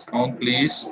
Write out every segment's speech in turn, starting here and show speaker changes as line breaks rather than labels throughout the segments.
Count, please.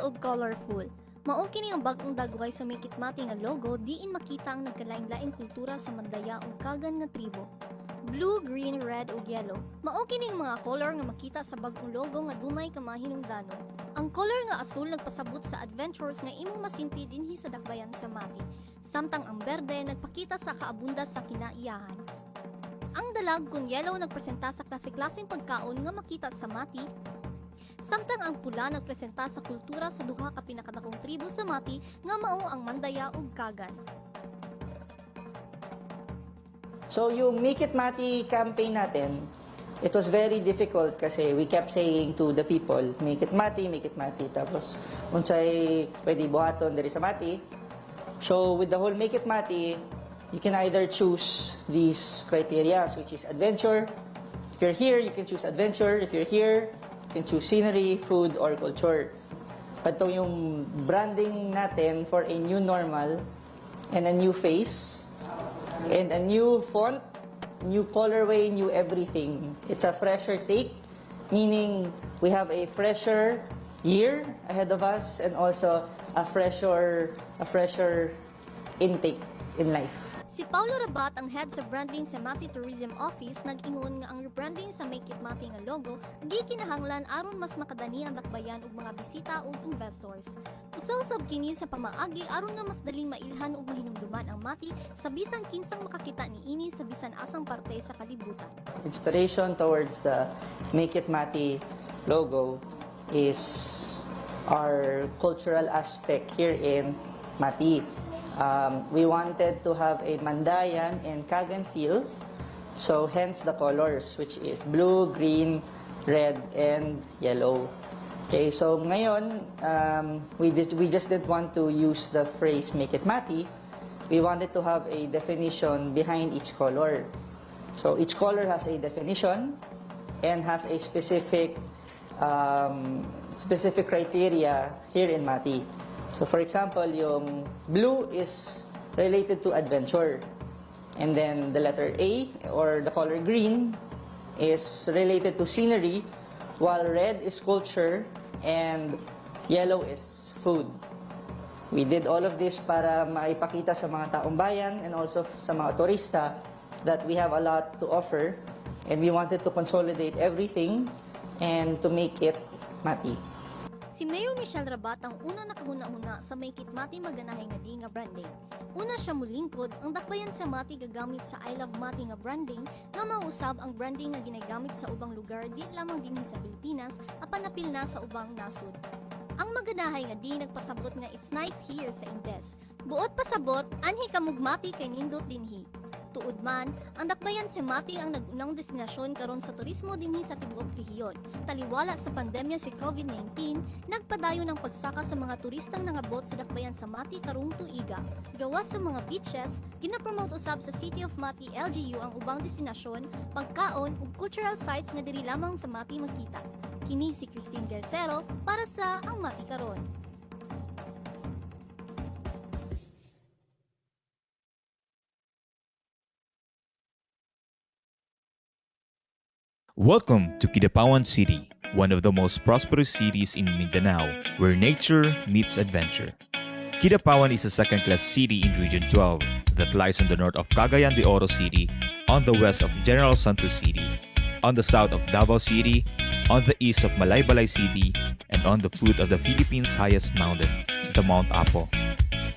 ug colorful. Mao kini ang bag-ong dagway sa may kitmati nga logo diin makita ang nagkalain-laing kultura sa Mandaya ug Kagan nga tribo. Blue, green, red ug yellow. Mao kini ang mga color nga makita sa bag-ong logo nga dunay kamahinungdanon. Ang color nga asul nagpasabot sa adventures nga imong masinti dinhi sa dakbayan sa Mati. Samtang ang berde nagpakita sa kaabunda sa kinaiyahan. Ang dalag kung yellow nagpresenta sa klase-klaseng pagkaon nga makita sa Mati. Samtang ang pula nagpresenta sa kultura sa duha ka pinakadakong tribo sa Mati nga mao ang Mandaya ug Kagan.
So yung Make It Mati campaign natin, it was very difficult kasi we kept saying to the people, make it Mati, make it Mati. Tapos unsay pwede buhaton diri sa Mati. So with the whole Make It Mati, you can either choose these criteria, which is adventure. If you're here, you can choose adventure. If you're here, you can choose scenery, food, or culture. Ito yung branding natin for a new normal and a new face and a new font, new colorway, new everything. It's a fresher take, meaning we have a fresher year ahead of us and also a fresher intake in life.
Si Paulo Rabat, ang head sa branding sa Mati Tourism Office, nag-ingon nga ang rebranding sa Make It Mati nga logo gikinahanglan aron mas makadani ang dakbayan ug mga bisita ug investors. Usaw-usab kini sa pamaagi aron nga mas daling mailhan ug mahinumduman ang Mati sa bisan kinsang makakita niini sa bisan asang parte sa kalibutan.
Inspiration towards the Make It Mati logo is our cultural aspect here in Mati. We wanted to have a Mandayan and Kagan feel, so hence the colors, which is blue, green, red, and yellow. Okay, so ngayon, we just didn't want to use the phrase Make It Mati. We wanted to have a definition behind each color. So each color has a definition and has a specific criteria here in Mati. So for example, yung blue is related to adventure. And then the letter A or the color green is related to scenery, while red is culture and yellow is food. We did all of this para maipakita sa mga taong bayan and also sa mga turista that we have a lot to offer and we wanted to consolidate everything and to make it Mati.
Si Mayor Michelle Rabat ang una nakahuna-huna sa Make It Mati maganahay nga di nga branding. Una siya mulingkod, ang dakbayan sa Mati gagamit sa I Love Mati nga branding nga mausab ang branding nga ginagamit sa ubang lugar di lamang dinhi sa Pilipinas apan napil na sa ubang nasod. Ang maganahay nga di nagpasabot nga it's nice here sa Indes. Buot pasabot, anhi kamugmati kay nindot dinhi. Tuod man, ang dakbayan sa Mati ang nag-unang destinasyon karon sa turismo dinhi sa tibuok rehiyon. Taliwala sa pandemya si COVID-19, nagpadayon ng pagsaka sa mga turistang nangabot sa dakbayan sa Mati karong tuiga. Gawas sa mga beaches, ginapromote usab sa City of Mati LGU ang ubang destinasyon, pagkaon ug cultural sites nga diri lamang sa Mati makita. Kini si Christine Garcero para sa Ang Mati Karon.
Welcome to Kidapawan City, one of the most prosperous cities in Mindanao, where nature meets adventure. Kidapawan is a second-class city in Region 12 that lies on the north of Cagayan de Oro City, on the west of General Santos City, on the south of Davao City, on the east of Malaybalay City, and on the foot of the Philippines' highest mountain, the Mount Apo.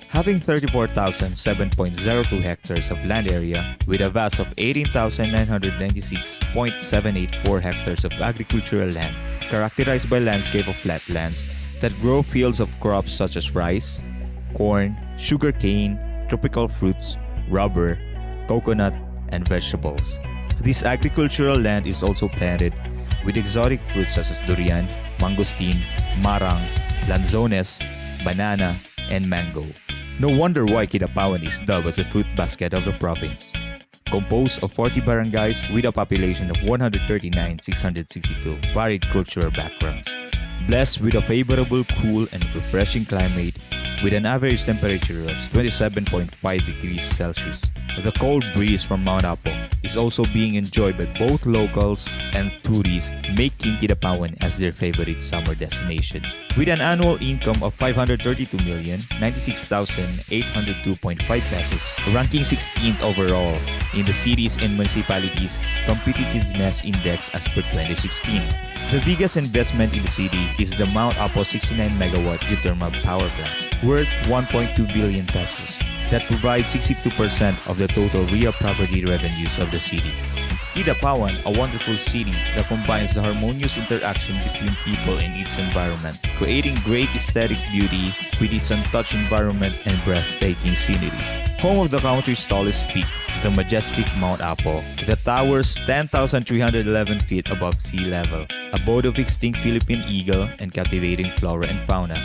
Having 34,7.02 hectares of land area with a vast of 18,996.784 hectares of agricultural land, characterized by landscape of flatlands that grow fields of crops such as rice, corn, sugarcane, tropical fruits, rubber, coconut, and vegetables. This agricultural land is also planted with exotic fruits such as durian, mangosteen, marang, lanzones, banana, and mango. No wonder why Kidapawan is dubbed as the fruit basket of the province. Composed of 40 barangays with a population of 139,662 varied cultural backgrounds. Blessed with a favorable, cool, and refreshing climate with an average temperature of 27.5 degrees Celsius The cold breeze from Mount Apo is also being enjoyed by both locals and tourists, making Kidapawan as their favorite summer destination. With an annual income of 532,096,802.5 pesos, ranking 16th overall in the cities and municipalities competitiveness index as per 2016. The biggest investment in the city is the Mount Apo 69 megawatt geothermal power plant, worth 1.2 billion pesos, that provides 62% of the total real property revenues of the city. Kidapawan, a wonderful city that combines the harmonious interaction between people and its environment, creating great aesthetic beauty with its untouched environment and breathtaking sceneries. Home of the country's tallest peak, the majestic Mount Apo, that towers 10,311 feet above sea level, abode of extinct Philippine eagle and captivating flora and fauna.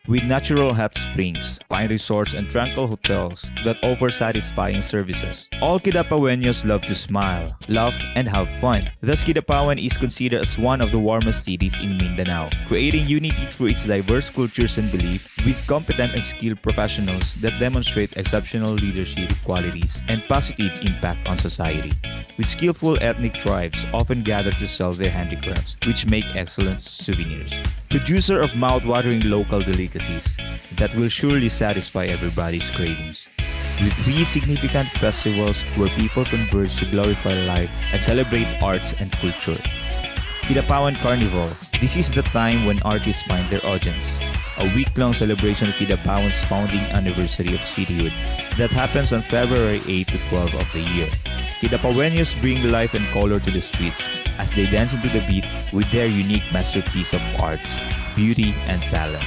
With natural hot springs, fine resorts, and tranquil hotels that offer satisfying services. All Kidapaweños love to smile, laugh, and have fun. Thus, Kidapawan is considered as one of the warmest cities in Mindanao, creating unity through its diverse cultures and belief, with competent and skilled professionals that demonstrate exceptional leadership qualities and positive impact on society. With skillful ethnic tribes often gather to sell their handicrafts, which make excellent souvenirs. Producer of mouth-watering local delicacies that will surely satisfy everybody's cravings. With 3 significant festivals where people converge to glorify life and celebrate arts and culture. Kidapawan Carnival. This is the time when artists find their audience. A week-long celebration of Kidapawan's founding anniversary of cityhood that happens on February 8 to 12 of the year. Kidapaweños bring life and color to the streets as they dance into the beat with their unique masterpiece of arts, beauty, and talent.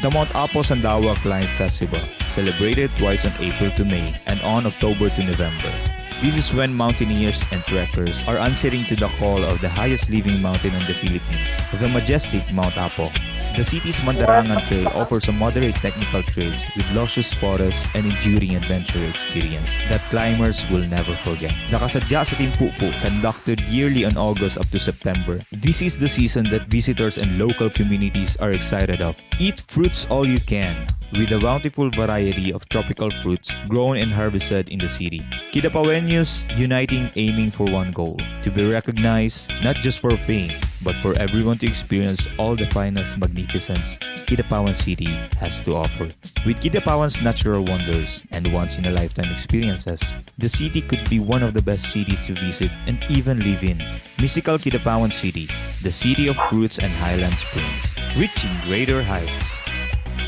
The Mount Apo Sandawa Climb Festival, celebrated twice on April to May and on October to November. This is when mountaineers and trekkers are answering to the call of the highest living mountain in the Philippines, the majestic Mount Apo. The city's Mandarangan Trail offers a moderate technical trails with luscious forests and enduring adventure experience that climbers will never forget. The Kasadya sa Timpupu, conducted yearly on August up to September. This is the season that visitors and local communities are excited of. Eat fruits all you can, with a bountiful variety of tropical fruits grown and harvested in the city. Kidapaweños uniting aiming for one goal, to be recognized not just for fame, but for everyone to experience all the finest magnificence Kidapawan City has to offer. With Kidapawan's natural wonders and once-in-a-lifetime experiences, the city could be one of the best cities to visit and even live in. Mystical Kidapawan City, the city of fruits and highland springs, reaching greater heights.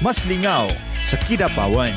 Mas lingaw sa Kidapawan.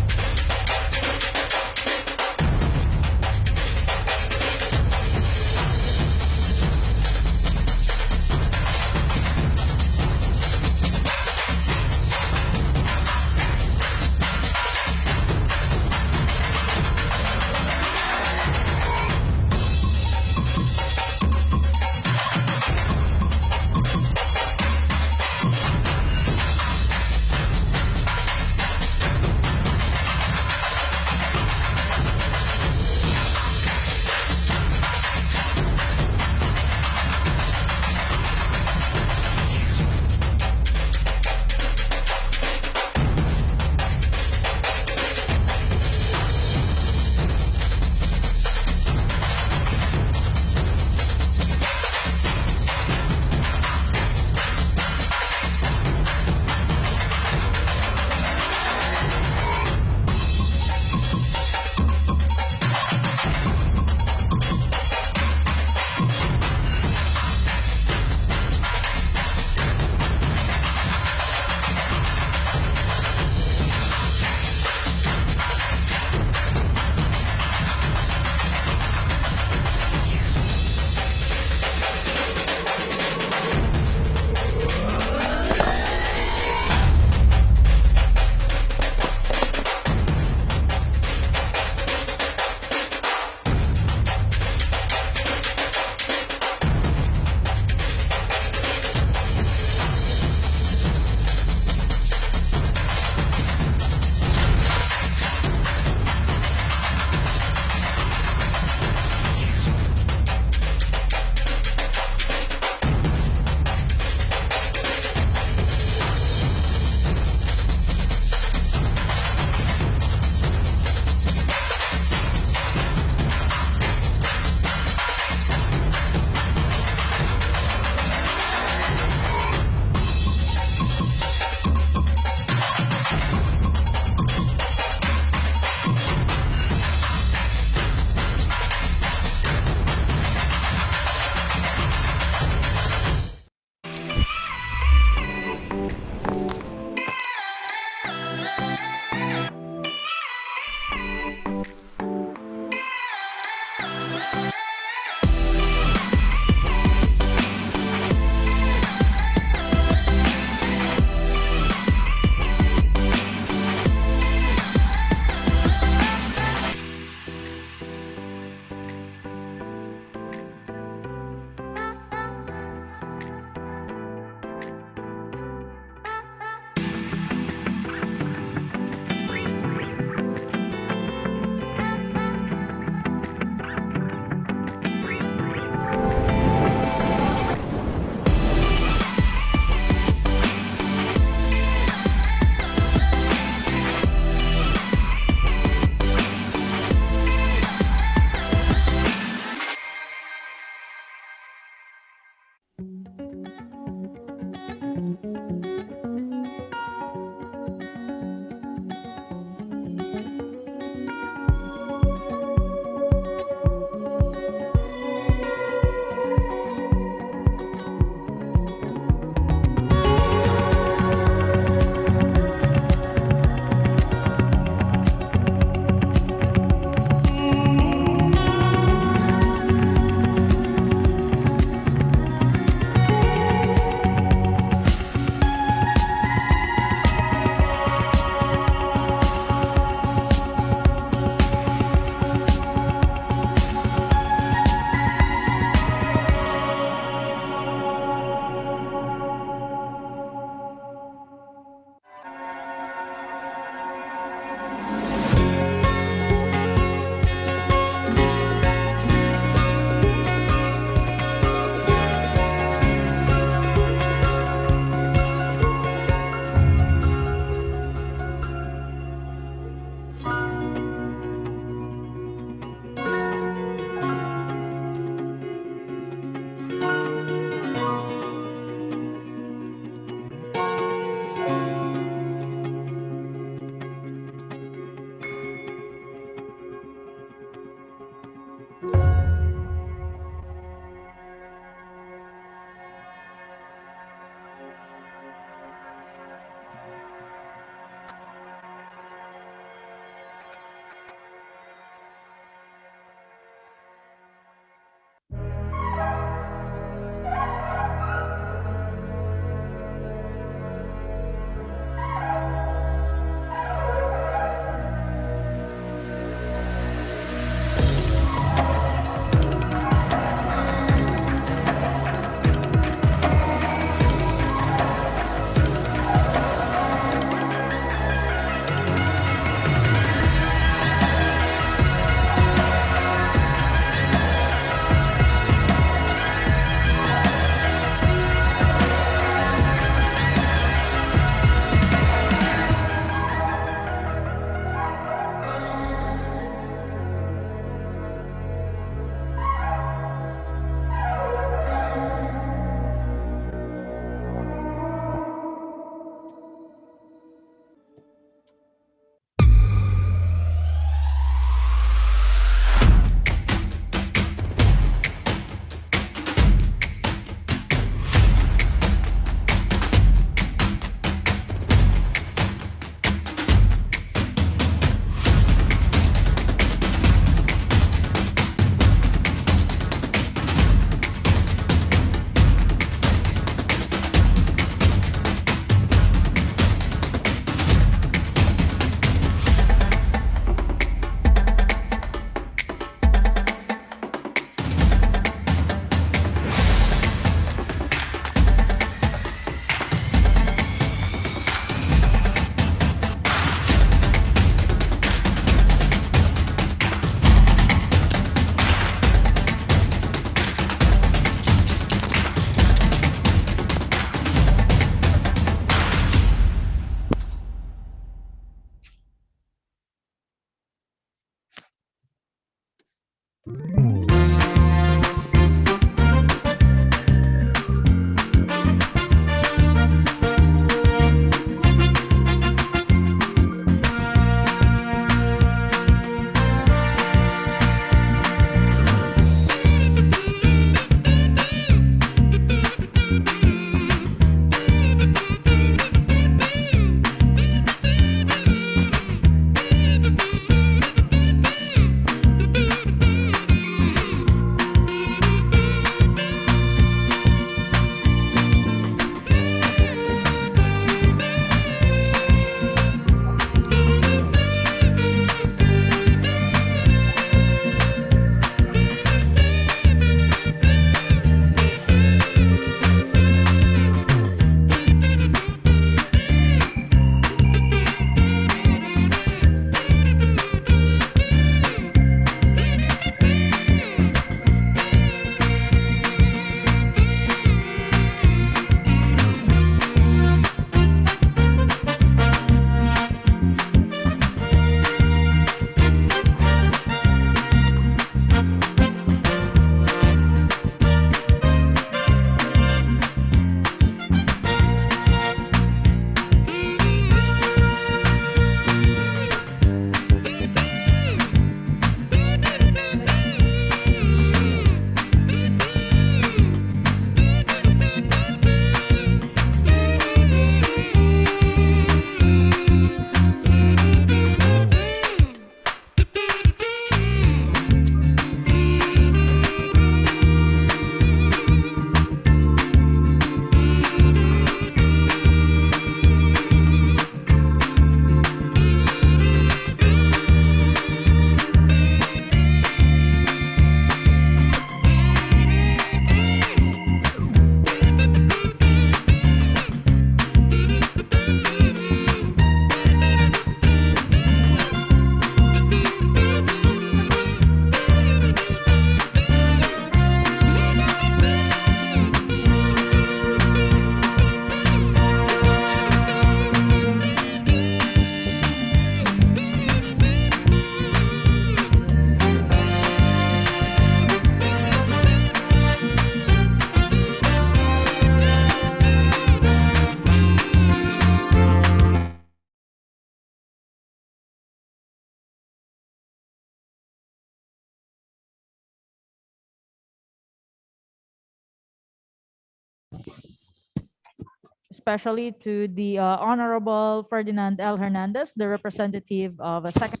especially to the Honorable Ferdinand L. Hernandez, the representative of Second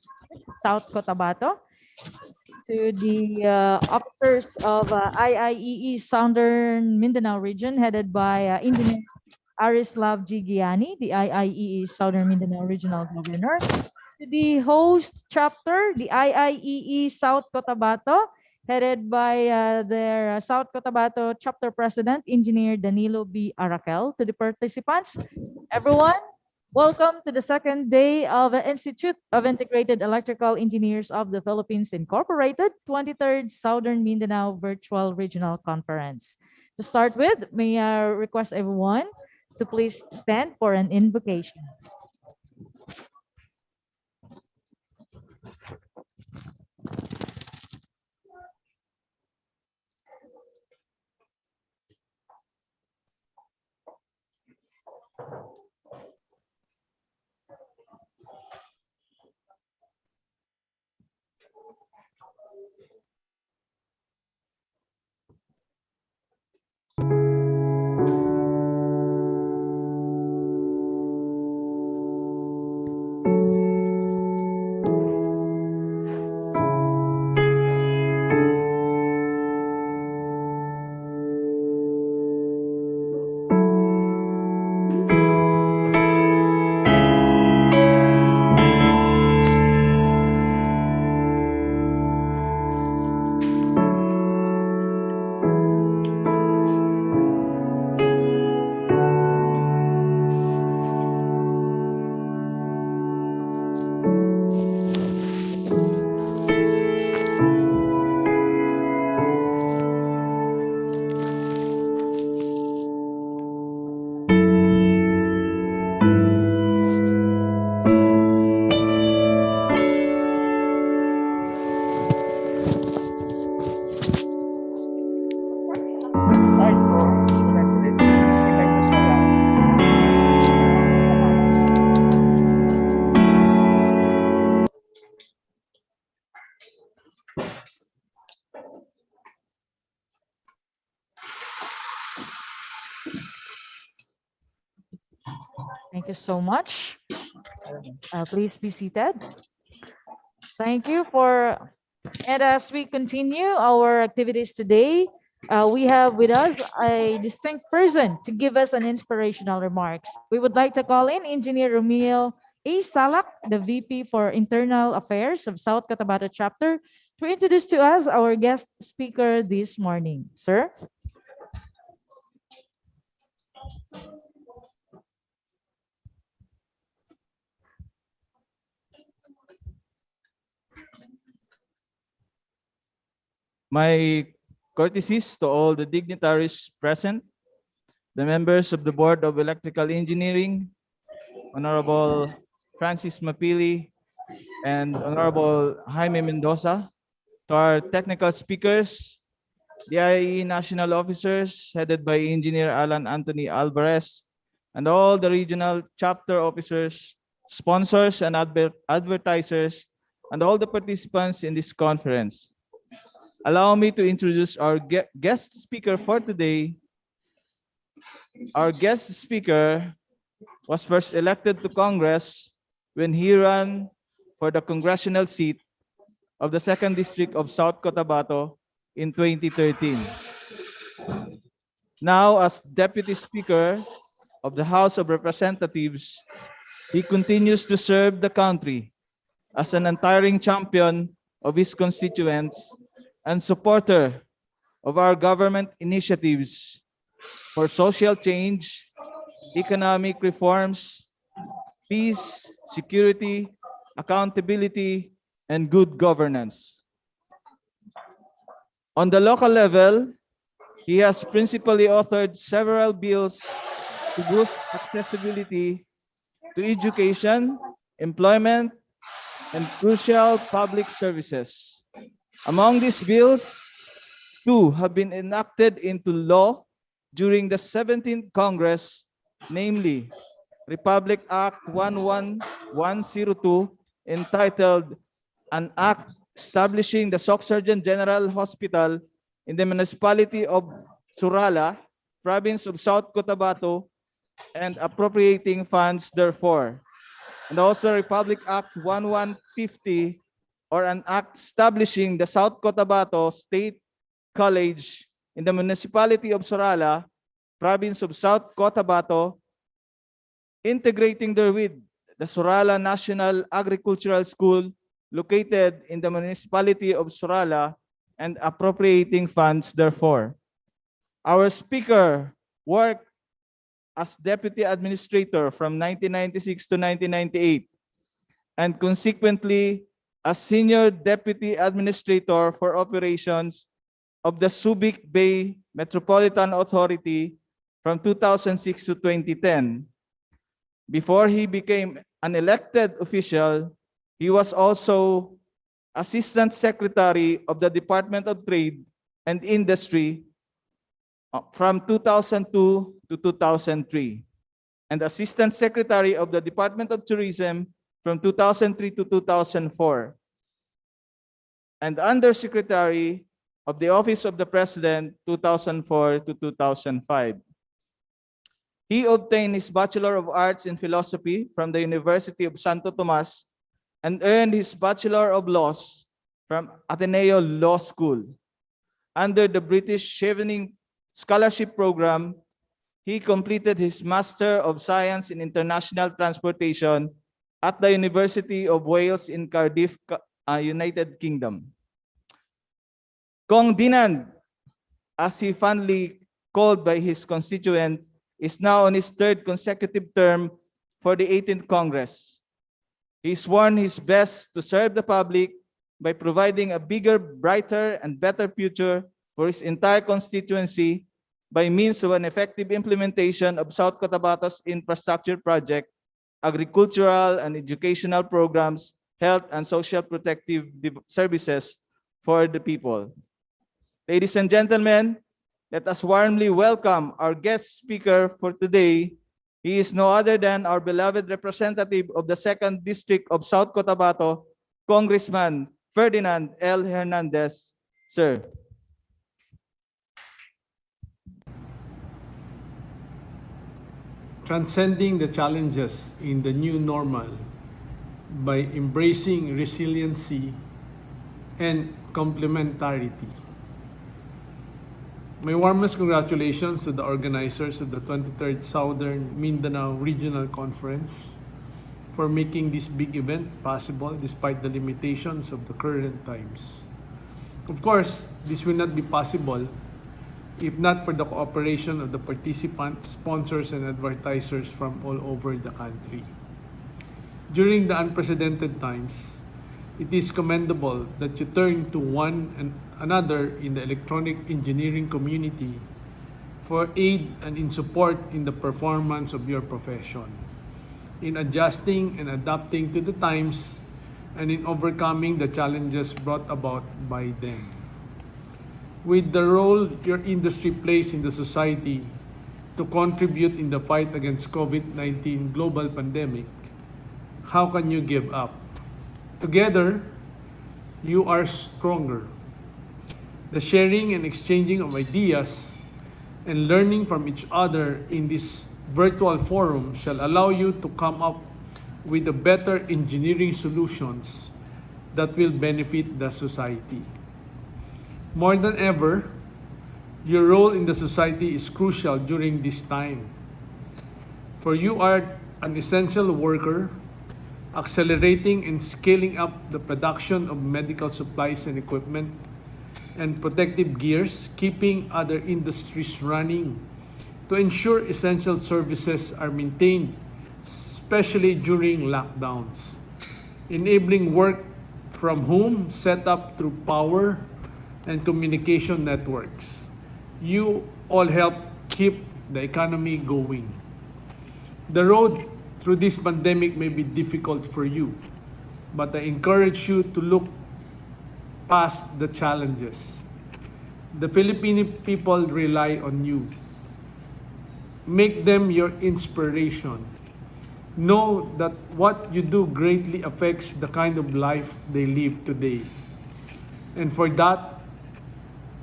South Cotabato, to the officers of IIEE Southern Mindanao region, headed by Engineer Arislav Gigiani, the IIEE Southern Mindanao Regional Governor, to the host chapter, the IIEE South Cotabato, headed by their South Cotabato chapter president, Engineer Danilo B. Arakel. To the participants, everyone, welcome to the second day of the Institute of Integrated Electrical Engineers of the Philippines Incorporated 23rd Southern Mindanao Virtual Regional Conference. To start with, may I request everyone to please stand for an invocation. Thank you so much. Please be seated. Thank you for, and as we continue our activities today, we have with us a distinct person to give us an inspirational remarks. We would like to call in Engineer Romeo A. Salak, the VP for Internal Affairs of South Cotabato Chapter, to introduce to us our guest speaker this morning. Sir?
My courtesies to all the dignitaries present, the members of the Board of Electrical Engineering, Honorable Francis Mapili, and Honorable Jaime Mendoza, to our technical speakers, the IAE national officers headed by Engineer Alan Anthony Alvarez, and all the regional chapter officers, sponsors, and advertisers, and all the participants in this conference. Allow me to introduce our guest speaker for today. Our guest speaker was first elected to Congress when he ran for the congressional seat of the 2nd District of South Cotabato in 2013. Now, as Deputy Speaker of the House of Representatives, he continues to serve the country as an untiring champion of his constituents and supporter of our government initiatives for social change, economic reforms, peace, security, accountability, and good governance. On the local level, he has principally authored several bills to boost accessibility to education, employment, and crucial public services. Among these bills, 2 have been enacted into law during the 17th Congress, namely Republic Act 11102, entitled An Act Establishing the Surgeon General Hospital in the Municipality of Surala, Province of South Cotabato and appropriating funds therefore. And also Republic Act 1150, or an act establishing the South Cotabato State College in the municipality of Sorala, Province of South Cotabato, integrating therewith the Sorala National Agricultural School located in the municipality of Sorala and appropriating funds therefore. Our speaker worked as deputy administrator from 1996 to 1998 and consequently as senior deputy administrator for operations of the Subic Bay Metropolitan Authority from 2006 to 2010. Before he became an elected official, he was also Assistant Secretary of the Department of Trade and Industry from 2002 to 2003, and Assistant Secretary of the Department of Tourism from 2003 to 2004, and Undersecretary of the Office of the President 2004 to 2005. He obtained his Bachelor of Arts in Philosophy from the University of Santo Tomas and earned his Bachelor of Laws from Ateneo Law School. Under the British Chevening Scholarship Program, he completed his Master of Science in International Transportation at the University of Wales in Cardiff, United Kingdom. Kong Dinand, as he fondly called by his constituents, is now on his third consecutive term for the 18th Congress. He sworn his best to serve the public by providing a bigger, brighter, and better future for his entire constituency by means of an effective implementation of South Cotabato's infrastructure project, agricultural and educational programs, health and social protective services for the people. Ladies and gentlemen, let us warmly welcome our guest speaker for today. He is no other than our beloved representative of the 2nd District of South Cotabato, Congressman Ferdinand L. Hernandez. Sir.
Transcending the challenges in the new normal by embracing resiliency and complementarity. My warmest congratulations to the organizers of the 23rd Southern Mindanao Regional Conference for making this big event possible despite the limitations of the current times. Of course, this will not be possible if not for the cooperation of the participants, sponsors, and advertisers from all over the country. During the unprecedented times, it is commendable that you turn to one and another in the electronic engineering community for aid and in support in the performance of your profession, in adjusting and adapting to the times, and in overcoming the challenges brought about by them. With the role your industry plays in the society to contribute in the fight against COVID-19 global pandemic, how can you give up? Together, you are stronger. The sharing and exchanging of ideas and learning from each other in this virtual forum shall allow you to come up with the better engineering solutions that will benefit the society. More than ever, your role in the society is crucial during this time. For you are an essential worker, accelerating and scaling up the production of medical supplies and equipment and protective gears, keeping other industries running to ensure essential services are maintained, especially during lockdowns, enabling work from home set up through power and communication networks. You all help keep the economy going. The road through this pandemic may be difficult for you, but I encourage you to look past the challenges. The Filipino people rely on you. Make them your inspiration. Know that what you do greatly affects the kind of life they live today. And for that,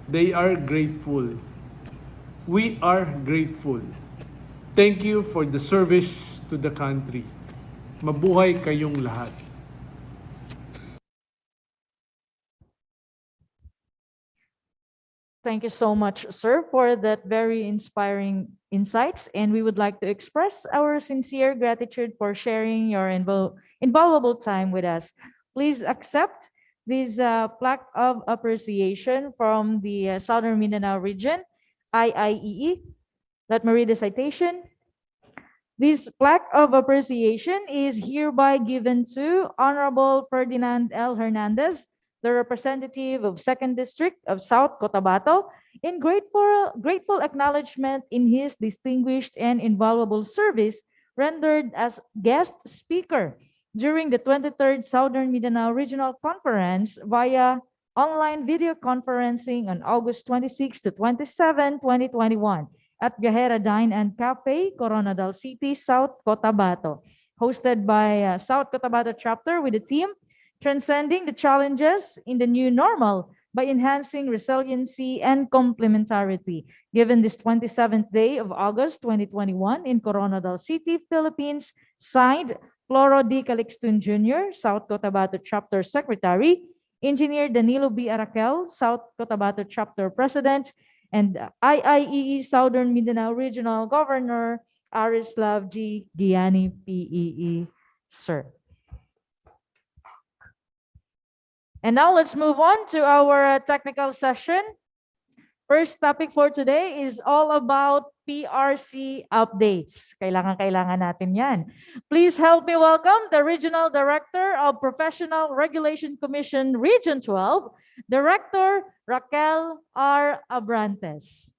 they are grateful. We are grateful. Thank you for the service to the country. Mabuhay kayong lahat.
Thank you so much, sir, for that very inspiring insights. And we would like to express our sincere gratitude for sharing your invaluable time with us. Please accept this plaque of appreciation from the Southern Mindanao region, IIEE. Let me read the citation. This plaque of appreciation is hereby given to Honorable Ferdinand L. Hernandez, the representative of 2nd District of South Cotabato, in grateful acknowledgement in his distinguished and invaluable service rendered as guest speaker during the 23rd Southern Mindanao Regional Conference via online video conferencing on August 26 to 27, 2021 at Gajera Dine and Cafe, Coronadal City, South Cotabato, hosted by South Cotabato chapter with the theme Transcending the Challenges in the New Normal by Enhancing Resiliency and Complementarity, given this 27th day of August 2021 in Coronadal City, Philippines, signed Floro D. Calixtun Jr., South Cotabato Chapter Secretary, Engineer Danilo B. Araquel, South Cotabato Chapter President, and IIEE Southern Mindanao Regional Governor Arislav G. Gianni, PEE, sir. And now let's move on to our technical session. First topic for today is all about PRC updates. Kailangan natin yan. Please help me welcome the Regional Director of Professional Regulation Commission Region 12, Director Raquel R. Abrantes.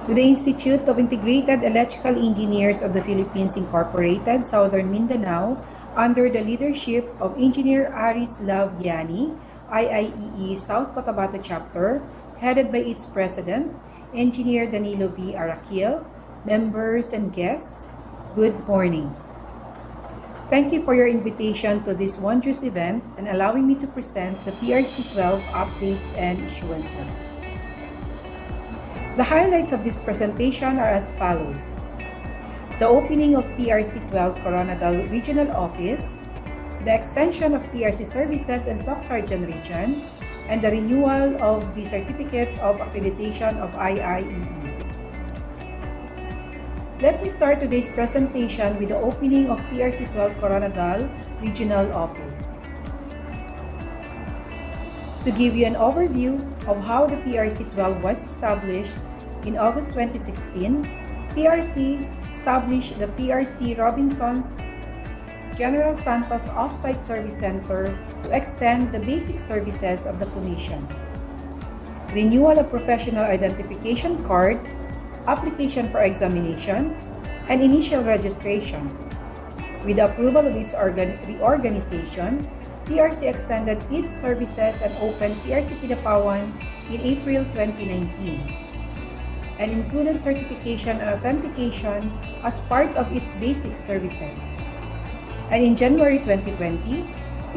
To the Institute of Integrated Electrical Engineers of the Philippines Incorporated, Southern Mindanao, under the leadership of Engineer Arislav Gianni, IIEE South Cotabato Chapter, headed by its President, Engineer Danilo B. Araquel, members and guests, good morning. Thank you for your invitation to this wondrous event and allowing me to present the PRC 12 updates and issuances. The highlights of this presentation are as follows. The opening of PRC 12 Coronadal Regional Office, the extension of PRC services in Soxargen region, and the renewal of the Certificate of Accreditation of IIEE. Let me start today's presentation with the opening of PRC 12 Coronadal Regional Office. To give you an overview of how the PRC 12 was established, in August 2016, PRC established the PRC Robinsons General Santos Offsite Service Center to extend the basic services of the Commission. Renewal of Professional Identification Card, application for examination, and initial registration. With the approval of its reorganization, PRC extended its services and opened PRC Kidapawan in April 2019 and included certification and authentication as part of its basic services. And in January 2020,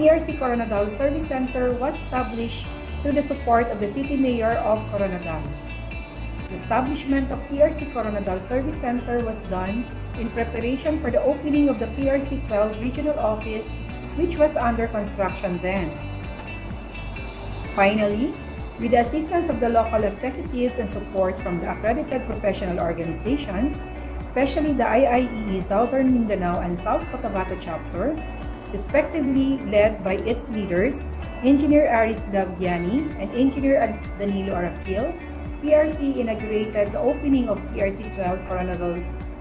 PRC Coronadal Service Center was established through the support of the City Mayor of Coronadal. The establishment of PRC Coronadal Service Center was done in preparation for the opening of the PRC 12 Regional Office, which was under construction then. Finally, with the assistance of the local executives and support from the accredited professional organizations, especially the IIEE Southern Mindanao and South Cotabato Chapter, respectively led by its leaders, Engineer Arislav Gianni and Engineer Danilo Araquel, PRC inaugurated the opening of PRC 12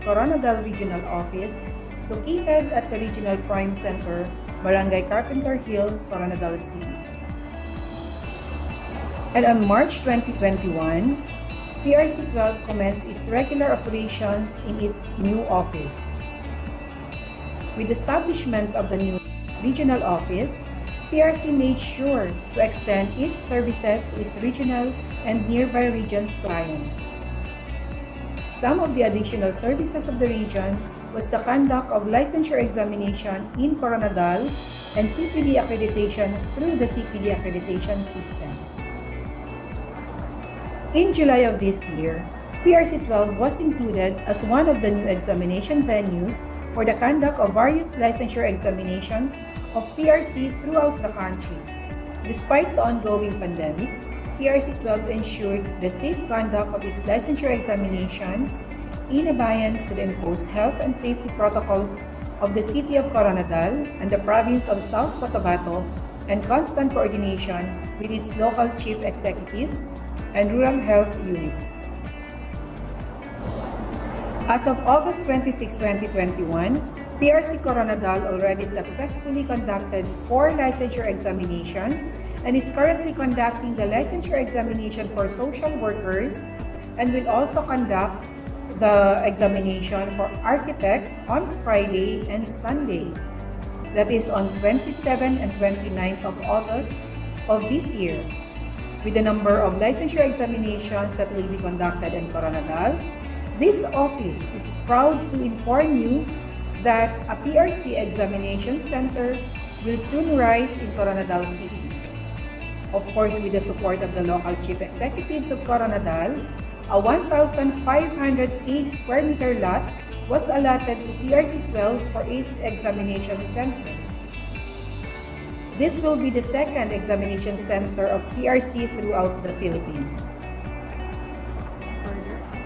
Coronadal Regional Office, located at the Regional Prime Center, Barangay Carpenter Hill, Coronadal City. And on March 2021, PRC 12 commenced its regular operations in its new office. With the establishment of the new regional office, PRC made sure to extend its services to its regional and nearby regions' clients. Some of the additional services of the region was the conduct of licensure examination in Coronadal and CPD accreditation through the CPD accreditation system. In July of this year, PRC 12 was included as one of the new examination venues for the conduct of various licensure examinations of PRC throughout the country. Despite the ongoing pandemic, PRC 12 ensured the safe conduct of its licensure examinations in abeyance to the imposed health and safety protocols of the City of Coronadal and the Province of South Cotabato, and constant coordination with its local chief executives and rural health units. As of August 26, 2021, PRC Coronadal already successfully conducted 4 licensure examinations and is currently conducting the licensure examination for social workers, and will also conduct the examination for architects on Friday and Sunday. That is on 27 and 29th of August of this year. With the number of licensure examinations that will be conducted in Coronadal, this office is proud to inform you that a PRC examination center will soon rise in Coronadal City. Of course, with the support of the local chief executives of Coronadal, a 1,508 square meter lot was allotted to PRC 12 for its examination center. This will be the second examination center of PRC throughout the Philippines.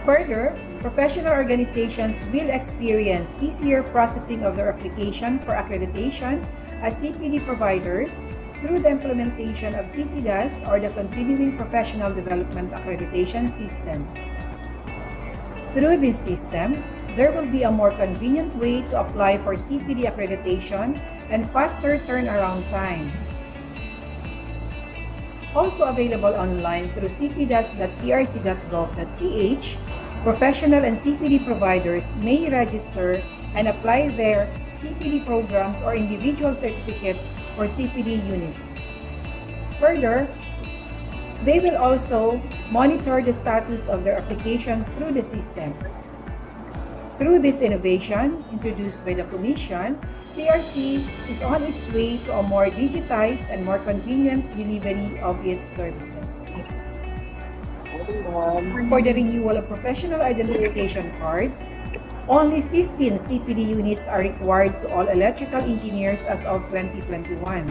Further, professional organizations will experience easier processing of their application for accreditation as CPD providers through the implementation of CPDAS, or the Continuing Professional Development Accreditation System. Through this system, there will be a more convenient way to apply for CPD accreditation and faster turnaround time. Also available online through cpdas.prc.gov.ph, professional and CPD providers may register and apply their CPD programs or individual certificates for CPD units. Further, they will also monitor the status of their application through the system. Through this innovation introduced by the Commission, PRC is on its way to a more digitized and more convenient delivery of its services. For the renewal of professional identification cards, only 15 CPD units are required to all electrical engineers as of 2021.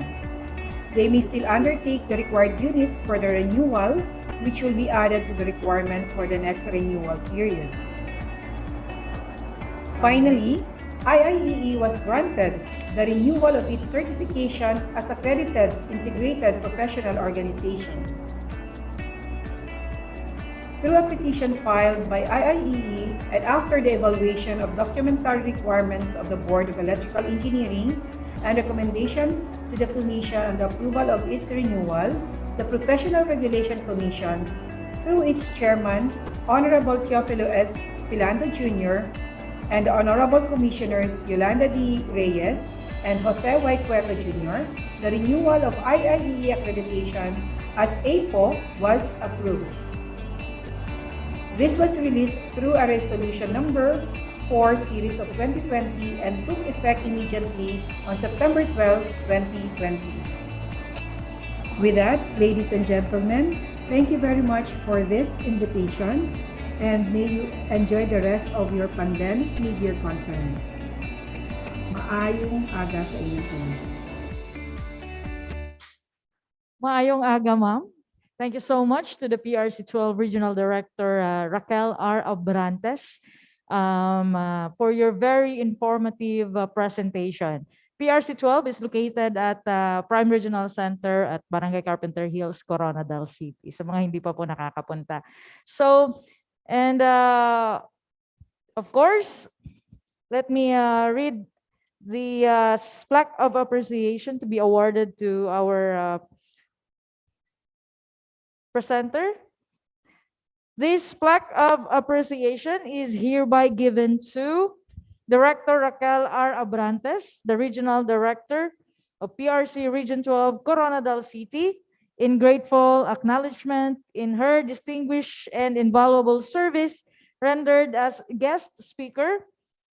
They may still undertake the required units for the renewal, which will be added to the requirements for the next renewal period. Finally, IIEE was granted the renewal of its certification as accredited integrated professional organization. Through a petition filed by IIEE and after the evaluation of documentary requirements of the Board of Electrical Engineering and recommendation to the Commission on the approval of its renewal, the Professional Regulation Commission, through its chairman, Honorable Teofilo S. Pilando Jr., and the Honorable Commissioners Yolanda D. Reyes and Jose Y. Cueto Jr., the renewal of IIEE accreditation as APO was approved. This was released through a resolution number 4 series of 2020 and took effect immediately on September 12, 2020. With that, ladies and gentlemen, thank you very much for this invitation, and may you enjoy the rest of your pandemic mid-year conference. Maayong aga sa inyo.
Maayong aga, ma'am. Thank you so much to the PRC 12 Regional Director Raquel R. Abrantes for your very informative presentation. PRC 12 is located at Prime Regional Center at Barangay Carpenter Hills, Coronadal City. Sa mga hindi pa po nakakapunta. So, and of course, let me read the plaque of appreciation to be awarded to our presenter. This plaque of appreciation is hereby given to Director Raquel R. Abrantes, the Regional Director of PRC Region 12, Coronadal City, in grateful acknowledgement in her distinguished and invaluable service rendered as guest speaker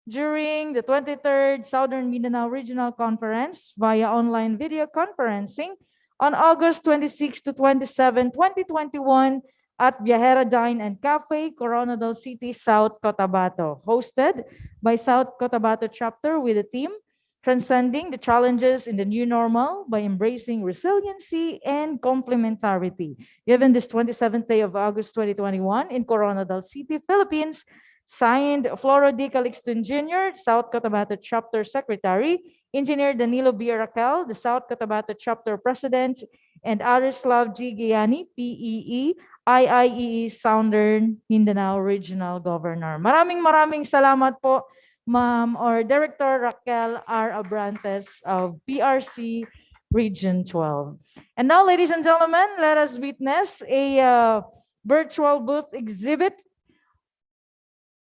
during the 23rd Southern Mindanao Regional Conference via online video conferencing on August 26 to 27, 2021 at Viajera Dine and Cafe, Coronadal City, South Cotabato, hosted by South Cotabato chapter with a team transcending the challenges in the new normal by embracing resiliency and complementarity. Given this 27th day of August 2021 in Coronadal City, Philippines, signed Floro D. Calixton Jr., South Cotabato Chapter Secretary, Engineer Danilo B. Raquel, the South Cotabato Chapter President, and Arislav G. Gianni, PEE, IIEE Southern Mindanao Regional Governor. Maraming salamat po, Ma'am or Director Raquel R. Abrantes of PRC Region 12. And now, ladies and gentlemen, let us witness a virtual booth exhibit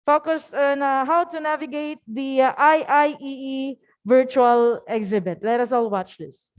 focused on how to navigate the IIEE virtual exhibit. Let us all watch this.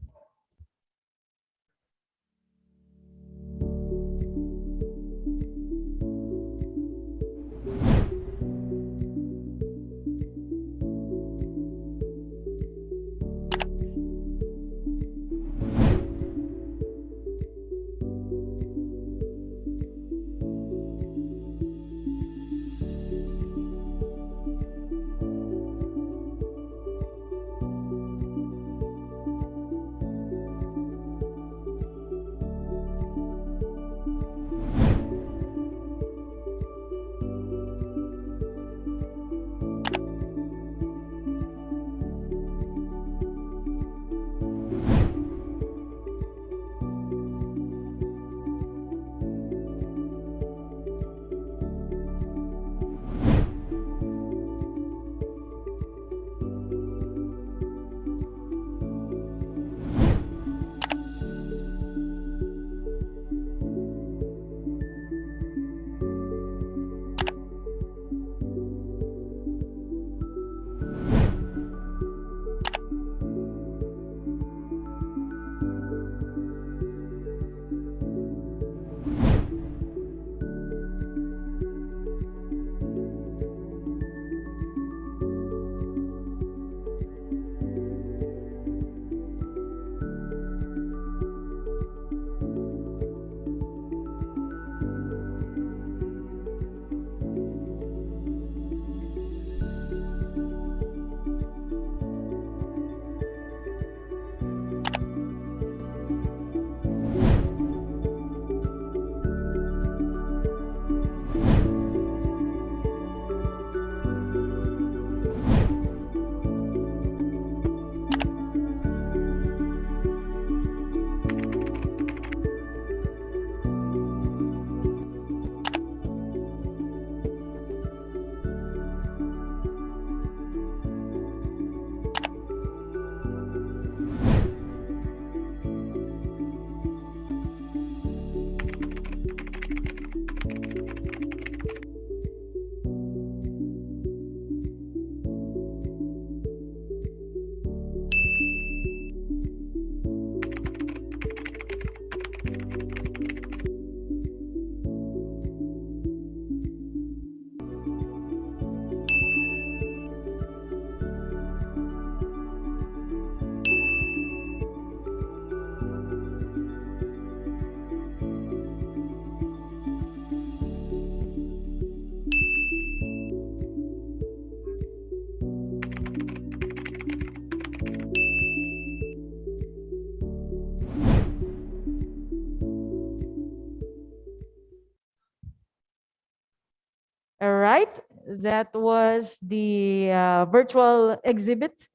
All right, that was the virtual exhibit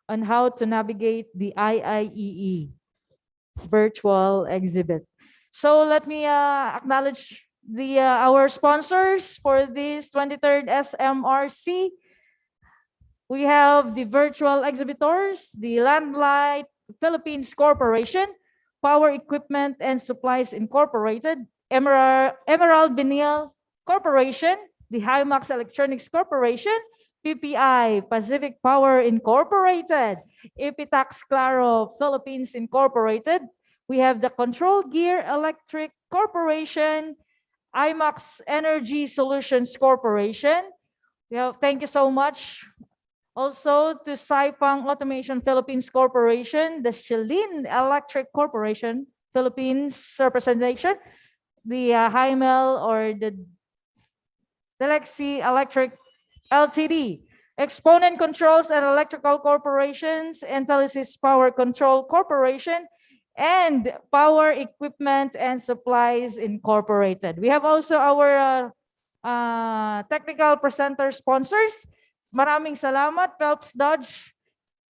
on how to navigate the IIEE virtual exhibit. So let me acknowledge the our sponsors for this 23rd SMRC. We have the virtual exhibitors, the Landlight Philippines Corporation, Power Equipment and Supplies Incorporated, Emerald Vinyl Corporation, the Himax Electronics Corporation, PPI, Pacific Power Incorporated, Epitax Claro Philippines Incorporated. We have the Control Gear Electric Corporation, IMAX Energy Solutions Corporation. Thank you so much. Also to Saipang Automation Philippines Corporation, the Shilin Electric Corporation Philippines representation, the Hymel or the Delexi Electric Ltd, Exponent Controls and Electrical Corporations, Intellisys Power Control Corporation, and Power Equipment and Supplies Incorporated. We have also our technical presenter sponsors. Maraming salamat, Phelps Dodge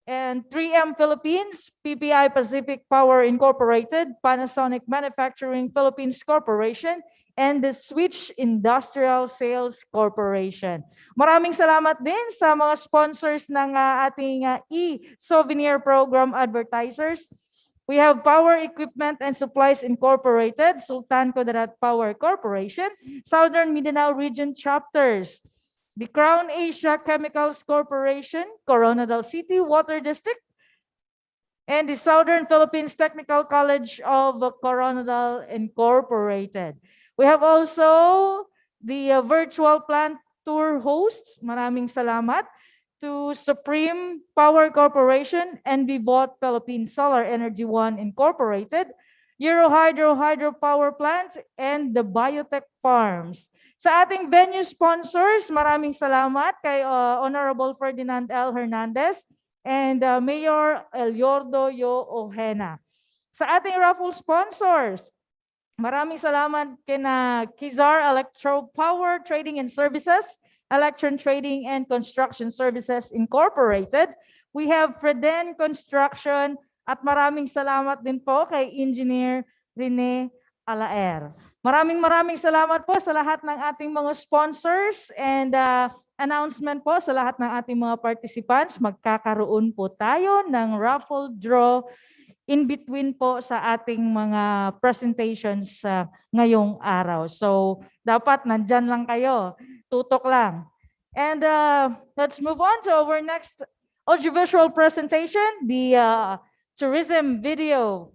and 3M Philippines, PPI Pacific Power Incorporated, Panasonic Manufacturing Philippines Corporation, and the Switch Industrial Sales Corporation. Maraming salamat din sa mga sponsors ng ating e-souvenir program advertisers. We have Power Equipment and Supplies Incorporated, Sultan Kudarat Power Corporation, Southern Mindanao Region Chapters, the Crown Asia Chemicals Corporation, Coronadal City Water District, and the Southern Philippines Technical College of Coronadal Incorporated. We have also the virtual plant tour hosts. Maraming salamat to Supreme Power Corporation, NBBOT Philippine Solar Energy One Incorporated, Eurohydro Hydropower Plant, and the Biotech Farms. Sa ating venue sponsors, maraming salamat kay Honorable Ferdinand L. Hernandez and Mayor Eliordo Yo Ojena. Sa ating raffle sponsors, maraming salamat kina Kizar Electro Power Trading and Services, Electron Trading and Construction Services Incorporated. We have Freden Construction at maraming salamat din po kay Engineer Rene Alaer. Maraming salamat po sa lahat ng ating mga sponsors and announcement po sa lahat ng ating mga participants. Magkakaroon po tayo ng raffle draw in between po sa ating mga presentations ngayong araw. So dapat nandyan lang kayo, tutok lang. And let's move on to our next audiovisual presentation, the tourism video.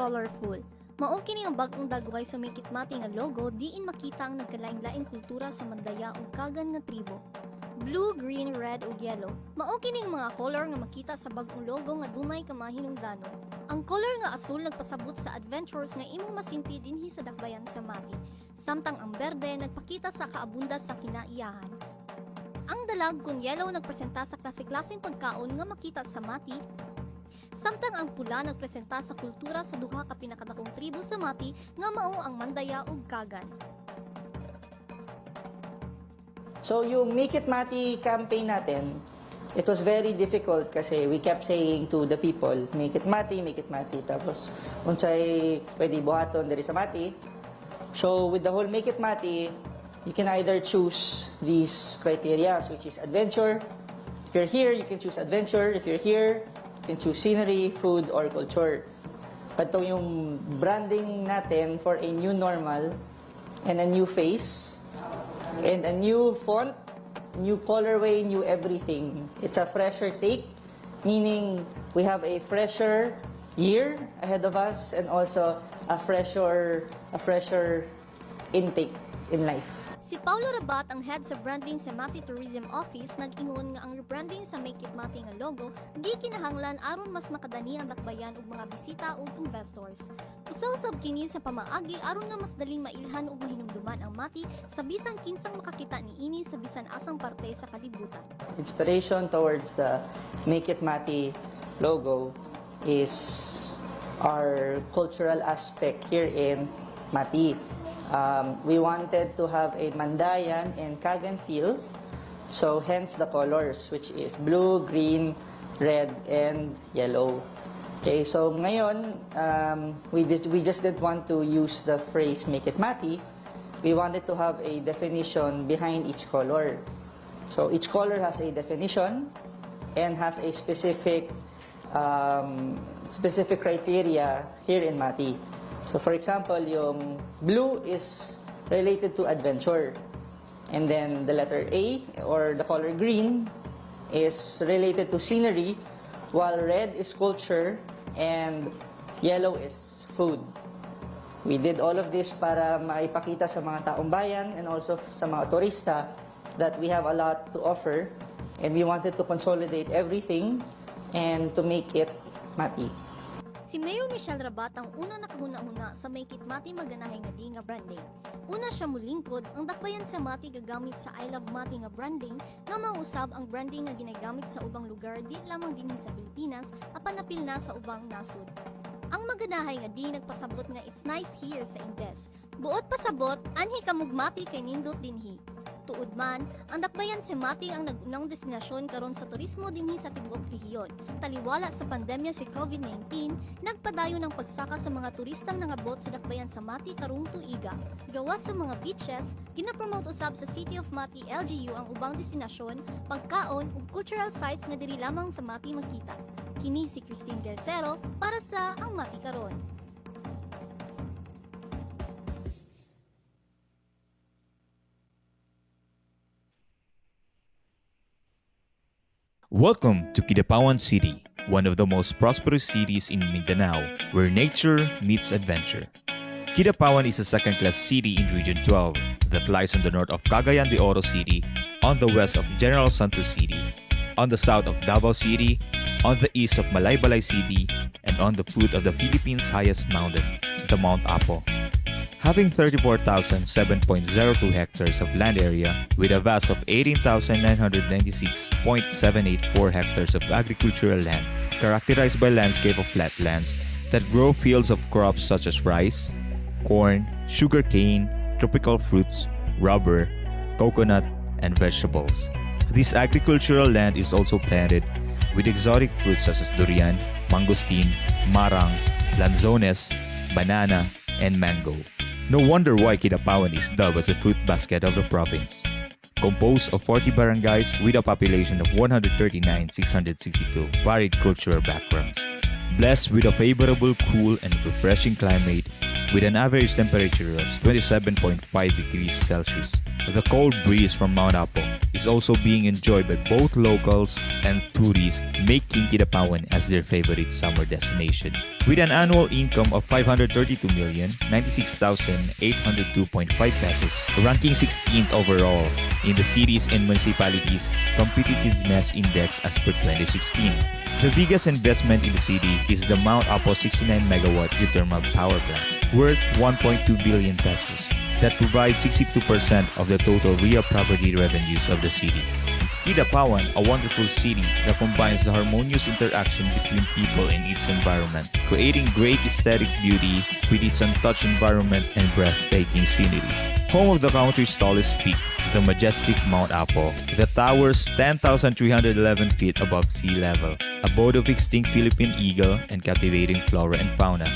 colorful. Mao kini ang bag-ong dagway sa may kitmati nga logo diin makita ang nagkalain-laing kultura sa Mandaya ug Kagan nga tribo. Blue, green, red ug yellow. Mao kini ang mga color nga makita sa bag-ong logo nga dunay kamahinungdanon. Ang color nga asul nagpasabot sa adventures nga imong masinti dinhi sa dakbayan sa Mati. Samtang ang berde nagpakita sa kaabundas sa kinaiyahan. Ang dalag kung yellow nagpresenta sa klase-klaseng pagkaon nga makita sa Mati. Samtang ang pula nagpresenta sa kultura sa duha ka pinakadakong tribo sa Mati nga mao ang Mandaya ug Kagan.
So yung Make It Mati campaign natin, it was very difficult kasi we kept saying to the people, make it Mati, make it Mati. Tapos unsay pwede buhaton diri sa Mati. So with the whole Make It Mati, you can either choose these criteria, which is adventure. If you're here, you can choose adventure. If you're here, you can choose scenery, food, or culture. Ito yung branding natin for a new normal and a new face and a new font, new colorway, new everything. It's a fresher take, meaning we have a fresher year ahead of us and also a fresher intake in life.
Si Paulo Rabat, ang head sa branding sa Mati Tourism Office, nag-ingon nga ang rebranding sa Make It Mati nga logo di kinahanglan aron mas makadani ang dakbayan ug mga bisita ug investors. Usaw-usab kini sa pamaagi aron nga mas daling mailhan ug mahinumduman ang Mati sa bisan kinsang makakita niini sa bisan asang parte sa kalibutan.
Inspiration towards the Make It Mati logo is our cultural aspect here in Mati. We wanted to have a Mandayan and Kagan feel, so hence the colors, which is blue, green, red, and yellow. Okay, so ngayon, we just didn't want to use the phrase Make It Mati. We wanted to have a definition behind each color. So each color has a definition and has a specific criteria here in Mati. So for example, yung blue is related to adventure. And then the letter A or the color green is related to scenery, while red is culture and yellow is food. We did all of this para maipakita sa mga taong bayan and also sa mga turista that we have a lot to offer and we wanted to consolidate everything and to make it Mati.
Si Mayor Michelle Rabat ang una nakahuna-huna sa may kitmati maganahay nga di nga branding. Una siya mulingkod ang dakbayan sa Mati gagamit sa I Love Mati nga branding nga mausab ang branding nga ginagamit sa ubang lugar di lamang dinhi sa Pilipinas apan napil na sa ubang nasod. Ang maganahay nga di nagpasabot nga it's nice here sa Indes. Buot pasabot anhi kamugmati kay nindot dinhi. Tuod man, ang dakbayan si Mati ang nagunang destinasyon karon sa turismo dinhi sa tibuok rehiyon. Taliwala sa pandemya si COVID-19, nagpadayon ng pagsaka sa mga turistang nangabot sa dakbayan sa Mati karong tuiga. Gawas sa mga beaches, ginapromote usab sa City of Mati LGU ang ubang destinasyon, pagkaon ug cultural sites nga diri lamang sa Mati makita. Kini si Christine Tercero para sa Ang Mati Karon.
Welcome to Kidapawan City, one of the most prosperous cities in Mindanao, where nature meets adventure. Kidapawan is a second-class city in Region 12 that lies on the north of Cagayan de Oro City, on the west of General Santos City, on the south of Davao City, on the east of Malaybalay City, and on the foot of the Philippines' highest mountain, the Mount Apo. Having 34,007.02 hectares of land area with a vast of 18,996.784 hectares of agricultural land, characterized by landscape of flatlands that grow fields of crops such as rice, corn, sugarcane, tropical fruits, rubber, coconut, and vegetables. This agricultural land is also planted with exotic fruits such as durian, mangosteen, marang, lanzones, banana, and mango. No wonder why Kidapawan is dubbed as the fruit basket of the province. Composed of 40 barangays with a population of 139,662 varied cultural backgrounds. Blessed with a favorable, cool, and refreshing climate with an average temperature of 27.5 degrees Celsius, The cold breeze from Mount Apo is also being enjoyed by both locals and tourists, making Kidapawan as their favorite summer destination. With an annual income of 532,096,802.5 pesos, ranking 16th overall in the cities and municipalities competitiveness index as per 2016. The biggest investment in the city is the Mount Apo 69 megawatt geothermal power plant, worth 1.2 billion pesos, that provides 62% of the total real property revenues of the city. Kidapawan, a wonderful city that combines the harmonious interaction between people and its environment, creating great aesthetic beauty with its untouched environment and breathtaking sceneries. Home of the country's tallest peak, the majestic Mount Apo, that towers 10,311 feet above sea level, abode of extinct Philippine eagle and captivating flora and fauna.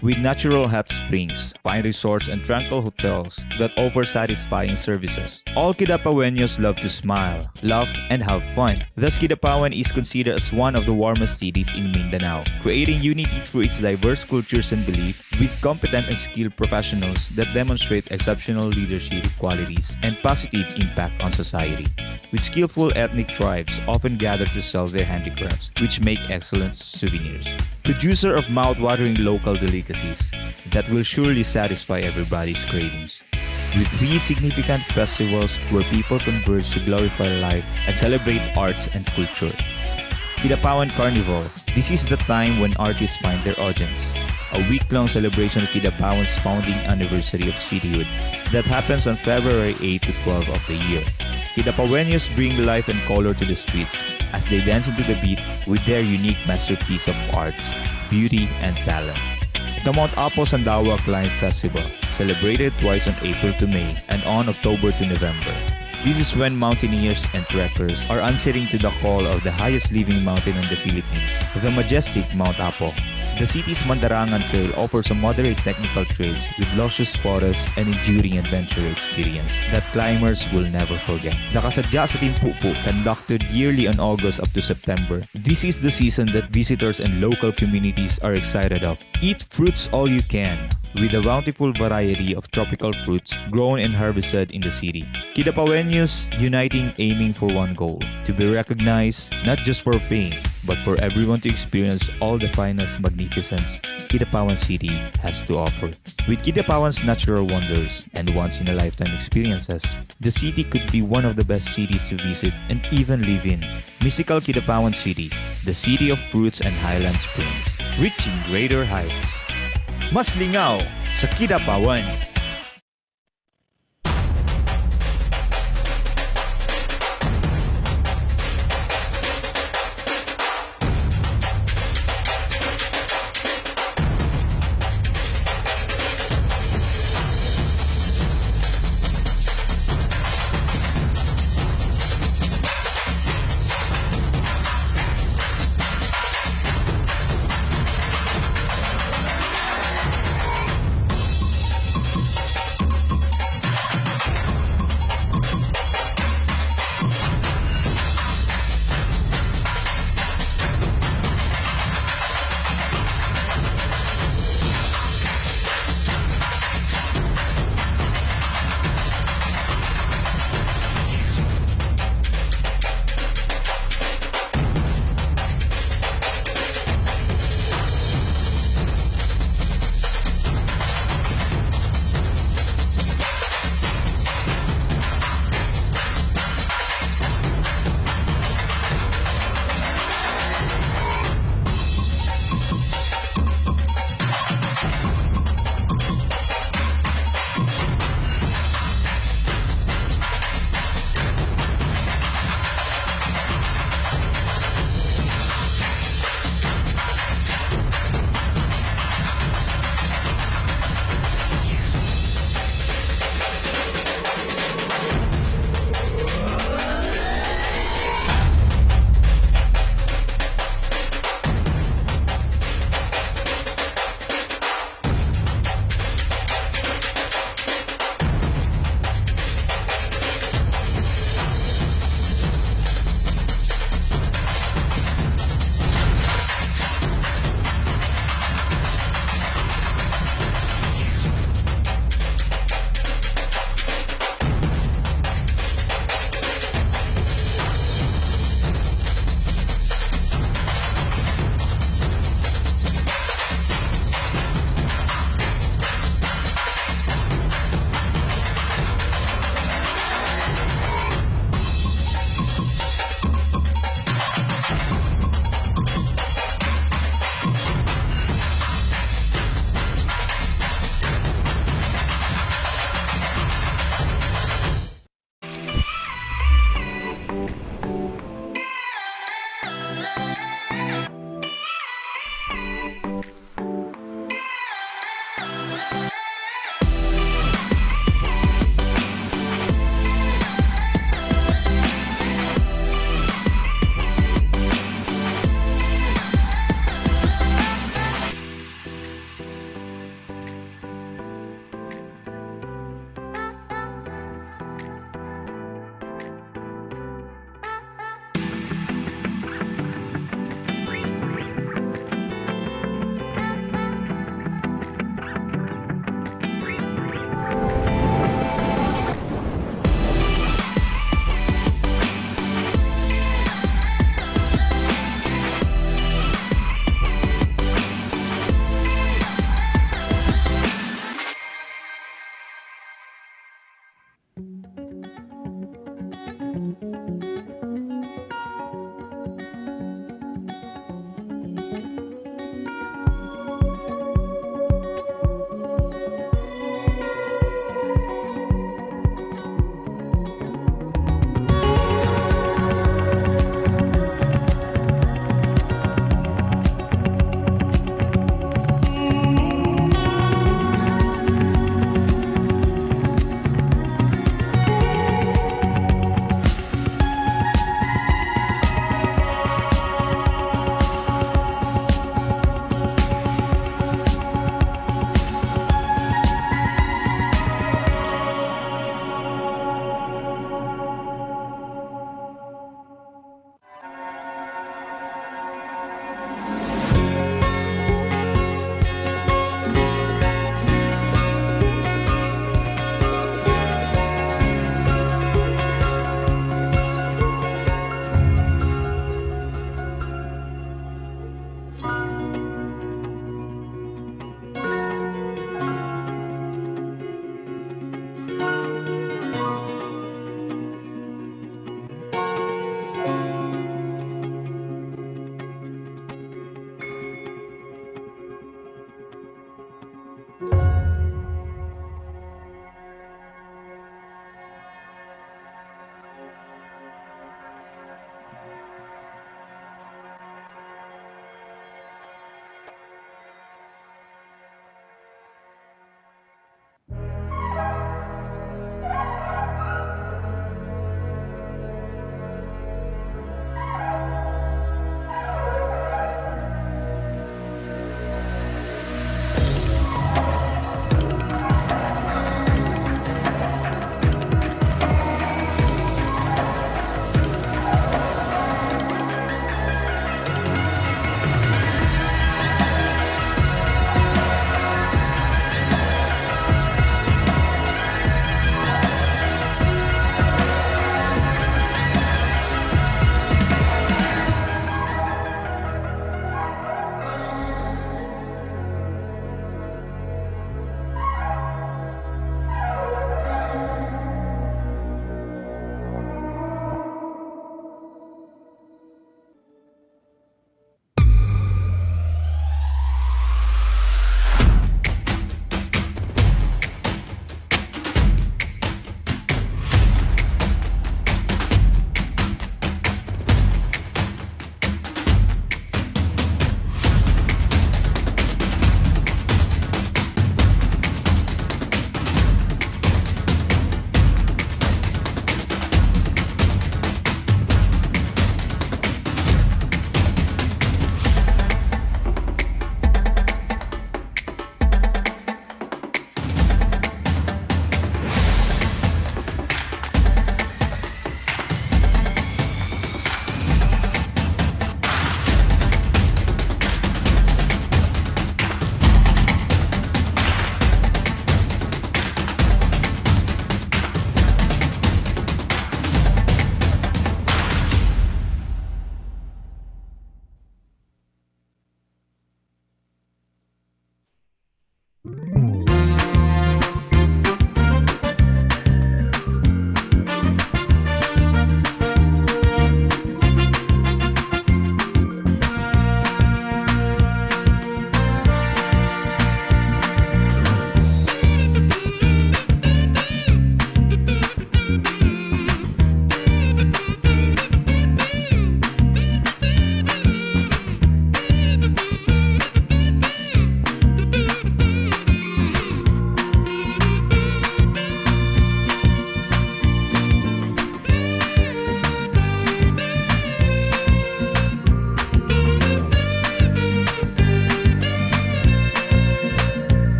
With natural hot springs, fine resorts, and tranquil hotels that offer satisfying services. All Kidapaweños love to smile, laugh, and have fun. Thus, Kidapawan is considered as one of the warmest cities in Mindanao, creating unity through its diverse cultures and beliefs, with competent and skilled professionals that demonstrate exceptional leadership qualities and positive impact on society. With skillful ethnic tribes often gather to sell their handicrafts, which make excellent souvenirs. Producer of mouth-watering local delicacies that will surely satisfy everybody's cravings. With 3 significant festivals where people converge to glorify life and celebrate arts and culture. Kidapawan Carnival. This is the time when artists find their audience. A week-long celebration of Kidapawan's founding anniversary of cityhood that happens on February 8 to 12 of the year. Kidapaweños bring life and color to the streets as they dance into the beat with their unique masterpiece of arts, beauty, and talent. The Mount Apo Sandawa Climb Festival, celebrated twice on April to May and on October to November. This is when mountaineers and trekkers are answering to the call of the highest living mountain in the Philippines, the majestic Mount Apo. The city's Mandarangan Trail offers a moderate technical trails with luscious forests and enduring adventure experience that climbers will never forget. The Kasadya sa Timpupu, conducted yearly on August up to September. This is the season that visitors and local communities are excited of. Eat fruits all you can, with a bountiful variety of tropical fruits grown and harvested in the city. Kidapaweños uniting aiming for one goal, to be recognized not just for fame, but for everyone to experience all the finest magnificence Kidapawan City has to offer. With Kidapawan's natural wonders and once-in-a-lifetime experiences, the city could be one of the best cities to visit and even live in. Mystical Kidapawan City, the city of fruits and highland springs, reaching greater heights. Mas lingaw sa Kidapawan.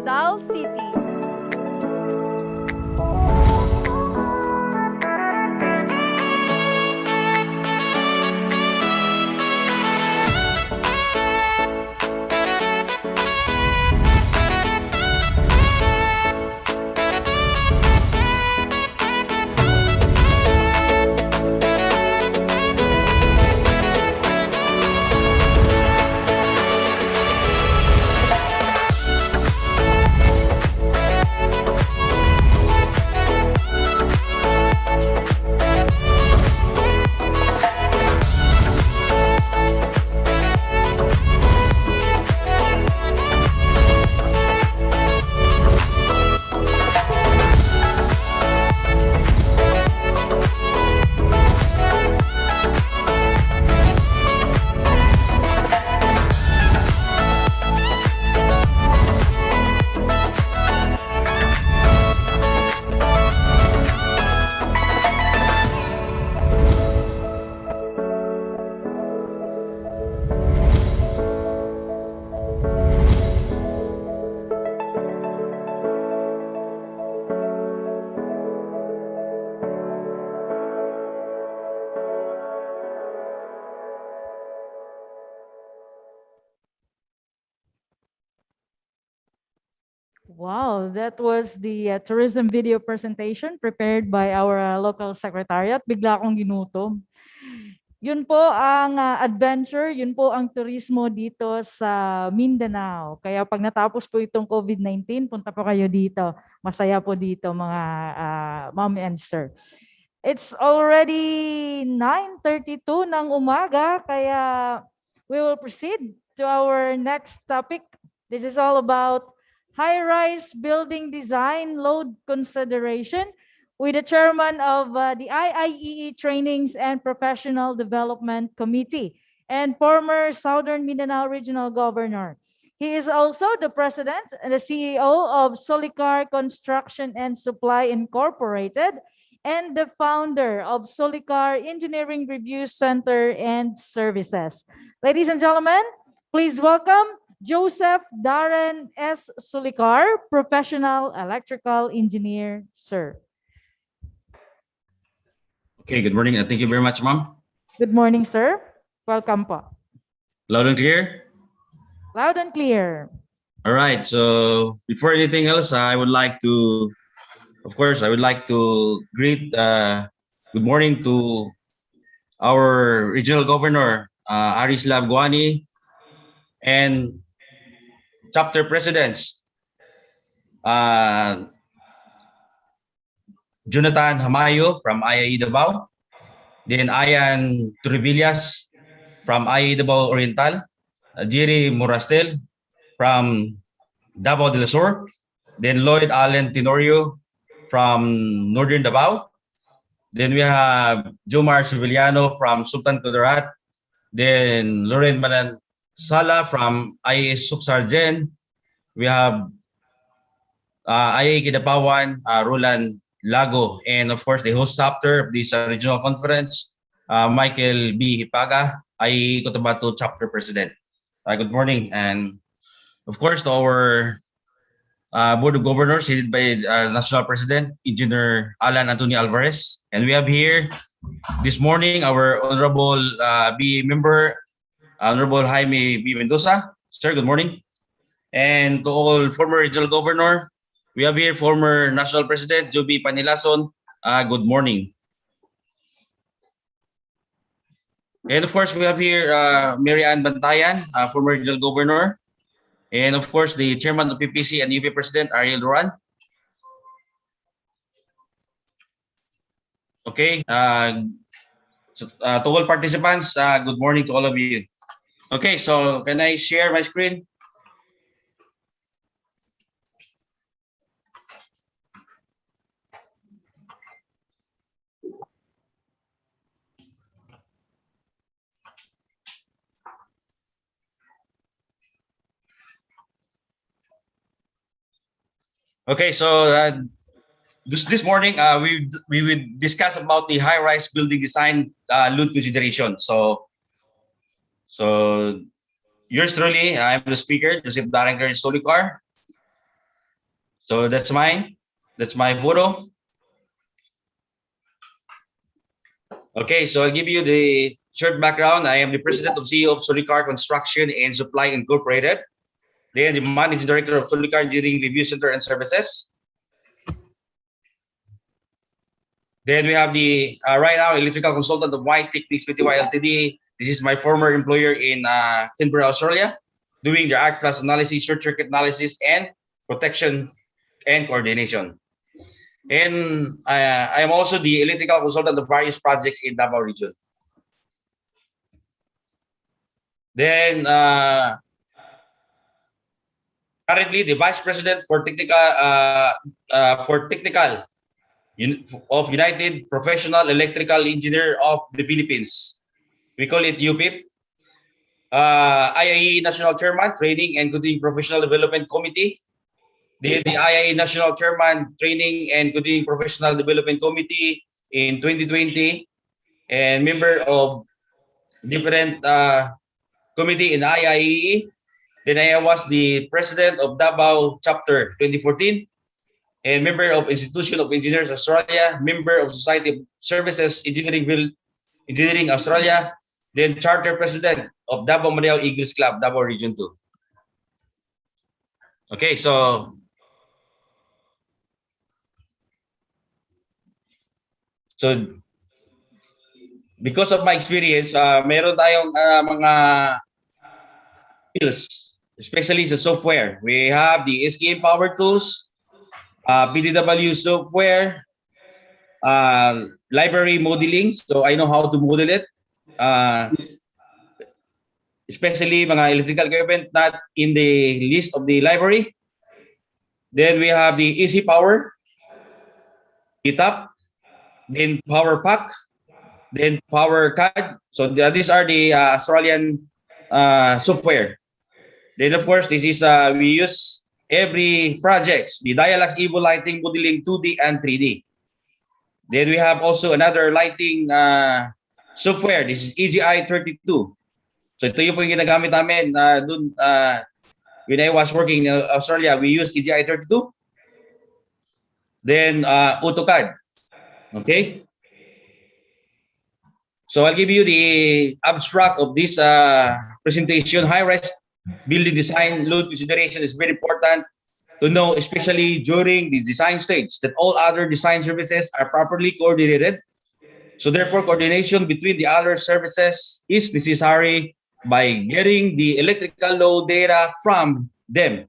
Rizal City.
Wow, that was the tourism video presentation prepared by our local secretariat. Bigla akong ginutom. Yun po ang adventure, yun po ang turismo dito sa Mindanao. Kaya pag natapos po itong COVID-19, punta po kayo dito. Masaya po dito mga ma'am and sir. It's already 9:32 ng umaga, kaya we will proceed to our next topic. This is all about high-rise building design load consideration with the chairman of the IIEE Trainings and Professional Development Committee and former Southern Mindanao Regional Governor. He is also the president and the CEO of Solicar Construction and Supply Incorporated and the founder of Solicar Engineering Review Center and Services. Ladies and gentlemen, please welcome Joseph Darren S. Solicar, Professional Electrical Engineer, sir.
Okay, good morning. Thank you very much, ma'am.
Good morning, sir. Welcome po.
Loud and clear?
Loud and clear.
All right. So before anything else, I would like to greet good morning to our regional governor, Aris Labguani, and chapter presidents, Jonathan Hamayo from IIE Davao, then Ayan Trivillas from IIE Davao Oriental, Jerry Morastel from Davao del Sur, then Lloyd Allen Tenorio from Northern Davao, then we have Jomar Sevillano from Sultan Kudarat, then Loren Manansala from IIE Suksargen, we have IIE Kidapawan, Roland Lago, and of course the host chapter of this regional conference, Michael B. Hipaga, IIE Cotabato chapter president. Good morning, and of course to our Board of Governors headed by National President, Engineer Alan Antonio Alvarez. And we have here this morning our Honorable B member, Honorable Jaime B. Mendoza. Sir, good morning. And to all former regional governor, we have here former National President, Joby Panilason. Good morning. And of course, we have here Mary Ann Bantayan, former regional governor. And of course, the chairman of PPC and UP President, Ariel Duran. Okay. To all participants, good morning to all of you. Okay, so can I share my screen? Okay, so this morning we will discuss about the high-rise building design load consideration. So yours truly, I'm the speaker, Joseph Darren Solicar. So that's mine. That's my photo. Okay, so I'll give you the short background. I am the president of CEO of Solicar Construction and Supply Incorporated. Then the managing director of Solicar Engineering Review Center and Services. Then we have the right now electrical consultant of White Techniques Pty Ltd. This is my former employer in Canberra, Australia, doing the arc flash analysis, short circuit analysis, and protection and coordination. And I am also the electrical consultant of various projects in Davao region. Then currently the vice president for technical of United Professional Electrical Engineer of the Philippines. We call it UPIP. IIE National Chairman, Training and Continuing Professional Development Committee. The IIE National Chairman, Training and Continuing Professional Development Committee in 2020, and member of different committee in IIE. Then I was the president of Davao Chapter 2014, and member of Institution of Engineers Australia, member of Society of Services Engineering Australia, then charter president of Davao Mariao Eagles Club, Davao Region 2. Okay, so because of my experience, meron tayong mga skills, especially sa software. We have the SKM Power Tools, PDW software, library modeling. So I know how to model it. Especially mga electrical equipment not in the list of the library. Then we have the Easy Power, GitHub, then Power Pack, then Power CAD. So these are the Australian software. Then of course, this is we use every projects, the Dialax Evo lighting modeling 2D and 3D. Then we have also another lighting software. This is EGI 32. So ito yung ginagamit namin dun when I was working in Australia, we use EGI 32. Then AutoCAD. Okay. So I'll give you the abstract of this presentation. High-rise building design load consideration is very important to know, especially during the design stage, that all other design services are properly coordinated. So therefore, coordination between the other services is necessary by getting the electrical load data from them.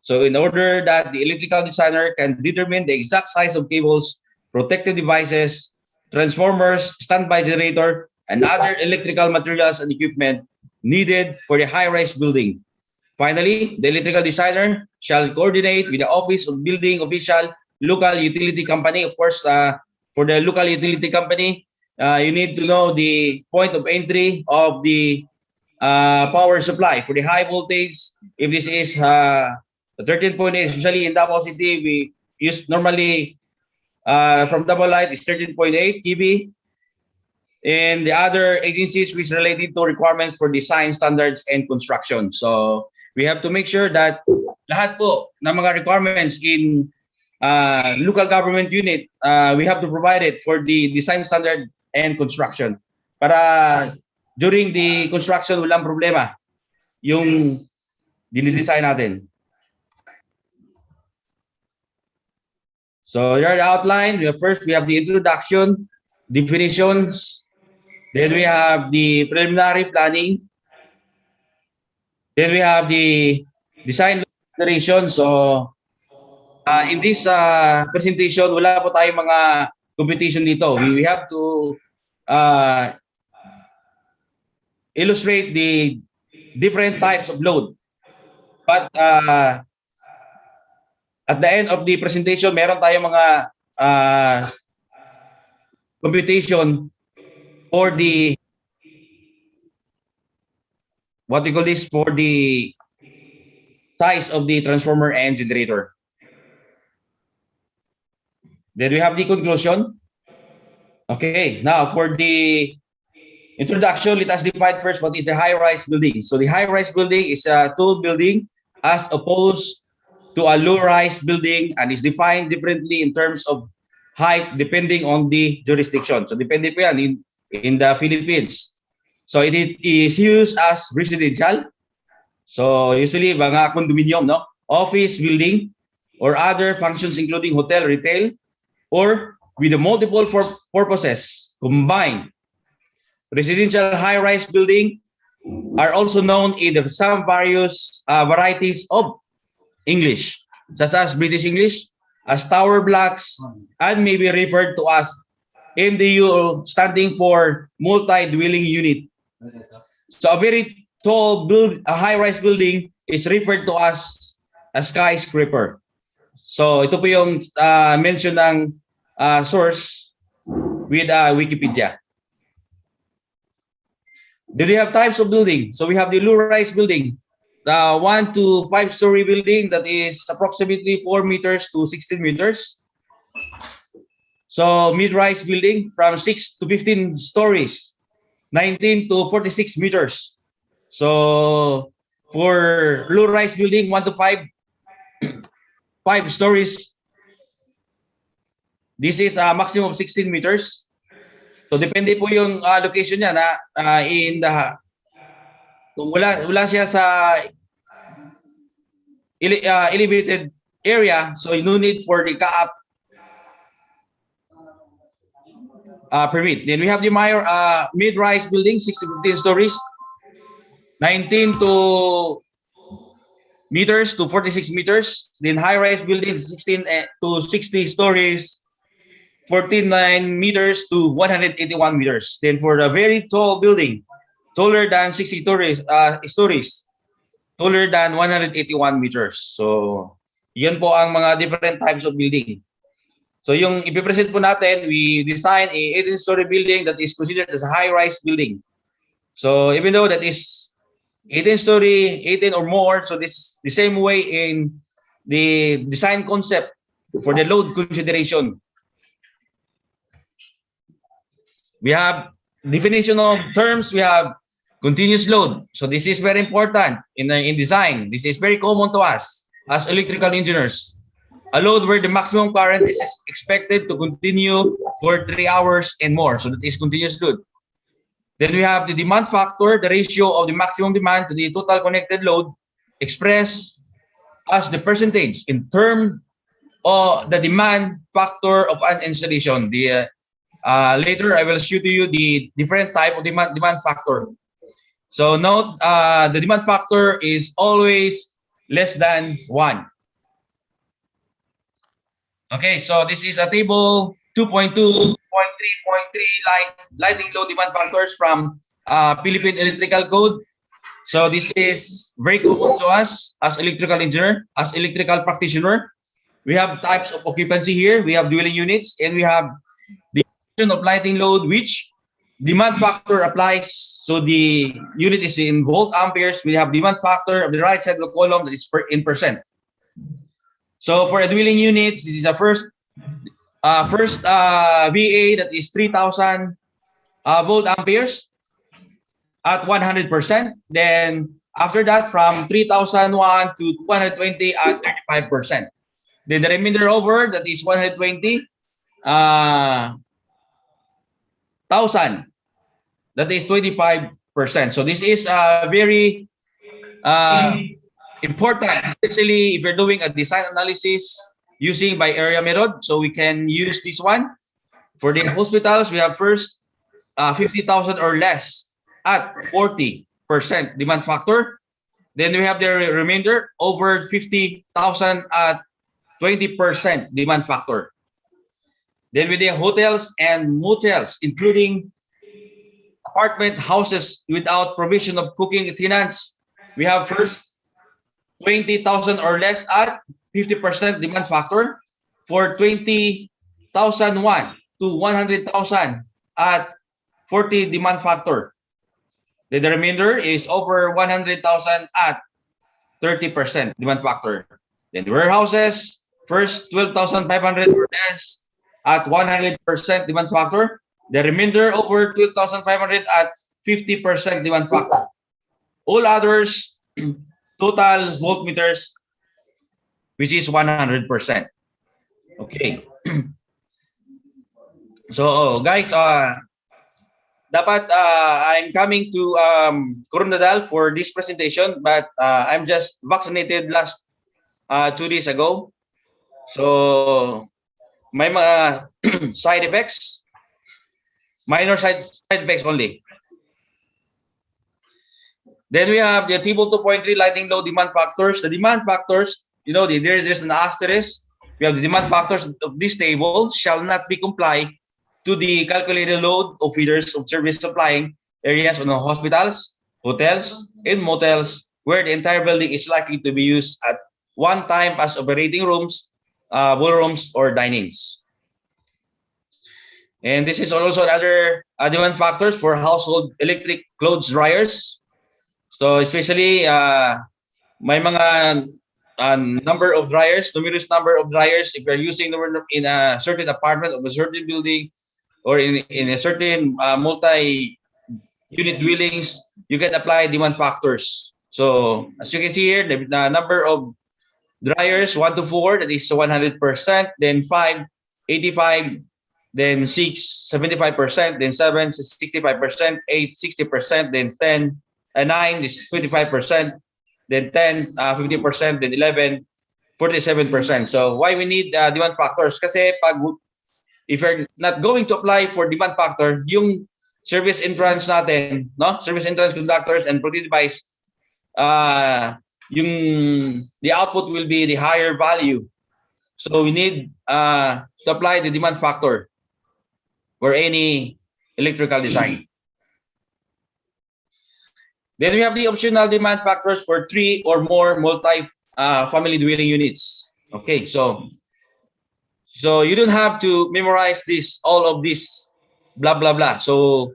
So in order that the electrical designer can determine the exact size of cables, protective devices, transformers, standby generator, and other electrical materials and equipment needed for the high-rise building. Finally, the electrical designer shall coordinate with the Office of Building Official, local utility company. Of course, for the local utility company, you need to know the point of entry of the power supply for the high voltage. If this is 13.8, especially in Davao City, we use normally from Davao Light is 13.8 kV. And the other agencies which related to requirements for design standards and construction. So we have to make sure that lahat po ng mga requirements in local government unit, we have to provide it for the design standard and construction. Para during the construction, walang problema yung dinidesign natin. So here the outline. First, we have the introduction, definitions. Then we have the preliminary planning. Then we have the design consideration. So in this presentation, wala po tayong mga competition dito. We have to illustrate the different types of load. But at the end of the presentation, meron tayong mga computation for the what we call this, for the size of the transformer and generator. Then we have the conclusion. Okay, now for the introduction, let us define first what is the high-rise building. So the high-rise building is a tall building as opposed to a low-rise building and is defined differently in terms of height depending on the jurisdiction. So depende po yan in the Philippines. So it is used as residential. So usually mga condominium, no? Office building or other functions including hotel, retail, or with the multiple purposes combined. Residential high-rise building are also known in some various varieties of English, such as British English, as tower blocks, and may be referred to as MDU, standing for multi-dwelling unit. So a very tall a high-rise building is referred to as a skyscraper. So ito po yung mention ng source with Wikipedia. Do we have types of building? So we have the low-rise building, the 1 to 5-story building that is approximately 4 meters to 16 meters. So mid-rise building from 6 to 15 stories, 19 to 46 meters. So for low-rise building, 1 to 5 stories, this is a maximum of 16 meters. So depende po yung location niya na in the kung wala siya sa elevated area, so no need for the CAAP permit. Then we have the mid-rise building, 6 to 15 stories, 19 to meters to 46 meters. Then high-rise building, 16 to 60 stories, 49 meters to 181 meters. Then for a very tall building, taller than 60 stories, taller than 181 meters. So, yan po ang mga different types of building. So, yung ipipresent po natin, we design a 18-story building that is considered as a high-rise building. So, even though that is 18-story, 18 or more, so this the same way in the design concept for the load consideration. We have definition of terms. We have continuous load. So this is very important in design. This is very common to us as electrical engineers. A load where the maximum current is expected to continue for 3 hours and more. So that is continuous load. Then we have the demand factor, the ratio of the maximum demand to the total connected load, expressed as the percentage in term of the demand factor of an installation. Later, I will show to you the different type of demand factor. So note, the demand factor is always less than 1. Okay, so this is a table 2.2.3.3 lighting load demand factors from Philippine Electrical Code. So this is very common to us as electrical engineer, as electrical practitioner. We have types of occupancy here. We have dwelling units, and we have the of lighting load, which demand factor applies. So the unit is in volt amperes. We have demand factor of the right side of the column that is in percent. So for a dwelling units, this is a first VA that is 3,000 volt amperes at 100%. Then after that, from 3,001 to 220 at 35%. Then the remainder over, that is 120. 1,000, that is 25%. So this is very important, especially if you're doing a design analysis using by area method. So we can use this one. For the hospitals, we have first 50,000 or less at 40% demand factor. Then we have the remainder over 50,000 at 20% demand factor. Then with the hotels and motels, including apartment houses without provision of cooking tenants, we have first 20,000 or less at 50% demand factor. For 20,001 to 100,000 at 40 demand factor. Then the remainder is over 100,000 at 30% demand factor. Then the warehouses, first 12,500 or less at 100% demand factor. The remainder over 12,500 at 50% demand factor. All others, total voltmeters, which is 100%. Okay. So guys, dapat I'm coming to Coronadal for this presentation, but I'm just vaccinated last 2 days ago. So may mga side effects, minor side effects only. Then we have the table 2.3 lighting load demand factors. The demand factors, you know, there's an asterisk. We have the demand factors of this table shall not be comply to the calculated load of feeders of service supplying areas on hospitals, hotels, and motels where the entire building is likely to be used at one time as operating rooms, ballrooms, or dinings. And this is also another demand factors for household electric clothes dryers. So especially may mga number of dryers, numerous number of dryers. If you're using in a certain apartment of a certain building or in a certain multi-unit dwellings, you can apply demand factors. So as you can see here, the number of dryers 1 to 4, that is 100%, then 5, 85, then 6, 75%, then 7, 65%, 8, 60%, then 10, 9 is 25%, then 10, 50%, then 11, 47%. So why we need demand factors? Kasi if you're not going to apply for demand factor, yung service entrance natin, no? Service entrance conductors and produced device, the output will be the higher value. So we need to apply the demand factor for any electrical design. Then we have the optional demand factors for 3 or more multi-family dwelling units. Okay, so you don't have to memorize all of this, blah blah blah. So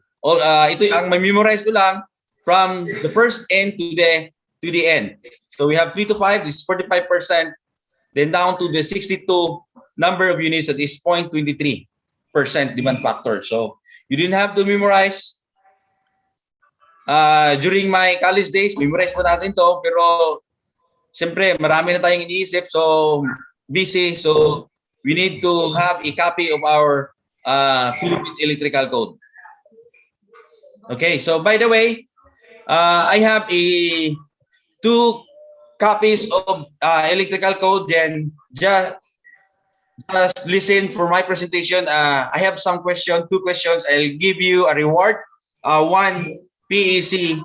ito ang memorize ko lang from the first end to the end. So we have 3 to 5, this is 45%, then down to the 62 number of units, that is 0.23% demand factor. So you didn't have to memorize. During my college days, memorize pa natin to, pero siyempre marami na tayong iniisip, so busy, so we need to have a copy of our Philippine Electrical Code. Okay, so by the way, I have 2 copies of Electrical Code, then just listen for my presentation. I have some questions, 2 questions. I'll give you a reward. 1 PEC,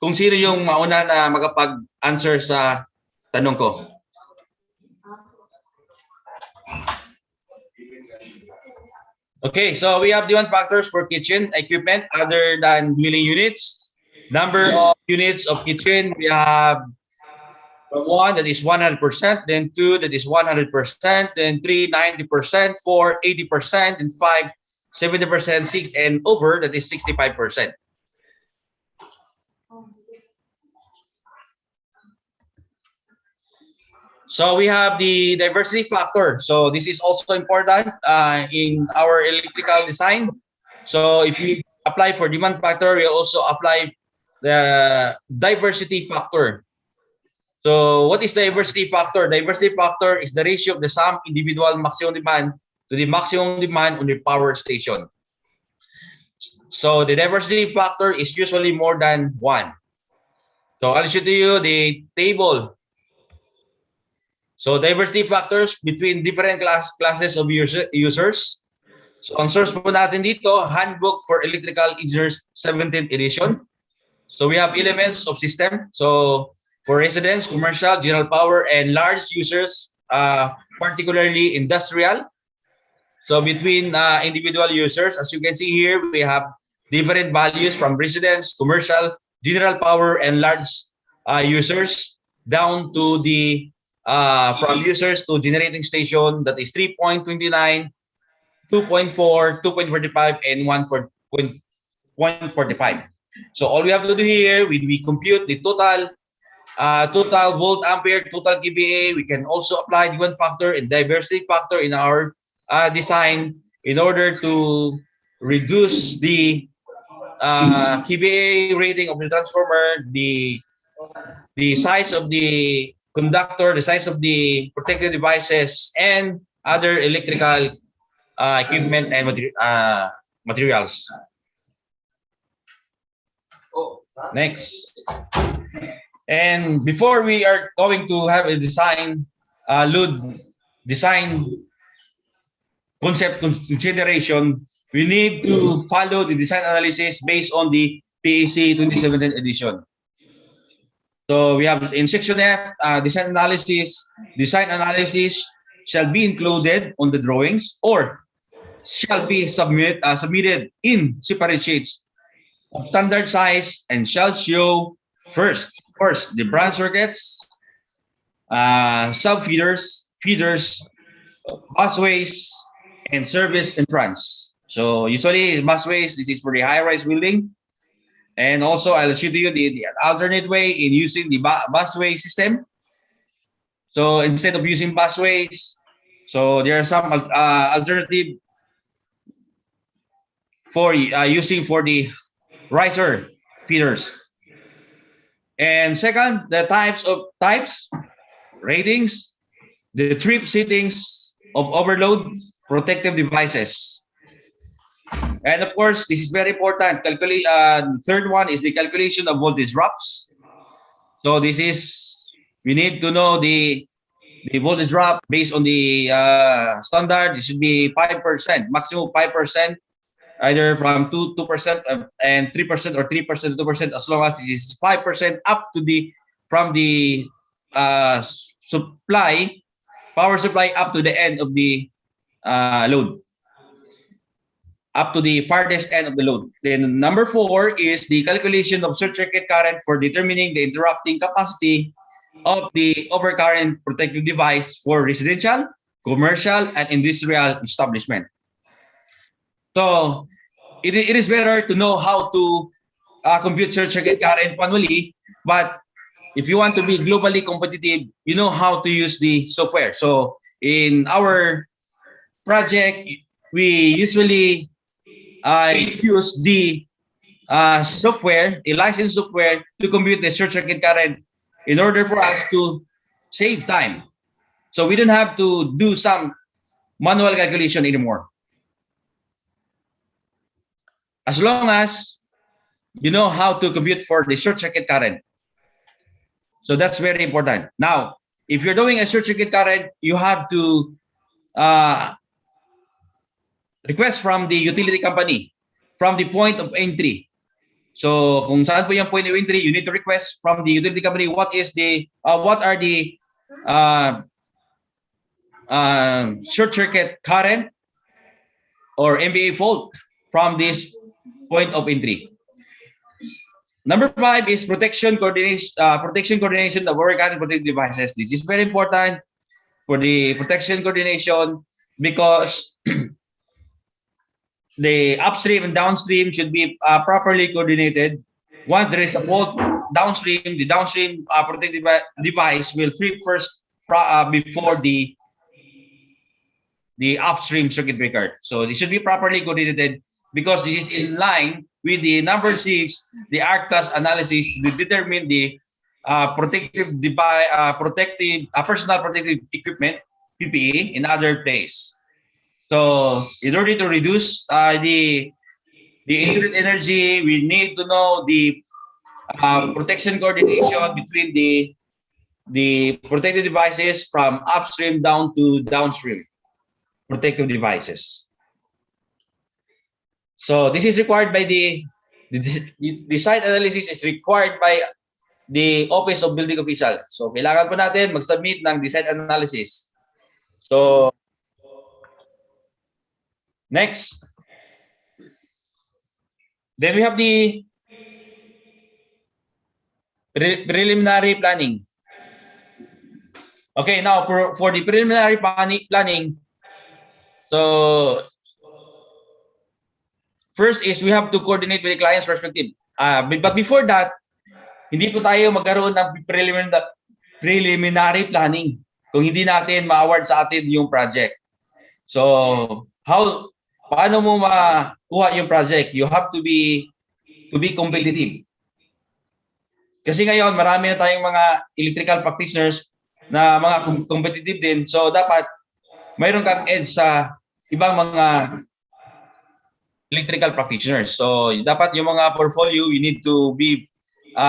kung sino yung mauna na makapag-answer sa tanong ko. Okay, so we have demand factors for kitchen equipment other than dwelling units. Number of units of kitchen, we have 1 that is 100%, then 2 that is 100%, then 3 90%, 4 80%, and 5 70%, 6 and over, that is 65%. So we have the diversity factor. So this is also important in our electrical design. So if you apply for demand factor, you also apply the diversity factor. So what is diversity factor? Diversity factor is the ratio of the sum individual maximum demand to the maximum demand on the power station. So the diversity factor is usually more than 1. So I'll show to you the table. So diversity factors between different classes of users. So ang source po natin dito, Handbook for Electrical Engineers 17th edition. So we have elements of system. So for residents, commercial, general power, and large users, particularly industrial. So between individual users, as you can see here, we have different values from residents, commercial, general power, and large users down to the from users to generating station, that is 3.29, 2.4, 2.45, and 1.45. So all we have to do here, we compute the total volt ampere, total kVA. We can also apply demand factor and diversity factor in our design in order to reduce the kVA rating of the transformer, the size of the conductor, the size of the protective devices, and other electrical equipment and materials. Next. And before we are going to have a design, load design concept consideration, we need to follow the design analysis based on the PAC 2017 edition. So we have in section F, design analysis. Design analysis shall be included on the drawings or shall be submitted in separate sheets of standard size and shall show first the branch circuits, sub feeders, busways, and service entrance. So usually busways, this is for the high-rise building. And also I'll show to you the alternate way in using the busway system. So instead of using busways, so there are some alternative for using for the riser feeders. And second, the types, ratings, the trip settings of overload protective devices. And of course, this is very important. The third one is the calculation of voltage drops. So this is, we need to know the voltage drop based on the standard. It should be 5%, maximum 5%, either from 2% and 3% or 3% to 2%, as long as this is 5% up to the, from the power supply up to the end of the load, up to the farthest end of the load. Then number 4 is the calculation of short circuit current for determining the interrupting capacity of the overcurrent protective device for residential, commercial, and industrial establishment. So it is better to know how to compute short circuit current manually, but if you want to be globally competitive, you know how to use the software. So in our project, we usually use the software, a licensed software, to compute the short circuit current in order for us to save time. So we don't have to do some manual calculation anymore. As long as you know how to compute for the short circuit current. So that's very important. Now, if you're doing a short circuit current, you have to request from the utility company, from the point of entry. So kung saan po yung point of entry, you need to request from the utility company what is the what are the short circuit current or MBA fault from this point of entry. Number 5 is protection coordination of overcurrent protective devices. This is very important for the protection coordination because the upstream and downstream should be properly coordinated. Once there is a fault downstream, the downstream protective device will trip first before the upstream circuit breaker. So this should be properly coordinated because this is in line with the number 6, the arc class analysis to determine the protective device, personal protective equipment (PPE) in other place. So in order to reduce the incident energy, we need to know the protection coordination between the protective devices from upstream down to downstream protective devices. So this is required by the design analysis is required by the Office of Building Official. So kailangan po natin mag-submit ng design analysis. So next, then we have the preliminary planning. Okay, now for the preliminary planning, so first is we have to coordinate with the client's perspective. But before that, hindi po tayo magkaroon ng preliminary planning kung hindi natin ma-award sa atin yung project. So, paano mo makuha yung project? You have to be competitive. Kasi ngayon, marami na tayong mga electrical practitioners na mga competitive din. So dapat mayroon kang edge sa ibang mga electrical practitioners. So dapat yung mga portfolio, you need to be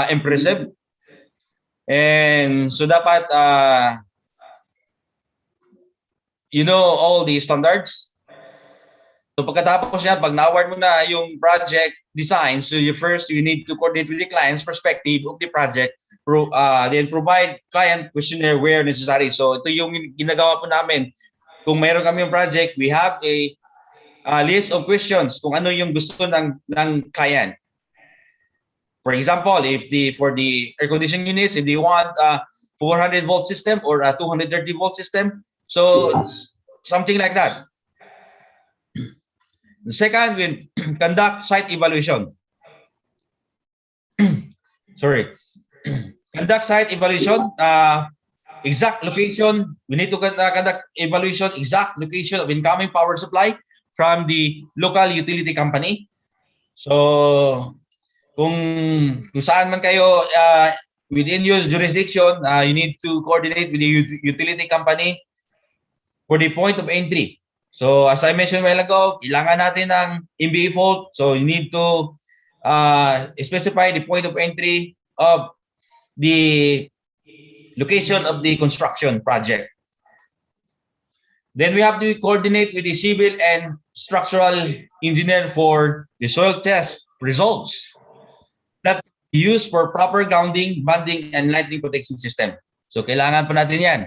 impressive. And so dapat you know all the standards. So pagkatapos yan, pag na-award mo na yung project design, so you need to coordinate with the client's perspective of the project, then provide client questionnaire where necessary. So ito yung ginagawa po namin. Kung mayroon kami yung project, we have a list of questions kung ano yung gusto ng client. For example, for the air conditioning units, if they want a 400 volt system or a 230 volt system, so something like that. The second, we conduct site evaluation. Sorry. Conduct site evaluation, exact location. We need to conduct evaluation, exact location of incoming power supply from the local utility company. So, kung saan man kayo within your jurisdiction, you need to coordinate with the utility company for the point of entry. So as I mentioned a while ago, kailangan natin ng MBE fault. So you need to specify the point of entry of the location of the construction project. Then we have to coordinate with the civil and structural engineer for the soil test results that used for proper grounding, banding, and lightning protection system. So kailangan po natin yan.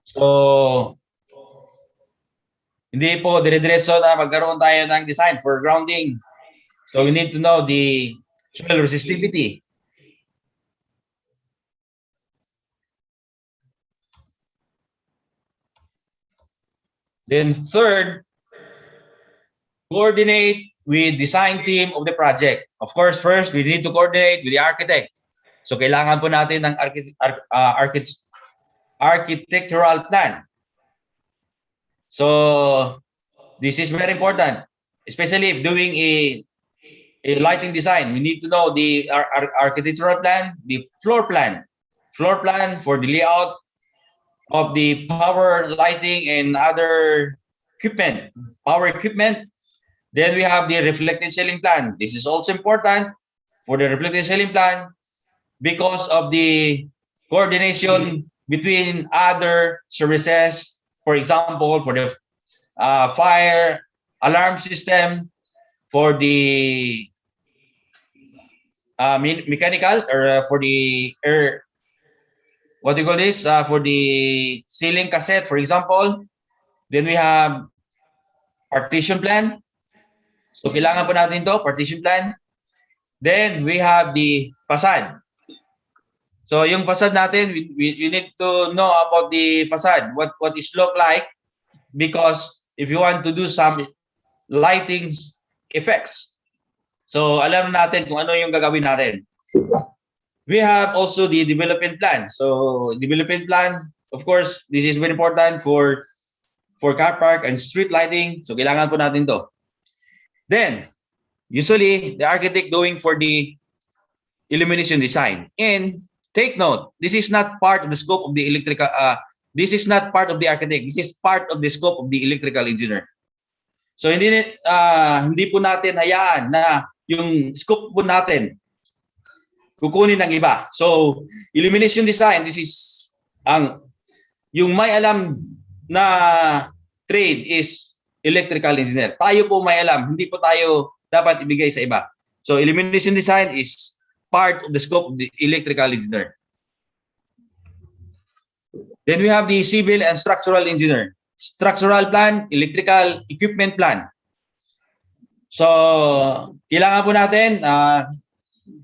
So hindi po dire-diretso na magkaroon tayo ng design for grounding. So we need to know the soil resistivity. Then third, coordinate with design team of the project. Of course, first, we need to coordinate with the architect. So kailangan po natin ng architectural plan. So this is very important, especially if doing a lighting design. We need to know the architectural plan, the floor plan for the layout of the power, lighting, and other equipment, power equipment. Then we have the reflected ceiling plan. This is also important for the reflected ceiling plan because of the coordination between other services. For example, for the fire alarm system, for the mechanical, or for the air, what do you call this? For the ceiling cassette, for example. Then we have partition plan. So kailangan po natin to, partition plan. Then we have the facade. So yung facade natin, we need to know about the facade, what it look like, because if you want to do some lighting effects, so alam natin kung ano yung gagawin natin. We have also the development plan. So development plan, of course, this is very important for car park and street lighting. So kailangan po natin to. Then, usually, the architect going for the illumination design. And take note, this is not part of the scope of the electrical, this is not part of the architect. This is part of the scope of the electrical engineer. So hindi po natin hayaan na yung scope po natin kukunin ng iba. So illumination design, this is yung may alam na trade is electrical engineer. Tayo po may alam, hindi po tayo dapat ibigay sa iba. So illumination design is part of the scope of the electrical engineer. Then we have the civil and structural engineer. Structural plan, electrical equipment plan. So kailangan po natin,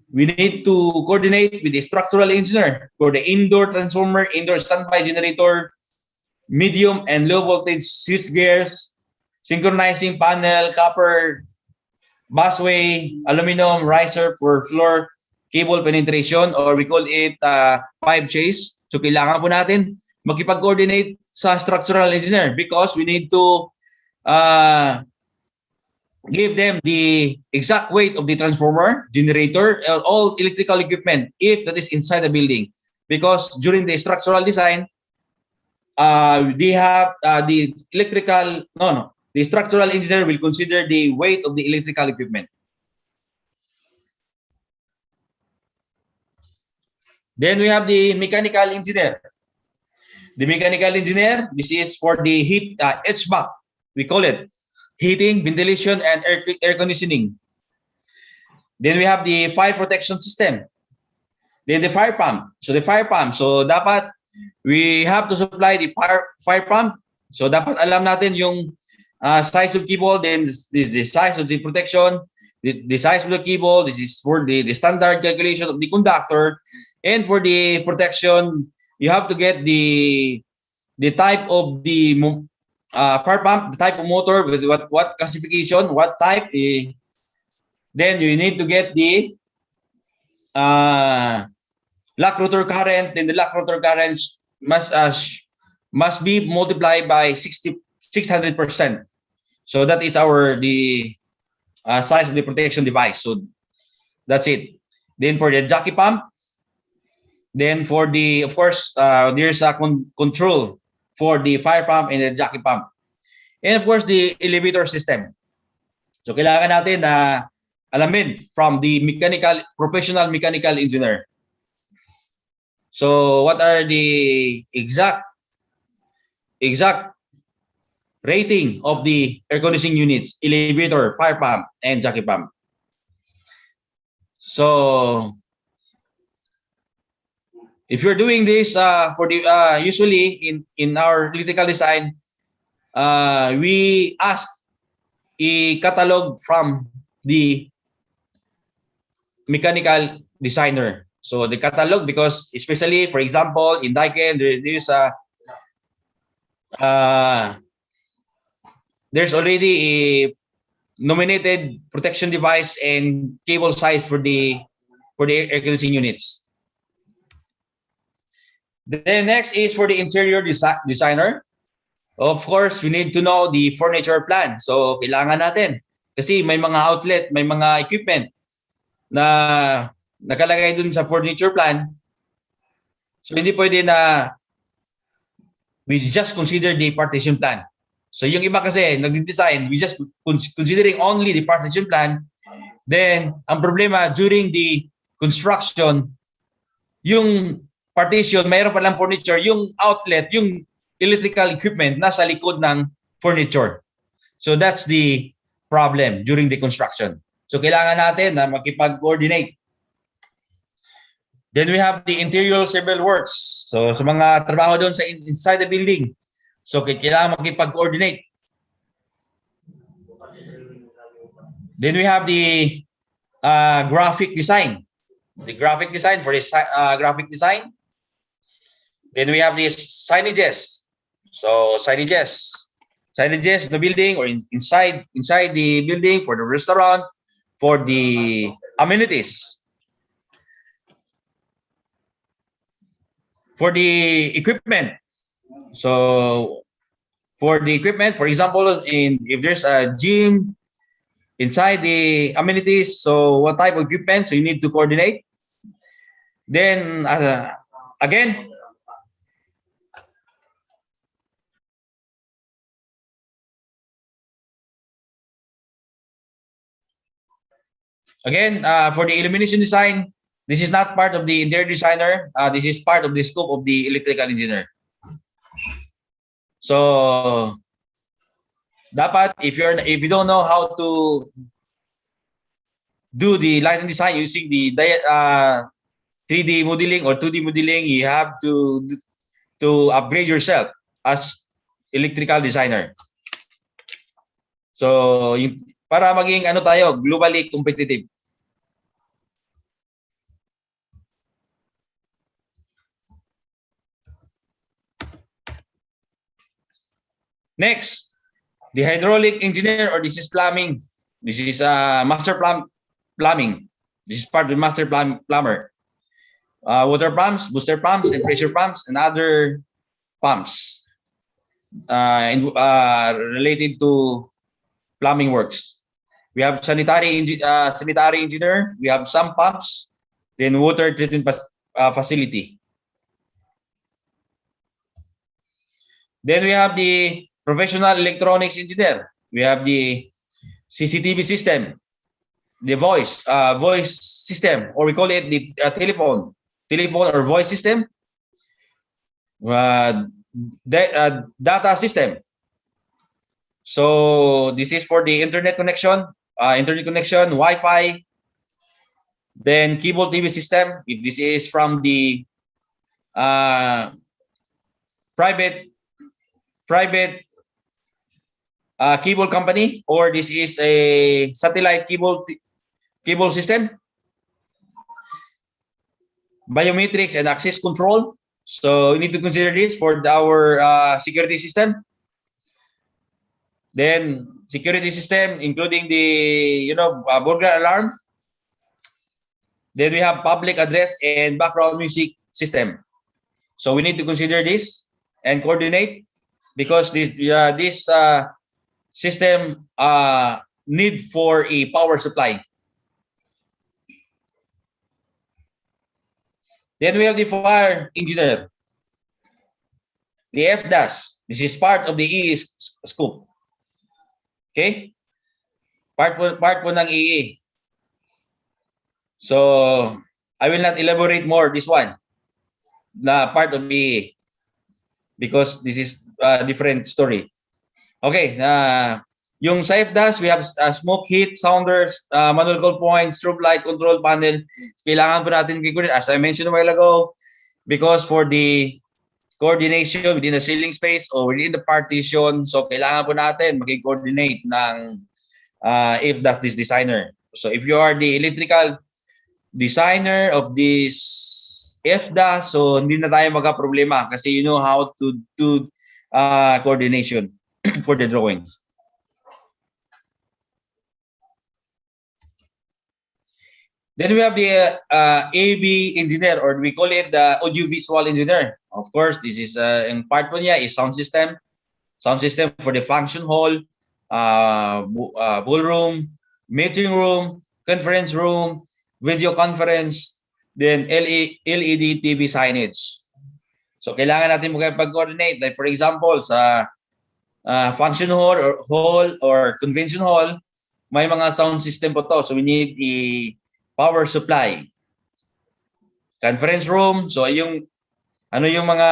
we need to coordinate with the structural engineer for the indoor transformer, indoor standby generator, medium and low voltage switch gears, synchronizing panel, copper, busway, aluminum riser for floor cable penetration, or we call it 5-chase. So kailangan po natin makipag-coordinate sa structural engineer because we need to give them the exact weight of the transformer, generator, all electrical equipment if that is inside the building. because during the structural design, they have the the structural engineer will consider the weight of the electrical equipment. Then we have the mechanical engineer. The mechanical engineer, this is for the heat, HVAC, we call it, heating, ventilation, and air conditioning. Then we have the fire protection system. Then the fire pump. So the fire pump, so dapat we have to supply the fire pump. So dapat alam natin yung size of cable, then the size of the protection, the size of the cable. This is for the standard calculation of the conductor. And for the protection, you have to get the type of the fire pump, the type of motor with what classification, what type. Then you need to get the lock rotor current. Then the lock rotor current must be multiplied by 600%. So that is the size of the protection device. So that's it. Then for the jockey pump, then for the, of course, there's a control for the fire pump and the jockey pump. And of course, the elevator system. So kailangan natin na alamin from the professional mechanical engineer. So what are the exact rating of the air conditioning units, elevator, fire pump, and jockey pump? So if you're doing this for the usually in our electrical design, we ask a catalog from the mechanical designer. So the catalog, because especially for example in Daiken, there's already a nominated protection device and cable size for the air conditioning units. Then next is for the interior designer. Of course, we need to know the furniture plan. So kailangan natin kasi may mga outlet, may mga equipment na nakalagay dun sa furniture plan. So hindi pwede na we just consider the partition plan. So yung iba kasi nagde-design, we just considering only the partition plan. Then ang problema during the construction, yung partition, mayroon palang furniture, yung outlet, yung electrical equipment nasa likod ng furniture. So that's the problem during the construction. So kailangan natin na makipag-coordinate. Then we have the interior civil works. So sa mga trabaho doon sa inside the building. So kailangan makipag-coordinate. Then we have the graphic design. The graphic design for the graphic design. Then we have the signages. So signages in the building or inside the building, for the restaurant, for the amenities. For the equipment. So for the equipment, for example, if there's a gym inside the amenities, so what type of equipment? So you need to coordinate. Then again, for the illumination design, this is not part of the interior designer. This is part of the scope of the electrical engineer. So dapat if you don't know how to do the lighting design using the 3D modeling or 2D modeling, you have to upgrade yourself as electrical designer. So para maging tayo globally competitive. Next, the hydraulic engineer, or this is plumbing. This is master plumbing. This is part of the master plumber. Water pumps, booster pumps, and pressure pumps, and other pumps related to plumbing works. We have sanitary engineer. We have some pumps, then water treatment facility. Then we have the professional electronics engineer. We have the CCTV system, the voice system, or we call it the telephone or voice system, data system. So this is for the internet connection, Wi-Fi, then cable TV system. If this is from the private cable company, or this is a satellite cable system, biometrics and access control. So we need to consider this for our security system. Then security system, including the burglar alarm. Then we have public address and background music system. So we need to consider this and coordinate, because this system need for a power supply. Then we have the fire engineer, the FDAS. This is part of the EE scope. Okay? Part po ng EE. So I will not elaborate more this one, na part of EE, because this is a different story. Okay, yung sa FDAS, we have smoke heat, sounders, manual call point, strobe light, control panel. Kailangan po natin i-coordinate, as I mentioned a while ago, because for the coordination within the ceiling space or within the partition, so kailangan po natin mag-coordinate ng FDAS this designer. So if you are the electrical designer of this FDAS, so hindi na tayo magka-problema kasi you know how to do coordination for the drawings. Then we have the AV engineer, or we call it the audiovisual engineer. Of course, this is in part po niya is sound system for the function hall, ballroom, meeting room, conference room, video conference, then LED TV signage. So kailangan natin magpag-coordinate. Like for example, sa function hall or convention hall, may mga sound system po to. So we need a power supply. Conference room, so yung mga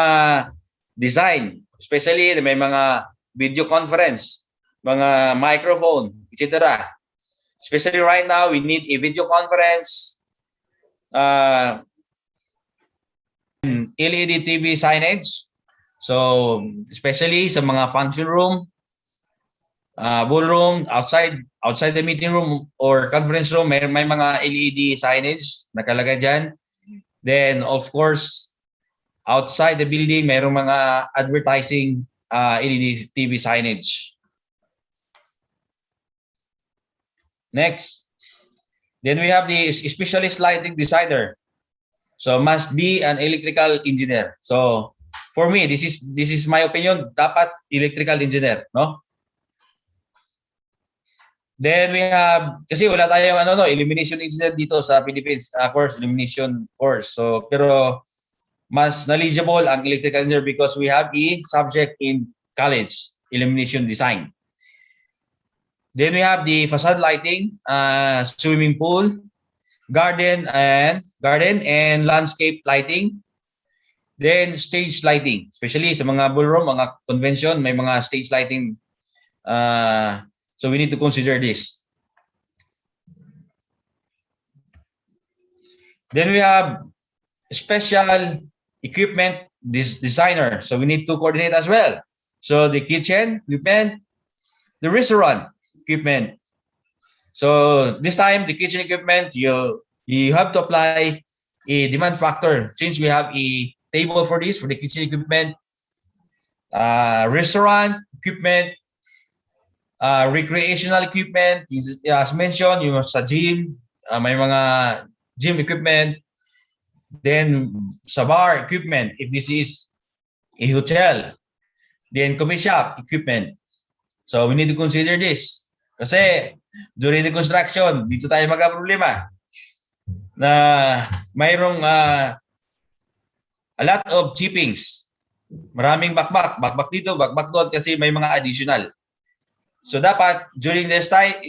design, especially may mga video conference, mga microphone, etc. Especially right now, we need a video conference, LED TV signage. So especially sa mga function room, ballroom, outside the meeting room or conference room, may mga LED signage nakalagay dyan. Then of course, outside the building, mayroong mga advertising LED TV signage. Next, then we have the specialist lighting designer. So must be an electrical engineer. So for me, this is my opinion, dapat electrical engineer, no? Then we have, kasi wala tayong illumination engineer dito sa Philippines, course, illumination course. So, pero mas knowledgeable ang electrical engineer because we have a subject in college, illumination design. Then we have the facade lighting, swimming pool, garden and landscape lighting. Then stage lighting, especially sa mga ballroom, mga convention, may mga stage lighting. So we need to consider this. Then we have special equipment designer. So we need to coordinate as well. So the kitchen equipment, the restaurant equipment. So this time, the kitchen equipment, you have to apply a demand factor since we have a table for this, for the kitchen equipment, restaurant equipment, recreational equipment, as mentioned, yung sa gym, may mga gym equipment, then sa bar equipment, if this is a hotel, then coffee shop equipment. So we need to consider this. Kasi during the construction, dito tayo magka-problema na mayroong a lot of chippings Maraming bakbak. Bakbak dito, bakbak doon kasi may mga additional. So dapat during the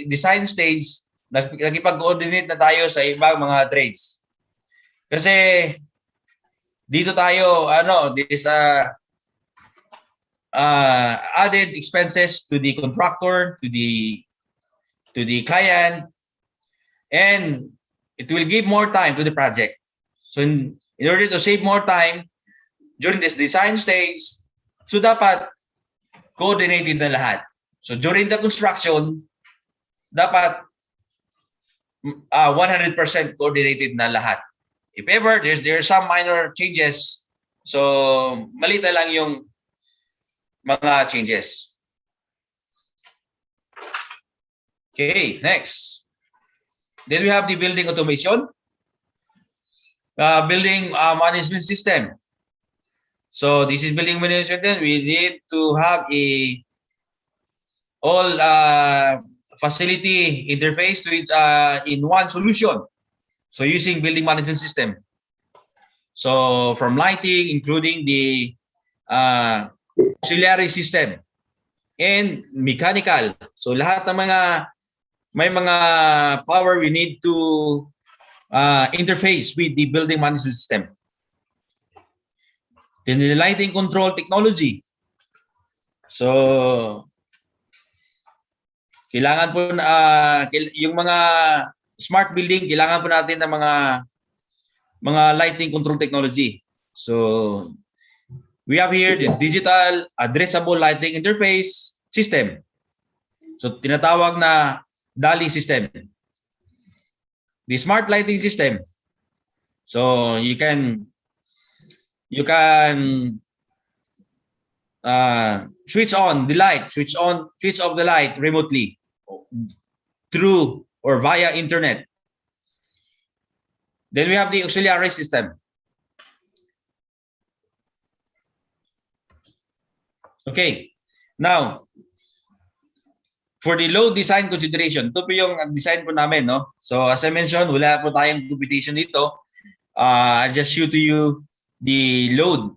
design stage, nakipag-coordinate na tayo sa ibang mga trades. Kasi dito tayo, this added expenses to the contractor, to the client, and it will give more time to the project. So in order to save more time during this design stage, so dapat coordinated na lahat. So during the construction, dapat 100% coordinated na lahat. If ever there's some minor changes, so malita lang yung mga changes. Okay, next. Then we have the building automation, building management system. So this is building management system. We need to have all facility interface to it in one solution. So using building management system. So from lighting, including the auxiliary system and mechanical. So lahat ng may mga power we need to interface with the building management system. Then the lighting control technology. So kailangan po yung mga smart building, kailangan po natin ng mga lighting control technology. So we have here the digital addressable lighting interface system. So tinatawag na DALI system. The smart lighting system. So you can switch on the light, switch off the light remotely through or via internet. Then we have the auxiliary system. Okay. Now, for the load design consideration, ito po yung design po namin, no? So as I mentioned, wala po tayong competition dito. I'll just show to you the load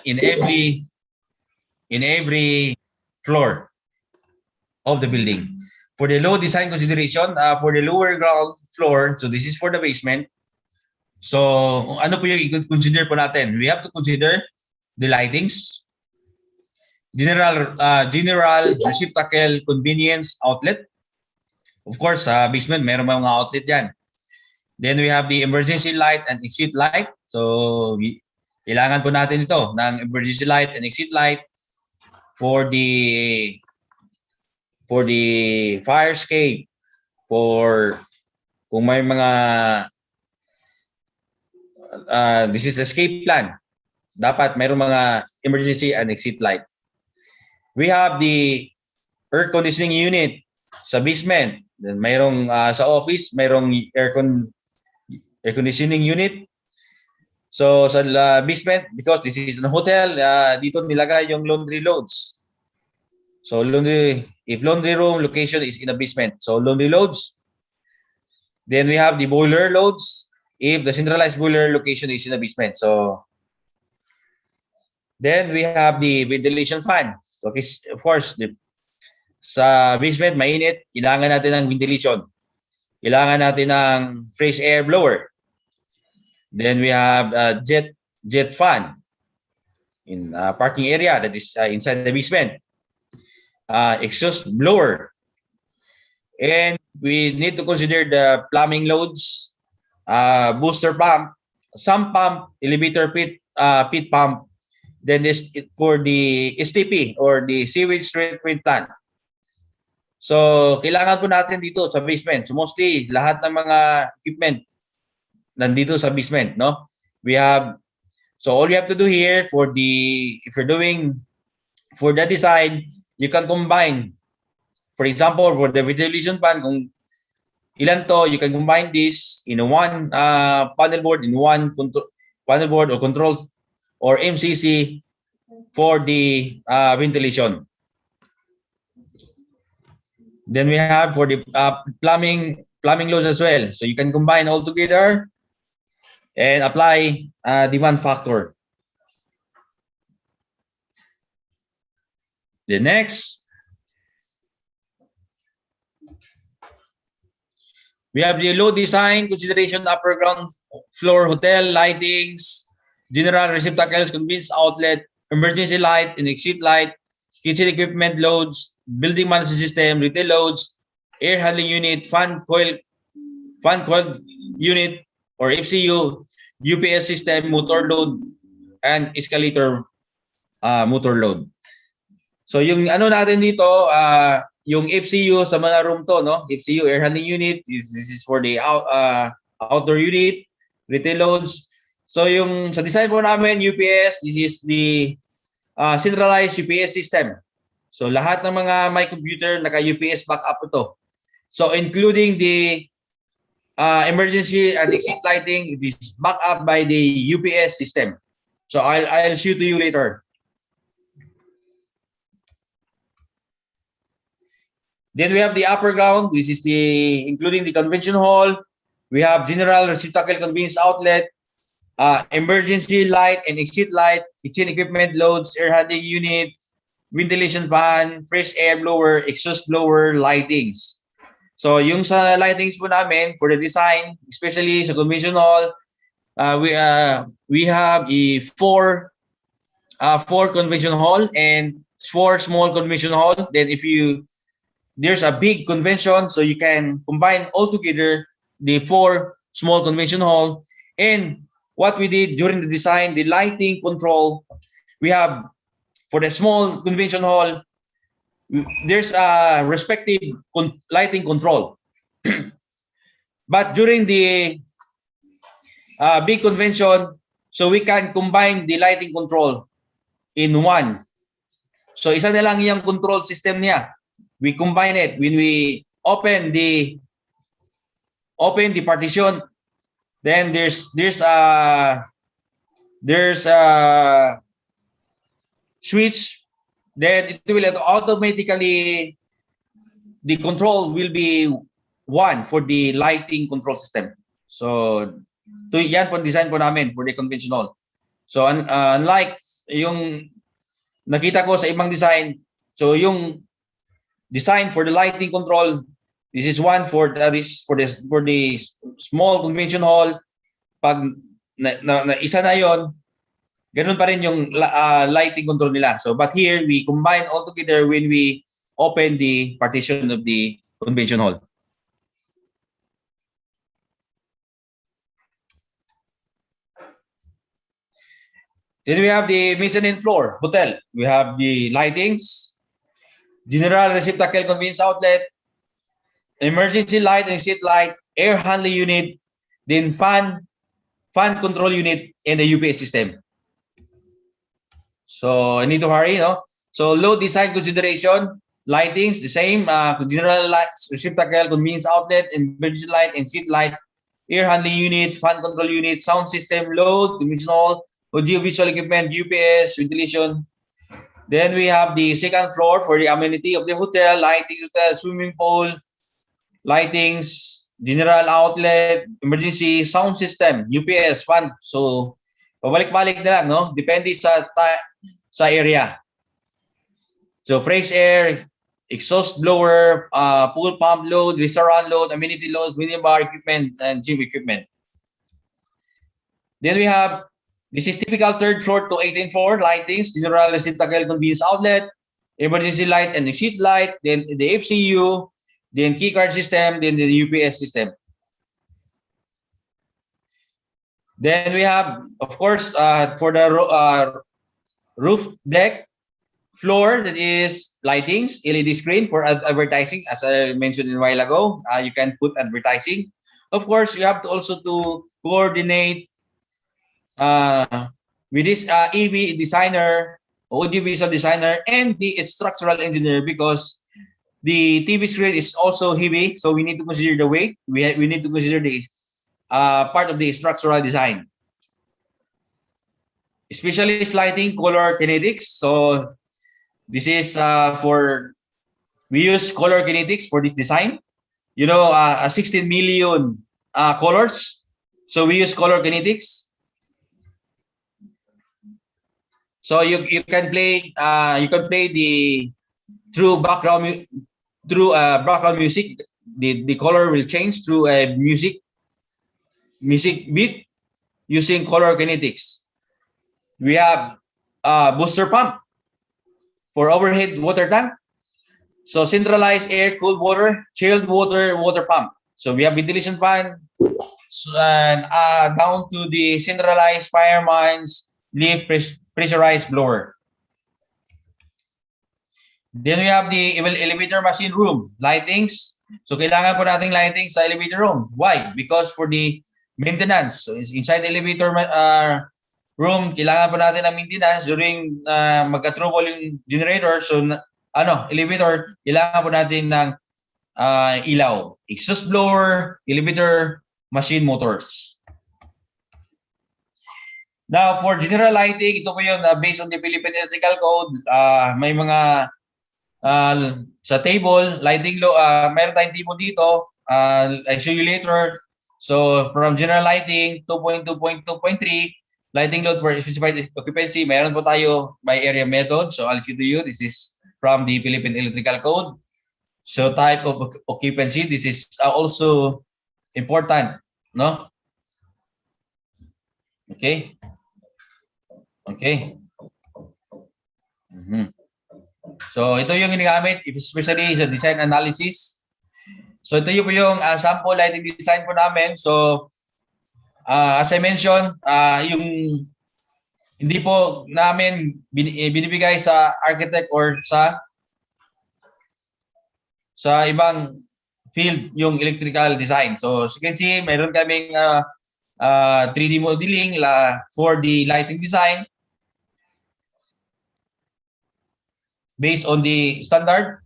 in every floor of the building. For the load design consideration, for the lower ground floor, so this is for the basement. So ano po yung i-consider po natin? We have to consider the lightings, general receptacle, convenience, outlet. Of course, sa basement, meron mga outlet dyan. Then we have the emergency light and exit light. So kailangan po natin ito ng emergency light and exit light for the fire escape, for kung may mga this is escape plan, dapat mayroong mga emergency and exit light. We have the air conditioning unit sa basement. Then mayroong sa office, mayroong air conditioning unit. So sa basement, because this is a hotel, dito nilagay yung laundry loads. So if laundry room location is in a basement, so laundry loads. Then we have the boiler loads if the centralized boiler location is in a basement. So then we have the ventilation fan. So of course, sa basement mainit, kailangan natin ng ventilation. Kailangan natin ng fresh air blower. Then we have jet fan in parking area that is inside the basement. Exhaust blower. And we need to consider the plumbing loads, booster pump, sump pump, elevator pit pump. Then this for the STP or the sewage treatment plant. So kailangan po natin dito sa basement. So mostly lahat ng mga equipment nandito sa basement, no? So all you have to do here if you're doing for the design, you can combine. For example, for the ventilation fan, kung ilan to, you can combine this in one panel board, in one panel board or control or MCC for the ventilation. Then we have for the plumbing loads as well. So you can combine all together and apply demand factor. The next, we have the load design consideration, upper ground floor hotel lightings, general receptacles, convenience outlet, emergency light and exit light, kitchen equipment loads, building management system, retail loads, air handling unit, fan coil unit or FCU, UPS system, motor load, and escalator motor load. So yung ano natin dito, yung FCU sa mga room to, no? FCU, air handling unit, this is for the outdoor unit, retail loads. So yung sa design po namin, UPS, this is the centralized UPS system. So lahat ng mga may computer, naka-UPS backup ito. So including the emergency and exit lighting, it is backed up by the UPS system. So I'll show to you later. Then we have the upper ground, which is the including the convention hall. We have general receptacle convenience outlet, emergency light and exit light, kitchen equipment loads, air handling unit, ventilation fan, fresh air blower, exhaust blower, lightings. So yung sa lightings po namin for the design, especially sa convention hall, we have a four convention hall and 4 small convention hall. Then if there's a big convention, so you can combine all together the 4 small convention hall. And what we did during the design, the lighting control, we have for the small convention hall, there's a respective lighting control. But during the big convention, so we can combine the lighting control in one. So isa na lang yung control system niya. We combine it when we open the partition. Then there's a switch. Then it will automatically, the control will be one for the lighting control system. So yan po design po namin for the conventional. So unlike yung nakita ko sa ibang design, so yung design for the lighting control, this is one for the small convention hall. Pag na isa na yon, ganun pa rin yung lighting control nila. So but here we combine all together when we open the partition of the convention hall. Then we have the mezzanine floor hotel. We have the lightings, general receptacle convenience outlet, emergency light and exit light, air handling unit, then fan control unit, and the UPS system. So I need to hurry, no? So load design consideration, lightings, the same, general light, receptacle, convenience outlet, emergency light and exit light, air handling unit, fan control unit, sound system, load, conventional, audio-visual equipment, UPS, ventilation. Then we have the second floor for the amenity of the hotel, lighting, hotel, swimming pool, lightings, general outlet, emergency, sound system, UPS, fan. So, pabalik-balik na lang, no? Depende sa area. So, fresh air, exhaust blower, pool pump load, restaurant load, amenity loads, minibar equipment, and gym equipment. Then we have, this is typical 3rd floor to 18th floor, lightings, general receptacle convenience outlet, emergency light and exit light, then the FCU, then key card system, then the UPS system. Then we have, of course, for the roof deck floor, that is lightings, LED screen for advertising, as I mentioned a while ago. You can put advertising. Of course, you have to also to coordinate with this EV designer, audiovisual designer, and the structural engineer, because the TV screen is also heavy, so we need to consider the weight. We need to consider the part of the structural design, especially lighting, color kinetics. So this is we use color kinetics for this design. You know, 16 million colors, so we use color kinetics. So you can play the through background music, the color will change through a music beat using color kinetics. We have booster pump for overhead water tank. So centralized air, cooled water, chilled water, water pump. So we have ventilation fan, and down to the centralized fireman's lift pressurized blower. Then we have the elevator machine room, lightings. So kailangan po nating lighting sa elevator room. Why? Because for the maintenance. So inside the elevator room, kailangan po natin ng maintenance during magka-trouble yung generator. So elevator, kailangan po natin ng ilaw. Exhaust blower, elevator, machine motors. Now, for general lighting, ito po yung based on the Philippine Electrical Code. May mga sa table, lighting law, mayroon tayong table dito. I'll show you later. So, from general lighting, 2.2.2.3, lighting load for specified occupancy, mayroon po tayo by area method. So, I'll show to you. This is from the Philippine Electrical Code. So, type of occupancy, this is also important, no? Okay. Okay. So, ito yung ginagamit, especially sa design analysis. So, ito yung po yung sample lighting design po namin. So, as I mentioned, yung hindi po namin binibigay sa architect or sa ibang field yung electrical design. So, as you can see, mayroon kaming 3D modeling for the lighting design based on the standard.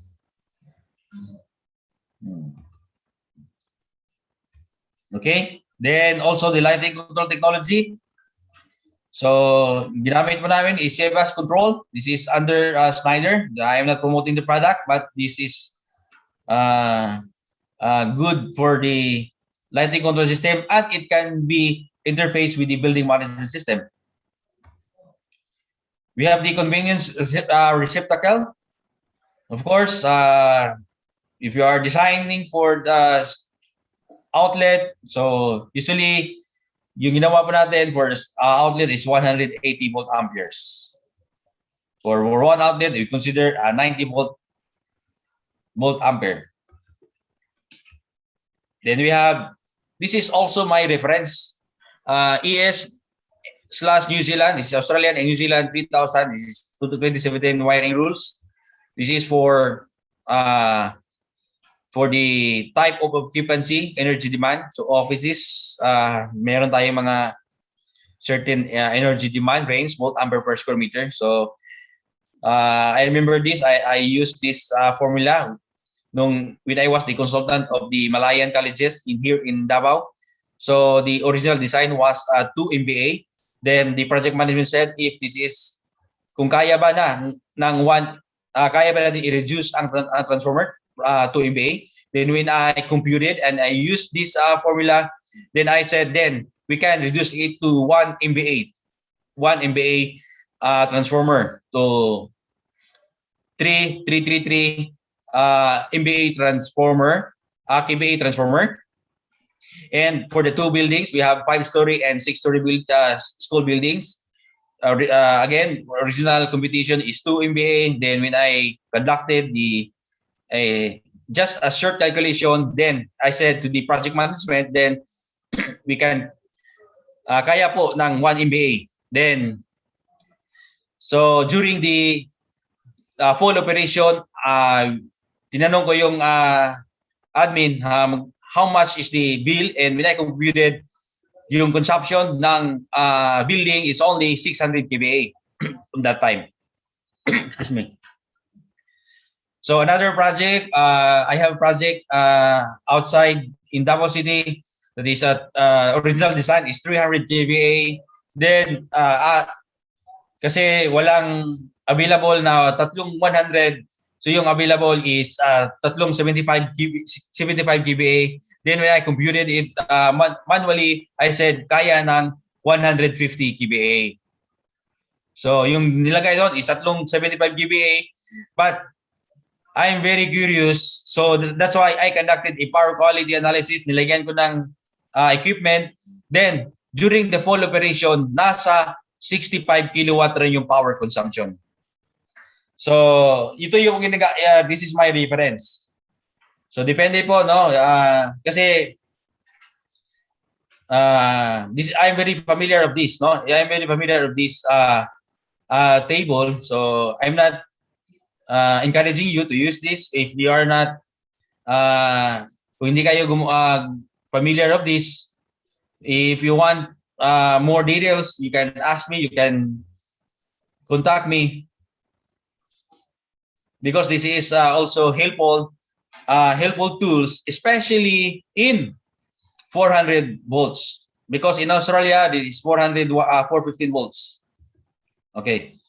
Okay. Then also the lighting control technology. So, ginamit po namin is Sebas Control. This is under Snyder. I am not promoting the product, but this is good for the lighting control system, and it can be interfaced with the building management system. We have the convenience receptacle. Of course, if you are designing for the outlet, so usually yung ginawa po natin for outlet is 180 volt amperes. For one outlet, we consider 90 volt ampere. Then we have, this is also my reference, ES/New Zealand. This is Australian and New Zealand 3000. This is 2017 wiring rules. This is for the type of occupancy, energy demand. So offices, meron tayong mga certain energy demand range, volt ampere per square meter. So I remember this. I used this formula when I was the consultant of the Malayan colleges here in Davao. So the original design was 2 MVA. Then the project management said, if this is, kung kaya ba na ng kaya ba natin i-reduce ang transformer 2 MVA. Then when I computed and I used this formula, then I said, then we can reduce it to 1 MVA. 1 MVA transformer to 333 MVA transformer, KVA transformer. And for the two buildings, we have 5-story and 6-story school buildings. Again, original competition is 2 MVA. Then when I conducted just a short calculation, then I said to the project management, then we can kaya po ng 1 MVA. Then, so during the full operation, tinanong ko yung admin how much is the bill, and when I computed yung consumption ng building is only 600 kVA from that time. Excuse me. So another project, I have a project outside in Davao City that is original design is 300 kVA. Then kasi walang available na tatlong 100, so yung available is tatlong 75 kVA. Then when I computed it manually, I said kaya ng 150 kVA. So yung nilagay doon is tatlong 75 kVA, but I'm very curious. So that's why I conducted a power quality analysis. Nilagyan ko ng equipment. Then, during the full operation, nasa 65 kilowatt rin yung power consumption. So, ito yung this is my reference. So, depende po, no? Kasi, I'm very familiar of this, no? I'm very familiar of this table. So, I'm not encouraging you to use this if you are not, kung hindi kayo familiar of this. If you want more details, you can ask me, you can contact me, because this is also helpful tools, especially in 400 volts, because in Australia this is 415 volts. Okay,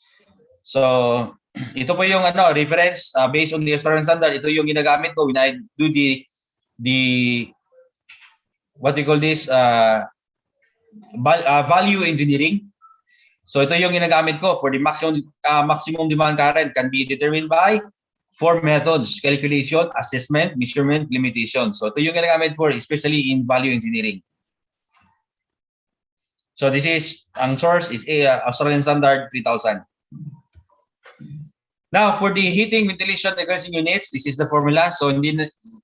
so ito po yung reference based on the Australian standard. Ito yung ginagamit ko when I do the what we call this value engineering. So ito yung ginagamit ko for the maximum demand current can be determined by 4 methods: calculation, assessment, measurement, limitation. So ito yung ginagamit for, especially in value engineering. So this is, ang source is Australian standard 3000. Now, for the heating, ventilation, air conditioning units, this is the formula. So hindi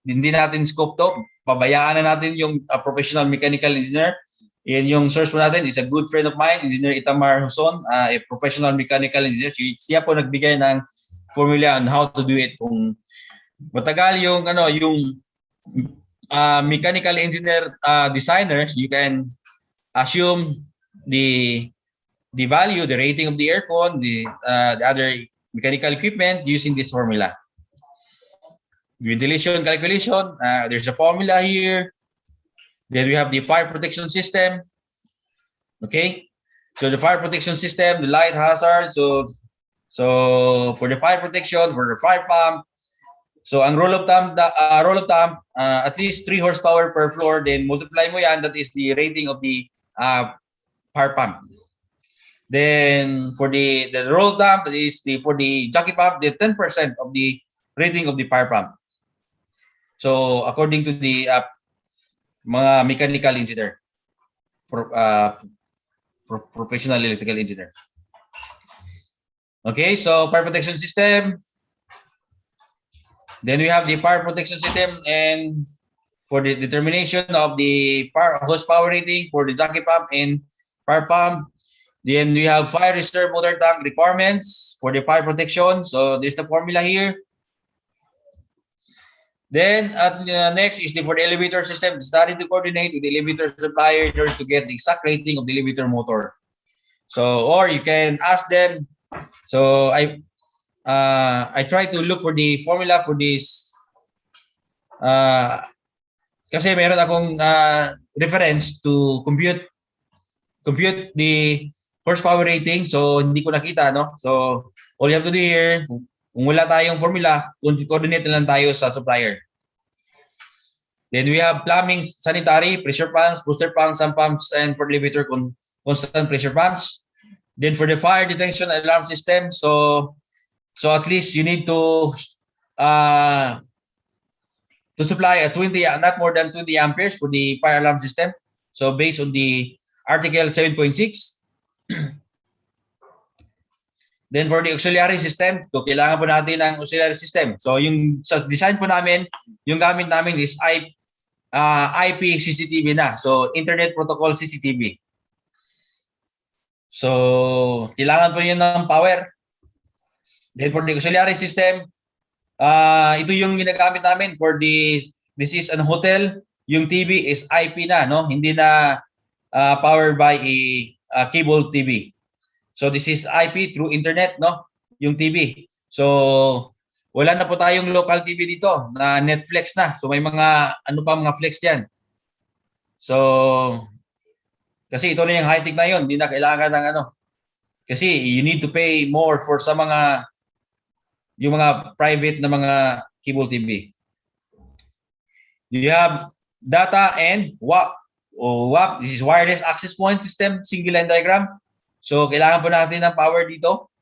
natin scope to. Pabayaan na natin yung professional mechanical engineer. Yan yung source po natin is a good friend of mine, Engineer Itamar Huson, a professional mechanical engineer. Siya po nagbigay ng formula on how to do it. Kung matagal yung mechanical engineer designers, you can assume the value, the rating of the aircon, the other mechanical equipment using this formula. Ventilation calculation, there's a formula here. Then we have the fire protection system. Okay, so the fire protection system, the light hazard. So for the fire protection, for the fire pump, so ang rule of thumb, at least 3 horsepower per floor. Then multiply mo yan. That is the rating of the fire pump. Then for the rule of thumb, that is for the jockey pump, the 10% of the rating of the fire pump. So according to the mga mechanical engineer, professional electrical engineer. Okay, so fire protection system. Then we have the fire protection system, and for the determination of the horsepower rating for the jockey pump and fire pump. Then we have fire reserve water tank requirements for the fire protection. So there's the formula here. Then next is for the elevator system. Study to coordinate with the elevator supplier in order to get the exact rating of the elevator motor. So, or you can ask them. So I try to look for the formula for this. Kasi meron akong reference to compute the horsepower rating. So hindi ko nakita, no? So all you have to do here, kung wala tayong formula, coordinate na lang tayo sa supplier. Then we have plumbing, sanitary, pressure pumps, booster pumps, sump pumps, and for elevator constant pressure pumps. Then for the fire detection alarm system, so at least you need to supply a 20, not more than 20 amperes for the fire alarm system. So based on the Article 7.6. Then for the auxiliary system, so kailangan po natin ng auxiliary system. So yung sa design po namin, yung gamit namin is IP CCTV na. So Internet Protocol CCTV. So kailangan po yun ng power. Then for the auxiliary system, ito yung ginagamit namin for this is an hotel. Yung TV is IP na, no? Hindi na powered by a cable TV. So this is IP through internet, no? Yung TV. So wala na po tayong local TV dito na Netflix na. So may mga mga flex diyan. So kasi ito na yung high-tech na yun, hindi na kailangan ng kasi you need to pay more for sa yung mga private na mga cable TV. You have data and WAP. WAP, this is wireless access point system, single line diagram. So kailangan po natin ng power dito.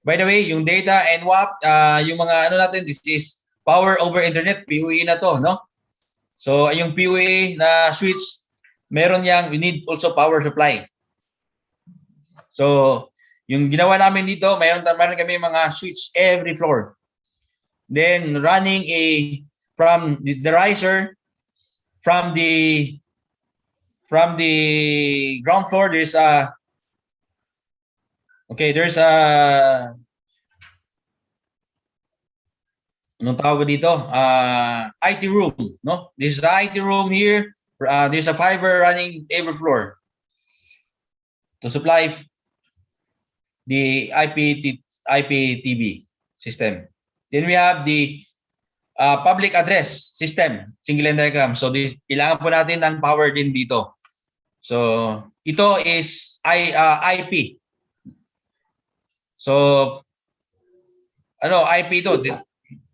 By the way, yung data and WAP, yung mga ano natin, this is power over internet, PoE na to, no? So, yung PoE na switch, meron yang, we need also power supply. So, yung ginawa namin dito, meron kami mga switch every floor. Then, running from the riser, from the ground floor, there's a anong tawag dito? IT room, no? This is the IT room here. There's a fiber running every floor to supply the IPTV system. Then we have the public address system, single line diagram. So kailangan po natin ng power din dito. So ito is IP. So IP ito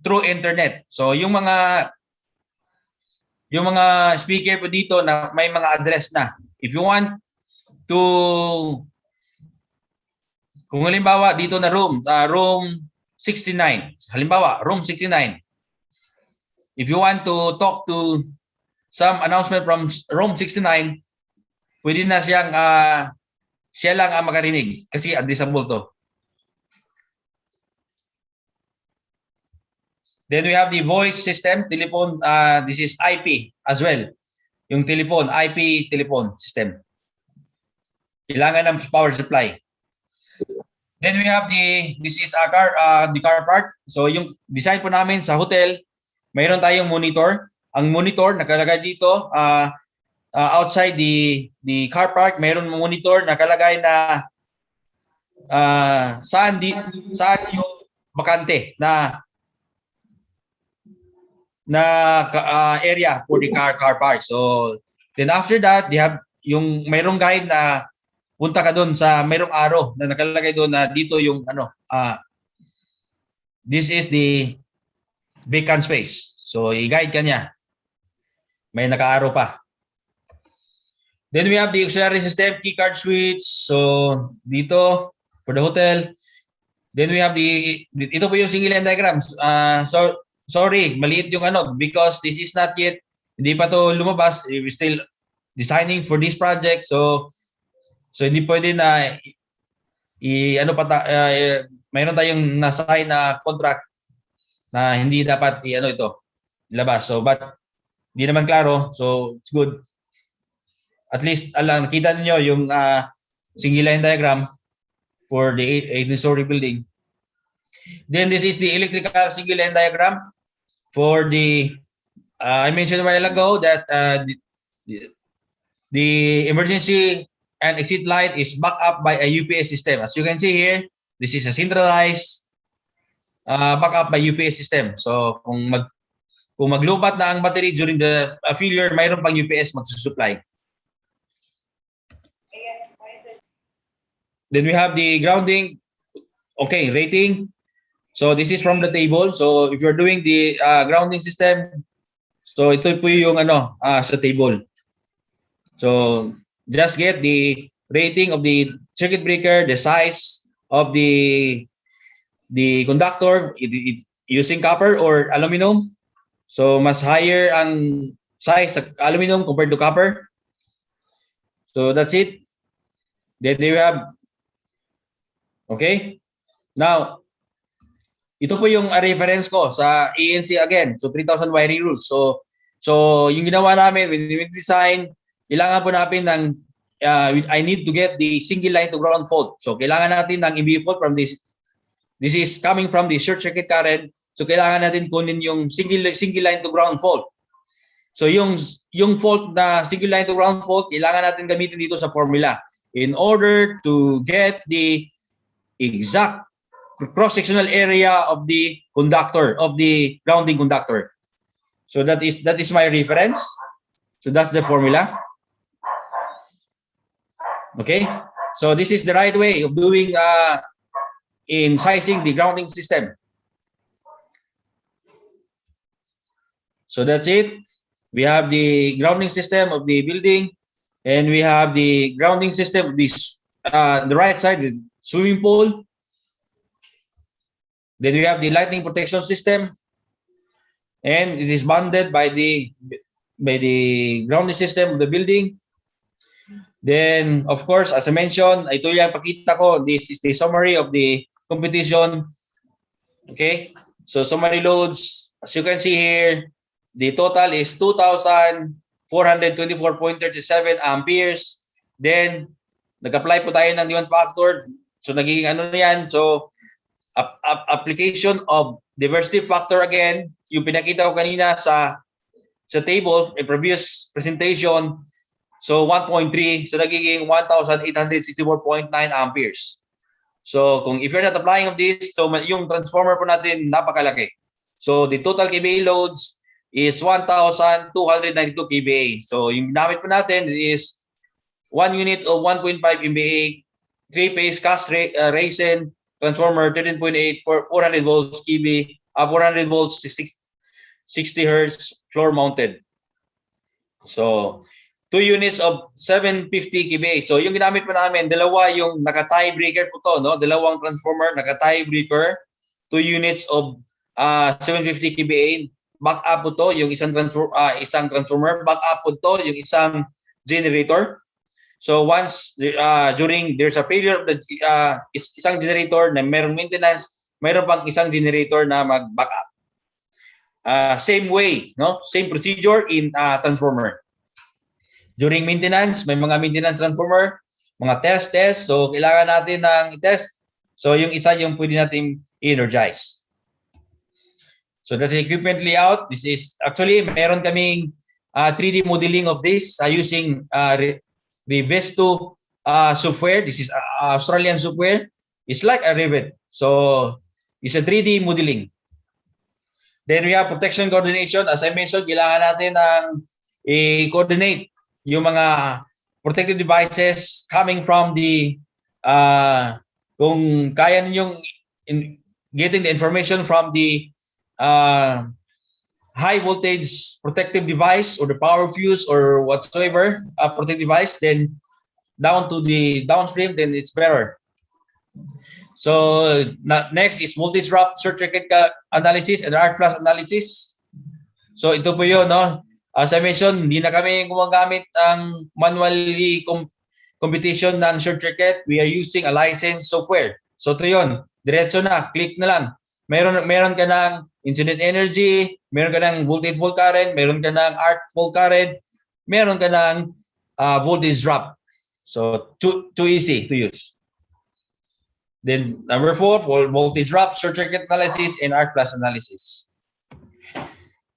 through internet. So yung mga speaker po dito na may mga address na. If you want to, kung halimbawa dito na room 69. Halimbawa, room 69. If you want to talk to some announcement from room 69, pwede na siyang siya lang ang makarinig kasi addressable to. Then we have the voice system, telephone, this is IP as well. Yung telephone, IP telephone system. Kailangan ng power supply. Then we have this is the car park. So yung design po namin sa hotel, mayroon tayong monitor. Ang monitor nakalagay dito outside the car park, mayroon monitor nakalagay na saan yung bakante na area for the car park. So then after that, they have yung mayroong guide na punta ka doon sa mayroong arrow na nakalagay doon na dito yung this is the vacant space. So i-guide ka niya. May naka-arrow pa. Then we have the auxiliary system, key card switch. So dito for the hotel. Then we have ito po yung single line diagrams. So sorry, maliit yung because this is not yet, hindi pa to lumabas. We're still designing for this project. So hindi pwede na mayroon tayong na-sign na contract na hindi dapat ito ilabas. So but hindi naman klaro. So it's good. At least nakita niyo yung single line diagram for the 18-story building. Then this is the electrical single line diagram for the I mentioned a while ago that the emergency and exit light is backed up by a UPS system. As you can see here, this is a centralized backup by UPS system. So kung maglubat na ang battery during the failure, mayroon pang UPS magsusupply. Then we have the grounding. Okay, rating. So this is from the table. So if you're doing the grounding system, so ito po yung sa table. So just get the rating of the circuit breaker, the size of the conductor using copper or aluminum. So mas higher ang size sa aluminum compared to copper. So that's it. Then you have, okay. Now, ito po yung reference ko sa ANC again. So 3,000 wiring rules. So yung ginawa namin when we design, kailangan po natin ng I need to get the single line to ground fault. So kailangan natin ng EB fault from this. This is coming from the short circuit current. So kailangan natin kunin yung single line to ground fault. So yung fault na single line to ground fault, kailangan natin gamitin dito sa formula in order to get the exact cross-sectional area of the conductor, of the grounding conductor. So that is my reference. So that's the formula. Okay, so this is the right way of doing in sizing the grounding system. So that's it. We have the grounding system of the building, and we have the grounding system of this the right side, the swimming pool. Then we have the lightning protection system, and it is bounded by the grounding system of the building. Then, of course, as I mentioned, ito yung pakita ko. This is the summary of the competition. Okay, so summary loads. As you can see here, the total is 2,424.37 amperes. Then, nag-apply po tayo ng demand factor. So, nagiging ano yan? So, application of diversity factor again, yung pinakita ko kanina sa table, in previous presentation. So, 1.3. So, nagiging 1,864.9 amperes. So, if you're not applying of this, so yung transformer po natin napakalaki. So, the total KVA loads is 1,292 KVA. So, yung ginamit po natin is 1 unit of 1.5 MVA, 3-phase cast Raisin transformer 13.8 for 400 volts KV, 400 volts 60 hertz floor mounted. So, 2 units of 750 kVA. So, yung ginamit po namin, dalawa yung naka-tie breaker po to, no? Dalawang transformer, naka-tie breaker, 2 units of 750 kVA. Back up po to, yung isang transformer. Back up po to, yung isang generator. So, once there's a failure of the isang generator na mayroong maintenance, mayroon pang isang generator na mag-back up. Same way, no? Same procedure in transformer. During maintenance, may mga maintenance transformer, mga test. So, kailangan natin ng test. So, yung isa yung pwede natin energize. So, that's the equipment layout. This is, actually, meron kaming 3D modeling of this using the Vesto software. This is Australian software. It's like a Revit. So, it's a 3D modeling. Then, we have protection coordination. As I mentioned, kailangan natin ng i-coordinate yung mga protective devices coming from the kung kaya ninyong getting the information from the high voltage protective device or the power fuse or whatsoever protective device, then down to the downstream, then it's better. So next is multi-drop circuit analysis and arc flash analysis. So ito po yun, no? As I mentioned, hindi na kami gumagamit ng manually computation ng circuit. We are using a licensed software. So ito yun, diretso na, click na lang. Meron ka ng incident energy, meron ka ng voltage volt current, meron ka ng arc volt current, meron ka ng voltage drop. So too easy to use. Then number 4, for voltage drop, circuit analysis, and arc flash analysis.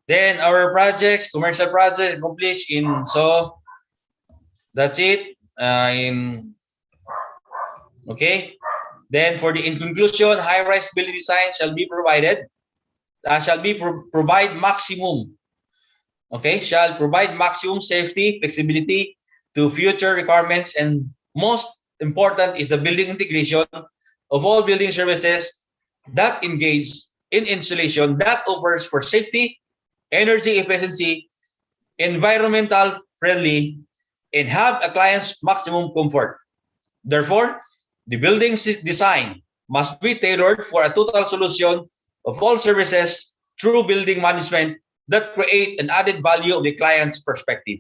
Then our projects, commercial project accomplished in, so that's it. Okay. Then in conclusion, high-rise building design shall be provided, provide maximum, okay, shall provide maximum safety, flexibility to future requirements, and most important is the building integration of all building services that engage in installation that offers for safety, energy efficiency, environmental friendly, and have a client's maximum comfort. Therefore, the building's design must be tailored for a total solution of all services through building management that create an added value of the client's perspective.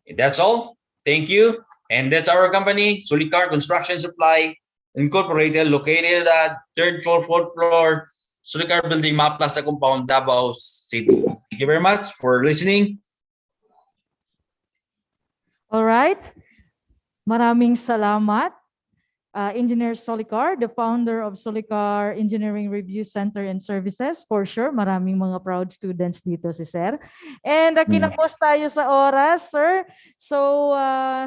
And that's all. Thank you. And that's our company, Solicar Construction Supply Incorporated, located at 3rd floor, 4th floor, Solicar Building, Map Plaza Compound, Davao City. Thank you very much for listening.
All right. Maraming salamat. Engineer Solicar, the founder of Solicar Engineering Review Center and Services. For sure, maraming mga proud students dito si Sir. And kinapos tayo sa oras, Sir. So,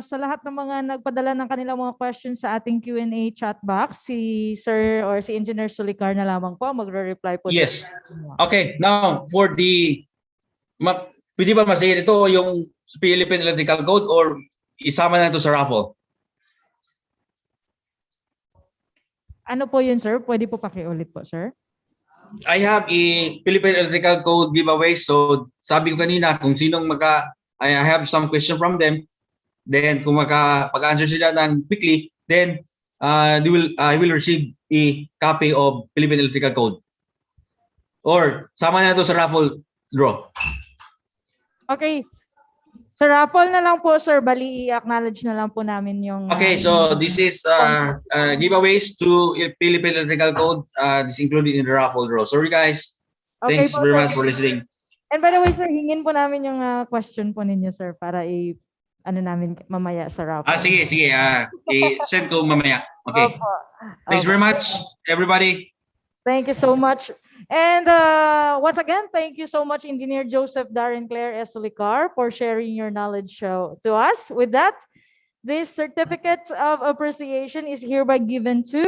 sa lahat ng mga nagpadala ng kanilang mga questions sa ating Q&A chat box, si Sir or si Engineer Solicar na lamang po magre-reply po.
Yes. Okay, now for the, pwede ba masaya ito yung Philippine Electrical Code or isama na ito sa raffle?
Ano po yun, sir? Pwede po pakiulit po, sir?
I have a Philippine Electrical Code giveaway. So, sabi ko kanina, kung sinong I have some question from them. Then, kung pag-answer sila ng quickly, then I will receive a copy of Philippine Electrical Code. Or sama na to sa raffle draw.
Okay. Sir, raffle na lang po, sir. Bali, i-acknowledge na lang po namin yung...
Okay, so this is giveaways to Philippine Electrical Code. This included in the raffle draw. Sorry guys.
Okay
Thanks
po,
very
sir.
much for listening.
And by the way, sir, hingin po namin yung question po ninyo, sir, para ano namin mamaya sa raffle.
Sige. I-send ko mamaya. Okay.
Opo.
Thanks very much, everybody.
Thank you so much. And once again, thank you so much, Engineer Joseph Darren Claire Esolicar, for sharing your knowledge to us. With that, this certificate of appreciation is hereby given to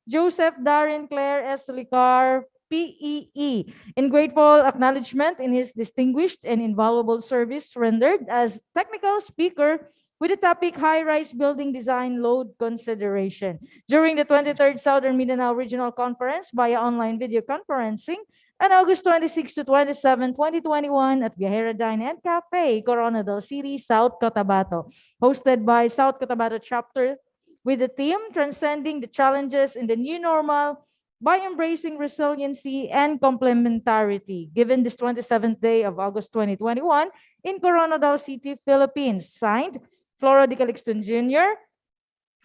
Joseph Darren Claire Esolicar, PEE, in grateful acknowledgement in his distinguished and invaluable service rendered as technical speaker with the topic High-Rise Building Design Load Consideration during the 23rd Southern Mindanao Regional Conference via online video conferencing on August 26 to 27, 2021 at Viajera Dine and Cafe, Coronadal City, South Cotabato, hosted by South Cotabato Chapter with the theme Transcending the Challenges in the New Normal by Embracing Resiliency and Complementarity, given this 27th day of August 2021 in Coronadal City, Philippines. Signed, Flora de Calixton Jr.,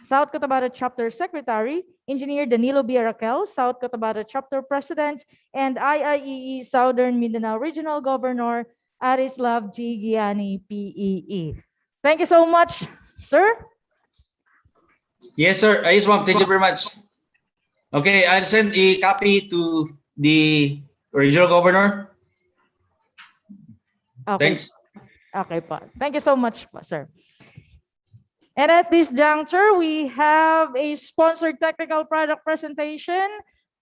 South Cotabato Chapter Secretary, Engineer Danilo B. Raquel, South Cotabato Chapter President, and IIEE Southern Mindanao Regional Governor, Arislav G. Giani, PEE. Thank you so much, sir.
Yes, sir. Yes, ma'am. Thank you very much. Okay, I'll send a copy to the regional governor.
Okay.
Thanks.
Okay po. Thank you so much po, sir. And at this juncture, we have a sponsored technical product presentation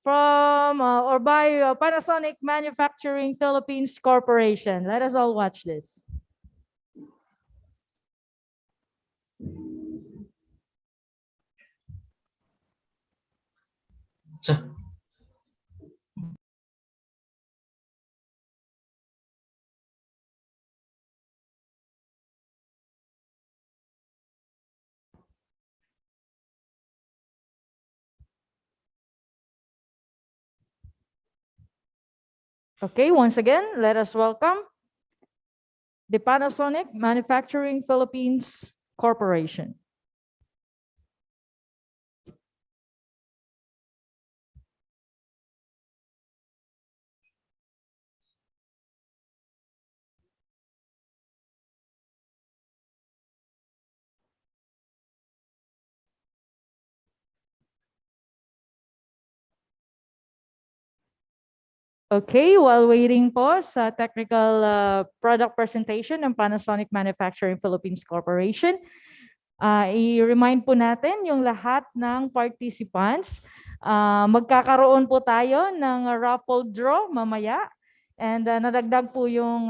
from or by Panasonic Manufacturing Philippines Corporation. Let us all watch this. Okay, once again, let us welcome the Panasonic Manufacturing Philippines Corporation. Okay, while waiting po sa technical product presentation ng Panasonic Manufacturing Philippines Corporation, i-remind po natin yung lahat ng participants. Magkakaroon po tayo ng raffle draw mamaya, and nadagdag po yung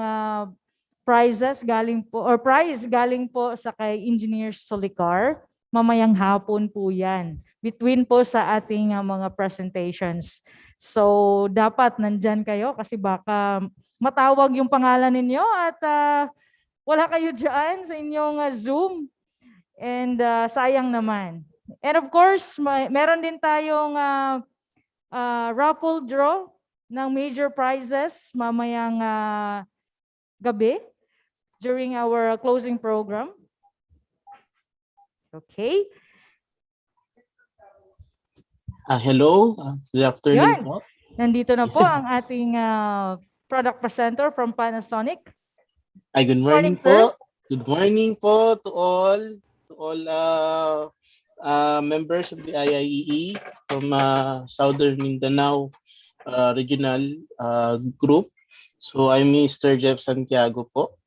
prize galing po sa kay Engineer Solicar. Mamayang hapon po yan, between po sa ating mga presentations. So dapat nandyan kayo kasi baka matawag yung pangalan ninyo at wala kayo dyan sa inyong Zoom. And sayang naman. And of course, meron din tayong raffle draw ng major prizes mamayang gabi during our closing program. Okay.
Hello, good afternoon
Yan.
po.
Nandito na po ang ating product presenter from Panasonic.
Good morning po. Good morning po to all members of the IIEE from Southern Mindanao Regional Group. So I'm Mr. Jeff Santiago po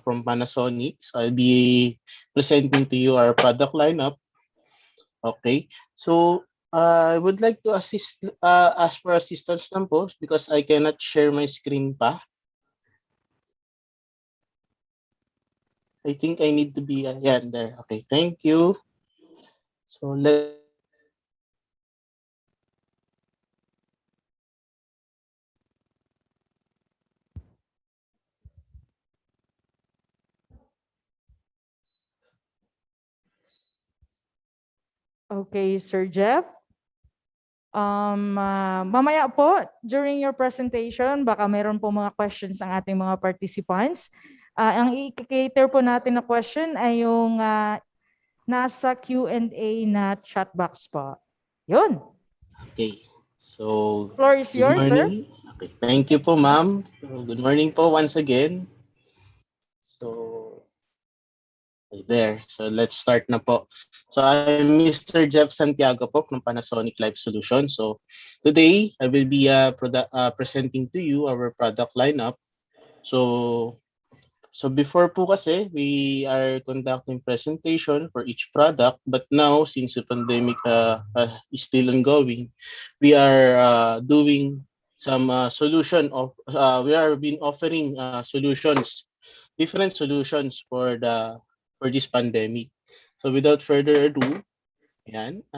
from Panasonic. So I'll be presenting to you our product lineup. Okay, so I would like to ask for assistance lang po because I cannot share my screen pa. I think I need to be yan there. Okay, thank you. So
Okay, Sir Jeff. Mamaya po, during your presentation, baka meron po mga questions ang ating mga participants. Ang i-cater po natin na question ay yung nasa Q&A na chat box po. Yun.
Okay. So,
Floor is
good
yours, sir.
morning. Okay. Thank you po, ma'am. Good morning po once again. So, okay, there. So, let's start na po. So, I'm Mr. Jeff Santiago po from Panasonic Life Solutions. So, today, I will be presenting to you our product lineup. So before po kasi, we are conducting presentation for each product. But now, since the pandemic is still ongoing, we are doing some solution of, we are been offering solutions, different solutions for this pandemic. So without further ado, yan,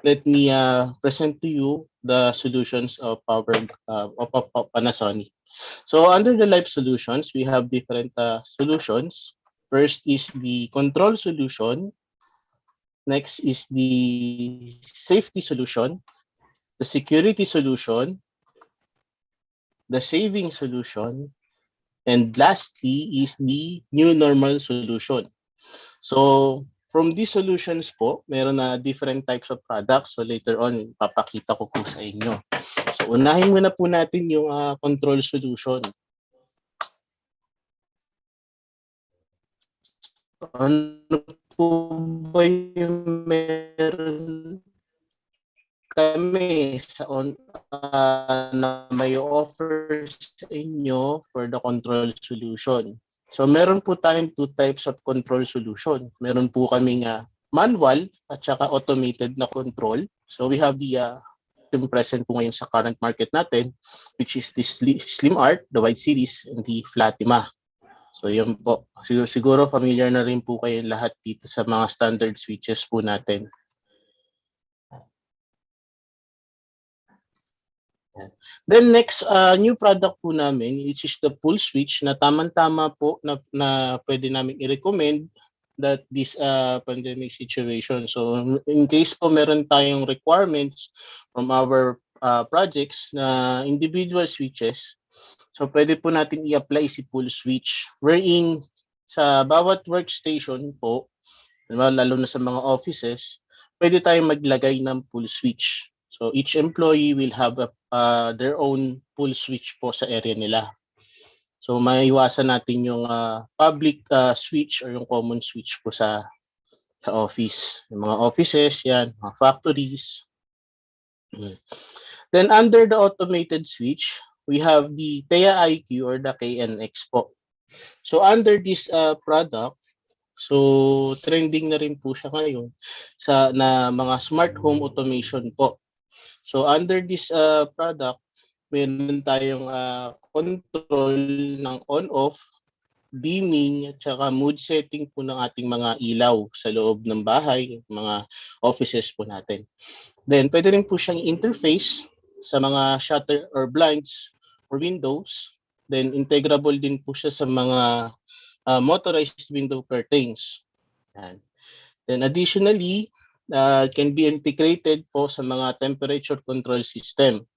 let me present to you the solutions of our of Panasonic. So under the life solutions, we have different solutions. First is the control solution. Next is the safety solution, the security solution, the saving solution, and lastly is the new normal solution. So from these solutions po, meron na different types of products. So later on, papakita ko po sa inyo. So unahin muna po natin yung control solution. Ano po ba yung meron kami na may offer sa inyo for the control solution? So meron po tayong two types of control solution. Meron po kaming manual at saka automated na control. So we have the yung present po ngayon sa current market natin, which is the Slim Art, the White Series, and the Flatima. So yun po. Siguro familiar na rin po kayo lahat dito sa mga standard switches po natin. Then next, new product po namin, which is the pull switch na tamang-tama po na pwede namin i-recommend that this pandemic situation. So in case po meron tayong requirements from our projects na individual switches, so pwede po natin i-apply si pull switch wherein sa bawat workstation po, lalo na sa mga offices, pwede tayong maglagay ng pull switch. So each employee will have their own pull switch po sa area nila. So maiwasan natin yung public switch or yung common switch po sa office. Yung mga offices, yan, mga factories. Then under the automated switch, we have the TEA IQ or the KNX po. So under this product, so trending na rin po siya ngayon na mga smart home automation po. So under this product, meron tayong control ng on-off, beaming, at saka mood setting po ng ating mga ilaw sa loob ng bahay, mga offices po natin. Then pwede rin po siyang interface sa mga shutter or blinds or windows. Then integrable din po siya sa mga motorized window curtains. Yan. Then additionally, can be integrated po sa mga temperature control system.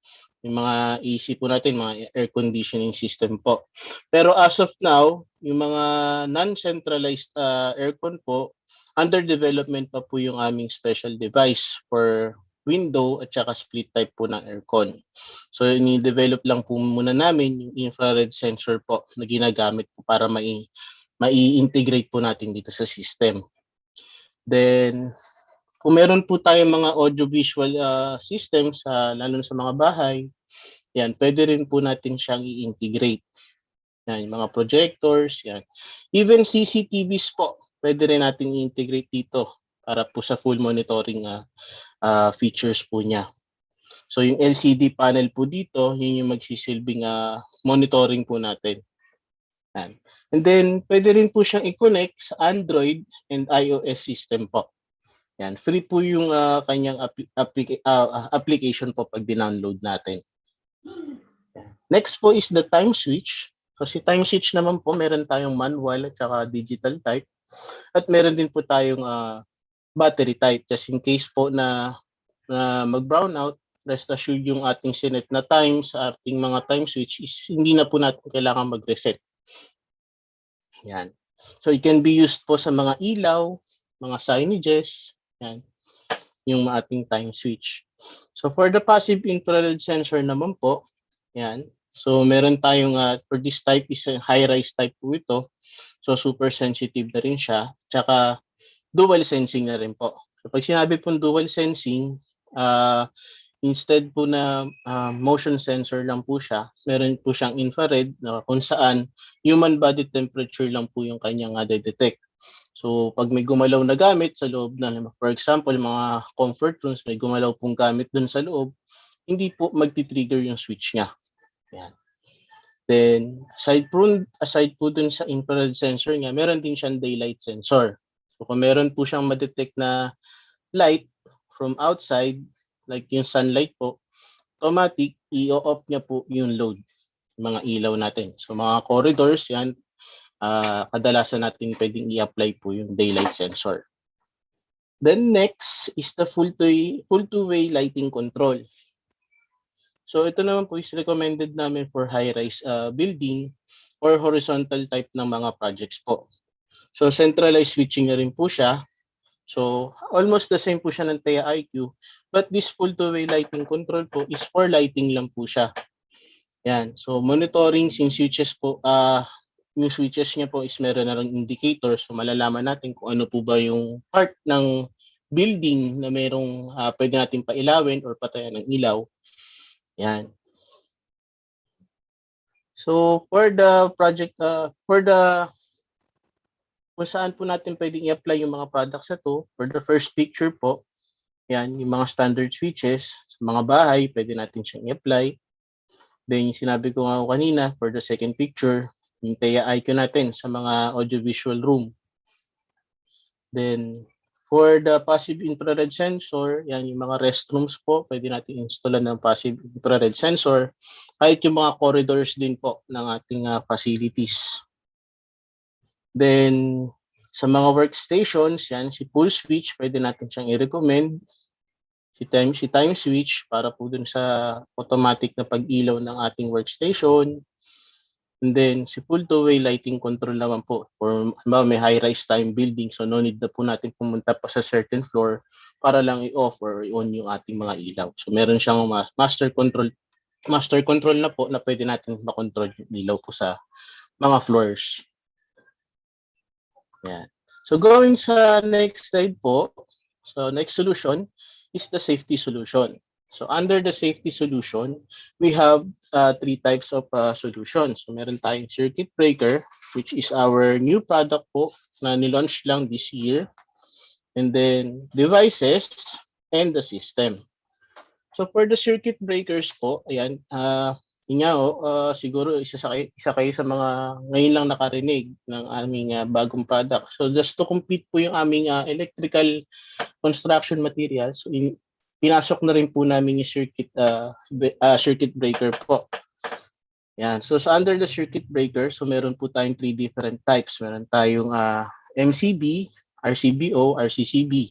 Yung mga AC po natin, mga air conditioning system po. Pero as of now, yung mga non-centralized aircon po, under development pa po yung aming special device for window at saka split type po ng aircon. So ini-develop lang po muna namin yung infrared sensor po na ginagamit po para mai-integrate po natin dito sa system. Then, kung meron po tayong mga audiovisual systems, lalo sa mga bahay, yan, pwede rin po natin siyang i-integrate. Yan, yung mga projectors, yan. Even CCTVs po, pwede rin natin i-integrate dito para po sa full monitoring features po niya. So yung LCD panel po dito, yun yung magsisilbing monitoring po natin. Yan. And then, pwede rin po siyang i-connect sa Android and iOS system po. Yan, free po yung kanyang application po pag dinownload natin. Next po is the time switch. Kasi time switch naman po, meron tayong manual at saka digital type. At meron din po tayong battery type just in case po na na mag-brown out, rest assured yung ating sinet na time sa ating mga time switch is hindi na po natin kailangan mag-reset. Yan. So it can be used po sa mga ilaw, mga signages, yan, yung ating time switch. So for the passive infrared sensor naman po, yan. So meron tayong for this type is a high-rise type po ito. So super sensitive na rin siya. Tsaka dual sensing na rin po. So pag sinabi pong dual sensing, instead po na motion sensor lang po siya, meron po siyang infrared na kung saan human body temperature lang po yung kanyang detect. So pag may gumalaw na gamit sa loob na, for example, mga comfort rooms, may gumalaw pong gamit dun sa loob, hindi po magti-trigger yung switch niya. Yan. Then, aside po dun sa infrared sensor niya, meron din siyang daylight sensor. So kung meron po siyang ma-detect na light from outside, like yung sunlight po, automatic, i-off niya po yung load, mga ilaw natin. So mga corridors, yan, kadalasan natin pwedeng i-apply po yung daylight sensor. Then next is the full two-way lighting control. So ito naman po is recommended namin for high-rise building or horizontal type ng mga projects po. So centralized switching na rin po siya. So almost the same po siya ng TEA IQ, but this full two-way lighting control po is for lighting lang po siya. Yan. So monitoring since switches po, yung switches niya po is meron na ring indicator, so malalaman natin kung ano po ba yung part ng building na merong pwede natin pailawin or patayan ng ilaw. Yan. So for the project, kung saan po natin pwedeng i-apply yung mga products na to, for the first picture po, yan, yung mga standard switches, sa mga bahay, pwede natin siyang i-apply. Then yung sinabi ko nga kanina, for the second picture, yung TEA IQ natin sa mga audiovisual room. Then, for the passive infrared sensor, yan yung mga restrooms po, pwede natin installan ng passive infrared sensor. Kahit yung mga corridors din po ng ating facilities. Then, sa mga workstations, yan, si pull switch, pwede natin siyang i-recommend. Si time switch, para po dun sa automatic na pag-ilaw ng ating workstation. And then, si full two-way lighting control naman po. For may high-rise time building, so no need na po natin pumunta pa sa certain floor para lang i-off or i-on yung ating mga ilaw. So meron siyang master control na po na pwede natin makontrol yung ilaw po sa mga floors. Yan. So going sa next slide po, so next solution is the safety solution. So under the safety solution, we have three types of solutions. So meron tayong circuit breaker, which is our new product po na nilaunch lang this year. And then devices and the system. So for the circuit breakers po, ayan, siguro isa kayo sa mga ngayon lang nakarinig ng aming bagong product. So just to complete po yung aming electrical construction materials, so pinasok na rin po namin yung circuit breaker po. Yan. So under the circuit breaker, so meron po tayong three different types. Meron tayong MCB, RCBO, RCCB.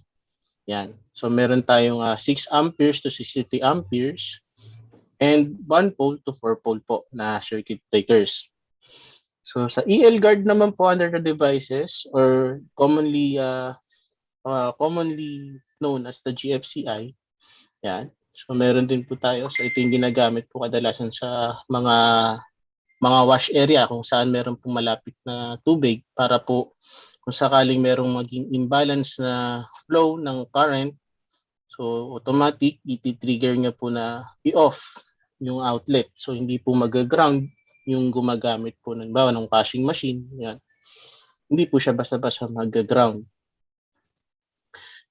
Yan. So meron tayong 6 amperes to 63 amperes and 1 pole to 4 pole po na circuit breakers. So sa EL guard naman po under the devices or commonly known as the GFCI. Yan. So meron din po tayo. So ito yung ginagamit po kadalasan sa mga wash area kung saan meron pong malapit na tubig para po kung sakaling merong maging imbalance na flow ng current, so automatic iti-trigger niya po na i-off yung outlet. So hindi po mag-ground yung gumagamit po ng washing machine. Yan. Hindi po siya basta-basta mag-ground.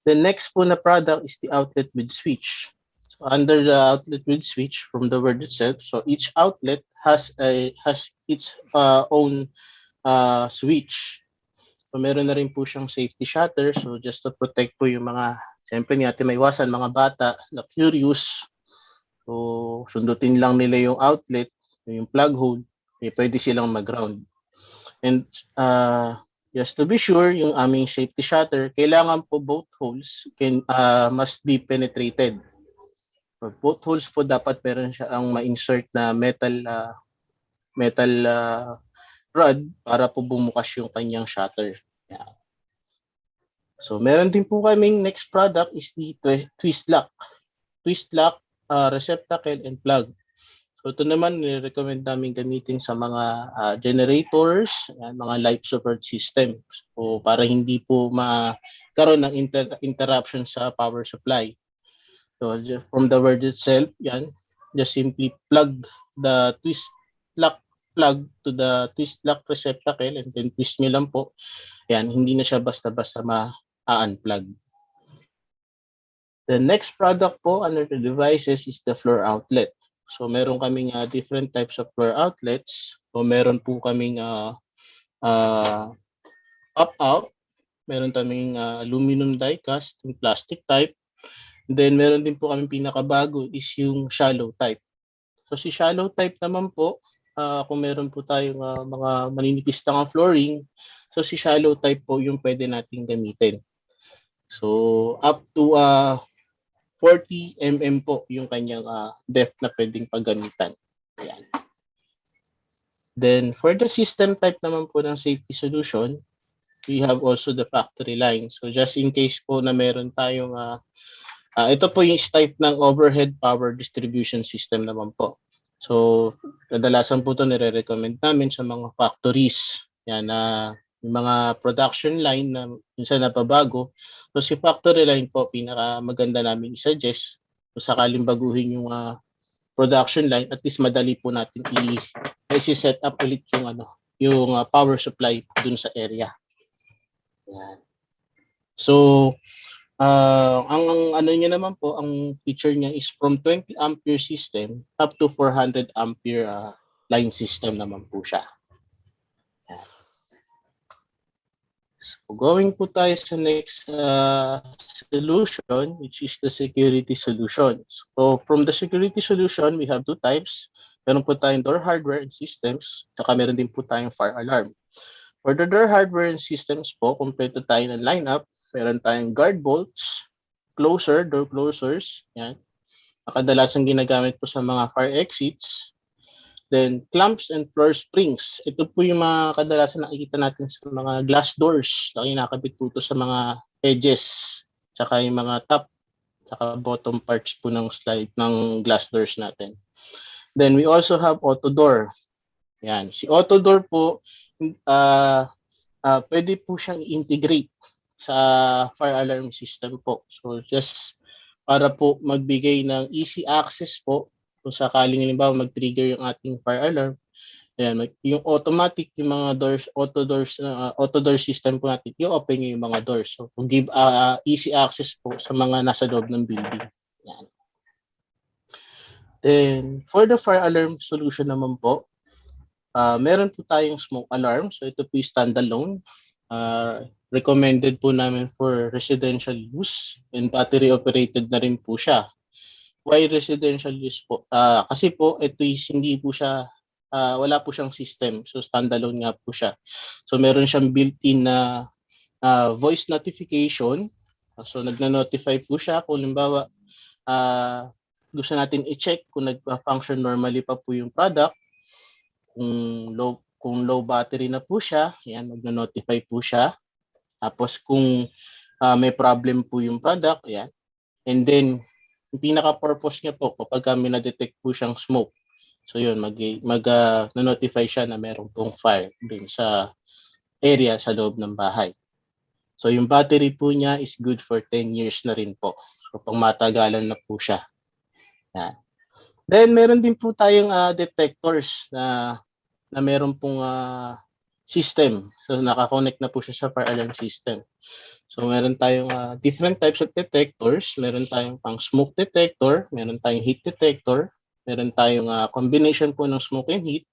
The next po na product is the outlet with switch. So under the outlet with switch from the word itself, so each outlet has its own switch. So meron na rin po siyang safety shutter, so just to protect po yung mga, siyempre hindi natin maiwasan, mga bata na curious. So sundutin lang nila yung outlet, yung plug hole, pwede silang mag-ground. And Just to be sure, yung aming safety shutter, kailangan po both holes must be penetrated. For both holes po dapat meron siya ang ma-insert na metal rod para po bumukas yung kanyang shutter. Yeah. So meron din po kaming next product is the twist lock. Twist lock, receptacle, and plug. So ito naman, recommend namin gamitin sa mga generators, mga life support system. So para hindi po magkaroon ng interruption sa power supply. So from the word itself, yan, just simply plug the twist lock plug to the twist lock receptacle and then twist nyo lang po. Yan, hindi na siya basta-basta ma-unplug. The next product po under the devices is the floor outlet. So meron kaming different types of floor outlets. So meron po kaming pop-out, meron kaming aluminum die-cast, yung plastic type. Then meron din po kaming pinakabago is yung shallow type. So si shallow type naman po, kung meron po tayong mga maninipis na flooring, so si shallow type po yung pwede nating gamitin. So up to 40 mm po yung kanyang depth na pwedeng paggamitan. Ayan. Then for the system type naman po ng safety solution, we have also the factory line. So just in case po na meron tayong ito po yung type ng overhead power distribution system naman po. So kadalasan po ito nire-recommend namin sa mga factories. Yan yung mga production line na minsan napabago. So si factory line po, pinaka maganda namin i-suggest. So sakaling baguhin yung production line, at least madali po natin i-set up ulit yung power supply dun sa area. Yan. So ang ano niya naman po, ang feature niya is from 20 ampere system up to 400 ampere line system naman po siya. Yan. So going po tayo sa next solution, which is the security solution. So from the security solution, we have two types. Meron po tayong door hardware and systems, saka meron din po tayong fire alarm. For the door hardware and systems po, kompleto tayo ng lineup. Meron tayong guard bolts, door closers, yan. Kadalasan ginagamit po sa mga fire exits. Then clamps and floor springs. Ito po yung mga kadalasan nakikita natin sa mga glass doors na kinakabit po ito sa mga edges, tsaka yung mga top, tsaka bottom parts po ng slide ng glass doors natin. Then we also have auto door. Yan. Si auto door po, pwede po siyang integrate sa fire alarm system po. So just para po magbigay ng easy access po kung sakaling halimbawa mag-trigger yung ating fire alarm. Ayan, yung automatic, yung mga doors, auto door system po natin, yung open yung mga doors. So give easy access po sa mga nasa loob ng building. Ayan. Then for the fire alarm solution naman po, meron po tayong smoke alarm. So ito po yung standalone. Recommended po namin for residential use and battery operated na rin po siya. Why residential use po? Kasi po ito is hindi po siya, wala po siyang system. So standalone nga po siya. So meron siyang built-in na voice notification. So nagna-notify po siya kung halimbawa gusto natin i-check kung nag-function normally pa po yung product. Kung low battery na po siya, yan, magna-notify po siya. Tapos kung may problem po yung product, yan. And then yung pinaka-purpose niya po kapag may na-detect po siyang smoke. So yun, na-notify siya na meron pong fire dun sa area sa loob ng bahay. So yung battery po niya is good for 10 years na rin po. So pang matagalan na po siya. Yan. Then meron din po tayong detectors na meron pong system. So nakakonect na po siya sa fire alarm system. So meron tayong different types of detectors. Meron tayong pang smoke detector, meron tayong heat detector, meron tayong combination po ng smoke and heat,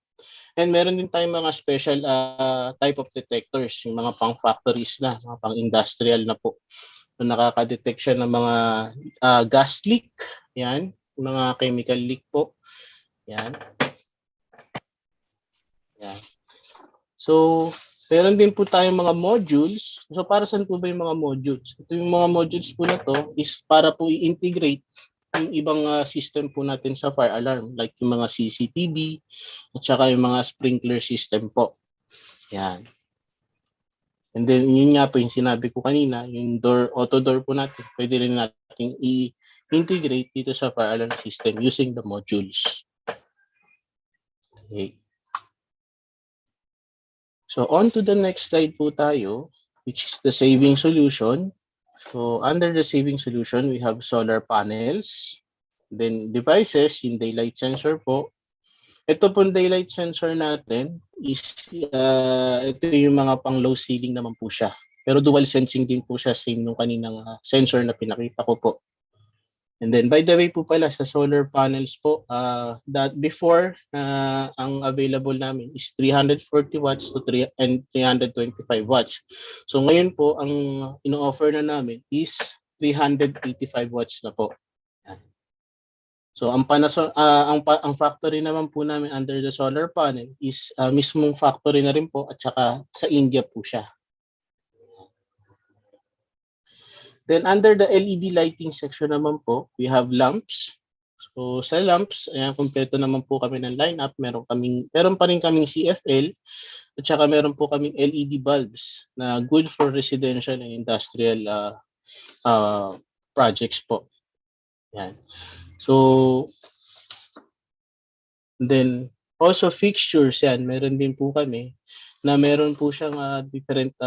and meron din tayong mga special type of detectors, yung mga pang factories na, mga pang industrial na po. So nakaka-detect siya ng mga gas leak, yan, mga chemical leak po. Yan. Yan. So Meron din po tayong mga modules. So para saan po ba yung mga modules? Ito yung mga modules po na to is para po i-integrate yung ibang system po natin sa fire alarm like yung mga CCTV at saka yung mga sprinkler system po. Yan. And then yun nga po yung sinabi ko kanina, yung auto door po natin, pwede rin natin i-integrate dito sa fire alarm system using the modules. Okay. So on to the next slide po tayo, which is the saving solution. So under the saving solution, we have solar panels, then devices, yung daylight sensor po. Ito pong daylight sensor natin is, ito yung mga pang low ceiling naman po siya. Pero dual sensing din po siya, same nung kaninang sensor na pinakita ko po. And then by the way po pala sa solar panels po, that before ang available namin is 340 watts to 325 watts. So ngayon po ang ino-offer na namin is 385 watts na po. So ang ang factory naman po namin under the solar panel is mismong factory na rin po at saka sa India po siya. Then under the LED lighting section naman po, we have lamps. So sa lamps, ayan, kumpleto naman po kami ng lineup. Meron pa rin kaming CFL at saka meron po kaming LED bulbs na good for residential and industrial projects po. Yan. So then also fixtures yan, meron din po kami na meron po siyang different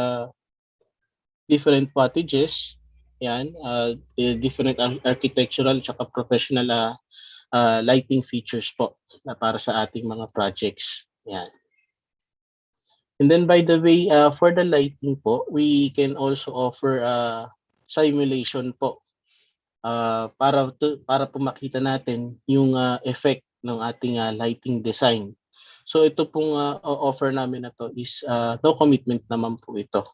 wattages. Yan, different architectural at professional lighting features po na para sa ating mga projects. Yan. And then by the way, for the lighting po, we can also offer simulation po para po makita natin yung effect ng ating lighting design. So ito pong offer namin na to is no commitment naman po ito.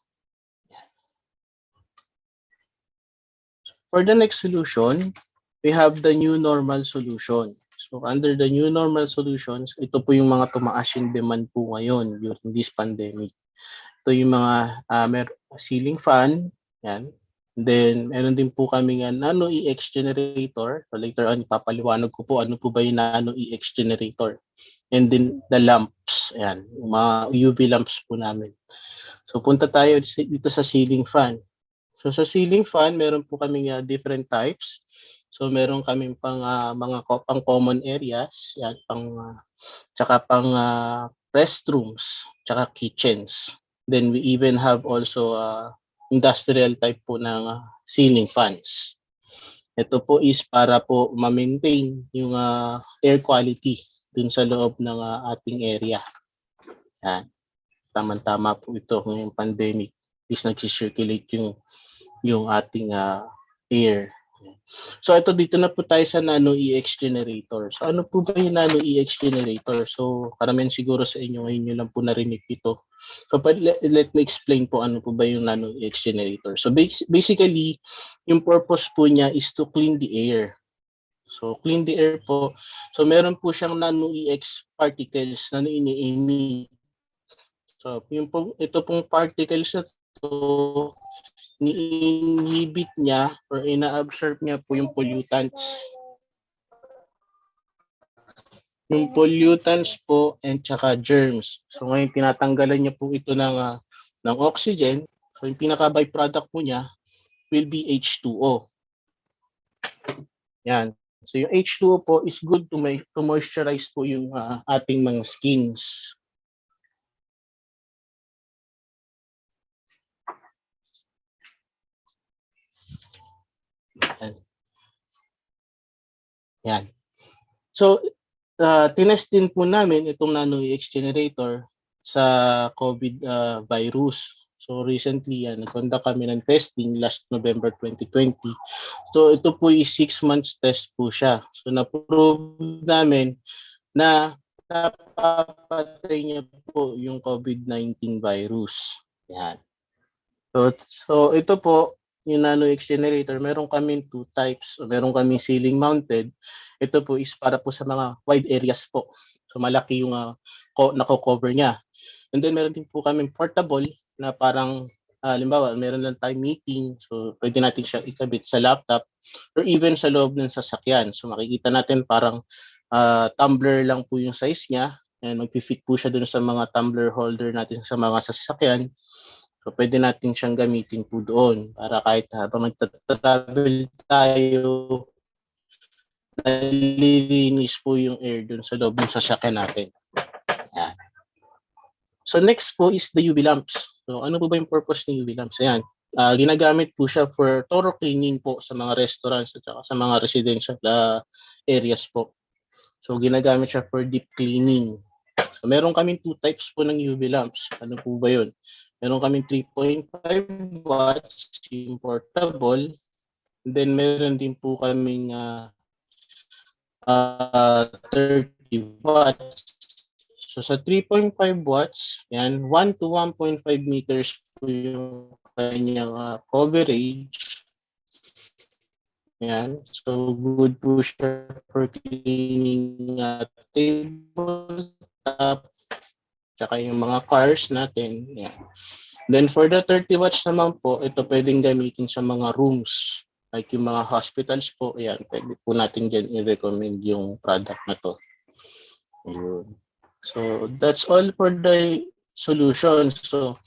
For the next solution, we have the new normal solution. So under the new normal solutions, ito po yung mga tumaas yung demand po ngayon during this pandemic. Ito yung mga ceiling fan, yan. Then meron din po kami nano EX generator. So later on ipapaliwanag ko po ano po ba yung nano EX generator. And then the lamps, yan, yung mga UV lamps po namin. So punta tayo dito sa ceiling fan. So sa ceiling fan, meron po kaming different types. So meron kaming mga pang common areas, yan, tsaka pang restrooms, tsaka kitchens. Then we even have also industrial type po ng ceiling fans. Ito po is para po ma-maintain yung air quality dun sa loob ng ating area. Yan. Tama-tama po ito ngayong pandemic. Is nag-circulate yung ating air. So ito dito na po tayo sa nano EX generator. So ano po ba yung nano EX generator? So karamihan siguro sa inyo ngayon nyo lang po narinig ito. So let me explain po ano po ba yung nano EX generator. So basically, yung purpose po niya is to clean the air. So clean the air po. So meron po siyang nano EX particles na ini-emit. So ito pong particles na to, ni-inhibit niya or ina-absorb niya po yung pollutants. Yung pollutants po and tsaka germs. So ngayon tinatanggalan niya po ito ng oxygen. So yung pinaka-byproduct po niya will be H2O. Yan. So yung H2O po is good to moisturize po yung ating mga skins. Yan. So, tinest din po namin itong nano EX generator sa COVID virus. So, recently, nag-conduct kami ng testing last November 2020. So, ito po is 6 months test po siya. So, na-prove namin na napapatay niya po yung COVID-19 virus. Yan. So, ito po, yung nano EX generator, meron kami 2 types. So, meron kami ceiling mounted. Ito po is para po sa mga wide areas po. So malaki yung nako-cover niya. And then meron din po kami portable na parang halimbawa, meron lang tayong meeting, so pwede natin siya ikabit sa laptop or even sa loob ng sasakyan. So makikita natin parang tumbler lang po yung size niya and mag-fit po siya dun sa mga tumbler holder natin sa mga sasakyan. So pwede natin siyang gamitin po doon para kahit habang nagta-travel tayo, nalilinis po yung air dun sa loob ng sasakyan natin. Ayan. So next po is the UV lamps. So ano po ba yung purpose ng UV lamps? Ayan. Ginagamit po siya for thorough cleaning po sa mga restaurants at saka sa mga residential areas po. So ginagamit siya for deep cleaning. So meron kaming 2 types po ng UV lamps. Ano po ba yun? Meron kaming 3.5 watts, yung portable. Then meron din po kaming 30 watts. So sa 3.5 watts, yan, 1 to 1.5 meters po yung kanyang coverage. Yan. So good po siya for cleaning tabletop, tsaka yung mga cars natin. Yan. Then for the 30 watts naman po, ito pwedeng gamitin sa mga rooms. Like yung mga hospitals po, yan, pwede po natin dyan i-recommend yung product na to. Ayun. So that's all for the solutions. So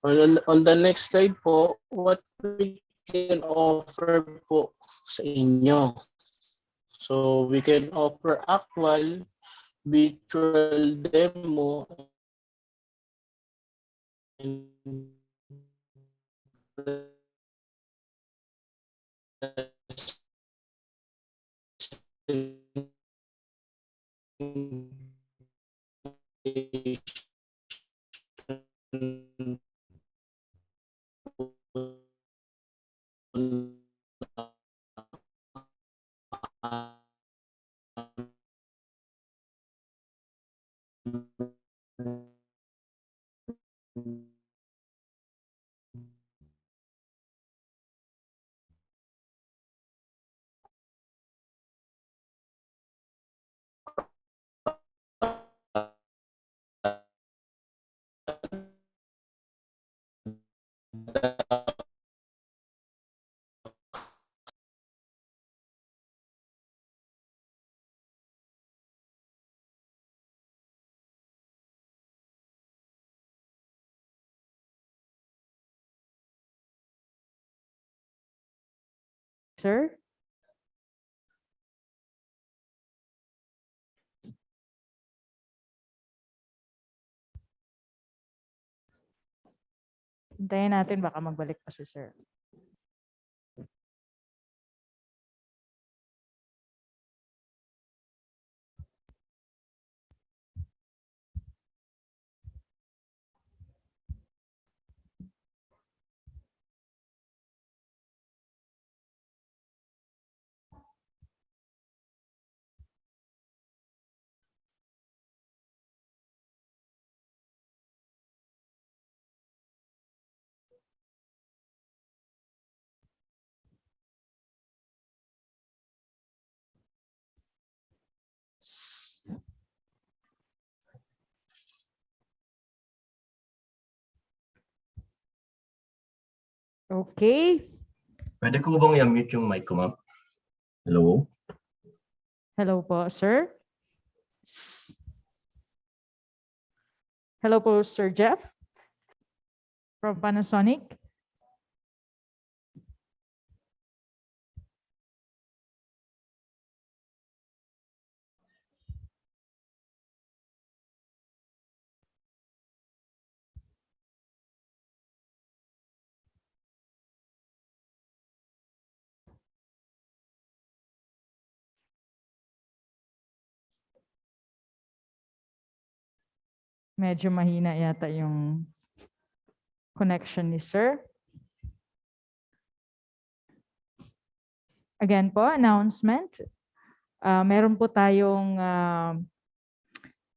on the next slide po, what we can offer po sa inyo. So we can offer actual virtual demo and
Sir? Hintayin natin, baka magbalik pa si sir. Okay.
Pwede ko bang i-mute yung mic ko, ma'am? Hello?
Hello po, sir. Hello po, Sir Jeff from Panasonic. Medyo mahina yata yung connection ni sir. Again po, announcement. Meron po tayong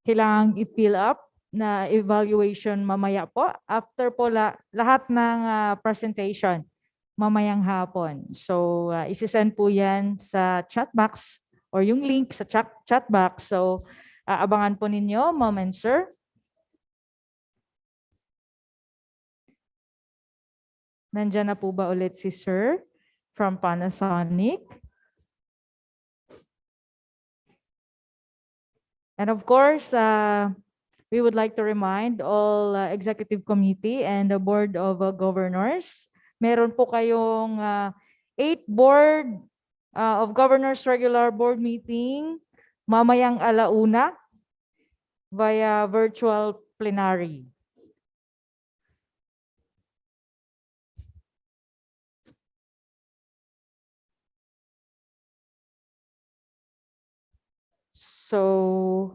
kailangang i-fill up na evaluation mamaya po. After po lahat ng presentation mamayang hapon. So, isi-send po yan sa chat box or yung link sa chat box. So, abangan po ninyo, Ma'am and Sir. Nandyan na po ba ulit si Sir from Panasonic? And of course, we would like to remind all executive committee and the board of governors, meron po kayong 8 board of governors regular board meeting mamayang alauna via virtual plenary. So,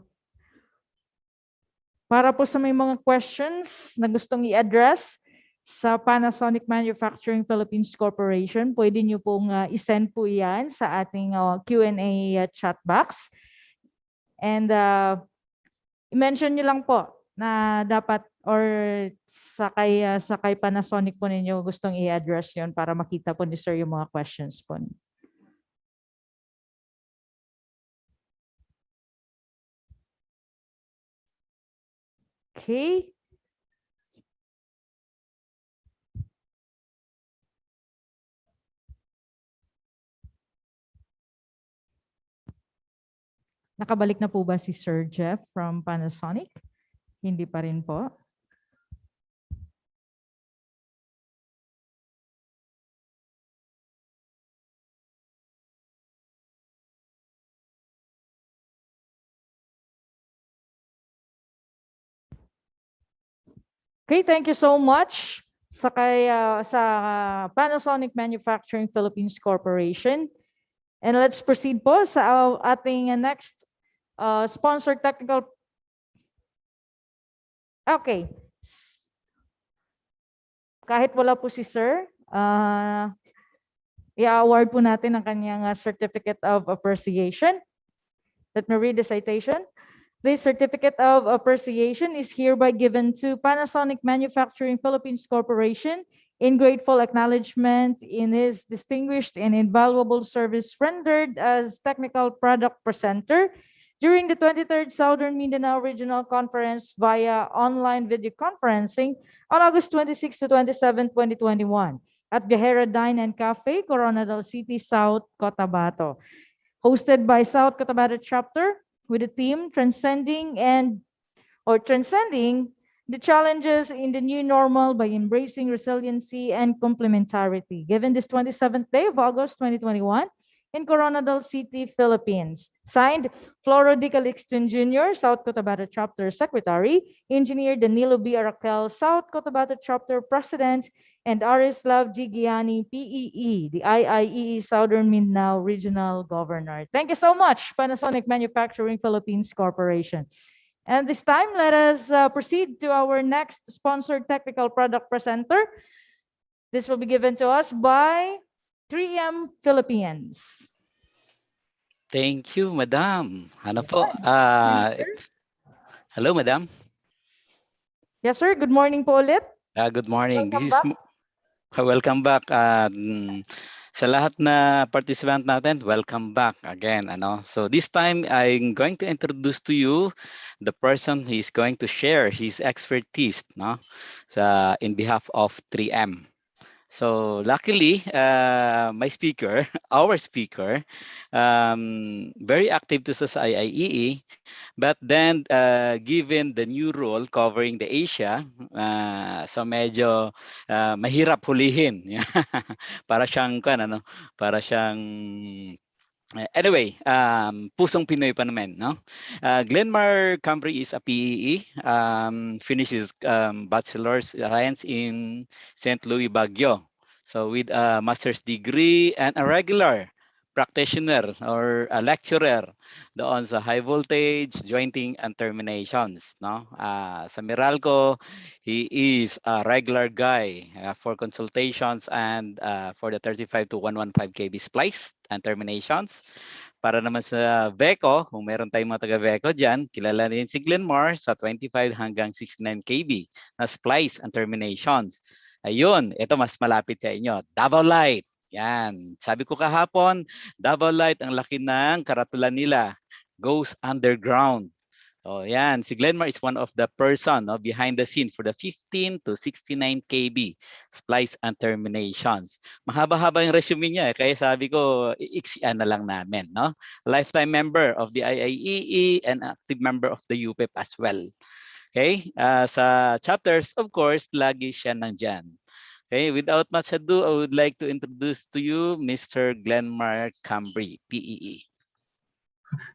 para po sa may mga questions na gustong i-address sa Panasonic Manufacturing Philippines Corporation, pwede nyo pong i-send po yan sa ating Q&A chat box. And i-mention nyo lang po na dapat or sakay Panasonic po ninyo gustong i-address yun para makita po ni Sir yung mga questions po. Okay. Nakabalik na po ba si Sir Jeff from Panasonic? Hindi pa rin po. Okay, thank you so much sa Panasonic Manufacturing Philippines Corporation. And let's proceed po sa ating next sponsored technical. Okay. Kahit wala po si Sir, i-award po natin ang kanyang Certificate of Appreciation. Let me read the citation. This certificate of appreciation is hereby given to Panasonic Manufacturing Philippines Corporation in grateful acknowledgement in his distinguished and invaluable service rendered as technical product presenter during the 23rd Southern Mindanao Regional Conference via online video conferencing on August 26 to 27, 2021 at Gahera Dine and Cafe, Coronadal City, South Cotabato. Hosted by South Cotabato Chapter, with the theme transcending the challenges in the new normal by embracing resiliency and complementarity. Given this 27th day of August 2021 in Coronadal City, Philippines. Signed, Floro D. Calixton Jr., South Cotabato Chapter Secretary, Engineer Danilo B. Arakel, South Cotabato Chapter President, and Arislav G. Giani, PEE, the IIEE Southern Mindanao Regional Governor. Thank you so much, Panasonic Manufacturing Philippines Corporation. And this time, let us proceed to our next sponsored technical product presenter. This will be given to us by 3M Philippines.
Thank you, Madam. Ano po? Hello, Madam.
Yes, sir. Good morning po ulit.
Good morning.
Welcome back.
Welcome back. Sa lahat na participant natin, welcome back again. So this time, I'm going to introduce to you the person who is going to share his expertise in behalf of 3M. So luckily, my speaker, our speaker, very active to sa IIEE, but then given the new role covering the Asia, so medyo mahirap hulihin. Para siyang anyway, pusong Pinoy pa naman, no? Glenmar Cambry is a PEE, finished his bachelor's science in St. Louis, Baguio. So with a master's degree and a regular practitioner or a lecturer doon sa high voltage, jointing and terminations, no? Sa Meralco, he is a regular guy for consultations and for the 35 to 115 kV splice and terminations. Para naman sa VECO, kung meron tayong mga taga-VECO dyan, kilala din si Glenmar sa 25 hanggang 69 kV na splice and terminations. Ayun, ito mas malapit sa inyo. Davao Light. Yan. Sabi ko kahapon, Davao Light, ang laki ng karatulan nila. Goes underground. Oh, yan. Si Glenmar is one of the person behind the scene for the 15 to 69 kb splice and terminations. Mahaba-haba yung resume niya, kaya sabi ko, iiksian na lang namin. No? Lifetime member of the IIEE and active member of the UPEP as well. Okay? Sa chapters, of course, lagi siya nandyan. Okay, without much ado, I would like to introduce to you Mr. Glenmar Cambry, PEE.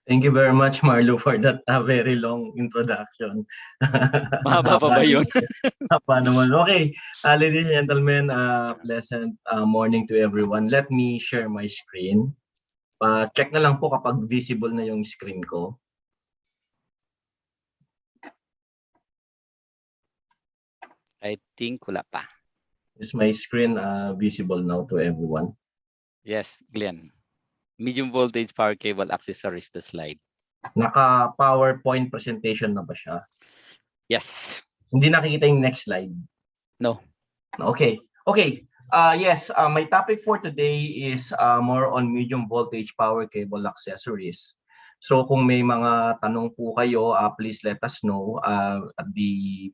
Thank you very much, Marlo, for that very long introduction.
Mahaba pa ba yun?
Haba naman. Okay, ladies and gentlemen, pleasant morning to everyone. Let me share my screen. Check na lang po kapag visible na yung screen ko.
I think wala pa.
Is my screen visible now to everyone?
Yes, Glenn. Medium voltage power cable accessories the slide.
Naka-PowerPoint presentation na ba siya?
Yes.
Hindi nakikita yung next slide?
No.
Okay. Okay. Yes, my topic for today is more on medium voltage power cable accessories. So kung may mga tanong po kayo, please let us know at the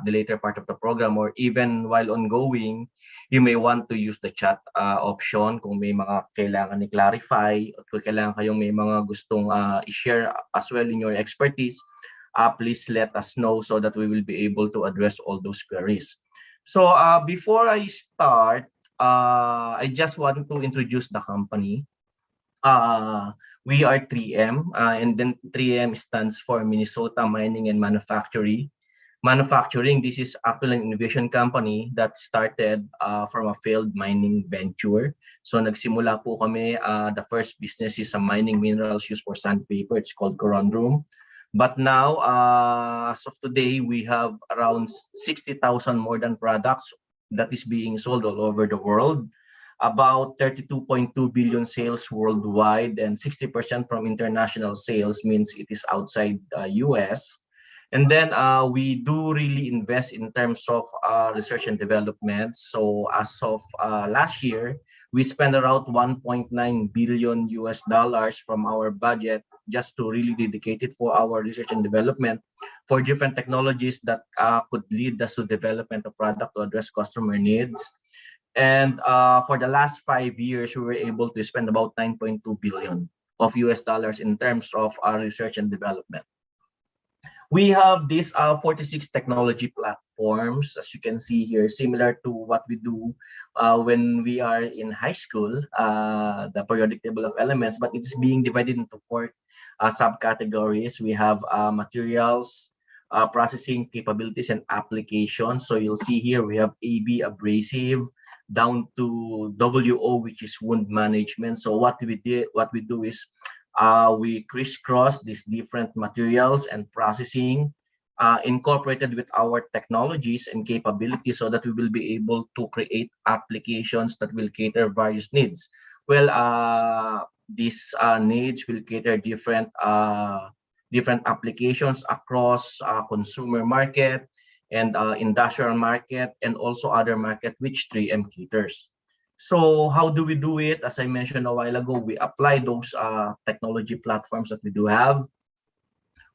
later part of the program, or even while ongoing, you may want to use the chat option kung may mga kailangan i-clarify at kung kailangan kayong may mga gustong i-share as well in your expertise, please let us know so that we will be able to address all those queries. So before I start, I just want to introduce the company. We are 3M, and then 3M stands for Minnesota Mining and Manufacturing. This is actually an innovation company that started from a failed mining venture. So nagsimula po kami, the first business is a mining minerals used for sandpaper. It's called Corundum. But now, as of today, we have around 60,000 more than products that is being sold all over the world. About 32.2 billion sales worldwide, and 60% from international sales, means it is outside US. And then we do really invest in terms of research and development. So as of last year, we spent around 1.9 billion US dollars from our budget just to really dedicate it for our research and development for different technologies that could lead us to development of product to address customer needs. And for the last 5 years, we were able to spend about 9.2 billion of US dollars in terms of our research and development. We have these 46 technology platforms, as you can see here, similar to what we do when we are in high school, the periodic table of elements, but it's being divided into 4 subcategories. We have materials, processing capabilities, and applications. So you'll see here we have AB, abrasive, down to WO, which is wound management. So what we do is we crisscross these different materials and processing incorporated with our technologies and capabilities so that we will be able to create applications that will cater various needs. Well, these needs will cater different applications across consumer market and industrial market, and also other market which 3M caters. So how do we do it? As I mentioned a while ago, we apply those technology platforms that we do have.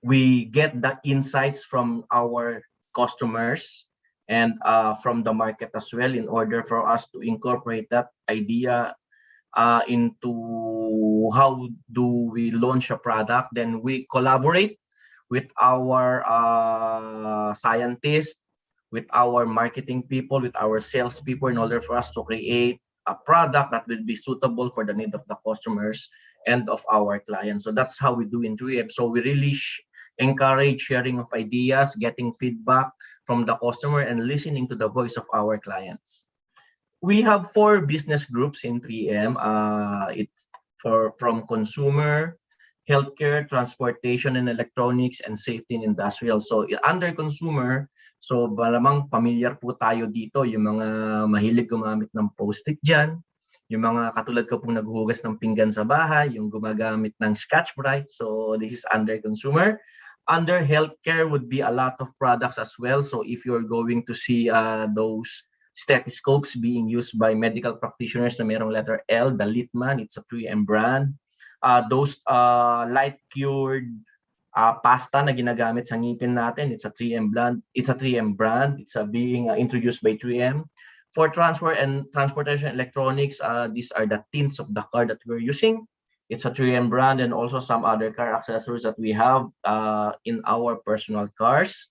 We get the insights from our customers and from the market as well, in order for us to incorporate that idea into how do we launch a product. Then we collaborate with our scientists, with our marketing people, with our sales people, in order for us to create a product that will be suitable for the need of the customers and of our clients. So that's how we do in 3M. So we really encourage sharing of ideas, getting feedback from the customer, and listening to the voice of our clients. We have 4 business groups in 3M. It's from consumer, healthcare, transportation and electronics, and safety and industrial. So under consumer, so malamang familiar po tayo dito, yung mga mahilig gumamit ng post-it dyan, yung mga katulad ko pong naghuhugas ng pinggan sa bahay, yung gumagamit ng Scotch-Brite. So this is under consumer. Under healthcare would be a lot of products as well. So if you're going to see those stethoscopes being used by medical practitioners na merong letter L, the Litman, it's a 3M brand. Those light cured pasta na ginagamit sa ngipin natin. It's a 3M brand. It's a 3M brand. It's being introduced by 3M. For transport and transportation electronics, these are the tints of the car that we're using. It's a 3M brand, and also some other car accessories that we have in our personal cars.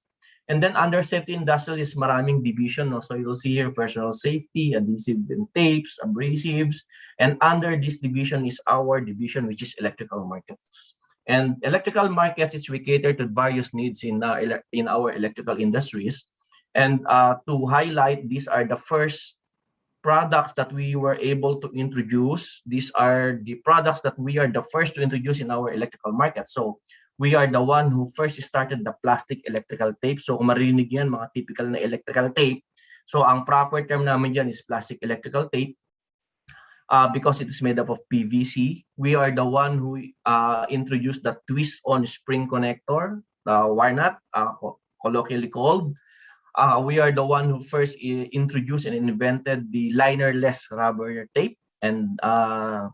And then under safety industrial is maraming division. No? So you'll see here personal safety, adhesive and tapes, abrasives. And under this division is our division, which is electrical markets. And electrical markets is we cater to various needs in our electrical industries. And to highlight, these are the first products that we were able to introduce. These are the products that we are the first to introduce in our electrical market. So we are the one who first started the plastic electrical tape. So kung marinig yan, mga typical na electrical tape. So ang proper term namin dyan is plastic electrical tape. Because it is made up of PVC. We are the one who introduced the twist-on spring connector, the wire nut, colloquially called. We are the one who first introduced and invented the linerless rubber tape. And to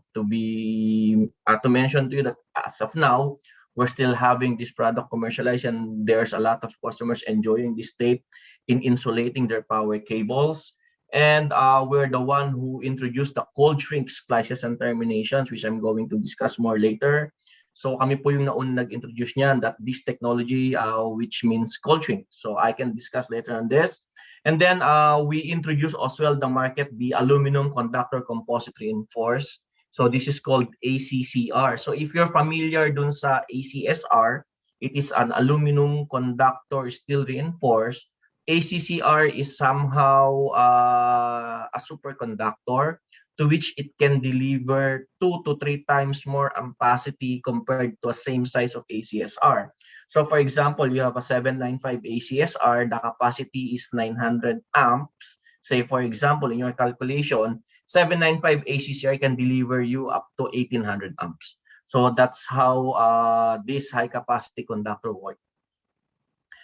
mention to you that as of now, we're still having this product commercialized, and there's a lot of customers enjoying this tape in insulating their power cables. And we're the one who introduced the cold shrink splices and terminations, which I'm going to discuss more later. So kami po yung nauna nag-introduce niyan, that this technology, which means cold shrink. So I can discuss later on this. And then we introduced as well the market, the aluminum conductor composite reinforced. So this is called ACCR. So if you're familiar dun sa ACSR, it is an aluminum conductor steel reinforced. ACCR is somehow a superconductor to which it can deliver 2 to 3 times more ampacity compared to a same size of ACSR. So for example, you have a 795 ACSR, the capacity is 900 amps. Say for example, in your calculation, 795 ACCR can deliver you up to 1800 amps. So that's how this high capacity conductor works.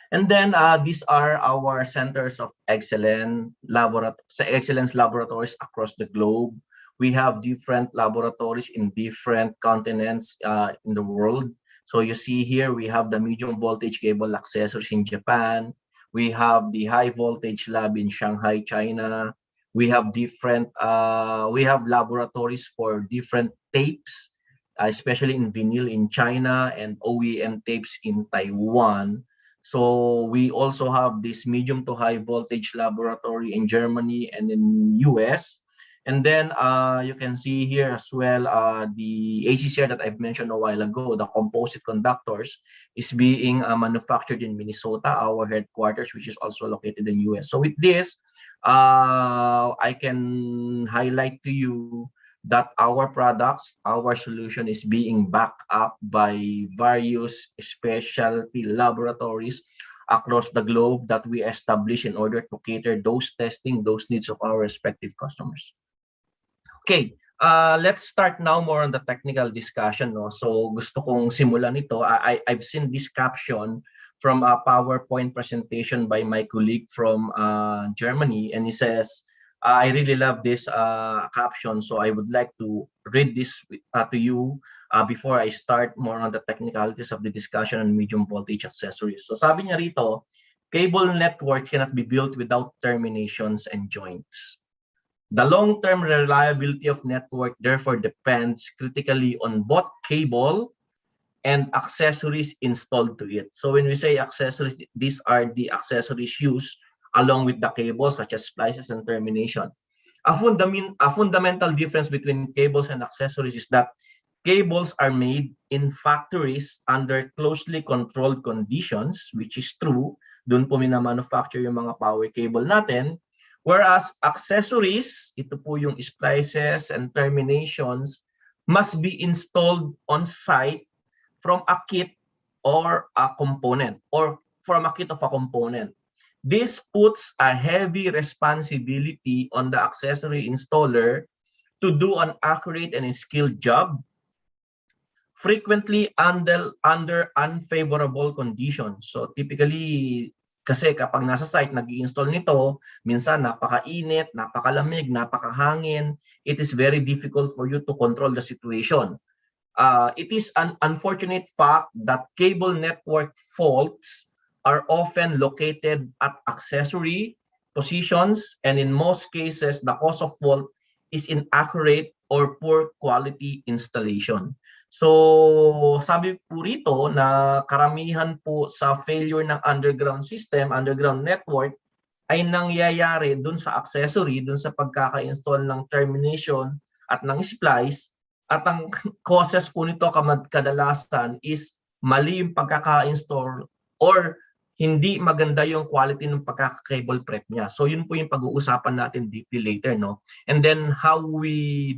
And then these are our centers of excellence laboratories across the globe. We have different laboratories in different continents in the world. So you see here, we have the medium voltage cable accessories in Japan. We have the high voltage lab in Shanghai, China. We have laboratories for different tapes, especially in vinyl in China, and OEM tapes in Taiwan. So we also have this medium to high voltage laboratory in Germany and in US. And then you can see here as well the ACCR that I've mentioned a while ago, the composite conductors, is being manufactured in Minnesota, our headquarters, which is also located in US. So with this, I can highlight to you that our products, our solution is being backed up by various specialty laboratories across the globe that we establish in order to cater those needs of our respective customers. Okay, let's start now more on the technical discussion. No? So gusto kong simulan ito. I've seen this caption from a PowerPoint presentation by my colleague from Germany, and he says, I really love this caption, so I would like to read this to you before I start more on the technicalities of the discussion on medium voltage accessories. So sabi niya rito, cable network cannot be built without terminations and joints. The long-term reliability of network therefore depends critically on both cable and accessories installed to it. So when we say accessories, these are the accessories used along with the cables such as splices and termination. A fundamental difference between cables and accessories is that cables are made in factories under closely controlled conditions, which is true. Doon po mina-manufacture yung mga power cable natin. Whereas accessories, ito po yung splices and terminations, must be installed on site from a kit or a component, or from a kit of a component. This puts a heavy responsibility on the accessory installer to do an accurate and skilled job, frequently under unfavorable conditions. So typically, kasi kapag nasa site, nag-i-install nito, minsan napakainit, napakalamig, napakahangin, it is very difficult for you to control the situation. It is an unfortunate fact that cable network faults are often located at accessory positions, and in most cases, the cause of fault is inaccurate or poor quality installation. So sabi po rito na karamihan po sa failure ng underground system, underground network, ay nangyayari dun sa accessory, dun sa pagkaka-install ng termination at ng splice, at ang causes po nito kadalasan is mali yung pagkaka-install or hindi maganda yung quality ng pagkaka-cable prep niya. So yun po yung pag-uusapan natin deeply later, no? And then how we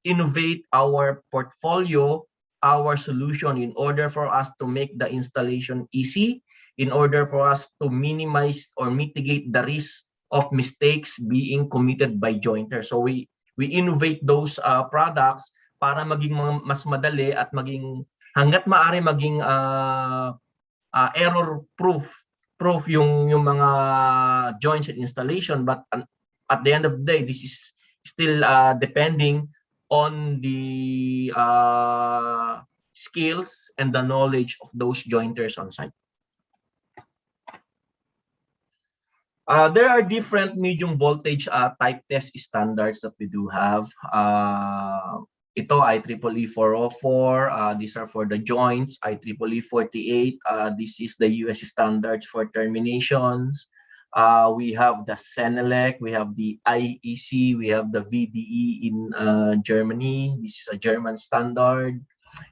innovate our portfolio, our solution in order for us to make the installation easy, in order for us to minimize or mitigate the risk of mistakes being committed by jointers. So we innovate those products para maging mas madali at maging hangga't maaari maging error proof yung mga joints and installation, but at the end of the day, this is still depending on the skills and the knowledge of those jointers on site. There are different medium voltage type test standards that we do have. Ito, IEEE 404, these are for the joints. IEEE 48, this is the US standards for terminations. We have the Senelec, we have the IEC, we have the VDE in Germany. This is a German standard.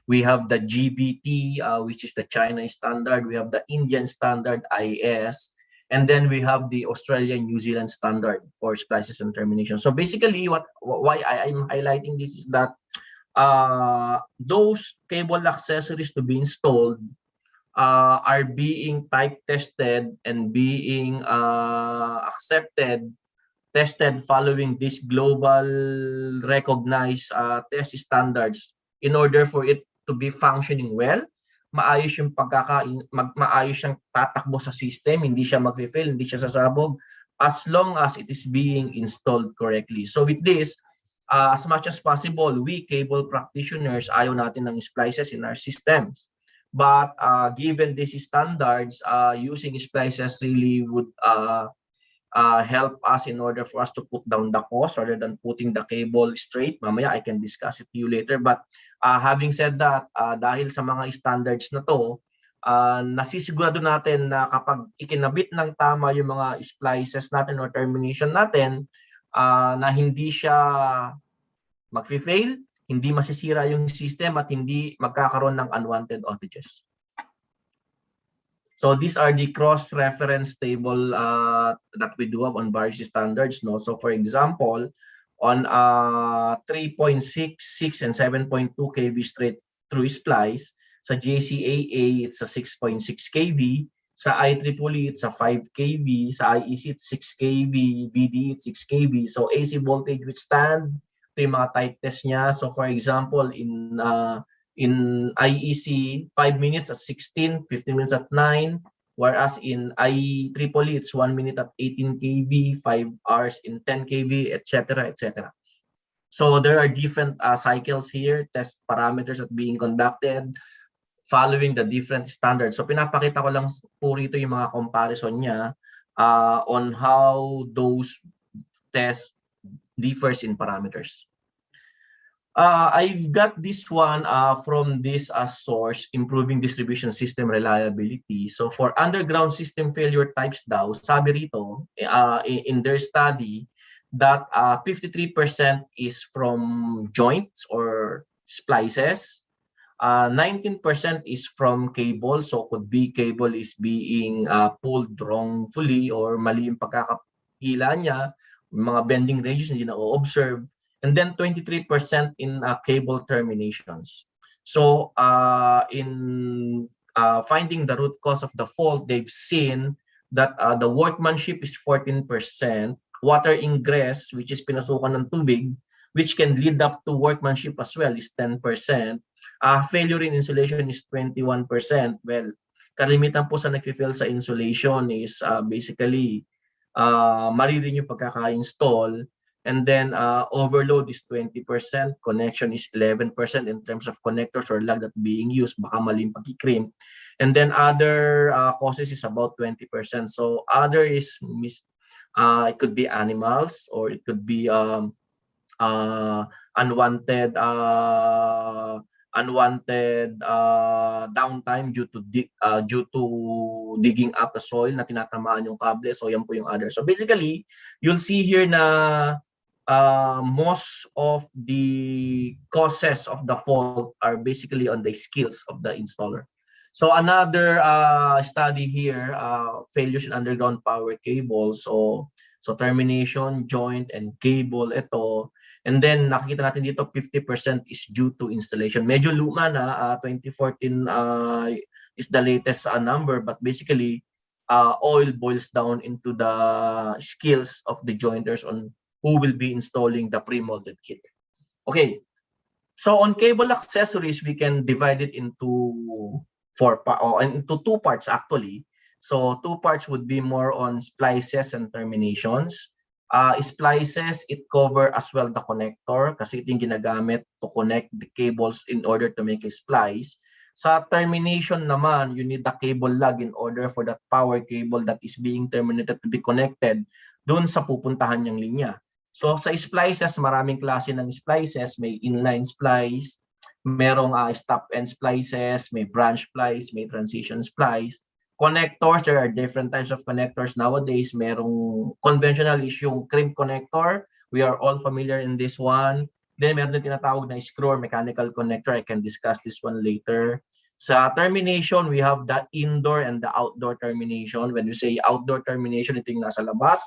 We have the GBT, which is the China standard. We have the Indian standard, IS. And then we have the Australian New Zealand standard for splices and termination. So basically, why I'm highlighting this is that those cable accessories to be installed are being type tested and being tested following these global recognized test standards in order for it to be functioning well. Maayos yung maayos siyang tatakbo sa system, hindi siya mag-fail, hindi siya sasabog, as long as it is being installed correctly. So with this, as much as possible, we cable practitioners, ayaw natin ng splices in our systems. But given these standards, using splices really would help us in order for us to put down the cost rather than putting the cable straight. Mamaya, I can discuss it to you later. But having said that, dahil sa mga standards na to, nasisigurado natin na kapag ikinabit ng tama yung mga splices natin or termination natin, na hindi siya mag-fail, hindi masisira yung system at hindi magkakaroon ng unwanted outages. So these are the cross-reference table that we do have on various standards. No? So for example, on 3.6, 6, and 7.2 kV straight through splice, sa JCAA, it's a 6.6 kV. Sa IEEE, it's a 5 kV. Sa IEC, it's 6 kV. BD, it's 6 kV. So AC voltage withstand, ito yung mga type test niya. So for example, in IEC, 5 minutes at 16, 15 minutes at 9. Whereas in IEEE, it's 1 minute at 18 kV, 5 hours in 10 kV, etc., etc. So there are different cycles here, test parameters that being conducted following the different standards. So pinapakita ko lang po rito yung mga comparison niya on how those tests differs in parameters. I've got this one from this source, Improving Distribution System Reliability. So for underground system failure types daw, sabi rito in their study that 53% is from joints or splices, 19% is from cable. So could be cable is being pulled wrongfully or mali yung pagkakahila niya, mga bending ranges hindi na-observe. And then 23% in cable terminations. So in finding the root cause of the fault, they've seen that the workmanship is 14%, water ingress, which is pinasukan ng tubig, which can lead up to workmanship as well, is 10%. Failure in insulation is 21%. Well, kalimitan po sa nag-fail sa insulation is basically mali rin yung pagkaka-install. And then overload is 20%, connection is 11% in terms of connectors or lag that being used, baka maling pagkikrimp. And then other causes is about 20%. So other is it could be animals, or it could be unwanted downtime due to digging up the soil na tinatamaan yung kable. So yan po yung other. So basically, you'll see here na most of the causes of the fault are basically on the skills of the installer. So another study here, failures in underground power cables. So termination, joint, and cable, ito. And then nakikita natin dito 50% is due to installation. Medyo luma na, 2014 is the latest number, but basically oil boils down into the skills of the jointers on who will be installing the pre-molded kit. Okay, so on cable accessories, we can divide it into into two parts actually. So two parts would be more on splices and terminations. Splices, it cover as well the connector kasi ito yung ginagamit to connect the cables in order to make a splice. Sa termination naman, you need the cable lug in order for that power cable that is being terminated to be connected dun sa pupuntahan niyang linya. So sa splices, maraming klase ng splices. May inline splice, merong stop-end splices, may branch splice, may transition splice. Connectors, there are different types of connectors nowadays. Merong conventional is yung crimp connector. We are all familiar in this one. Then meron din tinatawag na screw or mechanical connector. I can discuss this one later. Sa termination, we have the indoor and the outdoor termination. When we say outdoor termination, ito yung nasa labas.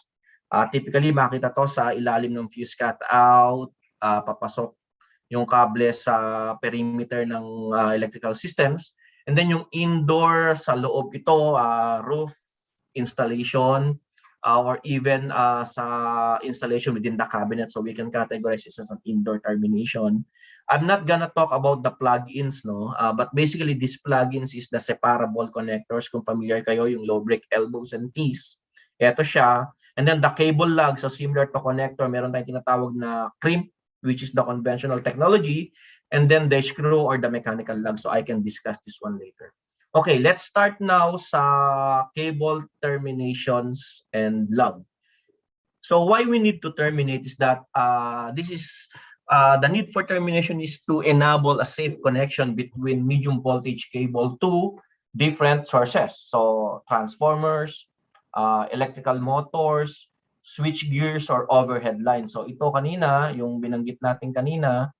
Typically, makita to sa ilalim ng fuse cutout, papasok yung kable sa perimeter ng electrical systems. And then yung indoor, sa loob ito, roof installation, or even sa installation within the cabinet. So we can categorize this as an indoor termination. I'm not gonna talk about the plugins, no? But basically, these plugins is the separable connectors. Kung familiar kayo, yung low break elbows and T's. Ito siya. And then the cable lug, so similar to connector, meron tayong tinatawag na crimp, which is the conventional technology, and then the screw or the mechanical lug. So I can discuss this one later. Okay, let's start now sa cable terminations and lug. So why we need to terminate is that the need for termination is to enable a safe connection between medium voltage cable to different sources. So transformers, electrical motors, switch gears, or overhead lines. So ito kanina, yung binanggit natin kanina,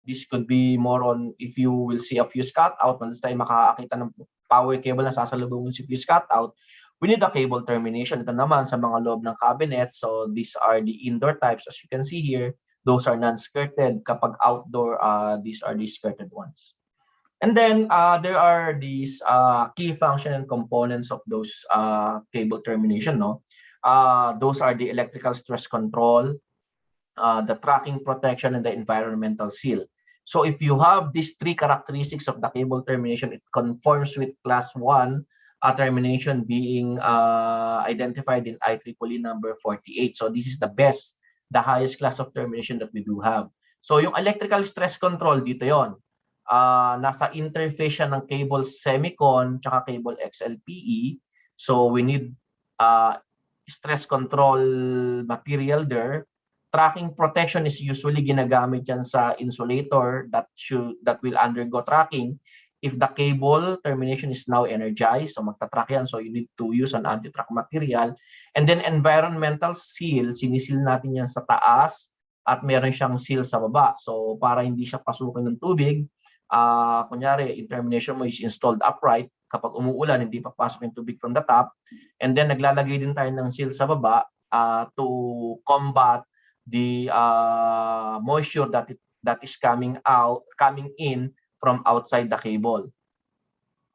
this could be more on if you will see a fuse cutout, once tayo makakakita ng power cable na sasalubungin si fuse cutout, we need a cable termination. Ito naman sa mga loob ng cabinet. So these are the indoor types. As you can see here, those are non-skirted. Kapag outdoor, these are the skirted ones. And then there are these key function and components of those cable termination. No, those are the electrical stress control, the tracking protection, and the environmental seal. So if you have these three characteristics of the cable termination, it conforms with class 1 termination being identified in IEEE number 48. So this is the best, the highest class of termination that we do have. So yung electrical stress control, dito yon. Nasa interface siya ng cable semicon tsaka cable XLPE. So we need stress control material there. Tracking protection is usually ginagamit yan sa insulator that will undergo tracking. If the cable termination is now energized, so magta-track yan, so you need to use an anti-track material. And then environmental seal, sinisil natin yan sa taas at meron siyang seal sa baba. So para hindi siya pasukin ng tubig, kunyari, yung termination mo is installed upright. Kapag umuulan, hindi papasok yung tubig from the top. And then naglalagay din tayo ng seal sa baba to combat the moisture that is coming in from outside the cable.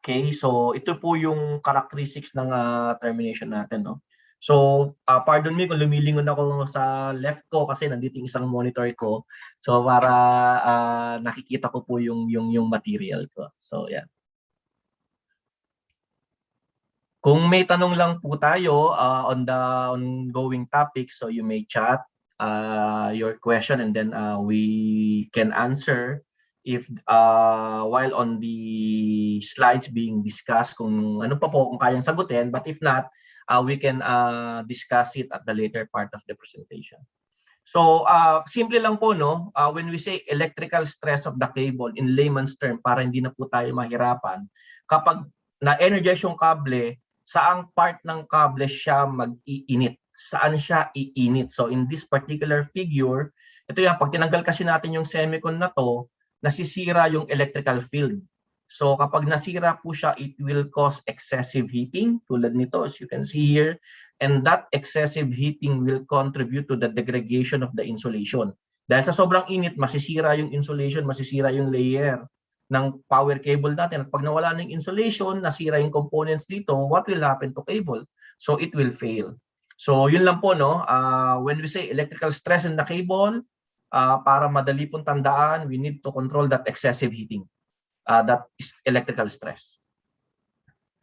Okay, so ito po yung characteristics ng termination natin, no? So, pardon me kung lumilingon ako sa left ko kasi nandito yung isang monitor ko. So, para nakikita ko po yung material ko. So, yeah. Kung may tanong lang po tayo on the ongoing topic, so you may chat your question and then we can answer if while on the slides being discussed kung ano pa po kung kayang sagutin, but if not, we can discuss it at the later part of the presentation. So, simple lang po, no? When we say electrical stress of the cable in layman's term, para hindi na po tayo mahirapan, kapag na-energize yung kable, saang part ng kable siya mag-iinit? Saan siya iinit? So, in this particular figure, ito yan, pag tinanggal kasi natin yung semicon na to, nasisira yung electrical field. So, kapag nasira po siya, it will cause excessive heating, tulad nito, as you can see here. And that excessive heating will contribute to the degradation of the insulation. Dahil sa sobrang init, masisira yung insulation, masisira yung layer ng power cable natin. At pag nawala ng insulation, nasira yung components dito, what will happen to cable? So it will fail. So yun lang po, no? When we say electrical stress in the cable, para madali pong tandaan, we need to control that excessive heating. That is electrical stress.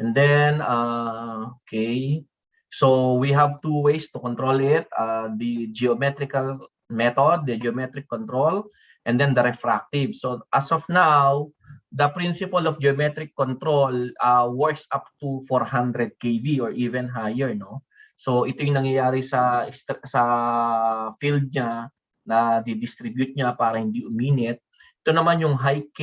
And then, okay. So we have two ways to control it, the geometrical method, the geometric control, and then the refractive. So as of now, the principle of geometric control works up to 400 kV or even higher, no? So ito yung nangyayari sa field niya na di-distribute niya para hindi uminit. Ito naman yung high K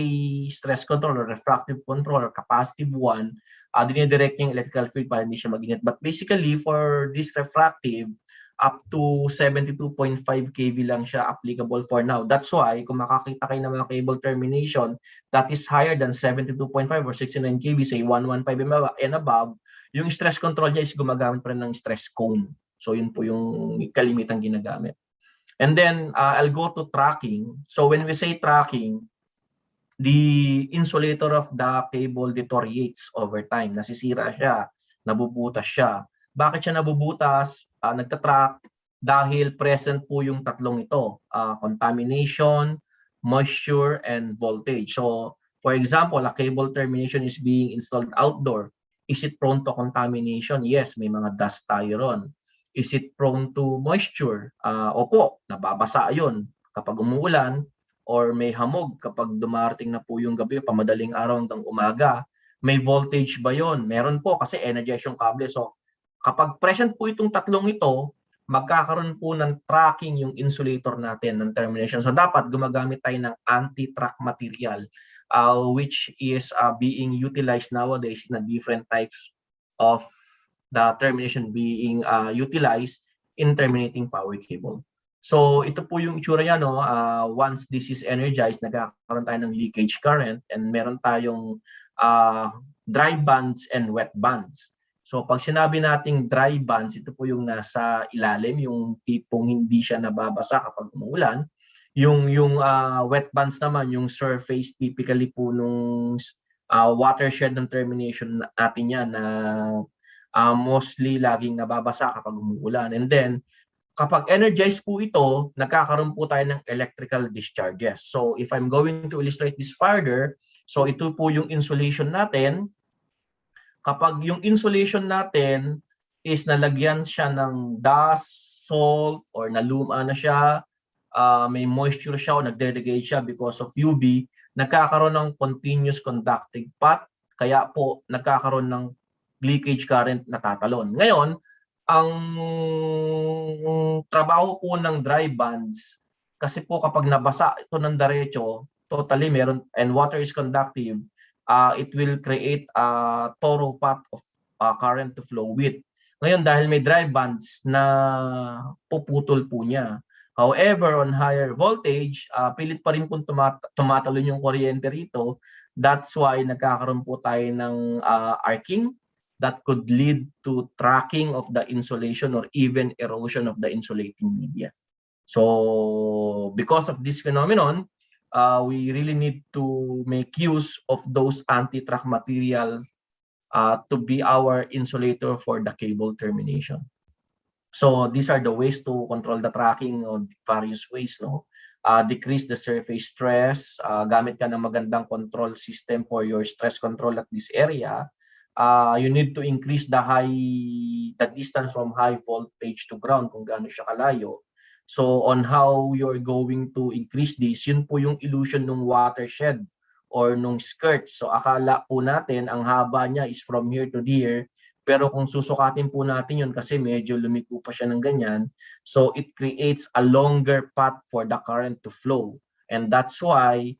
stress control or refractive control or capacitive one, dinidirect yung electrical field para hindi siya mag-init. But basically, for this refractive, up to 72.5 kV lang siya applicable for now. That's why, kung makakita kayo ng mga cable termination that is higher than 72.5 or 69 kV, say 115 and above, yung stress control niya is gumagamit pa rin ng stress cone. So yun po yung kalimitang ginagamit. And then, I'll go to tracking. So when we say tracking, the insulator of the cable deteriorates over time. Nasisira siya, nabubutas siya. Bakit siya nabubutas? Nagtatrack dahil present po yung tatlong ito, contamination, moisture, and voltage. So, for example, a cable termination is being installed outdoor. Is it prone to contamination? Yes, may mga dust tayo ron. Is it prone to moisture? Opo, nababasa yun kapag umuulan, or may hamog kapag dumarating na po yung gabi, pamadaling araw hanggang umaga. May voltage ba yon? Meron po kasi energize yung kable. So kapag present po itong tatlong ito, magkakaroon po ng tracking yung insulator natin ng termination. So dapat gumagamit tayo ng anti-track material, which is being utilized nowadays in a different types of the termination being utilized in terminating power cable. So ito po yung itsura niya, no? Once this is energized, nagkakaroon tayo ng leakage current and meron tayong dry bands and wet bands. So pag sinabi nating dry bands, ito po yung nasa ilalim, yung tipong hindi siya nababasa kapag umuulan. Yung wet bands naman, yung surface typically po nung watershed ng termination natin yan na mostly laging nababasa kapag umuulan. And then kapag energized po ito, nagkakaroon po tayo ng electrical discharges. So if I'm going to illustrate this further, so ito po yung insulation natin. Kapag yung insulation natin is nalagyan siya ng dust, salt, or naluma na siya, may moisture siya o nagde-degrade siya because of UV, nagkakaroon ng continuous conducting path, kaya po nagkakaroon ng leakage current na tatalon. Ngayon, ang trabaho po ng dry bands, kasi po kapag nabasa ito ng diretso, totally meron, and water is conductive, it will create a thorough path of current to flow with. Ngayon, dahil may dry bands na puputol po niya. However, on higher voltage, pilit pa rin po tumatalon yung kuryente rito. That's why nagkakaroon po tayo ng arcing that could lead to tracking of the insulation or even erosion of the insulating media. So because of this phenomenon, we really need to make use of those anti-track material to be our insulator for the cable termination. So these are the ways to control the tracking on various ways, no? Decrease the surface stress, gamit ka ng magandang control system for your stress control at this area. you need to increase the distance from high voltage to ground kung gaano siya kalayo. So on how you're going to increase this, yun po yung illusion ng watershed or nung skirt. So akala po natin ang haba niya is from here to here, pero kung susukatin po natin yun kasi medyo lumiko pa siya ng ganyan, so it creates a longer path for the current to flow. And that's why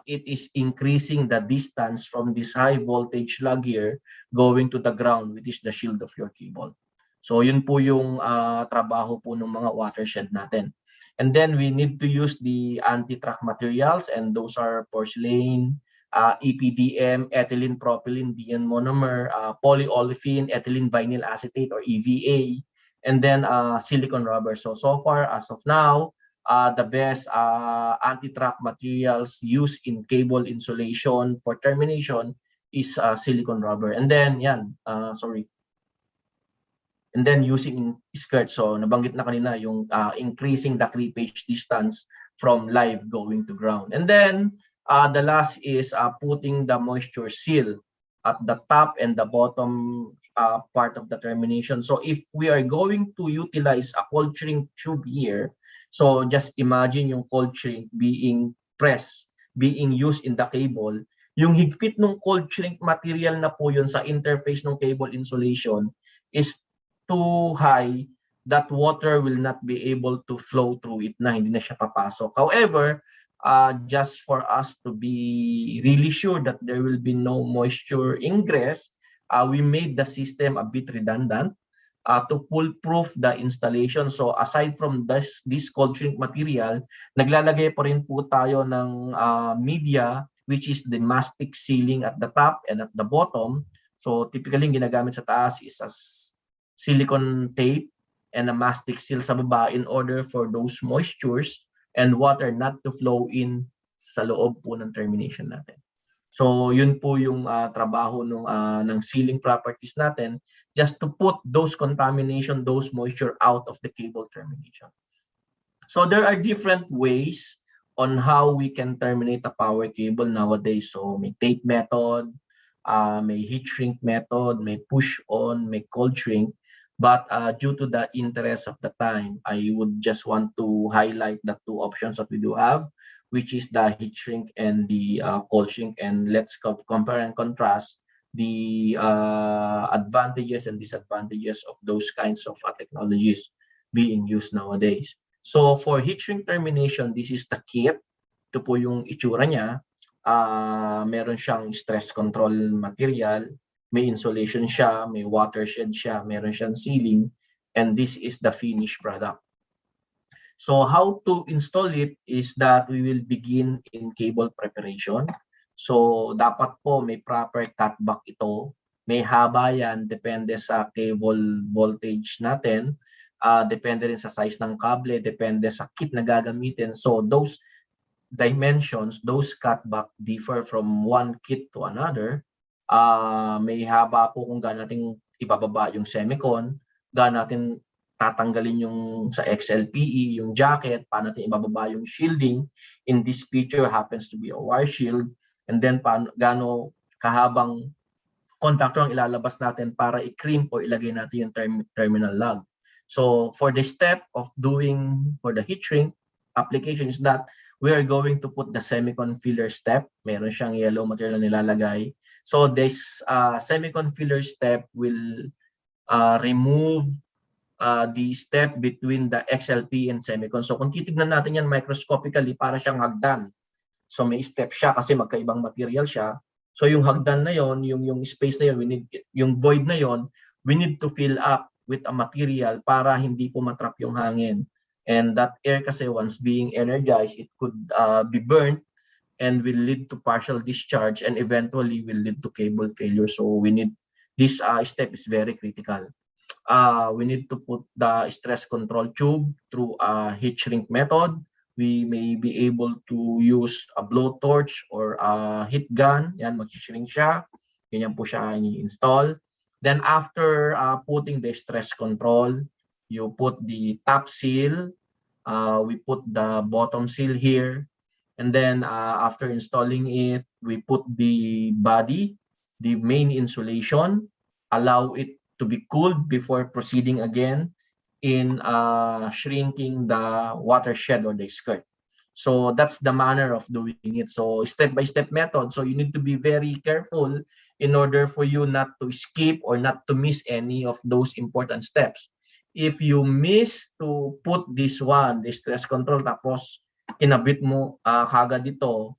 it is increasing the distance from this high voltage lug here going to the ground, which is the shield of your cable. So yun po yung trabaho po ng mga watershed natin. And then we need to use the anti-track materials, and those are porcelain, EPDM, ethylene propylene, DN monomer, polyolefin, ethylene vinyl acetate or EVA, and then silicone rubber. So far as of now, the best anti-track materials used in cable insulation for termination is silicone rubber. And then and then using skirt. So nabanggit na kanina yung increasing the creepage distance from live going to ground. And then the last is putting the moisture seal at the top and the bottom part of the termination. So if we are going to utilize a cold shrink tube here, so just imagine yung cold shrink being pressed, being used in the cable. Yung higpit ng cold shrink material na po yun sa interface ng cable insulation is too high that water will not be able to flow through it na hindi na siya papasok. However, just for us to be really sure that there will be no moisture ingress, we made the system a bit redundant to foolproof the installation. So aside from this cold shrink material, naglalagay pa rin po tayo ng media, which is the mastic sealing at the top and at the bottom. So typically ginagamit sa taas is as silicone tape and a mastic seal sa baba in order for those moistures and water not to flow in sa loob po ng termination natin. So yun po yung trabaho ng sealing properties natin, just to put those contamination, those moisture out of the cable termination. So there are different ways on how we can terminate a power cable nowadays. So may tape method, may heat shrink method, may push on, may cold shrink. But due to the interest of the time, I would just want to highlight the two options that we do have, which is the heat shrink and the cold shrink. And let's compare and contrast the advantages and disadvantages of those kinds of technologies being used nowadays. So for heat shrink termination, this is the kit. Ito po yung itsura niya. Meron siyang stress control material, may insulation siya, may watershed siya, meron siyang sealing, and this is the finished product. So how to install it is that we will begin in cable preparation. So dapat po may proper cutback ito. May haba yan, depende sa cable voltage natin, depende rin sa size ng kable, depende sa kit na gagamitin. So those dimensions, those cutback differ from one kit to another. May haba po kung gaano natin ibababa yung semicon, gaano natin tatanggalin yung sa XLPE, yung jacket, paano natin ibababa yung shielding. In this picture happens to be a wire shield. And then gaano kahabang contactor ang ilalabas natin para i-crimp o ilagay natin yung terminal lug. So for the step of doing for the heat shrink application is that we are going to put the semicon filler step. Meron siyang yellow material na nilalagay. So this semicon filler step will remove the step between the XLP and semicon. So kung titignan natin yan microscopically, para siyang hagdan. So may step siya kasi magkaibang material siya. So yung hagdan na yon, yung space na yon, yung void na yon, we need to fill up with a material para hindi po matrap yung hangin. And that air kasi once being energized, it could be burnt and will lead to partial discharge and eventually will lead to cable failure. So we need, this step is very critical. We need to put the stress control tube through a heat shrink method. We may be able to use a blowtorch or a heat gun. Yan, mag-shrink siya. Ganyan po siya i-install. Then after putting the stress control, you put the top seal. We put the bottom seal here. And then after installing it, we put the body. the main insulation, allow it to be cooled before proceeding again in shrinking the watershed or the skirt. So that's the manner of doing it. So step-by-step method. So you need to be very careful in order for you not to skip or not to miss any of those important steps. If you miss to put this one, the stress control, tapos kinabit mo kagad dito,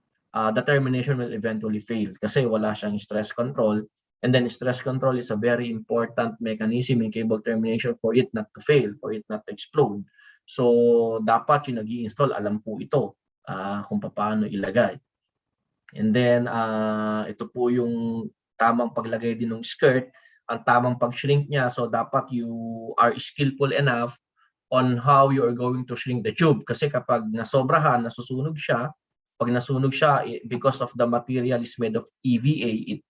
the termination will eventually fail kasi wala siyang stress control. And then stress control is a very important mechanism in cable termination for it not to fail, for it not to explode. So dapat yung nag-i-install alam po ito kung paano ilagay. And then ito po yung tamang paglagay din ng skirt, ang tamang pag-shrink niya. So dapat you are skillful enough on how you are going to shrink the tube. Kasi kapag nasobrahan, nasusunog siya, pag nasunog siya, because of the material is made of EVA, it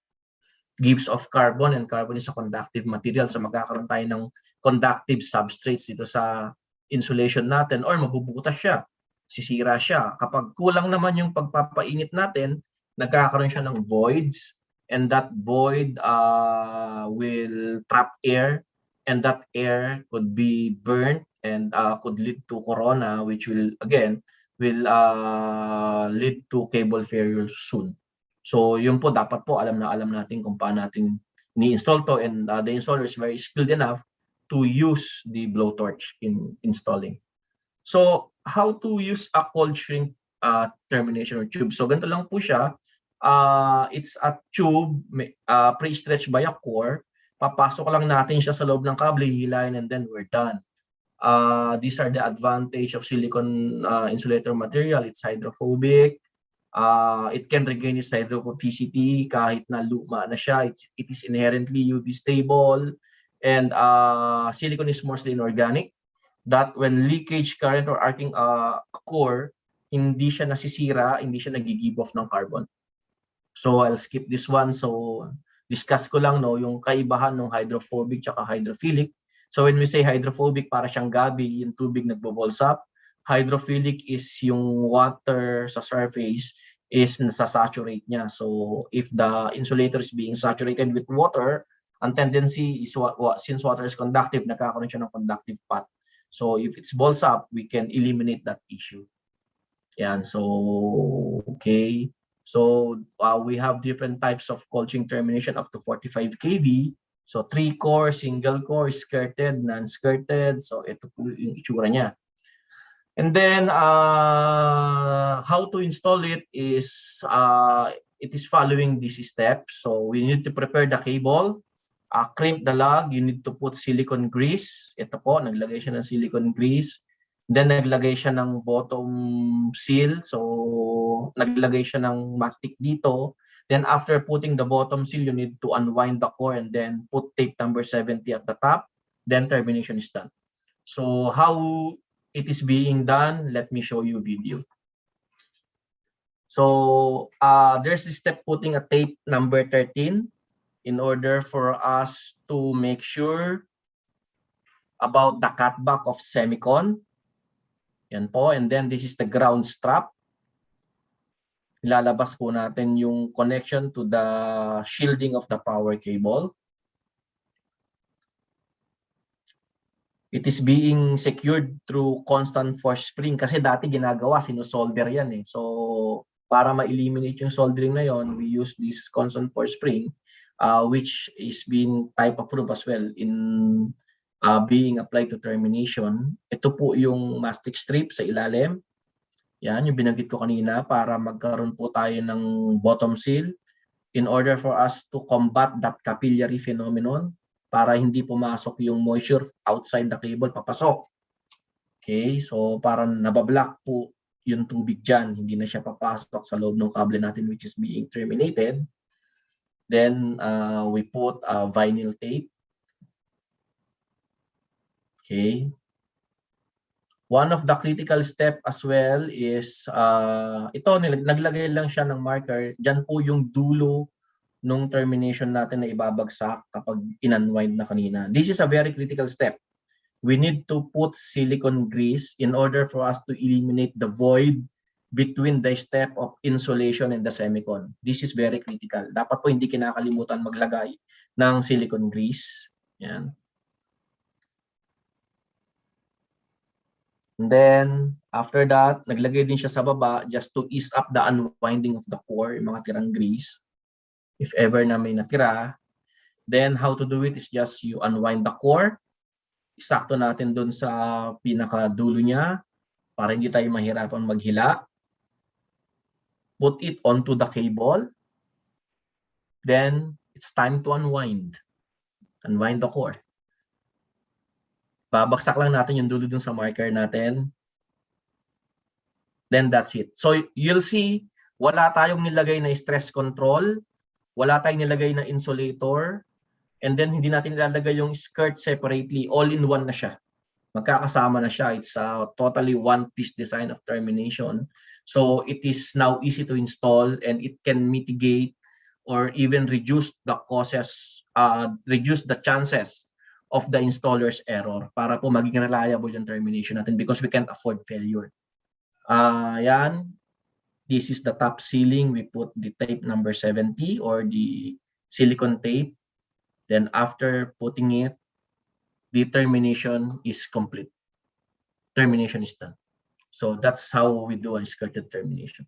gives off carbon, and carbon is a conductive material. So magkakaroon tayo ng conductive substrates dito sa insulation natin, or mabubutas siya, sisira siya. Kapag kulang naman yung pagpapainit natin, nagkakaroon siya ng voids, and that void will trap air, and that air could be burnt and could lead to corona, which will again lead to cable failure soon. So yun po, dapat po alam natin kung paano natin ni-install to, and the installer is very skilled enough to use the blowtorch in installing. So how to use a cold shrink termination or tube? So ganito lang po siya. It's a tube pre-stretched by a core. Papasok lang natin siya sa loob ng kable, hihilahin, and then we're done. These are the advantage of silicone insulator material. It's hydrophobic. It can regain its hydrophobicity kahit na luma na siya. It is inherently UV stable, and silicone is mostly inorganic. That when leakage current or arcing a core, hindi siya nasisira, hindi siya nag-give off ng carbon. So I'll skip this one. So discuss ko lang yung kaibahan ng hydrophobic at hydrophilic. So when we say hydrophobic, para siyang gabi, yung tubig nagbo-balls up. Hydrophilic is yung water sa surface is nasa-saturate niya. So if the insulator is being saturated with water, ang tendency is since water is conductive, nagkakaroon siya ng conductive path. So if it's balls up, we can eliminate that issue. Yan. So okay. So we have different types of cold shrink termination up to 45 kV. So 3-core, single core, skirted, non-skirted. So ito po yung itsura niya. And then how to install it is following these steps. So we need to prepare the cable, crimp the lug, you need to put silicone grease. Ito po, naglagay siya ng silicone grease. Then naglagay siya ng bottom seal. So naglagay siya ng mastic dito. Then after putting the bottom seal, you need to unwind the core and then put tape number 70 at the top. Then termination is done. So how it is being done, let me show you a video. So there's this step putting a tape number 13 in order for us to make sure about the cutback of semicon. Yan po. And then this is the ground strap. Ilalabas po natin yung connection to the shielding of the power cable. It is being secured through constant force spring kasi dati ginagawa, sinusolder yan eh. So para ma-eliminate yung soldering na yon, we use this constant force spring which is being type approved as well in being applied to termination. Ito po yung mastic strip sa ilalim. Yan, yung binanggit ko kanina para magkaroon po tayo ng bottom seal in order for us to combat that capillary phenomenon para hindi pumasok yung moisture outside the cable, papasok. Okay, so parang nabablock po yung tubig dyan, hindi na siya papasok sa loob ng cable natin which is being terminated. Then we put vinyl tape. Okay. One of the critical step as well is ito, naglagay lang siya ng marker. Diyan po yung dulo nung termination natin na ibabagsak kapag in-unwind na kanina. This is a very critical step. We need to put silicone grease in order for us to eliminate the void between the step of insulation and the semicon. This is very critical. Dapat po hindi kinakalimutan maglagay ng silicone grease. Yan. And then, after that, naglagay din siya sa baba just to ease up the unwinding of the core, yung mga tirang grease. If ever na may natira, then how to do it is just you unwind the core. Isakto natin dun sa pinakadulo niya para hindi tayo mahirapan maghila. Put it onto the cable. Then, it's time to unwind. Unwind the core. Babaksak lang natin yung dulo dun sa marker natin. Then that's it. So you'll see, wala tayong nilagay na stress control, wala tayong nilagay na insulator, and then hindi natin ilalagay yung skirt separately. All in one na siya. Magkakasama na siya. It's a totally one-piece design of termination. So it is now easy to install and it can mitigate or even reduce the causes, reduce the chances of the installer's error para po maging reliable yung termination natin because we can't afford failure. Yan. This is the top sealing. We put the tape number 70 or the silicone tape. Then after putting it, the termination is complete. Termination is done. So that's how we do a skirted termination.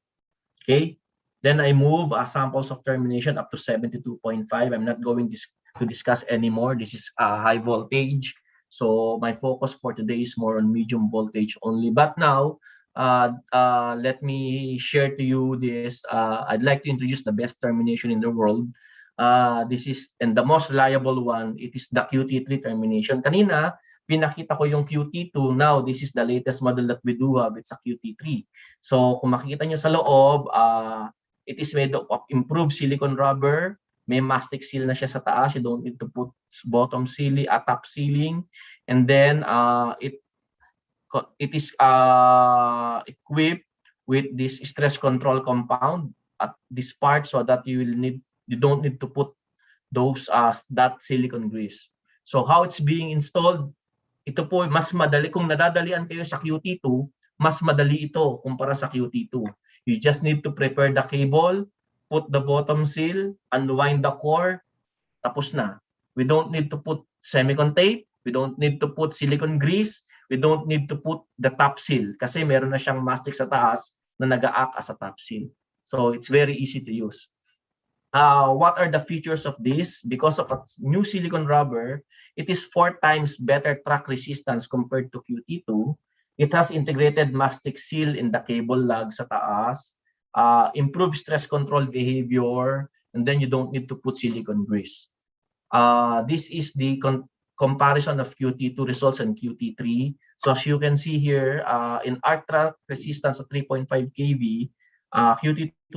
Okay. Then I move samples of termination up to 72.5. I'm not going to discuss anymore. This is high voltage. So my focus for today is more on medium voltage only. But now, let me share to you this. I'd like to introduce the best termination in the world. This is, and the most reliable one, it is the QT3 termination. Kanina, pinakita ko yung QT2. Now, this is the latest model that we do have. It's a QT3. So, kung makikita nyo sa loob, it is made of improved silicone rubber. May mastic seal na siya sa taas. You don't need to put bottom sealing, top sealing. And then, it is equipped with this stress control compound at this part so that you don't need to put those that silicone grease. So how it's being installed, ito po mas madali. Kung nadadalian kayo sa QT2, mas madali ito kumpara sa QT2. You just need to prepare the cable, put the bottom seal, unwind the core, tapos na. We don't need to put semicon tape, we don't need to put silicone grease, we don't need to put the top seal kasi meron na siyang mastic sa taas na nag-a-act as a top seal. So it's very easy to use. What are the features of this? Because of a new silicone rubber, it is 4 times better track resistance compared to QT2. It has integrated mastic seal in the cable lug sa taas, improved stress control behavior, and then you don't need to put silicone grease. This is the comparison of QT2 results and QT3. So as you can see here, in arc track resistance of 3.5 kV, QT2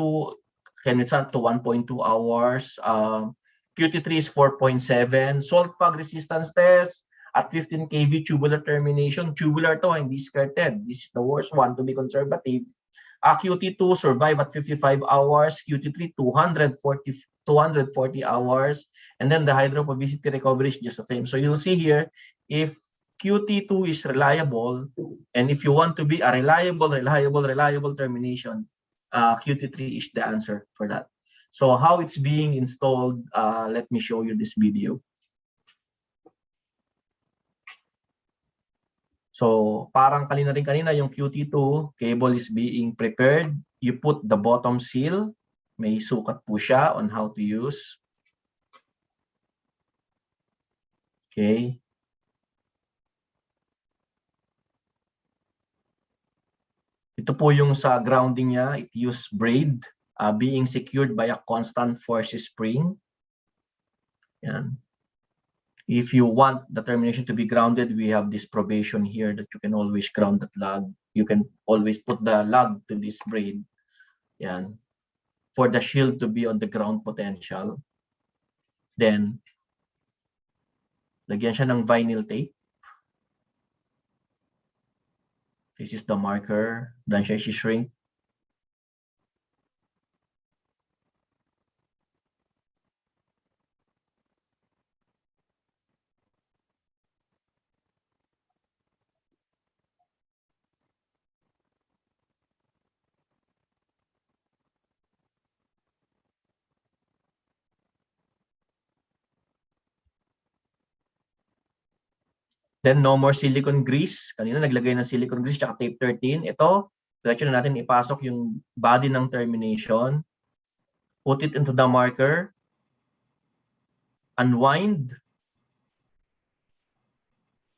can withstand to 1.2 hours. QT3 is 4.7. Salt fog resistance test at 15 kV tubular termination. Tubular to, hindi skirted. This is the worst one to be conservative. QT2 survive at 55 hours. QT3 240 hours. And then the hydrophobicity recovery is just the same. So you'll see here, if QT2 is reliable, and if you want to be a reliable termination, QT3 is the answer for that. So how it's being installed, let me show you this video. So parang kanina yung QT2 cable is being prepared. You put the bottom seal. May sukat po siya on how to use. Okay. Ito po yung sa grounding niya. It use braid being secured by a constant force spring. Yan. If you want the termination to be grounded, we have this probation here that you can always ground that lug. You can always put the lug to this braid. Yan. For the shield to be on the ground potential. Then, lagyan siya ng vinyl tape. This is the marker. Then siya shrink. Then no more silicone grease. Kanina naglagay ng silicone grease tsaka tape 13. Ito, diretso na natin ipasok yung body ng termination. Put it into the marker. Unwind.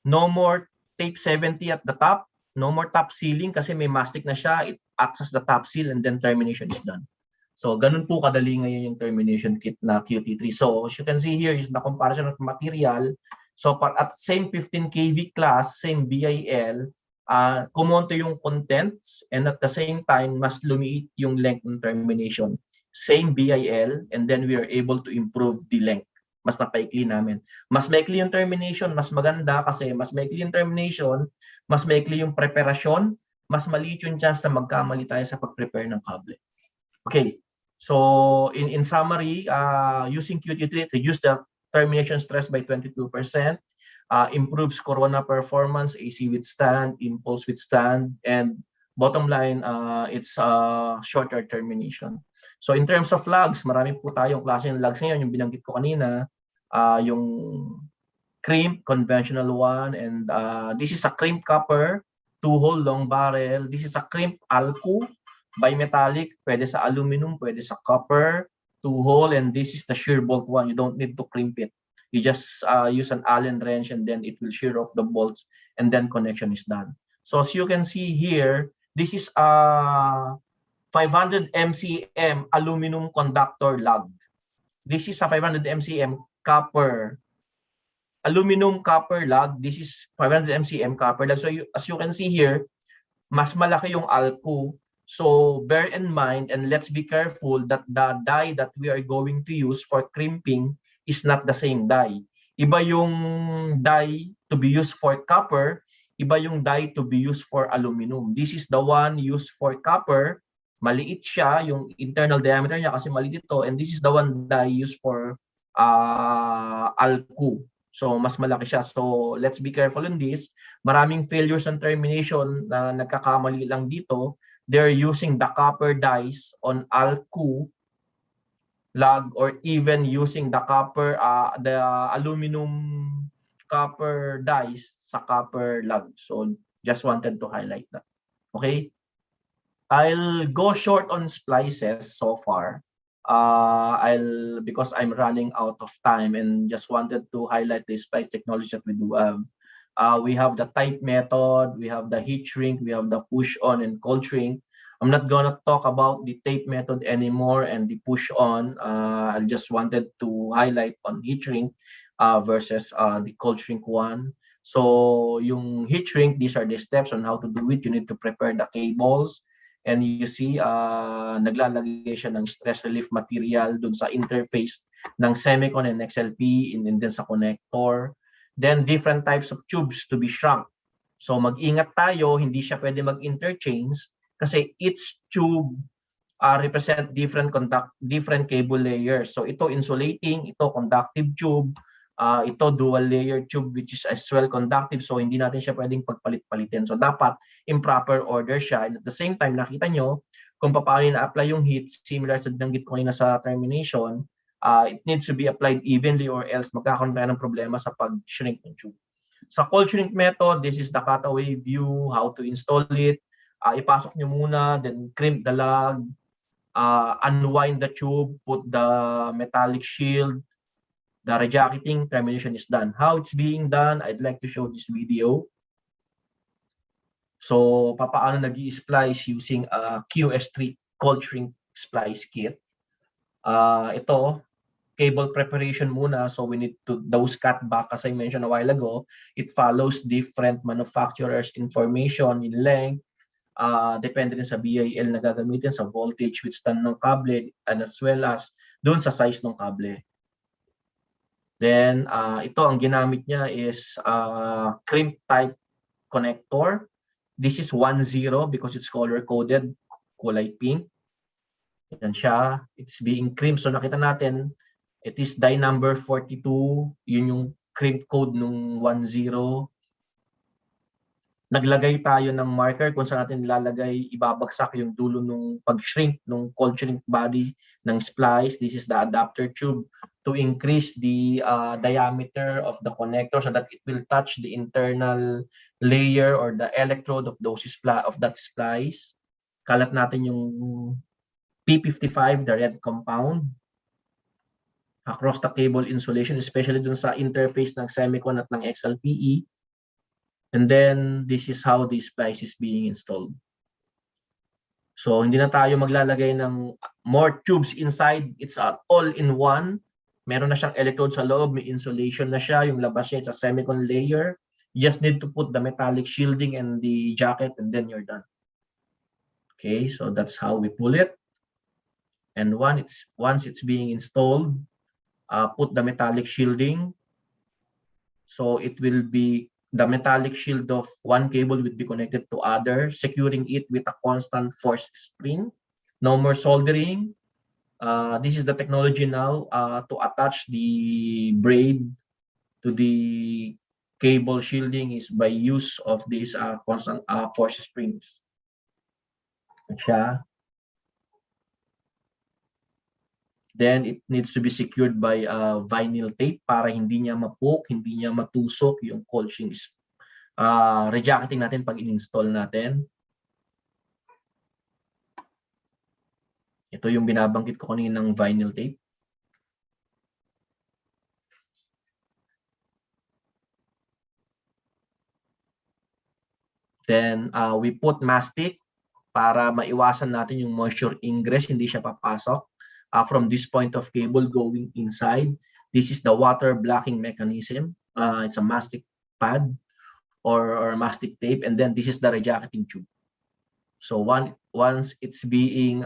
No more tape 70 at the top. No more top sealing kasi may mastic na siya. It acts as the top seal and then termination is done. So, ganun po kadali ngayon yung termination kit na QT3. So, as you can see here is the comparison of material. So, at same 15 kV class, same BIL, kumonto yung contents and at the same time, mas lumiit yung length ng termination. Same BIL and then we are able to improve the length. Mas napaikli namin. Mas maikli yung termination, mas maganda kasi mas maikli yung termination, mas maikli yung preparasyon, mas maliit yung chance na magkamali tayo sa pag-prepare ng kable. Okay, so in summary, using QT3 reduce the termination stress by 22%, improves corona performance, AC withstand, impulse withstand, and bottom line, it's shorter termination. So in terms of lugs, marami po tayong klase ng lugs ngayon, yung binanggit ko kanina, yung crimp, conventional one, and this is a crimp copper, 2-hole long barrel. This is a crimp alco, bimetallic, pwede sa aluminum, pwede sa copper, 2-hole, and this is the shear bolt one. You don't need to crimp it. You just use an Allen wrench and then it will shear off the bolts and then connection is done. So as you can see here, this is a 500 MCM aluminum conductor lug. This is a 500 MCM copper, aluminum copper lug. This is 500 MCM copper lug. So as you can see here, mas malaki yung alco. So bear in mind and let's be careful that the die that we are going to use for crimping is not the same die. Iba yung die to be used for copper, iba yung die to be used for aluminum. This is the one used for copper. Maliit siya, yung internal diameter niya kasi maliit ito, and this is the one die used for alco. So mas malaki siya. So let's be careful in this. Maraming failures and termination na nagkakamali lang dito. They're using the copper dies on alco lug or even using the copper, the aluminum copper dies sa copper lug. So just wanted to highlight that. Okay? I'll go short on splices so far. Because I'm running out of time and just wanted to highlight the splice technology that we do have. We have the tight method, we have the heat shrink, we have the push on and cold shrink. I'm not gonna talk about the tape method anymore and the push on. I just wanted to highlight on heat shrink versus the cold shrink one. So yung heat shrink, these are the steps on how to do it. You need to prepare the cables. And you see, naglalagay siya ng stress relief material dun sa interface ng semicon and XLP and then sa connector. Then different types of tubes to be shrunk. So mag-ingat tayo, hindi siya pwede mag-interchange kasi each tube represent different cable layers. So ito insulating, ito conductive tube, ito dual layer tube which is as well conductive, so hindi natin siya pwedeng pagpalit-palitin. So dapat in proper order siya, and at the same time nakita nyo kung paano na-apply yung heat, similar sa dinanggit ko na sa termination, it needs to be applied evenly or else magkakaroon tayo ng problema sa pag-shrink ng tube. Sa cold shrink method, this is the cutaway view, how to install it. Ipasok nyo muna, then crimp the lug, unwind the tube, put the metallic shield, the rejacketing, termination is done. How it's being done, I'd like to show this video. So, paano nag-i-splice using a QS3 cold shrink splice kit. Ito, cable preparation muna. So, we need to, those cut back, as I mentioned a while ago, it follows different manufacturers' information in length, depende din sa BIL na gagamitin, sa voltage withstand ng kable, and as well as doon sa size ng kable. Then, ito ang ginamit niya is crimp type connector. This is 10 because it's color coded, kulay pink. Yan siya. It's being crimped. So nakita natin, it is die number 42. Yun yung crimp code nung 10. Naglagay tayo ng marker kung saan natin ilalagay, ibabagsak yung dulo nung pag-shrink, nung cold shrink body ng splice. This is the adapter tube to increase the diameter of the connector so that it will touch the internal layer or the electrode of that splice. Kalat natin yung P55, the red compound, across the cable insulation, especially dun sa interface ng semicon at ng XLPE. And then this is how the splice is being installed. So hindi na tayo maglalagay ng more tubes inside. It's all in one. Meron na siyang electrode sa loob, may insulation na siya. Yung labas niya, it's a semicon layer. You just need to put the metallic shielding and the jacket and then you're done. Okay, so that's how we pull it. And once it's being installed, put the metallic shielding. So it will be the metallic shield of one cable will be connected to other, securing it with a constant force spring. No more soldering. This is the technology now to attach the braid to the cable shielding is by use of these constant force springs. Then it needs to be secured by vinyl tape para hindi niya ma-poke, hindi niya matusok yung colching rejacketing natin pag in-install natin. Ito yung binabanggit ko kanina ng vinyl tape. Then we put mastic para maiwasan natin yung moisture ingress, hindi siya papasok from this point of cable going inside. This is the water blocking mechanism. It's a mastic pad or mastic tape, and then this is the rejacketing tube. So once it's being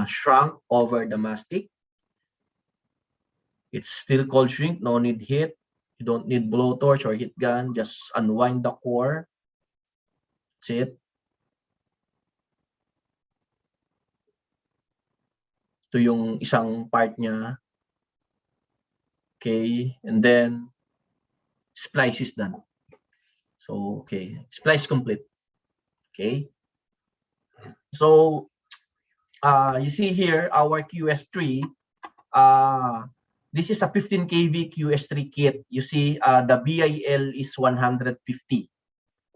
shrunk over the mastic, it's still cold shrink, no need heat. You don't need blowtorch or heat gun, just unwind the core. That's it. Ito yung isang part niya. Okay, and then splice is done. So, okay, splice complete. Okay. So, you see here, our QS3, this is a 15 kV QS3 kit. You see, the BIL is 150.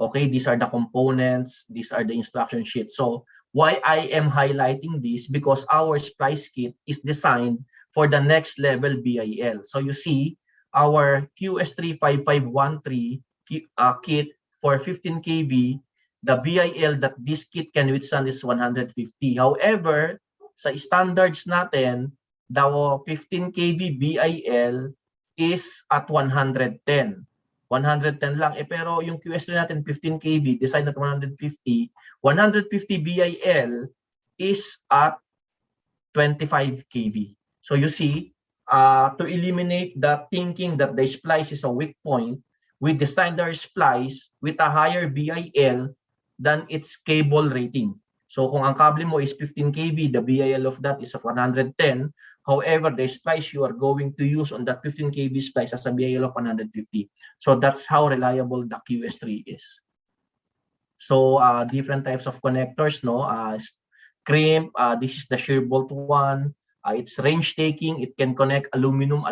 Okay, these are the components, these are the instruction sheets. So, why I am highlighting this? Because our splice kit is designed for the next level BIL. So, you see, our QS35513 kit for 15 kV, the BIL that this kit can withstand is 150. However, sa standards natin, the 15 kV BIL is at 110. 110 lang. Pero yung QS3 natin, 15 kV, designed at 150. 150 BIL is at 25 kV. So you see, to eliminate the thinking that the splice is a weak point, we designed our splice with a higher BIL than its cable rating. So kung ang kable mo is 15 kV, the BIL of that is of 110. However, the splice you are going to use on that 15 kV splice has a BIL of 150. So that's how reliable the QS3 is. So different types of connectors, no? Crimp, this is the shear bolt one. It's range taking. It can connect aluminum,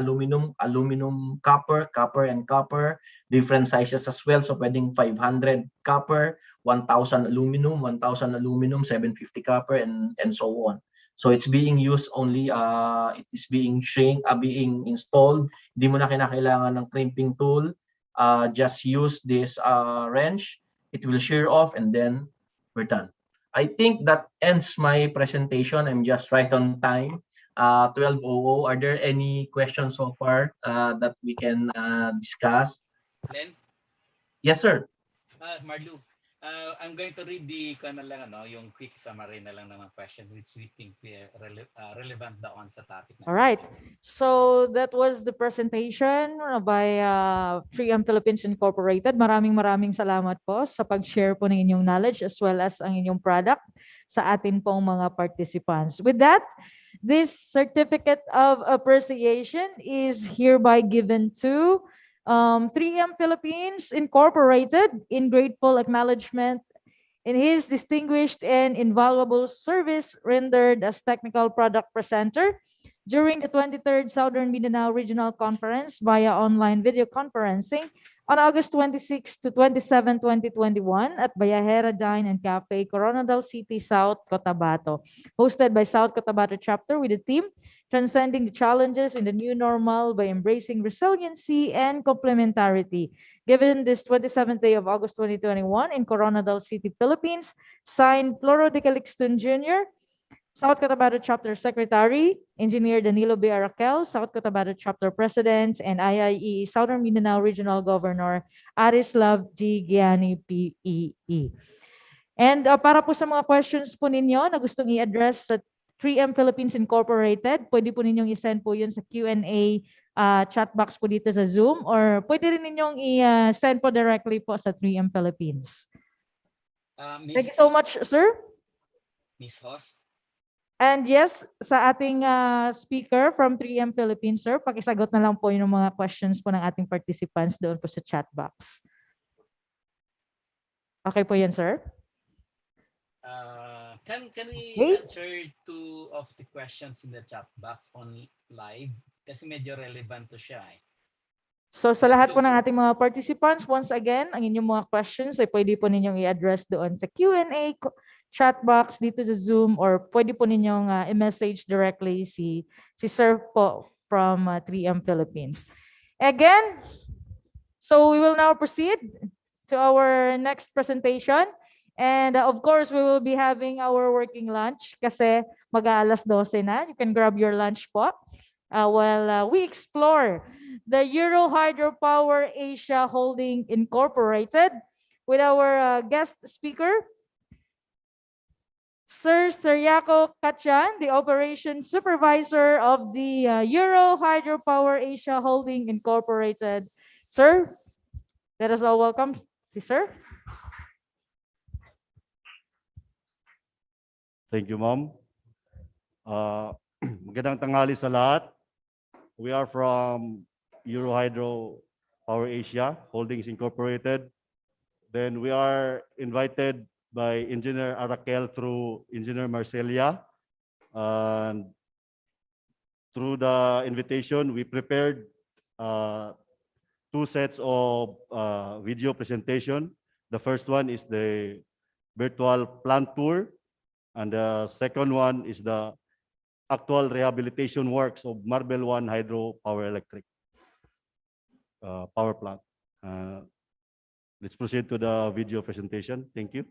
copper, and copper. Different sizes as well. So pwedeng 500 copper, 1,000 aluminum, 750 copper, and so on. So it's being used only, it is being being installed. Hindi mo na kinakailangan ng crimping tool. Just use this wrench. It will shear off and then we're done. I think that ends my presentation. I'm just right on time. 12:00. Are there any questions so far that we can discuss?
Len?
Yes, sir.
Marlu, I'm going to read the yung quick summary na lang ng mga question which we think relevant doon sa topic.
All right. So that was the presentation by 3M Philippines Incorporated. Maraming salamat po sa pag-share po ng inyong knowledge as well as ang inyong product sa atin pong mga participants. With that, this certificate of appreciation is hereby given to 3M Philippines Incorporated in grateful acknowledgement in his distinguished and invaluable service rendered as technical product presenter during the 23rd Southern Mindanao Regional Conference via online video conferencing on August 26 to 27, 2021 at Bayahera Dine and Cafe, Coronadal City, South Cotabato, hosted by South Cotabato Chapter with the theme Transcending the Challenges in the New Normal by Embracing Resiliency and Complementarity. Given this 27th day of August 2021 in Coronadal City, Philippines, signed Floro de Calixton Jr., South Cotabato Chapter Secretary, Engineer Danilo B. Arakel, South Cotabato Chapter President, and IIE Southern Mindanao Regional Governor Arislav G. Gianni, PEE. And para po sa mga questions po ninyo na gustong i-address sa 3M Philippines Incorporated, pwede po ninyong i-send po yun sa Q&A chat box po dito sa Zoom, or pwede rin ninyong i-send po directly po sa 3M Philippines. Thank you so much, sir.
Miss Host.
And yes, sa ating speaker from 3M Philippines, sir, pakisagot na lang po yung mga questions po ng ating participants doon po sa chat box. Okay po yan, sir?
Can we answer two of the questions in the chat box on live? Kasi medyo relevant to siya eh.
So sa lahat po ng ating mga participants, once again, ang inyong mga questions ay pwede po ninyong i-address doon sa Q&A chat box dito sa Zoom, or pwede po ninyong i-message directly si Sir po from 3M Philippines. Again, so we will now proceed to our next presentation. And of course, we will be having our working lunch kasi mag-aalas 12 na. You can grab your lunch po while we explore the Euro Hydropower Asia Holding Incorporated with our guest speaker, Sir Seriaco Kachan, the Operation Supervisor of the Euro Hydropower Asia Holding Incorporated. Sir, let us all welcome the sir.
Thank you, Ma'am. Magandang tanghali sa lahat. We are from Euro Hydro Power Asia Holdings Incorporated. Then we are invited by Engineer Arakel through Engineer Marcelia. And through the invitation, we prepared two sets of video presentation. The first one is the virtual plant tour. And the second one is the actual rehabilitation works of Marble 1 Hydro Power Electric power plant. Let's proceed to the video presentation. Thank you.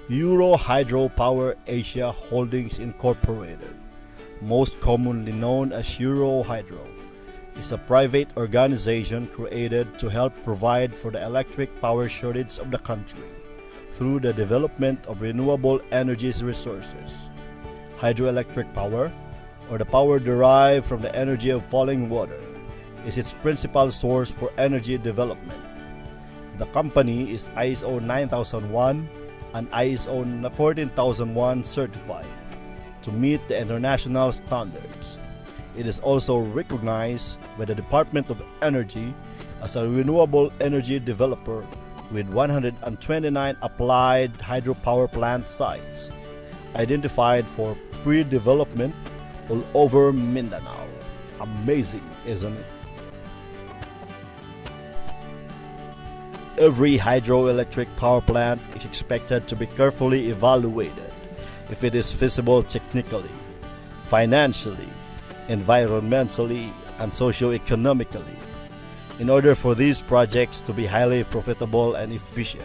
Euro Hydropower Asia Holdings Incorporated, most commonly known as Euro Hydro, is a private organization created to help provide for the electric power shortage of the country through the development of renewable energy resources. Hydroelectric power, or the power derived from the energy of falling water, is its principal source for energy development. The company is ISO 9001 and ISO 14001 certified to meet the international standards. It is also recognized by the Department of Energy as a renewable energy developer with 129 applied hydropower plant sites identified for pre-development all over Mindanao. Amazing, isn't it? Every hydroelectric power plant is expected to be carefully evaluated if it is feasible technically, financially, environmentally, and socio-economically. In order for these projects to be highly profitable and efficient,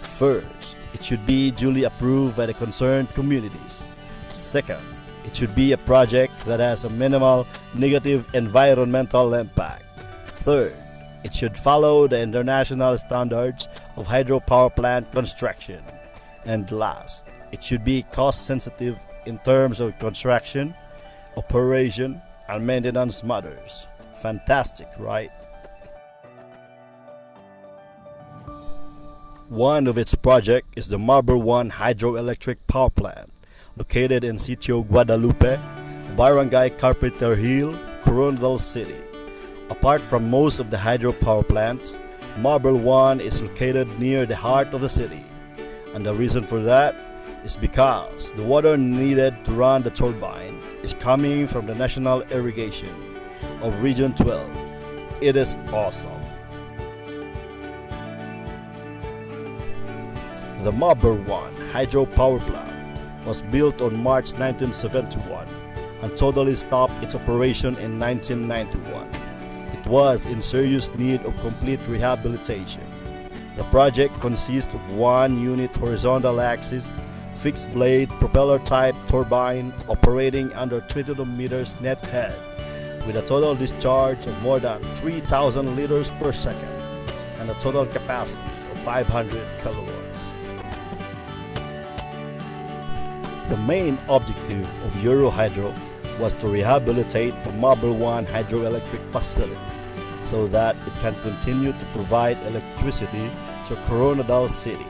first, it should be duly approved by the concerned communities. Second, it should be a project that has a minimal negative environmental impact. Third, It should follow the international standards of hydropower plant construction. And last, it should be cost sensitive in terms of construction, operation, and maintenance matters. Fantastic, right? One of its projects is the Marble 1 hydroelectric power plant, located in Sitio Guadalupe, Barangay Carpenter Hill, Coronadal City. Apart from most of the hydropower plants, Marble 1 is located near the heart of the city. And the reason for that is because the water needed to run the turbine is coming from the national irrigation of Region 12. It is awesome. The Marble 1 hydropower plant was built on March 1971 and totally stopped its operation in 1991. It was in serious need of complete rehabilitation. The project consists of one unit horizontal axis, fixed blade propeller type turbine operating under 22 meters net head with a total discharge of more than 3,000 liters per second and a total capacity of 500 kilowatts. The main objective of Eurohydro was to rehabilitate the Marble 1 hydroelectric facility so that it can continue to provide electricity to Coronadal City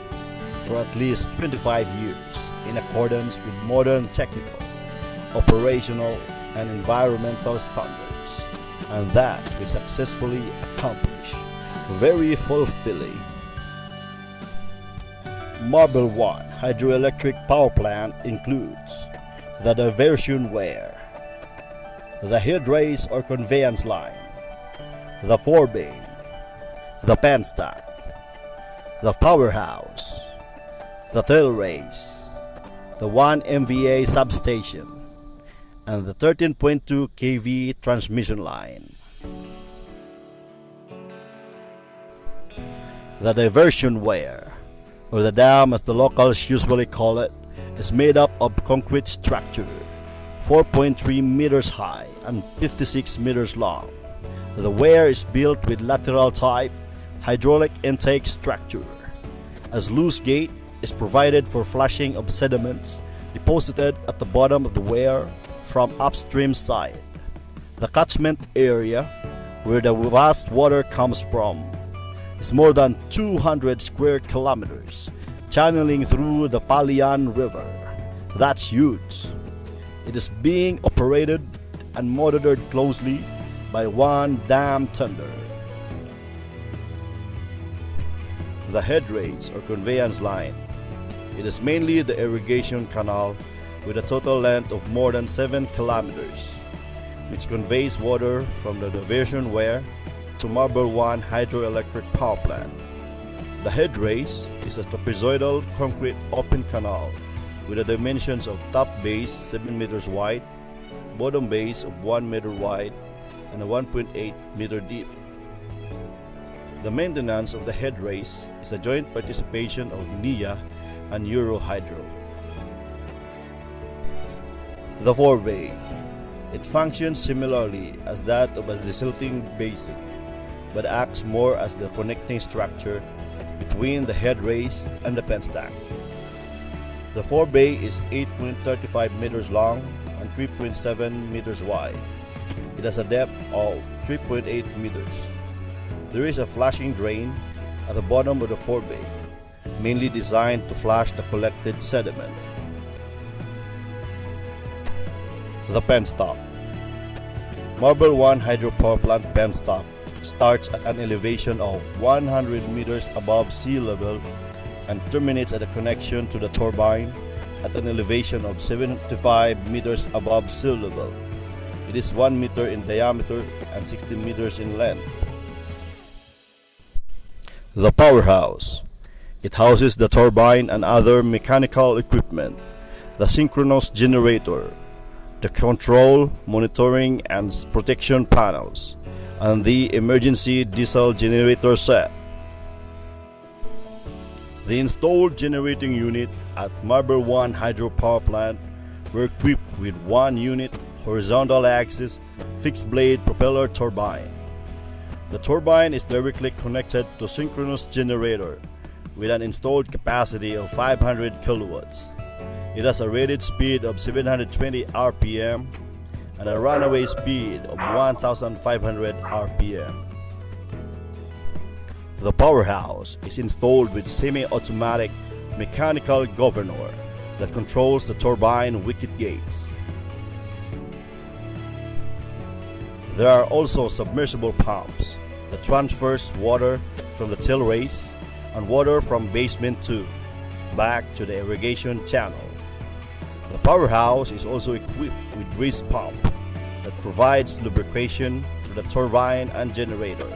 for at least 25 years in accordance with modern technical, operational, and environmental standards, and that we successfully accomplished. Very fulfilling. Marble 1 hydroelectric power plant includes the diversion weir, the head race or conveyance line, the forebay, the penstock, the powerhouse, the tail race, the 1 MVA substation, and the 13.2 kV transmission line. The diversion weir, or the dam as the locals usually call it, is made up of concrete structure, 4.3 meters high and 56 meters long. The weir is built with lateral type hydraulic intake structure. A sluice gate is provided for flushing of sediments deposited at the bottom of the weir from upstream side. The catchment area where the vast water comes from is more than 200 square kilometers, channeling through the Palian River. That's huge. It is being operated and monitored closely by one dam tender. The head race or conveyance line. It is mainly the irrigation canal with a total length of more than 7 kilometers, which conveys water from the diversion weir to Marble 1 hydroelectric power plant. The head race is a trapezoidal concrete open canal with the dimensions of top base 7 meters wide, bottom base of 1 meter wide, and a 1.8 meter deep. The maintenance of the head race is a joint participation of NIA and Eurohydro. The forebay. It functions similarly as that of a desilting basin, but acts more as the connecting structure between the head race and the penstock. The forebay is 8.35 meters long and 3.7 meters wide. It has a depth of 3.8 meters. There is a flushing drain at the bottom of the forebay, mainly designed to flush the collected sediment. The penstock. Marble 1 hydropower plant penstock starts at an elevation of 100 meters above sea level and terminates at a connection to the turbine at an elevation of 75 meters above sea level. It is 1 meter in diameter and 60 meters in length. The powerhouse. It houses the turbine and other mechanical equipment, the synchronous generator, the control, monitoring, and protection panels, and the emergency diesel generator set. The installed generating unit at Marble 1 hydropower plant were equipped with 1 unit horizontal axis fixed blade propeller turbine, The turbine is directly connected to synchronous generator with an installed capacity of 500 kilowatts. It has a rated speed of 720 RPM and a runaway speed of 1,500 RPM. The powerhouse is installed with semi-automatic mechanical governor that controls the turbine wicket gates. There are also submersible pumps that transfers water from the tail race and water from basement 2 back to the irrigation channel. The powerhouse is also equipped with grease pump that provides lubrication to the turbine and generator.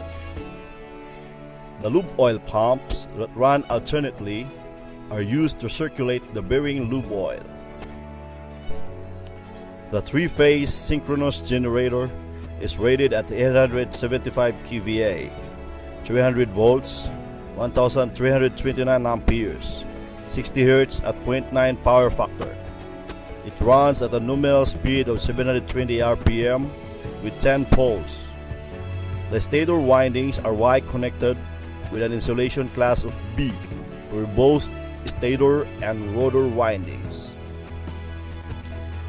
The lube oil pumps that run alternately are used to circulate the bearing lube oil. The three-phase synchronous generator is rated at 875 kVA, 300 volts, 1,329 amperes, 60 Hz at 0.9 power factor. It runs at a nominal speed of 720 RPM with 10 poles. The stator windings are Y connected with an insulation class of B for both stator and rotor windings.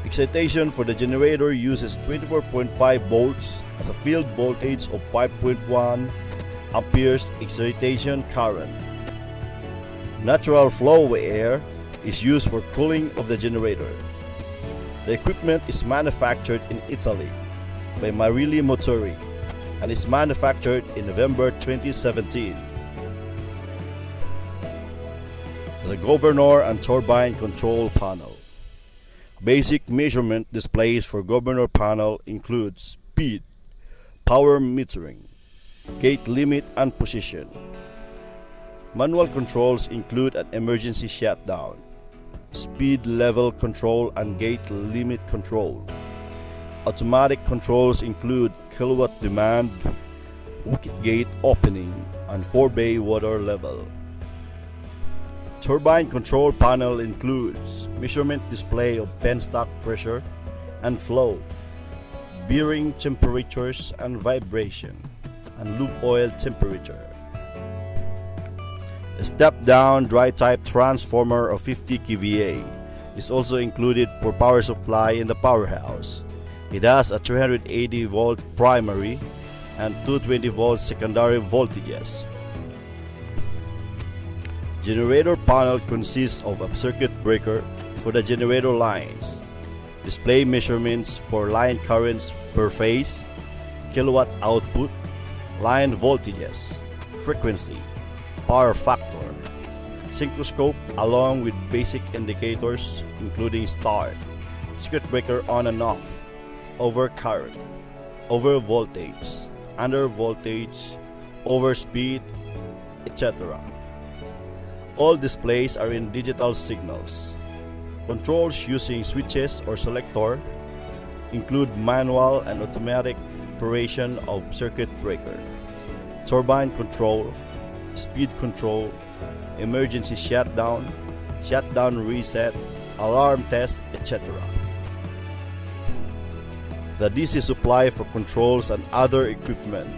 Excitation for the generator uses 24.5 volts as a field voltage of 5.1 amperes excitation current. Natural flow air is used for cooling of the generator. The equipment is manufactured in Italy by Marilli Motori and is manufactured in November 2017. The governor and turbine control panel. Basic measurement displays for governor panel include speed, power metering, gate limit and position. Manual controls include an emergency shutdown, speed level control and gate limit control. Automatic controls include kilowatt demand, wicket gate opening, and 4-bay water level. Turbine control panel includes measurement display of penstock pressure and flow, bearing temperatures and vibration, and lube oil temperature. A step-down dry-type transformer of 50 kVA is also included for power supply in the powerhouse. It has a 380-volt primary and 220-volt secondary voltages. Generator panel consists of a circuit breaker for the generator lines, display measurements for line currents per phase, kilowatt output, line voltages, frequency, power factor, synchroscope along with basic indicators including start, circuit breaker on and off, over current, over voltage, under voltage, over speed, etc. All displays are in digital signals. Controls using switches or selector include manual and automatic operation of circuit breaker, turbine control, speed control, emergency shutdown, shutdown reset, alarm test, etc. The DC supply for controls and other equipment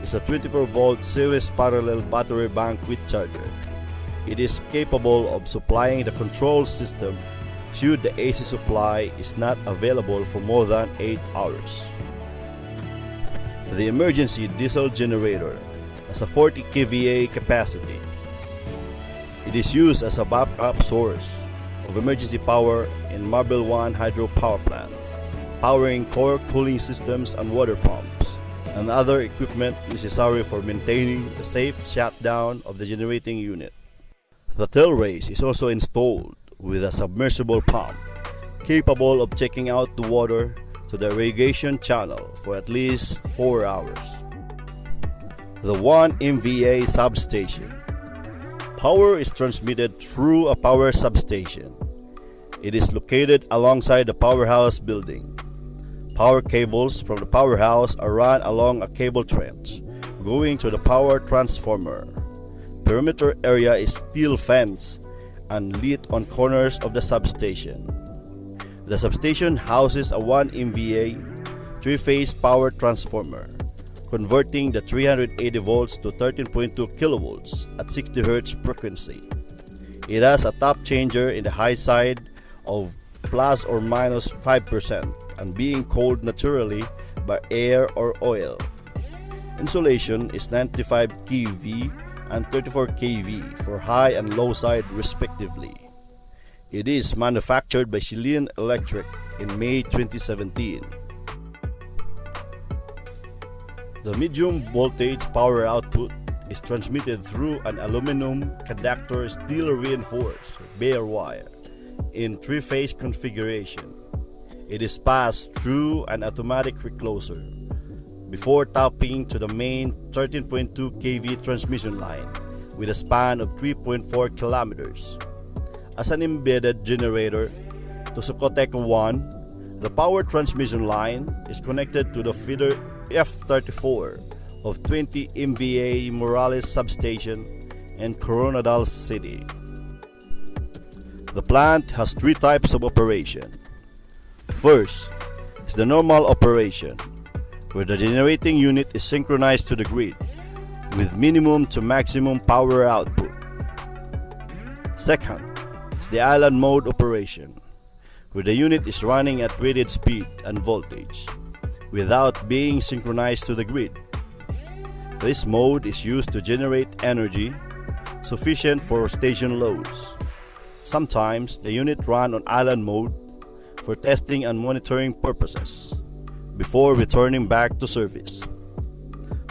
is a 24-volt series parallel battery bank with charger. It is capable of supplying the control system should the AC supply is not available for more than 8 hours. The emergency diesel generator has a 40 kVA capacity. It is used as a backup source of emergency power in Marble 1 hydro power plant, powering core cooling systems and water pumps, and other equipment necessary for maintaining the safe shutdown of the generating unit. The tail race is also installed with a submersible pump capable of taking out the water to the irrigation channel for at least 4 hours. The 1 MVA substation. Power is transmitted through a power substation. It is located alongside the powerhouse building. Power cables from the powerhouse are run along a cable trench going to the power transformer. Perimeter area is steel fence and lit on corners of the substation. The substation houses a 1 MVA 3-phase power transformer converting the 380 volts to 13.2 kilovolts at 60 Hz frequency. It has a top changer in the high side of plus or minus 5% and being cooled naturally by air or oil. Insulation is 95 kV and 34 kV for high and low side respectively. It is manufactured by Chilean Electric in May 2017. The medium voltage power output is transmitted through an aluminum conductor steel reinforced bare wire in three-phase configuration. It is passed through an automatic recloser before tapping to the main 13.2 kV transmission line with a span of 3.4 kilometers. As an embedded generator to Socotec 1, the power transmission line is connected to the feeder F34 of 20 MVA Morales substation in Coronadal City. The plant has three types of operation. First is the normal operation, where the generating unit is synchronized to the grid with minimum to maximum power output. Second is the island mode operation, where the unit is running at rated speed and voltage without being synchronized to the grid. This mode is used to generate energy sufficient for station loads. Sometimes the unit runs on island mode for testing and monitoring purposes before returning back to service.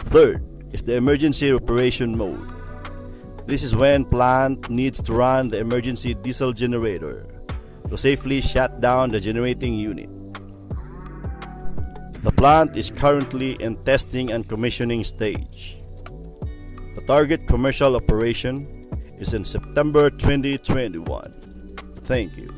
Third is the emergency operation mode. This is when plant needs to run the emergency diesel generator to safely shut down the generating unit. The plant is currently in testing and commissioning stage. The target commercial operation is in September 2021. Thank you.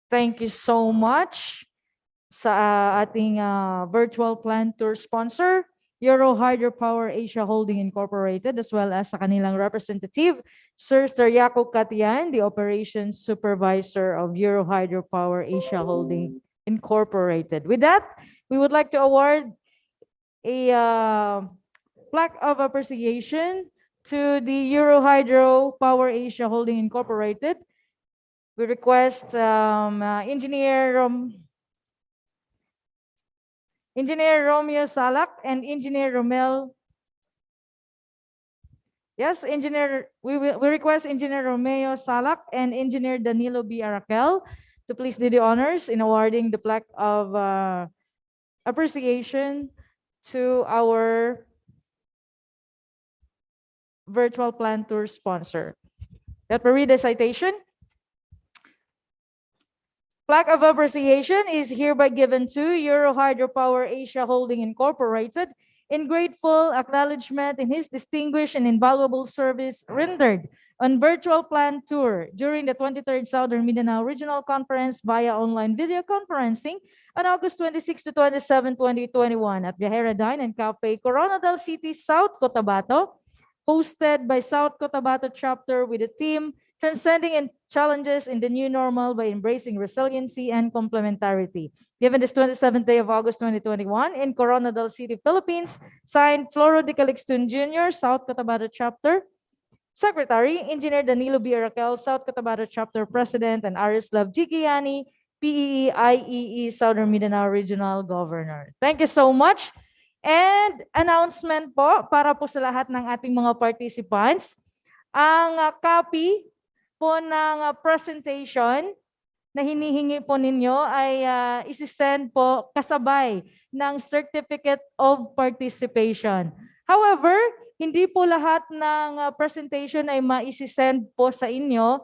Thank you so much sa ating virtual plant tour sponsor, Euro Hydropower Asia Holding Incorporated, as well as sa kanilang representative, Sir Seriaco Katian, the operations supervisor of Euro Hydropower Asia Holding Incorporated. With that, we would like to award a plaque of appreciation to the Euro Hydro Power Asia Holding Incorporated. We request Engineer Romeo Salak and Engineer Romel. Yes, we request Engineer Romeo Salak and Engineer Danilo B. Arakel to please do the honors in awarding the plaque of appreciation to our virtual plant tour sponsor. Let me read the citation. Plaque of appreciation is hereby given to Euro Hydropower Asia Holding Incorporated in grateful acknowledgement in his distinguished and invaluable service rendered on virtual plant tour during the 23rd Southern Mindanao Regional Conference via online video conferencing on August 26 to 27, 2021 at Viajera Dine and Cafe, Coronadal City, South Cotabato, hosted by South Cotabato chapter with a theme transcending challenges in the new normal by embracing resiliency and complementarity. Given this 27th day of August 2021 in Coronadal City, Philippines, signed Floro de Calixtun Jr., South Cotabato chapter, Secretary, Engineer Danilo B. Arakel, South Cotabato chapter president, and Arislav Gigiani, PEE, IEE, Southern Mindanao Regional Governor. Thank you so much. And announcement po para po sa lahat ng ating mga participants. Ang copy po ng presentation na hinihingi po ninyo ay isi-send po kasabay ng Certificate of Participation. However, hindi po lahat ng presentation ay maisi-send po sa inyo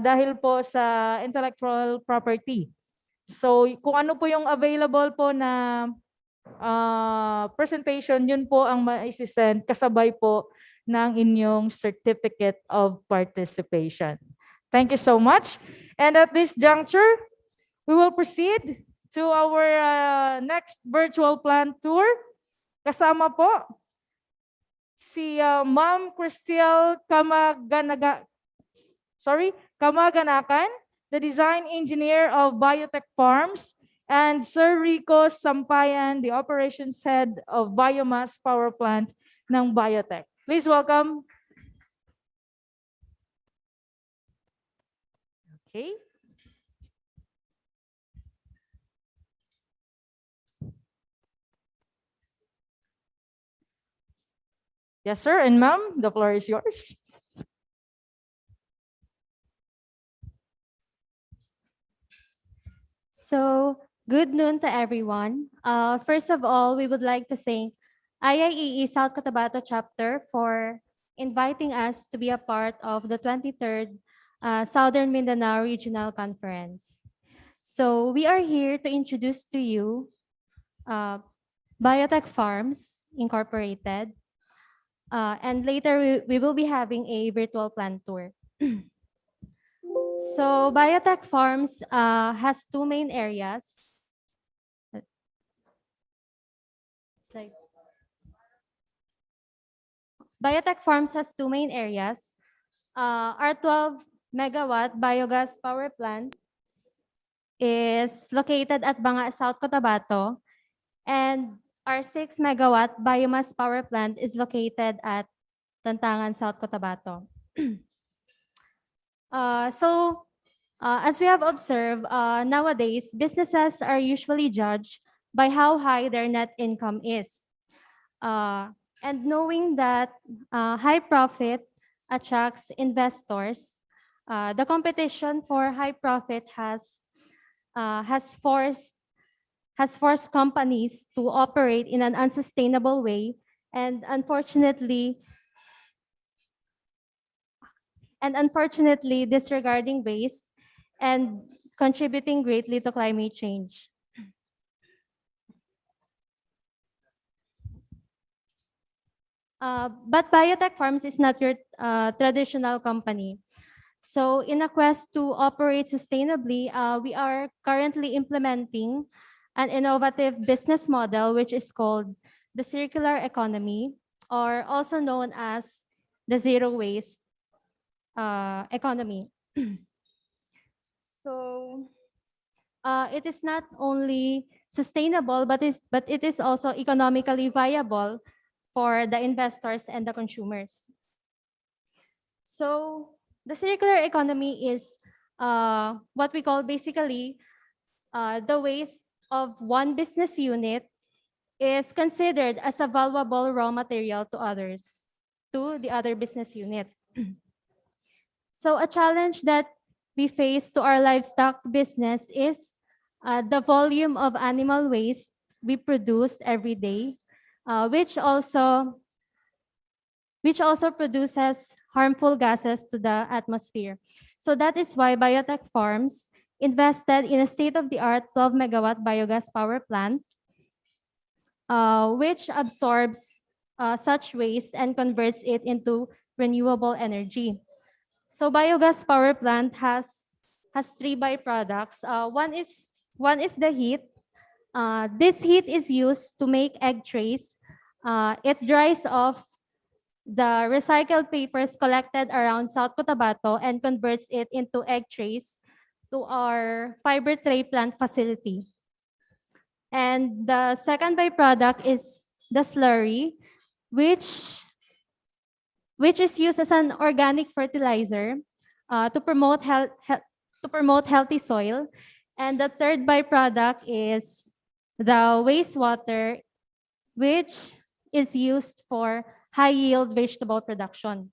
dahil po sa intellectual property. So kung ano po yung available po na presentation, yun po ang maisi-send kasabay po ng inyong Certificate of Participation. Thank you so much. And at this juncture, we will proceed to our next virtual plant tour. Kasama po si Ma'am Cristel Kamaganakan, the design engineer of Biotech Farms, and Sir Rico Sampayan, the operations head of Biomass Power Plant ng Biotech. Please welcome. Okay. Yes, sir. And ma'am, the floor is yours.
So, good noon to everyone. First of all, we would like to thank IIEE South Cotabato chapter for inviting us to be a part of the 23rd Southern Mindanao Regional Conference. So we are here to introduce to you Biotech Farms Incorporated, and later we will be having a virtual plant tour. So Biotech Farms has two main areas. It's like Biotech Farms has two main areas. Our 12 megawatt biogas power plant is located at Banga, South Cotabato, and our 6 megawatt biomass power plant is located at Tantangan, South Cotabato. As we have observed, nowadays, businesses are usually judged by how high their net income is. And knowing that high profit attracts investors, the competition for high profit has forced companies to operate in an unsustainable way, and unfortunately disregarding waste and contributing greatly to climate change. But Biotech Farms is not your traditional company. So in a quest to operate sustainably, we are currently implementing an innovative business model, which is called the circular economy, or also known as the zero waste economy. So it is not only sustainable, but it is also economically viable for the investors and the consumers. So the circular economy is what we call basically the waste of one business unit is considered as a valuable raw material to others, to the other business unit. So a challenge that we face to our livestock business is the volume of animal waste we produce every day, which also produces harmful gases to the atmosphere. So that is why biotech farms invested in a state-of-the-art 12 megawatt biogas power plant, which absorbs such waste and converts it into renewable energy. So biogas power plant has three byproducts. One is the heat. This heat is used to make egg trays. It dries off the recycled papers collected around South Cotabato and converts it into egg trays to our fiber tray plant facility. And the second byproduct is the slurry, which is used as an organic fertilizer to promote healthy soil. And the third byproduct is the wastewater, which is used for high-yield vegetable production.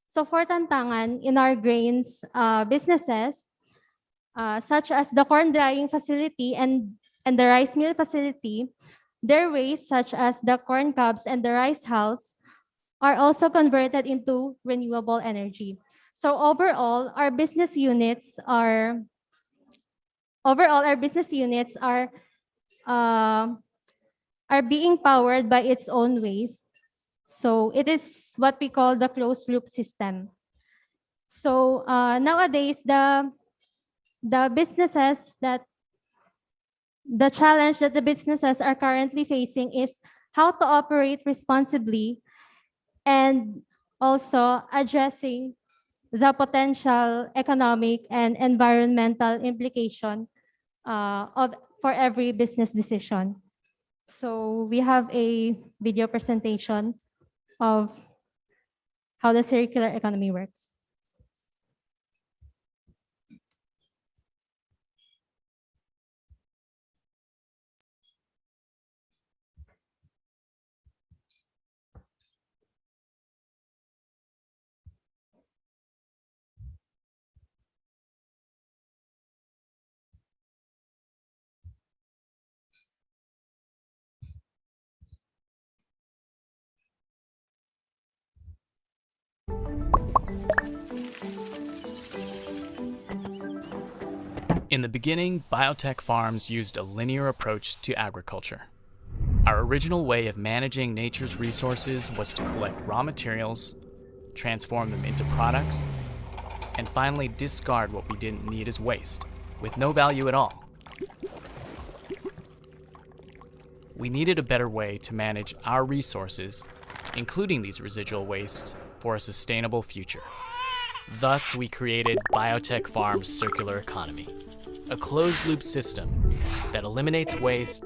So for Tantangan, in our grains businesses, such as the corn drying facility and the rice mill facility, their waste, such as the corn cobs and the rice hulls, are also converted into renewable energy. So overall, our business units are being powered by its own waste. So it is what we call the closed loop system. So nowadays, the challenge that the businesses are currently facing is how to operate responsibly and also addressing the potential economic and environmental implication for every business decision. So we have a video presentation of how the circular economy works.
In the beginning, biotech farms used a linear approach to agriculture. Our original way of managing nature's resources was to collect raw materials, transform them into products, and finally discard what we didn't need as waste, with no value at all. We needed a better way to manage our resources, including these residual wastes, for a sustainable future. Thus, we created Biotech Farms Circular Economy, a closed-loop system that eliminates waste,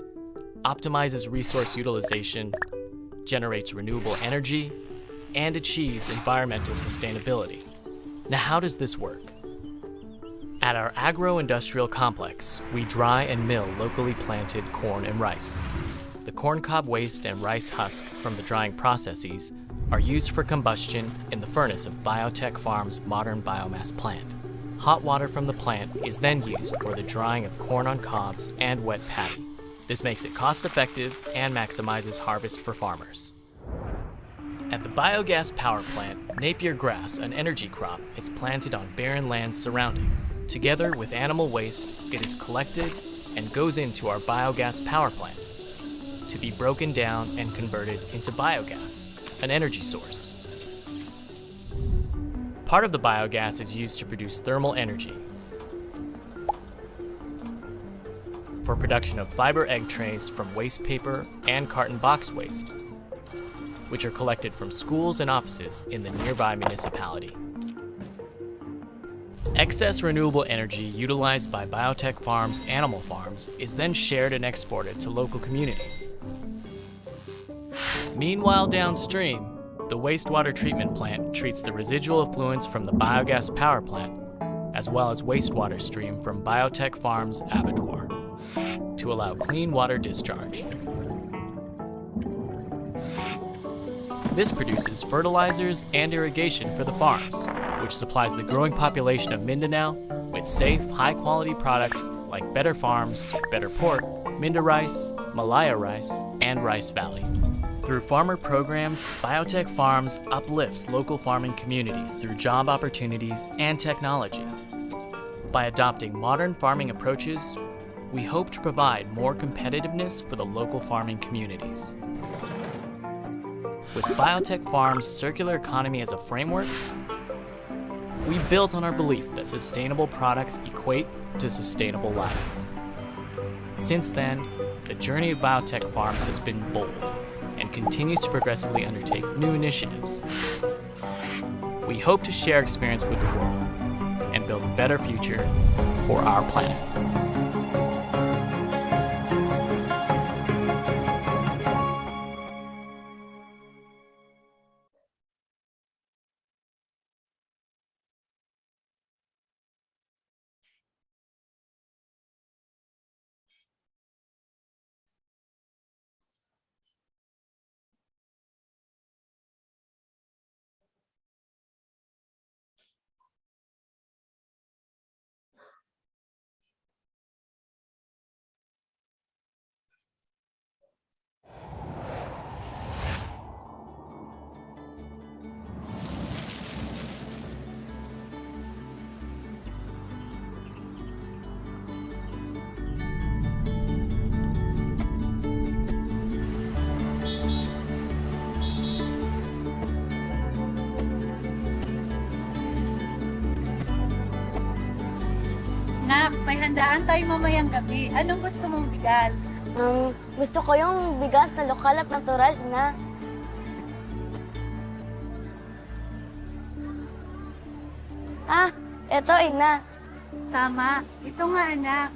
optimizes resource utilization, generates renewable energy, and achieves environmental sustainability. Now, how does this work? At our agro-industrial complex, we dry and mill locally planted corn and rice. The corn cob waste and rice husk from the drying processes are used for combustion in the furnace of Biotech Farm's modern biomass plant. Hot water from the plant is then used for the drying of corn on cobs and wet paddy. This makes it cost-effective and maximizes harvest for farmers. At the biogas power plant, Napier grass, an energy crop, is planted on barren lands surrounding. Together with animal waste, it is collected and goes into our biogas power plant to be broken down and converted into biogas, an energy source. Part of the biogas is used to produce thermal energy for production of fiber egg trays from waste paper and carton box waste, which are collected from schools and offices in the nearby municipality. Excess renewable energy utilized by biotech farms' animal farms is then shared and exported to local communities. Meanwhile, downstream, the wastewater treatment plant treats the residual effluents from the biogas power plant, as well as wastewater stream from biotech farms' abattoir, to allow clean water discharge. This produces fertilizers and irrigation for the farms, which supplies the growing population of Mindanao with safe, high-quality products like Better Farms, Better Pork, Minda Rice, Malaya Rice, and Rice Valley. Through farmer programs, Biotech Farms uplifts local farming communities through job opportunities and technology. By adopting modern farming approaches, we hope to provide more competitiveness for the local farming communities. With Biotech Farms' circular economy as a framework, we built on our belief that sustainable products equate to sustainable lives. Since then, the journey of Biotech Farms has been bold and continues to progressively undertake new initiatives. We hope to share experience with the world and build a better future for our planet.
Nak, may handaan tayo mamayang gabi. Anong gusto mong bigas?
Gusto ko yung bigas na lokal at natural na. Ah, eto ina.
Tama. Ito nga anak.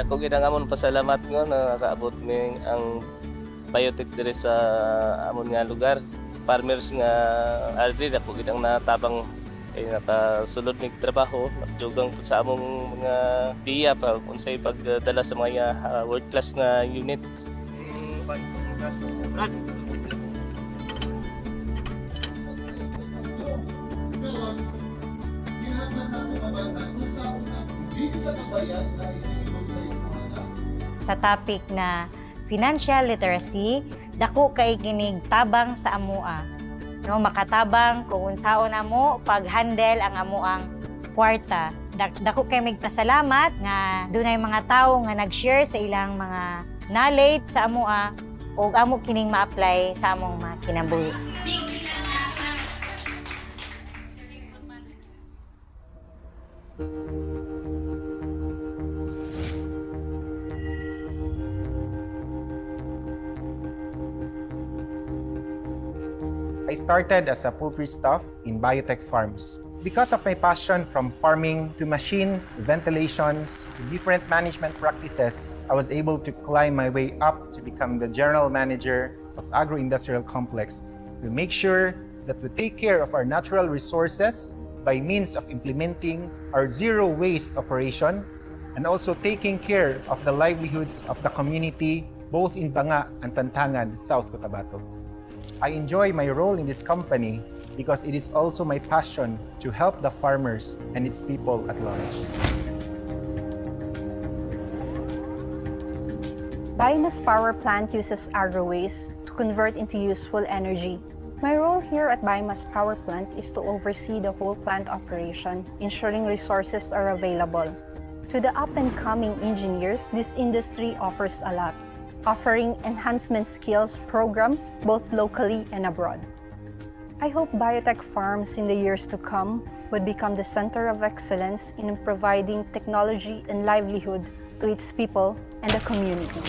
Ako ginangamon pasalamat nga nakaabot mi ang biotech diri sa amon nga lugar. Farmers nga already ako gidang natabang ay nakasulod mig trabaho, nagdugang sa among mga tiya pa unsay pagdala sa mga world class nga units.
Sa topic na financial literacy, dako kay kinig tabang sa amoa. No, makatabang kung unsaon amo pag-handle ang amoang kwarta. Dako kay migpasalamat nga dunay mga tawo nga nag-share sa ilang mga knowledge sa amoa ug amo kining ma-apply sa among mga kinabuhi.
I started as a poultry staff in biotech farms. Because of my passion from farming to machines, ventilations, to different management practices, I was able to climb my way up to become the general manager of agro-industrial complex. We make sure that we take care of our natural resources by means of implementing our zero waste operation and also taking care of the livelihoods of the community both in Banga and Tantangan, South Cotabato. I enjoy my role in this company because it is also my passion to help the farmers and its people at large.
Biomass power plant uses agro-waste to convert into useful energy. My role here at Biomass Power Plant is to oversee the whole plant operation, ensuring resources are available. To the up-and-coming engineers, this industry offers a lot, offering enhancement skills program both locally and abroad. I hope biotech farms in the years to come would become the center of excellence in providing technology and livelihood to its people and the community.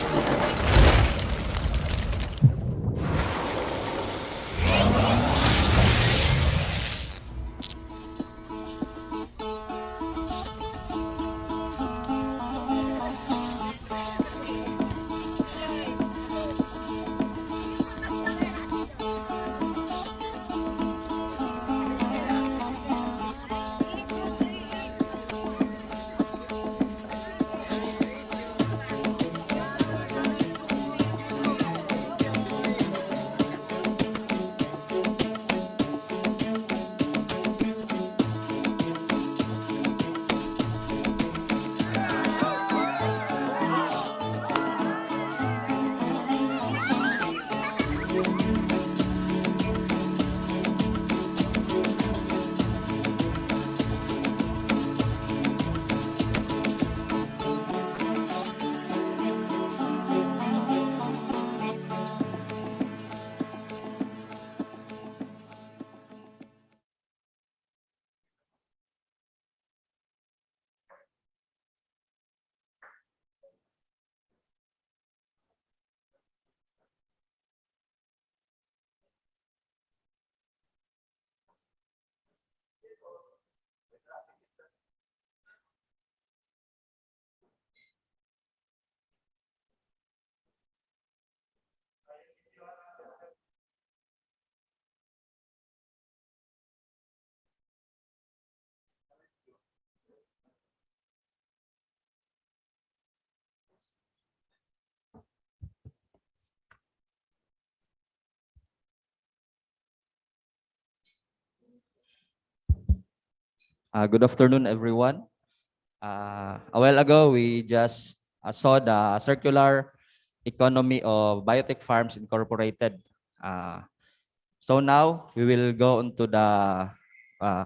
Good afternoon, everyone. A while ago, we just saw the circular economy of Biotech Farms Incorporated. So now we will go into the uh,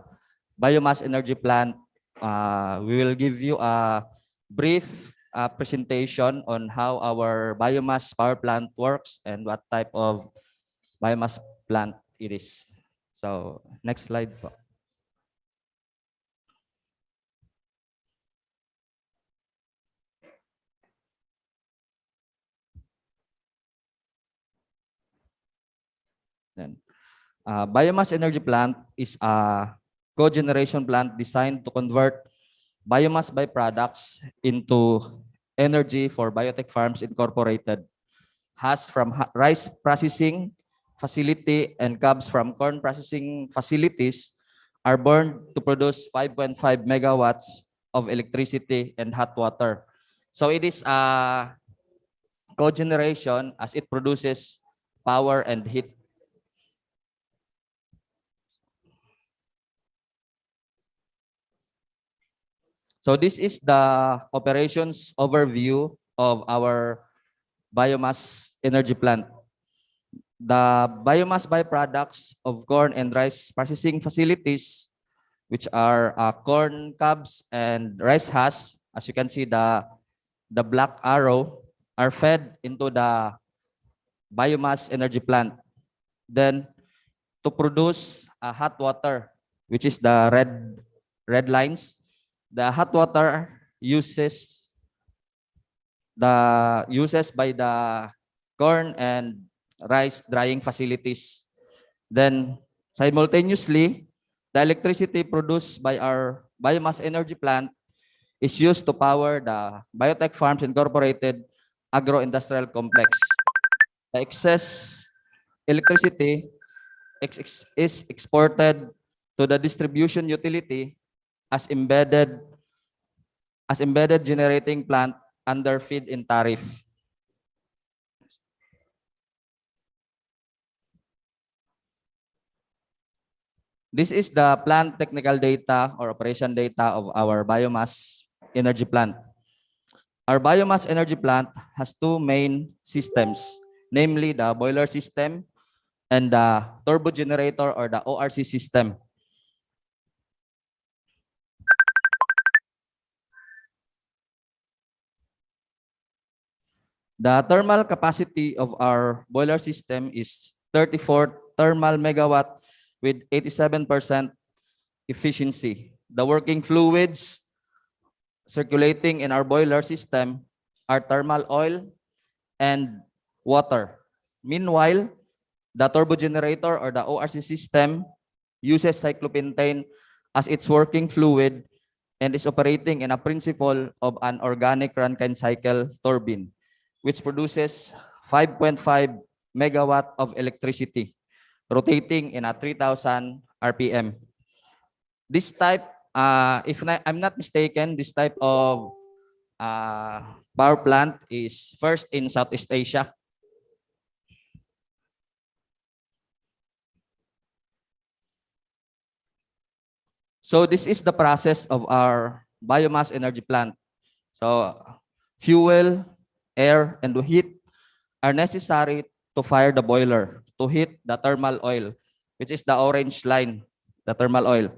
biomass energy plant. We will give you a brief presentation on how our biomass power plant works and what type of biomass plant it is. So next slide po. Then, biomass energy plant is a cogeneration plant designed to convert biomass byproducts into energy for Biotech Farms Incorporated. Has from rice processing facility and cobs from corn processing facilities are burned to produce 5.5 megawatts of electricity and hot water. So it is a cogeneration as it produces power and heat. So this is the operations overview of our biomass energy plant. The biomass byproducts of corn and rice processing facilities, which are corn cobs and rice husk, as you can see the black arrow, are fed into the biomass energy plant. Then to produce hot water, which is the red lines, the hot water uses by the corn and rice drying facilities. Then simultaneously, the electricity produced by our biomass energy plant is used to power the Biotech Farms Incorporated agro-industrial complex. The excess electricity is exported to the distribution utility as embedded generating plant under feed-in tariff. This is the plant technical data or operation data of our biomass energy plant. Our biomass energy plant has two main systems, namely the boiler system and the turbo generator or the ORC system. The thermal capacity of our boiler system is 34 thermal megawatt with 87% efficiency. The working fluids circulating in our boiler system are thermal oil and water. Meanwhile, the turbo generator or the ORC system uses cyclopentane as its working fluid and is operating in a principle of an organic Rankine cycle turbine, which produces 5.5 megawatt of electricity, rotating in a 3,000 RPM. This type, I'm not mistaken, this type of power plant is first in Southeast Asia. So this is the process of our biomass energy plant. So fuel, air, and heat are necessary to fire the boiler, to heat the thermal oil, which is the orange line, the thermal oil.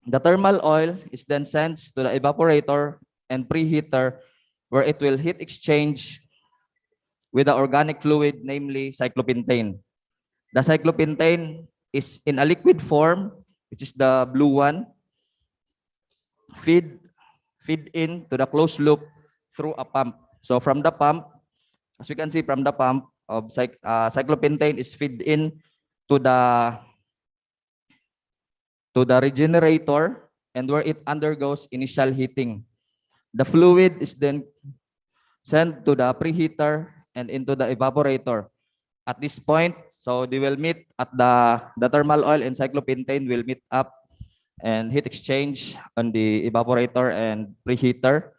The thermal oil is then sent to the evaporator and preheater where it will heat exchange with the organic fluid, namely cyclopentane. The cyclopentane is in a liquid form, which is the blue one, feed in to the closed loop through a pump. So from the pump, as we can see from the pump, of cyclopentane is feed in to the regenerator and where it undergoes initial heating. The fluid is then sent to the preheater and into the evaporator. At this point, so they will meet at the thermal oil and cyclopentane will meet up and heat exchange on the evaporator and preheater.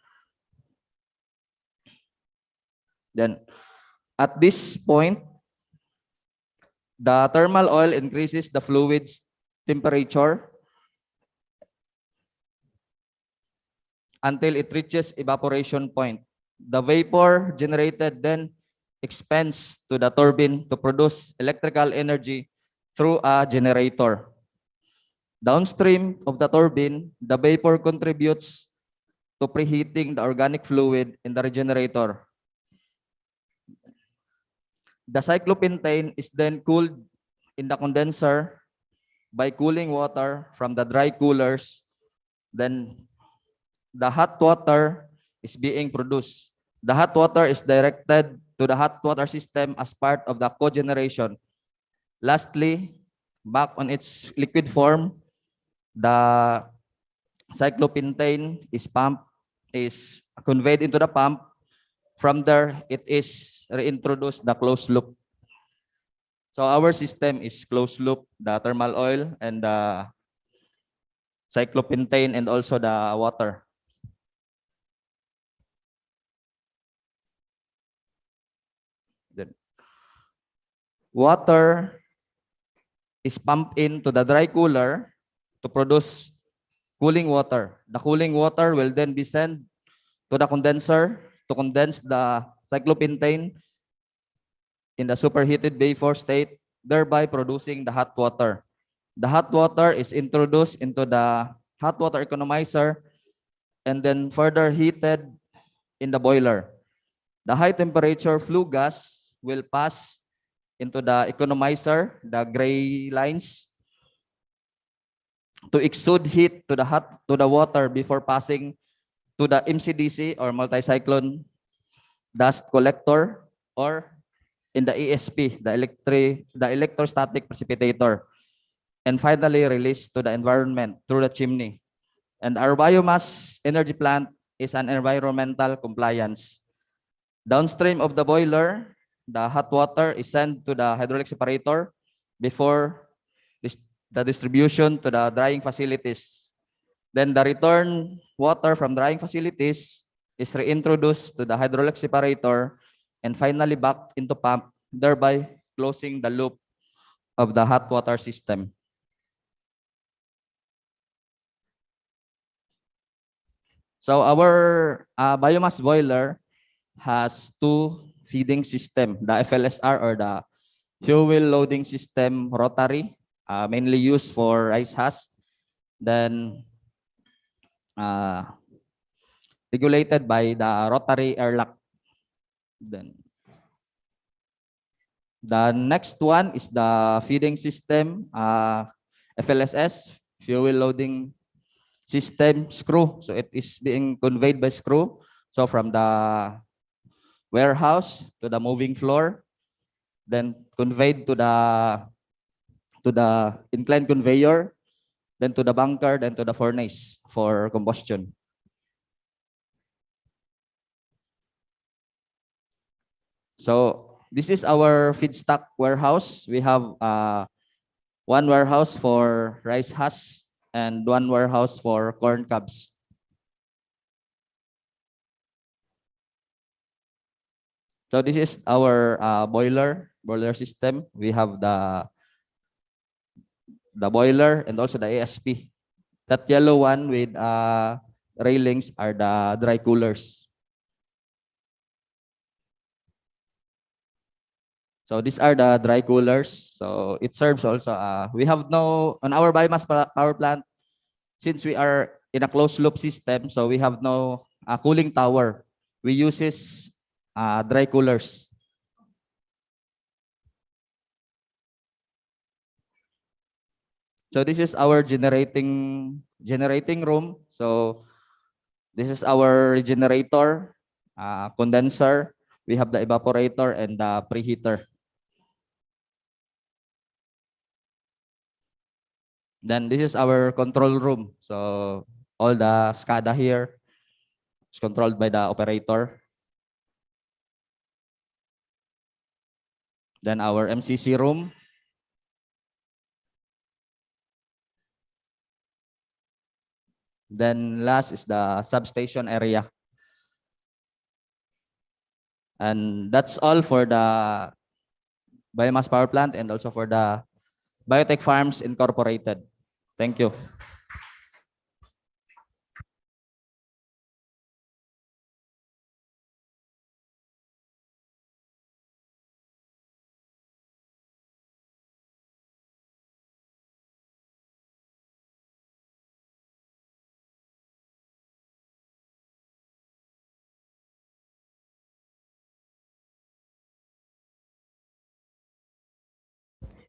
Then at this point, the thermal oil increases the fluid's temperature until it reaches evaporation point. The vapor generated then expands to the turbine to produce electrical energy through a generator. Downstream of the turbine, the vapor contributes to preheating the organic fluid in the regenerator. The cyclopentane is then cooled in the condenser by cooling water from the dry coolers. Then the hot water is being produced. The hot water is directed to the hot water system as part of the cogeneration. Lastly, back on its liquid form, the cyclopentane is conveyed into the pump. From there, it is reintroduced the closed loop. So our system is closed loop, the thermal oil and the cyclopentane and also the water. Then water is pumped into the dry cooler to produce cooling water. The cooling water will then be sent to the condenser to condense the cyclopentane in the superheated vapor state, thereby producing the hot water. The hot water is introduced into the hot water economizer and then further heated in the boiler. The high temperature flue gas will pass into the economizer, the gray lines, to exude heat to the water before passing to the MCDC or multi-cyclone dust collector, or in the ESP, the electrostatic precipitator, and finally released to the environment through the chimney. And our biomass energy plant is an environmental compliance. Downstream of the boiler, the hot water is sent to the hydraulic separator before the distribution to the drying facilities. Then the return water from drying facilities is reintroduced to the hydraulic separator and finally back into pump, thereby closing the loop of the hot water system. So our biomass boiler has two feeding system, the FLSR or the fuel loading system rotary, mainly used for rice husk, then regulated by the rotary airlock. Then the next one is the feeding system, FLSS, fuel loading system screw. So it is being conveyed by screw. So from the warehouse to the moving floor, then conveyed to the inclined conveyor, then to the bunker, then to the furnace for combustion. So this is our feedstock warehouse. We have one warehouse for rice husk and one warehouse for corn cobs. So this is our boiler system. We have the boiler and also the ASP. That yellow one with railings are the dry coolers. So these are the dry coolers. So it serves also. We have no, on our biomass power plant, since we are in a closed loop system, so we have no cooling tower. We use dry coolers. So this is our generating room. So this is our regenerator, condenser. We have the evaporator and the preheater. Then this is our control room. So all the SCADA here is controlled by the operator. Then our MCC room. Then last is the substation area. And that's all for the biomass power plant and also for the Biotech Farms Incorporated. Thank you.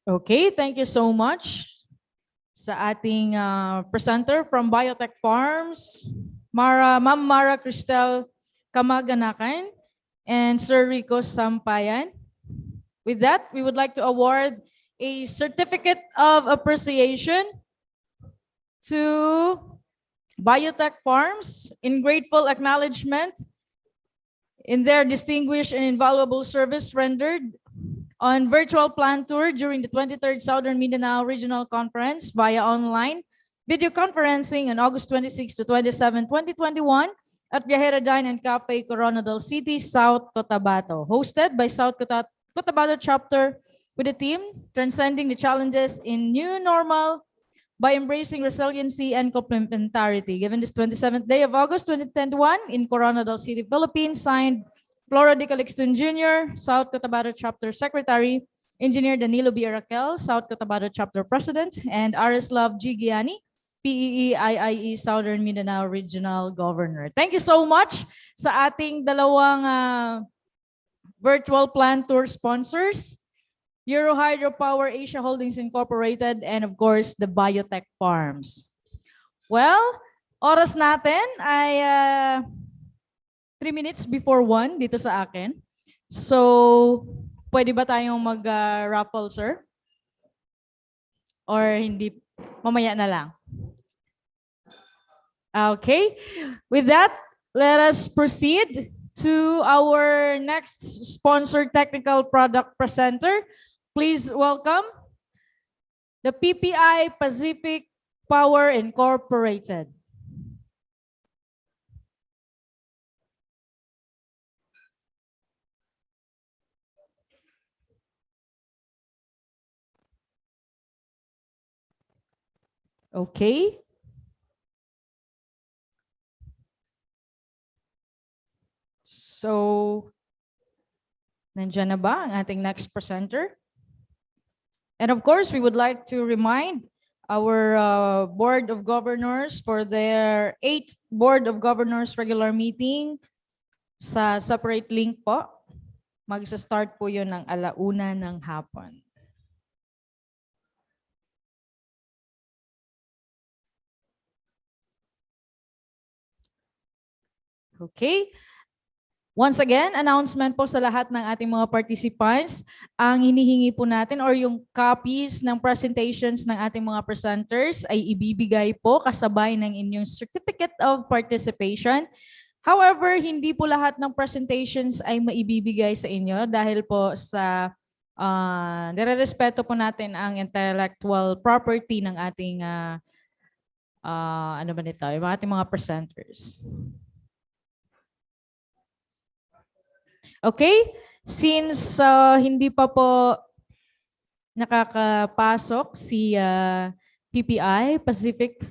Okay, thank you so much sa ating presenter from Biotech Farms, Ma'am Mara Cristel Kamaganakan and Sir Rico Sampayan. With that, we would like to award a certificate of appreciation to Biotech Farms in grateful acknowledgement in their distinguished and invaluable service rendered on virtual plant tour during the 23rd Southern Mindanao Regional Conference via online video conferencing on August 26 to 27, 2021 at Viajera Dine and Cafe, Coronadal City, South Cotabato, hosted by South Cotabato chapter with a team transcending the challenges in new normal by embracing resiliency and complementarity. Given this 27th day of August 2021 in Coronadal City, Philippines, signed Flora de Calixton Jr., South Cotabato Chapter Secretary, Engineer Danilo B. Araquel, South Cotabato Chapter President, and Arislav G. Giani, PEE IIE Southern Mindanao Regional Governor. Thank you so much sa ating dalawang virtual plant tour sponsors, Euro Hydropower Asia Holdings Incorporated, and of course, the Biotech Farms. Well, oras natin ay 3 minutes before 1 dito sa akin. So, pwede ba tayong mag-raffle, sir? Or hindi? Mamaya na lang. Okay. With that, let us proceed to our next sponsored technical product presenter. Please welcome the PPI Pacific Power Incorporated. Okay. Nandiyan na ba ang ating next presenter? And of course, we would like to remind our Board of Governors for their 8th Board of Governors regular meeting sa separate link po. Magsa-start po yun ng 1:00 ng hapon. Okay. Once again, announcement po sa lahat ng ating mga participants. Ang hinihingi po natin or yung copies ng presentations ng ating mga presenters ay ibibigay po kasabay ng inyong Certificate of Participation. However, hindi po lahat ng presentations ay maibibigay sa inyo dahil po sa nirerespeto po natin ang intellectual property ng ating ano ba nito, yung ating mga presenters. Okay? Since hindi pa po nakakapasok si PPI Pacific,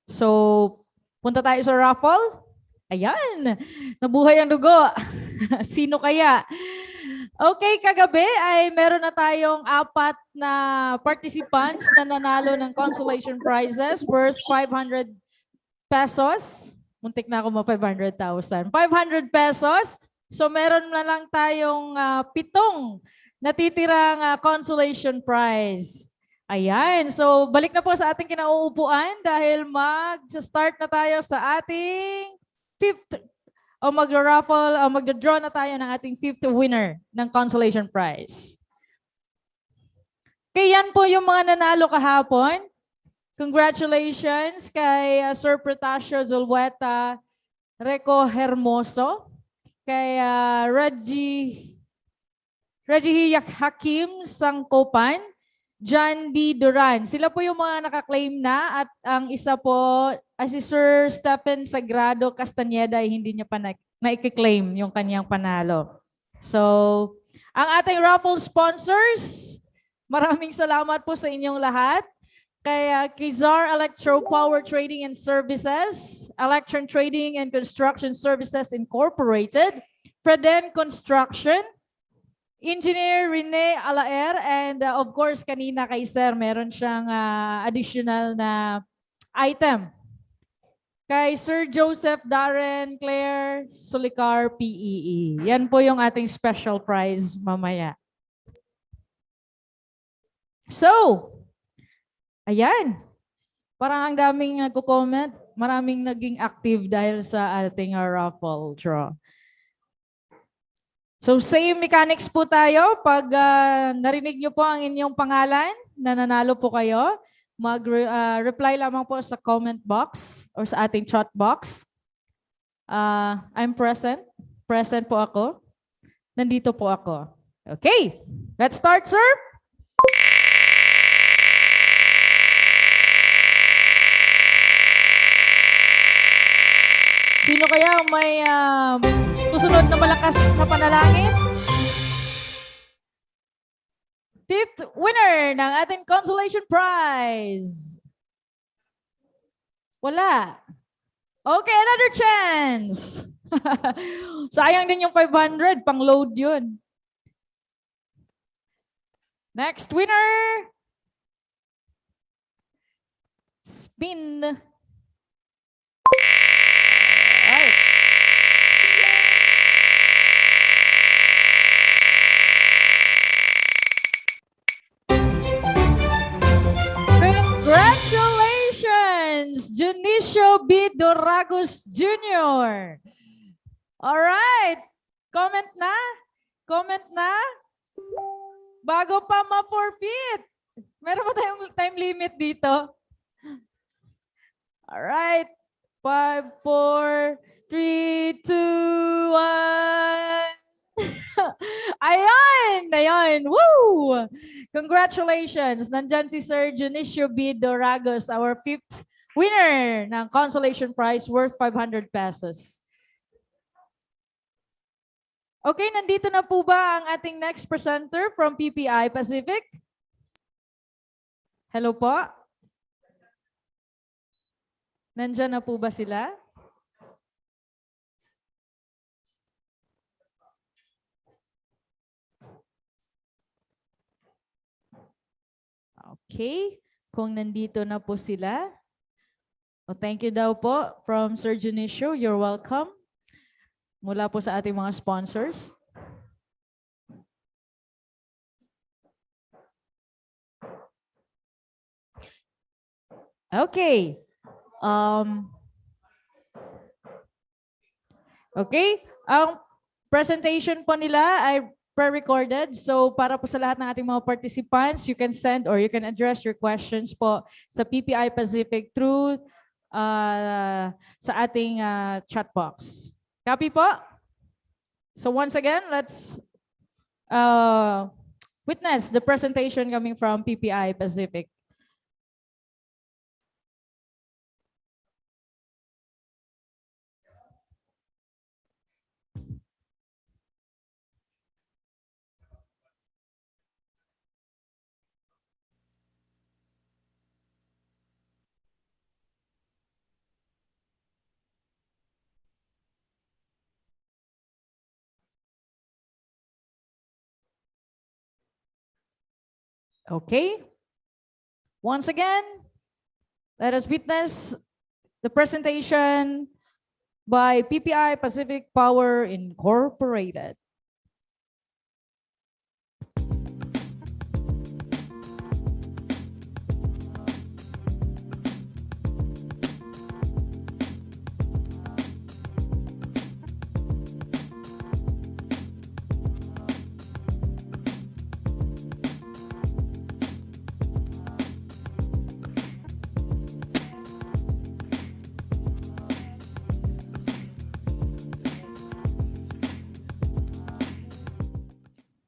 so punta tayo sa raffle. Ayan, nabuhay ang dugo. Sino kaya? Okay, kagabi ay meron na tayong 4 na participants na nanalo ng consolation prizes worth 500 pesos. Muntik na ako 500,000. 500 pesos. So meron na lang tayong 7 natitirang consolation prize. Ayan. So balik na po sa ating kinauupuan dahil mag-start na tayo sa ating 5th o mag-raffle o mag-draw na tayo ng ating 5th winner ng consolation prize. Okay, yan po yung mga nanalo kahapon. Congratulations kay Sir Protasio Zulweta Reco Hermoso, kay Reggie Hakim Sangkopan, John D. Duran. Sila po yung mga nakaklaim na at ang isa po ay si Sir Stephen Sagrado Castañeda ay hindi niya pa na-claim yung kanyang panalo. So, ang ating raffle sponsors, maraming salamat po sa inyong lahat. Kay Kizar Electro Power Trading and Services, Electron Trading and Construction Services Incorporated, Freden Construction, Engineer Rene Alaer, and of course kanina kay Sir meron siyang additional na item. Kay Sir Joseph Darren Claire Solicar PEE. Yan po yung ating special prize mamaya. So, ayan. Parang ang daming nagko-comment. Maraming naging active dahil sa ating raffle draw. So same mechanics po tayo. Pag narinig nyo po ang inyong pangalan, nananalo po kayo, mag-reply lamang po sa comment box or sa ating chat box. I'm present. Present po ako. Nandito po ako. Okay. Let's start, sir. Sino kaya may susunod na malakas na panalangin? 5th winner ng ating consolation prize. Wala. Okay, another chance. Sayang din yung 500, pang load yun. Next winner. Spin. Alright. Congratulations, Junicio B. Doragos Jr. Alright. Comment na? Comment na? Bago pa ma-forfeit. Meron pa tayong time limit dito. Alright. 5, 4, 3, 2, 1. Ayan! Ayan! Woo! Congratulations! Nandyan si Sir Junicio B. Doragos, our 5th winner ng consolation prize worth 500 pesos. Okay, nandito na po ba ang ating next presenter from PPI Pacific? Hello po? Nandyan na po ba sila? Okay, kung nandito na po sila. Oh, thank you daw po from Sir Junicio. You're welcome. Mula po sa ating mga sponsors. Okay. Okay. Ang presentation po nila ay pre-recorded. So para po sa lahat ng ating mga participants, you can send or you can address your questions po sa PPI Pacific through sa ating chat box. Copy po? So once again, let's witness the presentation coming from PPI Pacific. Okay. Once again, let us witness the presentation by PPI Pacific Power Incorporated.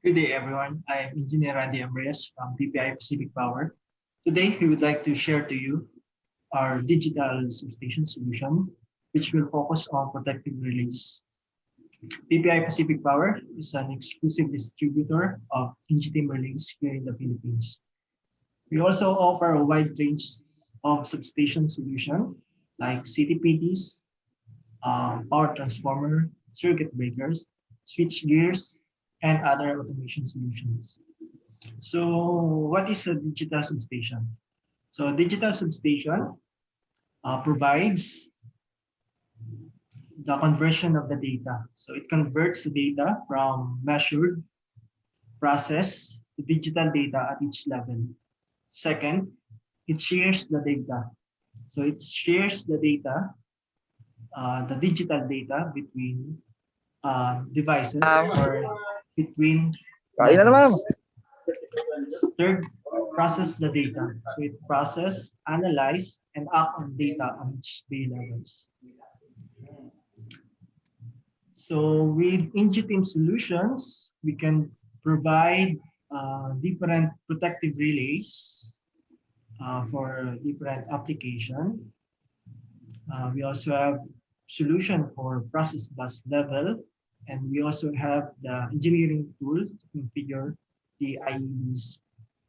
Good day, everyone. I am Engineer Randy Amreyes from PPI Pacific Power. Today, we would like to share to you our digital substation solution, which will focus on protective relays. PPI Pacific Power is an exclusive distributor of NGTIM relays here in the Philippines. We also offer a wide range of substation solution like CTPDs, power transformer, circuit breakers, switch gears, and other automation solutions. So what is a digital substation? So a digital substation provides the conversion of the data. So it converts the data from measured, processed to digital data at each level. Second, it shares the data. So it shares the data, the digital data between devices or between levels. Third, process the data. So it process, analyze, and act on data on each bay levels. So with NGTIM solutions, we can provide different protective relays for different application. We also have solution for process bus level, and we also have the engineering tools to configure the IEDs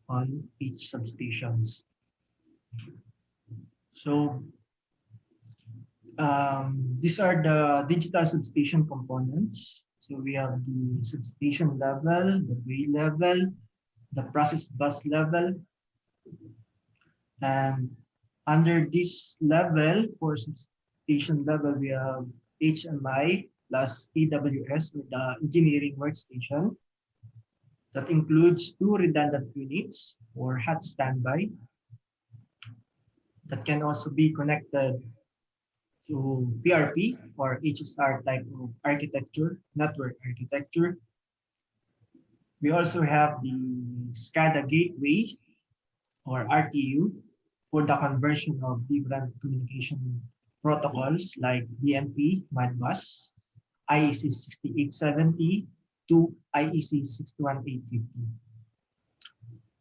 on each substations. So these are the digital substation components. So we have the substation level, the way level, the process bus level, and under this level, for substation level, we have HMI plus EWS, or the engineering workstation. That includes 2 redundant units or hot standby that can also be connected to PRP or HSR type of architecture, network architecture. We also have the SCADA gateway or RTU for the conversion of different communication protocols like DNP, Modbus, IEC 6870 to IEC 61850.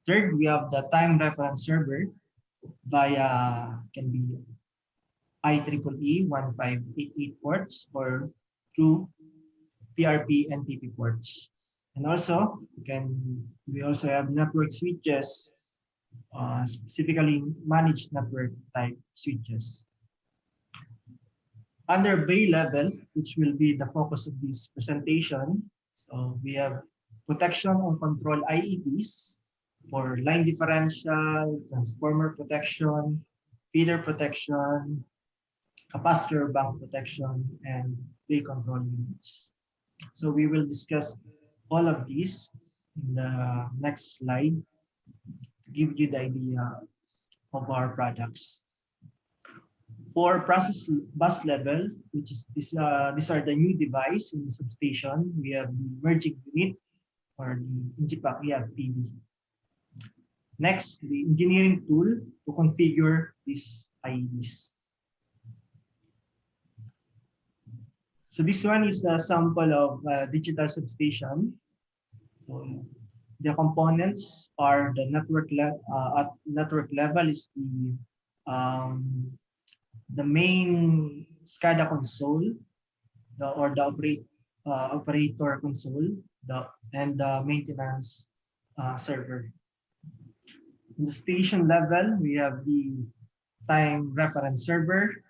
Third, we have the time reference server via, can be IEEE 1588 ports or through PRP and TP ports. And also, we also have network switches, specifically managed network type switches. Under bay level, which will be the focus of this presentation, so we have protection and control IEDs for line differential, transformer protection, feeder protection, capacitor bank protection, and bay control units. So we will discuss all of these in the next slide to give you the idea of our products. For process bus level, which is these are the new device in the substation. We have the merging unit or the Injipak, we have PB. Next, the engineering tool to configure these IEDs. So this one is a sample of digital substation. So the components are the at network level is the main SCADA console, the operator console, and the maintenance server. In the station level, we have the time reference server,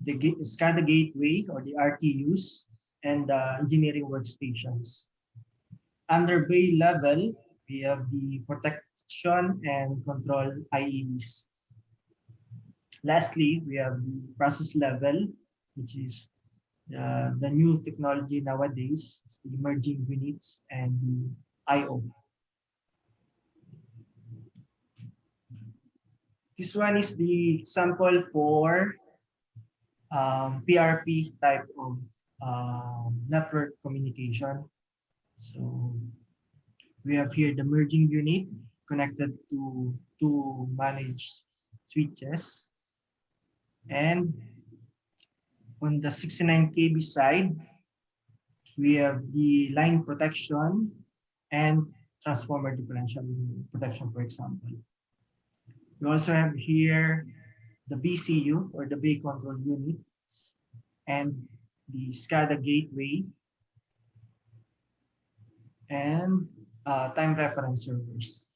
the SCADA gateway or the RTUs, and the engineering workstations. Under bay level, we have the protection and control IEDs. Lastly, we have the process level, which is the new technology nowadays, the emerging units and the IO. This one is the sample for PRP type of network communication. So we have here the merging unit connected to two managed switches. And on the 69 kV side, we have the line protection and transformer differential protection, for example. We also have here the BCU or the bay control units and the SCADA gateway and time reference servers.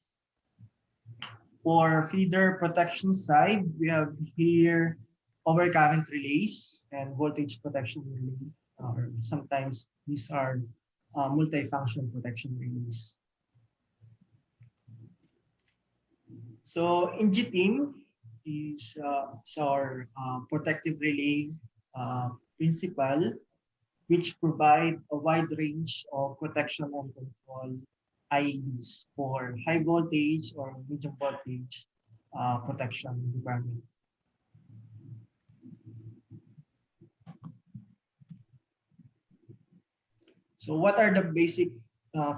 For feeder protection side, we have here overcurrent relays and voltage protection relay, or sometimes these are multi-function protection relays. So INGITEAM is our protective relay principle, which provide a wide range of protection and control IEDs for high voltage or medium voltage protection requirement. So what are the basic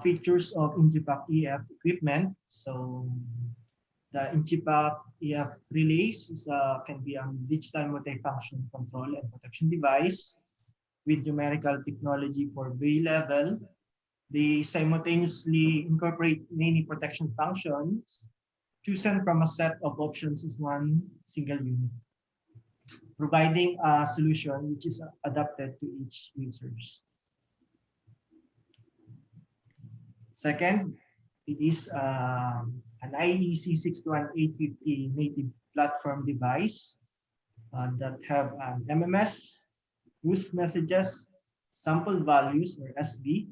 features of INGIPAC EF equipment? So the INGIPAC EF relays can be a digital multifunction control and protection device with numerical technology for bay level. They simultaneously incorporate many protection functions chosen from a set of options as one single unit, providing a solution which is adapted to each users. Second, it is an IEC 61850 native platform device that have an MMS, use messages, sample values or SB,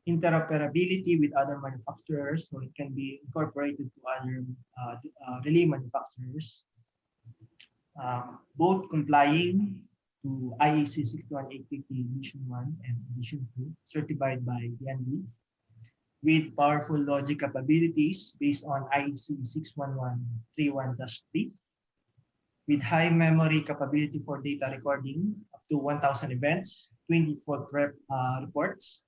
interoperability with other manufacturers, so it can be incorporated to other relay manufacturers, both complying to IEC 61850 Edition 1 and Edition 2, certified by DNV, with powerful logic capabilities based on IEC 61131-3, with high memory capability for data recording up to 1,000 events, 24 reports,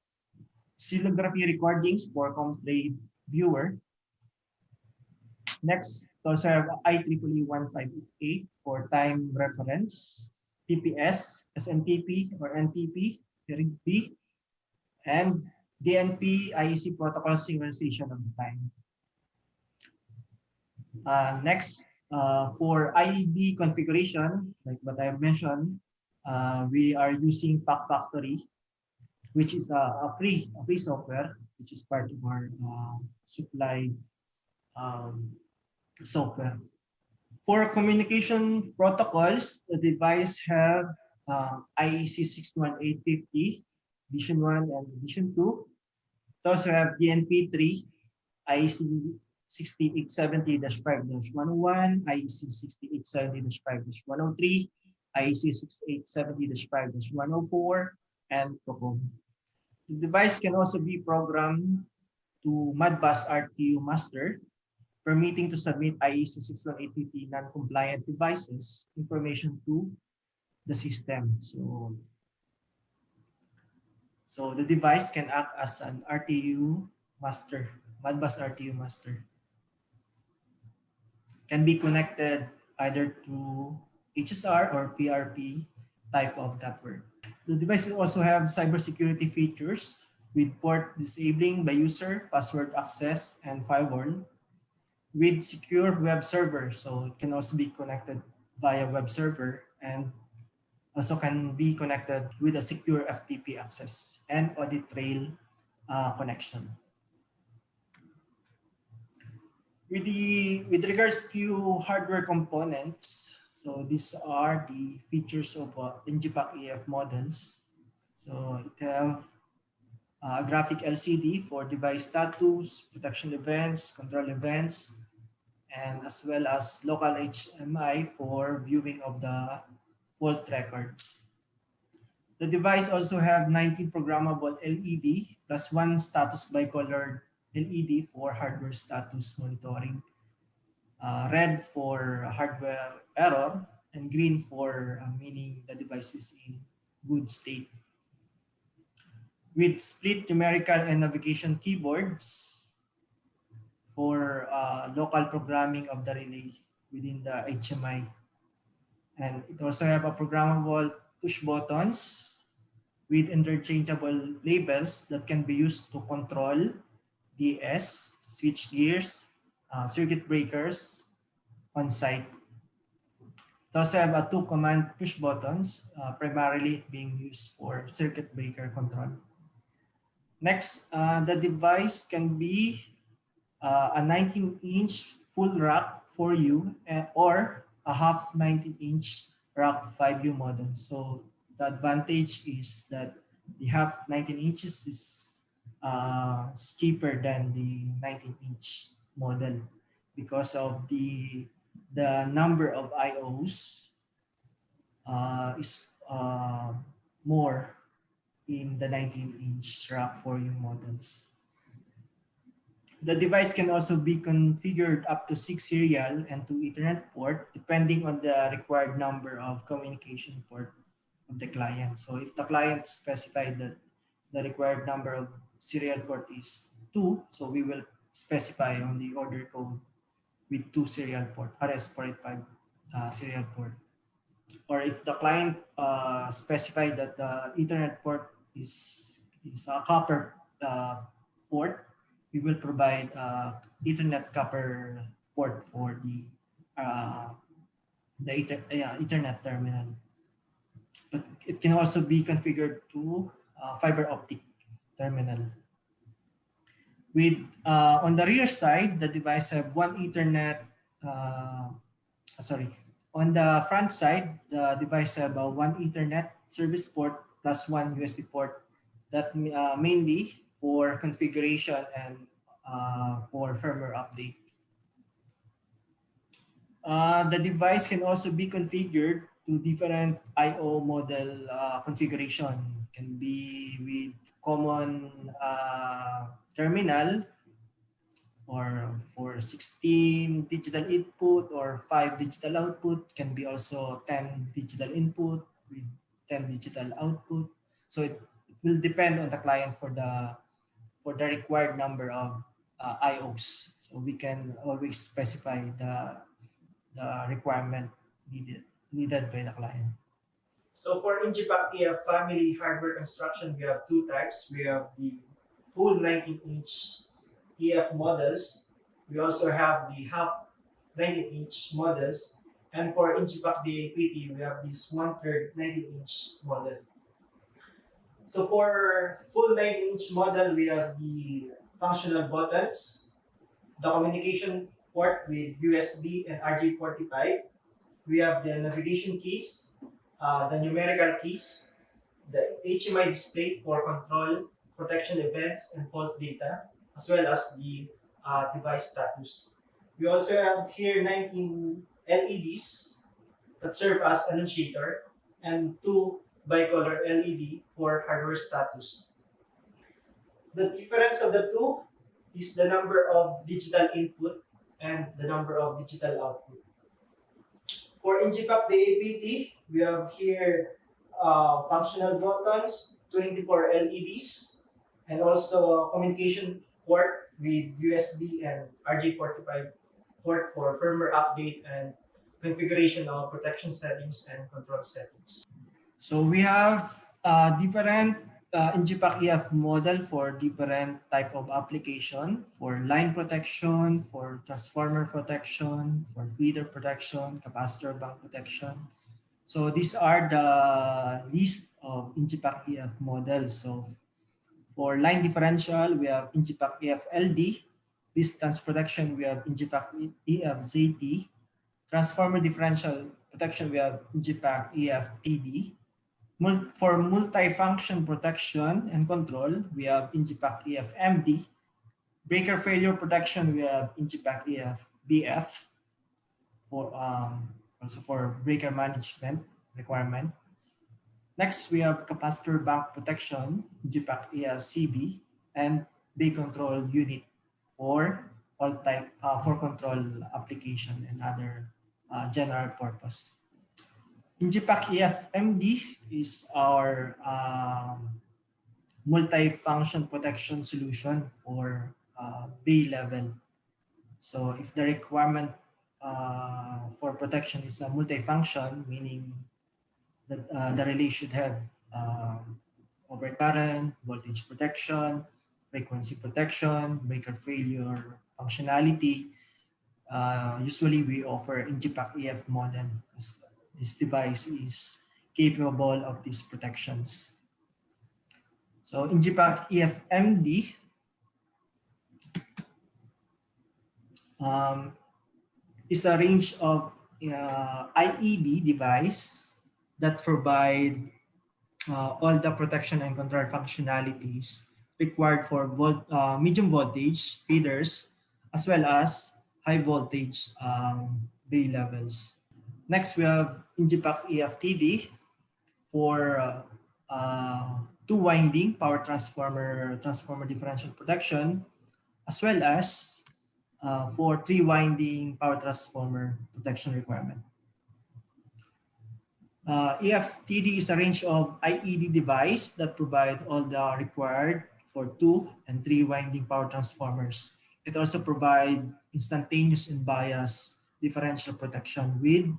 xylography recordings for ComTrade viewer. Next, also have IEEE 1588 for time reference, PPS, SNTP or NTP, RIGP, and DNP IEC protocol synchronization of the time. Next, for IED configuration, like what I mentioned, we are using Pack Factory, which is a free software, which is part of our supplied software. For communication protocols, the device have IEC 61850, Edition 1 and Edition 2. It also have DNP3, IEC 6870-5-101, IEC 6870-5-103, IEC 6870-5-104, and PROCOM. The device can also be programmed to Modbus RTU master, permitting to submit IEC 61850 non-compliant devices information to the system. So the device can act as an RTU master, Modbus RTU master. Can be connected either to HSR or PRP type of network. The device also have cybersecurity features with port disabling by user, password access, and firewall with secure web server. So it can also be connected via web server and also can be connected with a secure FTP access and audit trail connection. With regards to hardware components, so these are the features of NGPAC EF models. So it have a graphic LCD for device status, protection events, control events, and as well as local HMI for viewing of the fault records. The device also have 19 programmable LED plus one status bicolored LED for hardware status monitoring. Red for hardware error and green for meaning the device is in good state. With split numerical and navigation keyboards for local programming of the relay within the HMI. And it also have a programmable push buttons with interchangeable labels that can be used to control DS, switch gears, circuit breakers on site. It also have a two command push buttons, primarily being used for circuit breaker control. Next, the device can be a 19-inch full rack 4U or a half 19-inch rack 5U model. So the advantage is that the half 19 inches is cheaper than the 19-inch model because of the number of IOs is more in the 19-inch rack 4U models. The device can also be configured up to 6 serial and 2 Ethernet port depending on the required number of communication port of the client. So if the client specified that the required number of serial port is 2, so we will specify on the order code with 2 serial port, RS485 serial port. Or if the client specified that the Ethernet port is a copper port, we will provide Ethernet copper port for the Ethernet terminal. But it can also be configured to fiber optic terminal. With on the rear side, the device have one Ethernet. On the front side, the device have one Ethernet service port plus one USB port. That mainly for configuration and for firmware update. The device can also be configured to different I/O model configuration. Can be with common terminal or for 16 digital input or 5 digital output. Can be also 10 digital input with 10 digital output. So it will depend on the client for the required number of IOs. So we can always specify the requirement needed by the client. So for NGPAC EF family hardware construction, we have two types. We have the full 19-inch EF models. We also have the half 19-inch models. And for NGPAC DAPT, we have this 1/3 19-inch model. So for full 9-inch model, we have the functional buttons, the communication port with USB and RJ45. We have the navigation keys, the numerical keys, the HMI display for control, protection events, and fault data, as well as the device status. We also have here 19 LEDs that serve as annunciator and 2 bicolor LED for hardware status. The difference of the two is the number of digital input and the number of digital output. For NGPAC DAPT, we have here functional buttons, 24 LEDs, and also a communication port with USB and RJ45 port for firmware update and configuration of protection settings and control settings. So we have different NGPAC EF model for different type of application, for line protection, for transformer protection, for feeder protection, capacitor bank protection. So these are the list of NGPAC EF models. So for line differential, we have NGPAC EF LD. Distance protection, we have NGPAC EF ZT. Transformer differential protection, we have NGPAC EF TD. For multifunction protection and control, we have NGPAC EF MD. Breaker failure protection, we have NGPAC EF BF. For also for breaker management requirement. Next, we have capacitor bank protection, NGPAC EF CB, and bay control unit for all type for control application and other general purpose. NGPAC EF-MD is our multi-function protection solution for bay level. So if the requirement for protection is a multi-function, meaning that the relay should have overcurrent, voltage protection, frequency protection, breaker failure functionality, usually we offer NGPAC EF model because this device is capable of these protections. So NGPAC EF-MD is a range of IED device that provide all the protection and control functionalities required for medium voltage feeders as well as high voltage bay levels. Next, we have NGPAC EF-TD for two-winding power transformer differential protection, as well as for three-winding power transformer protection requirement. EF-TD is a range of IED device that provide all the required for two and three-winding power transformers. It also provides instantaneous and bias differential protection with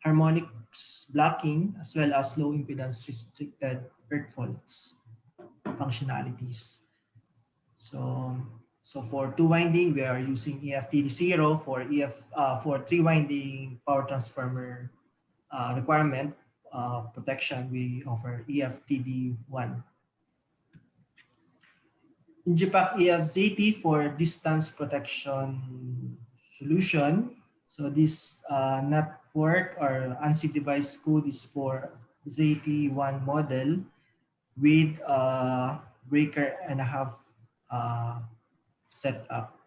harmonics blocking as well as low impedance restricted earth faults functionalities. So for two winding, we are using EF-TD0. For three winding power transformer requirement protection, we offer EF-TD1. NGPAC EF-ZT for distance protection solution. So this network or ANSI device code is for ZT1 model with breaker and a half setup.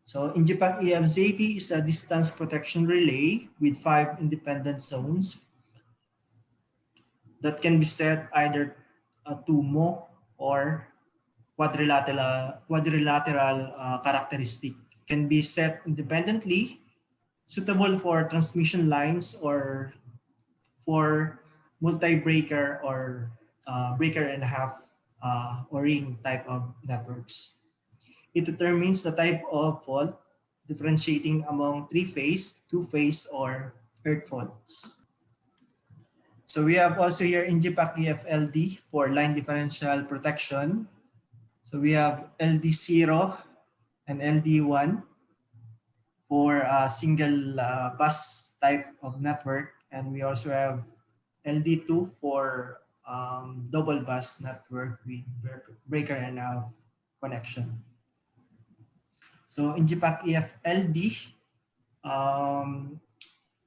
So NGPAC EF-ZT is a distance protection relay with 5 independent zones that can be set either to MO or quadrilateral characteristic. Can be set independently, suitable for transmission lines or for multi-breaker or breaker and a half or ring type of networks. It determines the type of fault, differentiating among three-phase, two-phase, or earth faults. So we have also here NGPAC EF-LD for line differential protection. So we have LD0 and LD1 for a single bus type of network. And we also have LD2 for double bus network with breaker and a half connection. So NGPAC EF-LD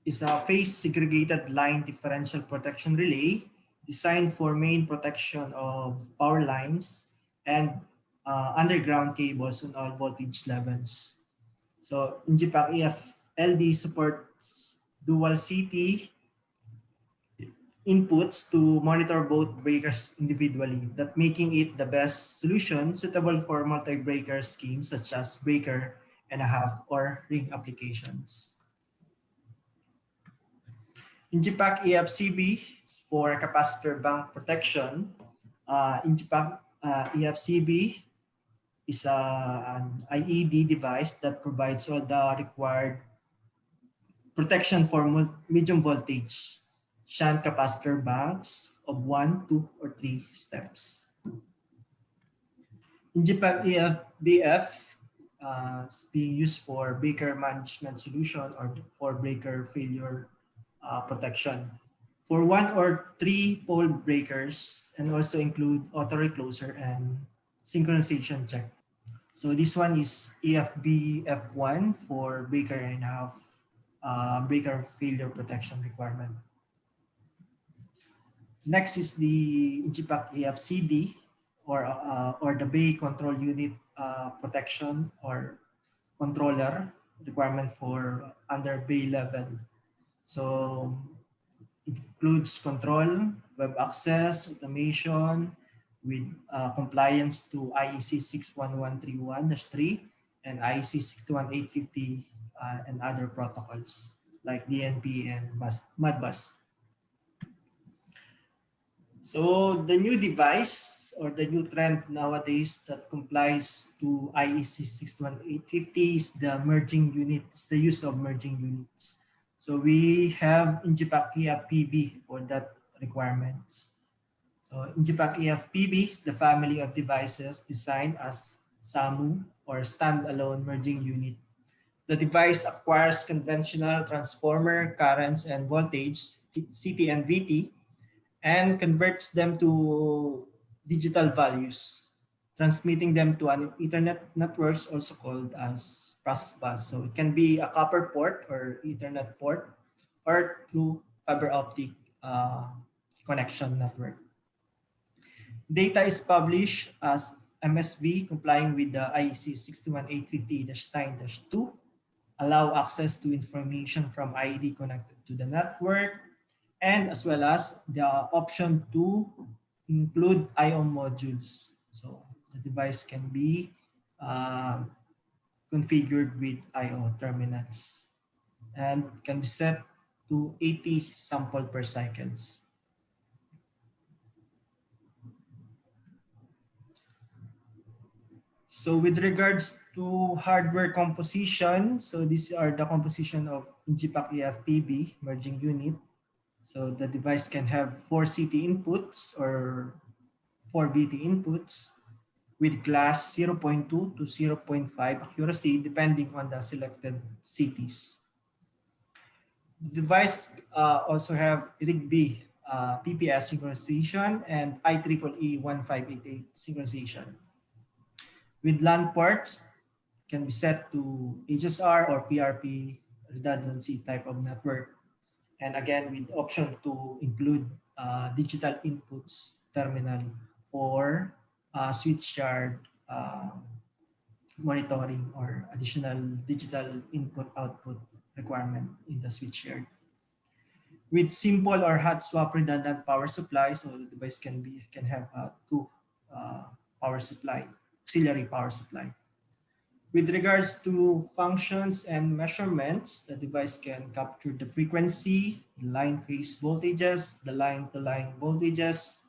is a phase segregated line differential protection relay designed for main protection of power lines and underground cables on all voltage levels. So Injipac EFLD supports dual CT inputs to monitor both breakers individually, that making it the best solution suitable for multi-breaker schemes such as breaker and a half or ring applications. Injipac EFCB for capacitor bank protection. Injipac EFCB is an IED device that provides all the required protection for medium voltage shunt capacitor banks of 1, 2, or 3 steps. Injipac EFBF is being used for breaker management solution or for breaker failure protection. For 1 or 3 pole breakers, and also include auto recloser and synchronization check. So this one is EFBF1 for breaker and half breaker failure protection requirement. Next is the Injipac EFCD or the bay control unit protection or controller requirement for under bay level. So it includes control, web access, automation with compliance to IEC 61131-3 and IEC 61850 and other protocols like DNP and Modbus. So the new device or the new trend nowadays that complies to IEC 61850 is the merging unit, is the use of merging units. So we have Injipac EFPB for that requirements. So Injipac EFPB is the family of devices designed as SAMU or standalone merging unit. The device acquires conventional transformer currents and voltage, CT and VT, and converts them to digital values, transmitting them to an Ethernet networks also called as process bus. So it can be a copper port or Ethernet port or through fiber optic connection network. Data is published as MSV complying with the IEC 61850-9-2, allow access to information from IED connected to the network, and as well as the option to include I/O modules. So the device can be configured with I/O terminals and can be set to 80 sample per cycles. So with regards to hardware composition, so these are the composition of Injipac EFPB merging unit. So the device can have 4 CT inputs or 4 VT inputs with class 0.2 to 0.5 accuracy depending on the selected CTs. The device also have RIG-B PPS synchronization and IEEE 1588 synchronization. With LAN ports, can be set to HSR or PRP redundancy type of network. And again, with option to include digital inputs terminal for switchyard monitoring or additional digital input-output requirement in the switchyard. With simple or hot swap redundant power supply, so the device can have 2 power supply, auxiliary power supply. With regards to functions and measurements, the device can capture the frequency, the line phase voltages, the line-to-line voltages,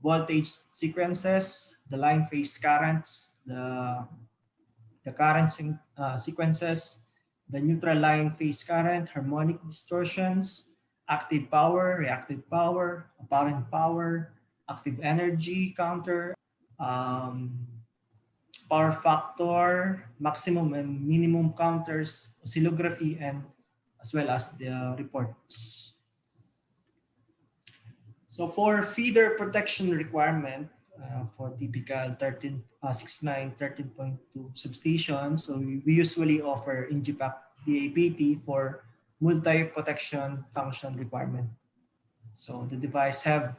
voltage sequences, the line phase currents, the current sequences, the neutral line phase current, harmonic distortions, active power, reactive power, apparent power, active energy counter, power factor, maximum and minimum counters, oscillography, and as well as the reports. So for feeder protection requirement for typical 69 13.2 substation, so we usually offer Injipac DAPT for multi-protection function requirement. So the device have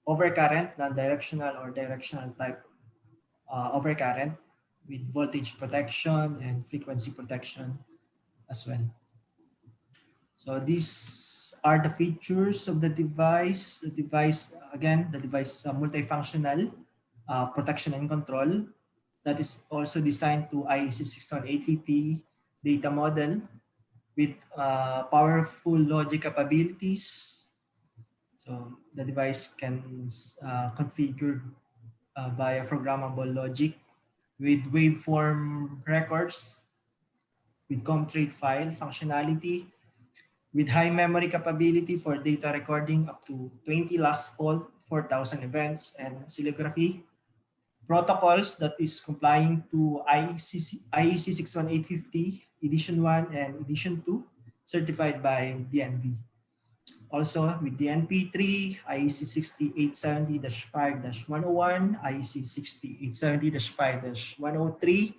overcurrent, non-directional or directional type overcurrent with voltage protection and frequency protection as well. So these are the features of the device. The device is a multifunctional protection and control that is also designed to IEC 61850 data model with powerful logic capabilities. So the device can configure via programmable logic with waveform records, with COMTRADE file functionality, with high memory capability for data recording up to 20 last fault, 4,000 events, and oscillography. Protocols that is complying to IEC 61850 Edition 1 and Edition 2, certified by DNV. Also with DNP3, IEC 6870-5-101, IEC 6870-5-103,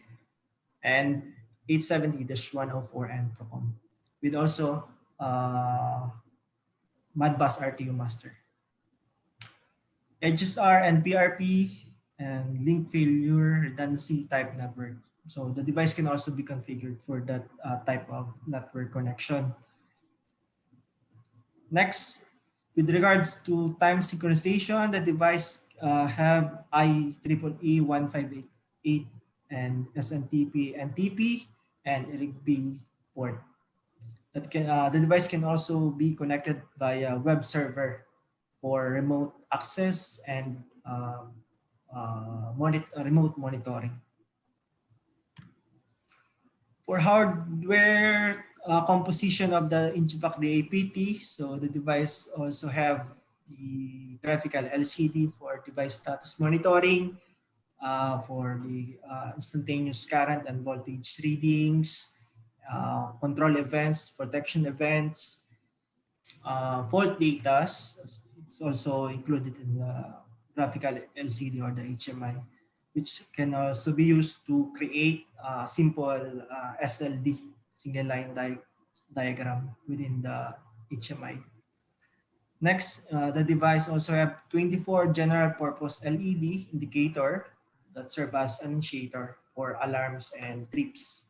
and 870-104 and PROCOM. With also Modbus RTU master. HSR and PRP and link failure redundancy type network. So the device can also be configured for that type of network connection. Next, with regards to time synchronization, the device have IEEE 1588 and SMTP NTP and RIGB port. That can, the device can also be connected via web server for remote access and remote monitoring. For hardware composition of the Incipac DAPT, so the device also have the graphical LCD for device status monitoring, for the instantaneous current and voltage readings, control events, protection events, fault data. It's also included in the graphical LCD or the HMI, which can also be used to create simple SLD, single line diagram within the HMI. Next, the device also have 24 general purpose LED indicator that serve as an initiator for alarms and trips.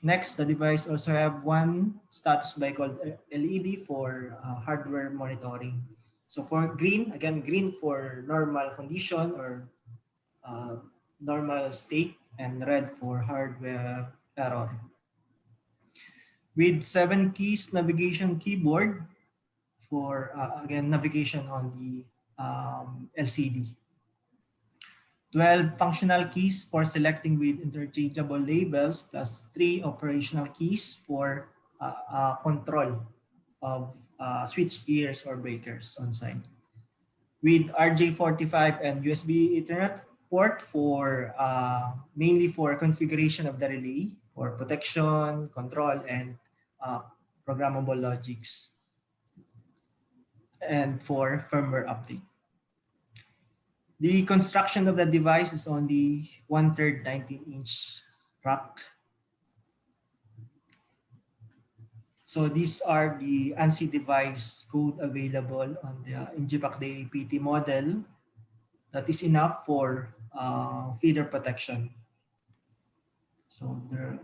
Next, the device also have one status cycle LED for hardware monitoring. So for green, again, green for normal condition or normal state, and red for hardware error. With 7 keys navigation keyboard for, again, navigation on the LCD. 12 functional keys for selecting with interchangeable labels, plus 3 operational keys for control of switch gears or breakers on site. With RJ45 and USB Ethernet port for mainly for configuration of the relay for protection, control, and programmable logics, and for firmware update. The construction of the device is on the 1/3 19-inch rack. So these are the ANSI device code available on the Incipac DAPT model that is enough for feeder protection. So there,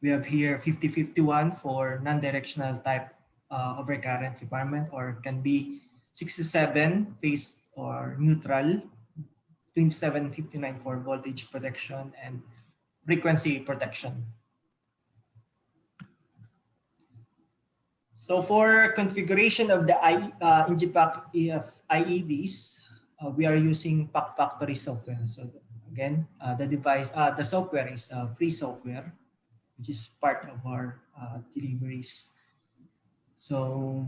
we have here 5051 for non-directional type overcurrent requirement, or can be 67 phase or neutral, 2759 for voltage protection and frequency protection. So for configuration of the Incipac EF IEDs, we are using Pack Factory software. So again, the device, the software is free software, which is part of our deliveries. So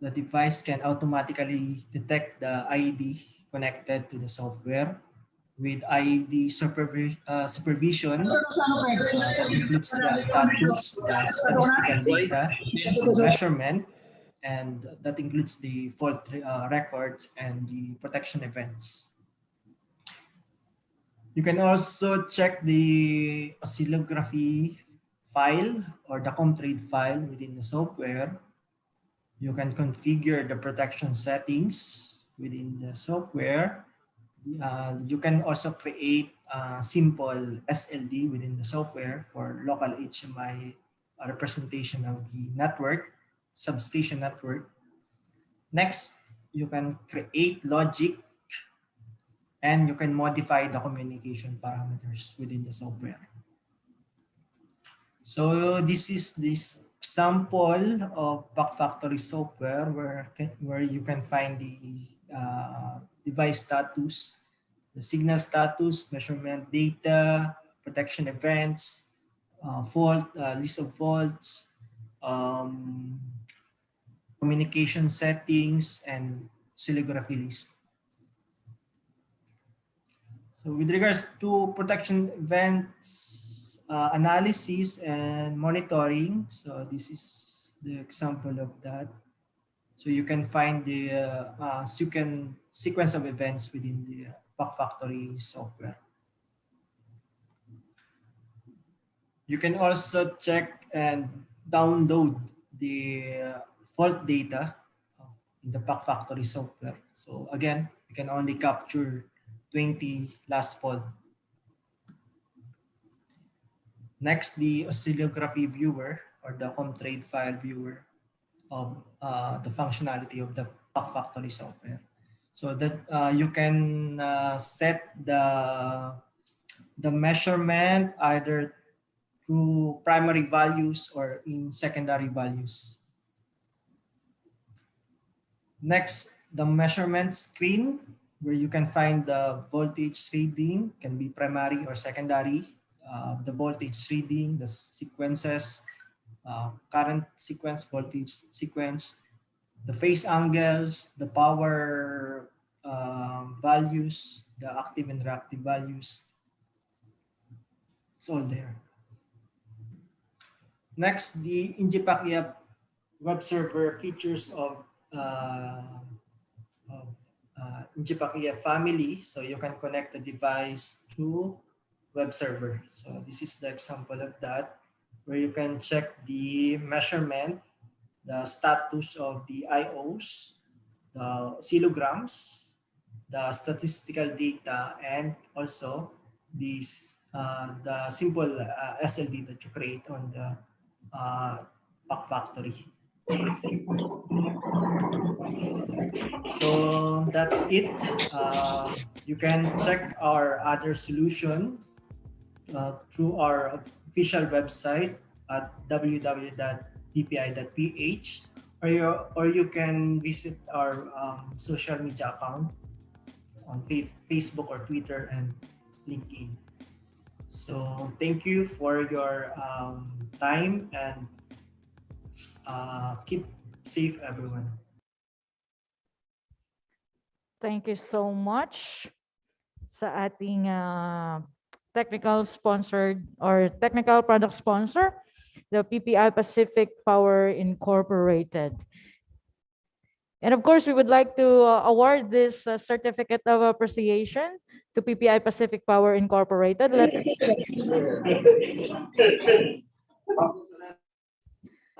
the device can automatically detect the IED connected to the software with IED supervision that includes the status, the statistical data, measurement, and that includes the fault records and the protection events. You can also check the oscillography file or the COMTRADE file within the software. You can configure the protection settings within the software. You can also create simple SLD within the software for local HMI representation of the network, substation network. Next, you can create logic and you can modify the communication parameters within the software. So this is this example of Pack Factory software where you can find the device status, the signal status, measurement data, protection events, list of faults, communication settings, and oscillography list. So with regards to protection events, analysis and monitoring, so this is the example of that. So you can find the sequence of events within the Pack Factory software. You can also check and download the fault data in the Pack Factory software. So again, you can only capture 20 last fault. Next, the oscillography viewer or the ComTrade file viewer of the functionality of the Pack Factory software. So that you can set the measurement either through primary values or in secondary values. Next, the measurement screen where you can find the voltage reading, can be primary or secondary, the voltage reading, the sequences, current sequence, voltage sequence, the phase angles, the power values, the active and reactive values. It's all there. Next, the Injipakia web server features of Injipakia family. So you can connect the device to web server. So this is the example of that, where you can check the measurement, the status of the IOs, the oscillograms, the statistical data, and also these the simple SLD that you create on the Pack Factory. So that's it. You can check our other solution through our official website at www.dpi.ph, or you can visit our social media account on Facebook or Twitter and LinkedIn. So thank you for your time, and keep safe, everyone.
Thank you so much sa ating technical sponsored or technical product sponsor, the PPI Pacific Power Incorporated. And of course, we would like to award this certificate of appreciation to PPI Pacific Power Incorporated.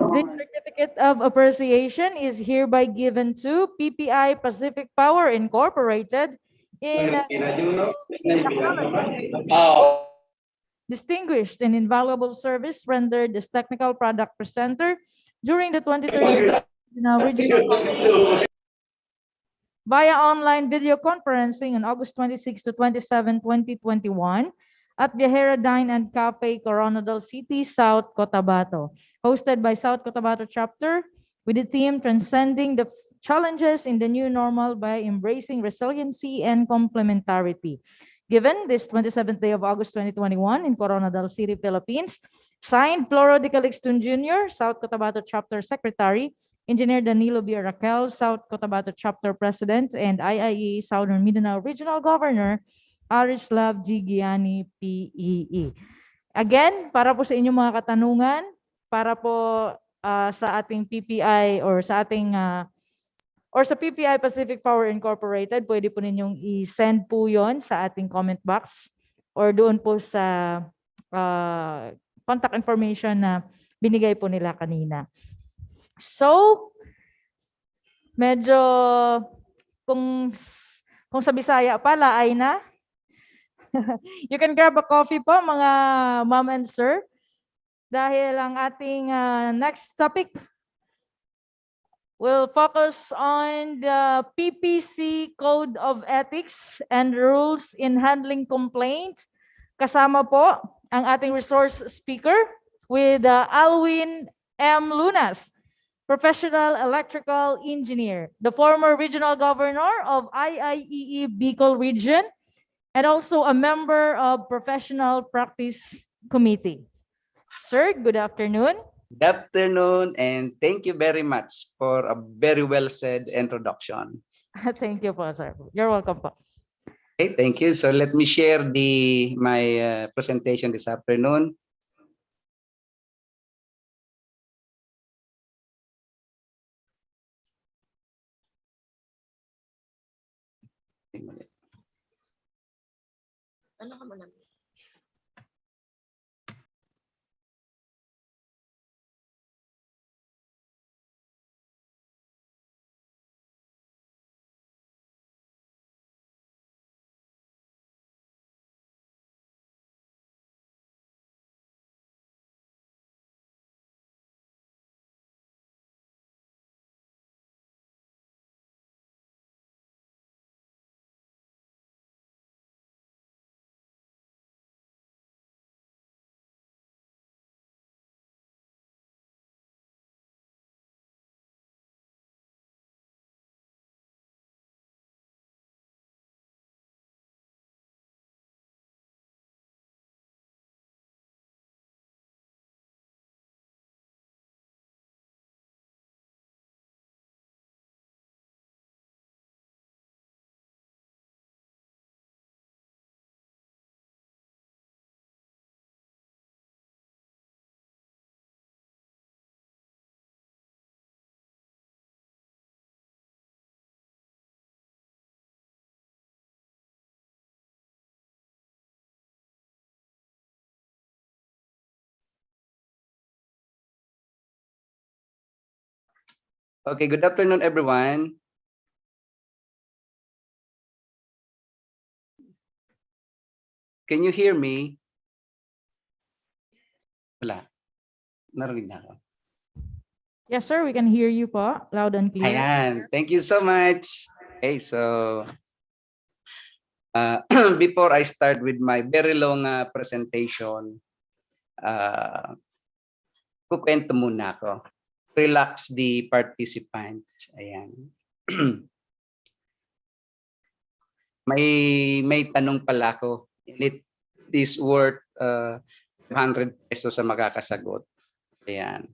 This certificate of appreciation is hereby given to PPI Pacific Power Incorporated in distinguished and invaluable service rendered as technical product presenter during the 2030 regional via online video conferencing on August 26 to 27, 2021 at Viajera Dine and Cafe, Coronadal City, South Cotabato, hosted by South Cotabato Chapter with the theme Transcending the Challenges in the New Normal by Embracing Resiliency and Complementarity. Given this 27th day of August 2021 in Coronadal City, Philippines, signed Floro de Calixton Jr., South Cotabato Chapter Secretary, Engineer Danilo B. Raquel, South Cotabato Chapter President, and IIE Southern Mindanao Regional Governor, Arislav G. Gianni, PEE. Again, para po sa inyong mga katanungan, para po sa ating PPI or sa ating or sa PPI Pacific Power Incorporated, pwede po ninyong i-send po yon sa ating comment box or doon po sa contact information na binigay po nila kanina. So, medyo kung Kung sa Bisaya pala ay na. You can grab a coffee po mga ma'am and sir. Dahil ang ating next topic will focus on the PPC Code of Ethics and Rules in Handling Complaints. Kasama po ang ating resource speaker with Alwin M. Lunas, professional electrical engineer, the former regional governor of IIEE Bicol region, and also a member of Professional Practice Committee. Sir, good afternoon.
Good afternoon, and thank you very much for a very well said introduction.
Thank you po, sir. You're welcome po.
Okay, thank you. So let me share my presentation this afternoon. Okay, good afternoon, everyone. Can you hear me? Wala. Narinig na ako.
Yes, sir. We can hear you po. Loud and clear.
Ayan. Thank you so much. Okay, so before I start with my very long presentation, kukwento muna ako. Relax the participants. Ayan. may tanong pala ako. It is worth 100 pesos sa makakasagot. Ayan.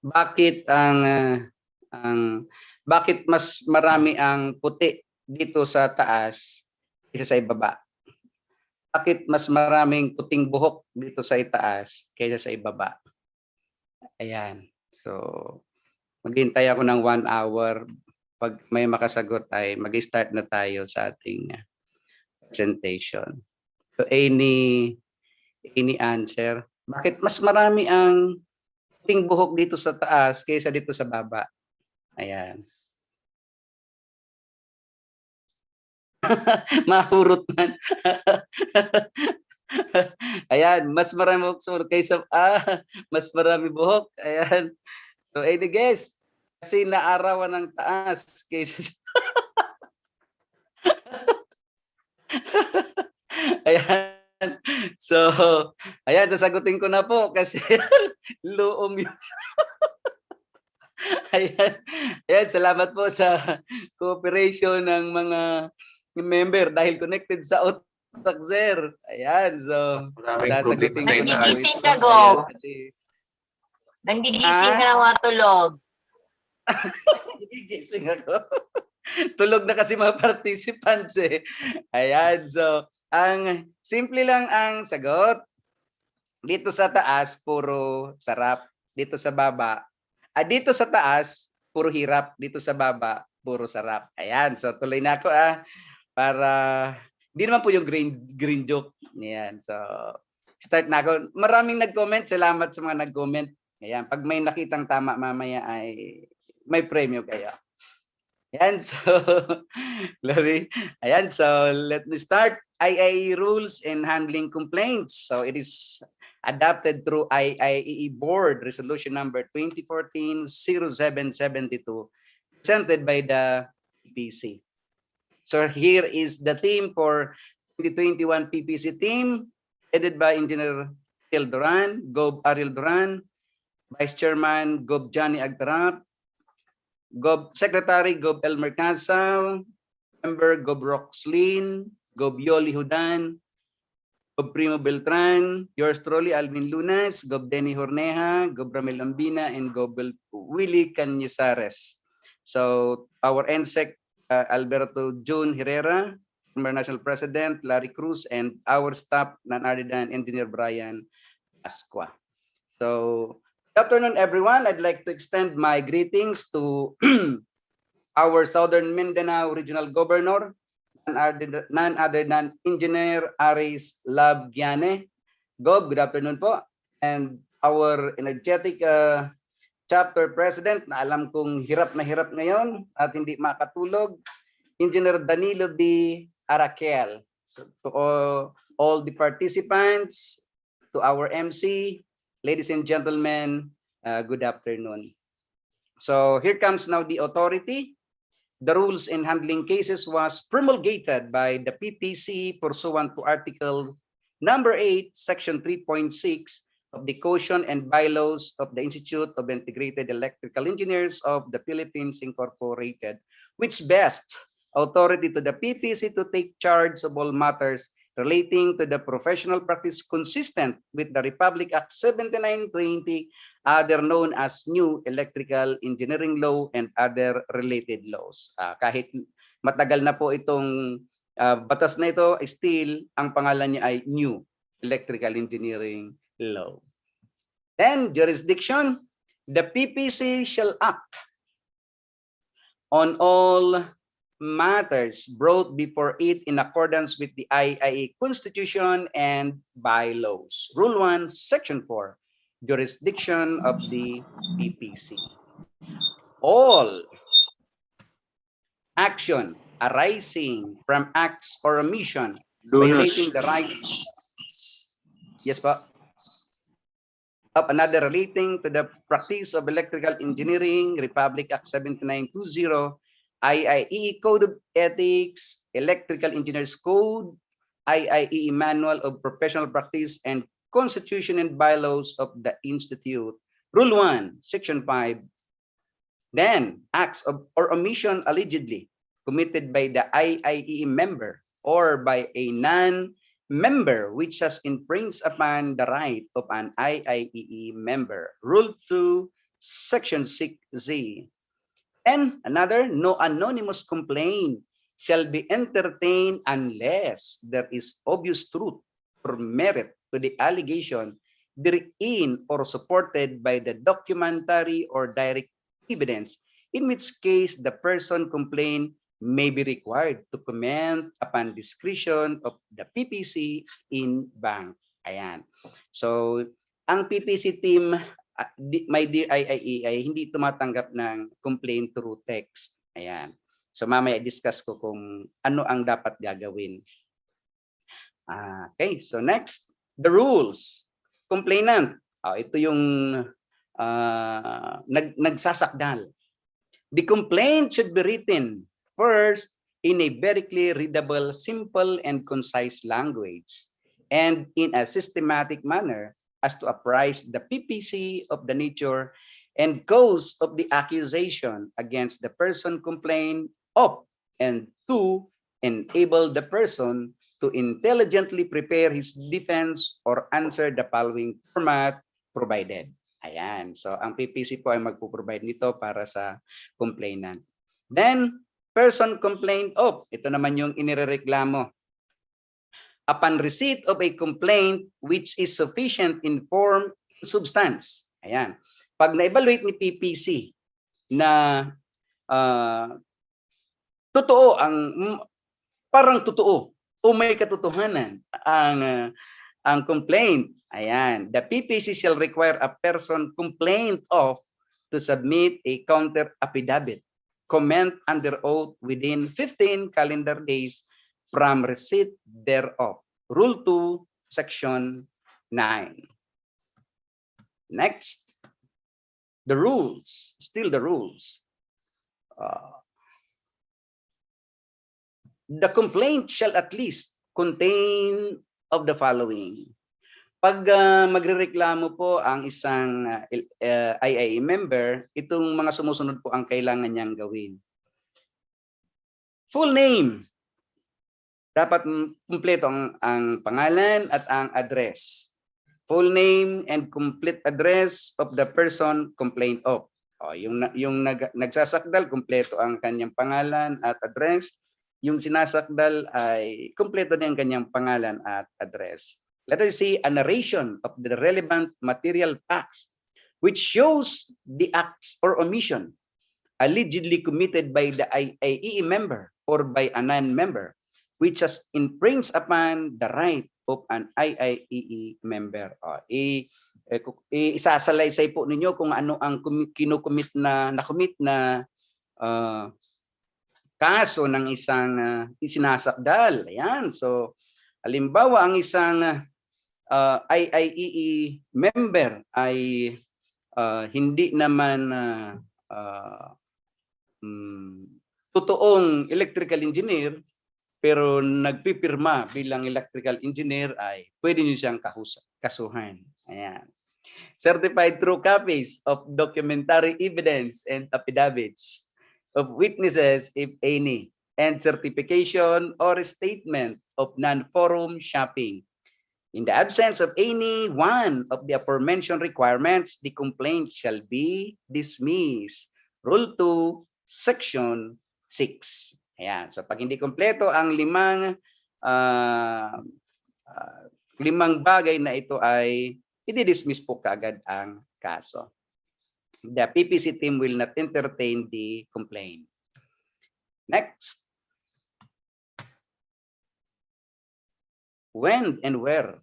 Bakit bakit mas marami ang puti dito sa taas kaysa sa ibaba? Bakit mas maraming puting buhok dito sa itaas kaysa sa ibaba? Ayan. So, maghintay ako ng 1 hour. Pag may makasagot ay mag-start na tayo sa ating presentation. So, any answer? Bakit mas marami ang puting buhok dito sa taas kaysa dito sa baba? Ayan. Mahurot man. Ayan, mas marami buhok kaysa mas marami buhok. Ayan. So, any guess? Kasi naarawan ng taas kaysa ayan. So, ayan, sasagutin ko na po kasi luom yun. Ayan. Ayan, salamat po sa cooperation ng mga member dahil connected sa utak, sir. Ayan, so sasagutin ko na.
Nangigising ka, Go. Nangigising ka na matulog.
Nangigising ako. Tulog na kasi mga participants eh. Ayan, so ang simple lang ang sagot. Dito sa taas, puro sarap. Dito sa baba, dito sa taas, puro hirap. Dito sa baba, puro sarap. Ayan, so tuloy na ako para hindi naman po yung green joke. Ayan, so start na ako. Maraming nag-comment. Salamat sa mga nag-comment. Ayan, pag may nakitang tama mamaya ay may premyo kayo. Ayan, so, Larry. Ayan, so let me start. IIE rules in handling complaints. So it is adopted through IIEE Board Resolution number 2014-0772, presented by the PPC. So here is the theme for 2021 PPC team, headed by Engineer Ariel Duran, Gob Ariel Duran, Vice Chairman Gob Johnny Agtarap, Gob Secretary Gob Elmer Casal, Member Gob Roxlin, Gob Yoli Hudan, Gob Primo Beltran, yours truly Alvin Lunas, Gob Denny Horneja, Gob Ramel Ambina, and Gob Willie Canyesares. So our NSEC Alberto June Herrera, former National President Larry Cruz, and our staff, none other than Engineer Brian Asqua. So good afternoon, everyone. I'd like to extend my greetings to our Southern Mindanao Regional Governor, none other than Engineer Aris Labgiane. Gob, good afternoon po. And our energetic chapter president na alam kong hirap na hirap ngayon at hindi makatulog, Engineer Danilo B. Arakel. So, to all the participants, to our MC, ladies and gentlemen, good afternoon. So here comes now the authority. The rules in handling cases was promulgated by the PPC pursuant to Article number 8, Section 3.6 of the Caution and Bylaws of the Institute of Integrated Electrical Engineers of the Philippines Incorporated, which vests authority to the PPC to take charge of all matters relating to the professional practice consistent with the Republic Act 7920, other known as New Electrical Engineering Law and other related laws. Kahit matagal na po itong batas na ito, still ang pangalan niya ay New Electrical Engineering Law. Then jurisdiction, the PPC shall act on all matters brought before it in accordance with the IIE Constitution and bylaws. Rule 1, Section 4, jurisdiction of the PPC. All action arising from acts or omission violating the rights, yes po, of another relating to the practice of electrical engineering, Republic Act 7920, IIE Code of Ethics, Electrical Engineers Code, IIE Manual of Professional Practice, and Constitution and Bylaws of the Institute. Rule 1, Section 5. Then, acts of or omission allegedly committed by the IIE member or by a non-member which has infringed upon the right of an IIE member. Rule 2, Section 6Z. And another, no anonymous complaint shall be entertained unless there is obvious truth or merit to the allegation therein or supported by the documentary or direct evidence, in which case the person complained may be required to comment upon discretion of the PPC in bank. Ayan. So, ang PPC team, my dear IIE, ay hindi tumatanggap ng complaint through text. Ayan. So mamaya discuss ko kung ano ang dapat gagawin. Okay, so next, the rules. Complainant. Ito yung nagsasakdal. The complaint should be written first in a very clear, readable, simple, and concise language, and in a systematic manner as to apprise the PPC of the nature and cause of the accusation against the person complained of, and to enable the person to intelligently prepare his defense or answer the following format provided. Ayan. So, ang PPC po ay magpo-provide nito para sa complainant. Then, person complained of. Ito naman yung inirereklamo. Upon receipt of a complaint which is sufficient in form and substance. Ayan. Pag na-evaluate ni PPC na totoo, parang totoo o may katotohanan ang complaint, ayan, the PPC shall require a person complained of to submit a counter affidavit comment under oath within 15 calendar days from receipt thereof. Rule 2, Section 9. Next, the rules, still the rules. The complaint shall at least contain of the following. Pag magrereklamo po ang isang IIE member, itong mga sumusunod po ang kailangan niyang gawin. Full name. Dapat kumpleto ang pangalan at ang address. Full name and complete address of the person complained of. Yung nagsasakdal, kumpleto ang kanyang pangalan at address. Yung sinasakdal ay kumpleto din ang kanyang pangalan at address. Let us see a narration of the relevant material facts which shows the acts or omission allegedly committed by the IIE member or by a non-member which has infringed upon the right of an IIE member. Isasalaysay po ninyo kung ano ang kinukumit na kaso ng isang isinasakdal. Ayan. So, halimbawa ang isang IIE member ay hindi naman totoong electrical engineer pero nagpipirma bilang electrical engineer, ay pwede niyo siyang kasuhan. Ayan. Certified true copies of documentary evidence and affidavits of witnesses, if any, and certification or statement of non-forum shopping. In the absence of any one of the aforementioned requirements, the complaint shall be dismissed. Rule 2, Section 6. Ayan. So pag hindi kompleto ang limang bagay na ito ay i-dismiss po kaagad ang kaso. The PPC team will not entertain the complaint. Next. When and where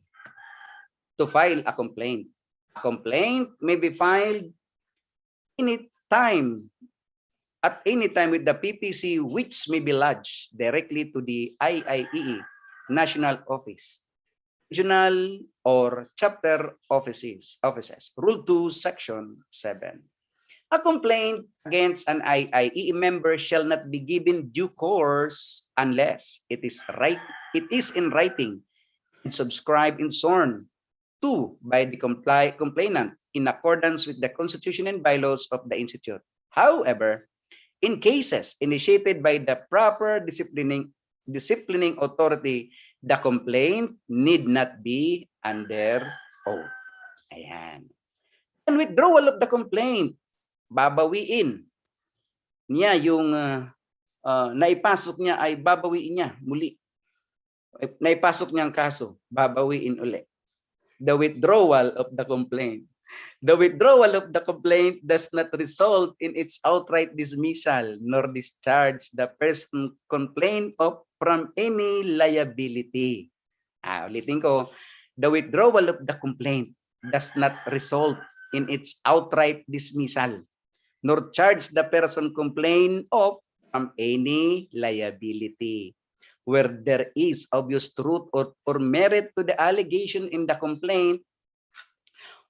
to file a complaint. A complaint may be filed anytime, at any time with the PPC, which may be lodged directly to the IIE National Office, Regional or Chapter offices. Rule 2, Section 7. A complaint against an IIE member shall not be given due course unless it is in writing and subscribed and sworn to by the complainant in accordance with the Constitution and bylaws of the Institute. However, in cases initiated by the proper disciplining authority, the complaint need not be under oath. Ayan. And withdrawal of the complaint, babawiin niya yung naipasok niya ay babawiin niya muli. Naipasok niya ang kaso, babawiin uli. The withdrawal of the complaint. The withdrawal of the complaint does not result in its outright dismissal nor discharge the person complained of from any liability. Ulitin ko, the withdrawal of the complaint does not result in its outright dismissal nor charge the person complained of from any liability. Where there is obvious truth or merit to the allegation in the complaint,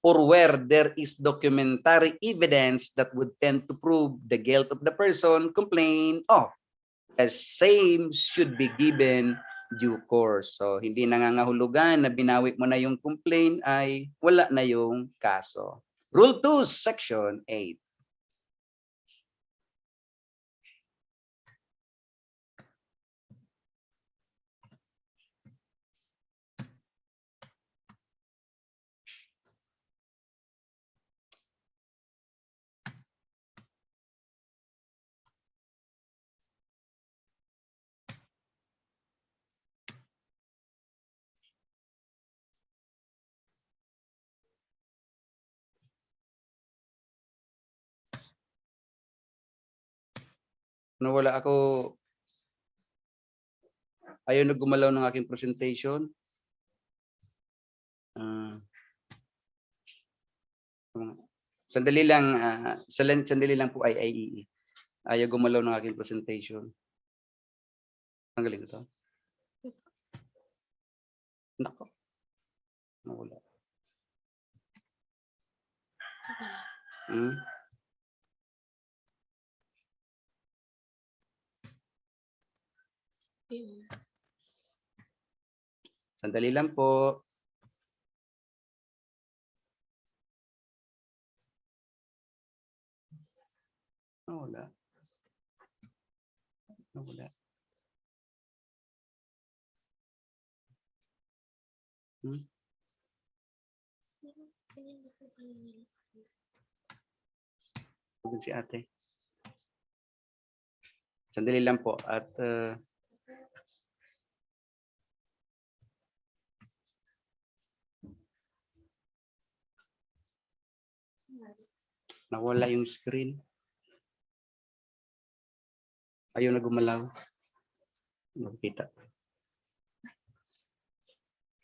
or where there is documentary evidence that would tend to prove the guilt of the person complained of, the same should be given due course. So, hindi nangangahulugan na binawi mo na yung complaint ay wala na yung kaso. Rule 2, Section 8. Wala ako, ayaw na gumalaw ng aking presentation. Sandali lang po IIE. Ayaw gumalaw ng aking presentation. Ang galing ito. Nako. Nawala. Sandali lang po. Nawala. Nawala. Si ate. Sandali lang po at nawala yung screen. Ayaw na gumalaw. Makikita.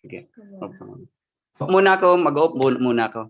Sige. Off muna ako. Mag-off muna ako.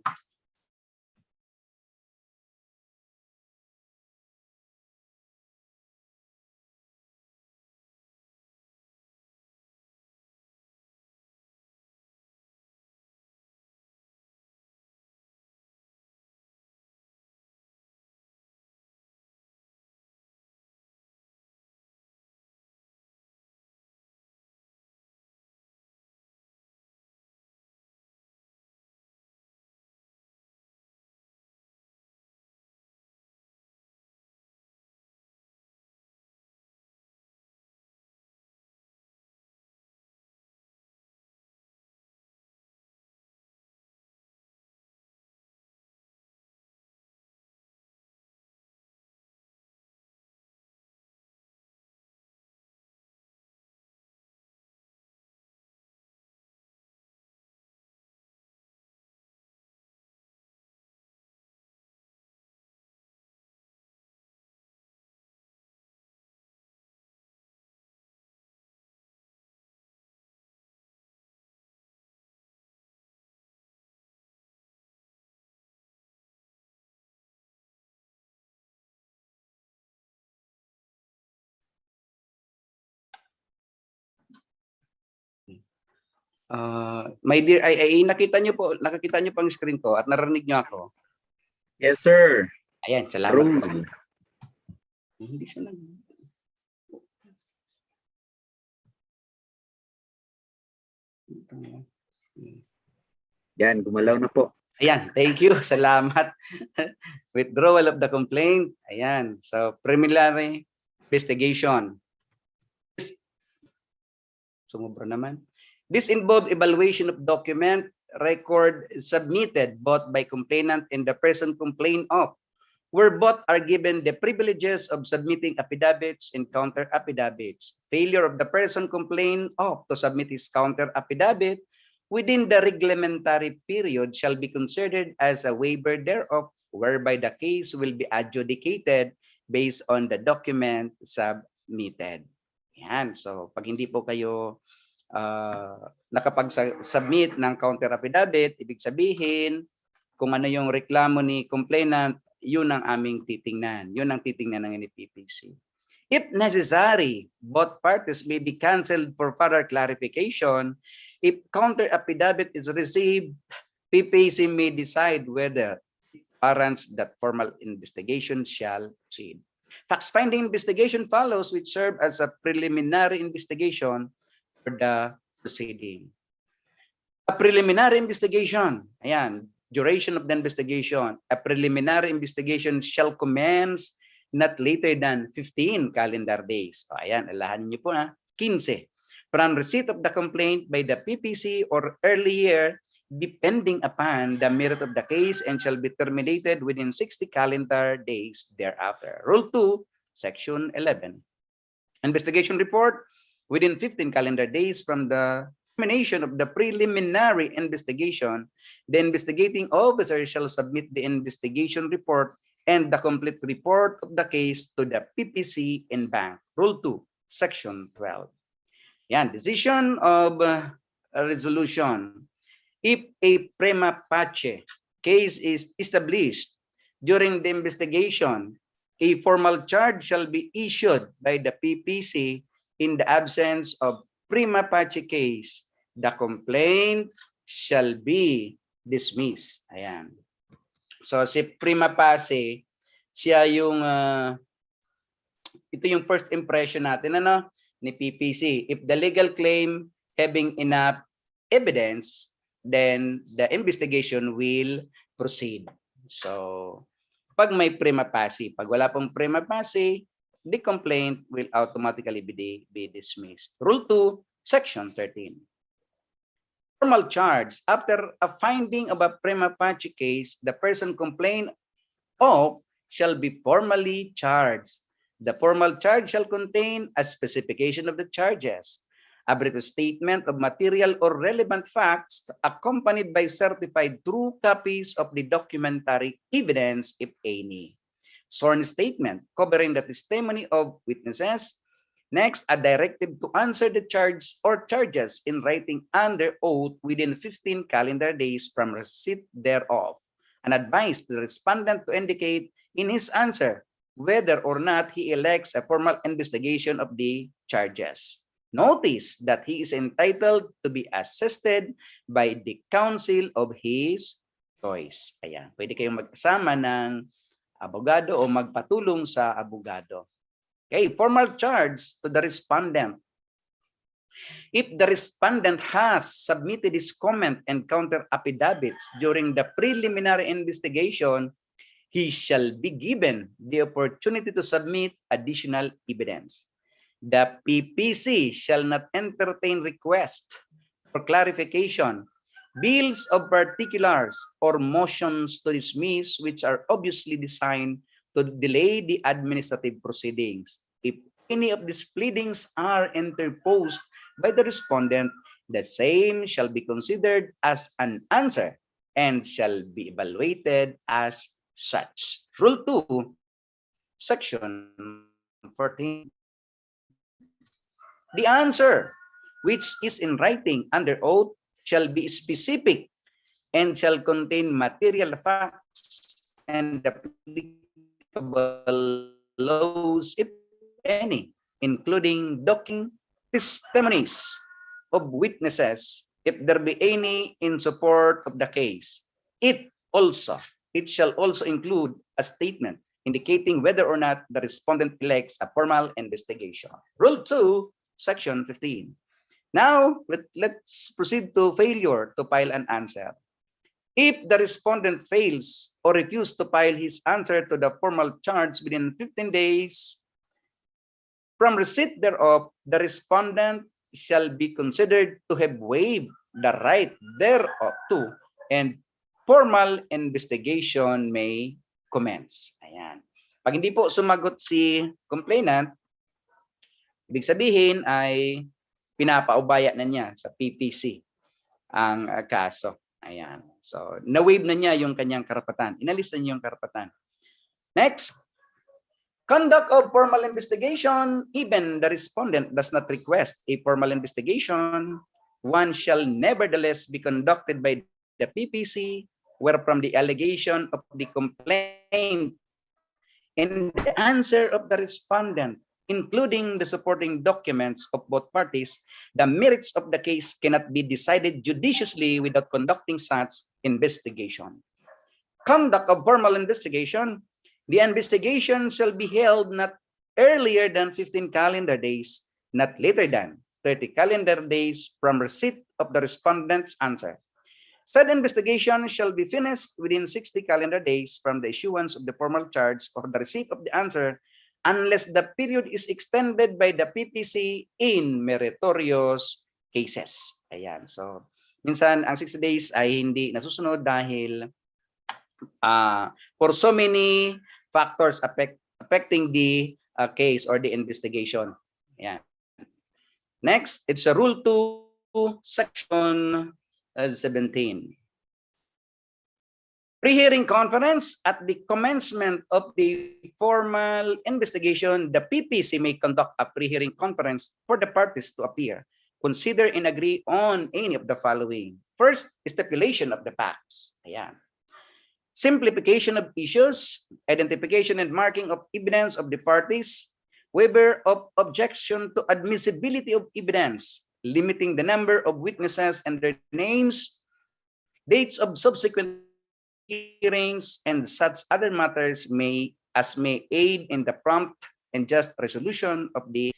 My dear, nakita niyo po, nakikita niyo pang screen ko at narinig niyo ako.
Yes, sir.
Ayan, salamat po.
Roll.
Hindi siya nag...
Yan, gumalaw na po.
Ayan, thank you. Salamat. Withdrawal of the complaint. Ayan. So, preliminary investigation. Sumubra naman. This involved evaluation of document record submitted both by complainant and the person complained of, where both are given the privileges of submitting affidavits and counter affidavits. Failure of the person complained of to submit his counter affidavit within the reglementary period shall be considered as a waiver thereof, whereby the case will be adjudicated based on the document submitted. Yan. So, pag hindi po kayo nakapag-submit ng counter affidavit, ibig sabihin, kung ano yung reklamo ni complainant, yun ang aming titingnan. Yun ang titingnan ng NFPPC. If necessary, both parties may be cancelled for further clarification. If counter affidavit is received, PPC may decide whether it warrants that formal investigation shall proceed. Fact-finding investigation follows, which serve as a preliminary investigation for the proceeding. A preliminary investigation, ayan, duration of the investigation. A preliminary investigation shall commence not later than 15 calendar days. So, ayan, alahanin niyo po na, 15. From receipt of the complaint by the PPC or earlier, depending upon the merit of the case, and shall be terminated within 60 calendar days thereafter. Rule 2, Section 11. Investigation report within 15 calendar days from the termination of the preliminary investigation. The investigating officer shall submit the investigation report and the complete report of the case to the PPC and bank. Rule 2, Section 12. Yan, decision of a resolution. If a prima facie case is established during the investigation, a formal charge shall be issued by the PPC in the absence of prima facie case. The complaint shall be dismissed. Ayan. So si prima facie, siya yung ito yung first impression natin ni PPC. If the legal claim having enough evidence, then the investigation will proceed. So pag may prima facie, pag wala pong prima facie, the complaint will automatically be dismissed. Rule 2, Section 13. Formal charge. After a finding of a prima facie case, the person complained of shall be formally charged. The formal charge shall contain a specification of the charges, a brief statement of material or relevant facts accompanied by certified true copies of the documentary evidence, if any. Sworn statement covering the testimony of witnesses. Next, a directive to answer the charge or charges in writing under oath within 15 calendar days from receipt thereof. An advice to the respondent to indicate in his answer whether or not he elects a formal investigation of the charges. Notice that he is entitled to be assisted by the counsel of his choice. Ayan, pwede kayong magkasama ng abogado o magpatulong sa abogado. Okay, formal charge to the respondent. If the respondent has submitted his comment and counter affidavits during the preliminary investigation, he shall be given the opportunity to submit additional evidence. The PPC shall not entertain requests for clarification, bills of particulars, or motions to dismiss which are obviously designed to delay the administrative proceedings. If any of these pleadings are interposed by the respondent, the same shall be considered as an answer and shall be evaluated as such. Rule 2, Section 14. The answer, which is in writing under oath, shall be specific and shall contain material facts and applicable laws, if any, including docking testimonies of witnesses, if there be any in support of the case. It shall also include a statement indicating whether or not the respondent elects a formal investigation. Rule 2, Section 15. Now, let's proceed to failure to file an answer. If the respondent fails or refuses to file his answer to the formal charge within 15 days from receipt thereof, the respondent shall be considered to have waived the right thereof to, and formal investigation may commence. Ayan. Pag hindi po sumagot si complainant, ibig sabihin ay pinapaubaya na niya sa PPC ang kaso. Ayan. So, na-waive na niya yung kanyang karapatan. Inalis na niya yung karapatan. Next, conduct of formal investigation. Even the respondent does not request a formal investigation, one shall nevertheless be conducted by the PPC, wherefrom the allegation of the complaint and the answer of the respondent, including the supporting documents of both parties, the merits of the case cannot be decided judiciously without conducting such investigation. Conduct of formal investigation. The investigation shall be held not earlier than 15 calendar days, not later than 30 calendar days from receipt of the respondent's answer. Said investigation shall be finished within 60 calendar days from the issuance of the formal charge or the receipt of the answer, unless the period is extended by the PPC in meritorious cases. Ayan. So, minsan ang 60 days ay hindi nasusunod dahil for so many factors affecting the case or the investigation. Ayan. Next, it's a Rule 2, Section 17. Pre-hearing conference. At the commencement of the formal investigation, the PPC may conduct a pre-hearing conference for the parties to appear, consider and agree on any of the following. First, stipulation of the facts. Ayan. simplification of issues, identification and marking of evidence of the parties, waiver of objection to admissibility of evidence, limiting the number of witnesses and their names, dates of subsequent hearings, and such other matters may aid in the prompt and just resolution of the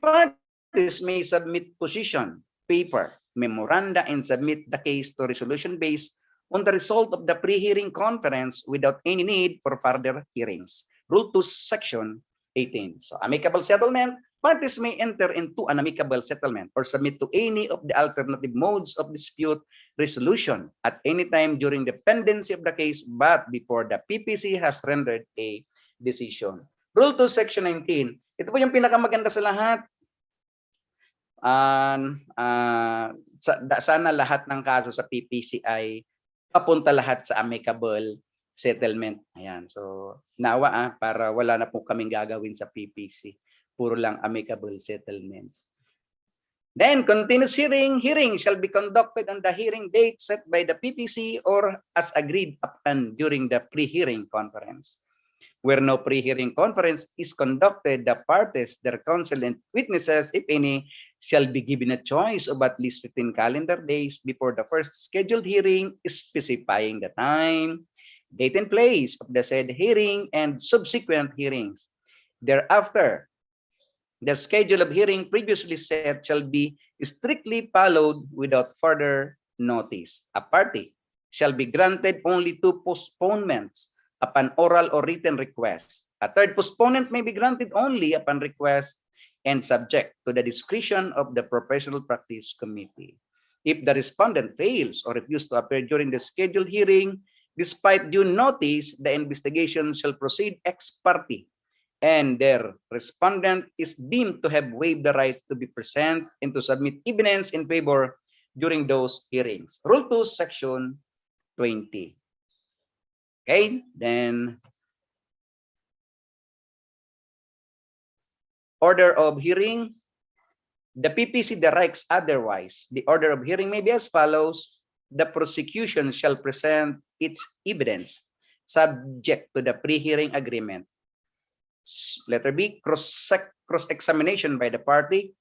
parties may submit position, paper, memoranda, and submit the case to resolution based on the result of the pre-hearing conference without any need for further hearings. Rule 2, Section 18. So, amicable settlement, parties may enter into an amicable settlement or submit to any of the alternative modes of dispute resolution at any time during the pendency of the case, but before the PPC has rendered a decision. Rule 2, Section 19. Ito po yung pinakamaganda sa lahat. Sana lahat ng kaso sa PPC ay papunta lahat sa amicable settlement. Ayan. So, nawa para wala na po kaming gagawin sa PPC. Puro lang amicable settlement. Then, continuous hearing. Hearing shall be conducted on the hearing date set by the PPC or as agreed upon during the pre-hearing conference. Where no pre-hearing conference is conducted, the parties, their counsel, and witnesses, if any, shall be given a choice of at least 15 calendar days before the first scheduled hearing, specifying the time, date, and place of the said hearing and subsequent hearings. Thereafter, the schedule of hearing previously set shall be strictly followed without further notice. A party shall be granted only 2 postponements upon oral or written request. A third postponement may be granted only upon request and subject to the discretion of the Professional Practice Committee. If the respondent fails or refuses to appear during the scheduled hearing, despite due notice, the investigation shall proceed ex parte, and their respondent is deemed to have waived the right to be present and to submit evidence in favor during those hearings. Rule 2, Section 20. Okay, then order of hearing. The PPC directs otherwise. The order of hearing may be as follows. The prosecution shall present its evidence subject to the pre-hearing agreement. Letter B, cross-examination by the party.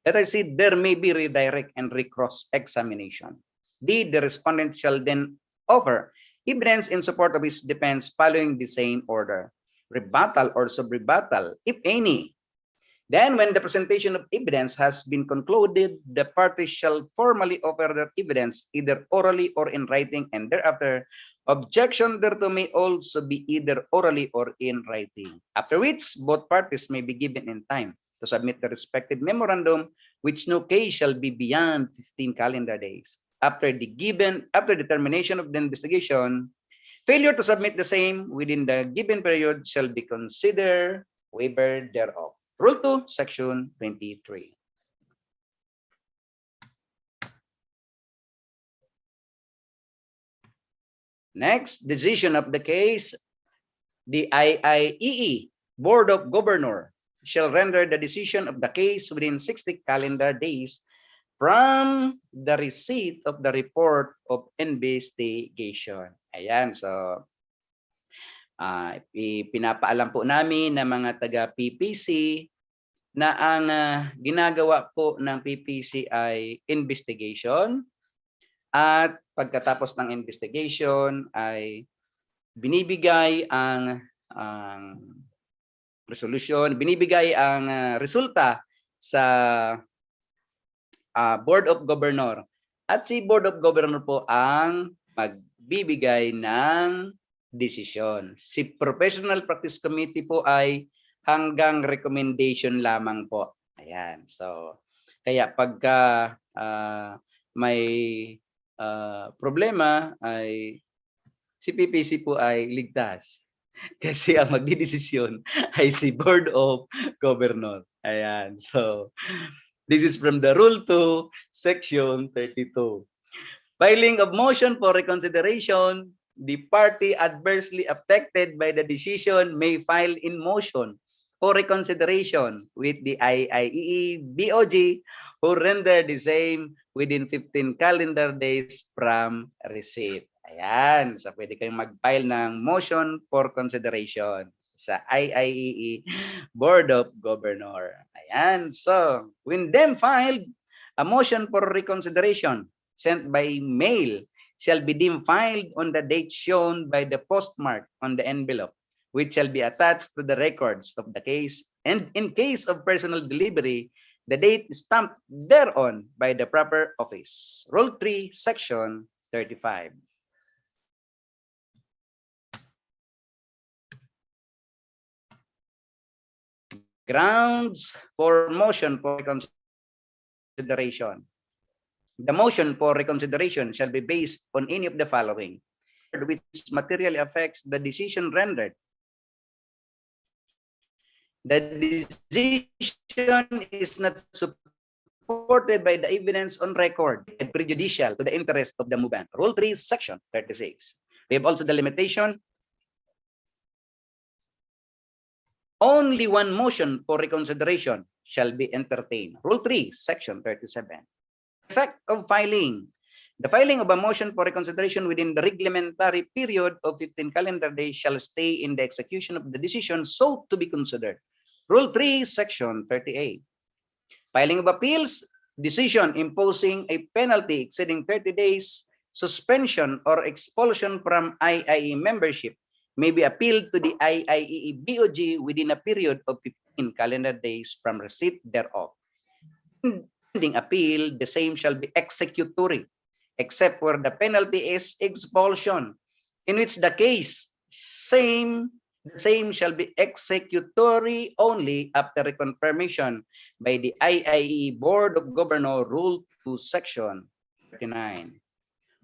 Letter C, there may be redirect and recross-examination. D, the respondent shall then offer evidence in support of his defense following the same order. Rebuttal or sub-rebuttal, if any. Then, when the presentation of evidence has been concluded, the parties shall formally offer their evidence either orally or in writing, and thereafter, objection thereto may also be either orally or in writing. After which, both parties may be given in time to submit the respective memorandum, which no case shall be beyond 15 calendar days. After the termination of the investigation, failure to submit the same within the given period shall be considered waiver thereof. Rule 2, Section 23. Next, decision of the case. The IIEE, Board of Governors, shall render the decision of the case within 60 calendar days from the receipt of the report of investigation. Ayan, so pinapaalam po namin ng mga taga-PPC na ang ginagawa po ng PPC ay investigation, at pagkatapos ng investigation ay binibigay ang resolution, binibigay ang resulta sa Board of Governors, at si Board of Governors po ang magbibigay ng desisyon. Si Professional Practice Committee po ay hanggang recommendation lamang po. Ayan. So, kaya pagka may problema ay si PPC po ay ligtas. Kasi ang magdidesisyon ay si Board of Governors. Ayan. So, this is from the Rule 2, Section 32. Filing of motion for reconsideration. The party adversely affected by the decision may file in motion for reconsideration with the IIEE BOG who render the same within 15 calendar days from receipt. Ayan, so pwede kayong mag-file ng motion for consideration sa IIEE Board of Governor. Ayan, so when them filed, a motion for reconsideration sent by mail shall be deemed filed on the date shown by the postmark on the envelope, which shall be attached to the records of the case. And in case of personal delivery, the date is stamped thereon by the proper office. Rule 3, Section 35. Grounds for motion for reconsideration. The motion for reconsideration shall be based on any of the following, which materially affects the decision rendered. The decision is not supported by the evidence on record and prejudicial to the interest of the movement. Rule 3, Section 36. We have also the limitation. Only one motion for reconsideration shall be entertained. Rule 3, Section 37. Effect of filing. The filing of a motion for reconsideration within the reglementary period of 15 calendar days shall stay in the execution of the decision so to be considered. Rule 3, Section 38. Filing of appeals, decision imposing a penalty exceeding 30 days, suspension or expulsion from IIE membership may be appealed to the IIEE BOG within a period of 15 calendar days from receipt thereof. Pending appeal, the same shall be executory, except where the penalty is expulsion, in which the same shall be executory only after reconfirmation by the IIE Board of Governors Rule 2, Section 39.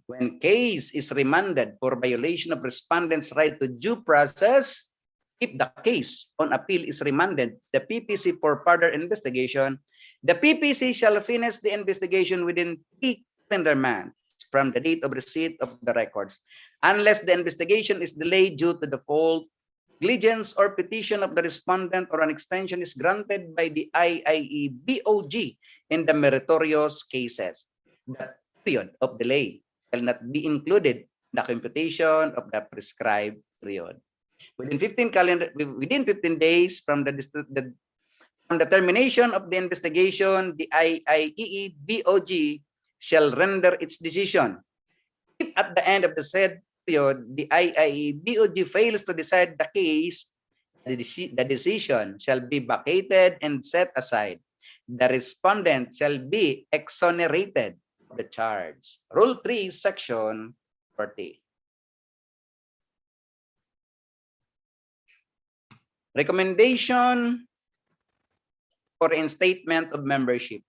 When case is remanded for violation of respondent's right to due process, if the case on appeal is remanded, the PPC for further investigation, the PPC shall finish the investigation within 3 calendar months from the date of receipt of the records, unless the investigation is delayed due to the fault, negligence, or petition of the respondent, or an extension is granted by the IIE BOG in the meritorious cases. The period of delay shall not be included in the computation of the prescribed period. Within 15 days from the termination of the investigation, the IIEE BOG shall render its decision. If at the end of the said period, the IIE BOG fails to decide the case, the decision shall be vacated and set aside. The respondent shall be exonerated of the charge. Rule 3, Section 40. Recommendation for reinstatement of membership.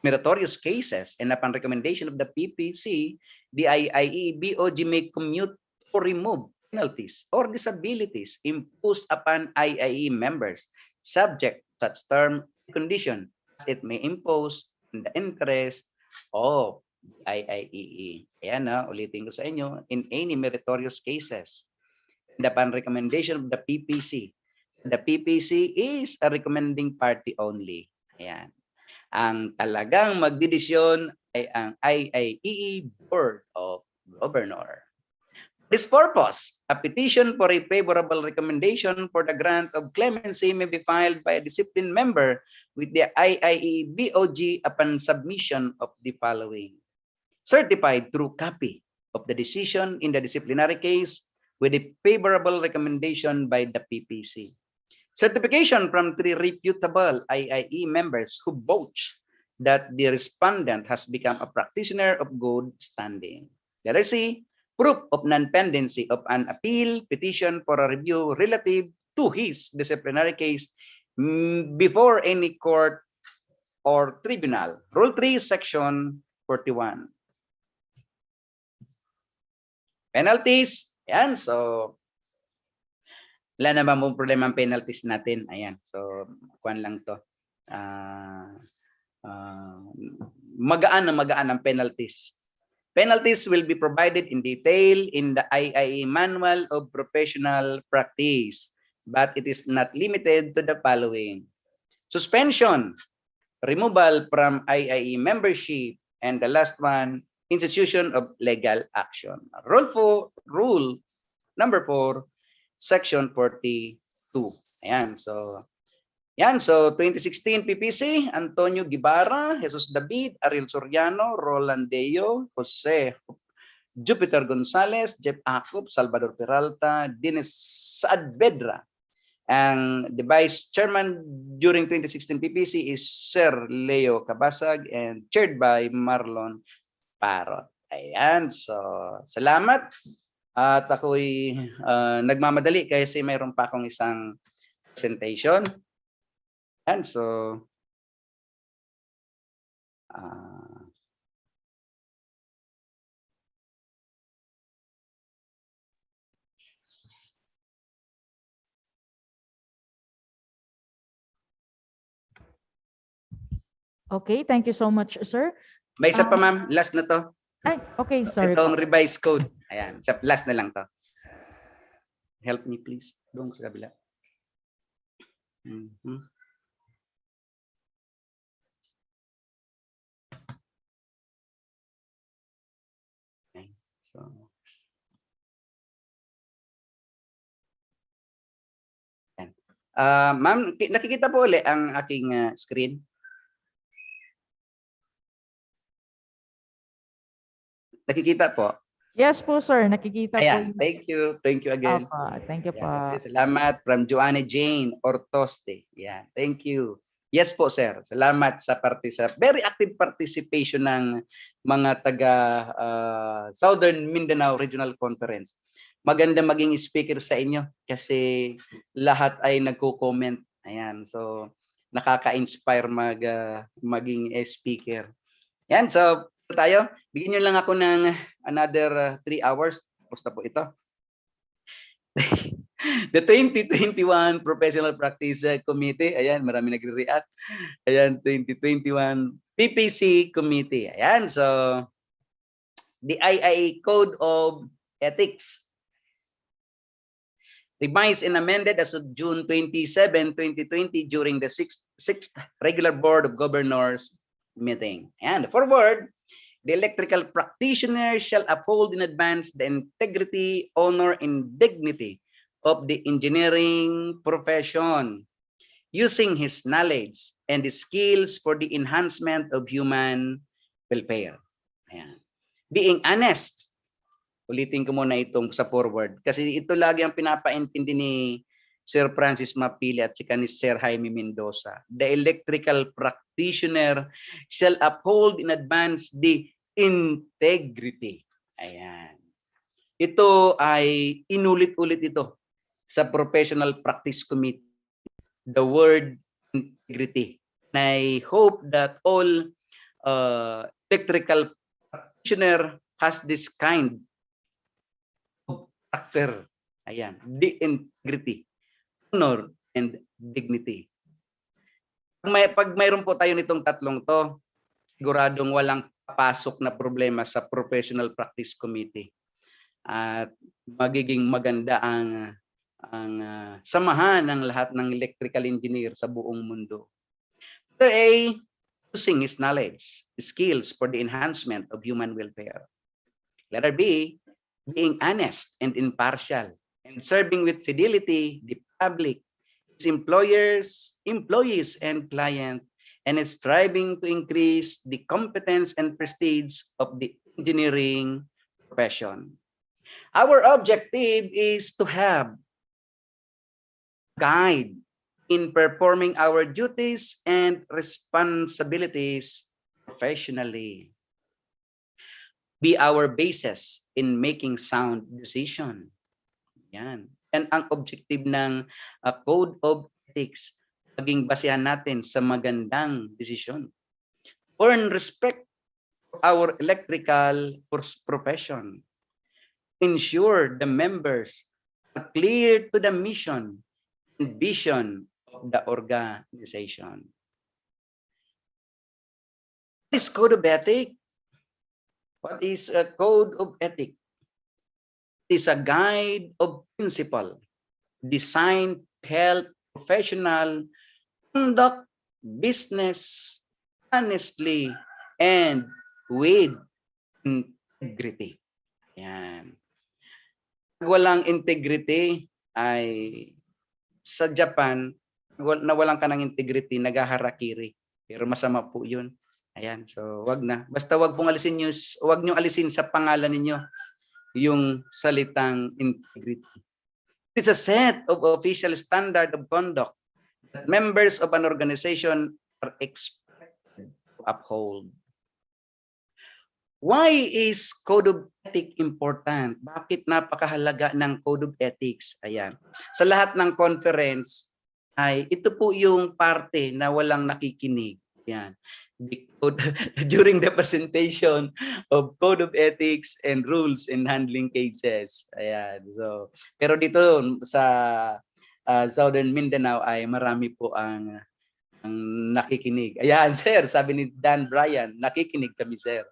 Meritorious cases and upon recommendation of the PPC, the IIE BOG may commute or remove penalties or disabilities imposed upon IIE members, subject to such term and condition as it may impose in the interest of IIEE. Ayan na, ulitin ko sa inyo, in any meritorious cases and upon recommendation of the PPC. The PPC is a recommending party only. Ayan. Ang talagang magdidesisyon ay ang IIEE Board of Governors. This purpose, a petition for a favorable recommendation for the grant of clemency may be filed by a disciplined member with the IIEE BOG upon submission of the following. Certified true copy of the decision in the disciplinary case with a favorable recommendation by the PPC. Certification from 3 reputable IIE members who vouch that the respondent has become a practitioner of good standing. Letter C, proof of non-pendency of an appeal petition for a review relative to his disciplinary case before any court or tribunal. Rule 3, Section 41. Penalties. Yan. So, wala naman mong problema ang penalties natin. Ayan. So, kuwan lang to. Magaan ang penalties. Penalties will be provided in detail in the IIE Manual of Professional Practice, but it is not limited to the following. Suspension, removal from IIE membership, and the last one, institution of legal action. Rule number 4, section 42. Ayan, so 2016 PPC, Antonio Guibarra, Jesus David, Ariel Soriano, Roland Deo, Jose Jupiter Gonzalez, Jeff Acop, Salvador Peralta, Dennis Saadvedra. And the vice chairman during 2016 PPC is Sir Leo Cabasag and chaired by Marlon Parot. Ayan, so salamat. At ako'y nagmamadali kasi mayroon pa akong isang presentation. And so
Okay, thank you so much, sir.
may isa pa ma'am, last na to.
Ay, okay, sorry
Itong
po.
revised code. Ayan, last na lang to. Help me please, doon sa kabila. Okay, so ma'am, nakikita po ulit ang aking screen? Nakikita po?
Yes po, sir. Nakikita po.
Ayan, thank you. Thank you again.
Thank you po.
Salamat from Joanne Jane Ortoste. Yeah, thank you. Yes po, sir. Salamat sa very active participation ng mga taga Southern Mindanao Regional Conference. Maganda maging speaker sa inyo kasi lahat ay nagko-comment. Ayan, so nakaka-inspire maging speaker. Yan, so tayo. Bigyan niyo lang ako ng another 3 hours. Basta po ito. The 2021 Professional Practice Committee. Ayan, marami nagre-react. Ayan, 2021 PPC Committee. Ayan, so the IIA Code of Ethics revised and amended as of June 27, 2020 during the 6th Regular Board of Governors meeting. And forward, the electrical practitioner shall uphold in advance the integrity, honor, and dignity of the engineering profession, using his knowledge and his skills for the enhancement of human welfare. Ayan. Being honest, ulitin ko muna itong sa forward, kasi ito lagi ang pinapaintindi ni Sir Francis Mapili at sika ni Sir Jaime Mendoza. The electrical practitioner shall uphold in advance the integrity. Ayan. Ito ay inulit-ulit ito sa Professional Practice Committee. The word integrity. And I hope that all electrical practitioner has this kind of character. Ayan. The integrity, honor, and dignity. Pag mayroon po tayo nitong tatlong to, siguradong walang papasok na problema sa Professional Practice Committee. At magiging maganda ang samahan ng lahat ng electrical engineer sa buong mundo. Letter A, using his knowledge, skills for the enhancement of human welfare. Letter B, being honest and impartial and serving with fidelity the public, its employees, and client, and is striving to increase the competence and prestige of the engineering profession. Our objective is to have guide in performing our duties and responsibilities professionally. Be our basis in making sound decision. Yan. Yan ang objective ng Code of Ethics. Maging basehan natin sa magandang desisyon. Earn respect for our electrical profession. Ensure the members are clear to the mission and vision of the organization. What is Code of Ethics? What is a Code of Ethics? It is a guide of principle designed to help professional conduct business honestly and with integrity. Ayan. Pag walang integrity ay sa Japan, nawalan ka ng integrity, naghaharakiri. Pero masama po yun. Ayan, so wag na. Basta wag pong alisin nyo, wag nyo alisin sa pangalan ninyo yung salitang integrity. It's a set of official standard of conduct that members of an organization are expected to uphold. Why is Code of Ethics important? Bakit napakahalaga ng Code of Ethics? Ayan. Sa lahat ng conference, ay ito po yung parte na walang nakikinig. Ayan. During the presentation of Code of Ethics and Rules in Handling Cases. Ayan. So, pero dito sa Southern Mindanao ay marami po ang nakikinig. Ayan, sir, sabi ni Dan Bryan, nakikinig kami, sir.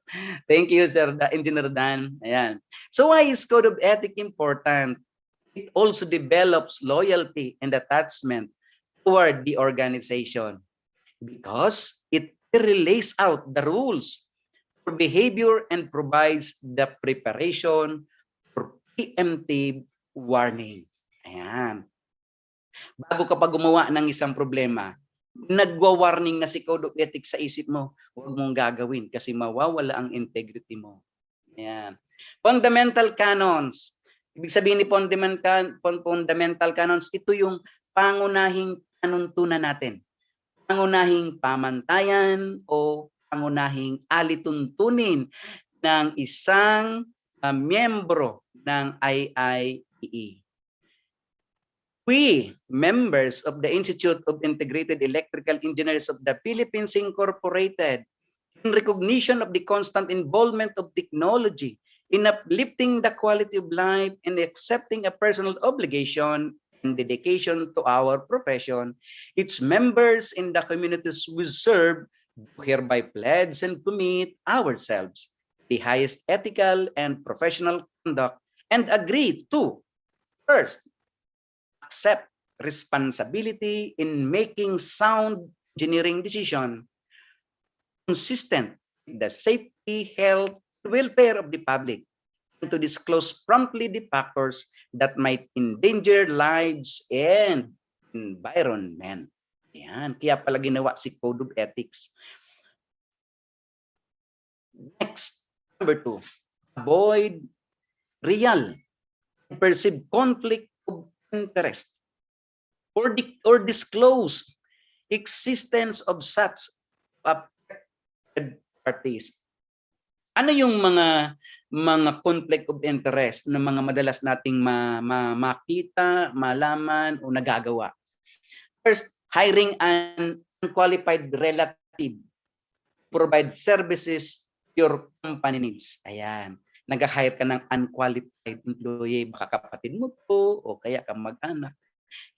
Thank you, sir, Engineer Dan. Ayan. So why is Code of Ethics important? It also develops loyalty and attachment toward the organization because it lays out the rules for behavior and provides the preparation for preemptive warning. Ayan. Bago ka pa gumawa ng isang problema, nagwa-warning na si Code of Ethics sa isip mo, huwag mong gagawin kasi mawawala ang integrity mo. Ayan. Fundamental canons. Ibig sabihin ni fundamental canons, ito yung pangunahing panuntunan natin. Pangunahing pamantayan o pangunahing alituntunin ng isang miyembro ng IIEE. We, members of the Institute of Integrated Electrical Engineers of the Philippines Incorporated, in recognition of the constant involvement of technology in uplifting the quality of life and accepting a personal obligation and dedication to our profession, its members in the communities we serve hereby pledge and commit ourselves to the highest ethical and professional conduct and agree to, first, accept responsibility in making sound engineering decision consistent with the safety, health, and welfare of the public, and to disclose promptly the factors that might endanger lives and environment. Yan. Kaya pala ginawa si Code of Ethics. Next, number 2, avoid real and perceived conflict of interest or disclose existence of such affected parties. Ano yung mga conflict of interest na mga madalas nating makita, malaman o nagagawa? First, hiring an unqualified relative to provide services your company needs. Ayan. Nag-hire ka ng unqualified employee, baka kapatid mo po o kaya kamag-anak.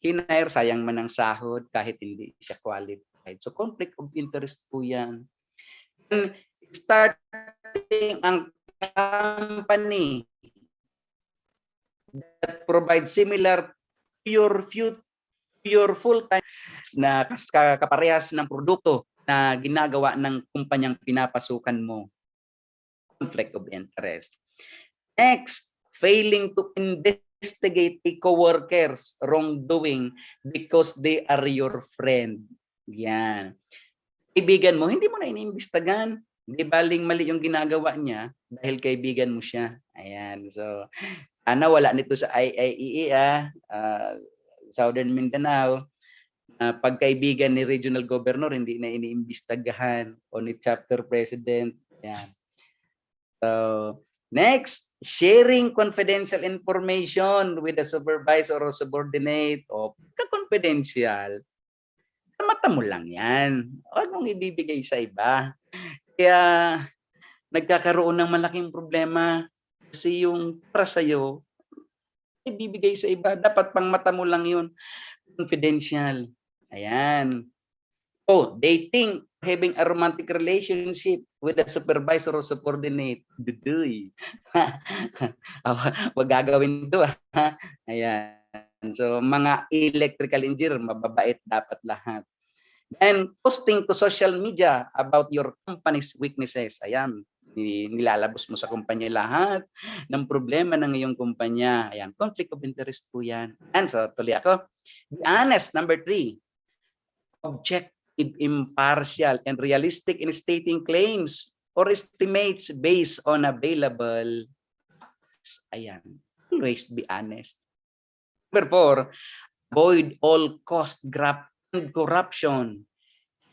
Hinire, sayang man ang sahod kahit hindi siya qualified. So conflict of interest po yan. And starting ang company that provides similar to your full-time na kaparehas ng produkto na ginagawa ng kumpanyang pinapasukan mo. Conflict of interest. Next, failing to investigate a co-worker's wrongdoing because they are your friend. Yan. Kaibigan mo, hindi mo na iniimbestigahan. Hindi baling mali yung ginagawa niya dahil kaibigan mo siya. Ayan. So, wala nito sa IIEE, Southern Mindanao. Pagkaibigan ni regional governor, hindi na iniimbestigahan o ni chapter president. Ayan. So, next, sharing confidential information with the supervisor or subordinate o confidential. Mata mo lang yan. Huwag mong ibibigay sa iba. Kaya nagkakaroon ng malaking problema kasi yung para sa'yo, ibibigay sa iba. Dapat pang mata mo lang yun. Confidential. Ayan. Oh, dating, having a romantic relationship with a supervisor or subordinate. Duduy. Wag gagawin ito. Ayan. So, mga electrical engineer, mababait dapat lahat. And posting to social media about your company's weaknesses. Ayan. Nilalabos mo sa kumpanya lahat ng problema ng iyong kumpanya. Ayan, conflict of interest po yan. And so, tuloy ako. Be honest, number 3. Objective, impartial, and realistic in stating claims or estimates based on available. Ayan, always be honest. Number 4, avoid all cost graft and corruption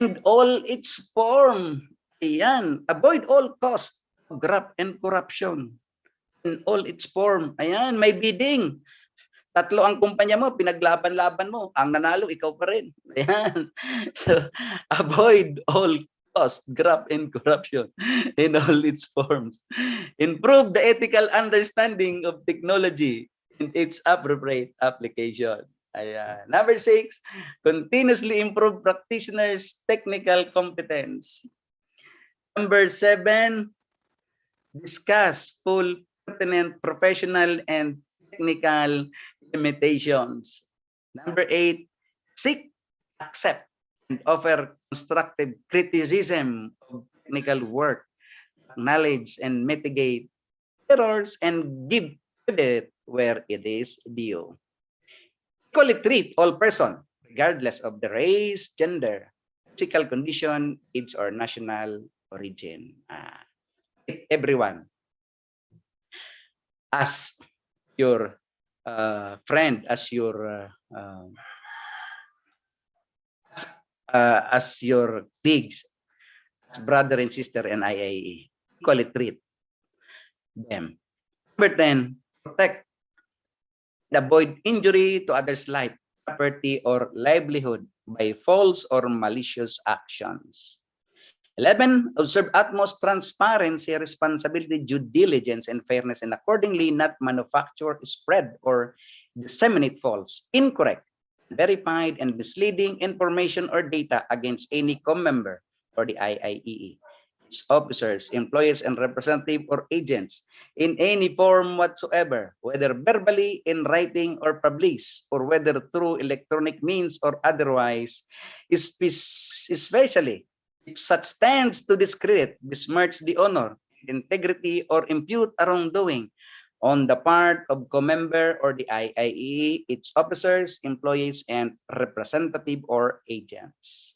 in all its form. Ayan, avoid all cost, graft and corruption in all its form. Ayan, may bidding. 3 ang kumpanya mo, pinaglaban-laban mo. Ang nanalo, ikaw pa rin. Ayan. So, avoid all cost, graft and corruption in all its forms. Improve the ethical understanding of technology in its appropriate application. Ayan. Number 6, continuously improve practitioners' technical competence. Number 7, discuss full, pertinent, professional, and technical limitations. Number 8, seek, accept, and offer constructive criticism of technical work, acknowledge and mitigate errors, and give credit where it is due. Equally treat all persons, regardless of the race, gender, physical condition, age, or national origin. Treat everyone as your friend, as your colleagues, as brother and sister and IAE. Equally treat them. Number 10, protect and avoid injury to others' life, property, or livelihood by false or malicious actions. 11, observe utmost transparency, responsibility, due diligence, and fairness, and accordingly not manufacture, spread, or disseminate false, incorrect, verified, and misleading information or data against any member or the IIEE, its officers, employees, and representative or agents in any form whatsoever, whether verbally, in writing, or published, or whether through electronic means or otherwise, especially if such stands to discredit, besmirch the honor, integrity, or impute a wrongdoing on the part of member or the IIE, its officers, employees, and representative or agents.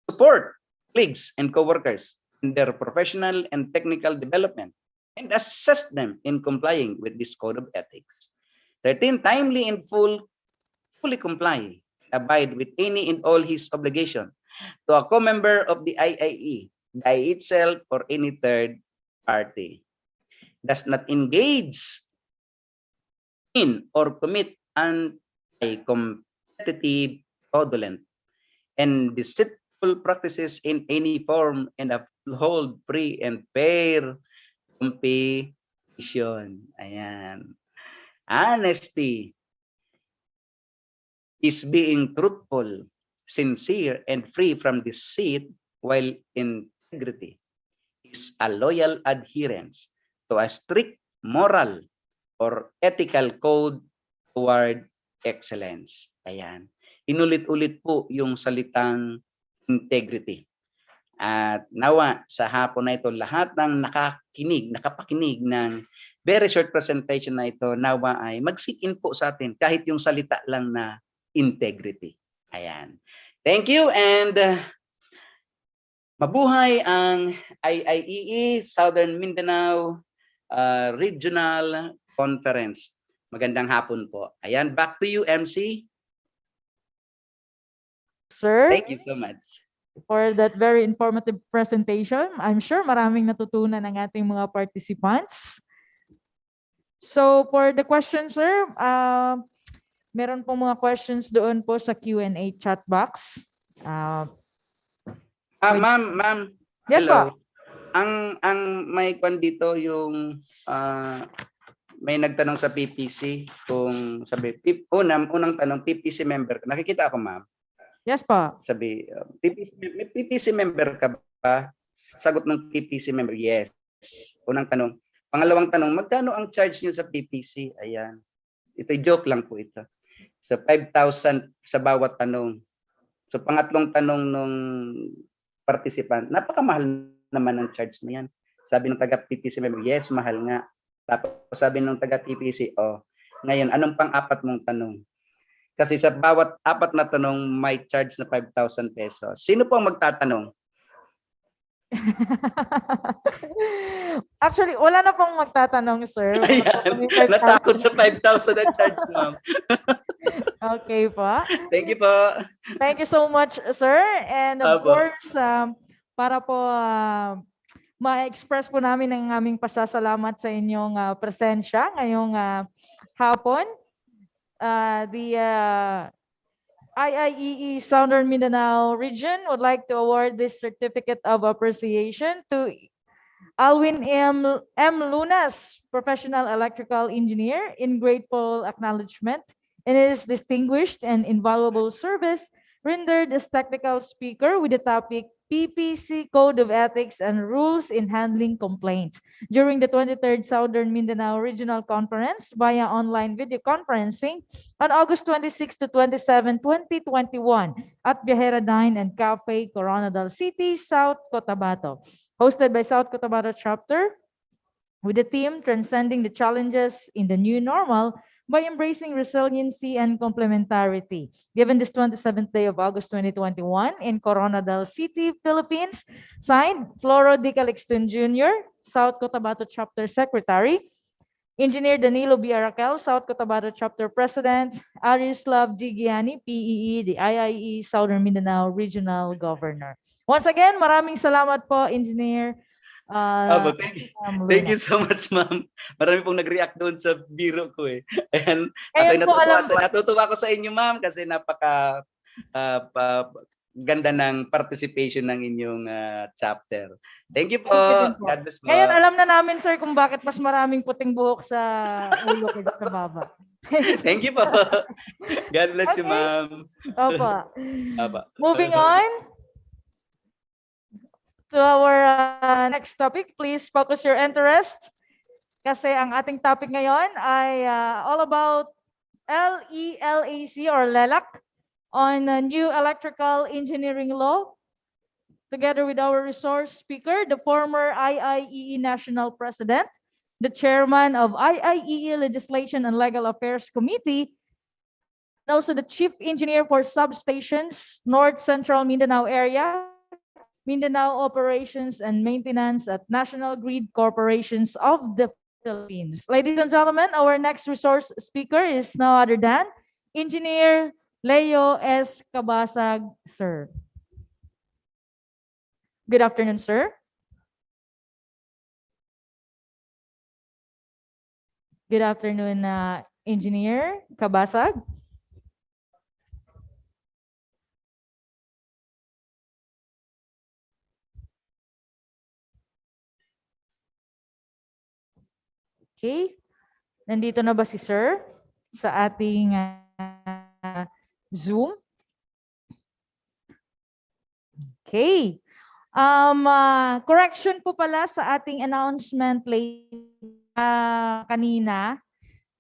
Support colleagues and coworkers in their professional and technical development and assist them in complying with this code of ethics. 13, timely and fully comply, abide with any and all his obligation to a co-member of the IIE, the IIE itself, or any third party. Does not engage in or commit anti-competitive, fraudulent, and deceitful practices in any form, and uphold free and fair competition. Ayan. Honesty is being truthful, sincere, and free from deceit, while integrity is a loyal adherence to a strict moral or ethical code toward excellence. Ayan. Inulit-ulit po yung salitang integrity. At nawa sa hapon na ito, lahat ng nakapakinig ng very short presentation na ito, nawa ay mag-sink-in po sa atin kahit yung salita lang na integrity. Ayan. Thank you, and mabuhay ang IIEE Southern Mindanao Regional Conference. Magandang hapon po. Ayan, back to you, MC.
Sir,
Thank you so much
for that very informative presentation. I'm sure maraming natutunan ng ating mga participants. So for the questions, sir, meron po mga questions doon po sa Q&A chat box.
Ma'am.
Yes,
Hello.
po.
Ang may kwan dito yung may nagtanong sa PPC kung sabi unang tanong, PPC member. Nakikita ako, ma'am.
Yes, po.
Sabi, PPC member ka ba? Sagot ng PPC member, yes. Unang tanong. Pangalawang tanong, magkano ang charge niyo sa PPC? Ayan. Ito joke lang po ito. So 5,000 sa bawat tanong. So pangatlong tanong nung participant, napakamahal naman ang charge na yan. Sabi ng taga-TPC member, yes, mahal nga. Tapos sabi ng taga-TPC, oh, ngayon, anong pang-apat mong tanong? Kasi sa bawat apat na tanong, may charge na 5,000 pesos. Sino po ang magtatanong?
Actually, wala na pong magtatanong, sir. Wala po
Ayan,
kaming 5,000.
natakot sa 5,000 na charge, ma'am.
Okay po.
Thank you po.
Thank you so much, sir. And of
Apo.
course, para po ma-express po namin ang aming pasasalamat sa inyong presensya ngayong hapon. The IIEE Southern Mindanao region would like to award this certificate of appreciation to Alwin M. Lunas, professional electrical engineer, in grateful acknowledgement in his distinguished and invaluable service rendered as technical speaker with the topic PPC Code of Ethics and Rules in Handling Complaints during the 23rd Southern Mindanao Regional Conference via online video conferencing on August 26 to 27, 2021 at Viajera Dine and Cafe, Coronadal City, South Cotabato. Hosted by South Cotabato Chapter with the theme Transcending the Challenges in the New Normal by Embracing Resiliency and Complementarity. Given this 27th day of August 2021 in Coronadal City, Philippines, signed Floro D. Calixton Jr., South Cotabato Chapter Secretary, Engineer Danilo B. Arakel, South Cotabato Chapter President, Arislav G. Giani, PEE, the IIE Southern Mindanao Regional Governor. Once again, maraming salamat po, Engineer.
Thank you so much, ma'am. Marami pong nag-react doon sa biro ko eh. Ayan,
Ngayon po,
natutuwa ko sa inyo, ma'am, kasi napaka ganda ng participation ng inyong chapter. Thank you po. God bless po.
Ngayon, alam na namin, sir, kung bakit mas maraming puting buhok sa ulo kaysa sa baba.
Thank you po. God bless you, ma'am.
Opo. Moving on to our next topic, please focus your interest. Kasi ang ating topic ngayon ay all about LELAC or LELAC on new electrical engineering law. Together with our resource speaker, the former IIEE National President, the chairman of IIEE Legislation and Legal Affairs Committee, and also the chief engineer for substations, North Central Mindanao area, Mindanao Operations and Maintenance at National Grid Corporations of the Philippines. Ladies and gentlemen, our next resource speaker is no other than Engineer Leo S. Cabasag, sir. Good afternoon, sir. Good afternoon, Engineer Cabasag. Okay. Nandito na ba si Sir sa ating Zoom? Okay. Correction po pala sa ating announcement kanina.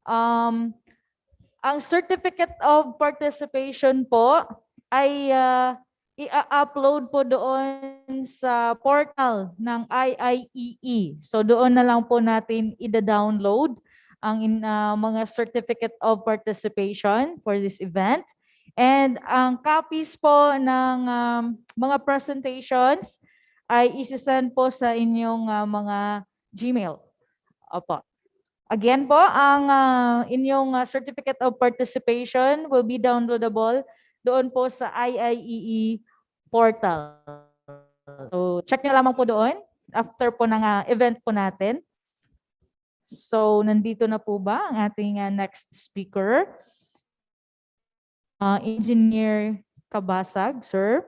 Ang certificate of participation po ay i-upload po doon sa portal ng IIEE. So doon na lang po natin i-download ang mga certificate of participation for this event. And ang copies po ng mga presentations ay isi-send po sa inyong mga Gmail. Opo. Again po, ang inyong certificate of participation will be downloadable doon po sa IIEE portal. So check nyo lamang po doon after po ng event po natin. So nandito na po ba ang ating next speaker? Engineer Cabasag, sir.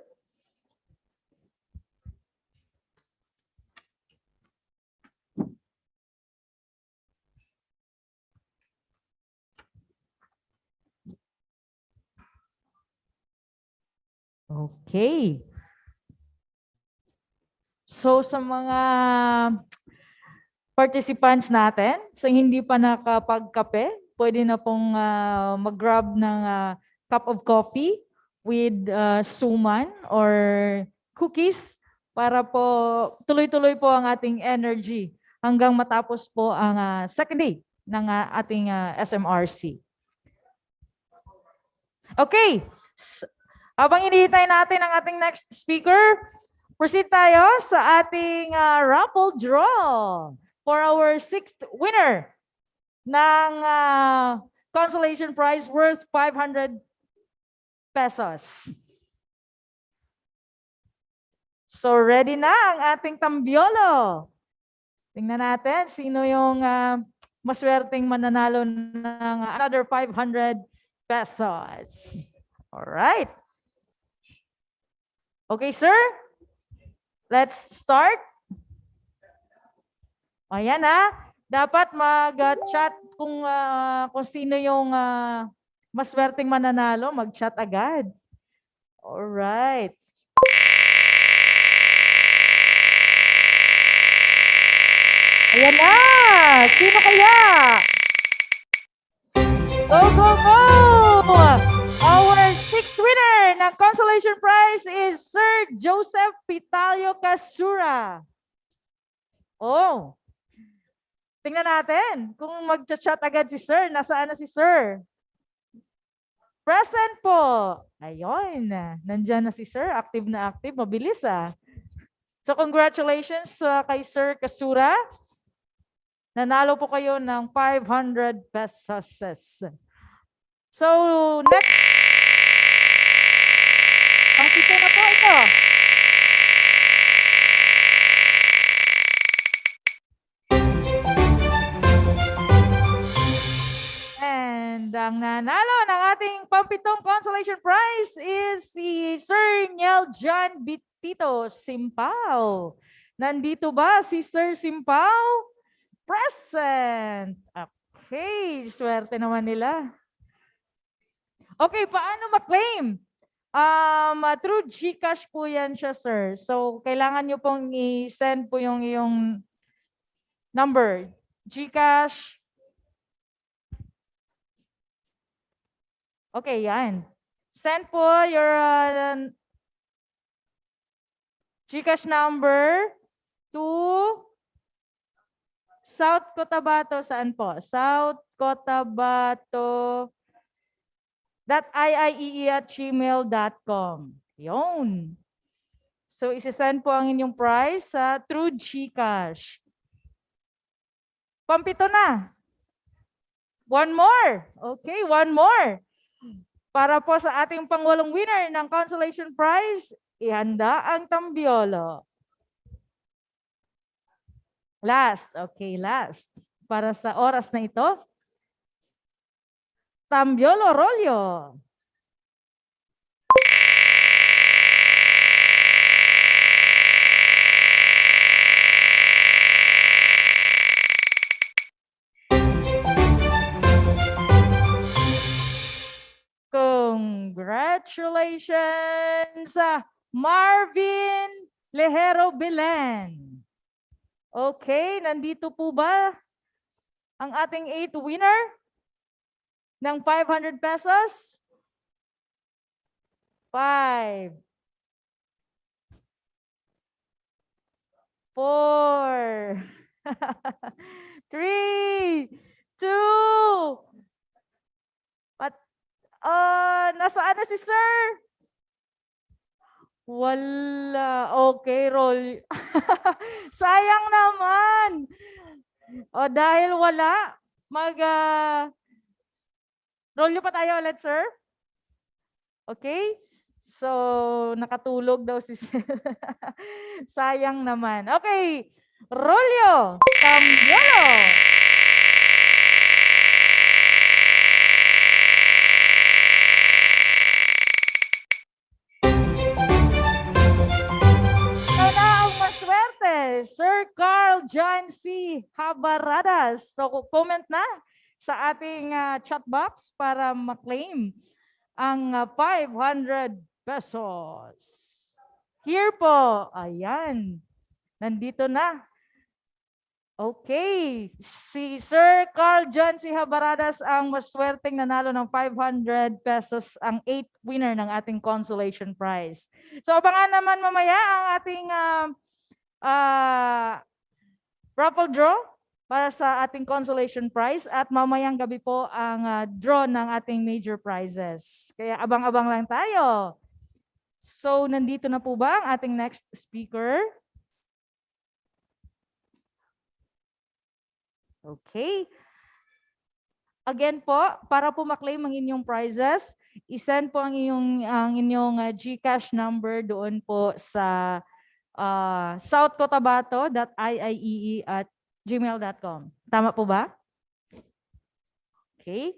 Okay. So sa mga participants natin, sa hindi pa nakapagkape, pwede na pong mag-grab ng cup of coffee with suman or cookies para po tuloy-tuloy po ang ating energy hanggang matapos po ang second day ng ating SMRC. Okay. Habang hinihintay natin ang ating next speaker, proceed tayo sa ating raffle draw for our 6th winner ng consolation prize worth 500 pesos. So ready na ang ating tambiolo. Tingnan natin sino yung maswerteng mananalo ng another 500 pesos. All right. Okay, sir. Let's start. Ayan dapat mag-chat kung sino yung maswerteng mananalo, mag-chat agad. All right. Ayan na! Sino kaya? Go, go, go! Our 6th winner ng consolation prize is Sir Joseph Pitalio Casura. Oh, tingnan natin kung mag-chat agad si Sir. Nasaan na si Sir? Present po. Ayun, nandyan na si Sir. Active na active. Mabilis So congratulations kay Sir Casura. Nanalo po kayo ng 500 pesos. So, next. Pangpito na po ito. And ang nanalo ng ating pampitong consolation prize is si Sir Niel John Bitito Simpao. Nandito ba si Sir Simpao? Present. Okay, swerte naman nila. Okay, paano ma-claim? Through GCash po yan siya, sir. So, kailangan nyo pong i-send po yung iyong number. GCash. Okay, yan. Send po your GCash number to South Cotabato. Saan po? South Cotabato .iie@gmail.com. Yun. So, isi-send po ang inyong prize through GCash. Pampito na. One more. Okay, one more. Para po sa ating pangwalong winner ng consolation prize, ihanda ang tambiolo. Last. Okay, last. Para sa oras na ito, tambiolo rolyo. Congratulations, Marvin Lejero Belen. Okay, nandito po ba ang ating 8th winner ng 500 pesos? 5, 4, 3, 2, nasaan na si Sir? Wala. Okay, roll. Sayang naman. O dahil wala, roll nyo pa tayo ulit, Sir. Okay? So, nakatulog daw si Sir. Sayang naman. Okay. Rolyo. Tambiolo. Sir Carl John C. Habaradas. So, comment na sa ating chat box para ma-claim ang 500 pesos. Here po. Ayan. Nandito na. Okay, si Sir Carl John C. Habaradas ang maswerteng nanalo ng 500 pesos, ang 8th winner ng ating consolation prize. So abangan naman mamaya ang ating raffle draw para sa ating consolation prize at mamayang gabi po ang draw ng ating major prizes. Kaya abang-abang lang tayo. So nandito na po ba ang ating next speaker? Okay. Again po, para po maklaim ang inyong prizes, isend po ang inyong GCash number doon po sa southcotabato.iiee@gmail.com. Tama po ba? Okay.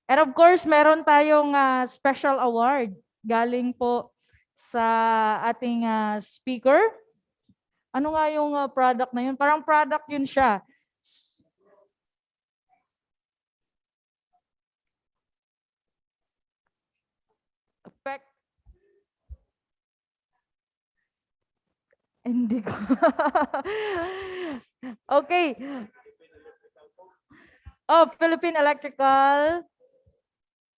And of course, meron tayong special award galing po sa ating speaker. Ano nga yung product na yun? Parang product yun siya. Effect. Hindi ko. Okay. Oh, Philippine Electrical.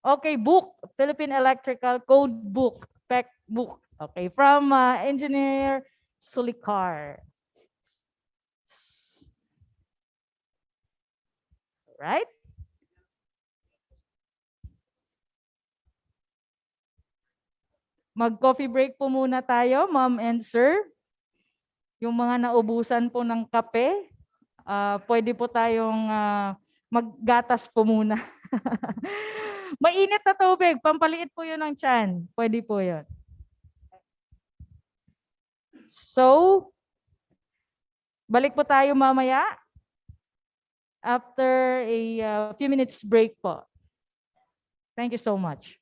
Okay, book. Philippine Electrical Code Book. Spec book. Okay, from Engineer Sulicar. Right? Mag-coffee break po muna tayo, ma'am and sir. Yung mga naubusan po ng kape, pwede po tayong maggatas po muna. Mainit na tubig, pampaliit po yun ng tiyan. Pwede po yun. So, balik po tayo mamaya after a few minutes break po. Thank you so much.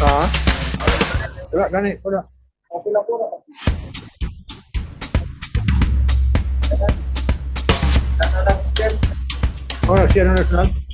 Wala, gani, wala. Okay lang po. Oh, share na lang.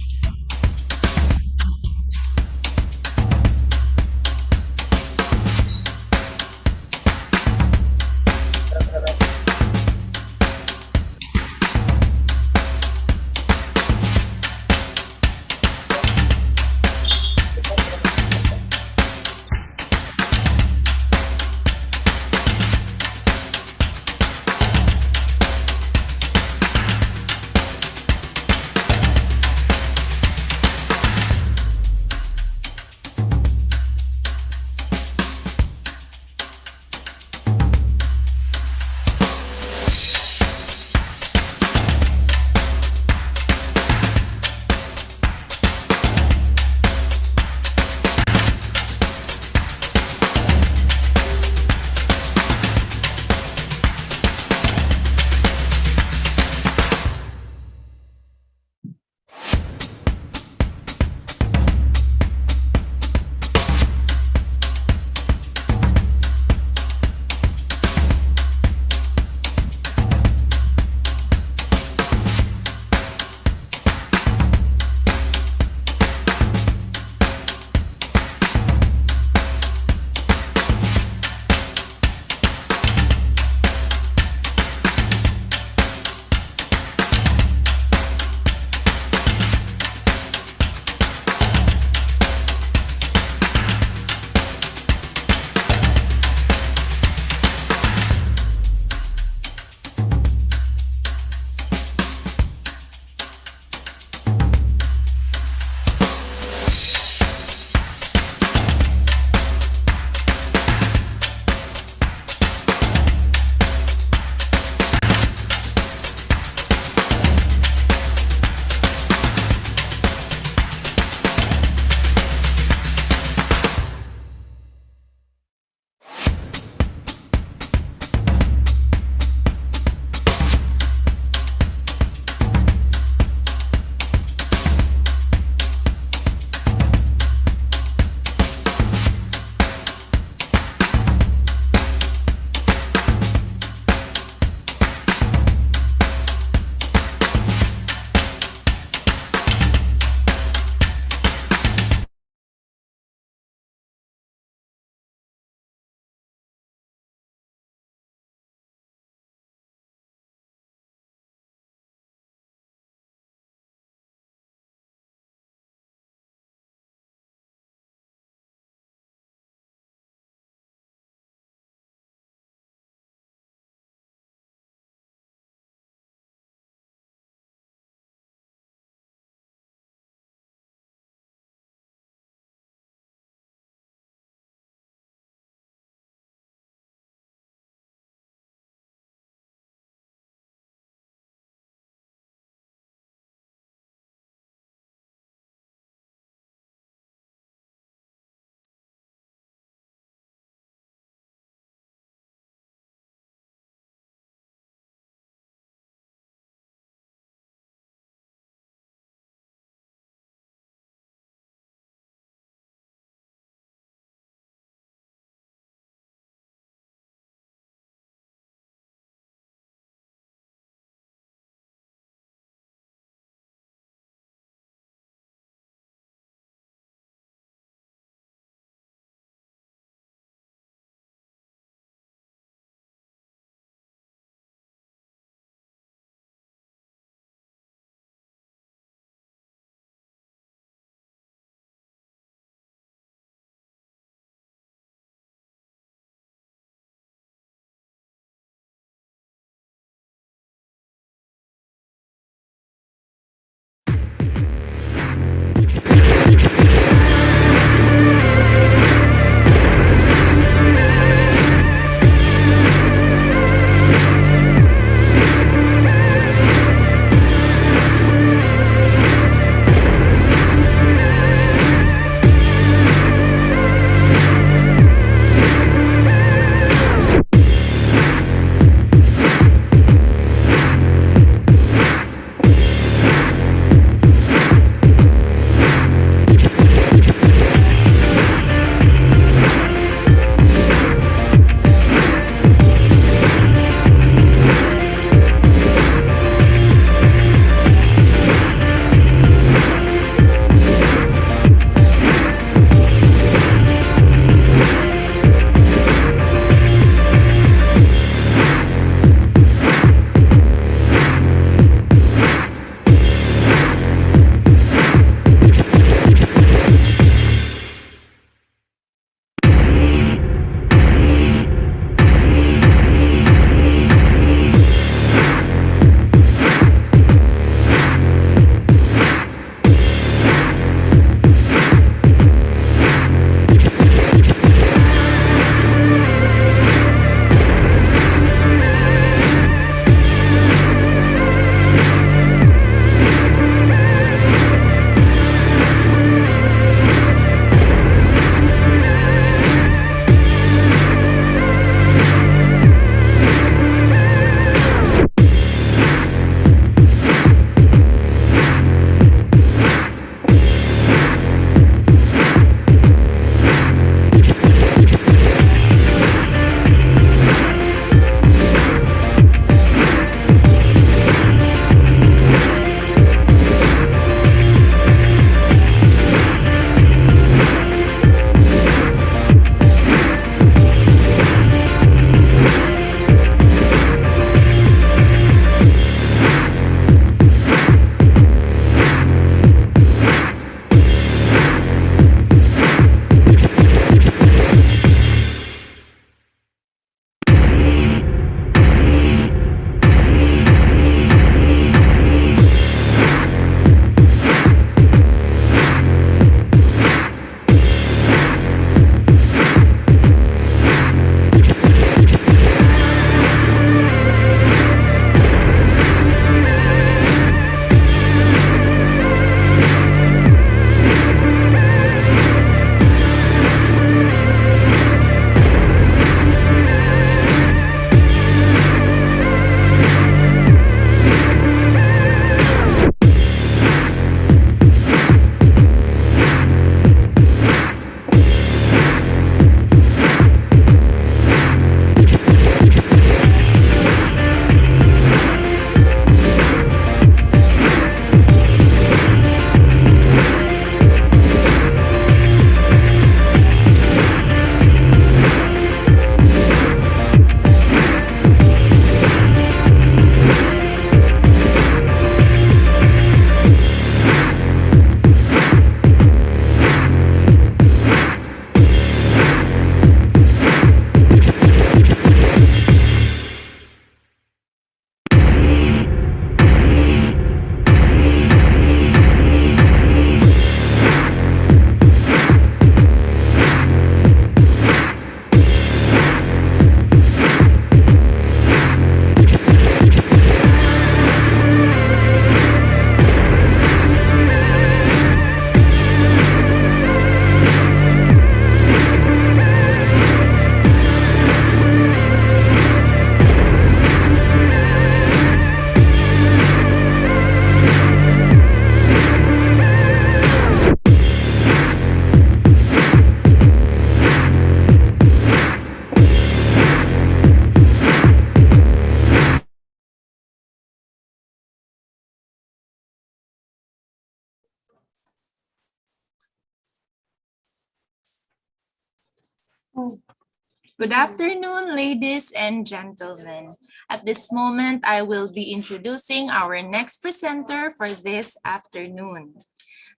Good afternoon, ladies and gentlemen. At this moment, I will be introducing our next presenter for this afternoon.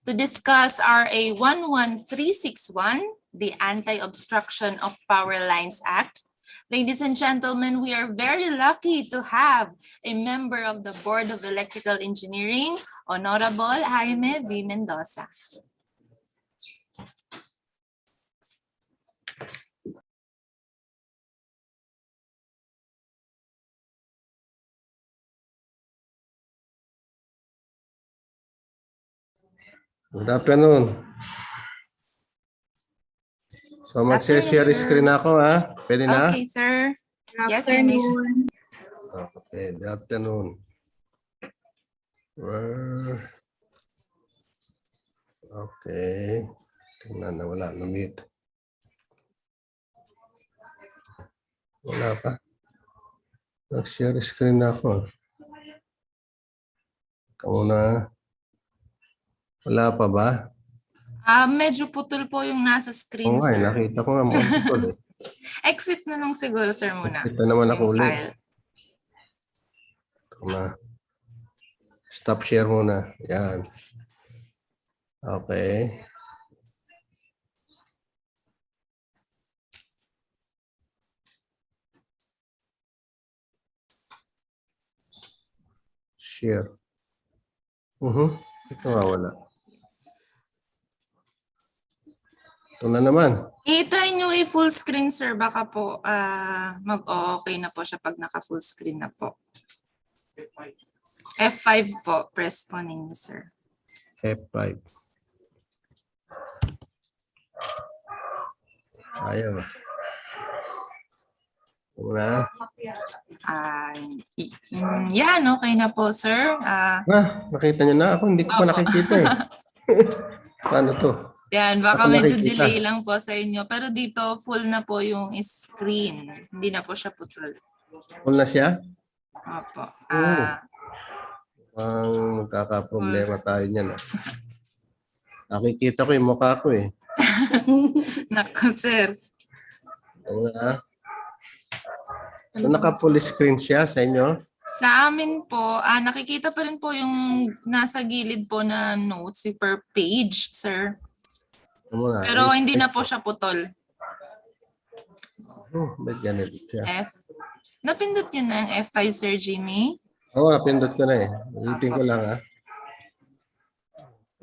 To discuss RA 11361, the Anti-Obstruction of Power Lines Act. Ladies and gentlemen, we are very lucky to have a member of the Board of Electrical Engineering, Honorable Jaime V. Mendoza.
Good afternoon. So mag-share screen ako ha. Pwede na?
Okay, sir. Yes,
afternoon. Okay, good afternoon. Okay. Tingnan na wala. Lumit. Wala pa. Mag-share screen ako. Kamuna. Wala pa ba?
Medyo putol po yung nasa screen,
Oo nga,
sir.
nakita ko nga mukhang putol eh.
Exit na nung siguro, sir, muna.
Ito naman ako
Yung
ulit.
file.
Stop share muna. Yan. Okay. Share. Ito nga wala. Ito na naman.
I-try nyo i-full screen, sir. Baka po mag-okay na po siya pag naka-full screen na po. F5 po. Press po ninyo, sir.
F5. Ayaw. Una.
Yan, okay na po, sir.
Nakita niyo na ako. Hindi ko pa nakikita eh. Paano to?
Yan, baka
Ako
medyo
nakikita.
delay lang po sa inyo. Pero dito, full na po yung screen. Hindi na po siya putol.
Full na siya?
Opo.
Ang magkakaproblema tayo niyan. Nakikita ko yung mukha ko eh.
Nako, sir.
Una. So naka-full screen siya sa inyo?
Sa amin po, nakikita pa rin po yung nasa gilid po na notes per page, sir. Pero hindi na po siya putol.
Ba't ganito siya?
Napindot yun na yung F5, Sir Jimmy?
Oo, pindot ko na eh. Ulitin ko lang ha.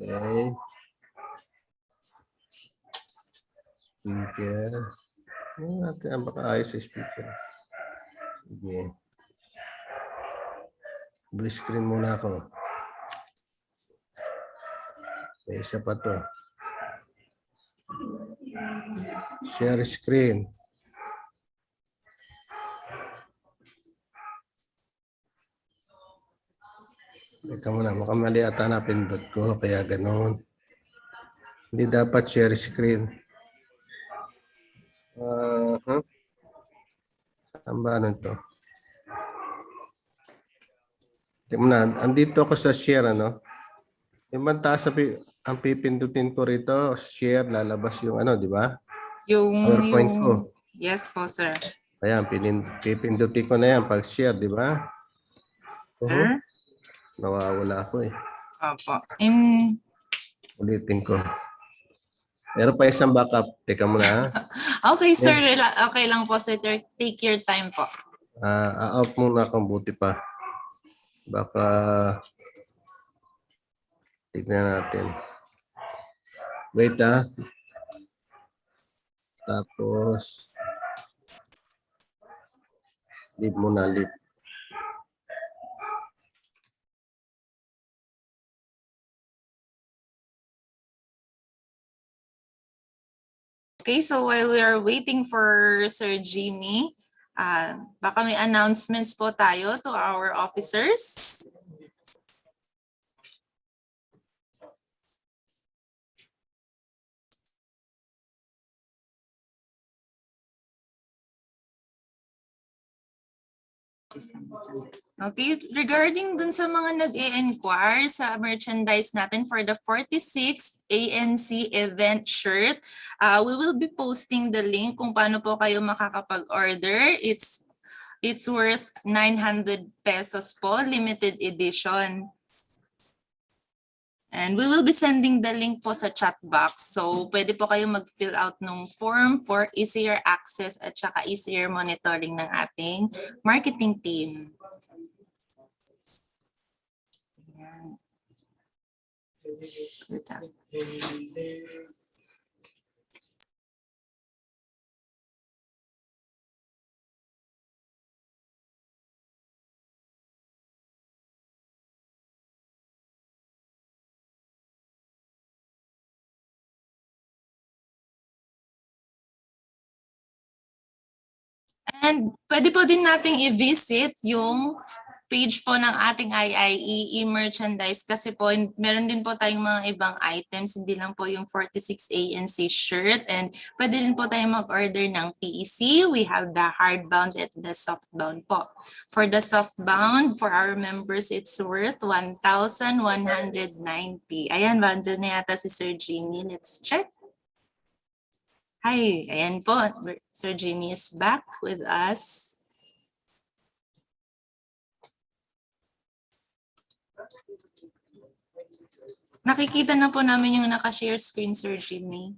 Okay. Speaker. Natin baka ayos sa speaker. Sige. Blue screen muna ako. May isa pa to. Share screen. Teka muna, mukhang mali ata na pindot ko, kaya ganoon. Hindi dapat share screen. Saan ba ano ito? Tingnan mo na, andito ako sa share, ano? Yung taas ang pipindutin ko rito, share, lalabas yung ano, di ba? PowerPoint ko.
Yes po, sir.
Ayan, pipindutin ko na yan pag share, di ba?
Sir?
Nawawala ako eh.
Opo.
Ulitin ko. Meron pa isang backup. Teka muna ha.
Okay, sir. Okay lang po, sir. Take your time po.
Out muna akong buti pa. Baka tignan natin. Wait ha. Tapos leave muna, leave.
Okay, so while we are waiting for Sir Jimmy, baka may announcements po tayo to our officers. Okay, regarding dun sa mga nag-e-inquire sa merchandise natin for the 46 ANC event shirt, we will be posting the link kung paano po kayo makakapag-order. It's worth 900 pesos po, limited edition. And we will be sending the link po sa chat box. So, pwede po kayo mag-fill out ng form for easier access at saka easier monitoring ng ating marketing team. And pwede po din nating i-visit yung page po ng ating IIE e-merchandise kasi po meron din po tayong mga ibang items, hindi lang po yung 46 ANC shirt, and pwede din po tayong mag-order ng PEC. We have the hardbound at the softbound po. For the softbound, for our members, it's worth 1,190. Ayan, bundle na yata si Sir Jimmy. Let's check. Hi, ayan po. Sir Jimmy is back with us. Nakikita na po namin yung naka-share screen, Sir Jimmy.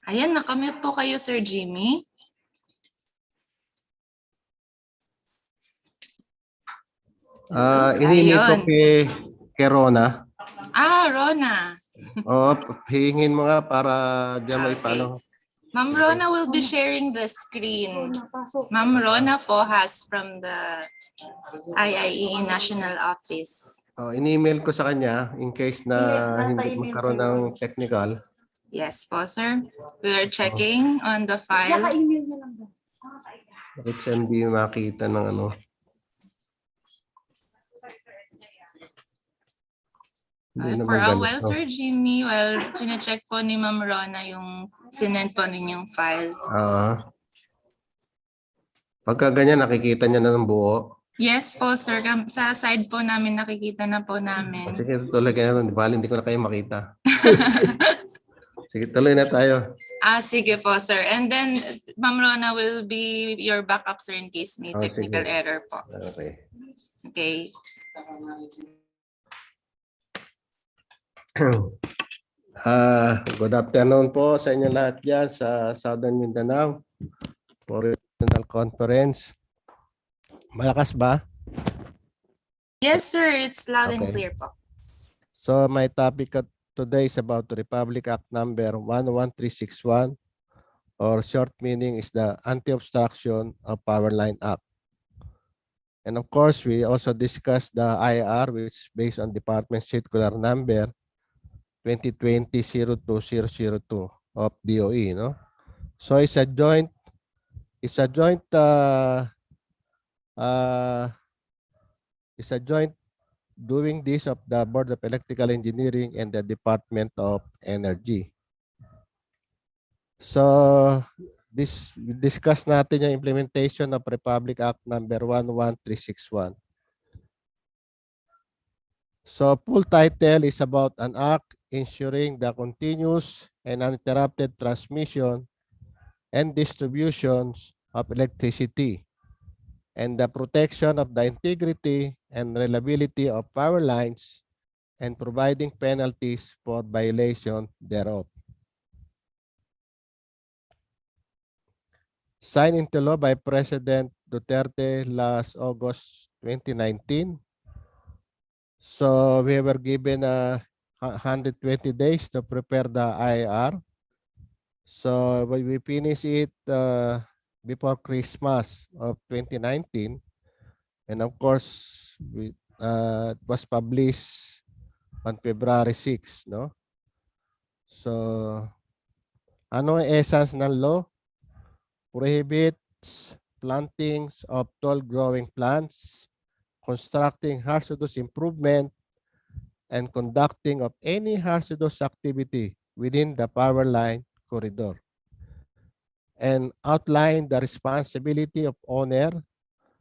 Ayan, nakamute po kayo, Sir Jimmy.
Ininit ko kay Rona.
Rona.
Oo, hihingin mo nga para diyan maipano.
Ma'am Rona will be sharing the screen. Ma'am Rona po has from the IIE National Office.
In-email ko sa kanya in case na hindi magkaroon ng technical.
Yes po, sir. We are checking on the file.
Bakit siya hindi makita ng ano?
For a while, Sir Jimmy, well, sine-check po ni Ma'am Rona yung sinend po ninyong file.
Pagka ganyan, nakikita niya na ng buo.
Yes po, sir. Sa side po namin, nakikita na po namin.
Sige, tuloy kayo. Hindi ko na kayo makita. Sige, tuloy na tayo.
Sige po, sir. And then, Ma'am Rona will be your backup, sir, in case may technical error po.
Okay.
Okay.
Good afternoon po sa inyo lahat dyan sa Southern Mindanao for Regional Conference. Malakas ba?
Yes, sir. It's loud and clear po.
So my topic today is about the Republic Act number 11361, or short meaning is the Anti-Obstruction of Power Line Act. And of course, we also discussed the IR, which is based on Department Circular number 2020-02002 of DOE, no? So it's a joint doing this of the Board of Electrical Engineering and the Department of Energy. So discuss natin yung implementation of Republic Act number 11361. So full title is about an act ensuring the continuous and uninterrupted transmission and distributions of electricity and the protection of the integrity and reliability of power lines and providing penalties for violation thereof. Signed into law by President Duterte last August 2019. So we were given 120 days to prepare the IR. So we finish it before Christmas of 2019. And of course, it was published on February 6, no? So, ano ang essence ng law? prohibits plantings of tall growing plants, constructing hazardous improvement, and conducting of any hazardous activity within the power line corridor, and outline the responsibility of owner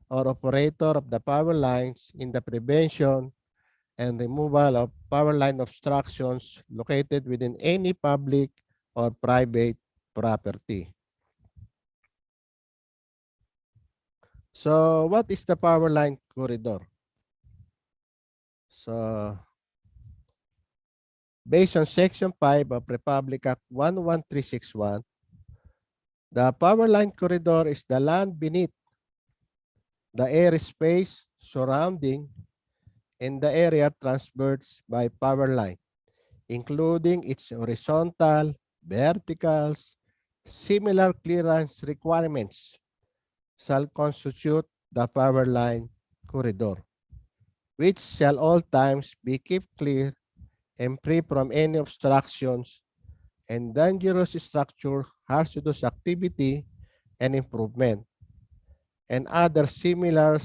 or operator of the power lines in the prevention and removal of power line obstructions located within any public or private property. So what is the power line corridor? So based on Section 5 of Republic Act 11361, the power line corridor is the land beneath the airspace surrounding and the area traversed by power line, including its horizontal, verticals, similar clearance requirements shall constitute the power line corridor, which shall all times be kept clear and free from any obstructions and dangerous structure, hazardous activity, and improvement, and other similar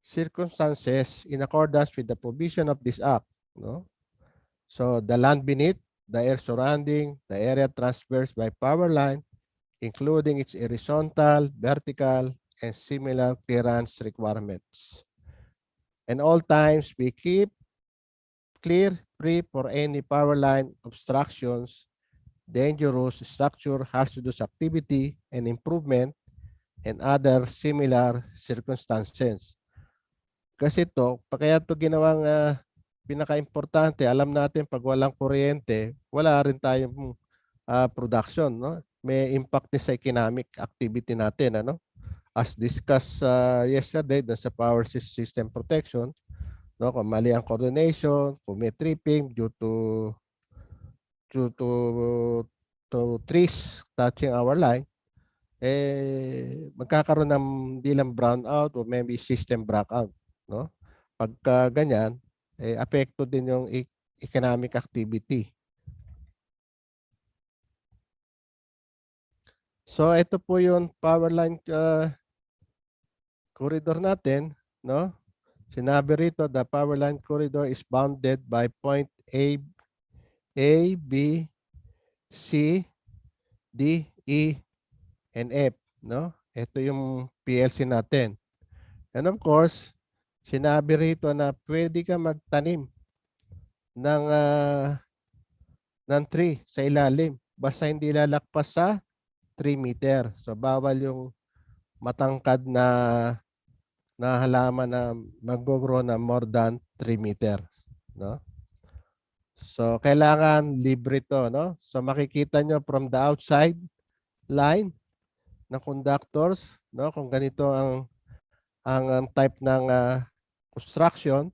circumstances in accordance with the provision of this act. No? So the land beneath, the air surrounding, the area traversed by power line, including its horizontal, vertical, and similar clearance requirements. And all times we keep clear, free for any power line obstructions, dangerous structure, hazardous activity, and improvement, and other similar circumstances. Kasi kaya ito ginawang pinaka-importante, alam natin pag walang kuryente, wala rin tayong production, no? May impact din sa economic activity natin, ano? As discussed yesterday sa power system protection, no? Kung mali ang coordination, kung may tripping due to trees touching our line, magkakaroon ng di lang brownout o maybe system blackout, no? Pagka ganyan, apekto din yung economic activity. So ito po yung power line corridor natin, no? Sinabi rito, the power line corridor is bounded by point A, B, C, D, E, and F, no? Ito yung PLC natin. And of course, sinabi rito na pwede ka magtanim ng tree sa ilalim basta hindi lalakpas sa 3 meter. So bawal yung matangkad na halaman na mag-grow na more than 3 meter, no? So kailangan libre to, no? So makikita nyo from the outside line ng conductors, no? Kung ganito ang type ng construction.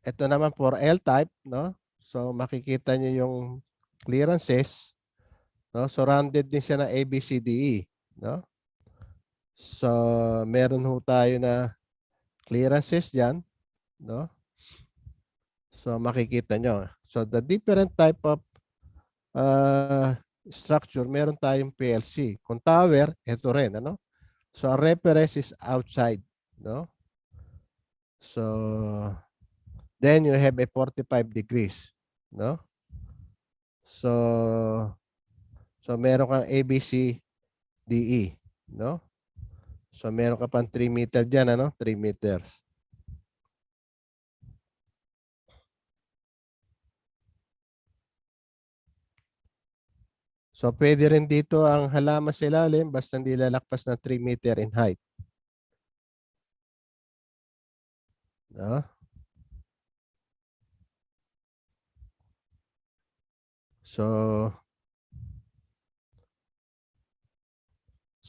Ito naman for L-type, no? So makikita nyo yung clearances, no? Surrounded din siya ng ABCDE, no? So meron ho tayo na clearances diyan, no? So makikita nyo. So the different type of structure, meron tayong PLC. Kung tower, ito rin, ano? So ang reference is outside, no? So then you have a 45 degrees, no? So meron kang ABC DE, no? So meron ka pang 3 meter diyan, ano? 3 meters. So pwede rin dito ang halaman sa ilalim basta hindi lalakpas ng 3 meter in height. No? So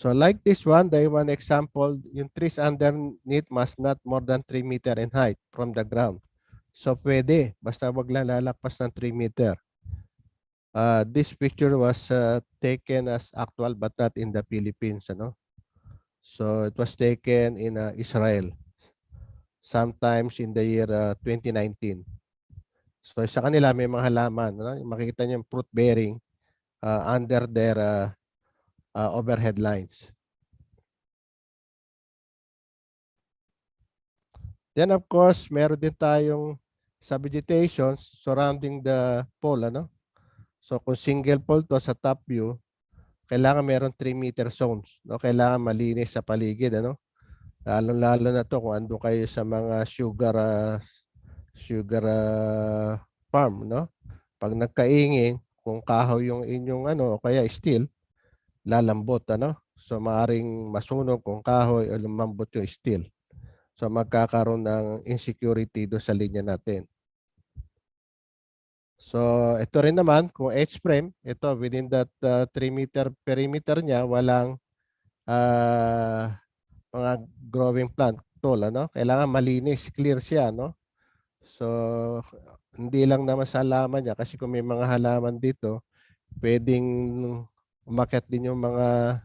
like this one, the one example, yung trees underneath must not more than 3 meter in height from the ground. So pwede, basta wag lang lalakpas ng 3 meter. This picture was taken as actual but not in the Philippines, ano? So it was taken in Israel sometimes in the year 2019. So sa kanila may mga halaman, no? Makikita niyo yung fruit bearing under their overhead lines. Then of course, meron din tayong subvegetations surrounding the pole, ano? So kung single pole to sa top view, kailangan meron 3-meter zones, no? Kailangan malinis sa paligid, ano? Lalo-lalo na to kung ando kayo sa mga sugar farm, no? Pag nagkaingin, kung kahoy yung inyong ano, o kaya steel, lalambot, ano? So maaring masunog kung kahoy o lumambot yung steel. So magkakaroon ng insecurity do sa linya natin. So ito rin naman, kung H-frame, ito within that 3-meter perimeter niya, walang mga growing plant tol, ano? Kailangan malinis, clear siya, no? So hindi lang naman sa halaman niya, kasi kung may mga halaman dito, pwedeng umakyat din yung mga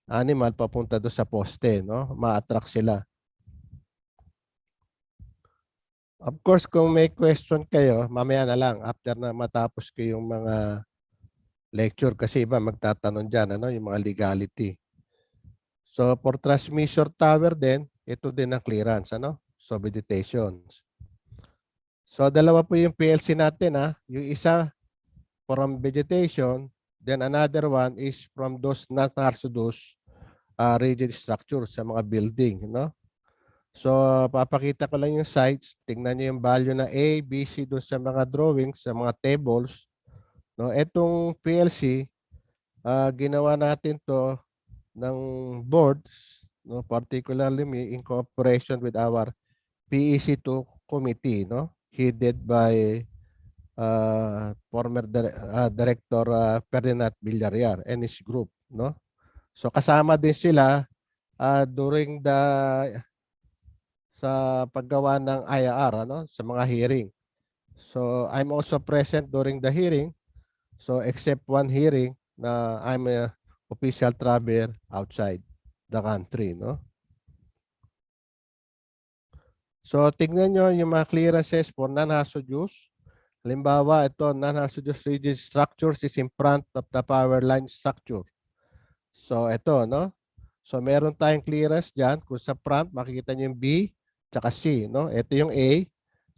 animal papunta do sa poste, no? Ma-attract sila. Of course, kung may question kayo, mamaya na lang after na matapos ko yung mga lecture, kasi iba magtatanong dyan, ano, yung mga legality. So for transmission tower din, ito din ang clearance, ano? So vegetations. So dalawa po yung PLC natin, ha. Yung isa from vegetation, then another one is from those non-hazardous rigid structures sa mga building, no? So papakita ko lang yung sites. Tingnan niyo yung value na A, B, C doon sa mga drawings, sa mga tables, no? Etong PLC, ginawa natin to ng boards, no? Particularly in cooperation with our PEC2 committee, no? Headed by former Director Ferdinand Villarreal and his group, no? So kasama din sila during sa paggawa ng IR, ano, sa mga hearing. So I'm also present during the hearing. So except one hearing na I'm a official traveler outside the country, no? So tignan nyo yung mga clearances for non-hazardous. Halimbawa, ito, non-hazardous rigid structures is in front of the power line structure. So ito, no? So meron tayong clearance dyan. Kung sa front, makikita nyo yung B, tsaka C, no? Ito yung A.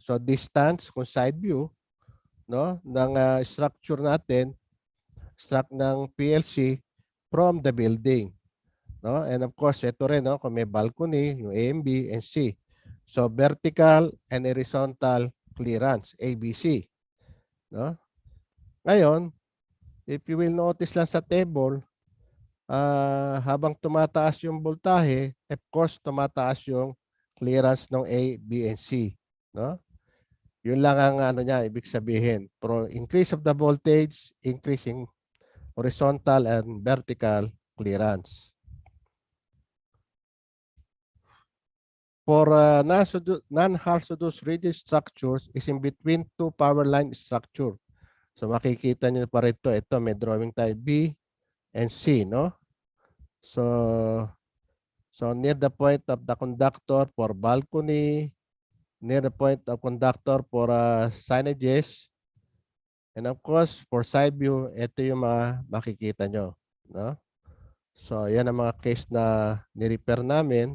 So distance, kung side view, no, ng structure natin, ng PLC from the building, no? And of course, ito rin, no, kung may balcony, yung A and B and C. So vertical and horizontal clearance, ABC, no? Ngayon, if you will notice lang sa table, habang tumataas yung voltahe, of course, tumataas yung clearance ng A, B, and C, no? Yun lang ang ano niya, ibig sabihin. Pro increase of the voltage, increasing horizontal and vertical clearance. For non-hazardous rigid structures is in between two power line structure. So makikita niyo pa rito, ito may drawing tayo B and C, no? So near the point of the conductor for balcony, near the point of conductor for signages, and of course for side view, ito yung mga makikita nyo, no? So yan ang mga case na ni-repair namin.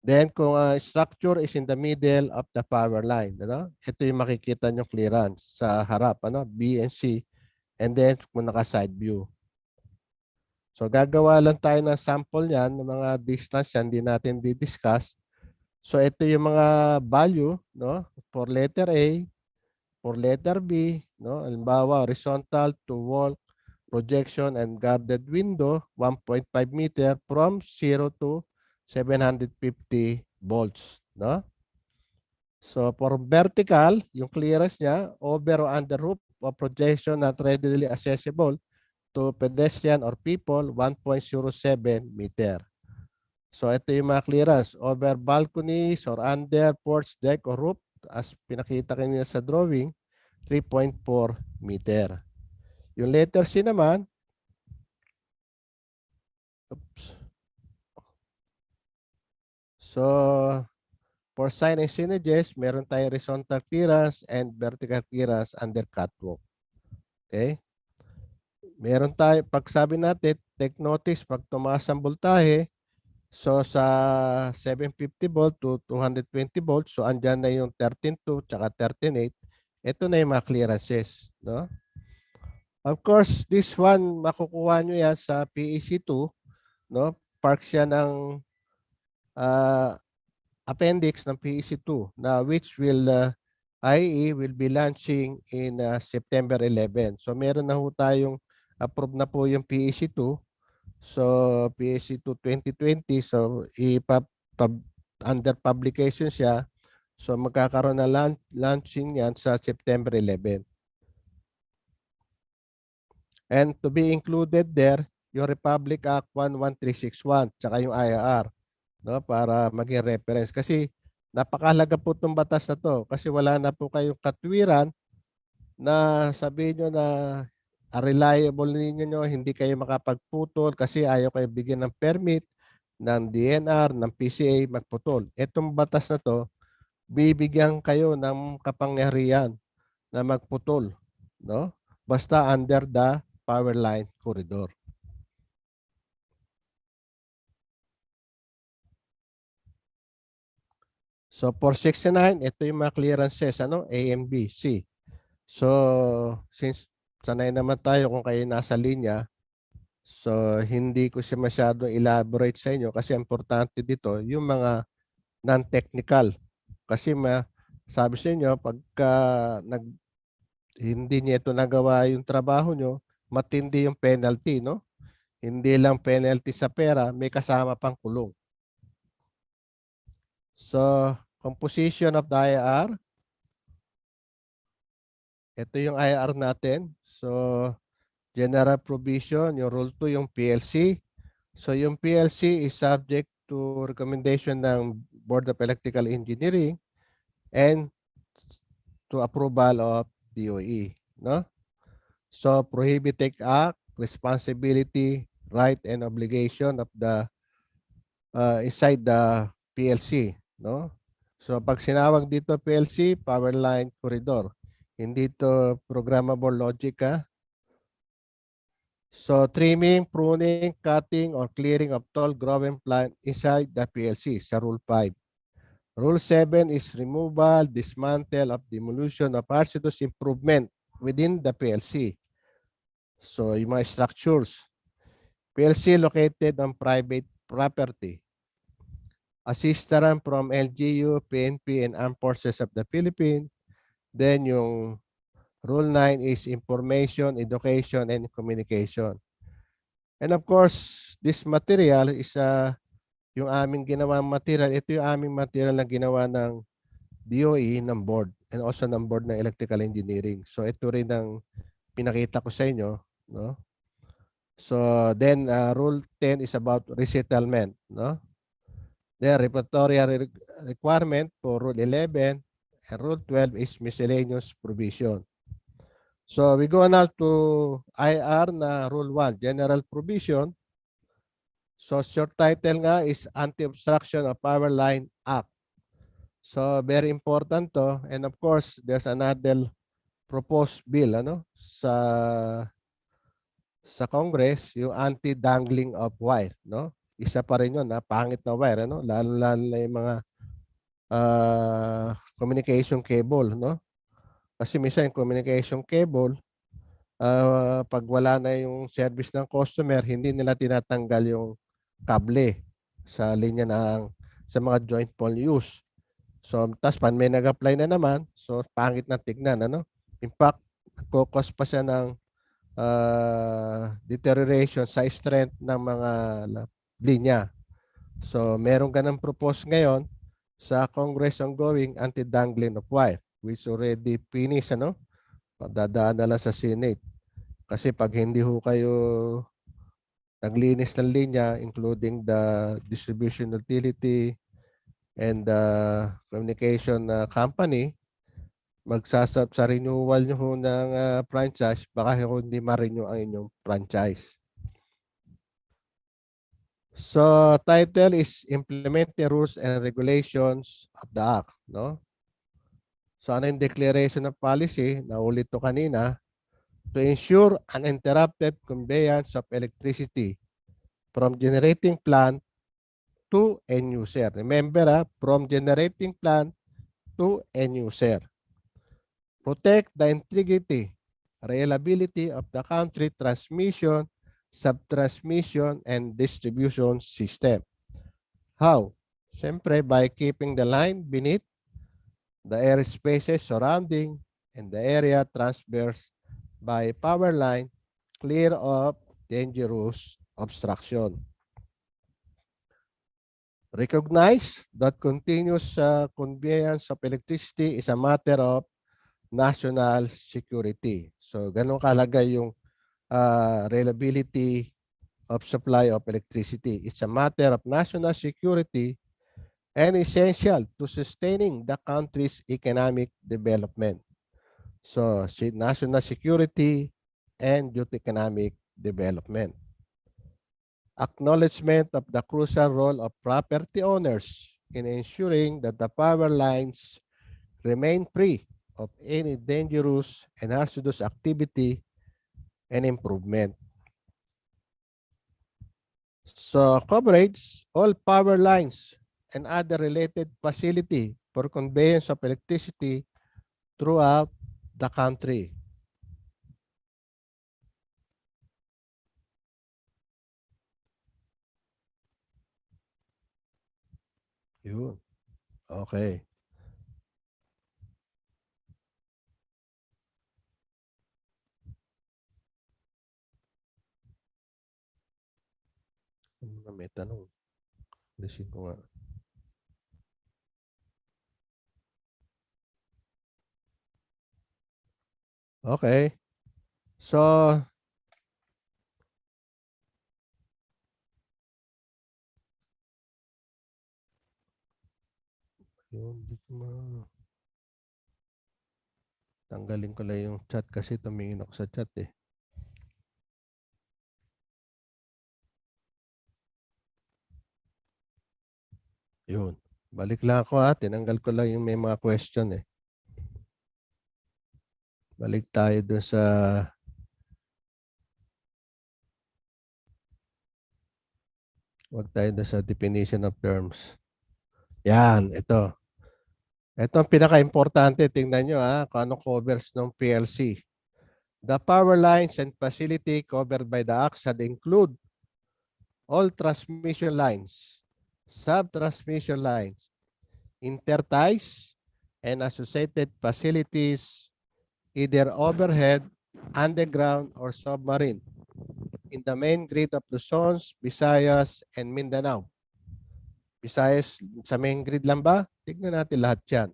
Then kung structure is in the middle of the power line, ano? Ito yung makikita nyo clearance sa harap, ano? B and C, and then kung naka-side view. So gagawa lang tayo ng sample niyan, ng mga distance yan, hindi natin di-discuss. So ito yung mga value, no? For letter A, for letter B, no? Halimbawa, horizontal to wall projection and guarded window, 1.5 meter from 0 to 750 volts, no? So for vertical, yung clearance niya, over or under roof of projection not readily accessible to pedestrian or people, 1.07 meter. So ito yung mga clearance, over balconies or under porch deck or roof, as pinakita kanina sa drawing, 3.4 meter. Yung letter C naman, oops. So for sign and signages, meron tayong horizontal clearance and vertical clearance under catwalk. Okay? Meron tayo, pag sabi natin, take notice, pag tumaas ang voltahe, so sa 750 volt to 220 volts, so andyan na yung 13.2 tsaka 13.8. Ito na yung mga clearances, no? Of course, this one, makukuha nyo yan sa PEC2, no? Part siya ng appendix ng PEC2 na which will IE will be launching in September 11. So meron na ho tayong approve na po yung PEC2. So PEC2 2020, so under publication siya. So magkakaroon na launching yan sa September 11. And to be included there, yung Republic Act 11361 tsaka yung IAR, no, para maging reference. Kasi napakahalaga po itong batas na to kasi wala na po kayong katwiran na sabihin nyo na reliable ninyo nyo, hindi kayo makapagputol kasi ayaw kayo bigyan ng permit ng DNR, ng PCA magputol. Itong batas na to, bibigyan kayo ng kapangyarihan na magputol, no? Basta under the power line corridor. So for 69, ito yung mga clearances, ano? A and B, C. So since sanay naman tayo kung kayo nasa linya, so hindi ko siya masyado elaborate sa inyo kasi importante dito yung mga non-technical. Kasi sabi sa inyo, pagka hindi niya ito nagawa yung trabaho nyo, matindi yung penalty, no? Hindi lang penalty sa pera, may kasama pang kulong. So, composition of the IR. Ito yung IR natin. So, general provision, yung rule 2, yung PLC. So, yung PLC is subject to recommendation ng Board of Electrical Engineering and to approval of DOE, no? So, Prohibited Act, responsibility, right, and obligation of the inside the PLC, no? So, pag sinawag dito PLC, power line corridor. Hindi to programmable logic, ha? So, trimming, pruning, cutting, or clearing of tall growing plant inside the PLC sa Rule 5. Rule 7 is removal, dismantle of demolition of hazardous improvement within the PLC. So, yung mga structures. PLC located on private property. Assistance from LGU, PNP, and Armed Forces of the Philippines. Then yung Rule 9 is information, education, and communication. And of course, this material is yung aming ginawang material. Ito yung aming material na ginawa ng DOE, ng board, and also ng board ng electrical engineering. So ito rin ang pinakita ko sa inyo, no? So then Rule 10 is about resettlement, no? The repertorial requirement for Rule 11 and Rule 12 is miscellaneous provision. So we go now to IR na Rule 1, General Provision. So short title nga is Anti-Obstruction of Power Line Act. So very important to, and of course there's another proposed bill sa Congress, yung anti-dangling of wire, no? Isa pa rin 'yon, pangit na wire, ano? Lalo na yung mga communication cable, no? Kasi minsan yung communication cable, pag wala na yung service ng customer, hindi nila tinatanggal yung kable sa linya sa mga joint pole use. So, tas may nag-apply na naman, so pangit na tignan, ano? In fact, nagkukos pa siya ng deterioration sa strength ng mga linya. So, meron ganang propose ngayon sa Congress ongoing anti-dangling of wire, which already finished, ano? Dadaan na lang sa Senate. Kasi pag hindi ho kayo naglinis ng linya, including the distribution utility and the communication company, magsasab sa renewal nyo ho ng franchise, baka hindi ma-renew ang inyong franchise. So, title is Implement the Rules and Regulations of the Act, no? So, ano yung declaration of policy? Naulit to kanina. to ensure uninterrupted conveyance of electricity from generating plant to end user. Remember, from generating plant to end user. Protect the integrity, reliability of the country transmission, subtransmission, and distribution system. How? Siyempre, by keeping the line beneath the airspaces surrounding and the area transversed by power line clear of dangerous obstruction. Recognize that continuous conveyance of electricity is a matter of national security. So, ganun kalagay yung reliability of supply of electricity. It's a matter of national security and essential to sustaining the country's economic development. So, national security and youth economic development. Acknowledgement of the crucial role of property owners in ensuring that the power lines remain free of any dangerous and hazardous activity and improvement. So, coverage all power lines and other related facility for conveyance of electricity throughout the country. Yun. Okay. May tanong. Lisin ko nga. Okay. So, yun, tanggalin ko lang yung chat kasi tumingin ako sa chat eh. Yun. Balik lang ako ha. Tinanggal ko lang yung may mga question eh. Balik tayo doon sa definition of terms. Yan, ito. Ito ang pinaka-importante. Tingnan nyo kung anong covers ng PLC. The power lines and facility covered by the Act shall include all transmission lines, sub-transmission lines, interties, and associated facilities, either overhead, underground, or submarine, in the main grid of Luzon, Visayas, and Mindanao. Visayas, sa main grid lang ba? Tignan natin lahat yan.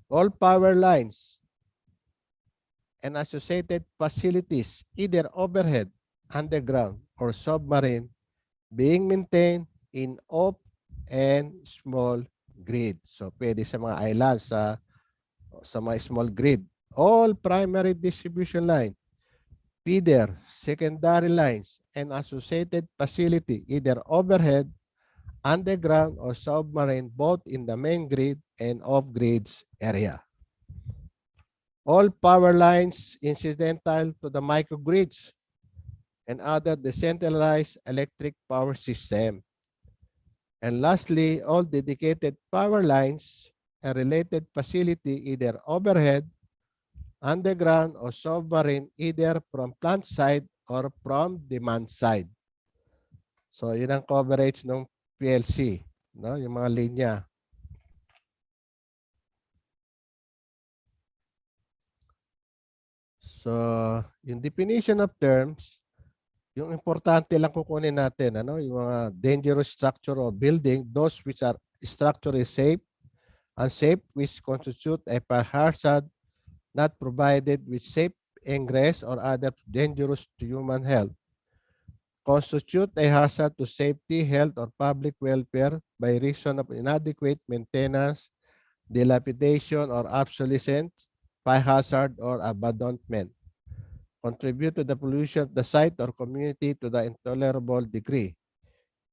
All power lines and associated facilities, either overhead, underground, or submarine, being maintained in off and small grid. So, pwede sa mga islands, sa mga small grid. All primary distribution line, feeder, secondary lines, and associated facility, either overhead, underground, or submarine, both in the main grid and off-grids area. All power lines incidental to the microgrids and other decentralized electric power system. And lastly, all dedicated power lines and related facility, either overhead, underground, or submarine, either from plant side or from demand side. So, yun ang coverage ng PLC, no? Yung mga linya. So, yung definition of terms, yung importante lang kukunin natin, yung mga dangerous structure or building, those which are structurally safe, unsafe, which constitute a hazard not provided with safe ingress or other dangerous to human health, constitute a hazard to safety, health, or public welfare by reason of inadequate maintenance, dilapidation, or obsolescence, fire hazard, or abandonment, contribute to the pollution of the site or community to the intolerable degree.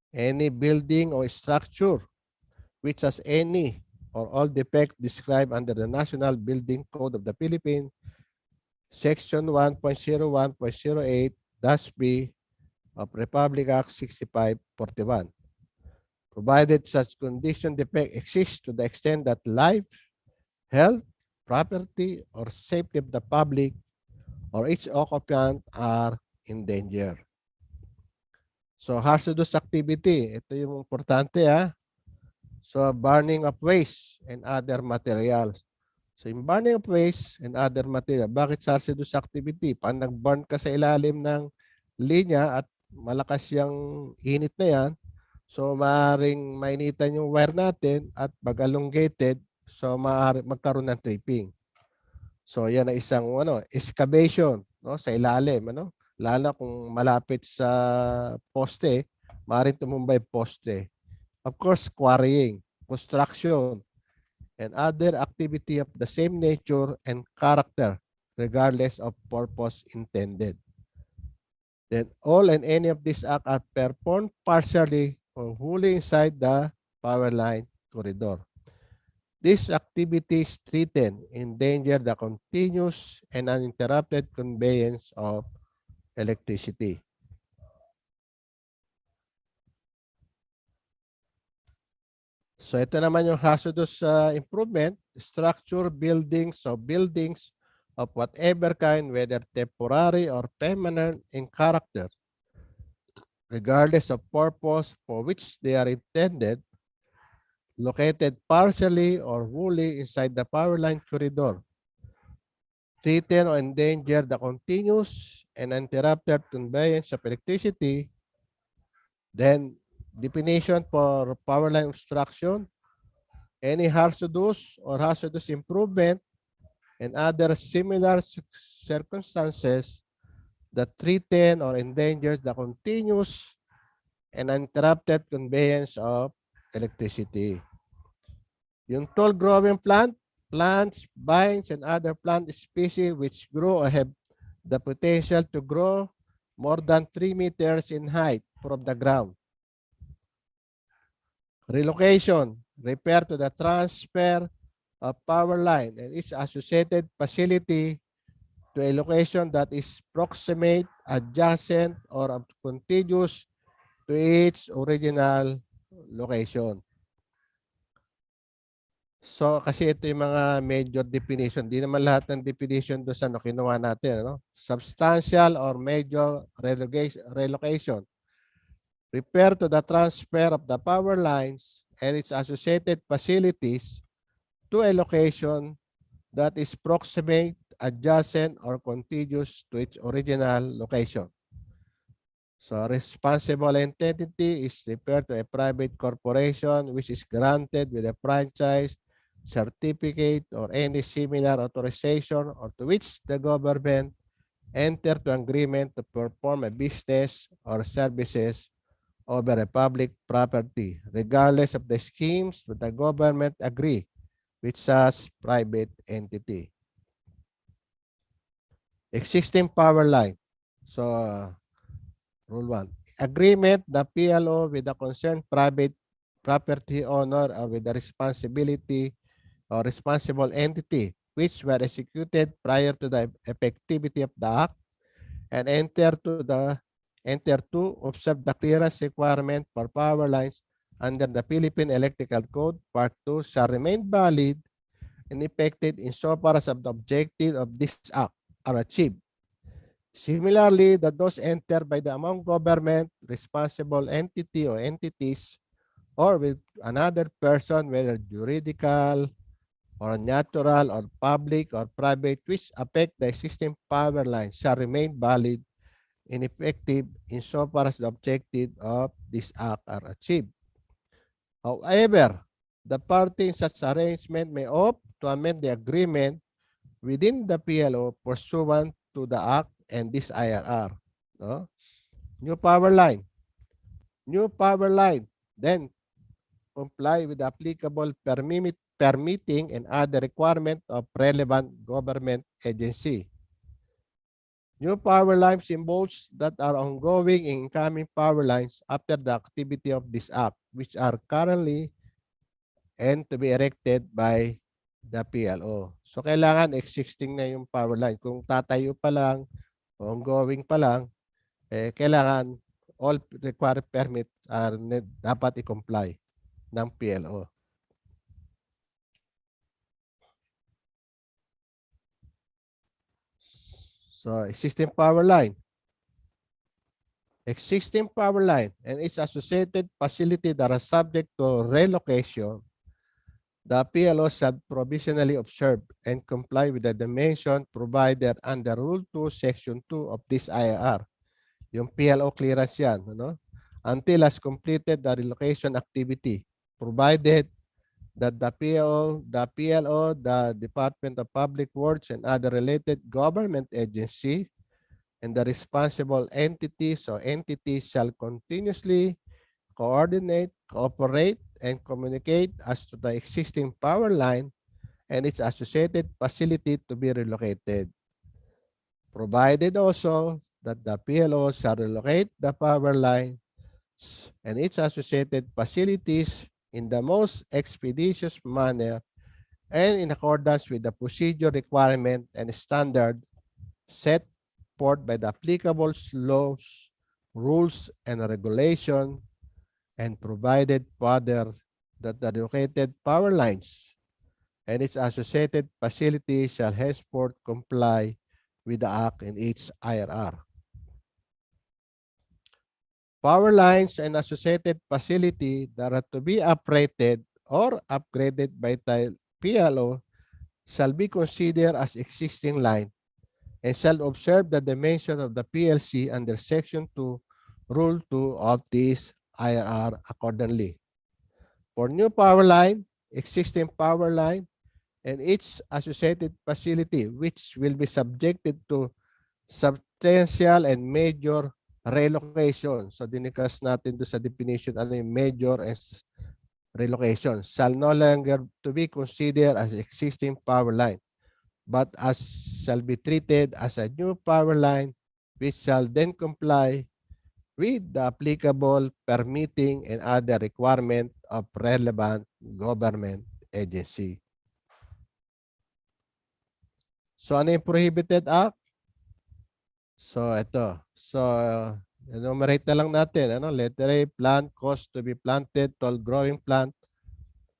Any building or structure which has any or all defects described under the National Building Code of the Philippines Section 1.01.08-B of Republic Act 6541, provided such condition defect exists to the extent that life, health, property, or safety of the public or its occupant are in danger. So hazardous activity, ito yung importante So burning of waste and other materials. So yung burning of waste and other material, bakit hazardous activity? Pag nag-burn ka sa ilalim ng linya at malakas yung init na yan, so maaaring mainitan yung wire natin at pag elongated, so maaaring magkaroon ng tripping. So yan ay isang excavation sa ilalim, lalo kung malapit sa poste, maaaring tumumbay poste. Of course, quarrying, construction, and other activity of the same nature and character, regardless of purpose intended. Then all and any of these acts are performed partially or wholly inside the power line corridor. These activities threaten, endanger the continuous and uninterrupted conveyance of electricity. So ito naman yung hazardous improvement, structure, buildings of whatever kind, whether temporary or permanent in character, regardless of purpose for which they are intended, located partially or wholly inside the power line corridor, threaten or endanger the continuous and uninterrupted conveyance of electricity. Then definition for power line obstruction, any hazardous or hazardous improvement and other similar circumstances that threaten or endanger the continuous and uninterrupted conveyance of electricity. Yung tall growing plants, vines, and other plant species which grow or have the potential to grow more than 3 meters in height from the ground. Relocation, refer to the transfer of power line and its associated facility to a location that is proximate, adjacent, or contiguous to its original location. So, kasi ito yung mga major definition. Di naman lahat ng definition doon sa kinuha natin. Substantial or major relocation. Refer to the transfer of the power lines and its associated facilities to a location that is proximate, adjacent, or contiguous to its original location. So, responsible entity is referred to a private corporation which is granted with a franchise, certificate, or any similar authorization, or to which the government enter to agreement to perform a business or services over a public property, regardless of the schemes that the government agree with such private entity. Existing power line. So, Rule 1. Agreement, the PLO with the concerned private property owner or with the responsibility or responsible entity which were executed prior to the effectivity of the act and enter to observe the clearance requirement for power lines under the Philippine Electrical Code, Part 2, shall remain valid and effective insofar as the objective of this act are achieved. Similarly, that those entered by the among government, responsible entity or entities, or with another person, whether juridical or natural or public or private, which affect the existing power lines, shall remain valid and effective insofar as the objective of this act are achieved. However, the party in such arrangement may opt to amend the agreement within the PLO pursuant to the act and this IRR. New power line. Then comply with the applicable permitting and other requirement of relevant government agency. New power line symbols that are ongoing in incoming power lines after the activity of this act, which are currently and to be erected by the PLO. So kailangan existing na yung power line. Kung tatayo pa lang, ongoing pa lang, kailangan all required permits are dapat i-comply ng PLO. So existing power line. Existing power line and its associated facility that are subject to relocation, the PLO shall provisionally observe and comply with the dimension provided under Rule 2, Section 2 of this IR. Yung PLO clearance yan, ano? Until has completed the relocation activity, provided that the PLO, the Department of Public Works, and other related government agency and the responsible entities or entities shall continuously coordinate, cooperate, and communicate as to the existing power line and its associated facility to be relocated. Provided also that the PLO shall relocate the power line and its associated facilities in the most expeditious manner and in accordance with the procedure requirement and standard set forth by the applicable laws, rules, and regulation, and provided further that the relocated power lines and its associated facilities shall henceforth comply with the Act and its IRR. Power lines and associated facility that are to be operated or upgraded by the PLO shall be considered as existing line and shall observe the dimension of the PLC under Section 2, Rule 2 of this IRR accordingly. For new power line, existing power line, and its associated facility which will be subjected to substantial and major relocation. So dinikas natin do sa definition ano yung major and relocation shall no longer to be considered as existing power line, but as shall be treated as a new power line which shall then comply with the applicable permitting and other requirement of relevant government agency. So ano yung prohibited act? So ito. So enumerate na lang natin. Ano? Letter A, plant caused to be planted, tall growing plant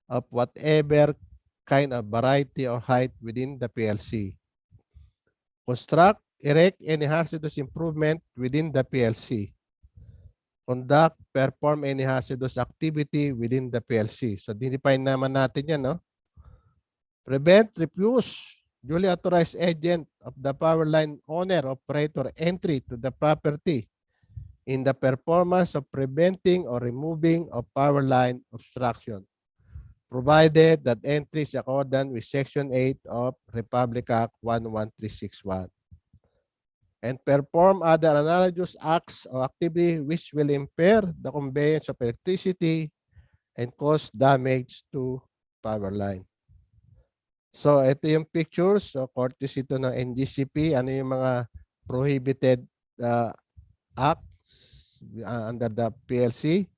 of whatever kind of variety or height within the PLC. Construct, erect any hazardous improvement within the PLC. Conduct, perform any hazardous activity within the PLC. So, define naman natin yan, no? Prevent, refuse, duly authorized agent of the power line owner, operator, entry to the property in the performance of preventing or removing of power line obstruction, provided that entry is accordant with Section 8 of Republic Act 11361. And perform other analogous acts or activity which will impair the conveyance of electricity and cause damage to power line. So, ito yung pictures. So, courtesy ito ng NGCP. Ano yung mga prohibited acts under the PLC?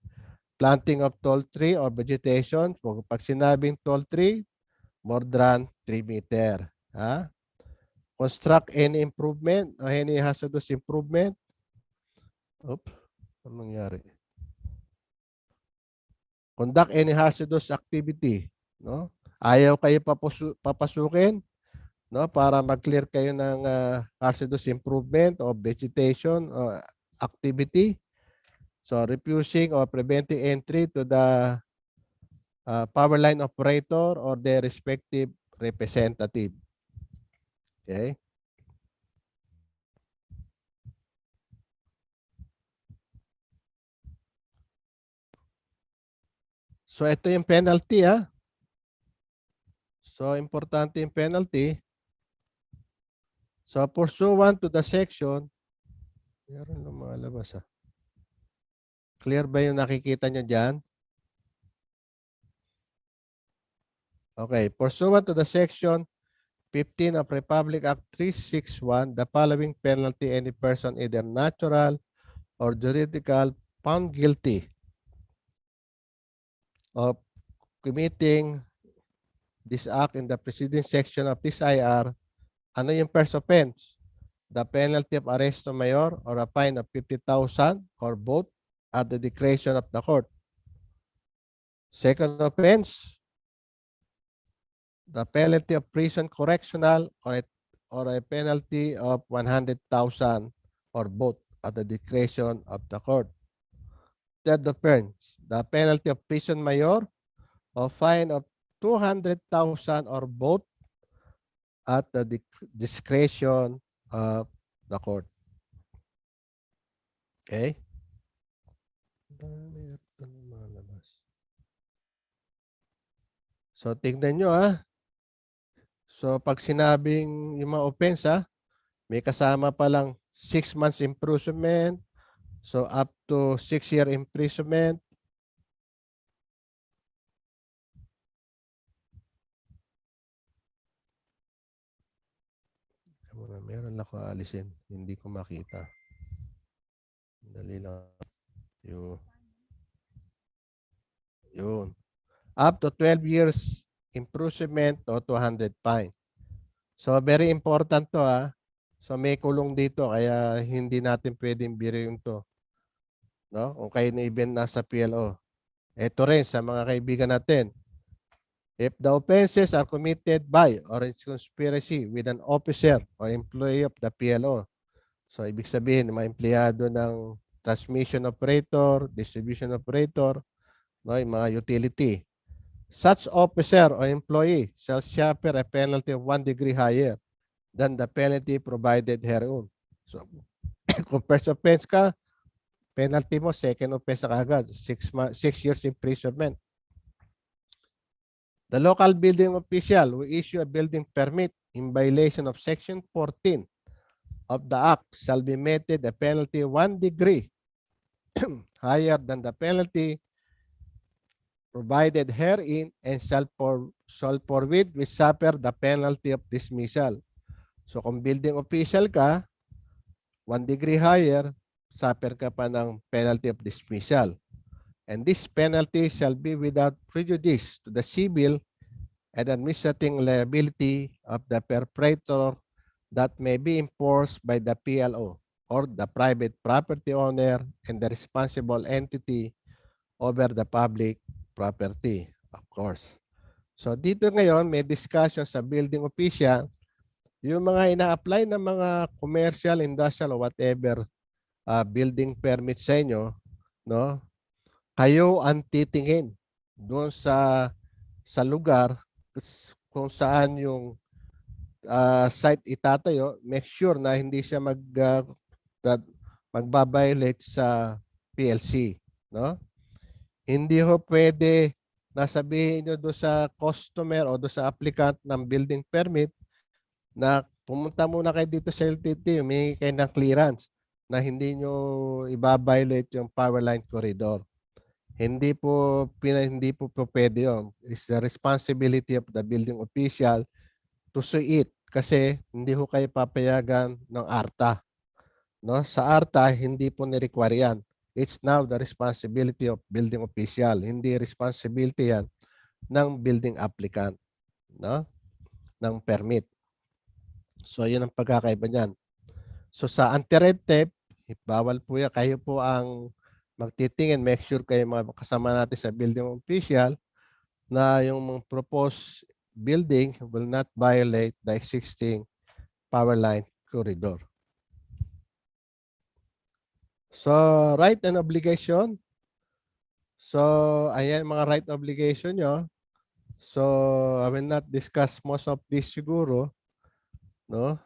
Planting of tall tree or vegetation. Pag sinabing tall tree, more than 3 meter. Ha? Construct any improvement or any hazardous improvement. Oops, ano nangyari? Conduct any hazardous activity, no? Ayaw kayo papasukin, no, para mag-clear kayo ng hazardous improvement or vegetation or activity. So refusing or preventing entry to the power line operator or their respective representative. Okay? So ito yung penalty, ha? So importante yung penalty. So pursuant to the section, meron lumalabas, ha? Clear ba yung nakikita nyo dyan? Okay, pursuant to the section 15 of Republic Act 361, the following penalty any person either natural or juridical found guilty of committing this act in the preceding section of this IR, ano yung first offense? The penalty of arresto mayor or a fine of 50,000 or both at the discretion of the court. Second offense, the penalty of prison correctional or a penalty of 100,000 or both at the discretion of the court. Third offense, the penalty of prison mayor or fine of 200,000 or both at the discretion of the court. Okay? So, tignan nyo So, pag sinabing yung mga offense may kasama pa lang 6 months imprisonment. So, up to 6-year imprisonment. Meron ako alisin. Hindi ko makita. Dali lang. Yun. Up to 12 years imprisonment o 200 fine. So, very important to So, may kulong dito kaya hindi natin pwedeng biruin to. No? Kung kayo na event nasa PLO. Ito rin sa mga kaibigan natin. If the offenses are committed by or in conspiracy with an officer or employee of the PLO. So, ibig sabihin, mga empleyado ng transmission operator, distribution operator, no, yung mga utility. Such officer or employee shall suffer a penalty of 1 degree higher than the penalty provided herein. So, kung first offense ka, penalty mo, second offense ka agad, 6 years imprisonment. The local building official who issue a building permit in violation of Section 14 of the Act shall be meted a penalty 1 degree higher than the penalty provided herein and shall forthwith suffer the penalty of dismissal. So kung building official ka, 1 degree higher, suffer ka pa ng penalty of dismissal. And this penalty shall be without prejudice to the civil and administrative liability of the perpetrator that may be enforced by the PLO or the private property owner and the responsible entity over the public property, of course. So dito ngayon, may discussion sa building official, yung mga ina-apply ng mga commercial, industrial, or whatever building permit sa inyo, no? Kayo ang titingin doon sa lugar kung saan yung site itatayo, make sure na hindi siya magbabiolate sa PLC, no? Hindi ho pwede nasabihin nyo doon sa customer o doon sa applicant ng building permit na pumunta muna kayo dito sa LTT, humingi kayo ng clearance na hindi nyo ibabiolate yung power line corridor. Hindi po pwede yun. It's the responsibility of the building official to see it kasi hindi ho kayo papayagan ng ARTA. No? Sa ARTA, hindi po ni-require yan. It's now the responsibility of building official. Hindi responsibility yan ng building applicant, no? Ng permit. So, yun ang pagkakaiba niyan. So, sa anti-red tape, bawal po yan. Kayo po ang magtitingin, make sure kayo mga kasama natin sa building official na yung proposed building will not violate the existing power line corridor. So, right and obligation. So, ayan mga right obligation nyo. So, I will not discuss most of this siguro. No?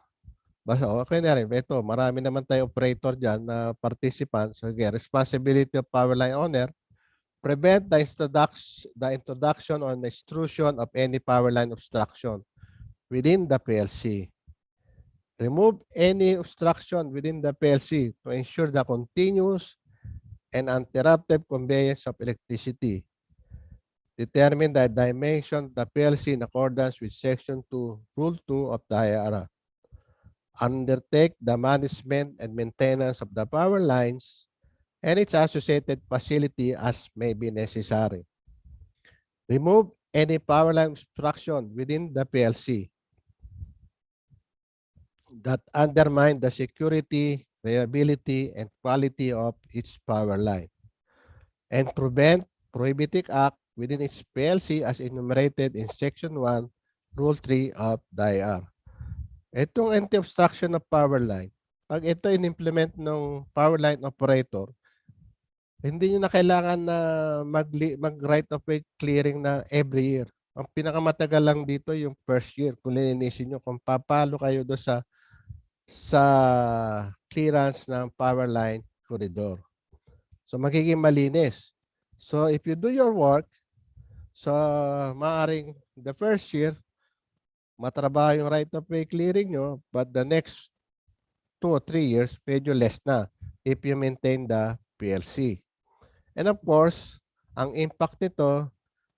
Basta okay na rin. Ito, marami naman tayo operator dyan na participants. So, again, responsibility of power line owner. Prevent the introduction or extrusion of any power line obstruction within the PLC. Remove any obstruction within the PLC to ensure the continuous and uninterrupted conveyance of electricity. Determine the dimension of the PLC in accordance with Section 2, Rule 2 of the IRA. Undertake the management and maintenance of the power lines and its associated facility as may be necessary. Remove any power line obstruction within the PLC that undermine the security, reliability, and quality of its power line, and prevent prohibitive act within its PLC as enumerated in Section 1, Rule 3 of the IR. Itong anti-obstruction of power line, pag ito in-implement ng power line operator, hindi nyo na kailangan na mag-right of way clearing na every year. Ang pinakamatagal lang dito yung first year kung lilinisin nyo kung papalo kayo doon sa clearance ng power line corridor. So magiging malinis. So if you do your work, so maaring the first year, matrabaho yung right of way clearing nyo, but the next 2 or 3 years, medyo less na if you maintain the PLC. And of course, ang impact nito,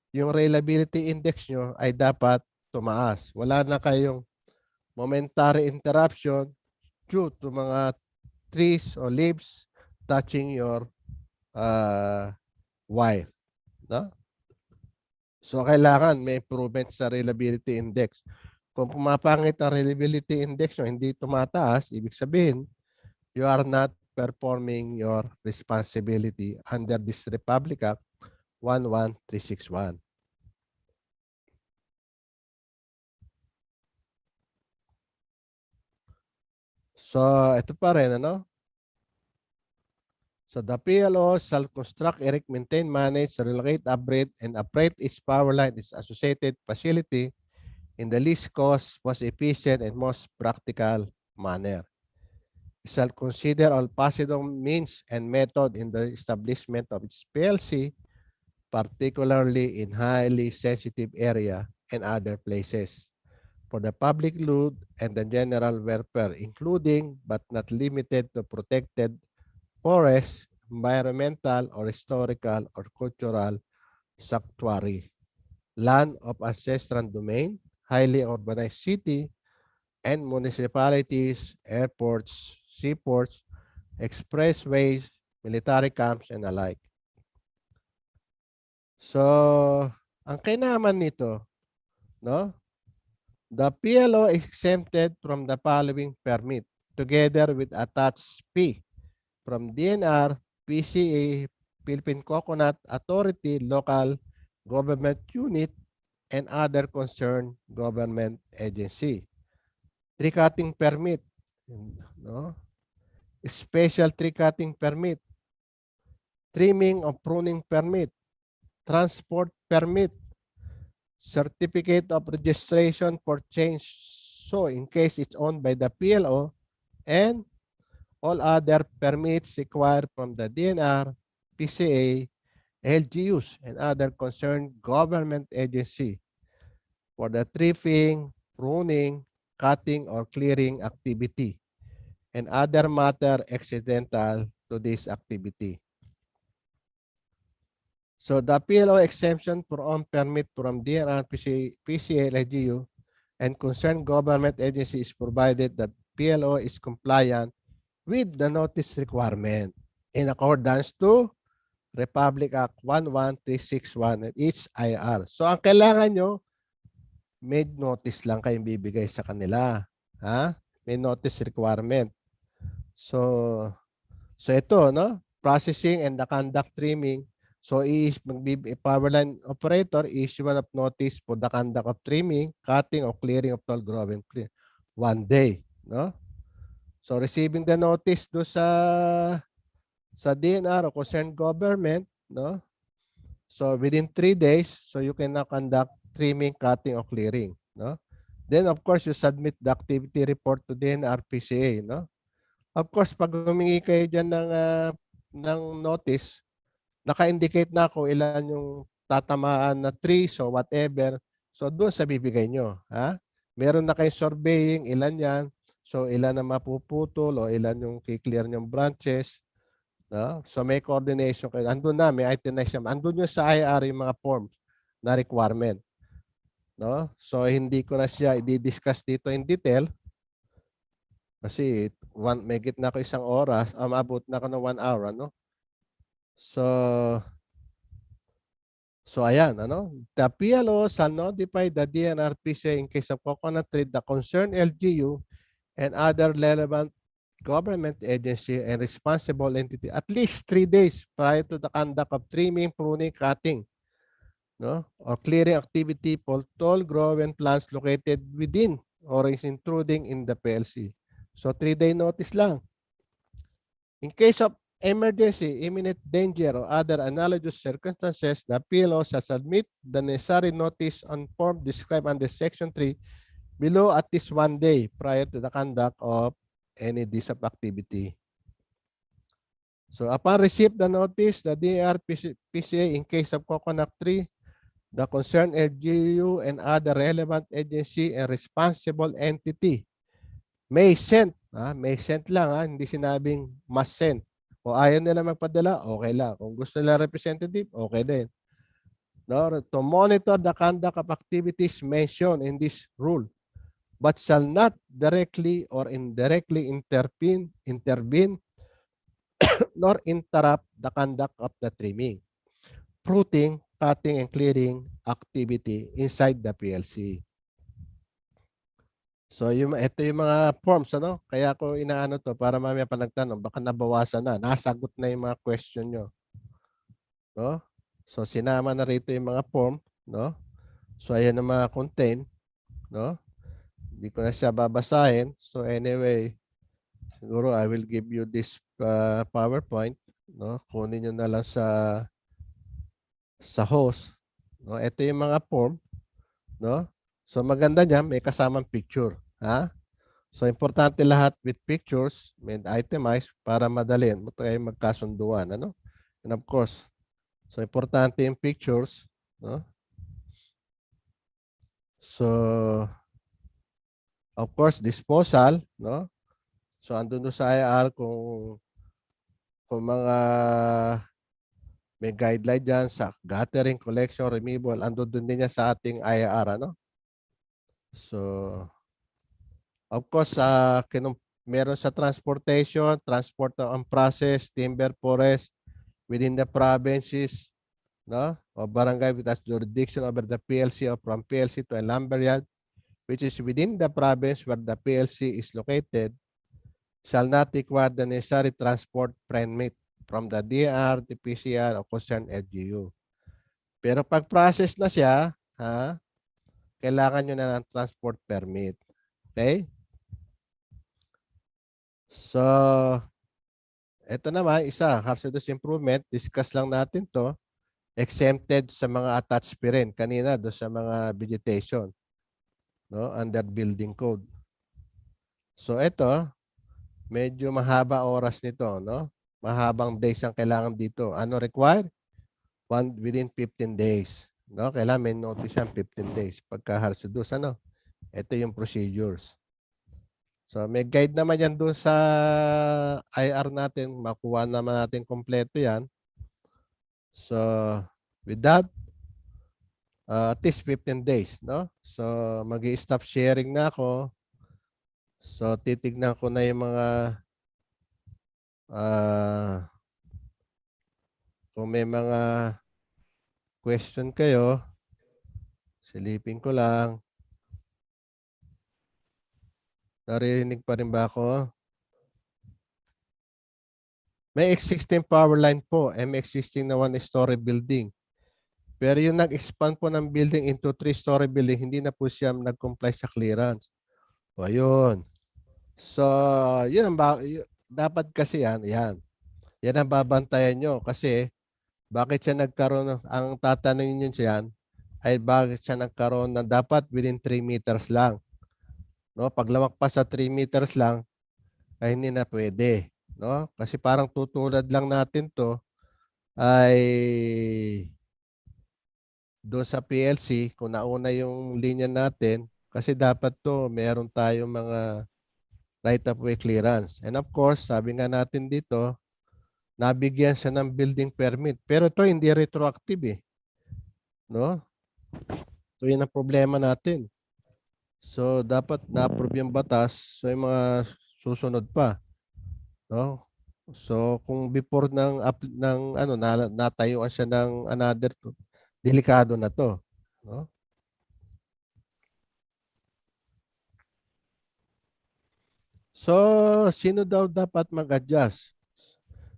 yung reliability index nyo ay dapat tumaas. Wala na kayong momentary interruption due to mga trees or leaves touching your wire. No? So, kailangan may improvement sa reliability index. Kung pumapangit ang reliability index nyo, hindi tumataas, ibig sabihin, you are not performing your responsibility under this Republic Act 11361. So, ito pa rin, ano? So, the PLO shall construct, erect, maintain, manage, relocate, upgrade, and operate its power line, its associated facility in the least cost, most efficient, and most practical manner. Shall consider all possible means and method in the establishment of its PLC, particularly in highly sensitive area and other places, for the public good and the general welfare, including but not limited to protected forest, environmental or historical or cultural sanctuary, land of ancestral domain, highly urbanized city, and municipalities, airports, seaports, expressways, military camps, and alike. So, ang kainaman nito, no? The PLO is exempted from the following permit, together with attached fee from DNR, PCA, Philippine Coconut Authority, local government unit, and other concerned government agency. Tree cutting permit, no? Special tree cutting permit, trimming or pruning permit, transport permit, certificate of registration for change, so in case it's owned by the PLO, and all other permits required from the DNR, PCA, LGUs, and other concerned government agency for the trimming, pruning, cutting, or clearing activity, and other matter accidental to this activity. So the PLO exemption for on permit from DNR, PCA, LGU, and concerned government agency is provided that PLO is compliant with the notice requirement in accordance to Republic Act 11361 and its IR. So ang kailangan nyo, may notice lang kayong bibigay sa kanila. Ha? May notice requirement. So ito, no? Processing and the conduct trimming. So power line operator issue of notice for the conduct of trimming, cutting, or clearing of tall growing 1 day, no? So receiving the notice do sa DNR o concerned government, no? So within 3 days, so you can now conduct trimming, cutting, or clearing, no? Then of course you submit the activity report to DNR PCA, no? Of course, pag humingi kayo dyan ng notice, naka-indicate na kung ilan yung tatamaan na trees o whatever. So, doon sa bibigay nyo. Ha? Meron na kayong surveying, ilan yan. So, ilan na mapuputol o ilan yung kiklear nyong branches. No? So, may coordination kayo. Andun na, may itemize naman. Andun yung sa IR yung mga forms na requirement. No? So, hindi ko na siya i-discuss dito in detail. Kasi may gitna ko 1 oras, maabot na ako ng 1 hour, ano? So So ayan, ano? The PLO shall notify the DNRPC in case of coconut tree, the concerned LGU and other relevant government agency and responsible entity at least 3 days prior to the conduct of trimming, pruning, cutting, no, or clearing activity for tall growing plants located within or is intruding in the PLC. So 3-day notice lang. In case of emergency, imminent danger, or other analogous circumstances, the PLO shall submit the necessary notice on form described under Section 3 below at least 1 day prior to the conduct of any DSAP activity. So upon receipt the notice, the DRPCA in case of coconut tree, the concerned LGU and other relevant agency and responsible entity may send, may send lang, hindi sinabing must send. O ayaw nila magpadala, okay lang. Kung gusto nila representative, okay din. No, to monitor the conduct of activities mentioned in this rule, but shall not directly or indirectly intervene nor interrupt the conduct of the trimming, pruning, cutting, and clearing activity inside the PLC. So ito yung mga forms, ano? Kaya ko inaano to para mamaya pa nagtanong, baka nabawasan na, nasagot na yung mga question nyo. No? So sinama na rito yung mga form, no? So ayan ang mga contain, no? Hindi ko na siya babasahin. So anyway, siguro I will give you this PowerPoint, no? Kunin niyo na lang sa host, no? Ito yung mga form, no? So maganda niya, may kasamang picture, ha? So importante lahat with pictures, may itemize para madali mo tayo magkasunduan, ano? And of course, so importante yung pictures, no? So of course, disposal, no? So andun sa IR kung mga may guideline dyan sa gathering, collection, removal, andun din niya sa ating IR, ano? So, of course, meron sa transportation, transport on process, timber forest within the provinces, no? O barangay with as jurisdiction over the PLC or from PLC to a lumberyard, which is within the province where the PLC is located, shall not require the necessary transport permit from the DR, the PCR, o concerned LGU. Pero pag process na siya, kailangan nyo na ng transport permit. Okay? So, ito naman, isa, hazardous improvement, discuss lang natin to, exempted sa mga attached pa rin kanina do sa mga vegetation, no, under building code. So, ito, medyo mahaba oras nito, no? Mahabang days ang kailangan dito. Ano required? Within 15 days. No? Kailangan may notice ang 15 days. Pagka hazardous, ano? Ito yung procedures. So, may guide naman yan doon sa IR natin. Makuha naman natin kompleto yan. So, with that, at least 15 days, no? So, mag-i-stop sharing na ako. So, titignan ko na yung mga kung may mga question kayo, silipin ko lang. Narinig pa rin ba ako? May existing power line po. May existing na one-story building. Pero yung nag-expand po ng building into 3-story building, hindi na po siya nag-comply sa clearance. O, yun. So, yun ang dapat kasi yan. Yan ang babantayan nyo. Kasi, bakit siya nagkaroon, ang tatanungin nyo siyan, ay bakit siya nagkaroon na dapat within 3 meters lang. No, pag lumagpas sa 3 meters lang, ay hindi na pwede, no? Kasi parang tutulad lang natin 'to ay doon sa PLC kung nauna yung linya natin kasi dapat 'to meron tayong mga right of way clearance. And of course, sabi nga natin dito, nabigyan siya ng building permit. Pero 'to hindi retroactive no? So yun ang problema natin. So, dapat na-approve yung batas. So, yung mga susunod pa. No? So, kung before natayuan siya ng another delikado na to. No? So, sino daw dapat mag-adjust?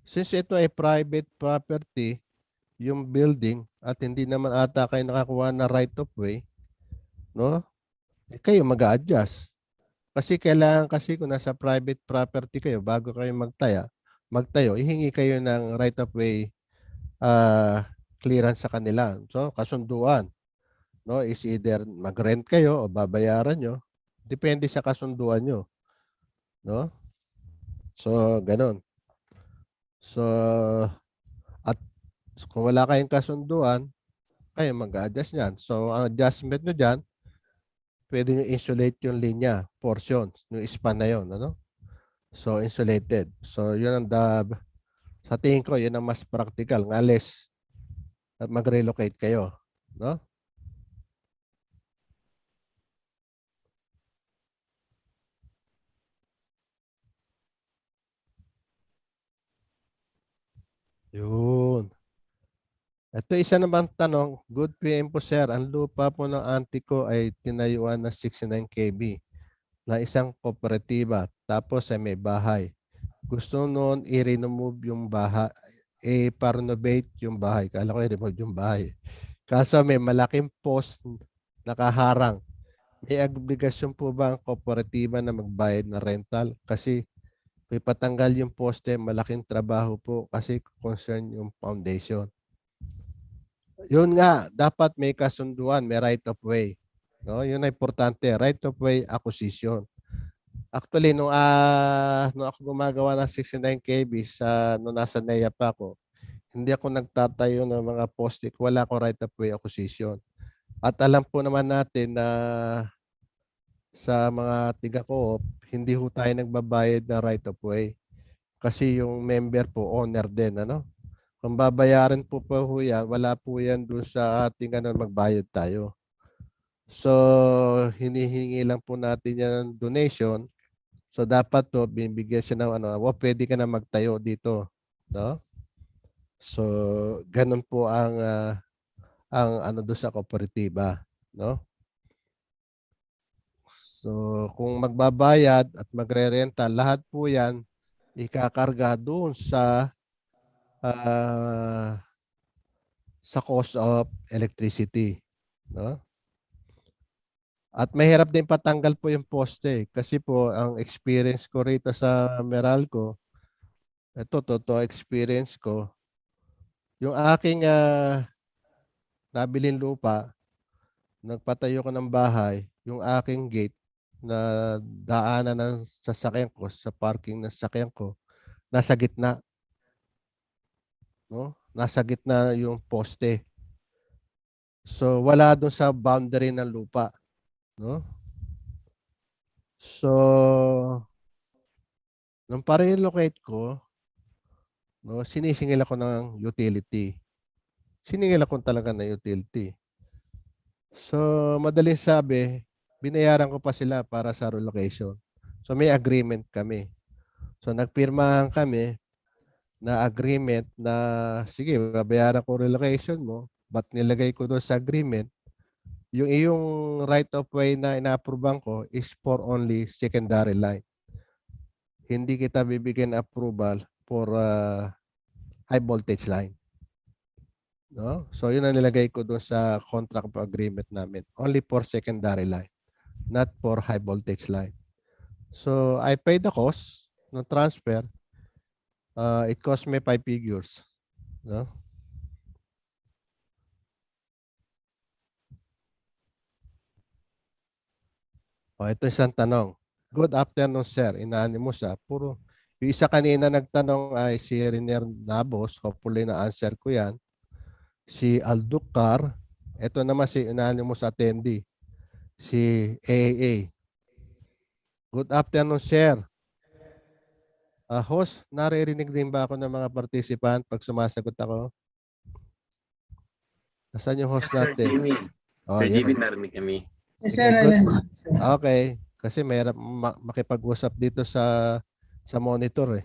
Since ito ay private property, yung building, at hindi naman ata kayo nakakuha na right of way, no? Kayo mag-a-adjust. Kasi kailangan kasi kung nasa private property kayo, bago kayo magtayo, ihingi kayo ng right of way clearance sa kanila. So, kasunduan. No, is either mag-rent kayo o babayaran nyo. Depende sa kasunduan nyo. No? So, ganun. So, at kung wala kayong kasunduan, kayo mag-adjust niyan. So, ang adjustment nyo dyan, pwede nyo insulate yung linya, portion, yung span na yun. Ano? So, insulated. So, yun ang sa tingin ko, yun ang mas practical. Unless mag-relocate kayo. No? Yun. Ito isa namang tanong. Good PM po sir. Ang lupa po ng auntie ko ay tinayuan na 69 kb na isang kooperatiba. Tapos ay may bahay. Gusto noon i-remove yung bahay. I-renovate yung bahay. Kala ko i-remove yung bahay. Kaso may malaking post nakaharang. May obligasyon po ba ang kooperatiba na magbayad ng rental? Kasi ipatanggal yung poste, malaking trabaho po kasi concern yung foundation. Yun nga, dapat may kasunduan, may right of way. No, yun ay importante, right of way acquisition. Actually, nung ako gumagawa ng 69 kb nung nasa NEA pa ako, hindi ako nagtatayo ng mga poste, wala akong right of way acquisition. At alam po naman natin na sa mga tiga-co-op, hindi ho tayo nagbabayad ng right of way. Kasi yung member po, owner din, ano? Kung babayaran po ho yan, wala po yan doon sa ating magbayad tayo. So, hinihingi lang po natin yan ng donation. So, dapat to, binibigyan siya ng pwede ka na magtayo dito. No? So, ganun po ang doon sa kooperatiba. No? So, kung magbabayad at magre-renta, lahat po yan ikakarga doon sa cost of electricity. No? At mahirap din patanggal po yung poste kasi po ang experience ko rito sa Meralco, ito totoo experience ko, yung aking nabiling lupa, nagpatayo ko ng bahay, yung aking gate na daanan ng sasakyan ko, sa parking ng sasakyan ko, nasa gitna. No? Nasa gitna yung poste. So wala doon sa boundary ng lupa, no? So nung pa-relocate ko, no, sinisingil ako ng utility. Siningil ako talaga ng utility. So madaling sabi, binayaran ko pa sila para sa relocation. So may agreement kami. So nagpirmahan kami na agreement na sige, babayaran ko relocation mo, but nilagay ko doon sa agreement, yung iyong right of way na ina-approvean ko is for only secondary line. Hindi kita bibigyan approval for high voltage line. No? So yun ang nilagay ko doon sa contract of agreement namin. Only for secondary line, not for high voltage line. So I paid the cost ng transfer. It cost me 5 figures. No? Ito isang tanong. Good afternoon, sir. Inanimous puro. Yung isa kanina nagtanong ay si Renier Nabos. Hopefully na-answer ko yan. Si Aldukar. Ito naman si Anonymous attendee. Si AAA. Good afternoon, sir. Host, naririnig din ba ako ng mga participant pag sumasagot ako? Nasaan yung host
Yes, Sir
natin?
Jimmy.
Oh,
Sir
yan.
Jimmy, narinig kami.
Yes,
Okay,
sir.
good. Okay. Kasi mayroon makipag-usap dito sa monitor eh.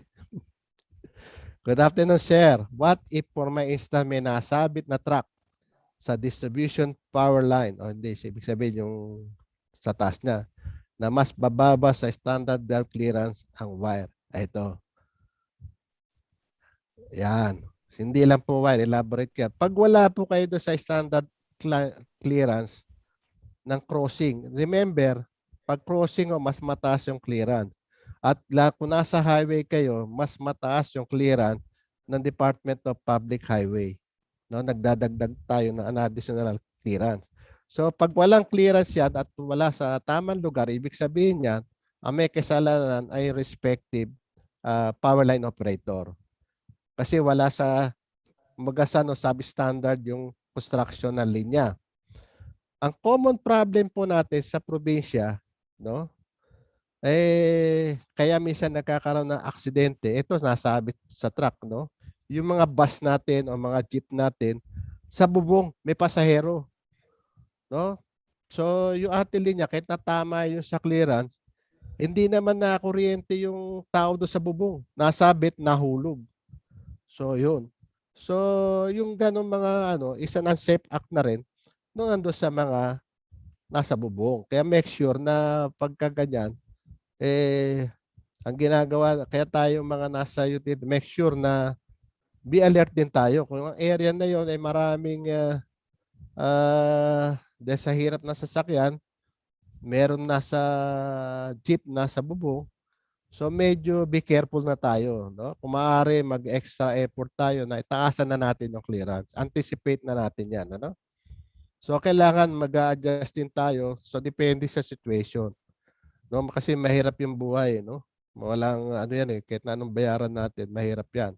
Good afternoon, sir. What if for my instance may nasabit na truck sa distribution power line, o hindi, ibig sabihin yung sa taas niya, na mas bababa sa standard belt clearance ang wire. Ito. Yan. Hindi lang po wire, elaborate ka. Pag wala po kayo doon sa standard clearance ng crossing, remember, pag crossing mas mataas yung clearance. At kung nasa highway kayo, mas mataas yung clearance ng Department of Public Highway. No, nagdadagdag tayo ng additional clearance. So pag walang clearance yan at wala sa tamang lugar, ibig sabihin niyan, ang may kasalanan ay respective power line operator. Kasi wala sa magasan o substandard yung construction ng linya. Ang common problem po natin sa probinsya, no? Kaya minsan nagkakaroon ng aksidente. Ito nasabit sa truck, no? Yung mga bus natin o mga jeep natin, sa bubong may pasahero, no? So yung ating linya, kahit natama yung sa clearance, hindi naman na kuryente yung tao doon sa bubong. Nasabit, nahulog. So yun. So yung ganun mga isa ng safe act na rin nung nando sa mga nasa bubong. Kaya make sure na pagka ganyan, ang ginagawa, kaya tayo mga nasa utility, make sure na be alert din tayo. Kung ang area na yon ay maraming dahil sa hirap na sasakyan, meron nasa jeep, nasa bubong, so medyo be careful na tayo. No? Kung maaari, mag-extra effort tayo na itaasan na natin yung clearance. Anticipate na natin yan. Ano? So kailangan mag-adjust din tayo. So depende sa situation. No? Kasi mahirap yung buhay. No? Walang yan kahit na anong bayaran natin, mahirap yan.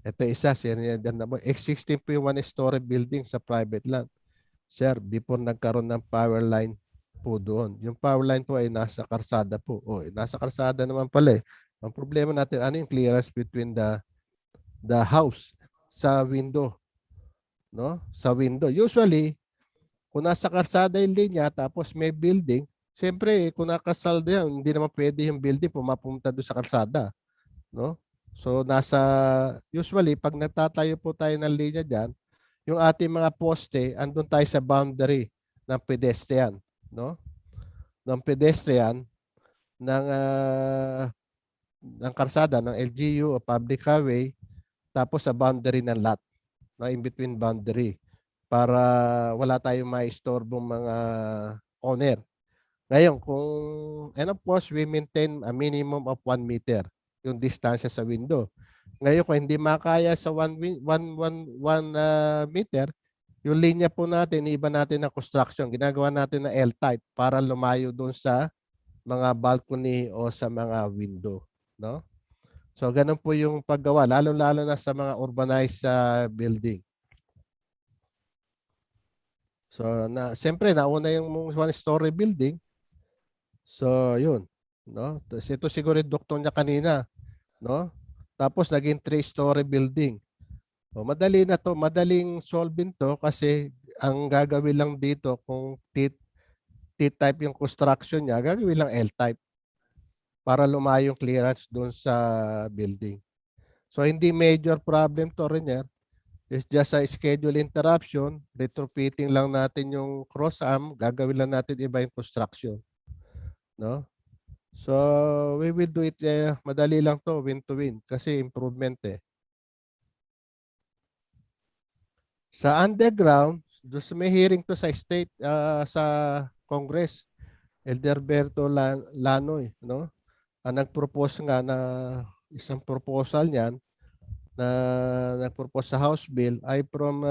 Ito isa, existing po yung one-story building sa private land. Sir, before nagkaroon ng power line po doon. Yung power line po ay nasa karsada po. Nasa karsada naman pala eh. Ang problema natin, ano yung clearance between the house sa window? No? Sa window. Usually, kung nasa karsada yung linya tapos may building, siyempre, kung nakasalda yan, hindi naman pwede yung building pumapunta doon sa karsada. No? So, usually, pag nagtatayo po tayo ng linya dyan, yung ating mga poste, andun tayo sa boundary ng pedestrian. No? Ng pedestrian, ng karsada, ng LGU o public highway, tapos sa boundary ng lot. No? In between boundary. Para wala tayong maistorbong mga owner. Ngayon, and of course, we maintain a minimum of 1 meter yung distansya sa window. Ngayon, kung hindi makaya sa 1 meter, yung linya po natin, iba natin na construction. Ginagawa natin na L-type para lumayo doon sa mga balcony o sa mga window. No? So, ganun po yung paggawa, lalo-lalo na sa mga urbanized building. So, siyempre, nauna yung one-story building. So, yun. No? Tapos ito siguro yung doktor niya kanina. No? Tapos, naging 3-story building. O, madali na to. Madaling solving to kasi ang gagawin lang dito kung T-type yung construction niya, gagawin lang L-type para lumayo yung clearance doon sa building. So, hindi major problem to rin yan. It's just a schedule interruption. Retrofitting lang natin yung cross arm. Gagawin lang natin iba yung construction. No? So, we will do it. Madali lang to, win to win. Kasi improvement eh. Sa underground, may hearing to sa state, sa Congress. Elderberto Lanoy. No? Ang nag-propose nga na isang proposal niyan na nag-propose sa House Bill ay from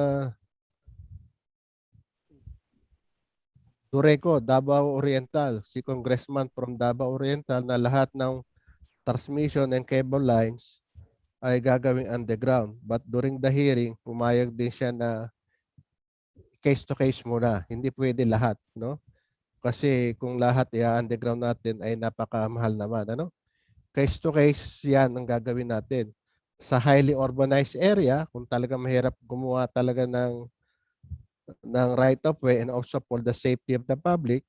Dureco, Davao Oriental, si Congressman from Davao Oriental na lahat ng transmission and cable lines ay gagawing underground. But during the hearing, pumayag din siya na case to case muna. Hindi pwede lahat, no? Kasi kung lahat i-underground natin ay napakamahal naman, ano? Case to case 'yan ang gagawin natin. Sa highly urbanized area, kung talaga mahirap gumawa talaga ng right of way and also for the safety of the public,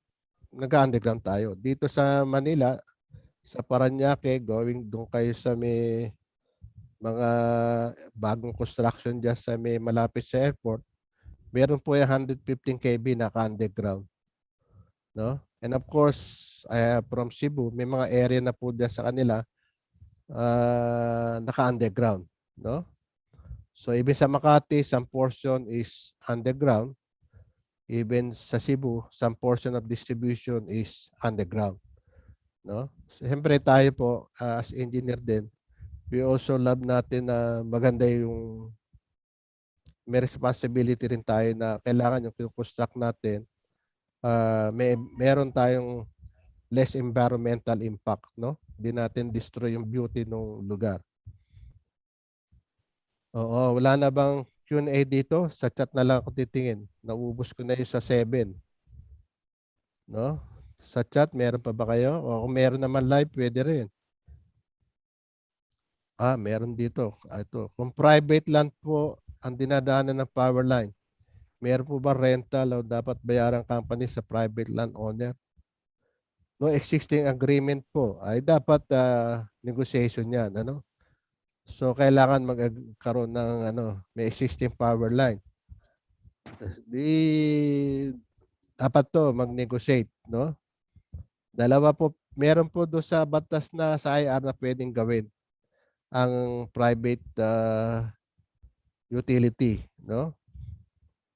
nag-underground tayo. Dito sa Manila, sa Parañaque, going doon kayo sa may mga bagong construction dyan sa may malapit sa airport, meron po yung 115 kV naka-underground. No? And of course, from Cebu, may mga area na po dyan sa kanila naka-underground. No? So even sa Makati, some portion is underground. Even sa Cebu, some portion of distribution is underground. No? Siyempre tayo po as engineer din, we also love natin na maganda yung may responsibility rin tayo na kailangan yung construct natin meron tayong less environmental impact, no? Hindi natin destroy yung beauty ng lugar. Oo, wala na bang Q&A dito? Sa chat na lang ako titingin. Naubos ko na yung sa 7. No? Sa chat, meron pa ba kayo? O kung meron naman live, pwede rin. Meron dito. Ito. Kung private land po ang dinadaanan ng power line, meron po ba rental o dapat bayaran company sa private land owner? No existing agreement po ay dapat negotiation yan. Ano? So, kailangan magkaroon ng may existing power line. Dapat to mag-negotiate. No? Dalawa po, meron po doon sa batas na sa IR na pwedeng gawin ang private utility, no?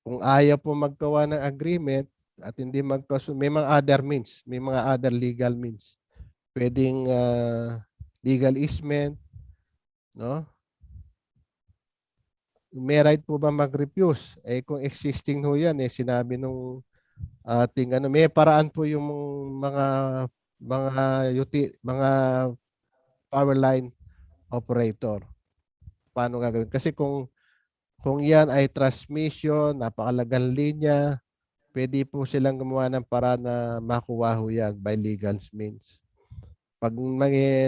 Kung ayaw po magkawa ng agreement at hindi may mga other means, may mga other legal means. Pwedeng legal easement, no? May right po ba mag-refuse? Kung existing ho yan, sinabi nung ating may paraan po yung mga power line operator. Paano gagawin? Kasi kung yan ay transmission, napakalagang linya, pwede po silang gumawa ng paraan na makuha ho yan by legal means. Pag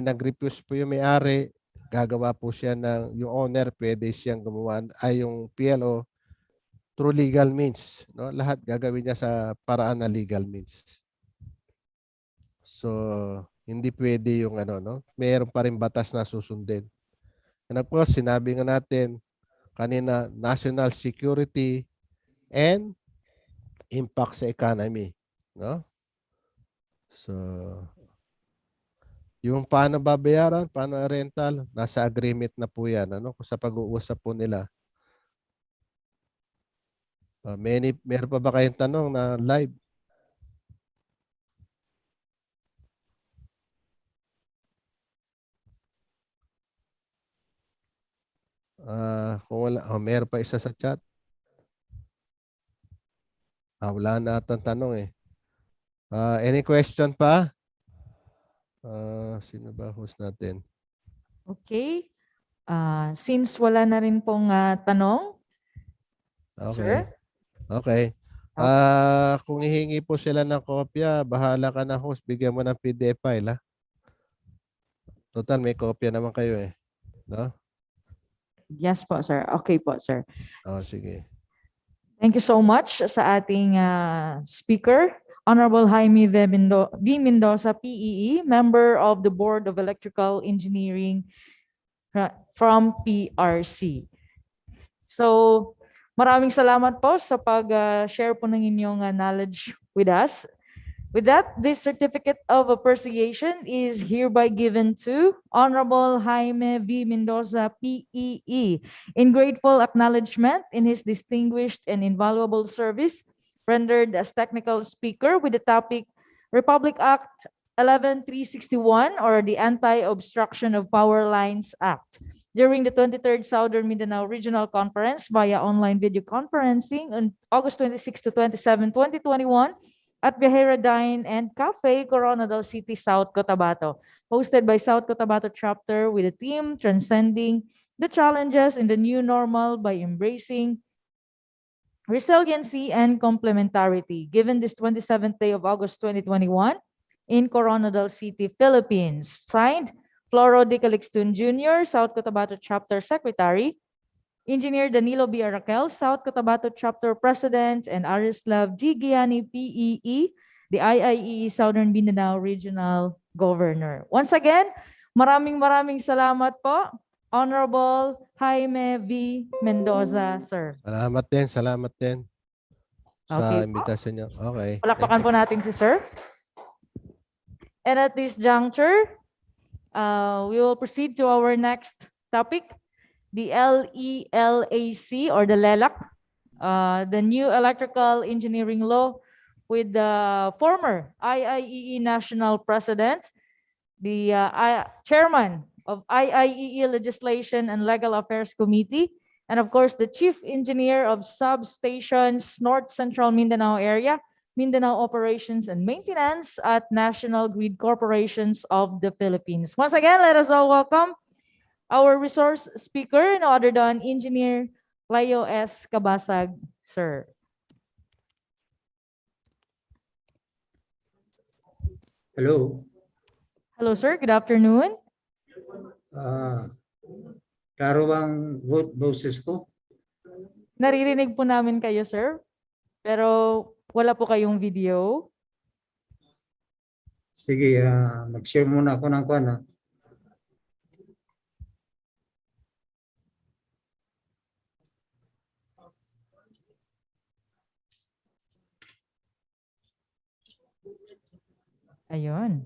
nag-refuse po yung may-ari, gagawa po siya yung owner, pwede siyang gumawa, yung PLO, through legal means. No? Lahat gagawin niya sa paraan na legal means. So, hindi pwede yung no? Mayroon pa rin batas na susundin. And of course, sinabi nga natin kanina, national security and impact sa economy. No? So, yung paano babayaran, paano rental, nasa agreement na po yan. Kung sa pag-uusap po nila. Meron pa ba kayong tanong na live? Kung wala, meron pa isa sa chat. Wala na atang tanong any question pa? Sino ba host natin?
Okay. Since wala na rin pong tanong,
Okay.
sir?
Okay. Kung hihingi po sila ng kopya, bahala ka na host, bigyan mo ng PDF file Total, may kopya naman kayo No?
Yes po, sir. Okay po, sir.
Sige.
Thank you so much sa ating speaker, Honorable Jaime V. Mendoza, PEE, member of the Board of Electrical Engineering from PRC. So, maraming salamat po sa pag-share po ng inyong knowledge with us. With that, this certificate of appreciation is hereby given to Honorable Jaime V. Mendoza, PEE, in grateful acknowledgement in his distinguished and invaluable service rendered as technical speaker with the topic Republic Act 11361 or the Anti-Obstruction of Power Lines Act during the 23rd Southern Mindanao Regional Conference via online video conferencing on August 26 to 27, 2021 at Viajera Dine and Cafe, Coronadal City, South Cotabato, hosted by South Cotabato chapter with a theme transcending the challenges in the new normal by embracing resiliency and complementarity, given this 27th day of August 2021 in Coronadal City, Philippines. Signed, Floro de Calixtun Jr., South Cotabato Chapter Secretary, Engineer Danilo B. Arakel, South Cotabato Chapter President, and Arislav G. Gianni, PEE, the IIE Southern Mindanao Regional Governor. Once again, maraming salamat po, Honorable Jaime V. Mendoza, sir.
Salamat din sa
Okay po.
invitation niyo. Okay.
Palakpakan po natin si sir. And at this juncture, we will proceed to our next topic, the LELAC or the LELAC, the new electrical engineering law with the former IIEE National President, the chairman of IIEE Legislation and Legal Affairs Committee, and of course, the chief engineer of substations North Central Mindanao area, Mindanao Operations and Maintenance at National Grid Corporations of the Philippines. Once again, let us all welcome our resource speaker, no other than Engineer Leo S. Cabasag, sir.
Hello.
Hello, sir. Good afternoon.
Klaro bang boses ko?
Naririnig po namin kayo, sir. Pero wala po kayong video.
Sige, mag-share muna ako ng kwan.
Ayun.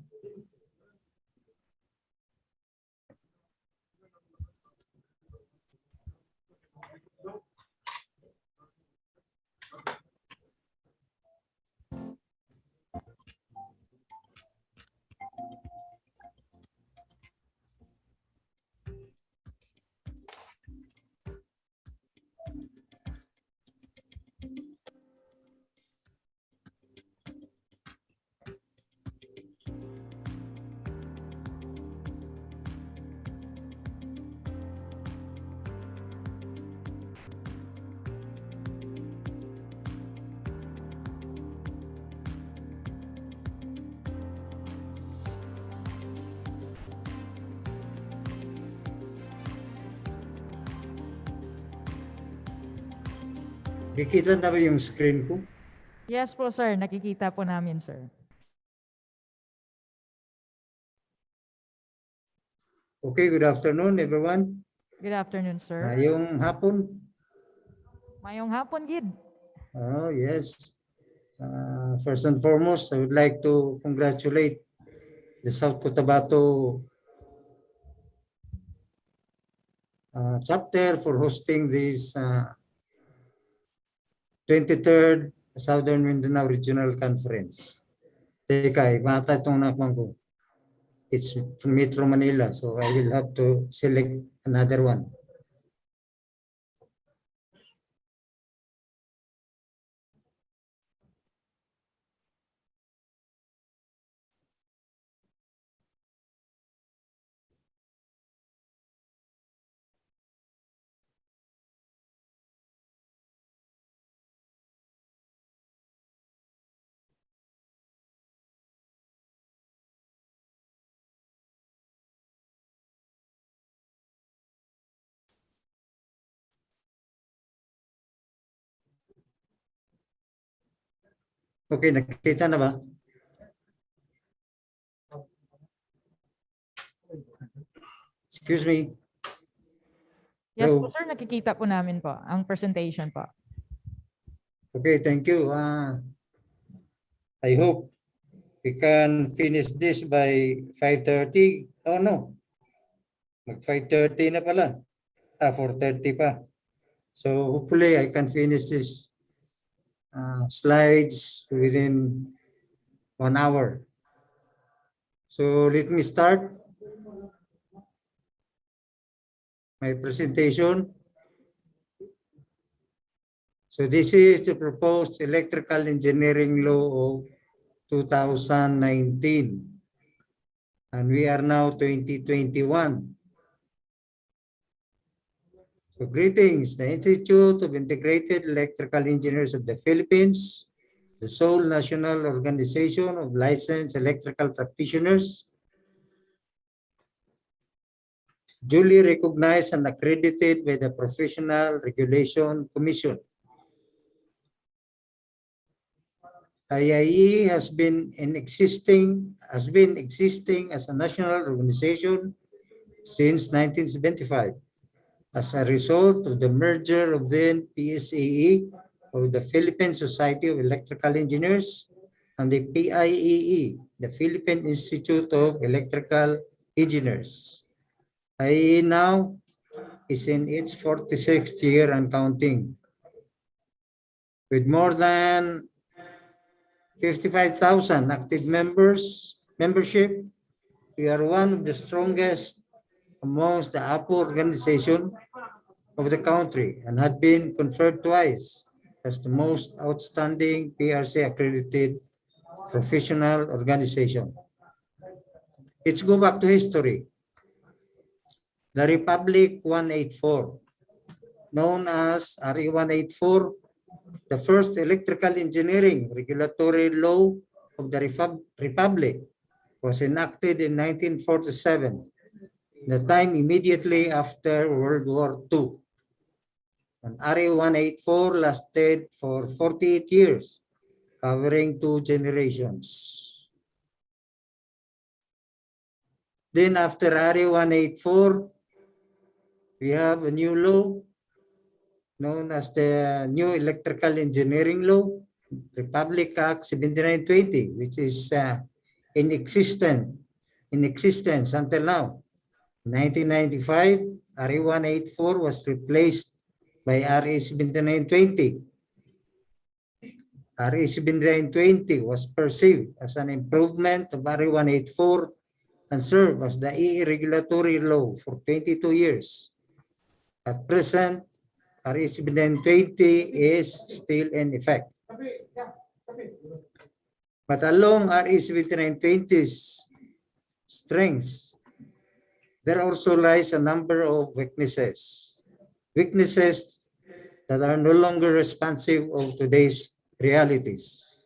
Kikita na ba yung screen ko?
Yes po, sir. Nakikita po namin, sir.
Okay, good afternoon everyone.
Good afternoon, sir.
Ngayong hapon.
Mayong hapon, Gid.
Oh, yes. First and foremost, I would like to congratulate the South Cotabato chapter for hosting this 23rd Southern Mindanao Regional Conference. Teka, bata itong nakman ko. It's from Metro Manila, so I will have to select another one. Okay, nakita na ba? Excuse me.
Yes
Hello.
po, sir. Nakikita po namin po ang presentation po.
Okay, thank you. I hope we can finish this by 5:30. Oh no, mag 5:30 na pala. 4:30 pa. So hopefully I can finish this slides within 1 hour. So let me start my presentation. So this is the proposed electrical engineering law of 2019. And we are now 2021. So greetings, the Institute of Integrated Electrical Engineers of the Philippines, the sole national organization of licensed electrical practitioners, duly recognized and accredited by the Professional Regulation Commission. IIE has been existing as a national organization since 1975 as a result of the merger of then PSAE of the Philippine Society of Electrical Engineers and the PIEE, the Philippine Institute of Electrical Engineers. IIE now is in its 46th year and counting. With more than 55,000 active membership, we are one of the strongest amongst the APO organization of the country and had been conferred twice as the most outstanding PRC accredited professional organization. Let's go back to history. The Republic 184, known as RE 184, the first electrical engineering regulatory law of the Republic, was enacted in 1947, the time immediately after World War II. And RE 184 lasted for 48 years, covering 2 generations. Then after RE 184, we have a new law known as the New Electrical Engineering Law, Republic Act 7920, which is in existence until now. In 1995, RE 184 was replaced by RE 7920. RE 7920 was perceived as an improvement of RE 184 and served as the EE regulatory law for 22 years. At present, RE 7920 is still in effect. But along RE 7920's strengths, there also lies a number of weaknesses. Weaknesses that are no longer responsive of today's realities.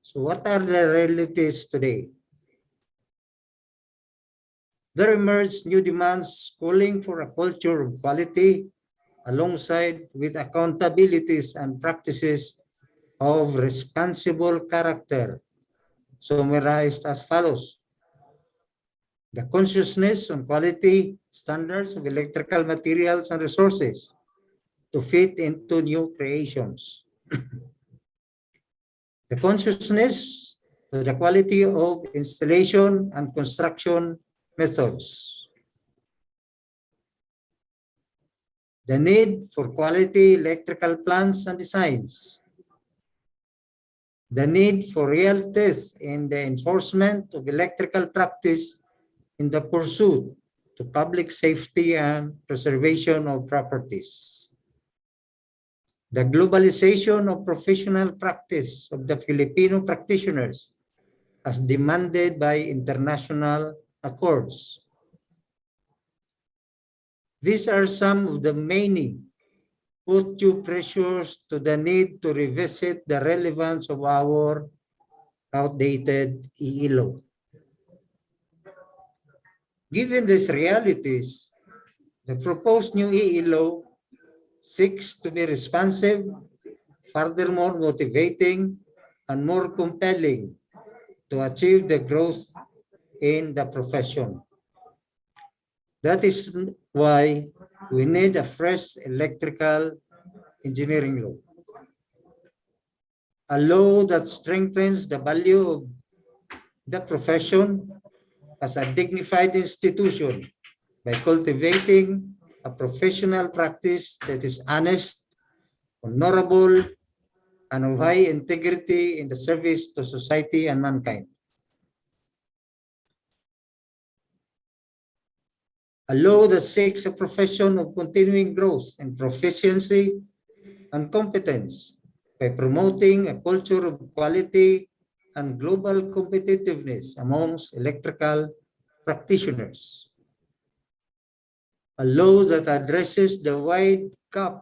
So what are the realities today? There emerged new demands calling for a culture of quality alongside with accountabilities and practices of responsible character, summarized as follows. The consciousness on quality standards of electrical materials and resources to fit into new creations. The consciousness of the quality of installation and construction methods. The need for quality electrical plans and designs. The need for real tests in the enforcement of electrical practice in the pursuit to public safety and preservation of properties. The globalization of professional practice of the Filipino practitioners as demanded by international accords. These are some of the many put due pressures to the need to revisit the relevance of our outdated EE law. Given these realities, the proposed new EE law seeks to be responsive, furthermore motivating, and more compelling to achieve the growth in the profession. That is why we need a fresh electrical engineering law. A law that strengthens the value of the profession as a dignified institution by cultivating a professional practice that is honest, honorable, and of high integrity in the service to society and mankind. A law that seeks a profession of continuing growth and proficiency and competence by promoting a culture of quality and global competitiveness amongst electrical practitioners. A law that addresses the wide gap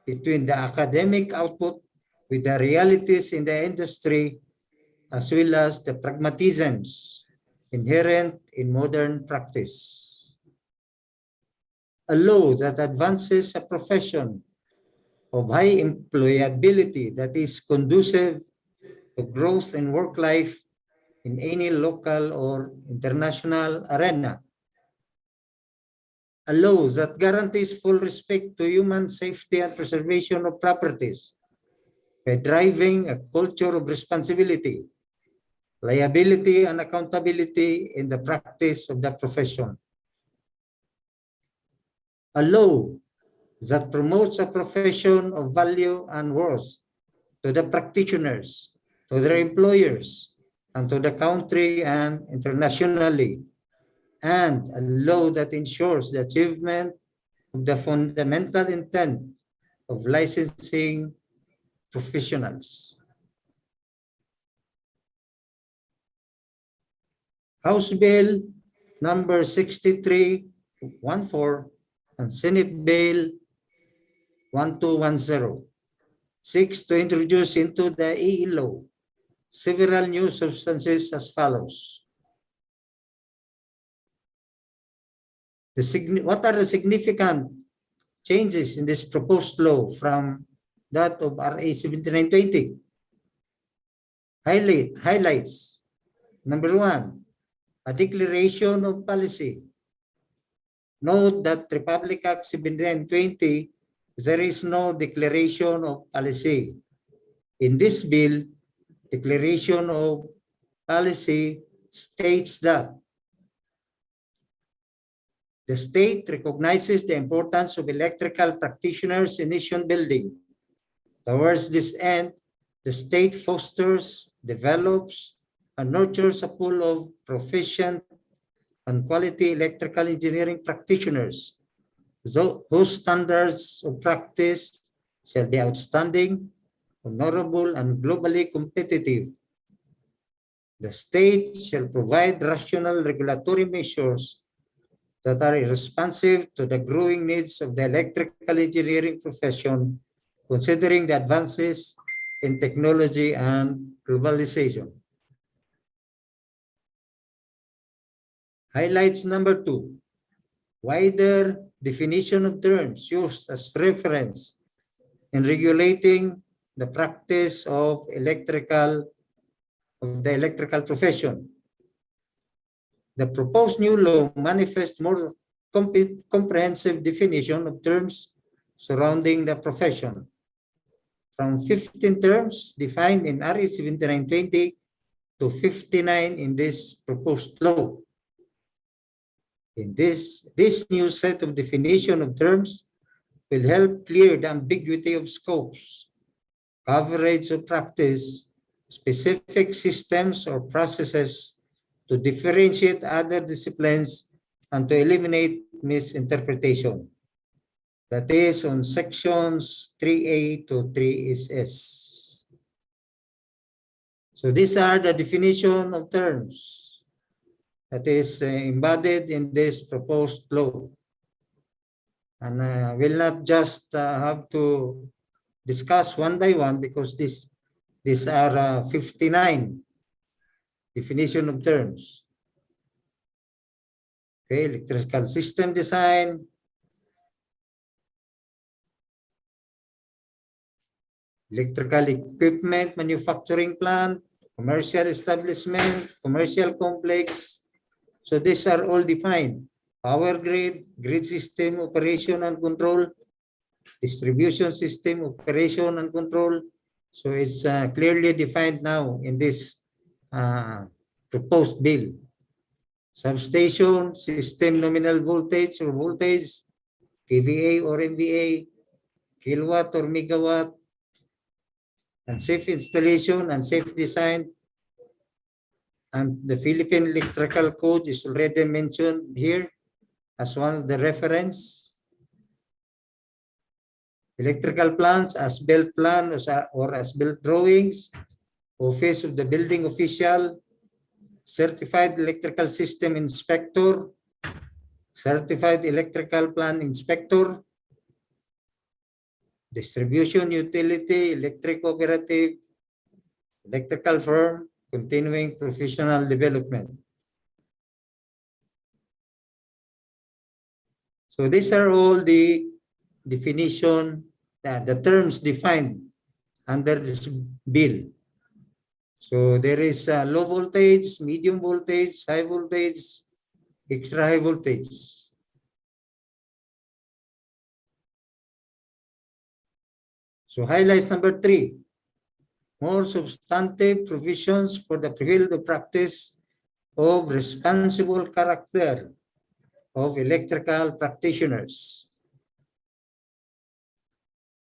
between the academic output with the realities in the industry, as well as the pragmatisms inherent in modern practice. A law that advances a profession of high employability that is conducive to growth and work life in any local or international arena. A law that guarantees full respect to human safety and preservation of properties by driving a culture of responsibility, liability, and accountability in the practice of the profession. A law that promotes a profession of value and worth to the practitioners, to their employers, and to the country and internationally, and a law that ensures the achievement of the fundamental intent of licensing professionals. House Bill number 6314 and Senate Bill 1210 seeks to introduce into the EE law several new substances as follows. What are the significant changes in this proposed law from that of RA 7920? Highlights. Number one, a declaration of policy. Note that Republic Act 7920, there is no declaration of policy. In this bill, declaration of policy states that the state recognizes the importance of electrical practitioners in nation building. Towards this end, the state fosters, develops, and nurtures a pool of proficient and quality electrical engineering practitioners whose standards of practice shall be outstanding, honorable, and globally competitive. The state shall provide rational regulatory measures that are responsive to the growing needs of the electrical engineering profession, considering the advances in technology and globalization. Highlights number two, wider definition of terms used as reference in regulating the practice of the electrical profession. The proposed new law manifests more comprehensive definition of terms surrounding the profession. From 15 terms defined in RA 7920 to 59 in this proposed law. In this new set of definition of terms will help clear the ambiguity of scopes, coverage of practice, specific systems or processes to differentiate other disciplines and to eliminate misinterpretation. That is on sections 3A to 3SS. So these are the definition of terms that is embodied in this proposed law. And we'll not just have to discuss one by one because these are 59 definition of terms. Okay, electrical system design, electrical equipment manufacturing plant, commercial establishment, commercial complex. So these are all defined. Power grid, grid system operation and control, distribution system operation and control. So it's clearly defined now in this proposed bill. Substation, system nominal voltage or voltage, kVA or MVA, kilowatt or megawatt, and safe installation and safe design. And the Philippine Electrical Code is already mentioned here as one of the reference. Electrical plans, as-built plan or as-built drawings, office of the building official, certified electrical system inspector, certified electrical plan inspector, distribution utility, electric cooperative, electrical firm, continuing professional development. So these are all the definition, the terms defined under this bill. So there is low voltage, medium voltage, high voltage, extra high voltage. So highlights number 3, more substantive provisions for the field of practice of responsible character of electrical practitioners.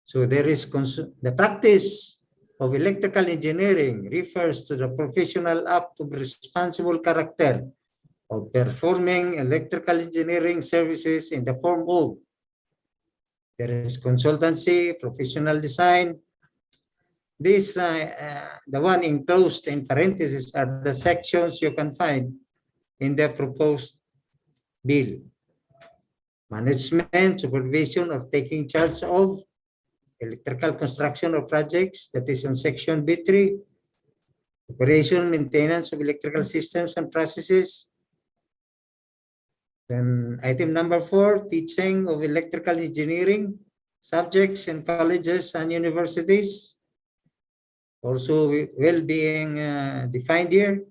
So there is the practice of electrical engineering refers to the professional act of responsible character of performing electrical engineering services in the form of there is consultancy, professional design. This, the one enclosed in parentheses are the sections you can find in the proposed bill. Management, supervision of taking charge of electrical construction of projects, that is on section B3. Operation, maintenance of electrical systems and processes. Then item number 4, teaching of electrical engineering subjects in colleges and universities. Also will being defined here.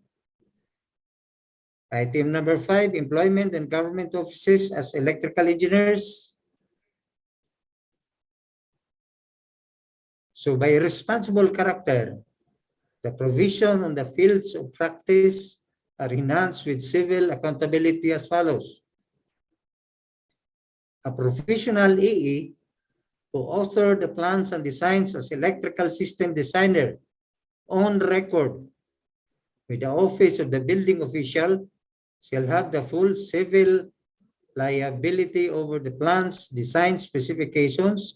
Item number 5, employment in government offices as electrical engineers. So by responsible character, the provision on the fields of practice are enhanced with civil accountability as follows. A professional EE who authored the plans and designs as electrical system designer on record with the office of the building official shall have the full civil liability over the plans, design specifications,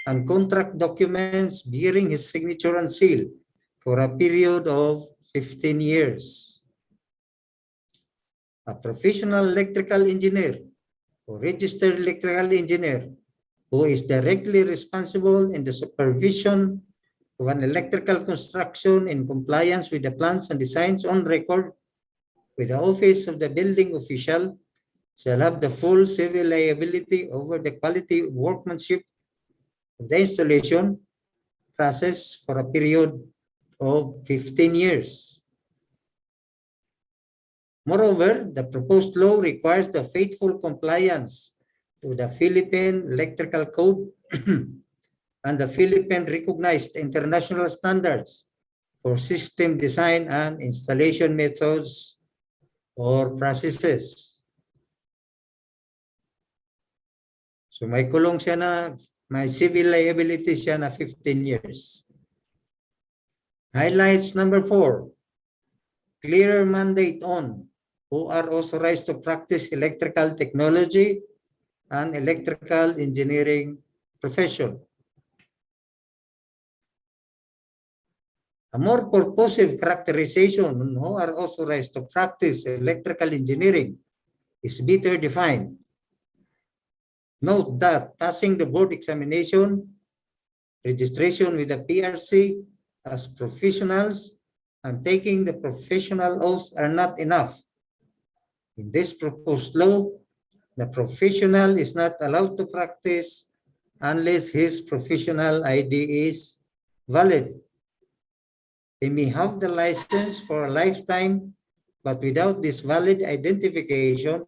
and contract documents bearing his signature and seal for a period of 15 years. A professional electrical engineer or registered electrical engineer who is directly responsible in the supervision of an electrical construction in compliance with the plans and designs on record with the office of the building official shall have the full civil liability over the quality of workmanship of the installation process for a period of 15 years. Moreover, the proposed law requires the faithful compliance to the Philippine Electrical Code and the Philippine recognized international standards for system design and installation methods or processes. So may kulong siya na, may civil liability siya na 15 years. Highlights number 4, clearer mandate on who are authorized to practice electrical technology and electrical engineering profession. A more purposive characterization on who are authorized to practice electrical engineering is better defined. Note that passing the board examination, registration with the PRC as professionals, and taking the professional oath are not enough. In this proposed law, the professional is not allowed to practice unless his professional ID is valid. He may have the license for a lifetime, but without this valid identification,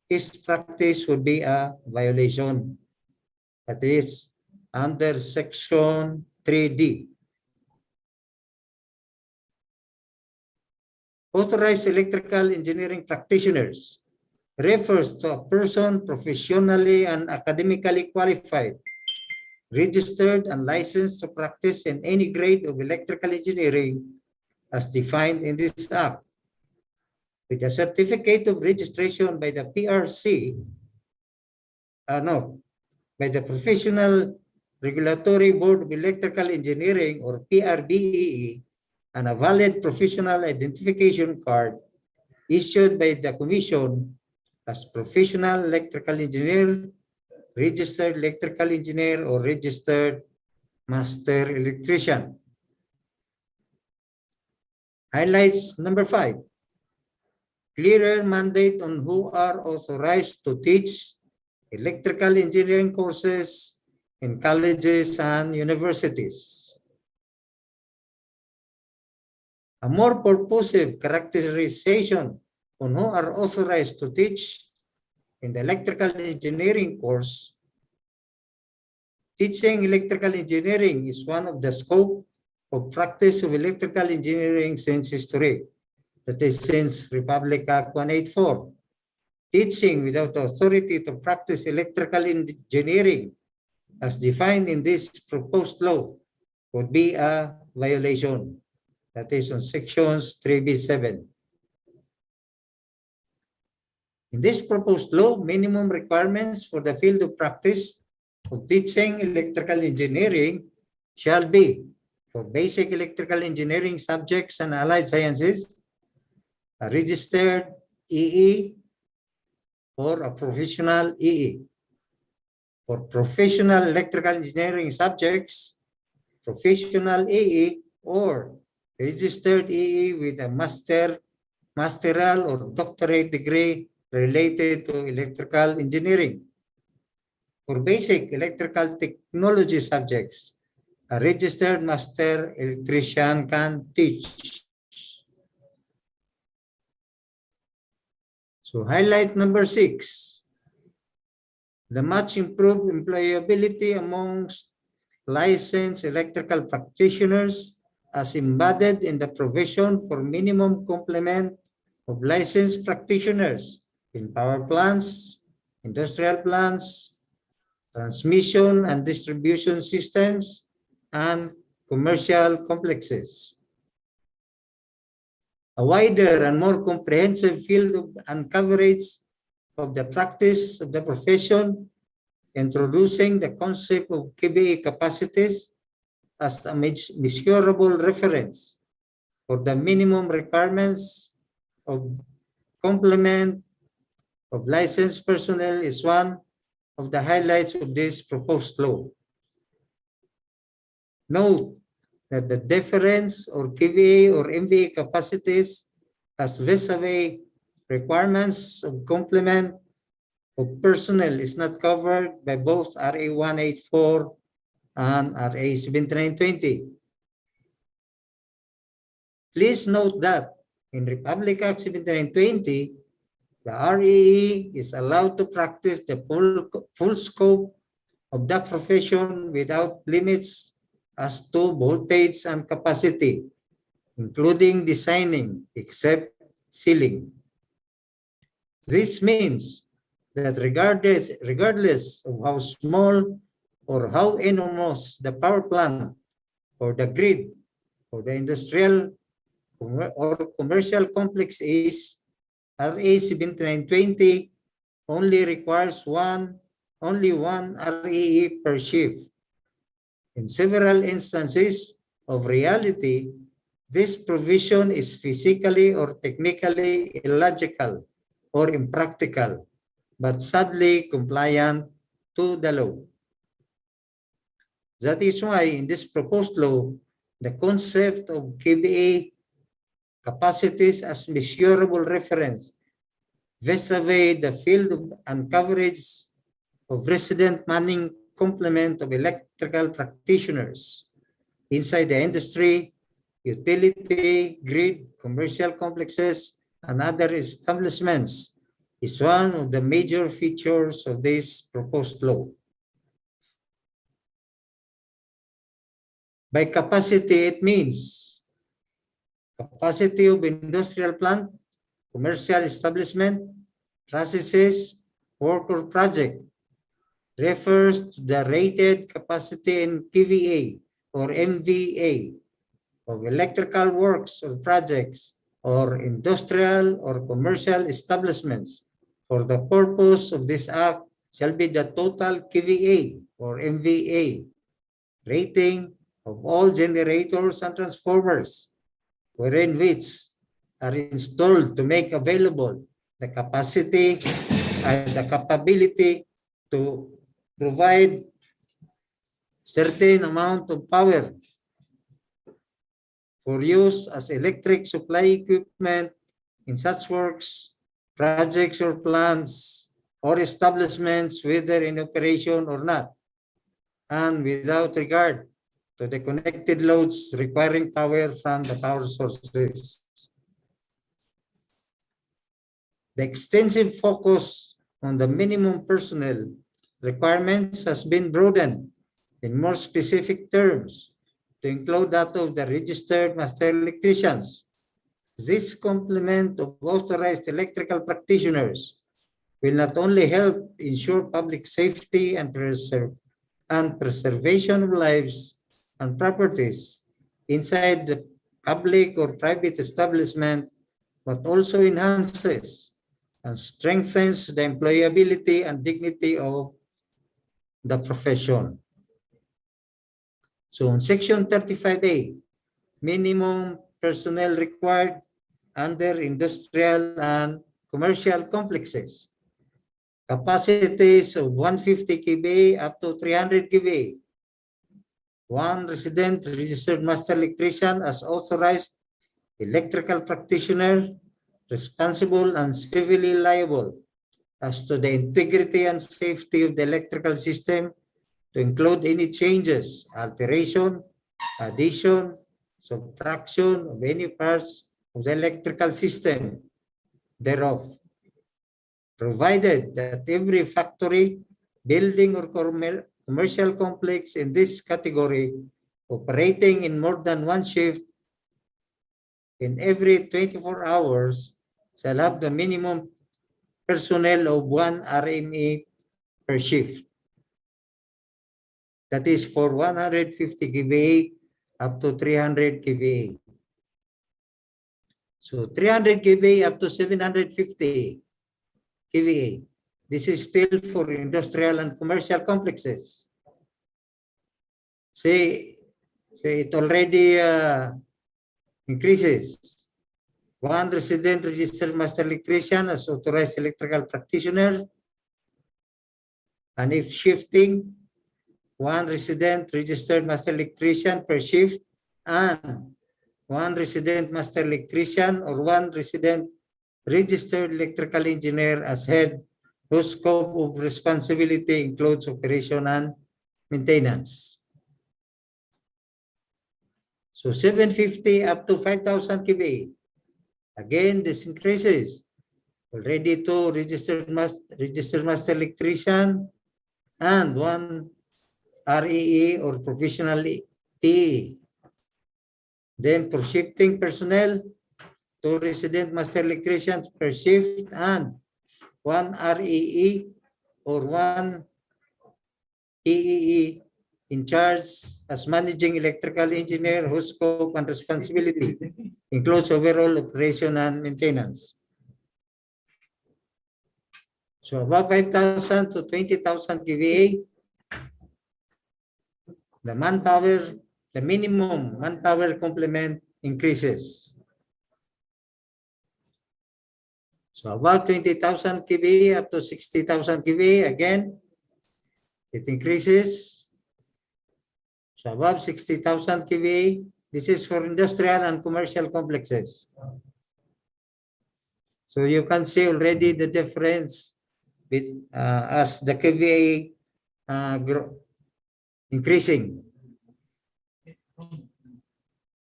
his practice would be a violation. That is under section 3D. Authorized electrical engineering practitioners refers to a person professionally and academically qualified, registered and licensed to practice in any grade of electrical engineering as defined in this act, with a certificate of registration by the PRC, by the Professional Regulatory Board of Electrical Engineering or PRBEE, and a valid professional identification card issued by the Commission as professional electrical engineer, registered electrical engineer, or registered master electrician. Highlights number 5. Clearer mandate on who are authorized to teach electrical engineering courses in colleges and universities. A more purposive characterization on who are authorized to teach in the electrical engineering course. Teaching electrical engineering is one of the scope of practice of electrical engineering since history, that is since Republic Act 184. Teaching without authority to practice electrical engineering as defined in this proposed law would be a violation. That is on sections 3B7. In this proposed law, minimum requirements for the field of practice of teaching electrical engineering shall be for basic electrical engineering subjects and allied sciences, a registered EE or a professional EE. For professional electrical engineering subjects, professional EE or registered EE with a masteral or doctorate degree related to electrical engineering. For basic electrical technology subjects, a registered master electrician can teach. So highlight number 6, the much improved employability amongst licensed electrical practitioners as embodied in the provision for minimum complement of licensed practitioners in power plants, industrial plants, transmission and distribution systems, and commercial complexes. A wider and more comprehensive field and coverage of the practice of the profession, introducing the concept of KBA capacities as a measurable reference for the minimum requirements of complement of licensed personnel is one of the highlights of this proposed law. Note that the difference or KVA or MVA capacities as vis-a-vis requirements of complement of personnel is not covered by both RA 184 and RA 7920. Please note that in Republic Act 7920, the REE is allowed to practice the full scope of the profession without limits as to voltage and capacity, including designing, except sealing. This means that regardless of how small or how enormous the power plant or the grid or the industrial or commercial complex is, RA 7920 only requires only one REE per shift. In several instances of reality, this provision is physically or technically illogical or impractical, but sadly compliant to the law. That is why in this proposed law, the concept of KBA capacities as measurable reference vis-a-vis the field and coverage of resident manning complement of electrical practitioners inside the industry, utility, grid, commercial complexes, and other establishments is one of the major features of this proposed law. By capacity, it means capacity of industrial plant, commercial establishment, processes, work or project, refers to the rated capacity in KVA or MVA of electrical works or projects or industrial or commercial establishments. For the purpose of this act shall be the total KVA or MVA rating of all generators and transformers wherein which are installed to make available the capacity and the capability to provide certain amount of power for use as electric supply equipment in such works, projects or plants or establishments, whether in operation or not, and without regard to the connected loads requiring power from the power sources. The extensive focus on the minimum personnel requirements has been broadened in more specific terms to include that of the registered master electricians. This complement of authorized electrical practitioners will not only help ensure public safety and preservation of lives and properties inside the public or private establishment, but also enhances and strengthens the employability and dignity of the profession. So in Section 35A, minimum personnel required under industrial and commercial complexes, capacities of 150 kVA up to 300 kVA. One resident registered master electrician as authorized electrical practitioner, responsible and civilly liable as to the integrity and safety of the electrical system, to include any changes, alteration, addition, subtraction of any parts of the electrical system thereof, provided that every factory, building, or commercial complex in this category operating in more than one shift in every 24 hours shall have the minimum personnel of 1 RME per shift. That is for 150 kVA up to 300 kVA. So 300 kVA up to 750 kVA. This is still for industrial and commercial complexes. See it already increases. One resident registered master electrician as authorized electrical practitioner, and if shifting, one resident registered master electrician per shift, and one resident master electrician or one resident registered electrical engineer as head, whose scope of responsibility includes operation and maintenance. So 750 up to 5,000 kVA. Again, this increases. Already two registered master electrician and one REE or professional PE. Then for shifting personnel, two resident master electricians per shift and one REE or one EEE in charge as managing electrical engineer, whose scope and responsibility includes overall operation and maintenance. So above 5,000 to 20,000 kVA, the manpower, the minimum manpower complement increases. So about 20,000 kVA up to 60,000 kVA, again, it increases. So above 60,000 kVA, this is for industrial and commercial complexes. So you can see already the difference with, as the kVA increasing.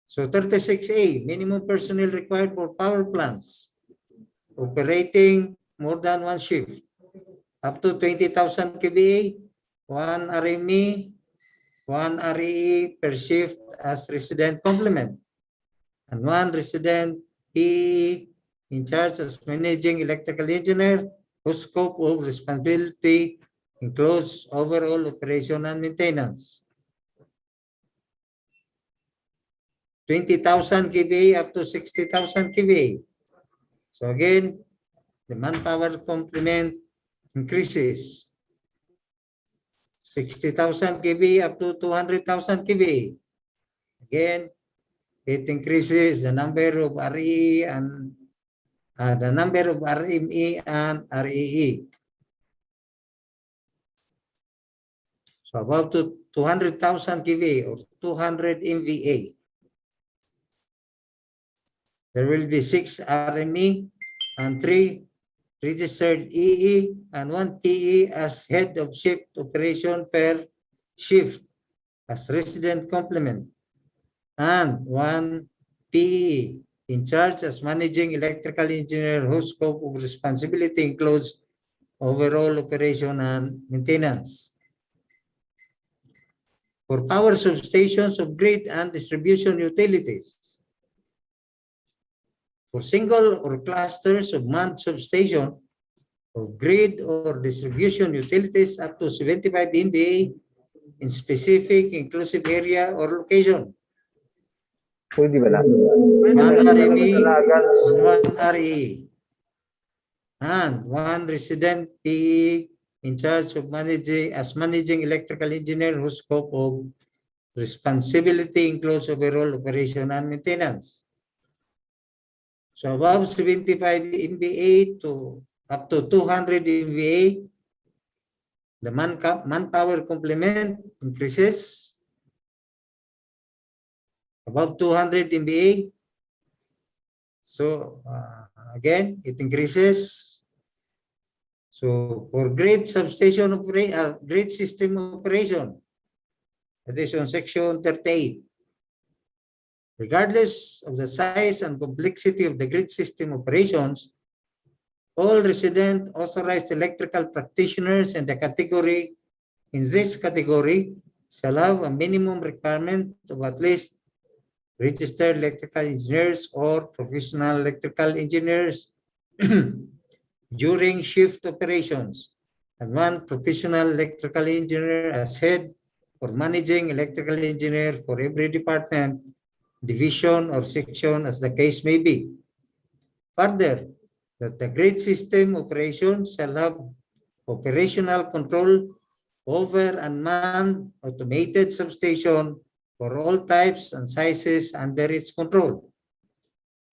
So 36A, minimum personnel required for power plants operating more than one shift, up to 20,000 kVA, one RME, one REE per shift as resident complement, and one resident PE in charge as managing electrical engineer, whose scope of responsibility includes overall operation and maintenance. 20,000 kVA up to 60,000 kVA. So again, the manpower complement increases. 60,000 kVA up to 200,000 kVA. Again, it increases the number of RE and the number of RME and REE. So about to 200,000 kVA or 200 MVA. There will be 6 RME and 3 registered EE and 1 PE as head of shift operation per shift. as resident complement, and 1 PE in charge as managing electrical engineer whose scope of responsibility includes overall operation and maintenance. For power substations of grid and distribution utilities. For single or clusters of manned substation of grid or distribution utilities up to 75 MVA in specific inclusive area or location.
Pwede ba lang?
One RME and one RE. And one resident PE in charge of managing electrical engineer whose scope of responsibility includes overall operation and maintenance. So above 75 MVA to up to 200 MVA, the manpower complement increases. Above 200 MVA, so again, it increases. So for grid substation grid system operation, that is on section 38. Regardless of the size and complexity of the grid system operations, all resident authorized electrical practitioners in this category shall have a minimum requirement of at least registered electrical engineers or professional electrical engineers during shift operations, and one professional electrical engineer as head or managing electrical engineer for every department, division, or section as the case may be. Further, that the grid system operations shall have operational control over unmanned automated substation for all types and sizes under its control.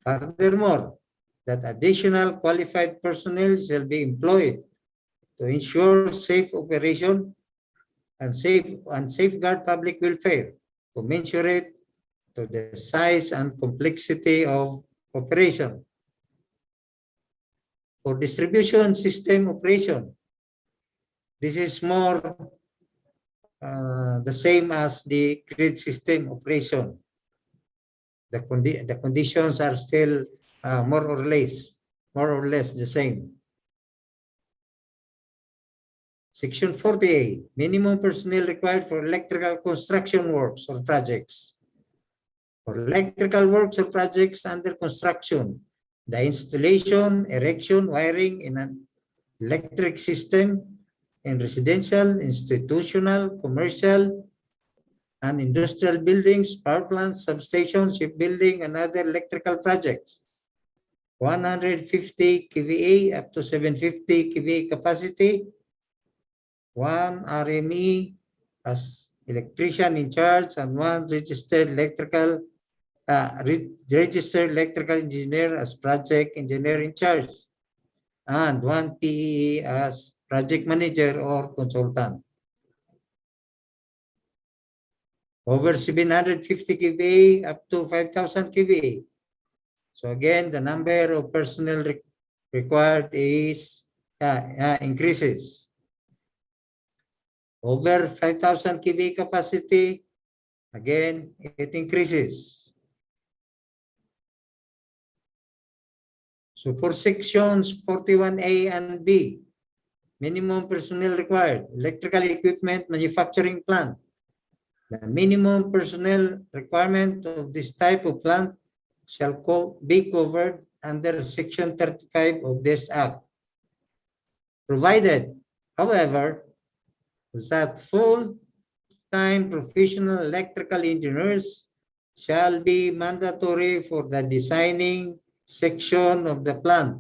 Furthermore, that additional qualified personnel shall be employed to ensure safe operation and safeguard public welfare, commensurate to the size and complexity of operation. For distribution system operation, this is more the same as the grid system operation. The conditions are still more or less the same. Section 48, minimum personnel required for electrical construction works or projects. For electrical works or projects under construction, the installation, erection, wiring in an electric system in residential, institutional, commercial, and industrial buildings, power plants, substations, shipbuilding, and other electrical projects. 150 kVA up to 750 kVA capacity. 1 RME as electrician in charge, and 1 registered electrical engineer as project engineer in charge, and 1 PE as project manager or consultant. Over 750 kVA up to 5,000 kVA. So again, the number of personnel required is increases. Over 5,000 kVA capacity, again, it increases. So for sections 41A and B, minimum personnel required, electrical equipment manufacturing plant. The minimum personnel requirement of this type of plant shall be covered under Section 35 of this Act. Provided, however, that full-time professional electrical engineers shall be mandatory for the designing section of the plant,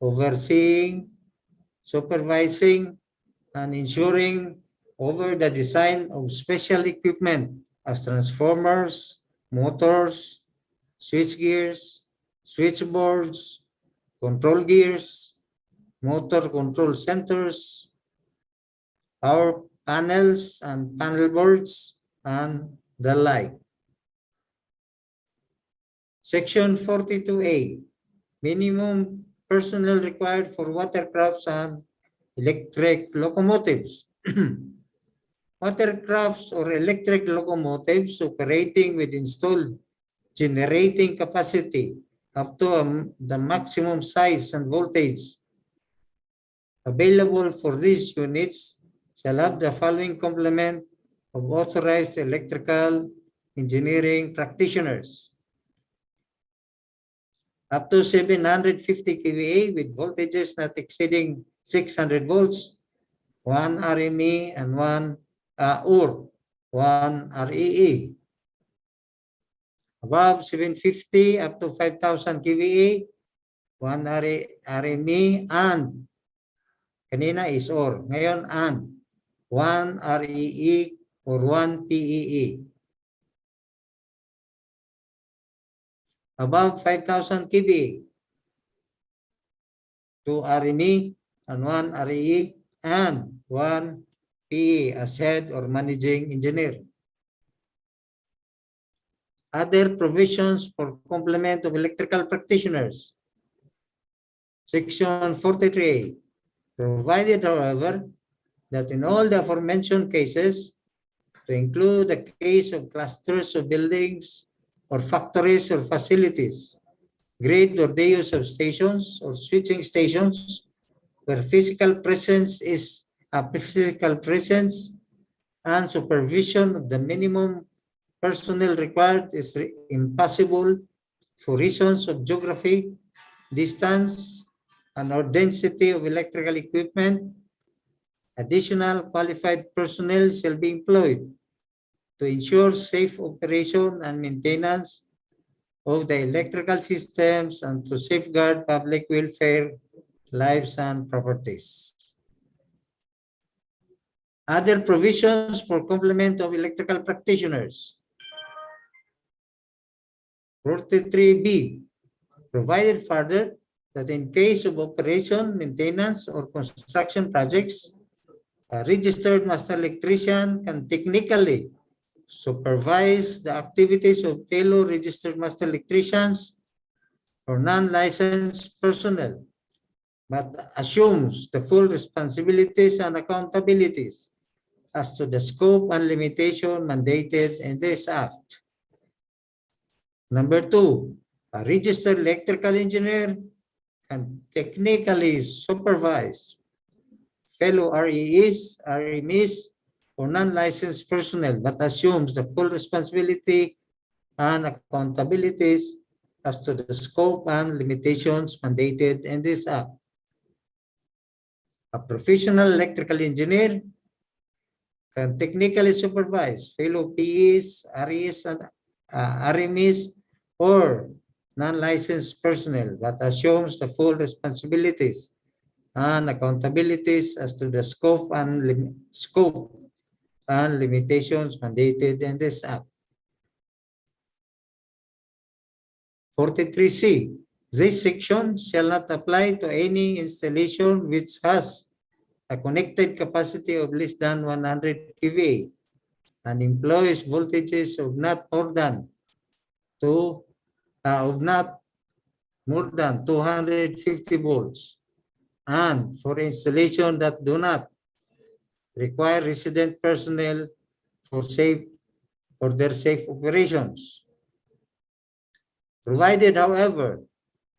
overseeing, supervising, and ensuring over the design of special equipment as transformers, motors, switch gears, switchboards, control gears, motor control centers, power panels and panel boards, and the like. Section 42A, minimum personnel required for watercrafts and electric locomotives. watercrafts or electric locomotives operating with installed generating capacity up to the maximum size and voltage available for these units shall have the following complement of authorized electrical engineering practitioners. Up to 750 kVA with voltages not exceeding 600 volts, 1 RME and 1 REE. Above 750 up to 5,000 kVA, 1 RME and kanina is or. Ngayon and 1 REE or 1 PEE. Above 5,000 kVA, 2 RME and 1 REE and 1 PE as head or managing engineer. Other provisions for complement of electrical practitioners. Section 43A, provided however that in all the aforementioned cases, to include the case of clusters of buildings or factories or facilities, grid or Deus substations or switching stations, where physical presence is a physical presence and supervision of the minimum personnel required is impossible for reasons of geography, distance, and or density of electrical equipment. Additional qualified personnel shall be employed to ensure safe operation and maintenance of the electrical systems and to safeguard public welfare, lives, and properties. Other provisions for complement of electrical practitioners. 43B, provided further that in case of operation, maintenance, or construction projects, a registered master electrician can technically supervise the activities of fellow registered master electricians or non-licensed personnel, but assumes the full responsibilities and accountabilities as to the scope and limitation mandated in this Act. Number 2, a registered electrical engineer can technically supervise fellow REEs, RMEs, or non-licensed personnel, but assumes the full responsibility and accountabilities as to the scope and limitations mandated in this Act. A professional electrical engineer can technically supervise fellow PEs, REs, and RMEs, or non-licensed personnel, but assumes the full responsibilities and accountabilities as to the scope and limitations mandated in this Act. 43C, this section shall not apply to any installation which has a connected capacity of less than 100 kVA and employs voltages of not more than 250 volts, and for installation that do not require resident personnel for their safe operations. Provided, however,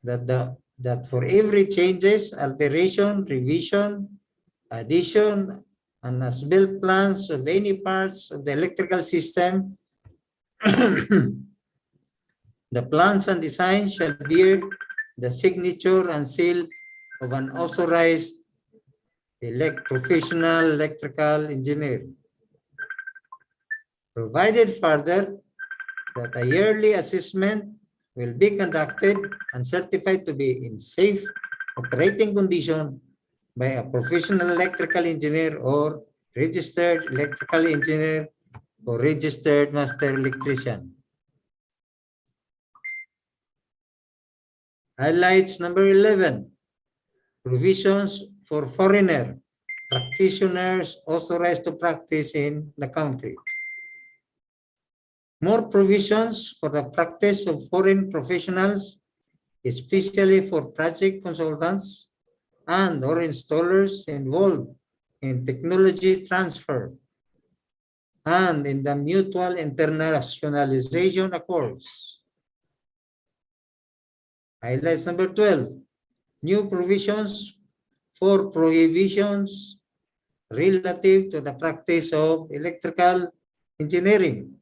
that for every changes, alteration, revision, addition, and as-built plans of any parts of the electrical system, the plans and designs shall bear the signature and seal of an authorized professional electrical engineer. Provided further that a yearly assessment will be conducted and certified to be in safe operating condition by a professional electrical engineer or registered electrical engineer or registered master electrician. Highlights number 11, provisions for foreigner practitioners authorized to practice in the country. More provisions for the practice of foreign professionals, especially for project consultants and or installers involved in technology transfer, and in the mutual internationalization accords. Highlights number 12, new provisions for prohibitions relative to the practice of electrical engineering.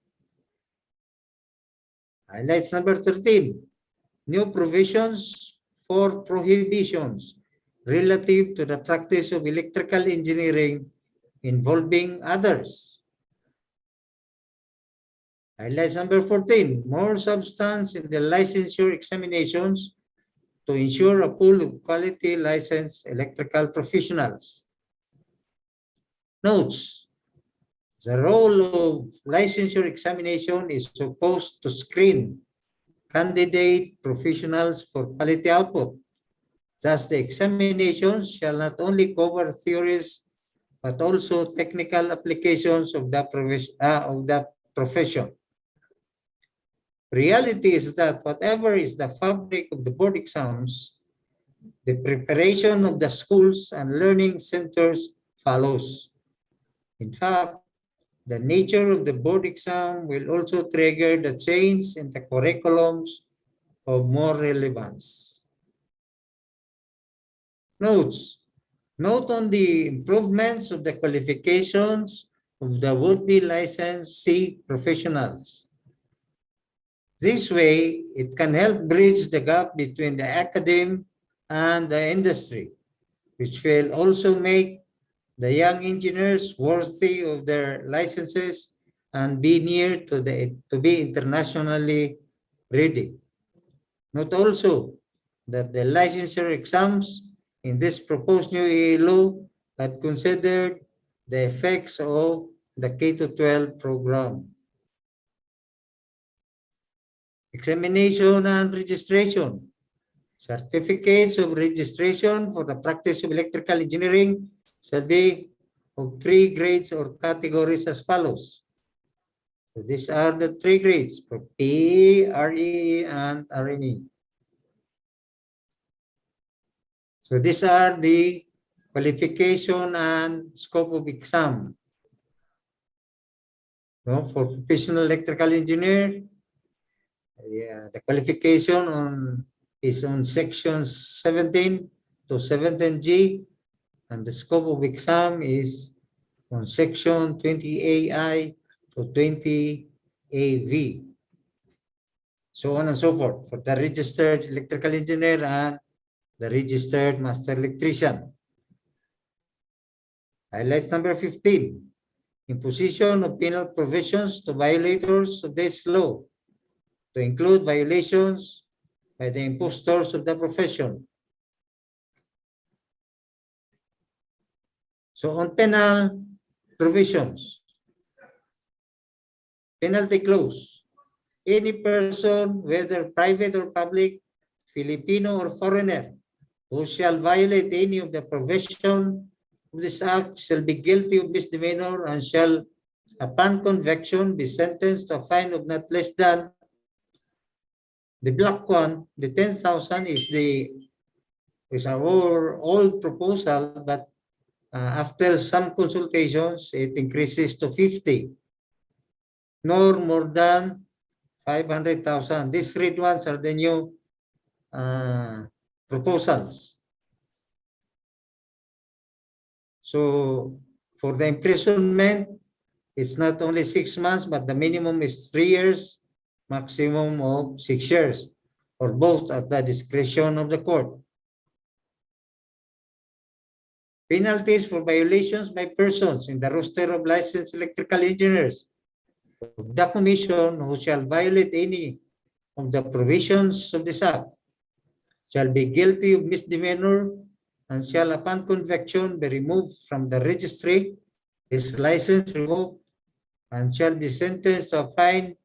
Highlights number 13, new provisions for prohibitions relative to the practice of electrical engineering involving others. Highlights number 14, more substance in the licensure examinations to ensure a pool of quality licensed electrical professionals. Notes, the role of licensure examination is supposed to screen candidate professionals for quality output. Thus, the examinations shall not only cover theories, but also technical applications of the profession. Reality is that whatever is the fabric of the board exams, the preparation of the schools and learning centers follows. In fact, the nature of the board exam will also trigger the change in the curriculums of more relevance. Notes. Note on the improvements of the qualifications of the would-be licensee professionals. This way, it can help bridge the gap between the academe and the industry, which will also make the young engineers worthy of their licenses and be near to be internationally ready. Note also that the licensure exams in this proposed new EA law had considered the effects of the K-12 program. Examination and registration. Certificates of registration for the practice of electrical engineering shall be of 3 grades or categories as follows. So these are the 3 grades for PE, RE, and RME. So these are the qualification and scope of exam. So for professional electrical engineer, the qualification is on section 17 to 17G, and the scope of exam is on section 20AI to 20AV. So on and so forth for the registered electrical engineer and the registered master electrician. Highlights number 15, imposition of penal provisions to violators of this law, to include violations by the impostors of the profession. So on penal provisions, penalty clause, any person, whether private or public, Filipino or foreigner, who shall violate any of the provision of this act shall be guilty of misdemeanor and shall, upon conviction, be sentenced to a fine of not less than the black one. The 10,000 is our old proposal, but after some consultations, it increases to 50, nor more than 500,000. These red ones are the new proposals. So for the imprisonment, it's not only 6 months, but the minimum is 3 years, maximum of 6 years, or both at the discretion of the court. Penalties for violations by persons in the roster of licensed electrical engineers of the commission who shall violate any of the provisions of this act shall be guilty of misdemeanor and shall, upon conviction, be removed from the registry, his license revoked, and shall be sentenced to a fine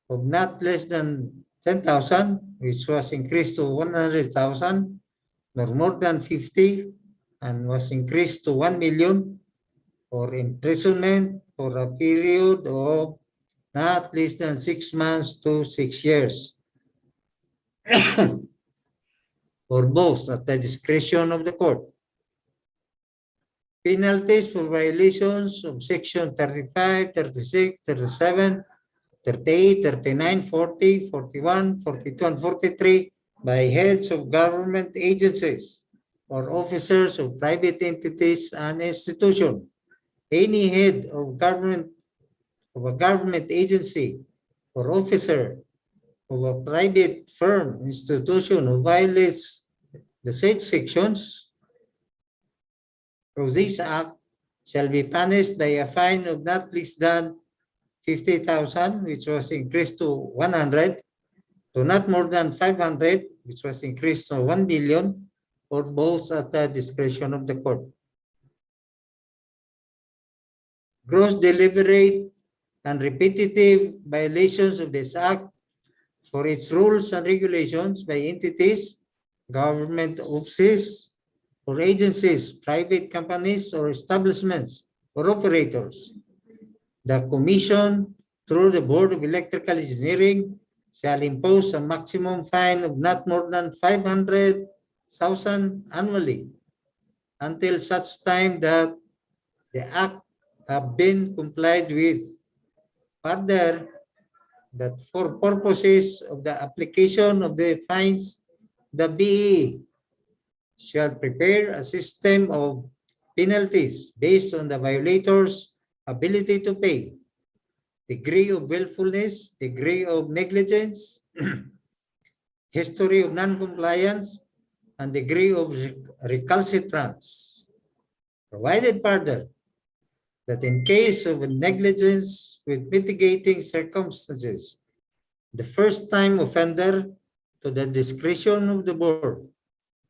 of not less than 10,000, which was increased to 100,000, nor more than 50, and was increased to 1 million, or imprisonment for a period of not less than 6 months to 6 years, or both at the discretion of the court. penalties for violations of section 35, 36, 37, 38, 39, 40, 41, 42, and 43 by heads of government agencies or officers of private entities and institutions. Any head of a government agency or officer of a private firm, institution who violates the said sections of this act shall be punished by a fine of not less than 50,000, which was increased to 100, to not more than 500, which was increased to 1 billion, or both at the discretion of the court. Gross, deliberate, and repetitive violations of this act for its rules and regulations by entities, government offices, or agencies, private companies, or establishments, or operators. The Commission, through the Board of Electrical Engineering, shall impose a maximum fine of not more than 500,000 annually until such time that the act have been complied with. Further, that for purposes of the application of the fines, the BE shall prepare a system of penalties based on the violator's ability to pay, degree of willfulness, degree of negligence, history of non-compliance, and degree of recalcitrance. Provided further that in case of negligence with mitigating circumstances, the first-time offender, to the discretion of the board,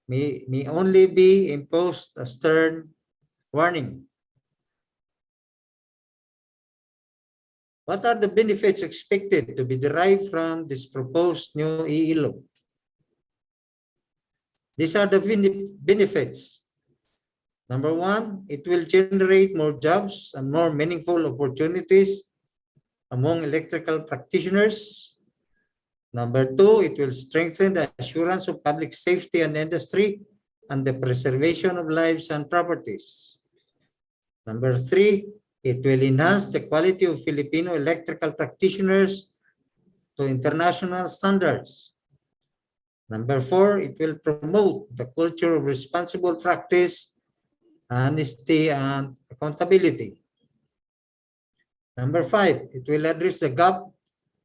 may only be imposed a stern warning. What are the benefits expected to be derived from this proposed new EE law? These are the benefits. Number one, it will generate more jobs and more meaningful opportunities among electrical practitioners. Number two, it will strengthen the assurance of public safety and industry and the preservation of lives and properties. Number three, it will enhance the quality of Filipino electrical practitioners to international standards. Number four, it will promote the culture of responsible practice, honesty, and accountability. Number five, it will address the gap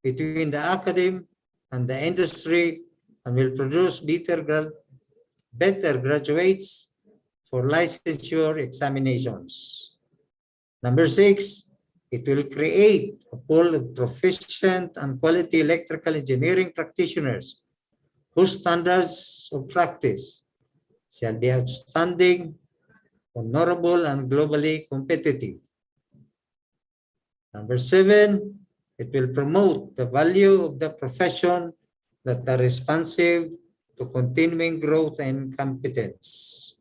between the academe and the industry and will produce better graduates for licensure examinations. Number six, it will create a pool of proficient and quality electrical engineering practitioners whose standards of practice shall be outstanding, honorable, and globally competitive. Number seven, it will promote the value of the profession that are responsive to continuing growth and competence.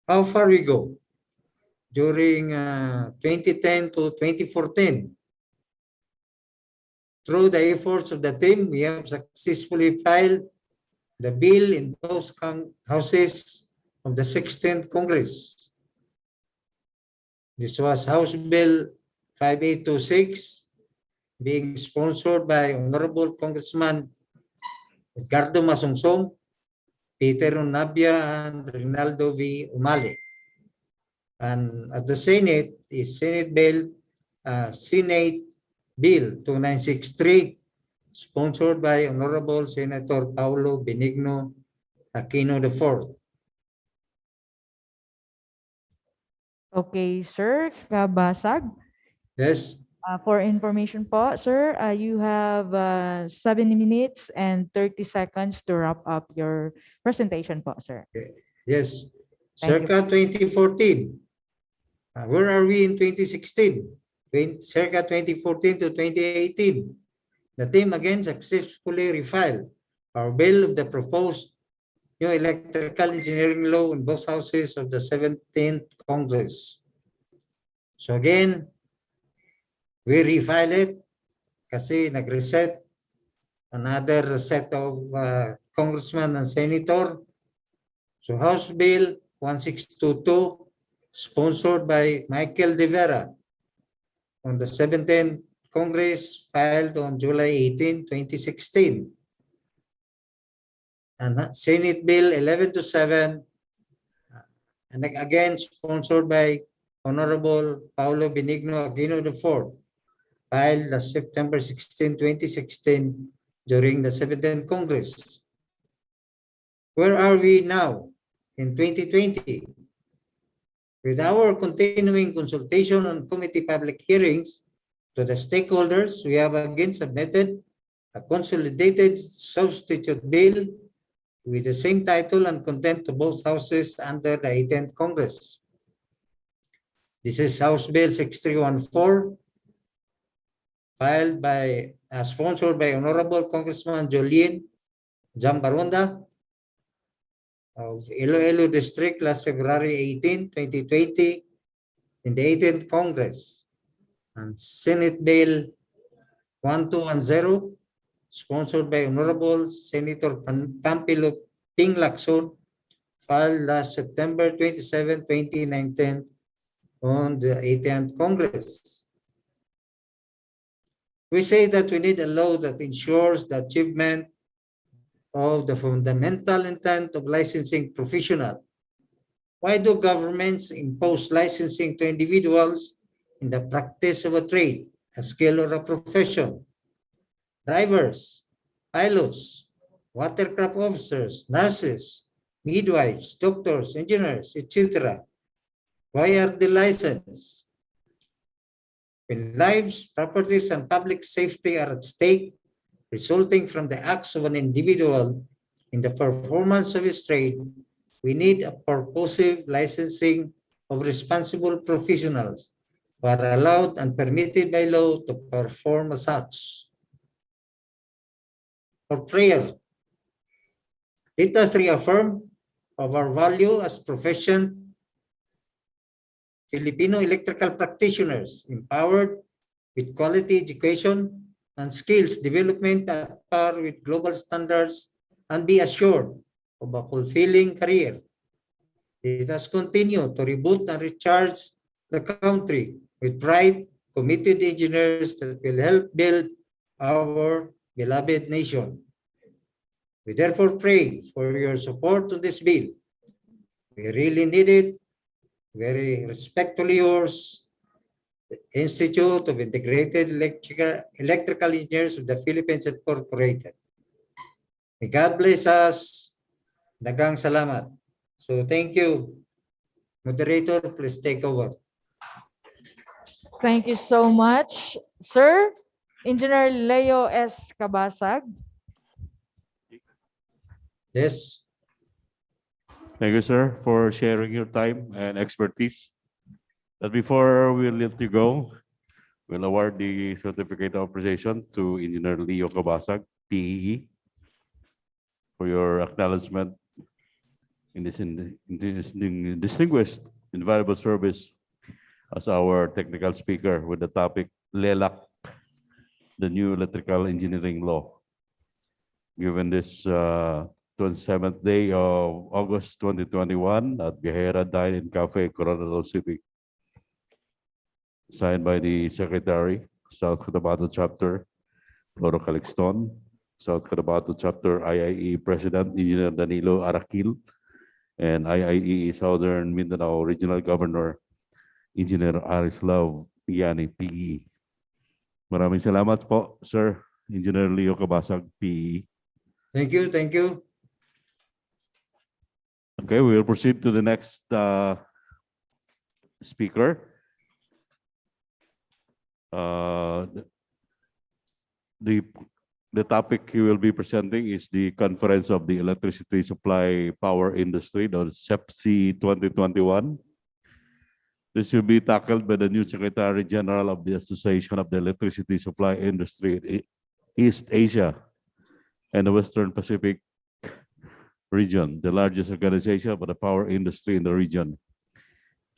How far we go? During 2010 to 2014, through the efforts of the team, we have successfully filed the bill in both houses of the 16th Congress. This was House Bill 5826, being sponsored by Honorable Congressman Edgardo Masungsong, Peter Onabia, and Rinaldo V. Umali. And at the Senate is Senate Bill 2963, sponsored by Honorable Senator Paulo Benigno Aquino IV.
Okay, sir, Kabasag.
Yes.
For information po, sir, you have 7 minutes and 30 seconds to wrap up your presentation po, sir.
Okay. Yes.
Thank
Circa 2014. Where are we in 2016? Circa 2014 to 2018. The team again successfully refiled our bill of the proposed new electrical engineering law in both houses of the 17th Congress. So again, we refile it kasi nag-reset another set of congressmen and senator. So House Bill 1622 sponsored by Michael De Vera on the 17th Congress, filed on July 18, 2016. And Senate Bill 1127, and again sponsored by Honorable Paulo Benigno Aquino IV, filed on September 16, 2016 during the 17th Congress. Where are we now in 2020? With our continuing consultation on committee public hearings to the stakeholders, we have again submitted a consolidated substitute bill with the same title and content to both houses under the 18th Congress. This is House Bill 6314, filed by, sponsored by Honorable Congressman Jolene Jambaronda of Iloilo District last February 18, 2020 in the 18th Congress, and Senate Bill 1210, sponsored by Honorable Senator Pampilo Ping Lacson, filed last September 27, 2019 on the 18th Congress. We say that we need a law that ensures the achievement of the fundamental intent of licensing professional. Why do governments impose licensing to individuals in the practice of a trade, a skill, or a profession? Drivers, pilots, watercraft officers, nurses, midwives, doctors, engineers, etc. Why are they licensed? When lives, properties, and public safety are at stake, resulting from the acts of an individual in the performance of his trade, we need a purposive licensing of responsible professionals who are allowed and permitted by law to perform as such. For prayer, let us reaffirm of our value as profession Filipino electrical practitioners, empowered with quality education and skills development at par with global standards, and be assured of a fulfilling career. Let us continue to reboot and recharge the country with bright, committed engineers that will help build our beloved nation. We therefore pray for your support on this bill. We really need it. Very respectfully yours, the Institute of Integrated Electrical Engineers of the Philippines Incorporated. May God bless us. Dagang salamat. So thank you. Moderator, please take over.
Thank you so much, sir. Engineer Leo S. Cabasag.
Yes.
Thank you, sir, for sharing your time and expertise. But before we let you go, we'll award the certificate of appreciation to Engineer Leo Cabasag, PEE, for your acknowledgement in this distinguished invaluable service as our technical speaker with the topic LELAC, the new electrical engineering law. Given this 27th day of August 2021 at Viajera Dine-In Cafe, Coronadal City. Signed by the Secretary, South Cotabato Chapter, Loro Calixton, South Cotabato Chapter IIE President, Engineer Danilo Arakil, and IIE Southern Mindanao Regional Governor, Engineer Arislav Yani, PE. Maraming salamat po, Sir Engineer Leo Cabasag, PE.
Thank you, thank you.
Okay, we will proceed to the next speaker. The topic he will be presenting is the Conference of the Electricity Supply Power Industry, the CEPSI 2021. This will be tackled by the new Secretary General of the Association of the Electricity Supply Industry, East Asia and the Western Pacific region, the largest organization for the power industry in the region.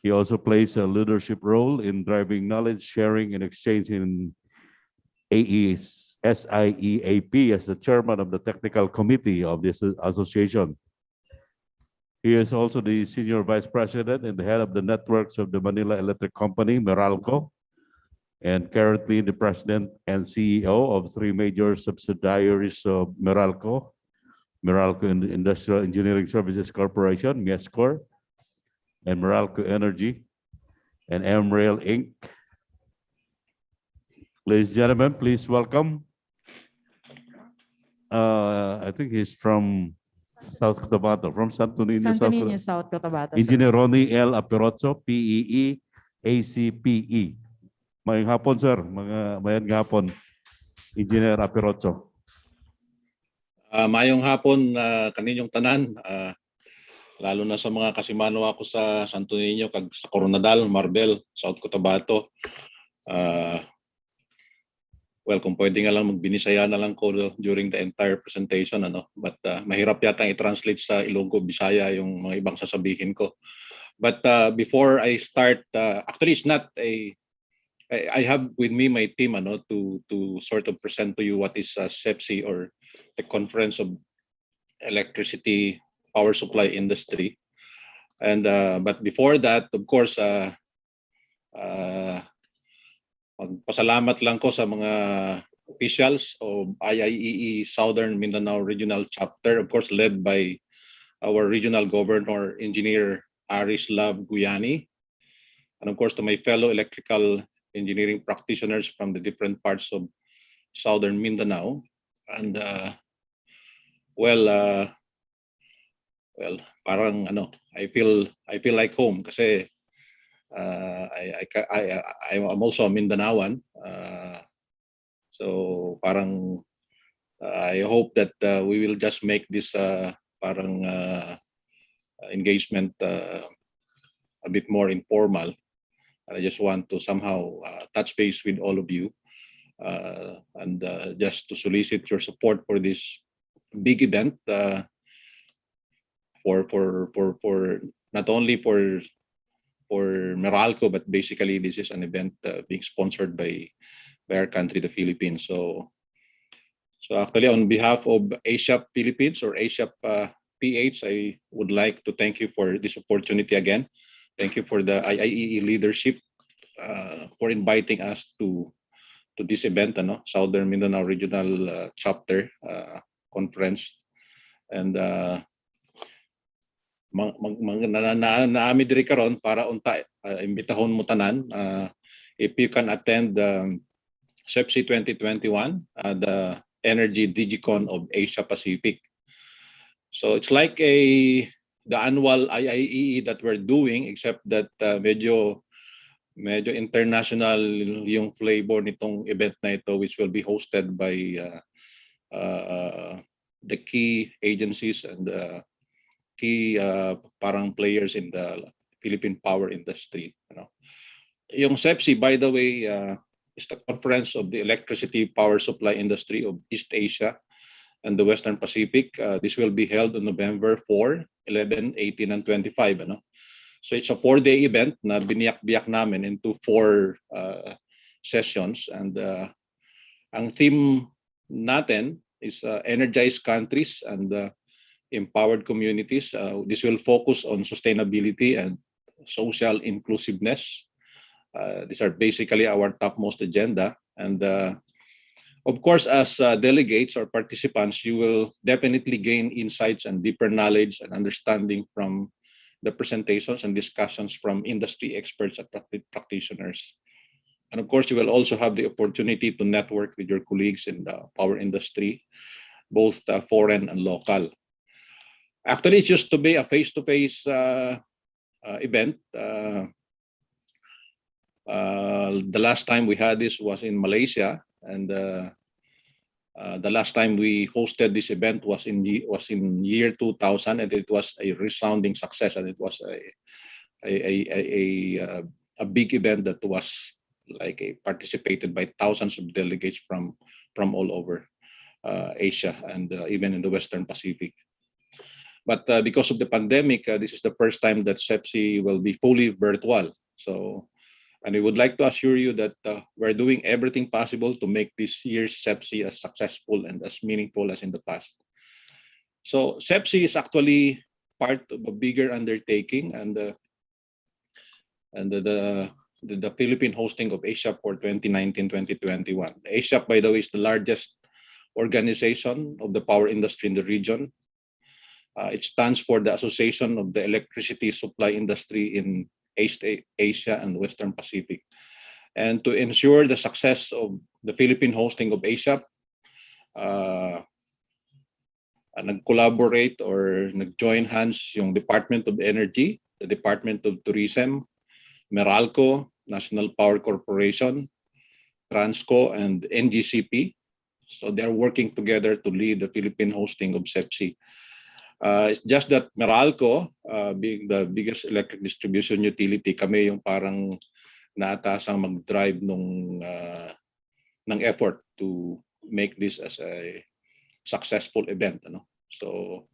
He also plays a leadership role in driving knowledge sharing and exchange in SIEAP as the chairman of the technical committee of this association.
He is also the Senior Vice President and the head of the networks of the Manila Electric Company, Meralco, and currently the President and CEO of three major subsidiaries of Meralco, Meralco Industrial Engineering Services Corporation, MESCOR, and Meralco Energy, and MRail Inc. Ladies and gentlemen, please welcome. I think he's from South Cotabato, from Santo Niño,
Santo Niño, South Cotabato, sir.
Engineer Ronnie L. Aperozzo, PEE, ACPE. Mayang hapon, sir. Mayang hapon, Engineer Aperozzo.
Mayong hapon kaninyong tanan, lalo na sa mga kasimano ako sa Santo Niño, kag sa Coronadal, Marbel, South Cotabato. Well, kung pwede nga lang magbinisaya na lang ko during the entire presentation, ano? But mahirap yata i-translate sa Ilonggo, Bisaya yung mga ibang sasabihin ko. But before I start, actually it's not a, I have with me my team, ano, to sort of present to you what is SEPSI, or the Conference of Electricity Power Supply Industry. And but before that, of course, magpasalamat lang ko sa mga officials of IIEE Southern Mindanao Regional Chapter, of course led by our Regional Governor, Engineer Aris Lab Guyani, and of course to my fellow electrical engineering practitioners from the different parts of Southern Mindanao. And well, parang ano, I feel like home kasi I'm also a Mindanaoan, so parang I hope that we will just make this parang engagement a bit more informal. I just want to somehow touch base with all of you and just to solicit your support for this big event, for not only for Meralco, but basically this is an event being sponsored by our country, the Philippines. So actually, on behalf of Asia Philippines or Asia PH, I would like to thank you for this opportunity again. Thank you for the IIEE leadership for inviting us to this event, ano, Southern Mindanao Regional Chapter Conference. And naami diri karon para unta imbitahon mo tanan, if you can attend SEPSI 2021, the Energy Digicon of Asia Pacific. So it's like the annual IIEE that we're doing, except that medyo international yung flavor nitong event na ito, which will be hosted by the key agencies and key parang players in the Philippine power industry. You know, yung SEPSI, by the way, is the Conference of the Electricity Power Supply Industry of East Asia and the Western Pacific. This will be held on November 4, 11, 18, and 25. Ano? So it's a 4-day event na biniyak-biyak namin into 4 sessions. And ang theme natin is energized countries and empowered communities. This will focus on sustainability and social inclusiveness. These are basically our topmost agenda. And of course, as delegates or participants, you will definitely gain insights and deeper knowledge and understanding from the presentations and discussions from industry experts and practitioners. And of course, you will also have the opportunity to network with your colleagues in the power industry, both foreign and local. Actually, it used to be a face-to-face event. The last time we had this was in Malaysia, and the last time we hosted this event was in year 2000, and it was a resounding success, and it was a big event that was like participated by thousands of delegates from all over Asia and even in the Western Pacific. But because of the pandemic, this is the first time that SEPSI will be fully virtual. So, and we would like to assure you that we're doing everything possible to make this year's SEPSI as successful and as meaningful as in the past. So SEPSI is actually part of a bigger undertaking, and the Philippine hosting of ASIAP for 2019-2021. ASIAP, by the way, is the largest organization of the power industry in the region. It stands for the Association of the Electricity Supply Industry in East Asia and Western Pacific. And to ensure the success of the Philippine hosting of ASIAP, nag-collaborate or nag-join hands yung Department of Energy, the Department of Tourism, Meralco, National Power Corporation, Transco, and NGCP. So they're working together to lead the Philippine hosting of CEPSI. It's just that Meralco, being the biggest electric distribution utility, kami yung parang naatasang mag-drive ng effort to make this as a successful event. So,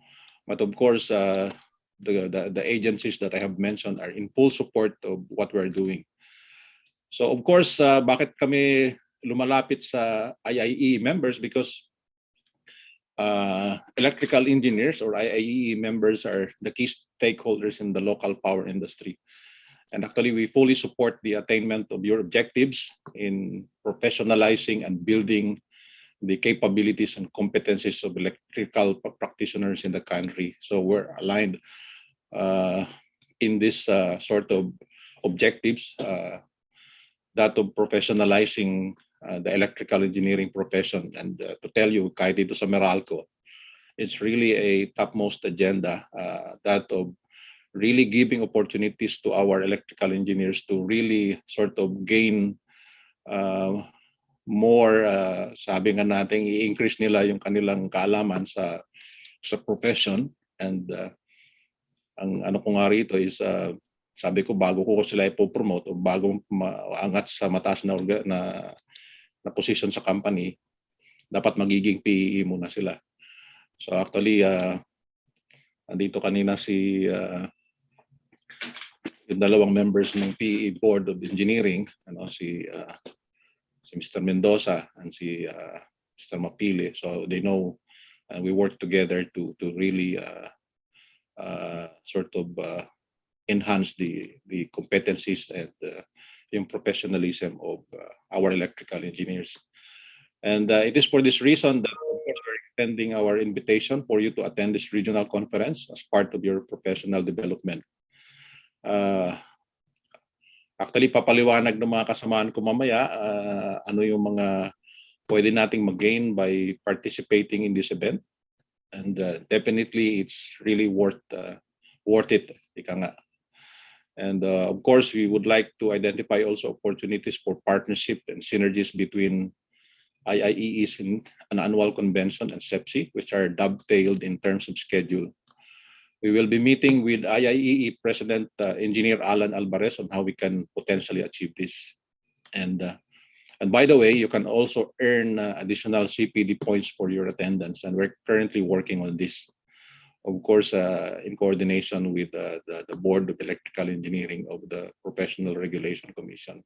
but of course, the agencies that I have mentioned are in full support of what we're doing. So of course, bakit kami lumalapit sa IIE members? Because electrical engineers or IIE members are the key stakeholders in the local power industry. And actually, we fully support the attainment of your objectives in professionalizing and building the capabilities and competencies of electrical practitioners in the country. So we're aligned in this sort of objectives, that of professionalizing the electrical engineering profession. And to tell you, kahit dito sa Meralco, it's really a topmost agenda, that of really giving opportunities to our electrical engineers to really sort of gain more, sabi nga natin, i-increase nila yung kanilang kaalaman sa profession. And ang ano ko nga rito is, sabi ko, bago ko sila ipopromote o bago maangat sa mataas na position sa company, dapat magiging PEE muna sila. So actually, andito kanina si yung dalawang members ng PEE Board of Engineering, si Mr. Mendoza and si Mr. Mapili. So they know, we work together to really sort of enhance the competencies and yung professionalism of our electrical engineers. And it is for this reason that we're extending our invitation for you to attend this regional conference as part of your professional development. Actually, papaliwanag ng mga kasamaan ko mamaya ano yung mga pwede nating mag-gain by participating in this event. And definitely, it's really worth it. Ika nga. And of course, we would like to identify also opportunities for partnership and synergies between IIEE's in an annual convention and CEPSI, which are dovetailed in terms of schedule. We will be meeting with IIEE President Engineer Alan Alvarez on how we can potentially achieve this. And by the way, you can also earn additional CPD points for your attendance, and we're currently working on this, of course, in coordination with the Board of Electrical Engineering of the Professional Regulation Commission.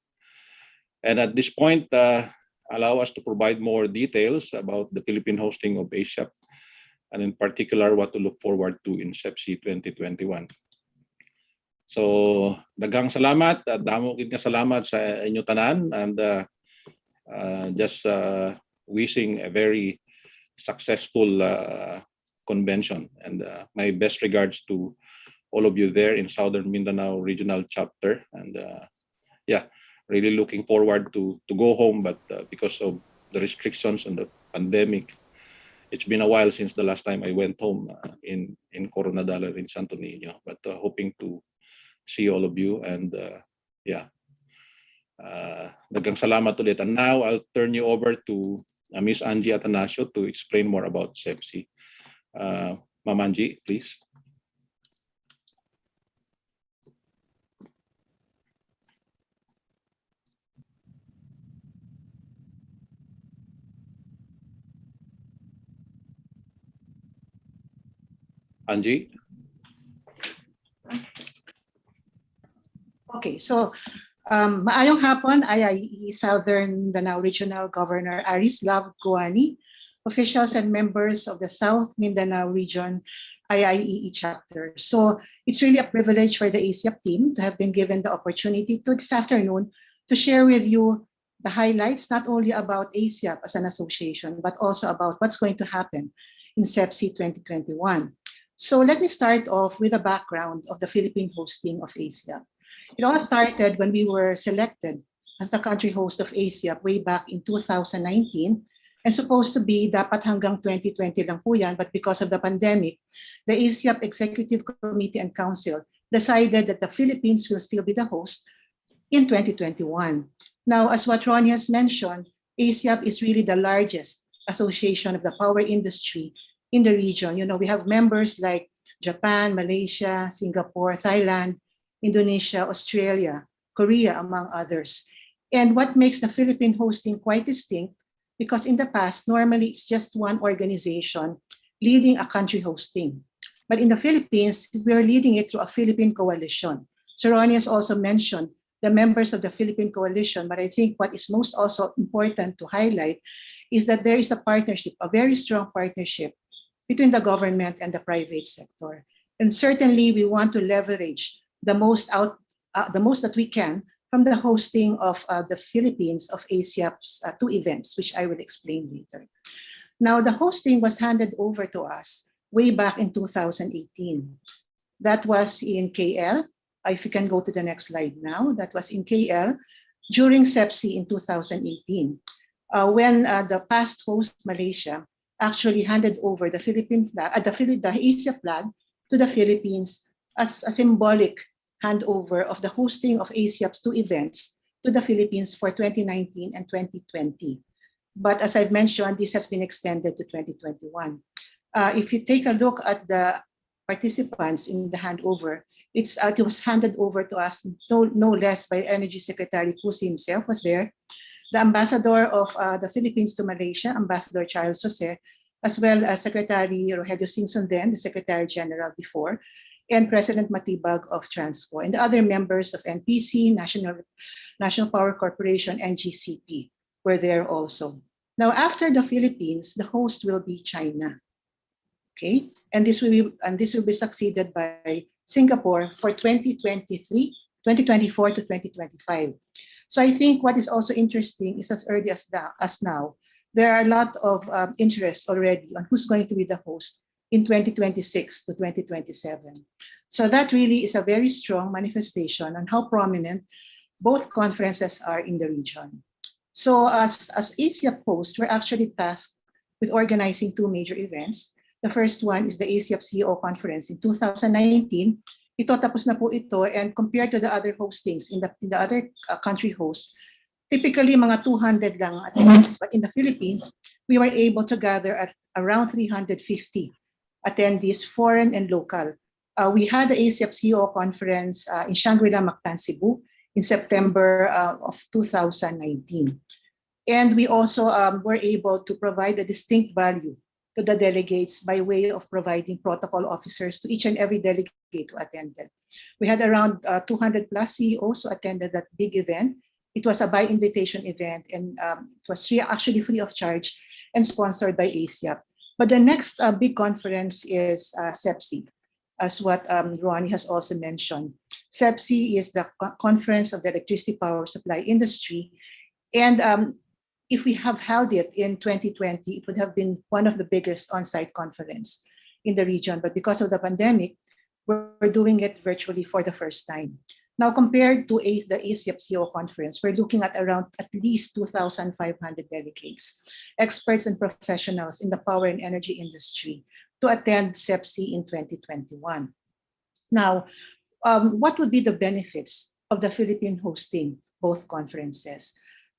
And at this point, allow us to provide more details about the Philippine hosting of ASIAP, and in particular, what to look forward to in CEPSI 2021. So, daghang salamat at damo kid nga salamat sa inyo tanan, and just wishing a very successful convention. And my best regards to all of you there in Southern Mindanao Regional Chapter. And yeah, really looking forward to go home, but because of the restrictions and the pandemic, it's been a while since the last time I went home in Coronadal in Santo Niño, but hoping to see all of you. And yeah, daghang salamat ulit. And now I'll turn you over to Miss Angie Atanasio to explain more about CEPSI. Ma'am Angie, please. Angie?
Okay, so maayong hapon, IIE Southern Mindanao Regional Governor Aris Lav Guani, officials and members of the South Mindanao region IIEE chapter. So it's really a privilege for the ASEAP team to have been given the opportunity to this afternoon to share with you the highlights, not only about ASEAP as an association, but also about what's going to happen in SEPSI 2021. So let me start off with a background of the Philippine hosting of ASEAP. It all started when we were selected as the country host of ASEAP way back in 2019, and supposed to be dapat hanggang 2020 lang po yan, but because of the pandemic, the ASEAP Executive Committee and Council decided that the Philippines will still be the host in 2021. Now, as what Ronnie has mentioned, ASEAP is really the largest association of the power industry in the region. You know, we have members like Japan, Malaysia, Singapore, Thailand, Indonesia, Australia, Korea, among others. And what makes the Philippine hosting quite distinct, because in the past, normally it's just one organization leading a country hosting. But in the Philippines, we are leading it through a Philippine coalition. So Ronnie has also mentioned the members of the Philippine coalition, but I think what is most also important to highlight is that there is a partnership, a very strong partnership between the government and the private sector. And certainly we want to leverage the most that we can from the hosting of the Philippines of ASEAP's two events, which I will explain later. Now, the hosting was handed over to us way back in 2018. That was in KL. If you can go to the next slide now, that was in KL during SEPSI in 2018, when the past host, Malaysia, actually handed over the Philippine flag, the ASEAN flag to the Philippines as a symbolic handover of the hosting of ASEAP's two events to the Philippines for 2019 and 2020. But as I've mentioned, this has been extended to 2021. If you take a look at the participants in the handover, it was handed over to us no less by Energy Secretary Cusi himself was there, the Ambassador of the Philippines to Malaysia, Ambassador Charles Jose, as well as Secretary Rogelio Singson then, the Secretary General before, and President Matibag of Transco, and the other members of NPC, National Power Corporation, and GCP were there also. Now, after the Philippines, the host will be China. Okay, and this will be succeeded by Singapore for 2023, 2024 to 2025. So I think what is also interesting is as early as now, there are a lot of interest already on who's going to be the host in 2026 to 2027. So that really is a very strong manifestation on how prominent both conferences are in the region. So as ASEAP host, we're actually tasked with organizing two major events. The first one is the ASEAP CEO Conference in 2019. Ito tapos na po ito, and compared to the other hostings in the other country hosts, typically mga 200 lang attendees. But in the Philippines, we were able to gather at around 350 attendees, foreign and local. We had the ASEAP CEO Conference in Shangri-La, Mactan, Cebu in September of 2019. And we also were able to provide a distinct value to the delegates by way of providing protocol officers to each and every delegate who attended. We had around 200 plus CEOs who attended that big event. It was a by invitation event, and it was actually free of charge and sponsored by ASEAP. But the next big conference is SEPSI, as what Ronnie has also mentioned. SEPSI is the conference of the electricity power supply industry. And if we have held it in 2020, it would have been one of the biggest on-site conference in the region. But because of the pandemic, we're doing it virtually for the first time. Now, compared to the ASEAP CEO conference, we're looking at around at least 2,500 delegates, experts and professionals in the power and energy industry to attend SEPSI in 2021. Now, what would be the benefits of the Philippine hosting both conferences?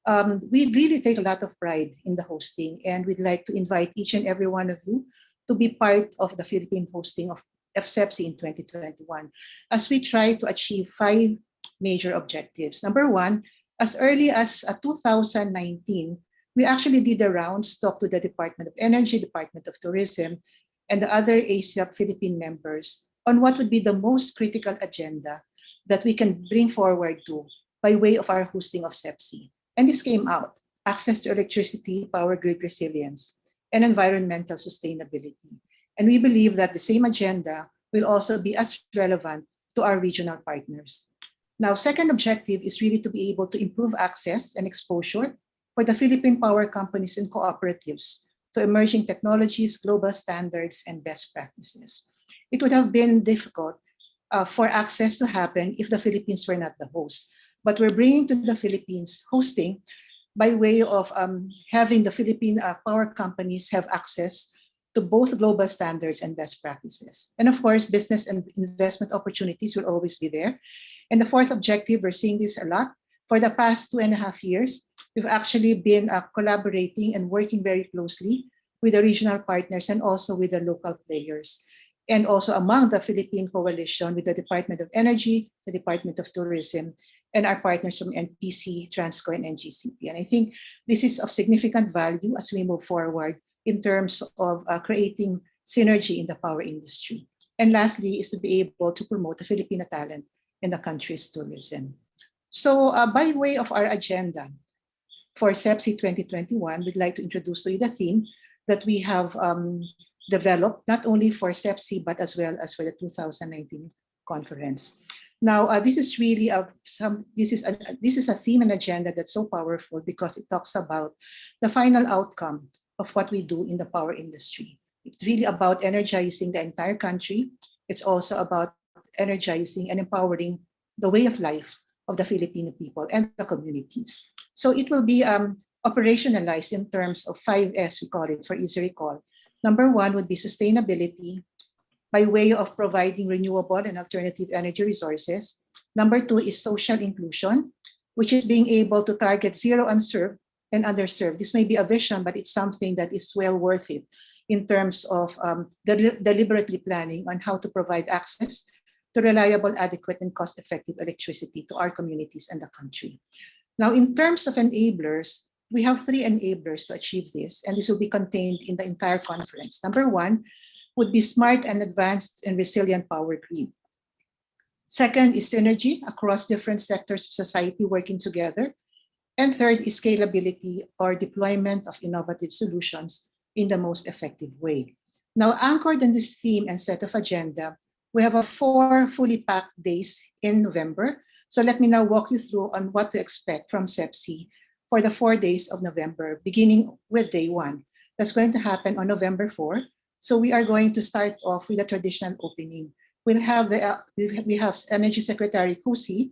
We really take a lot of pride in the hosting, and we'd like to invite each and every one of you to be part of the Philippine hosting of SEPSI in 2021, as we try to achieve 5 major objectives. Number one, as early as 2019, we actually did the rounds, talked to the Department of Energy, Department of Tourism, and the other ASEAP Philippine members on what would be the most critical agenda that we can bring forward to by way of our hosting of SEPSI. And this came out: access to electricity, power grid resilience, and environmental sustainability. And we believe that the same agenda will also be as relevant to our regional partners. Now, second objective is really to be able to improve access and exposure for the Philippine power companies and cooperatives to emerging technologies, global standards, and best practices. It would have been difficult for access to happen if the Philippines were not the host. But we're bringing to the Philippines hosting by way of having the Philippine power companies have access to both global standards and best practices. And of course, business and investment opportunities will always be there. And the fourth objective, we're seeing this a lot. For the past 2.5 years, we've actually been collaborating and working very closely with the regional partners and also with the local players. And also among the Philippine coalition with the Department of Energy, the Department of Tourism, and our partners from NPC, Transco, and NGCP. And I think this is of significant value as we move forward in terms of creating synergy in the power industry. And lastly is to be able to promote the Filipino talent in the country's tourism. So by way of our agenda for CEPSI 2021, we'd like to introduce to you the theme that we have developed not only for CEPSI, but as well as for the 2019 conference. Now, this is really this is a theme and agenda that's so powerful because it talks about the final outcome of what we do in the power industry. It's really about energizing the entire country. It's also about energizing and empowering the way of life of the Filipino people and the communities. So it will be operationalized in terms of 5S, we call it, for easy recall. Number one would be sustainability by way of providing renewable and alternative energy resources. Number two is social inclusion, which is being able to target zero unserved and underserved. This may be a vision, but it's something that is well worth it in terms of deliberately planning on how to provide access to reliable, adequate, and cost-effective electricity to our communities and the country. Now, in terms of enablers, we have 3 enablers to achieve this, and this will be contained in the entire conference. Number one would be smart and advanced and resilient power grid. Second is synergy across different sectors of society working together. And third is scalability or deployment of innovative solutions in the most effective way. Now, anchored in this theme and set of agenda, we have 4 fully packed days in November. So let me now walk you through on what to expect from CEPSI for the 4 days of November, beginning with day 1. That's going to happen on November 4. So we are going to start off with a traditional opening. We have Energy Secretary Kusi,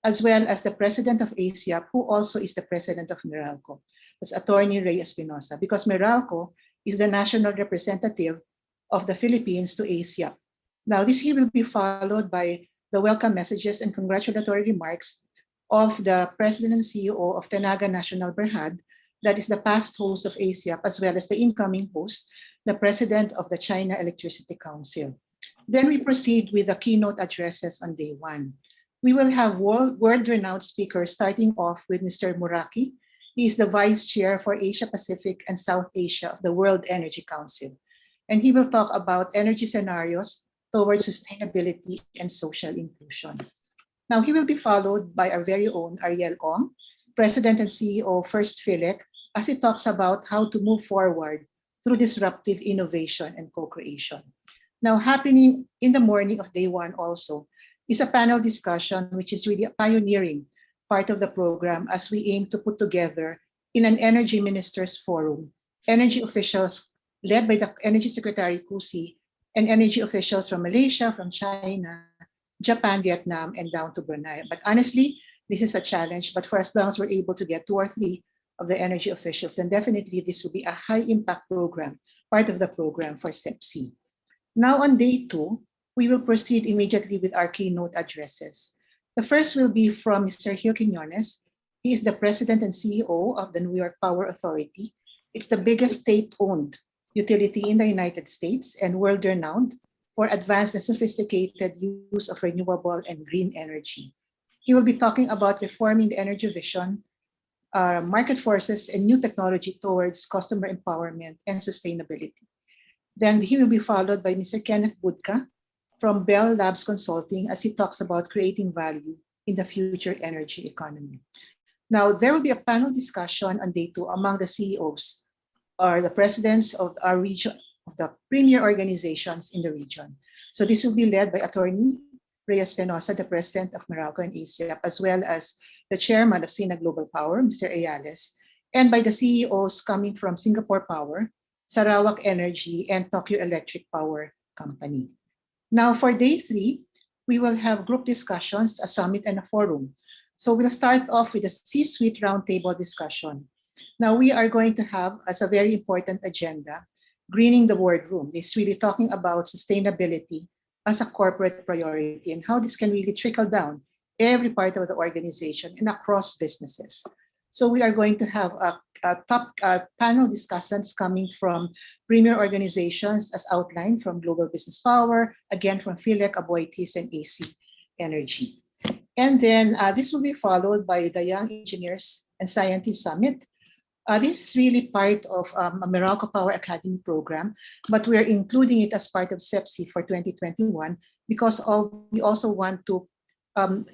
as well as the President of ASEAP, who also is the President of Meralco. That's Attorney Ray Espinosa, because Meralco is the national representative of the Philippines to ASEAP. Now, this will be followed by the welcome messages and congratulatory remarks of the President and CEO of Tenaga National Berhad, that is the past host of ASEAP, as well as the incoming host, the President of the China Electricity Council. Then we proceed with the keynote addresses on day 1. We will have world-renowned speakers, starting off with Mr. Muraki. He is the Vice Chair for Asia Pacific and South Asia of the World Energy Council. And he will talk about energy scenarios towards sustainability and social inclusion. Now, he will be followed by our very own Ariel Ong, President and CEO of First Philec, as he talks about how to move forward through disruptive innovation and co-creation. Now, happening in the morning of day 1 also is a panel discussion, which is really a pioneering part of the program as we aim to put together in an Energy Ministers Forum, energy officials led by the Energy Secretary Kusi and energy officials from Malaysia, from China, Japan, Vietnam, and down to Brunei. But honestly, this is a challenge, but for as long as we're able to get 2 or 3 of the energy officials, then definitely this will be a high impact program, part of the program for CEPSI. Now on day 2, we will proceed immediately with our keynote addresses. The first will be from Mr. Gil Quiñones. He is the President and CEO of the New York Power Authority. It's the biggest state-owned utility in the United States and world-renowned for advanced and sophisticated use of renewable and green energy. He will be talking about reforming the energy vision, market forces, and new technology towards customer empowerment and sustainability. Then he will be followed by Mr. Kenneth Budka from Bell Labs Consulting as he talks about creating value in the future energy economy. Now, there will be a panel discussion on day 2 among the CEOs or the presidents of our region of the premier organizations in the region. So this will be led by Attorney Reyes Penosa, the President of Meralco and ASEAP, as well as the Chairman of SINA Global Power, Mr. Ayales, and by the CEOs coming from Singapore Power, Sarawak Energy, and Tokyo Electric Power Company. Now for day 3, we will have group discussions, a summit, and a forum. So we'll start off with a C-suite roundtable discussion. Now we are going to have as a very important agenda, greening the boardroom. It's really talking about sustainability as a corporate priority and how this can really trickle down every part of the organization and across businesses. So we are going to have a top panel discussants coming from premier organizations as outlined from Global Business Power, again from PhilEc, Aboitiz, and AC Energy. And then this will be followed by the Young Engineers and Scientists Summit. This is really part of a Meralco Power Academy program, but we are including it as part of SEPSI for 2021 because we also want to,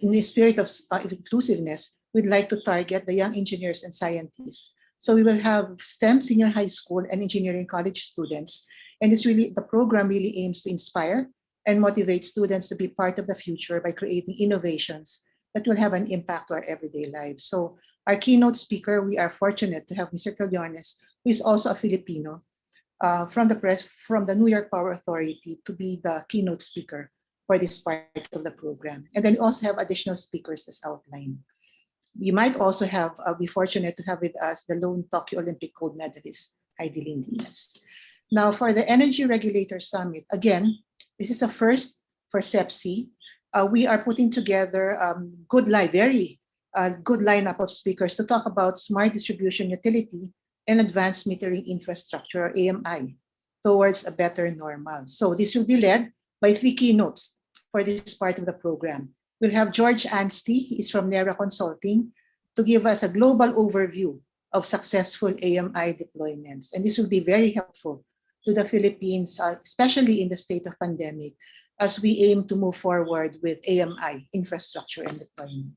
in the spirit of inclusiveness, we'd like to target the young engineers and scientists. So we will have STEM senior high school and engineering college students. And the program really aims to inspire and motivate students to be part of the future by creating innovations that will have an impact to our everyday lives. So our keynote speaker, we are fortunate to have Mr. Callones, who is also a Filipino, from the New York Power Authority to be the keynote speaker for this part of the program. And then we also have additional speakers as outlined. We might also be fortunate to have with us the lone Tokyo Olympic gold medalist, Heidi Lindinas. Now for the Energy Regulator Summit, again, this is a first for SEPSI. We are putting together very good lineup of speakers to talk about smart distribution utility and advanced metering infrastructure, or AMI, towards a better normal. So this will be led by 3 keynotes for this part of the program. We'll have George Anstey, he is from NERA Consulting, to give us a global overview of successful AMI deployments. And this will be very helpful to the Philippines, especially in the state of pandemic, as we aim to move forward with AMI infrastructure and deployment.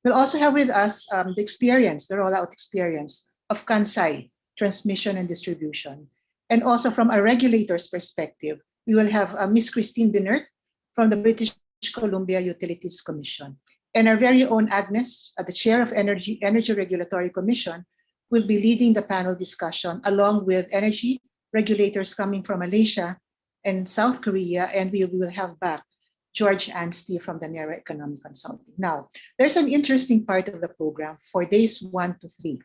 We'll also have with us the rollout experience of Kansai transmission and distribution. And also from a regulator's perspective, we will have Ms. Christine Binert from the British Columbia Utilities Commission. And our very own Agnes, the chair of Energy Regulatory Commission, will be leading the panel discussion along with energy regulators coming from Malaysia and South Korea. And we will have back George Anstey from the NERA Economic Consulting. Now, there's an interesting part of the program for days 1 to 3.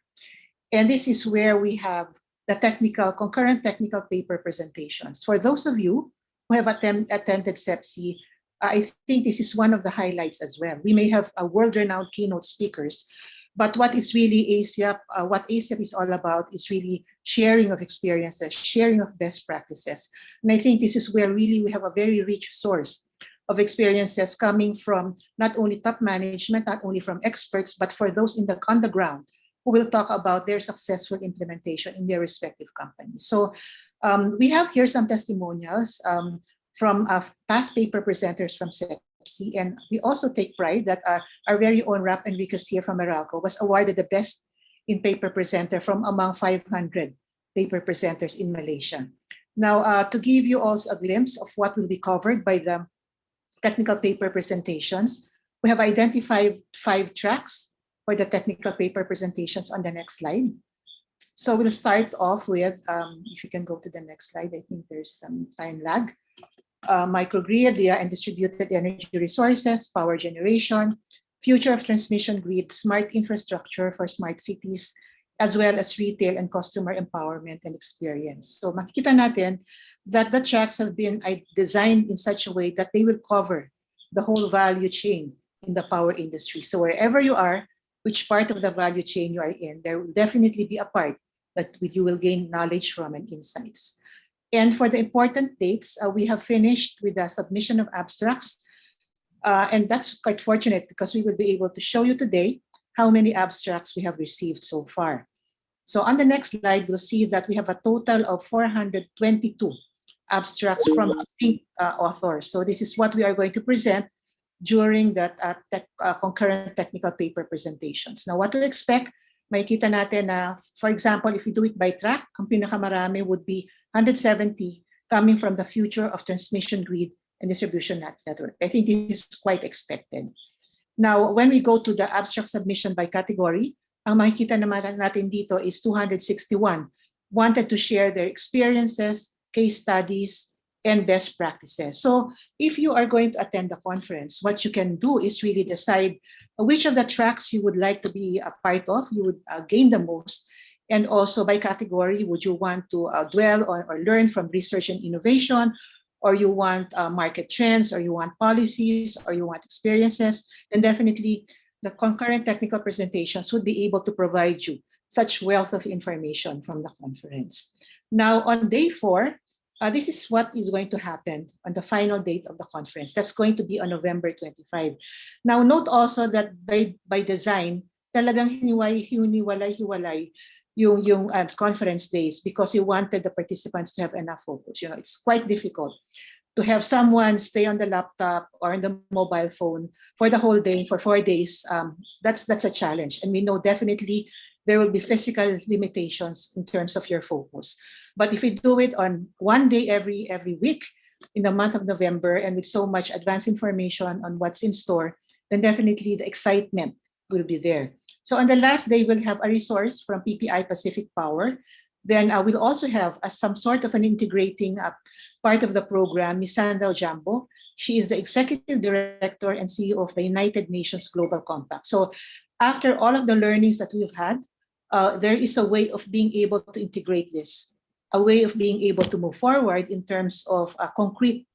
And this is where we have the concurrent technical paper presentations. For those of you who have attended SEPSI, I think this is one of the highlights as well. We may have world-renowned keynote speakers, but what is really ASEAP, what ASEAP is all about is really sharing of experiences, sharing of best practices. And I think this is where really we have a very rich source of experiences coming from not only top management, not only from experts, but for those on the ground who will talk about their successful implementation in their respective companies. So we have here some testimonials from past paper presenters from SEPSI, and we also take pride that our very own Rap Enriquez here from Meralco was awarded the best in paper presenter from among 500 paper presenters in Malaysia. Now, to give you also a glimpse of what will be covered by the technical paper presentations, we have identified 5 tracks for the technical paper presentations on the next slide. So we'll start off with, if you can go to the next slide, I think there's some time lag. Microgrid and distributed energy resources, power generation, future of transmission grid, smart infrastructure for smart cities, as well as retail and customer empowerment and experience. So makikita natin that the tracks have been designed in such a way that they will cover the whole value chain in the power industry. So wherever you are, which part of the value chain you are in, there will definitely be a part that you will gain knowledge from and insights. And for the important dates, we have finished with the submission of abstracts. And that's quite fortunate because we will be able to show you today how many abstracts we have received so far. So on the next slide, we'll see that we have a total of 422 abstracts from distinct authors. So this is what we are going to present during that concurrent technical paper presentations. Now, what to expect? Makikita natin na, for example, if we do it by track, ang pinakamarami would be 170 coming from the future of transmission grid and distribution network. I think this is quite expected. Now, when we go to the abstract submission by category, ang makikita naman natin dito is 261 wanted to share their experiences, case studies, and best practices. So if you are going to attend the conference, what you can do is really decide which of the tracks you would like to be a part of, you would gain the most, and also by category, would you want to dwell on or learn from research and innovation, or you want market trends, or you want policies, or you want experiences, then definitely the concurrent technical presentations would be able to provide you such wealth of information from the conference. Now, on day 4, this is what is going to happen on the final date of the conference. That's going to be on November 25. Now, note also that by design, talagang hiniwalay-hiwalay yung conference days because we wanted the participants to have enough focus. You know, it's quite difficult to have someone stay on the laptop or on the mobile phone for the whole day, for 4 days. That's a challenge. And we know definitely there will be physical limitations in terms of your focus. But if we do it on one day every week in the month of November and with so much advanced information on what's in store, then definitely the excitement will be there. So on the last day, we'll have a resource from PPI Pacific Power. Then we'll also have some sort of an integrating part of the program, Ms. Sandao Jambo. She is the Executive Director and CEO of the United Nations Global Compact. So after all of the learnings that we've had, there is a way of being able to integrate this, a way of being able to move forward in terms of a concrete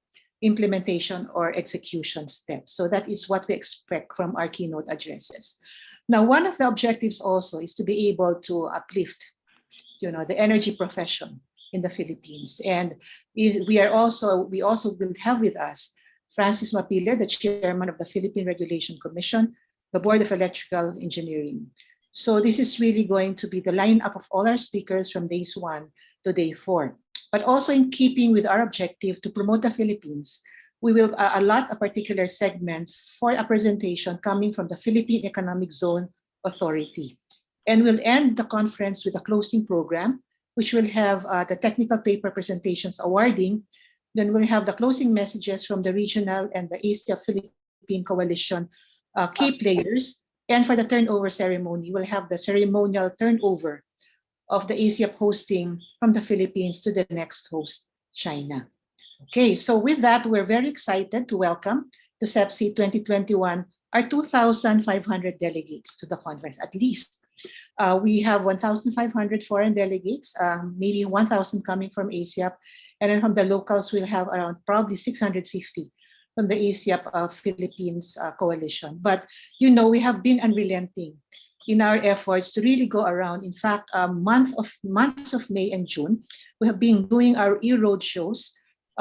implementation or execution steps. So that is what we expect from our keynote addresses. Now, one of the objectives also is to be able to uplift, the energy profession in the Philippines. And we also will have with us Francis Mapile, the chairman of the Philippine Regulation Commission, the Board of Electrical Engineering. So this is really going to be the lineup of all our speakers from days 1 to day 4. But also in keeping with our objective to promote the Philippines, we will allot a particular segment for a presentation coming from the Philippine Economic Zone Authority. And we'll end the conference with a closing program, which will have the technical paper presentations awarding. Then we'll have the closing messages from the regional and the Asia Philippine Coalition key players. And for the turnover ceremony, we'll have the ceremonial turnover of the ASEAP hosting from the Philippines to the next host, China. Okay, so with that, we're very excited to welcome to CEPC 2021 our 2,500 delegates to the conference, at least. We have 1,500 foreign delegates, maybe 1,000 coming from ASEAP, and then from the locals, we'll have around probably 650 from the ASEAP Philippines coalition. But we have been unrelenting in our efforts to really go around. In fact, months of May and June, we have been doing our e-road shows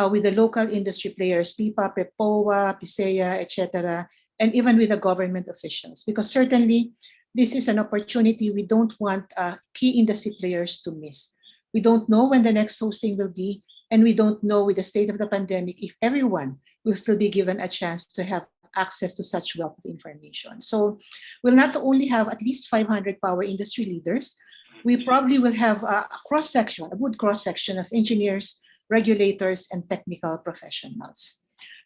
with the local industry players, PIPA, PEPOA, PISEA, etc., and even with the government officials, because certainly this is an opportunity we don't want key industry players to miss. We don't know when the next hosting will be, and we don't know with the state of the pandemic if everyone will still be given a chance to have access to such wealth of information. So we'll not only have at least 500 power industry leaders, we probably will have a good cross-section of engineers, regulators, and technical professionals.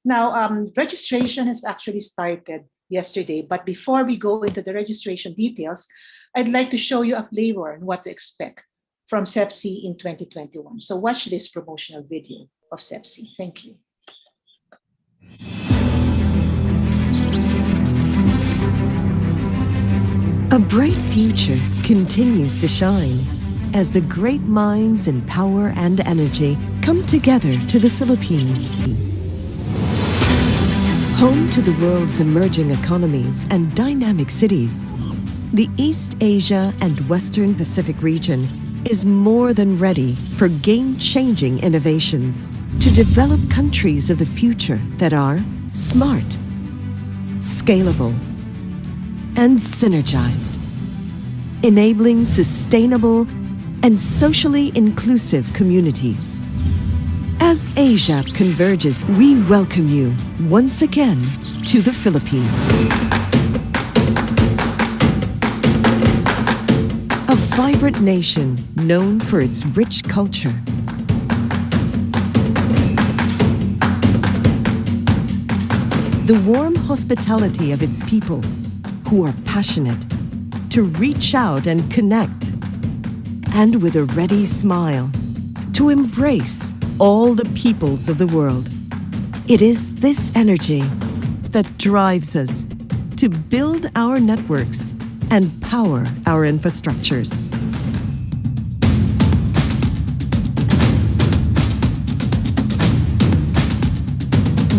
Now, registration has actually started yesterday, but before we go into the registration details, I'd like to show you a flavor on what to expect from CEPC in 2021. So watch this promotional video of CEPC. Thank you.
A bright future continues to shine as the great minds in power and energy come together to the Philippines. Home to the world's emerging economies and dynamic cities, the East Asia and Western Pacific region is more than ready for game-changing innovations to develop countries of the future that are smart, scalable, and synergized, enabling sustainable and socially inclusive communities. As Asia converges, we welcome you once again to the Philippines. A vibrant nation known for its rich culture, the warm hospitality of its people, who are passionate to reach out and connect, and with a ready smile to embrace all the peoples of the world. It is this energy that drives us to build our networks and power our infrastructures.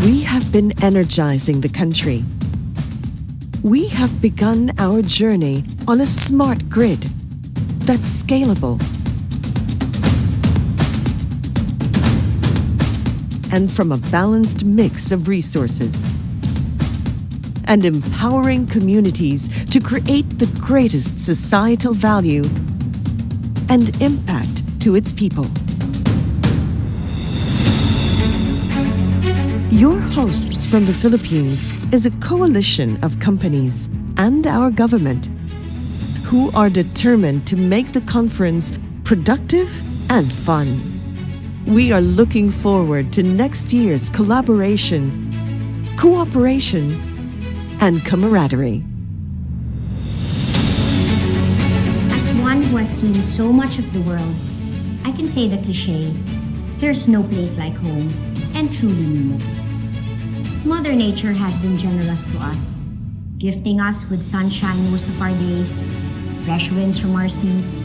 We have been energizing the country. We have begun our journey on a smart grid that's scalable and from a balanced mix of resources, and empowering communities to create the greatest societal value and impact to its people. Your hosts from the Philippines is a coalition of companies and our government who are determined to make the conference productive and fun. We are looking forward to next year's collaboration, cooperation, and camaraderie.
As one who has seen so much of the world, I can say the cliche, there's no place like home, and truly mean it. Mother Nature has been generous to us, gifting us with sunshine most of our days, fresh winds from our seas,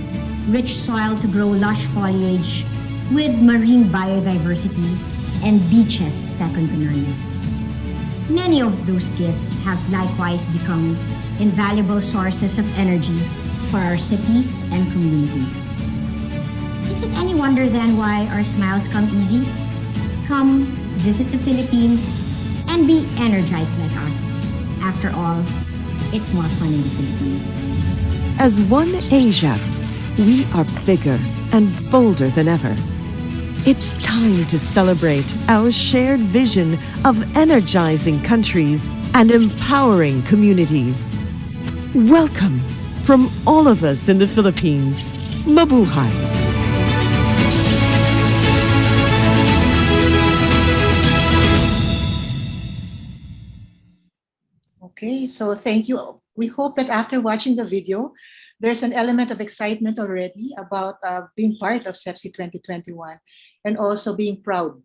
rich soil to grow lush foliage, with marine biodiversity and beaches second to none. Many of those gifts have likewise become invaluable sources of energy for our cities and communities. Is it any wonder then why our smiles come easy? Come, visit the Philippines, and be energized like us. After all, it's more fun in the Philippines.
As one Asia, we are bigger and bolder than ever. It's time to celebrate our shared vision of energizing countries and empowering communities. Welcome from all of us in the Philippines. Mabuhay!
Okay, so thank you. We hope that after watching the video, there's an element of excitement already about being part of SEPSI 2021 and also being proud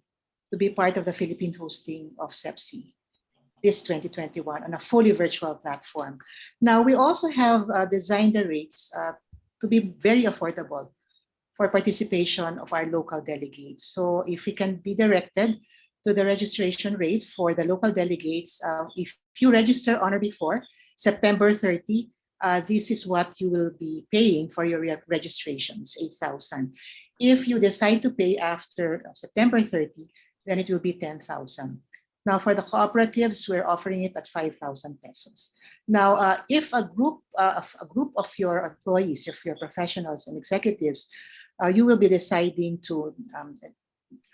to be part of the Philippine hosting of SEPSI this 2021 on a fully virtual platform. Now, we also have designed the rates to be very affordable for participation of our local delegates. So if we can be directed to the registration rate for the local delegates, if you register on or before September 30, this is what you will be paying for your registrations, 8,000. If you decide to pay after September 30, then it will be 10,000. Now, for the cooperatives, we're offering it at 5,000 pesos. Now, if a group of your employees, of your professionals and executives, you will be deciding to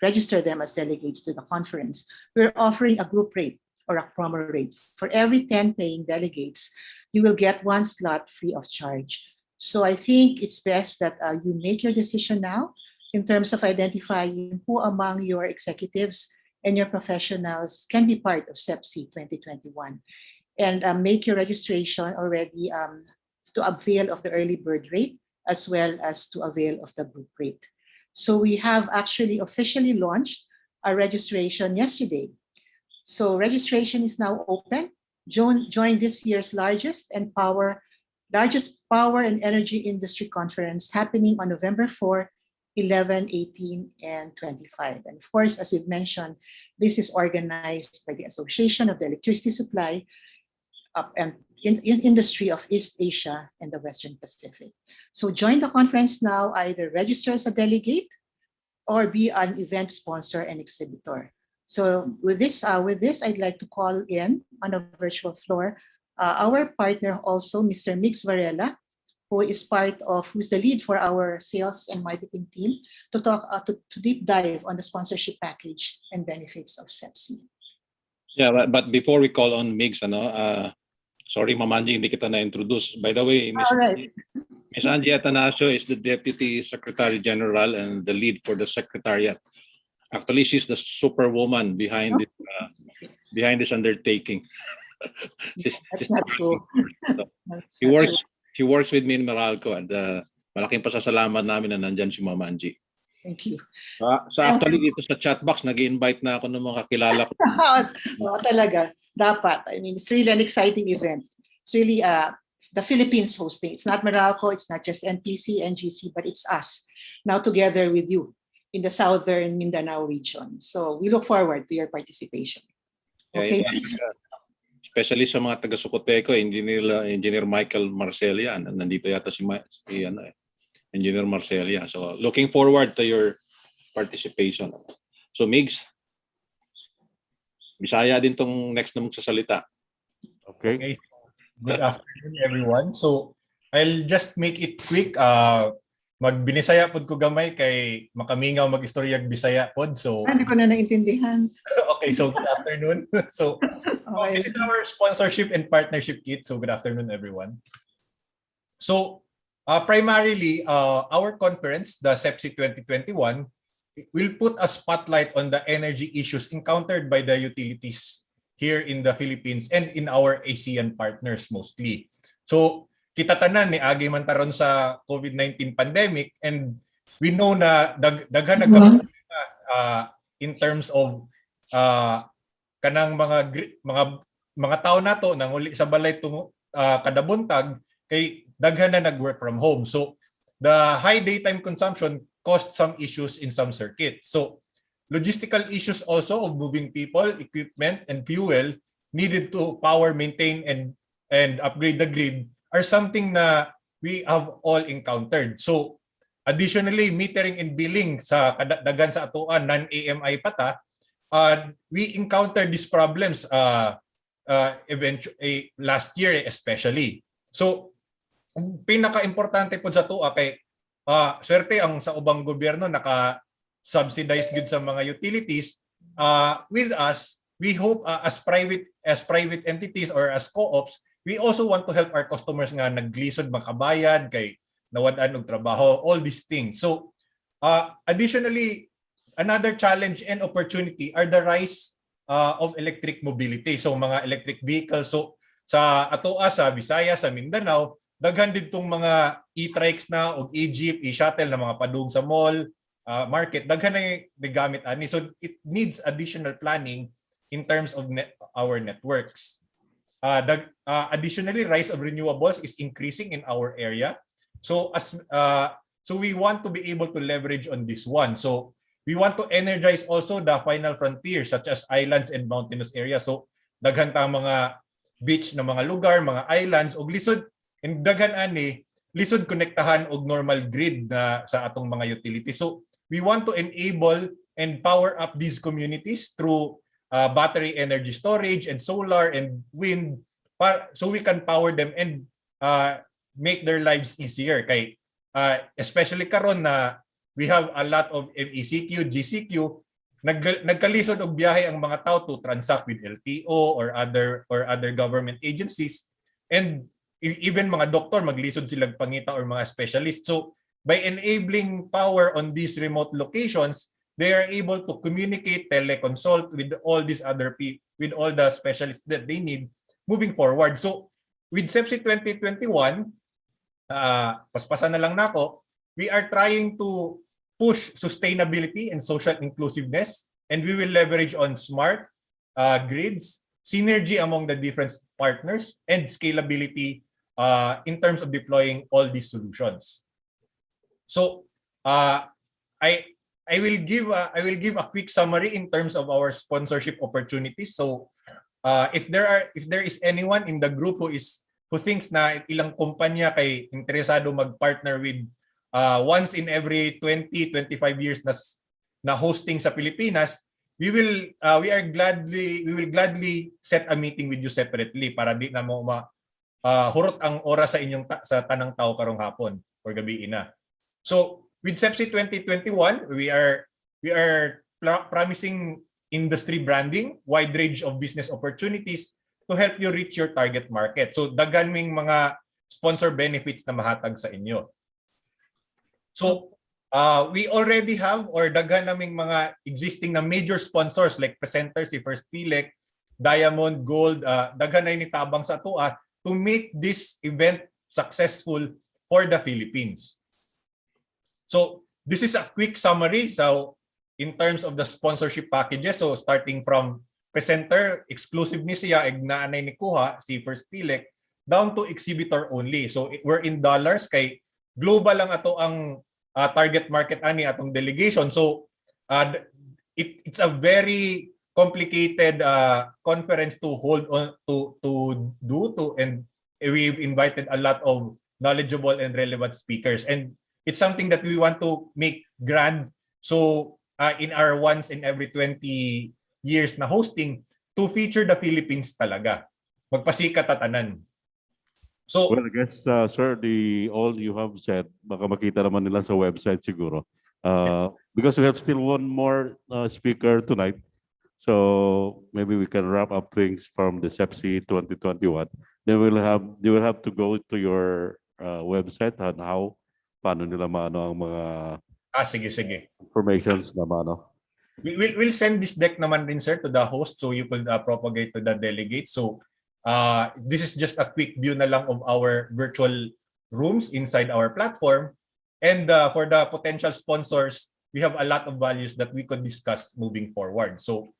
register them as delegates to the conference, we're offering a group rate or a promo rate. For every 10 paying delegates, you will get one slot free of charge. So I think it's best that you make your decision now in terms of identifying who among your executives and your professionals can be part of SEPSI 2021. And make your registration already to avail of the early bird rate as well as to avail of the group rate. So we have actually officially launched our registration yesterday. So registration is now open. Join this year's largest power and energy industry conference happening on November 4, 11, 18, and 25. And of course, as we've mentioned, this is organized by the Association of the Electricity Supply and Industry of East Asia and the Western Pacific. So join the conference now, either register as a delegate or be an event sponsor and exhibitor. So with this, I'd like to call in on a virtual floor our partner also, Mr. Mix Varela, who's the lead for our sales and marketing team, to talk to deep dive on the sponsorship package and benefits of SEPSI.
Yeah, but before we call on Migs, sorry, Ma'am Angie, hindi kita na-introduce. By the way, Ms. Angie Atanasio is the Deputy Secretary General and the lead for the Secretariat. Actually, she's the superwoman behind this behind this undertaking.
That's not true. That's
He
not
works
true.
he works with me in Meralco, and malaking pasasalamat namin na nandyan si Mama Angie.
Thank you.
Actually dito sa chat box, nag-invite na ako ng mga kakilala ko.
Oo, talaga. Dapat. I mean, it's really an exciting event. It's really the Philippines hosting. It's not Meralco, it's not just NPC, NGC, but it's us now together with you in the southern Mindanao region. So we look forward to your participation. Okay, thanks.
Especially sa mga taga Socoteco, Engineer Michael Marcelia, nandito yata si Engineer Marcelia. So looking forward to your participation. So Migs, Bisaya din tong next na magsasalita.
Okay. Good afternoon, everyone. So I'll just make it quick. Magbinisaya pod ko gamay kay makamingaw mag-istoryag Bisaya pod. So
Hindi ko na naintindihan.
okay, so good afternoon. So this is our sponsorship and partnership kit. So good afternoon, everyone. So primarily, our conference, the SEPSI 2021, will put a spotlight on the energy issues encountered by the utilities here in the Philippines and in our ASEAN partners mostly. So kita tanan ni agi man taron sa COVID-19 pandemic, and we know na daghan in terms of kanang mga tao nato nang uli sa balay kada buntag kay daghan na nag-work from home. So the high daytime consumption caused some issues in some circuits. So logistical issues also of moving people, equipment, and fuel needed to power, maintain, and upgrade the grid are something na we have all encountered. So additionally, metering and billing sa kadaghan sa atoan, non-AMI pata, we encountered these problems eventually last year especially. So pinaka-importante po sa tua kay swerte ang sa ubang gobyerno naka-subsidize gid sa mga utilities. With us, we hope as private entities or as co-ops, we also want to help our customers nga naglisod makabayad kay nawad-an og trabaho, all these things. So additionally, another challenge and opportunity are the rise of electric mobility. So mga electric vehicles. So sa atoa sa Visayas, sa Mindanao, daghan ditong mga e-trikes na o e-jeep, e-shuttle na mga padung sa mall, market, daghan na gamit ani. So it needs additional planning in terms of our networks. Additionally, rise of renewables is increasing in our area. So so we want to be able to leverage on this one. So we want to energize also the final frontier such as islands and mountainous areas. So daghan ta mga beach na mga lugar, mga islands og lisod, and daghan ani lisod konektahan og normal grid na sa atong mga utilities. So we want to enable and power up these communities through battery energy storage and solar and wind so we can power them and make their lives easier kay especially karon na we have a lot of MECQ, GCQ, nagkalisod og biyahe ang mga tao to transact with LTO or other government agencies, and even mga doktor maglisod sila pangita or mga specialists. So by enabling power on these remote locations, they are able to communicate, teleconsult with all these other people, with all the specialists that they need moving forward. So with SEPSI 2021, paspasan na lang nako, we are trying to push sustainability and social inclusiveness, and we will leverage on smart grids, synergy among the different partners, and scalability in terms of deploying all these solutions. So I will give a quick summary in terms of our sponsorship opportunities. So if there is anyone in the group who thinks na ilang kumpanya kay interesado mag-partner with once in every 20-25 years na hosting sa Pilipinas, we will gladly set a meeting with you separately para di na mo hurot ang oras sa inyong sa tanang tao karong hapon or gabi ina. So with SEPSI 2021, we are promising industry branding, wide range of business opportunities to help you reach your target market. So daghan ming mga sponsor benefits na mahatag sa inyo. So we already have or daghan naming mga existing na major sponsors like presenters si First PLEC, diamond, gold, daghanay ni tabang sa tua to make this event successful for the Philippines. So this is a quick summary. So in terms of the sponsorship packages, so starting from presenter, exclusive ni siya, ignaanay ni kuha, si First Pilek, down to exhibitor only. So we're in dollars, kay global lang ato ang target market ani atong delegation. So it's a very complicated conference to hold on to and we've invited a lot of knowledgeable and relevant speakers, and it's something that we want to make grand. So in our once in every 20 years na hosting, to feature the Philippines talaga, magpasikat tatanan. So
well, I guess sir, all you have said, baka makita naman nila sa website siguro. Because we have still one more speaker tonight. So maybe we can wrap up things from the SEPSI 2021. Then you will have to go to your website on how paano nila maano ang mga
sige.
informations na maano.
We'll send this deck naman din, sir, to the host so you could propagate to the delegates. So this is just a quick view na lang of our virtual rooms inside our platform. And for the potential sponsors, we have a lot of values that we could discuss moving forward. So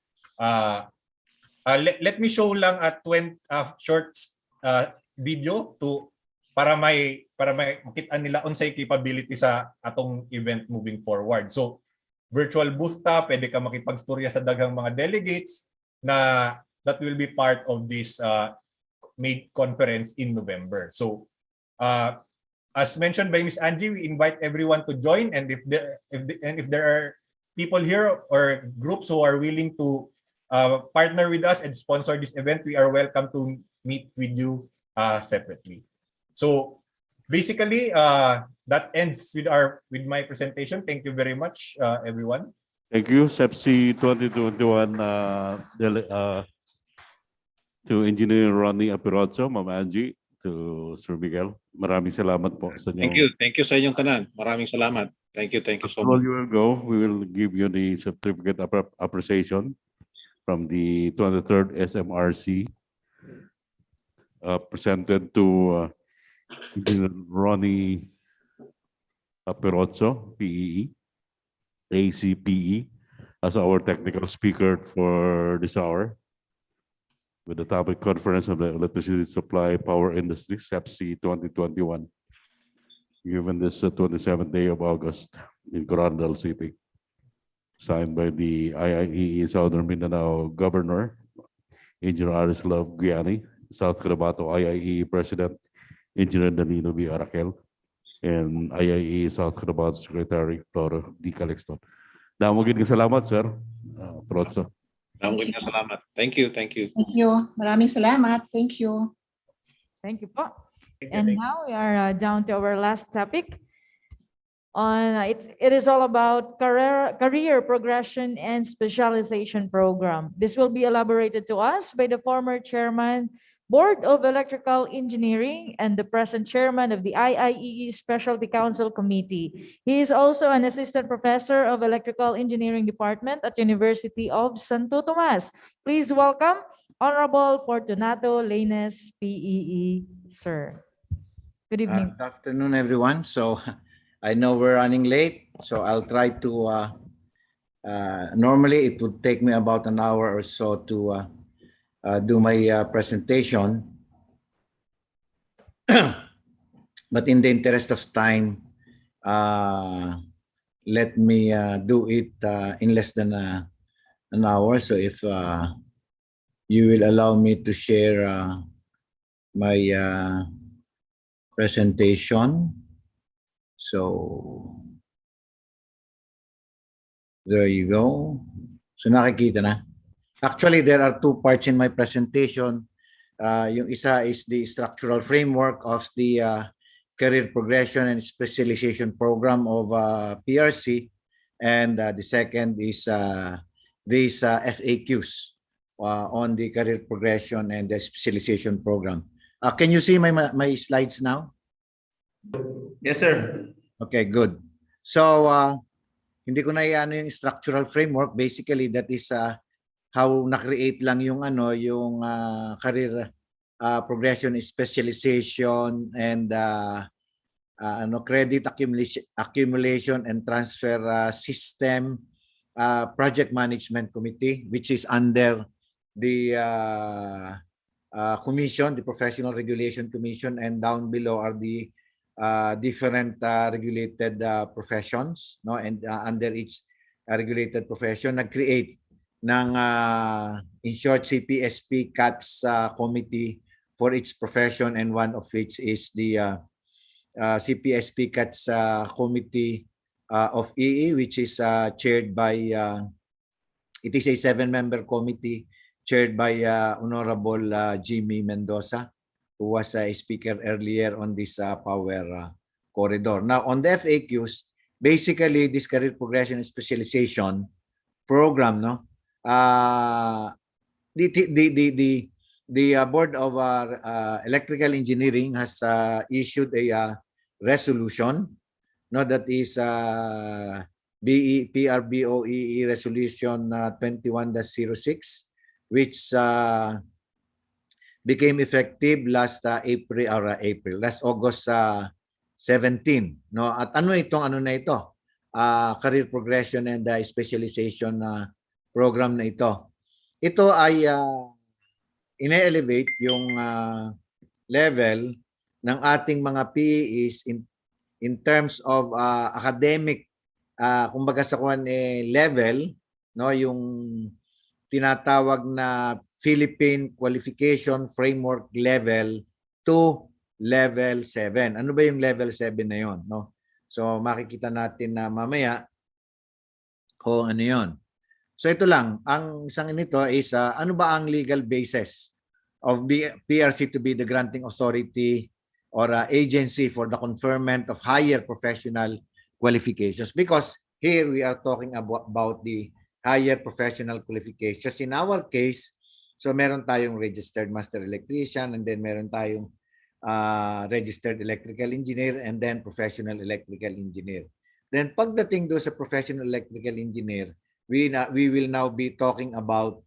let me show lang a short video para may makita nila unsay capability sa atong event moving forward. So virtual booth ta, pwede ka makipagstorya sa daghang mga delegates na that will be part of this made conference in November. So as mentioned by Ms. Angie, we invite everyone to join, and if there are people here or groups who are willing to partner with us and sponsor this event, we are welcome to meet with you separately. So basically, that ends with my presentation. Thank you very much, everyone.
Thank you, SEPSI 2021 to Engineer Ronnie Apirozo, Ma'am Angie, to Sir Miguel. Maraming salamat po sa inyo.
Thank you sa inyong tanan. Maraming salamat. Thank you so
Before
much.
you will go, we will give you the certificate of appreciation from the 23rd SMRC presented to Engineer Ronnie Apirozo, PEE, ACPE, as our technical speaker for this hour, with the topic Conference of the Electricity Supply Power Industry, SEPSI 2021, given this 27th day of August in Coronadal City, signed by the IIEE Southern Mindanao Governor, Engineer Aris Love Guiani, South Cotabato IIEE President, Engineer Danilo B. Arakel, and IIEE South Cotabato Secretary, Flora D. Calixton. Damagin ka salamat, sir. Protso.
Salamat. Thank you.
Thank you. Maraming salamat. Thank you.
Thank you po. And now we are down to our last topic. It is all about career progression and specialization program. This will be elaborated to us by the former chairman, Board of Electrical Engineering, and the present chairman of the IIEE Specialty Council Committee. He is also an assistant professor of Electrical Engineering Department at University of Santo Tomas. Please welcome Honorable Fortunato Lainez, PEE, sir. Good evening.
Good afternoon, everyone. So I know we're running late, so I'll try to, normally it would take me about an hour or so to do my presentation. But in the interest of time, let me do it in less than an hour. So if you will allow me to share my presentation. So there you go. So nakikita na. Actually, there are two parts in my presentation. Yung isa is the structural framework of the career progression and specialization program of PRC. And the second is these FAQs on the career progression and the specialization program. Can you see my slides now?
Yes, sir.
Okay, good. So, hindi ko na iano yung structural framework. Basically, that is how na-create lang yung ano, yung career progression, specialization, and credit accumulation and transfer system project management committee, which is under the commission, the Professional Regulation Commission, and down below are the different regulated professions, no? And under each regulated profession, nag-create ng in short CPSP CATS committee for its profession, and one of which is the CPSP CATS committee of EE, which is chaired by it is a 7-member committee chaired by Honorable Jimmy Mendoza, who was a speaker earlier on this power corridor. Now, on the FAQs, basically this career progression and specialization program, no, the Board of Electrical Engineering has issued a resolution, no, that is PRBOEE Resolution 21-06, which became effective last last August 17, no? At ano itong ano na ito? Career progression and specialization program na ito. Ito ay ine-elevate yung level ng ating mga PEs in terms of academic kumbaga sa kuan level, no, yung tinatawag na Philippine Qualification Framework level to level 7. Ano ba yung level 7 na yon, no? So makikita natin na mamaya kung ano yon. So ito lang, ang isang nito is ano ba ang legal basis of PRC to be the granting authority or agency for the conferment of higher professional qualifications, because here we are talking about the higher professional qualifications. In our case, so meron tayong registered master electrician, and then meron tayong registered electrical engineer, and then professional electrical engineer. Then pagdating do sa professional electrical engineer, we will now be talking about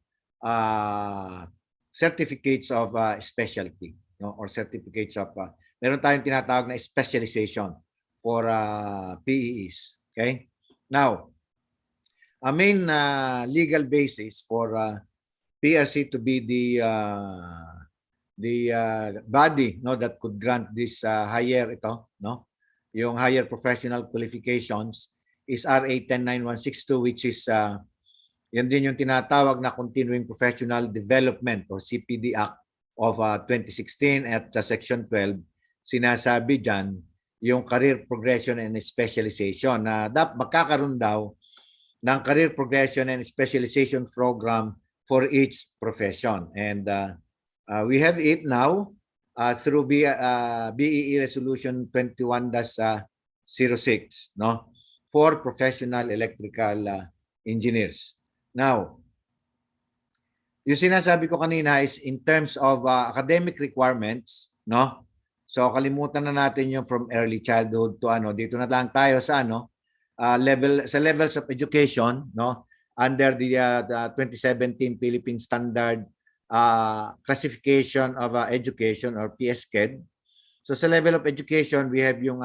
certificates of specialty, no, or certificates of meron tayong tinatawag na specialization for PEs. Okay? Now, a main legal basis for PRC to be the body, no, that could grant this higher yung higher professional qualifications is RA 109-162, which is yan din yung tinatawag na Continuing Professional Development or CPD Act of 2016 at Section 12. Sinasabi dyan yung career progression and specialization na magkakaroon daw ng career progression and specialization program for each profession. And we have it now through BEE Resolution 21-06, no, for professional electrical engineers. Now, yung sinasabi ko kanina is in terms of academic requirements, no? So kalimutan na natin yung from early childhood to dito na lang tayo sa levels of education, no, under the 2017 Philippine Standard Classification of Education or PSCED. So sa level of education, we have yung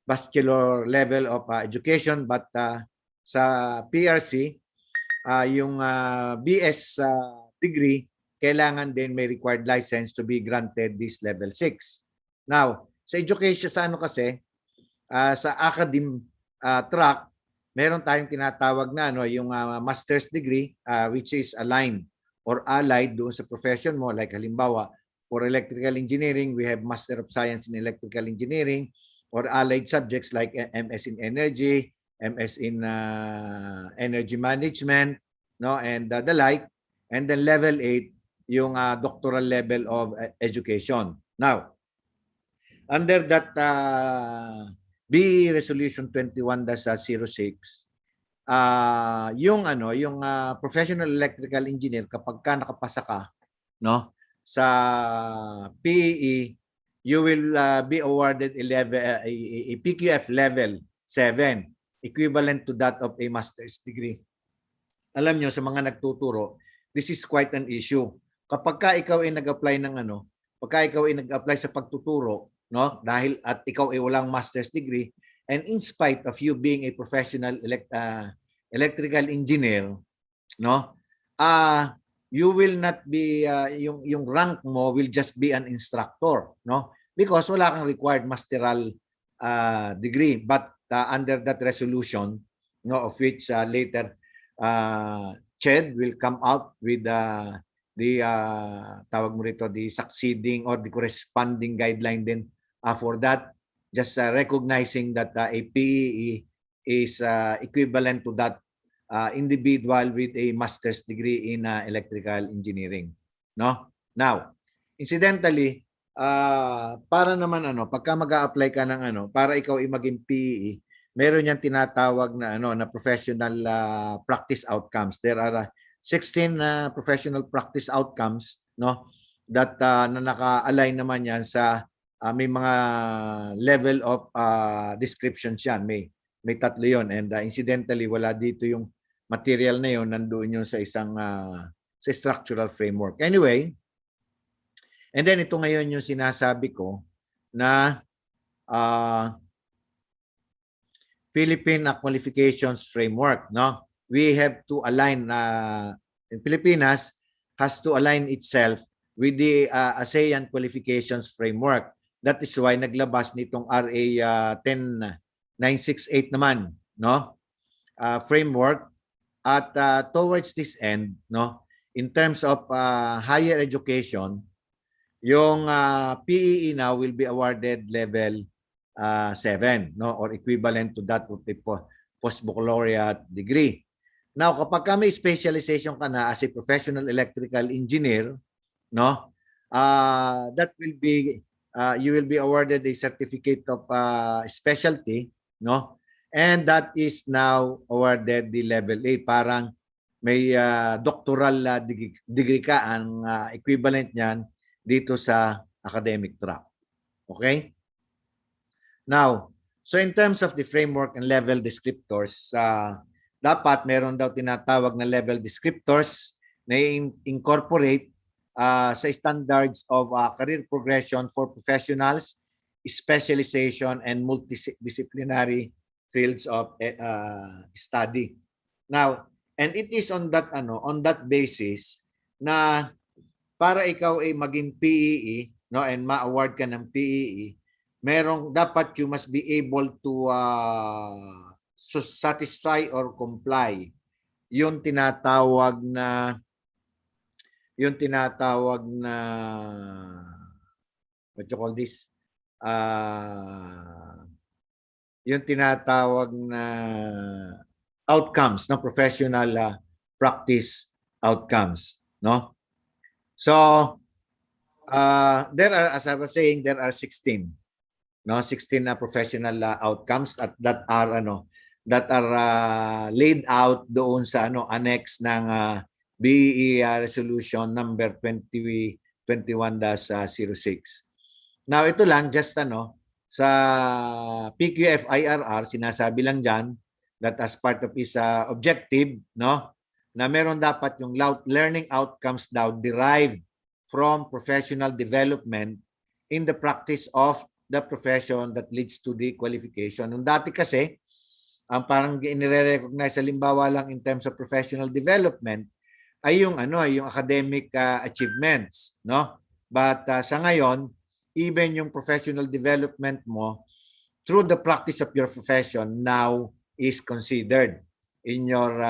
bachelor level of education, but sa PRC yung BS degree, kailangan din may required license to be granted this level 6. Now, sa education sa kasi sa academic track, meron tayong tinatawag na yung master's degree which is aligned or allied doon sa profession mo. Like halimbawa, for electrical engineering, we have Master of Science in Electrical Engineering, or allied subjects like MS in Energy, MS in Energy Management, no, and the like. And then level 8, yung doctoral level of education. Now, under that BE Resolution 21-06, yung professional electrical engineer, kapag ka nakapasa ka, no, sa PEE, you will be awarded a PQF level 7, equivalent to that of a master's degree. Alam nyo, sa mga nagtuturo, this is quite an issue. Kapag ka ikaw ay nag-apply ng ano, pagka ikaw ay nag-apply sa pagtuturo, no, dahil at ikaw ay walang master's degree, and in spite of you being a professional electrical engineer, no, you will not be yung rank mo will just be an instructor, no, because wala kang required masteral degree. But under that resolution, no, of which later CHED will come out with the tawag mo rito, the succeeding or the corresponding guideline din for that, just recognizing that a PEE is equivalent to that individual with a master's degree in electrical engineering, no. Now, incidentally, para naman ano, pagka mag-a-apply ka ng ano, para ikaw ay maging PEE, meron yang tinatawag na ano, na professional practice outcomes. There are 16 professional practice outcomes, no, that na naka-align naman yan sa may mga level of descriptions yan. May tatlo yon, and incidentally wala dito yung material na yon, nandoon yun sa isang sa structural framework. Anyway, and then ito ngayon yung sinasabi ko na Philippine Qualifications Framework, no? We have to align in Pilipinas has to align itself with the ASEAN Qualifications Framework. That is why naglabas nitong RA 10968 naman, no? Framework. At towards this end, no, in terms of higher education, yung PEE now will be awarded level 7, no, or equivalent to that of a postbaccalaureate degree. Now, kapag may specialization ka na as a professional electrical engineer, no, that will be you will be awarded a certificate of specialty, no. And that is now awarded the level 8. Parang may doctoral degree ka, ang equivalent niyan dito sa academic track. Okay? Now, so in terms of the framework and level descriptors, dapat meron daw tinatawag na level descriptors na incorporate sa standards of career progression for professionals, specialization, and multidisciplinary fields of study. Now, and it is on that on that basis na para ikaw ay maging PEE, no, and ma-award ka ng PEE, merong dapat you must be able to satisfy or comply yung tinatawag na what you call this, yung tinatawag na outcomes, no, professional practice outcomes, no. So there are, as I was saying, there are 16, no, 16 professional outcomes that are laid out doon sa annex ng BEE resolution number 2021-06. Now ito lang just sa PQF-IRR, sinasabi lang dyan that as part of his objective, no, na meron dapat yung learning outcomes daw derived from professional development in the practice of the profession that leads to the qualification. Nung dati kasi, ang parang inire-recognize halimbawa lang in terms of professional development ay yung yung academic achievements, no? But sa ngayon, even yung professional development mo through the practice of your profession now is considered in your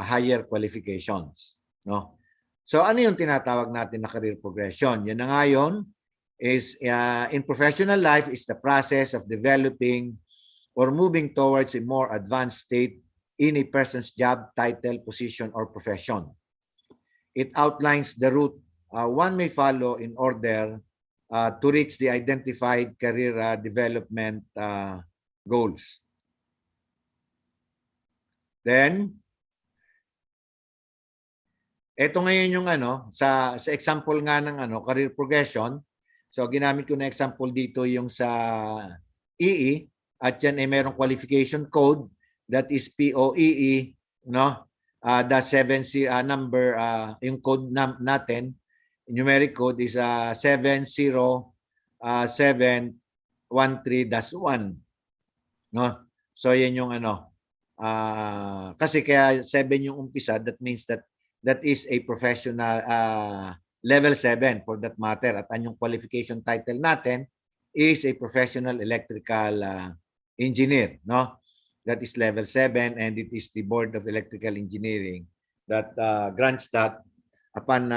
higher qualifications, no? So ano yung tinatawag natin na career progression? Yan na nga yun, is in professional life is the process of developing or moving towards a more advanced state in a person's job, title, position, or profession. It outlines the route one may follow in order to reach the identified career development goals. Then, ito ngayon yung sa example nga ng career progression. So ginamit ko na example dito yung sa EE, at yan ay merong qualification code that is POEE, no? the 7 number, yung code natin, numeric code is 70713-1. No? So yan yung ano. Kasi kaya 7 yung umpisa, that means that is a professional level 7 for that matter. At ang yung qualification title natin is a professional electrical engineer, no? That is level 7, and it is the Board of Electrical Engineering that grants that upon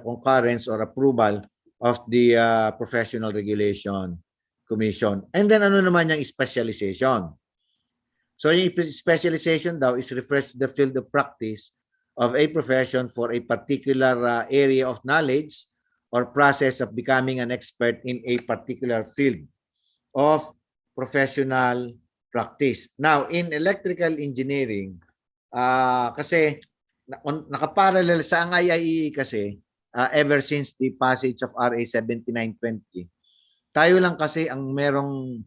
concurrence or approval of the Professional Regulation Commission. And then ano naman yung specialization? So yung specialization daw is refers to the field of practice of a profession for a particular area of knowledge or process of becoming an expert in a particular field of professional practice. Now, in electrical engineering, kasi nakaparallel sa ang IIE kasi, ever since the passage of RA 7920, tayo lang kasi ang merong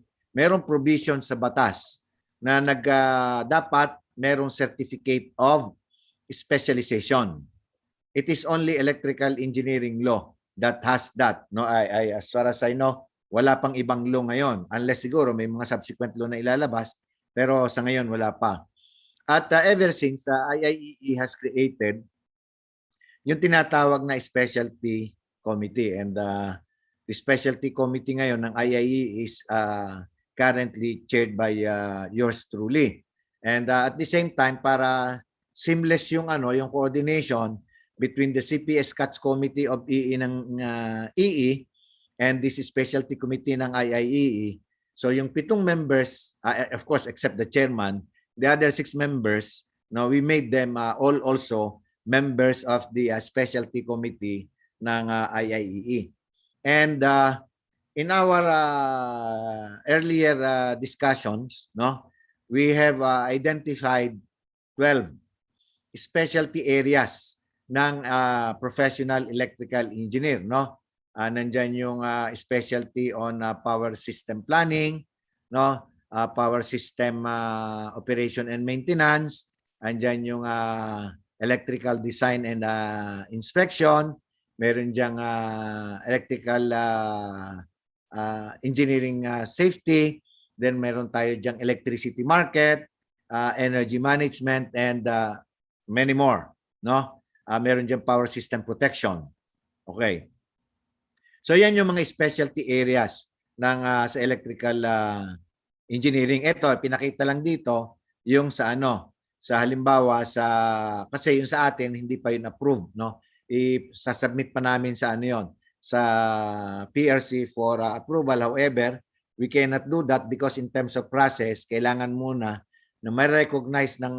provision sa batas na dapat merong certificate of specialization. It is only electrical engineering law that has that. No, as far as I know, wala pang ibang law ngayon. Unless siguro may mga subsequent law na ilalabas, pero sa ngayon wala pa. At ever since IIEE has created yung tinatawag na specialty committee, and the specialty committee ngayon ng IIEE is currently chaired by yours truly. And at the same time, para seamless yung yung coordination between the CPS CATS Committee of EE ng EE and this specialty committee ng IIEE. So yung 7 members, of course except the chairman, the other 6 members, now we made them all also members of the specialty committee ng IIEE. And in our earlier discussions, no, we have identified 12 specialty areas ng professional electrical engineer, no? Nandyan yung specialty on power system planning, no? Power system operation and maintenance. Andyan yung electrical design and inspection. Meron diyang electrical engineering safety. Then meron tayo diyang electricity market, energy management, and many more, no? Meron diyang power system protection. Okay. So yan yung mga specialty areas ng sa electrical engineering. Ito, pinakita lang dito yung sa sa halimbawa kasi yung sa atin hindi pa yun approved, no? Sasubmit pa namin sa sa PRC for approval. However, we cannot do that because in terms of process, kailangan muna na may recognize ng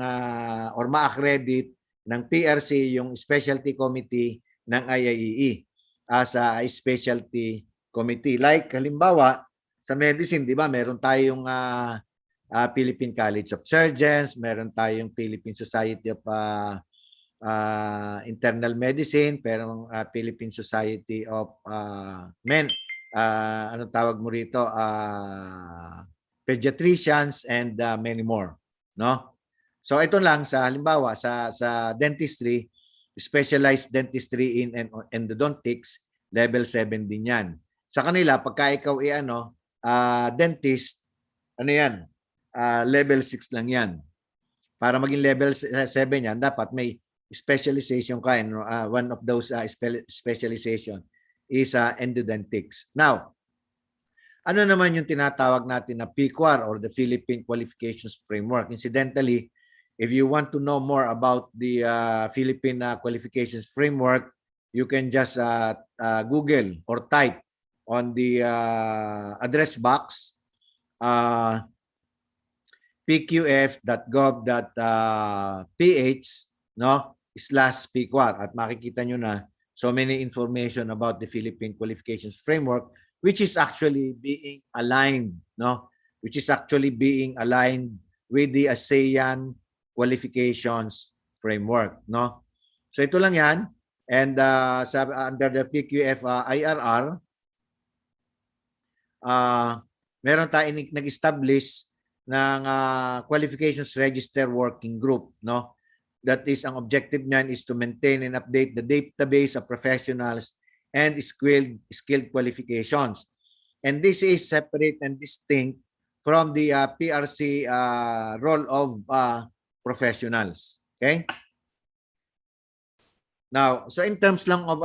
or ma-accredit ng PRC yung specialty committee ng IIEE as a specialty committee. Like halimbawa sa medicine, di ba, meron tayong Philippine College of Surgeons, meron tayong Philippine Society of Internal Medicine, pero Philippine Society of anong tawag mo rito, pediatricians, and many more, no? So ito lang sa halimbawa sa dentistry, specialized dentistry in endodontics, level 7 din 'yan. Sa kanila pagka ikaw dentist, yan? Level 6 lang 'yan. Para maging level 7 yan, dapat may specialization ka. One of those specialization is endodontics. Now, ano naman yung tinatawag natin na PQAR or the Philippine Qualifications Framework? Incidentally, if you want to know more about the Philippine Qualifications Framework, you can just Google or type on the address box pqf.gov.ph, no, /PQAR, at makikita nyo na so many information about the Philippine Qualifications Framework, which is actually being aligned, no, which is actually being aligned with the ASEAN Qualifications Framework, no. So ito lang yan, and under the PQF IRR, meron tayong nag-establish ng Qualifications Register Working Group, no. That is, ang objective niyan is to maintain and update the database of professionals and skilled qualifications. And this is separate and distinct from the PRC role of professionals. Okay? Now, so in terms lang of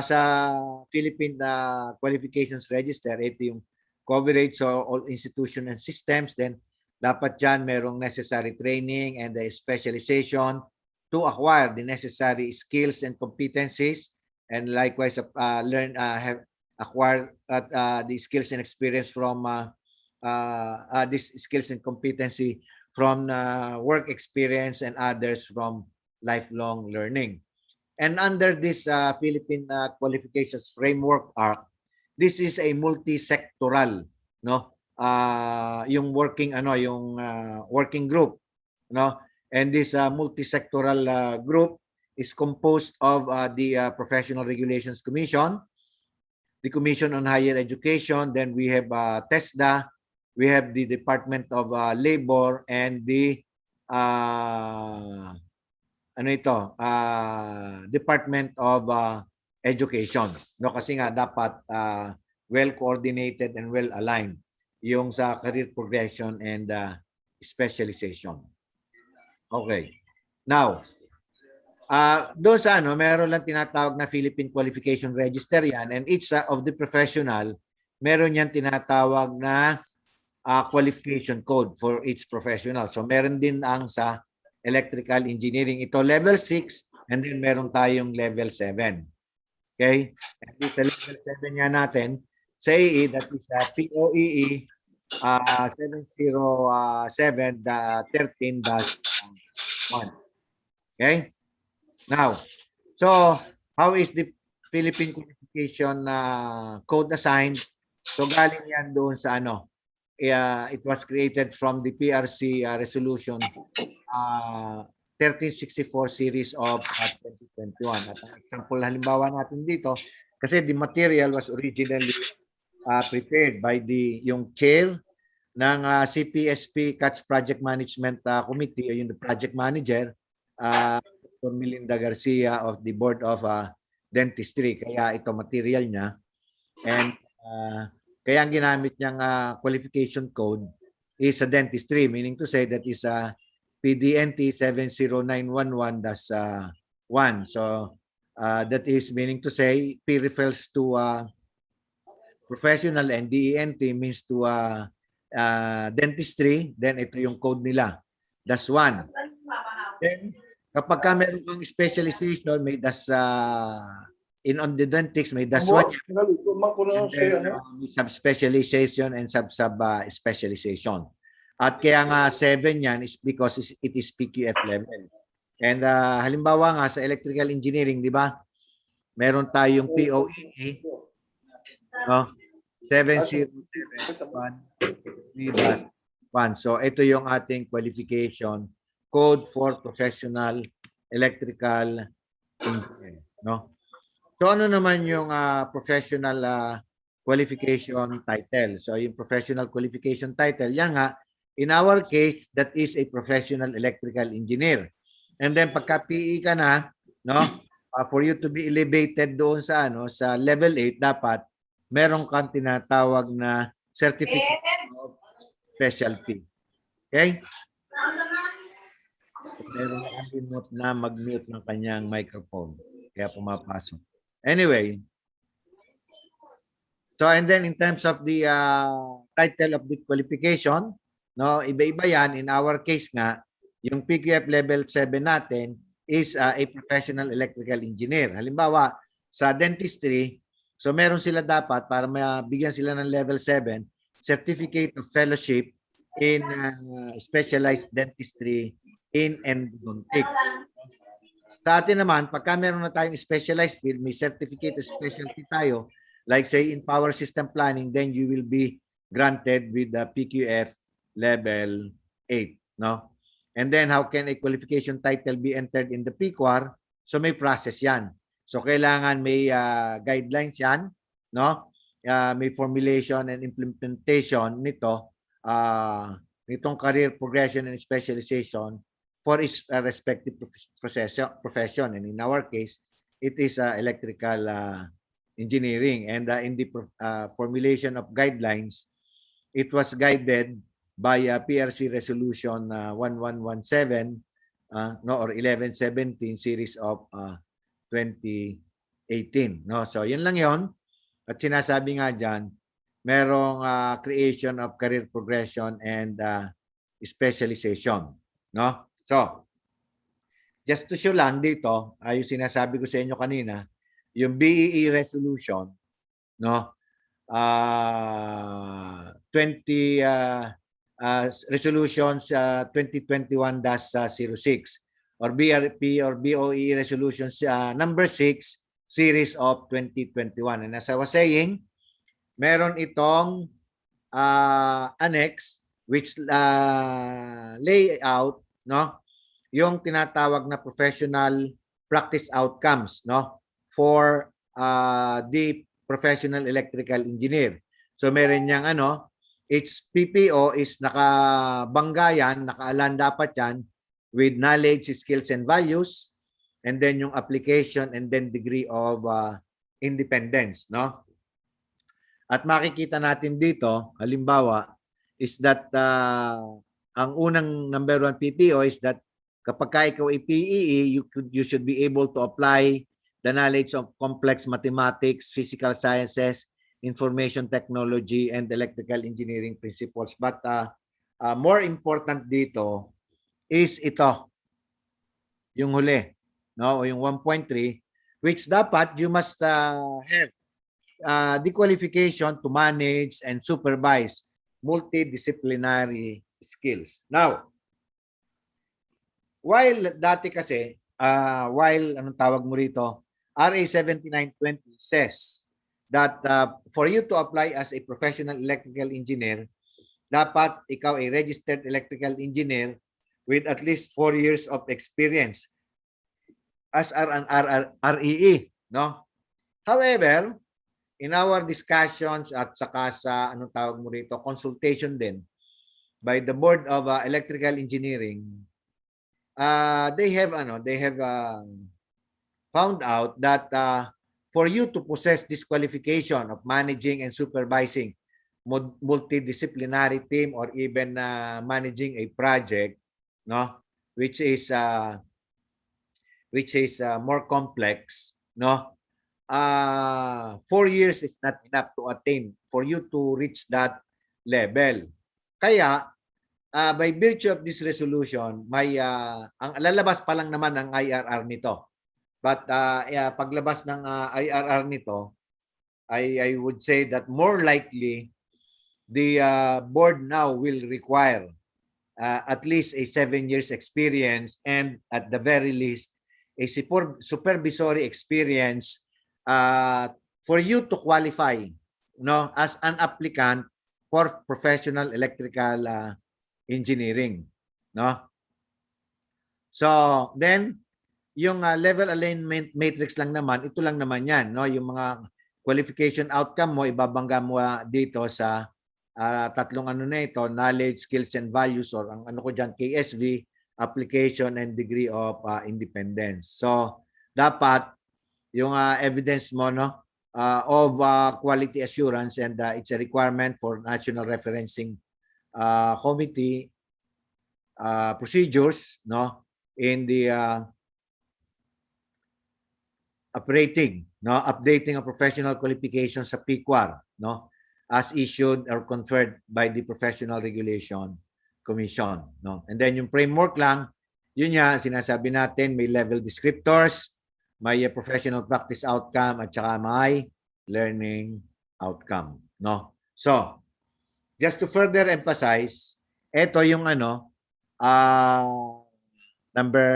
sa Philippine Qualifications Register, ito yung coverage so all institutions and systems. Then dapat dyan merong necessary training and the specialization to acquire the necessary skills and competencies, and likewise have acquired the skills and experience from these skills and competency from work experience and others from lifelong learning. And under this Philippine Qualifications Framework Act, this is a multi-sectoral, no? Yung working working group, no? And this multi-sectoral group is composed of the Professional Regulations Commission, the Commission on Higher Education, then we have TESDA, we have the Department of Labor, and the Department of Education. No, kasi nga dapat well coordinated and well aligned yung sa career progression and specialization. Okay. Now, doon sa meron lang tinatawag na Philippine Qualification Register yan, and each of the professional meron yan tinatawag na qualification code for each professional. So meron din ang sa electrical engineering. Ito level 6 and then meron tayong level 7. Okay? And this level 7 yan natin sa AE, that is POEE 707-13-1. Okay? Now, so how is the Philippine Qualification Code assigned? So galing yan doon sa it was created from the PRC resolution 1364 series of 2021. At ang example halimbawa natin dito, kasi the material was originally prepared by yung chair ng CPSP CATS Project Management Committee, yung the project manager, Dr. Melinda Garcia of the Board of Dentistry. Kaya ito material niya. And kaya ang ginamit niyang qualification code is a dentistry, meaning to say that is PDNT 70911-1. So that is meaning to say P refers to professional and DENT means to dentistry. Then ito yung code nila. That's 1. Then kapag ka meron kang specialization, may das in endodontics, may das 1. Sub-specialization and sub-specialization. At kaya nga 7 yan is because it is PQF level. And halimbawa nga sa electrical engineering, di ba? Meron tayong POEE, no? 707-1. So ito yung ating qualification code for professional electrical engineer, no? So ano naman yung professional qualification title? So yung professional qualification title, yan nga, in our case, that is a professional electrical engineer. And then pagka PE ka na, no, for you to be elevated doon sa sa level 8, dapat meron kang tinatawag na certificate of specialty. Okay? Meron na mag-mute ng kanyang microphone. Kaya pumapasok. Anyway, so and then in terms of the title of the qualification, no, iba-iba yan. In our case nga, yung PQF level 7 natin is a professional electrical engineer. Halimbawa, sa dentistry, so meron sila dapat para mabigyan sila ng level 7, certificate of fellowship in specialized dentistry in endodontics. Sa atin naman, pagka meron na tayong specialized field, may certificate of specialty tayo, like say in power system planning, then you will be granted with the PQF level 8, no? And then how can a qualification title be entered in the PQAR? So may process yan. So kailangan may guidelines yan, no? May formulation and implementation nito, nitong career progression and specialization for its respective profession. And in our case, it is electrical engineering. And in the formulation of guidelines, it was guided by PRC Resolution 1117 or 1117 series of 2018. No? So yun lang yon. At sinasabi nga dyan, merong creation of career progression and specialization. No? So, just to show lang dito, yung sinasabi ko sa inyo kanina, yung BEE resolution, no? 20 resolutions 2021-06 or BRP or BOE resolutions number 6 series of 2021. And as I was saying, meron itong annex which lay out, no, yung tinatawag na professional practice outcomes, no, for the professional electrical engineer. So meron niyang its PPO is nakabanggayan, nakaalan dapat yan with knowledge, skills, and values, and then yung application and then degree of independence, no? At makikita natin dito, halimbawa, is that ang unang number 1 PPO is that kapag ka ikaw ay PEE, you should be able to apply the knowledge of complex mathematics, physical sciences, information technology, and electrical engineering principles. But more important dito is ito, yung huli, no, o yung 1.3, which dapat you must have the qualification to manage and supervise multidisciplinary skills. Now, while dati kasi, while anong tawag mo rito, RA 7920 says that for you to apply as a professional electrical engineer, dapat ikaw ay registered electrical engineer with at least 4 years of experience as an REE, no? However, in our discussions at saka sa anong tawag mo rito, consultation din by the Board of Electrical Engineering, they have found out that for you to possess this qualification of managing and supervising multidisciplinary team or even managing a project, no, which is more complex, no, 4 years is not enough to attain for you to reach that level. Kaya by virtue of this resolution, may ang lalabas pa lang naman ang IRR nito. But paglabas ng IRR nito, I would say that more likely the board now will require at least a 7 years experience and at the very least a supervisory experience for you to qualify, no, as an applicant for professional electrical engineering, no? So then yung level alignment matrix lang naman, ito lang naman yan, no? Yung mga qualification outcome mo, ibabangga mo dito sa tatlong na ito, knowledge, skills, and values, or ang ko dyan, KSV, application, and degree of independence. So dapat yung evidence mo, no, of quality assurance, and it's a requirement for National Referencing Committee procedures, no, in the updating of professional qualifications sa PQUAR, no, as issued or conferred by the Professional Regulation Commission, no. And then yung framework lang, yun nga sinasabi natin, may level descriptors, may professional practice outcome, at saka may learning outcome, no. So just to further emphasize, ito yung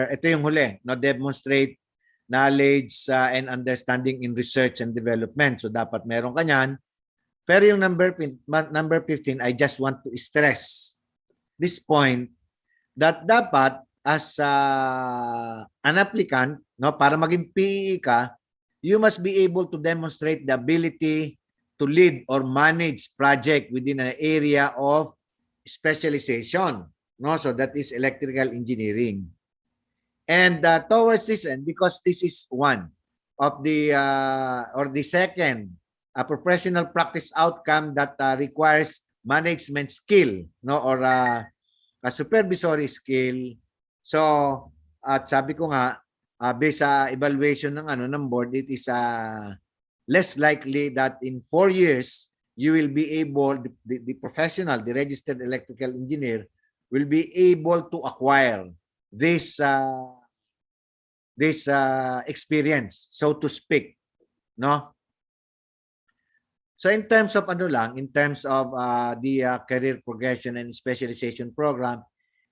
ito yung huli, no, demonstrate knowledge and understanding in research and development. So dapat meron ka niyan. Pero yung number 15, I just want to stress this point that dapat as an applicant, no, para maging PEE ka, you must be able to demonstrate the ability to lead or manage project within an area of specialization, no? So that is electrical engineering. And towards this end, because this is one of the or the second professional practice outcome that requires management skill, no, or a supervisory skill. So at sabi ko nga, based sa evaluation ng ng board, it is less likely that in 4 years you will be able, the professional, the registered electrical engineer will be able to acquire this experience, so to speak, no? So in terms of in terms of the career progression and specialization program,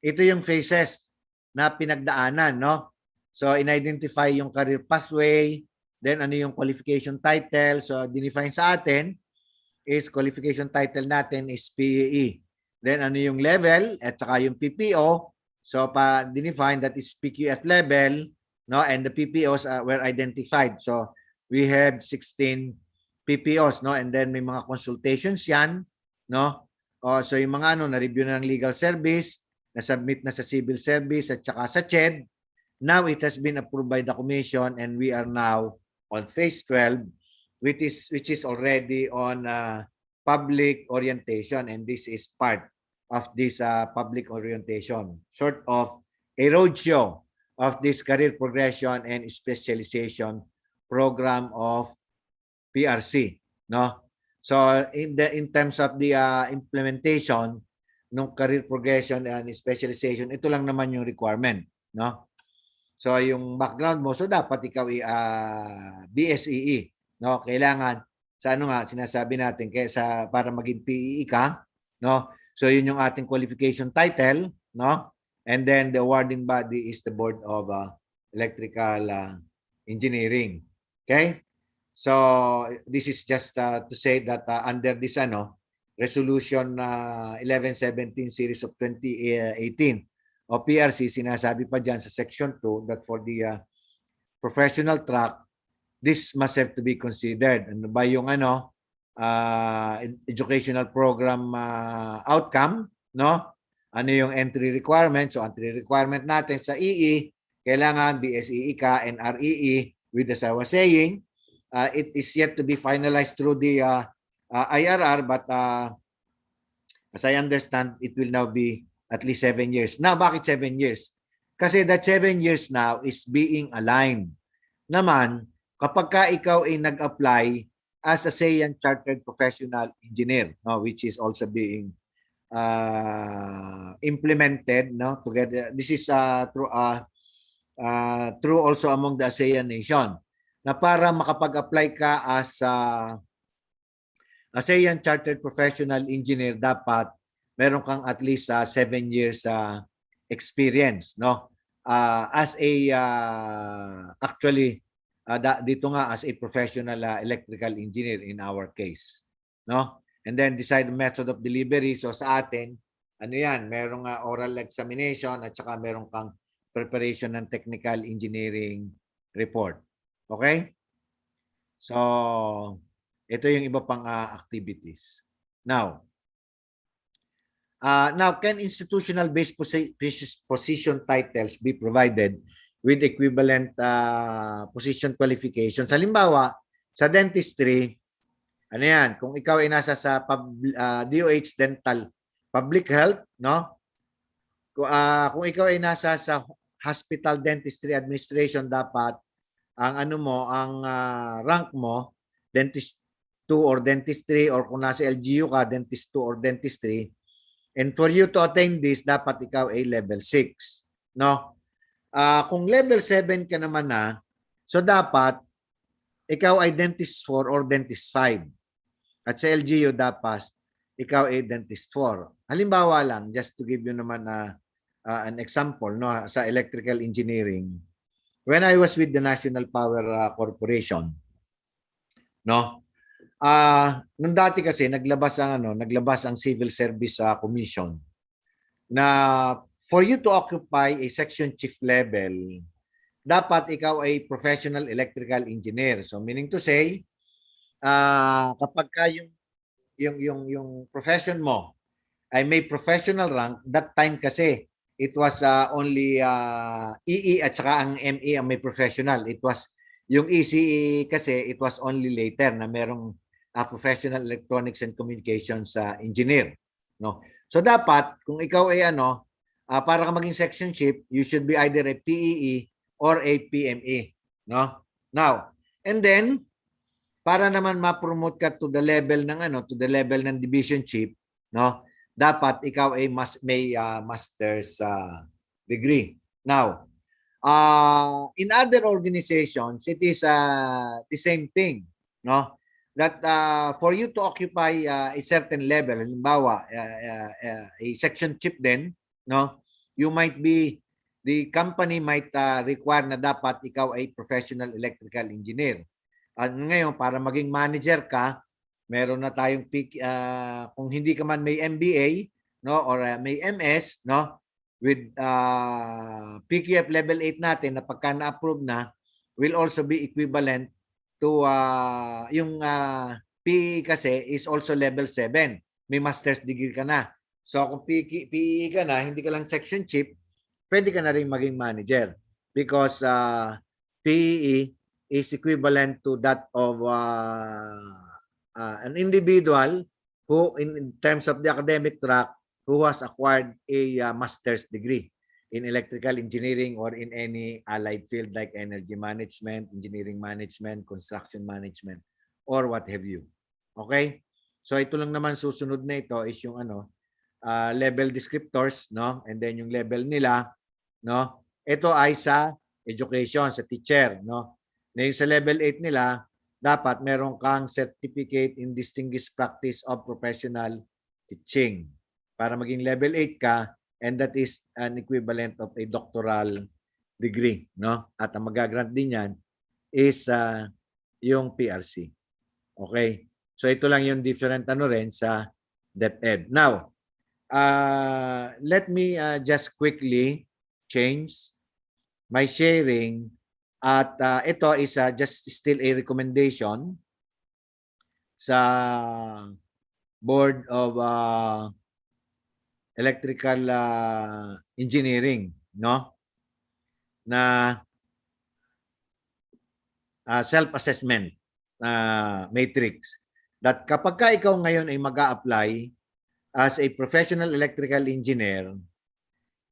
ito yung phases na pinagdaanan, no? So in-identify yung career pathway, then ano yung qualification title. So dinefine sa atin is qualification title natin is PEE. Then ano yung level at saka yung PPO. So pa-define that is PQF level, no? And the PPOs were identified. So we have 16 PPOs, no? And then may mga consultations yan, no? So yung mga na-review na ng legal service, na-submit na sa civil service at saka sa CHED. Now it has been approved by the commission and we are now on phase 12, which is already on public orientation, and this is part of this public orientation, sort of a roadshow of this career progression and specialization program of PRC, no? So in terms of the implementation ng career progression and specialization, ito lang naman yung requirement, no? So yung background mo, so dapat ikaw BSEE, no? Kailangan sa sinasabi natin kaysa para maging PEE ka, no? So yun yung ating qualification title, no? And then the awarding body is the Board of Electrical Engineering. Okay? So this is just to say that under this resolution 1117 series of 2018 o PRC, sinasabi pa dyan sa section 2 that for the professional track, this must have to be considered. Ano ba yung educational program outcome, no? Ano yung entry requirement? So entry requirement natin sa EE, kailangan BSEE ka and REE with, as I was saying, it is yet to be finalized through the IRR, but as I understand, it will now be at least 7 years. Now, bakit 7 years? Kasi that 7 years now is being aligned naman kapag ka ikaw ay nag-apply as a SAIAN Chartered Professional Engineer, no, which is also being implemented, no, together. This is true also among the ASEAN nation, na para makapag-apply ka as ASEAN Chartered Professional Engineer, dapat meron kang at least 7 years experience, no? As a actually dito nga as a professional electrical engineer in our case, no? And then decide the method of delivery. So sa atin, merong oral examination at saka meron kang preparation ng technical engineering report. Okay? So ito yung iba pang activities. Now, can institutional-based position titles be provided with equivalent position qualifications? Halimbawa, sa dentistry, kung ikaw ay nasa sa DOH Dental Public Health, no? Kung ikaw ay nasa sa Hospital Dentistry Administration, dapat ang rank mo, Dentist 2 or Dentist 3, or kung nasa LGU ka, Dentist 2 or Dentist 3. And for you to attain this, dapat ikaw ay level 6, no? Kung level 7 ka naman so dapat ikaw ay Dentist 4 or Dentist 5. At sa LGU dapat ikaw ay Dentist 4. Halimbawa lang, just to give you naman an example, no, sa electrical engineering. When I was with the National Power Corporation, no? Nung dati kasi naglabas ang Civil Service Commission na for you to occupy a section chief level, dapat ikaw ay professional electrical engineer. So meaning to say, kapag ka yung profession mo ay may professional rank, that time kasi it was only EE at saka ang ME ang may professional. It was yung ECE kasi it was only later na merong professional electronics and communications engineer, no? So dapat kung ikaw ay para ka maging section chief, you should be either a PEE or a PME, no? Now, and then para naman ma-promote ka to the level ng division chief, no? Dapat ikaw ay may master's degree. Now, in other organizations, it is the same thing, no? That for you to occupy a certain level, halimbawa, a section chief din, no? You might be, the company might require na dapat ikaw ay professional electrical engineer. At ngayon, para maging manager ka, meron na tayong kung hindi ka man may MBA, no, or may MS, no, with PQF level 8 natin na pagka na-approve na, will also be equivalent to yung PE kasi is also level 7. May master's degree ka na. So kung PE ka na, hindi ka lang section chief, pwede ka na rin maging manager because PE is equivalent to that of an individual who in terms of the academic track who has acquired a master's degree in electrical engineering or in any allied field like energy management, engineering management, construction management, or what have you. Okay? So ito lang naman susunod na ito is yung level descriptors, no? And then yung level nila, no? Ito ay sa education, sa teacher, no? Na yung sa level 8 nila, dapat meron kang certificate in distinguished practice of professional teaching para maging level 8 ka, and that is an equivalent of a doctoral degree, no? At ang magagrant din yan is yung PRC. Okay? So ito lang yung different rin sa DepEd. Now, let me just quickly change my sharing at ito is just still a recommendation sa Board of Electrical Engineering, no? Na self-assessment matrix. That kapag ka ikaw ngayon ay mag-a-apply as a professional electrical engineer,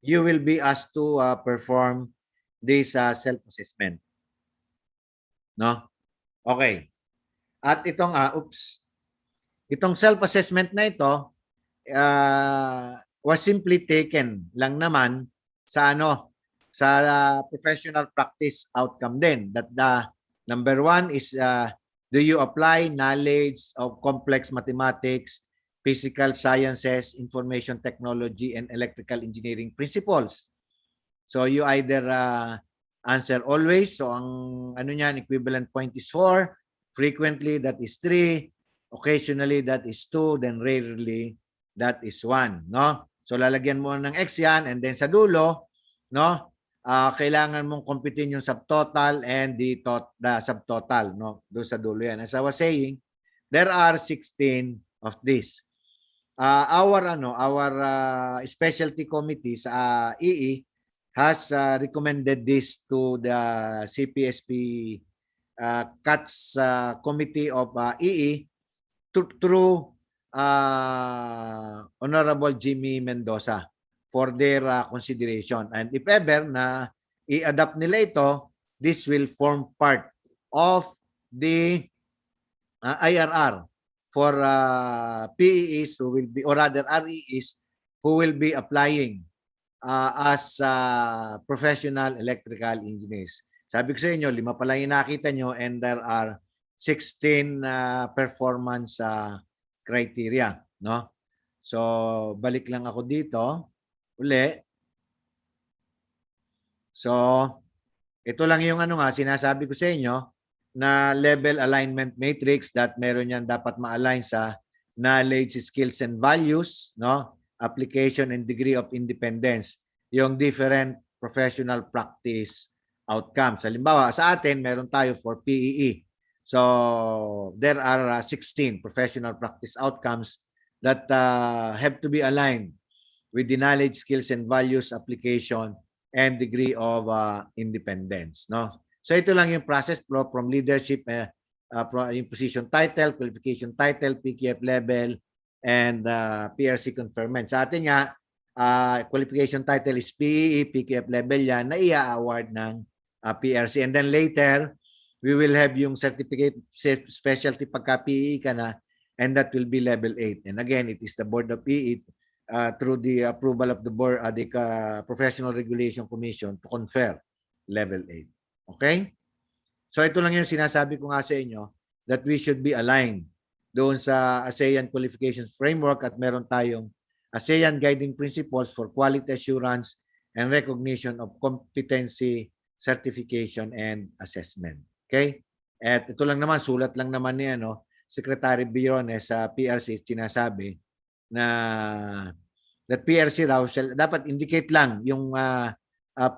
you will be asked to perform this self-assessment. No? Okay. At itong itong self-assessment na ito was simply taken lang naman sa sa professional practice outcome din. That the number 1 is do you apply knowledge of complex mathematics, physical sciences, information technology, and electrical engineering principles. So you either answer always. So ang niyan, equivalent point is 4. Frequently, that is 3. Occasionally, that is 2. Then rarely, that is 1. No? So lalagyan mo ng X yan. And then sa dulo, no? Kailangan mong computein yung subtotal and the subtotal. No? Doon sa dulo yan. As I was saying, there are 16 of these. Our specialty committee sa EE has recommended this to the CPSP CATS Committee of EE through Honorable Jimmy Mendoza for their consideration. And if ever na i-adapt nila ito, this will form part of the IRR for PEEs who will be, or rather REEs who will be applying as professional electrical engineers. Sabi ko sa inyo, 5 pa lang yung nakita nyo and there are 16 performance criteria. No? So, balik lang ako dito. Uli. So, ito lang yung sinasabi ko sa inyo na level alignment matrix that meron yan dapat ma-align sa knowledge, skills, and values, no? Application and degree of independence, yung different professional practice outcomes. Halimbawa, sa atin, meron tayo for PEE. So, there are 16 professional practice outcomes that have to be aligned with the knowledge, skills, and values, application, and degree of independence. No? So ito lang yung process from leadership, yung position title, qualification title, PKF level, and PRC conferment. Sa atin nga, qualification title is PEE, PKF level yan, na i-award ng PRC. And then later, we will have yung certificate specialty pagka PEE ka na, and that will be level 8. And again, it is the Board of PE through the approval of the board, the Professional Regulation Commission to confer level 8. Okay? So ito lang yung sinasabi ko nga sa inyo, that we should be aligned doon sa ASEAN Qualifications Framework at meron tayong ASEAN Guiding Principles for Quality Assurance and Recognition of Competency, Certification, and Assessment. Okay? At ito lang naman, sulat lang naman niya, no? Secretary Biones sa PRC sinasabi na that PRC raw dapat indicate lang yung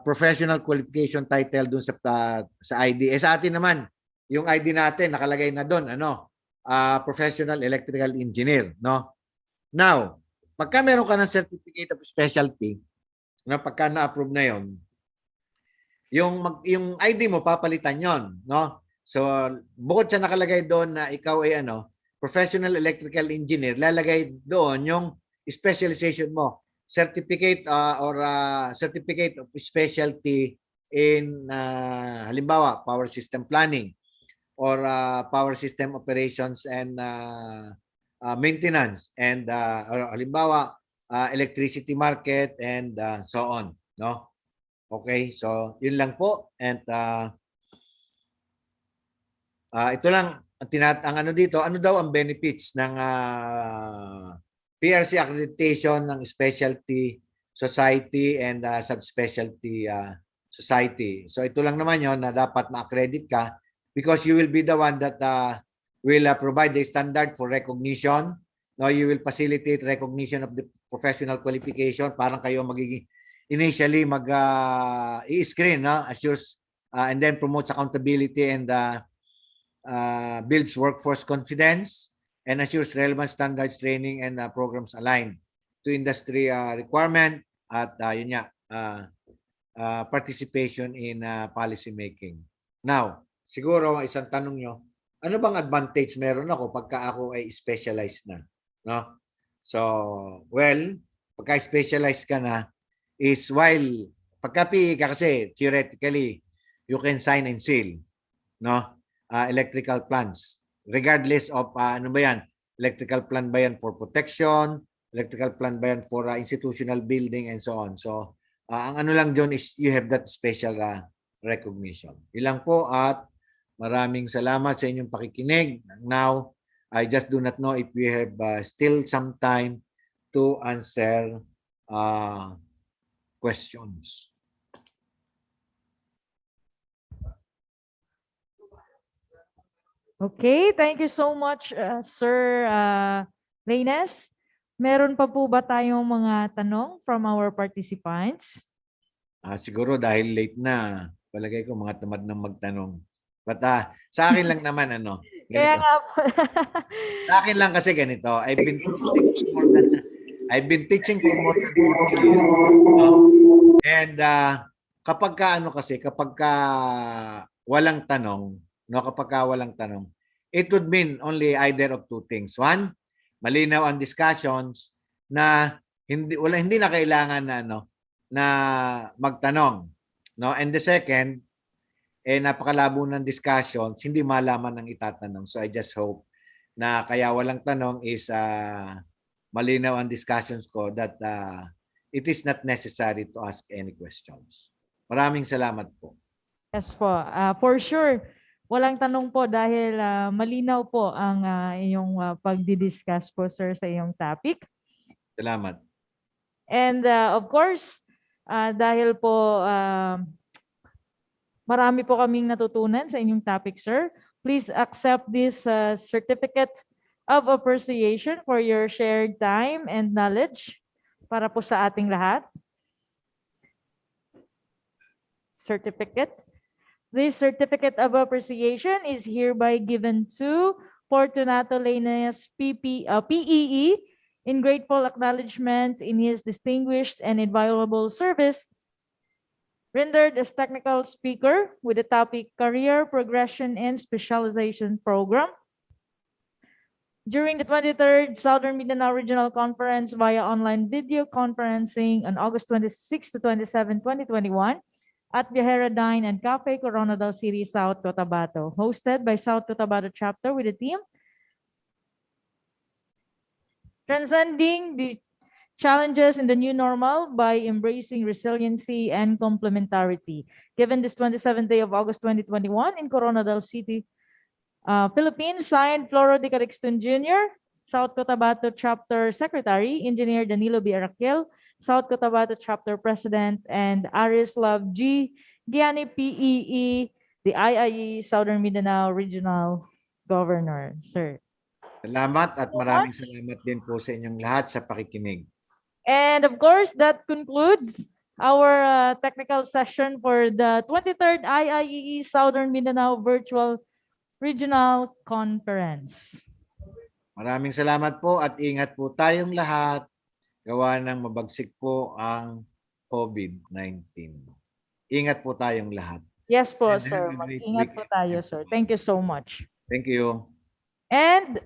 professional qualification title dun sa ID. Sa atin naman, yung ID natin nakalagay na doon, professional electrical engineer, no? Now, pagka meron ka ng certificate of specialty, na pagka na-approve na yon, yung ID mo papalitan yon, no? So, bukod sa nakalagay doon na ikaw ay professional electrical engineer, lalagay doon yung specialization mo, certificate certificate of specialty in halimbawa power system planning or power system operations and maintenance, and or halimbawa electricity market and so on, no? Okay, so yun lang po, and ito lang ang ano dito, ano daw ang benefits ng PRC accreditation ng specialty society and subspecialty society. So ito lang naman yon na dapat ma-accredit ka because you will be the one that will provide the standard for recognition. No, you will facilitate recognition of the professional qualification. Parang kayo magiging initially i-screen, no? Assures and then promotes accountability and builds workforce confidence and assures relevant standards, training, and programs aligned to industry requirement at yun nga, participation in policy making. Now, siguro isang tanong nyo, ano bang advantage meron ako pagka ako ay specialized na? No? So, well, pagka specialized ka na is while pagka PE ka kasi theoretically you can sign and seal, no? Electrical plans. Regardless of ano ba yan? Electrical plan ba yan for protection? Electrical plan ba yan for institutional building and so on? So, ang ano lang dyan is you have that special recognition. Ilang po at maraming salamat sa inyong pakikinig. Now, I just do not know if we have still some time to answer questions.
Okay, thank you so much, Sir Reynes. Meron pa po ba tayong mga tanong from our participants?
Siguro dahil late na, palagay ko mga tamad ng magtanong. But sa akin lang naman, ganito.
Kaya nga po.
Sa akin lang kasi ganito, I've been teaching for more than 40 years. And kapag ka walang tanong, no, kapag ka walang tanong, it would mean only either of two things. One, malinaw ang discussions na hindi na kailangan na magtanong, no? And the second, napakalabo ng discussions, hindi malaman ng itatanong. So I just hope na kaya walang tanong is malinaw ang discussions ko that it is not necessary to ask any questions. Maraming salamat po.
Yes po. For sure, walang tanong po dahil malinaw po ang iyong pagdi-discuss po, sir, sa iyong topic.
Salamat.
And of course, dahil po marami po kaming natutunan sa inyong topic, sir, please accept this certificate of appreciation for your shared time and knowledge para po sa ating lahat. Certificate. This certificate of appreciation is hereby given to Fortunato Lainez PEE In grateful acknowledgement in his distinguished and invaluable service, rendered as technical speaker with the topic Career Progression and Specialization Program during the 23rd Southern Mindanao Regional Conference via online video conferencing on August 26 to 27, 2021 at Viajera Dine and Cafe, Coronadal City, South Cotabato, hosted by South Cotabato chapter with the team Transcending the Challenges in the New Normal by Embracing Resiliency and Complementarity. Given this 27th day of August 2021 in Coronadal City, Philippines, signed Floro de Calixton Jr., South Cotabato Chapter Secretary, Engineer Danilo B. Araquel, South Cotabato Chapter President, and Arislav G. Gianni PEE, the IIE Southern Mindanao Regional Governor. Sir.
Salamat at maraming salamat din po sa inyong lahat sa pakikinig.
And of course, that concludes our technical session for the 23rd IIEE Southern Mindanao Virtual Regional Conference.
Maraming salamat po at ingat po tayong lahat. Gawa ng mabagsik po ang COVID-19. Ingat po tayong lahat.
Yes po, sir. Mag-ingat po tayo, sir. Thank you so much.
Thank you.
And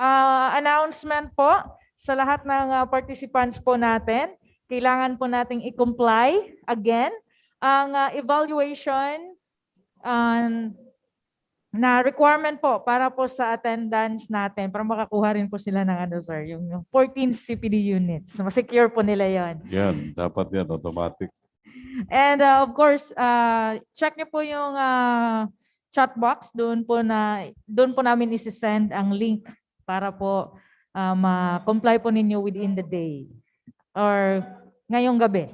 announcement po sa lahat ng participants po natin, kailangan po nating i-comply again ang evaluation na requirement po para po sa attendance natin para makakuha rin po sila ng ano, sir, yung 14 CPD units. Masecure po nila yon.
Yan, dapat yan, automatic.
And of course, check niyo po yung chat box, doon po namin isi-send ang link para po ma-comply po ninyo within the day or ngayong gabi.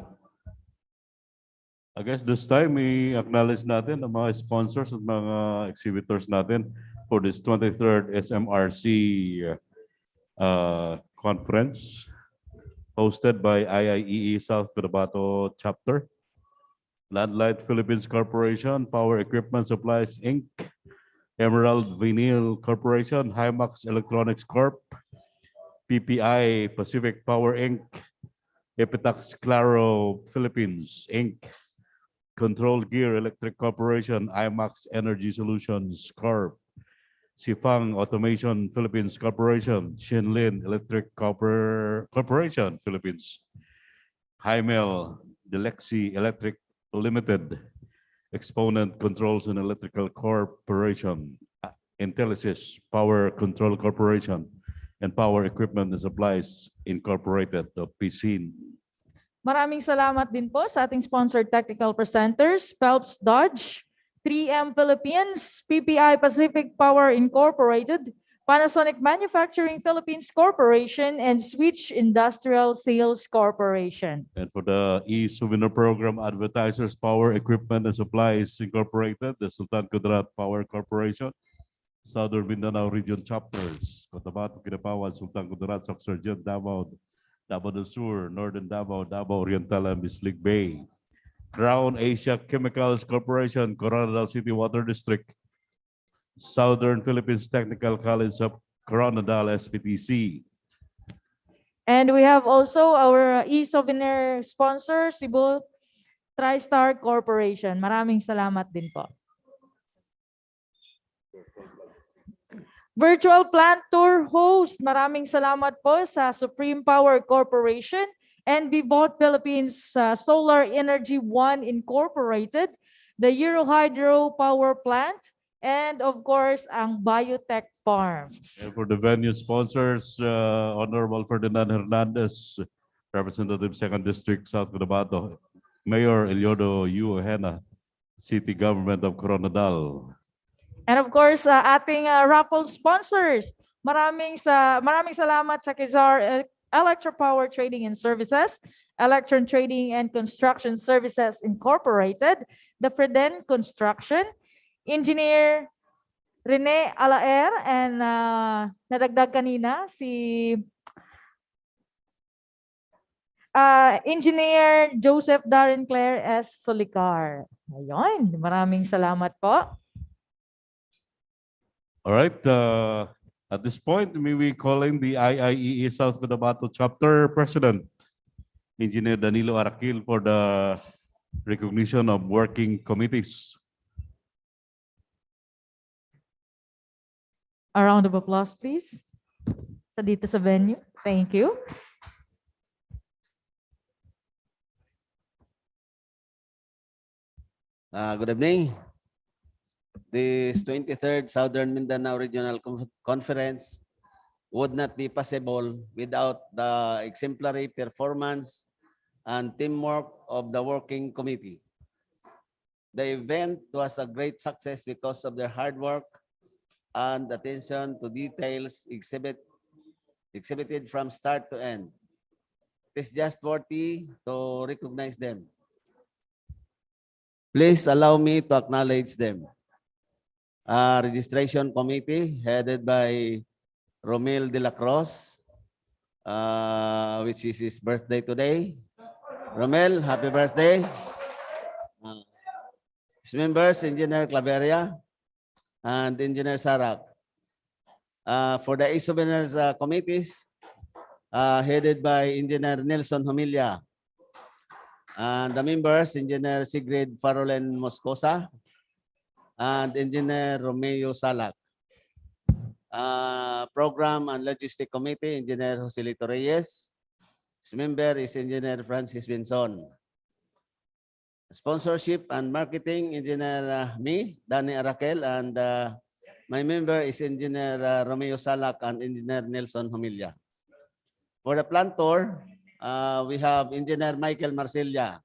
I guess this time, i-acknowledge natin ang mga sponsors at mga exhibitors natin for this 23rd SMRC conference hosted by IIEE South Cotabato Chapter, Landlight Philippines Corporation, Power Equipment Supplies Inc., Emerald Vinyl Corporation, Himax Electronics Corp., PPI Pacific Power Inc., Epitax Claro Philippines Inc., Control Gear Electric Corporation, IMAX Energy Solutions Corp., Sifang Automation Philippines Corporation, Shinlin Electric Corporation Philippines, Hymel Delexi Electric Limited, Exponent Controls and Electrical Corporation, Intelisys Power Control Corporation, and Power Equipment and Supplies Incorporated of PCIN.
Maraming salamat din po sa ating sponsored technical presenters, Phelps Dodge, 3M Philippines, PPI Pacific Power Incorporated, Panasonic Manufacturing Philippines Corporation, and Switch Industrial Sales Corporation.
And for the e-souvenir program advertisers, Power Equipment and Supplies Incorporated, the Sultan Kudarat Power Corporation, Southern Mindanao Region Chapters, Cotabato, Kinapawan, Sultan Kudarat, Surgeon, Davao, Davao del Sur, Northern Davao, Davao Oriental, and Bislig Bay. Crown Asia Chemicals Corporation, Coronadal City Water District, Southern Philippines Technical College of Coronadal, SPTC.
And we have also our e-souvenir sponsor, Cebu TriStar Corporation. Maraming salamat din po. Virtual Plant Tour host, maraming salamat po sa Supreme Power Corporation and Vivot Philippines Solar Energy One Incorporated, the Eurohydro Power Plant, and of course, ang Biotech Farms.
And for the venue sponsors, Honorable Ferdinand Hernandez, Representative 2nd District, South Cotabato, Mayor Eliodo U. Ojeda, City Government of Coronadal.
And of course, ating raffle sponsors. Maraming salamat sa Kizar Electropower Trading and Services, Electron Trading and Construction Services Incorporated, the Freden Construction, Engineer Rene Alaer, and nadagdag kanina si Engineer Joseph Darren Claire S. Solicar. Ayun, maraming salamat po.
All right. At this point, may we call in the IIEE South Cotabato Chapter President, Engineer Danilo Arakil, for the recognition of working committees.
A round of applause, please. Sa dito sa venue. Thank you.
Good evening. This 23rd Southern Mindanao Regional Conference would not be possible without the exemplary performance and teamwork of the working committee. The event was a great success because of their hard work and attention to details exhibited from start to end. It is just worthy to recognize them. Please allow me to acknowledge them. Registration committee headed by Romil de la Cruz, which is his birthday today. Romel, happy birthday. His members, Engineer Claveria and Engineer Sarak. For the e-souvenirs committees, headed by Engineer Nelson Humilla. And the members, Engineer Sigrid Farolen Moscosa and Engineer Romeo Salak. Program and Logistic Committee, Engineer Joselito Reyes. His member is Engineer Francis Benson. Sponsorship and Marketing, Engineer Danny Arakel, and my member is Engineer Romeo Salak and Engineer Nelson Humilla. For the plant tour, we have Engineer Michael Marcella.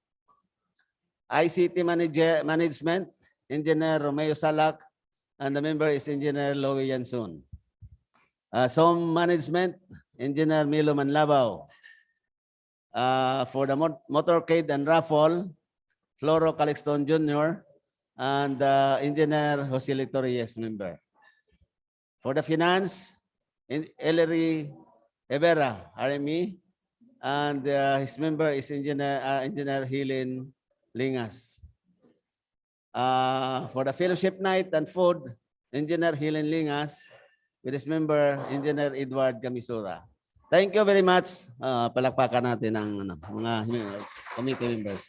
ICT Management, Engineer Romeo Salak, and the member is Engineer Lowy Yansun. SOM Management, Engineer Milo Manlabao. For the motorcade and raffle, Floro Calixton Jr. and Engineer Joselito Reyes, member. For the finance, Ellery Evera, RME, and his member is Engineer Helen Lingas. For the fellowship night and food, Engineer Helen Lingas, with his member, Engineer Edward Camisura. Thank you very much. Palakpakan natin ang mga committee members.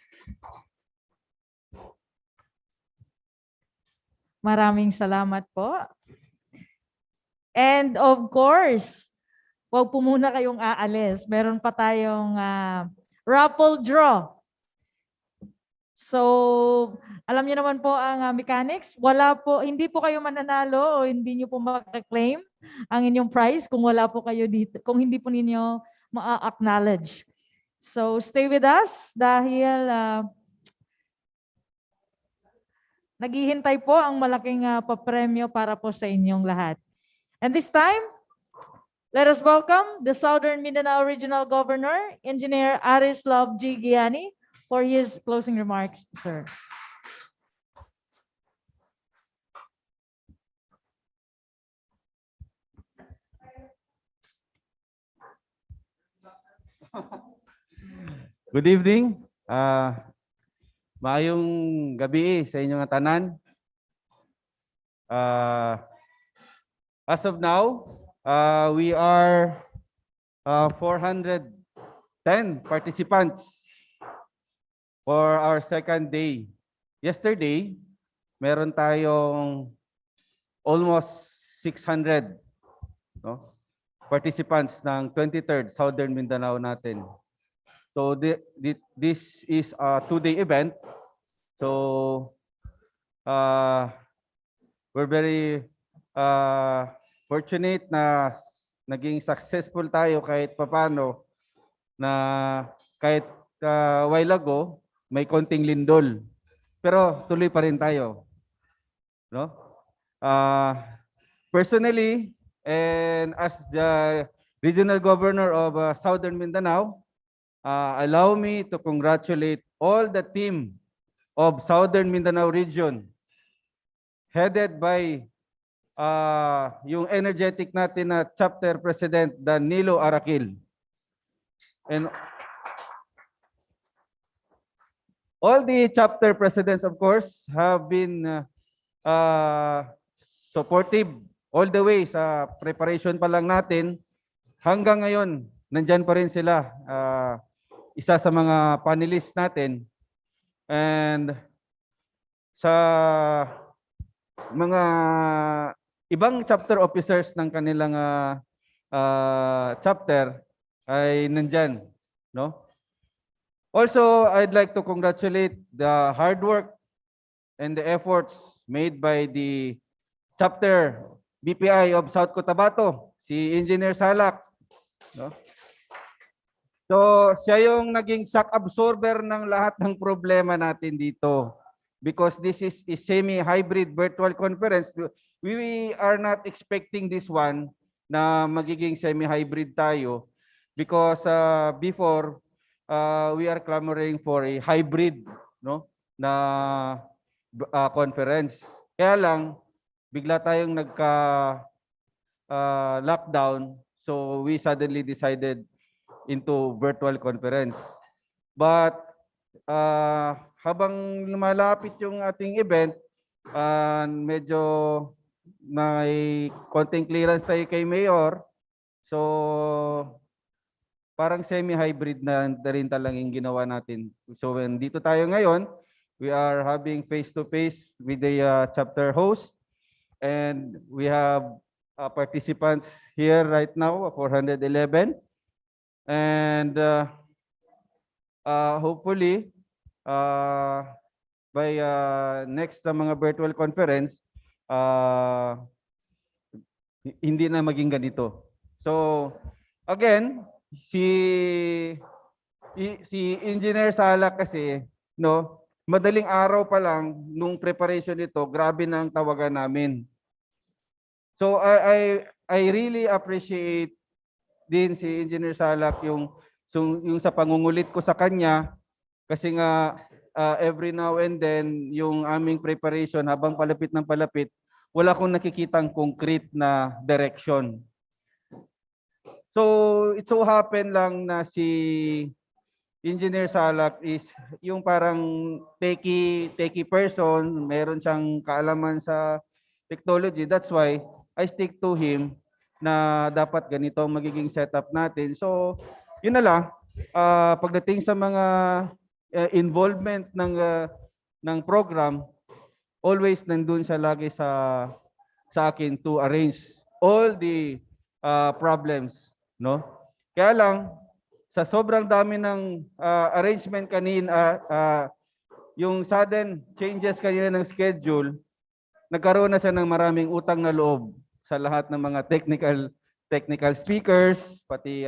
Maraming salamat po. And of course, huwag po muna kayong aalis. Meron pa tayong raffle draw. So, alam niyo naman po ang mechanics. Hindi po kayo mananalo o hindi niyo po maka-claim ang inyong prize kung wala po kayo dito, kung hindi po ninyo ma-acknowledge. So, stay with us dahil naghihintay po ang malaking papremyo para po sa inyong lahat. And this time, let us welcome the Southern Mindanao Regional Governor, Engineer Arislov G. Giani, for his closing remarks, sir.
Good evening. Maayong gabi sa inyong tanan. As of now, we are 410 participants for our second day. Yesterday, meron tayong almost 600 participants ng 23rd Southern Mindanao natin. So this is a two-day event. So we're very fortunate na naging successful tayo kahit papano, na kahit while ago may konting lindol. Pero tuloy pa rin tayo. No? Personally, and as the Regional Governor of Southern Mindanao, allow me to congratulate all the team of Southern Mindanao region headed by yung energetic natin na chapter president Danilo Arakil. And all the chapter presidents, of course, have been supportive all the way sa preparation pa lang natin, hanggang ngayon, nandyan pa rin sila. Isa sa mga panelists natin. And sa mga ibang chapter officers ng kanilang chapter ay nandyan, no? Also, I'd like to congratulate the hard work and the efforts made by the chapter BPI of South Cotabato, si Engineer Salak, no? So, siya yung naging shock absorber ng lahat ng problema natin dito. Because this is a semi-hybrid virtual conference. We are not expecting this one na magiging semi-hybrid tayo because before we are clamoring for a hybrid, no, na conference. Kaya lang bigla tayong nagka lockdown, so we suddenly decided into virtual conference. But habang lumalapit yung ating event, medyo may konting clearance tayo kay Mayor. So parang semi-hybrid na rin talagang yung ginawa natin. So when dito tayo ngayon, we are having face-to-face with the chapter host, and we have participants here right now, 411. And hopefully, by next mga virtual conference, hindi na maging ganito. So again, si Engineer Sala kasi, no, madaling araw pa lang nung preparation nito, grabe na ang tawagan namin. So I really appreciate din si Engineer Salak yung sa pangungulit ko sa kanya, kasi nga every now and then yung aming preparation habang palapit ng palapit, wala akong nakikitang concrete na direction. So it so happen lang na si Engineer Salak is yung parang techie person, meron siyang kaalaman sa technology. That's why I stick to him na dapat ganito ang magiging setup natin. So yun na lang, pagdating sa mga involvement ng program, always nandun siya lagi sa akin to arrange all the problems, no? Kaya lang sa sobrang dami ng arrangement kanina, yung sudden changes kanina ng schedule, nagkaroon na siya ng maraming utang na loob sa lahat ng mga technical speakers, pati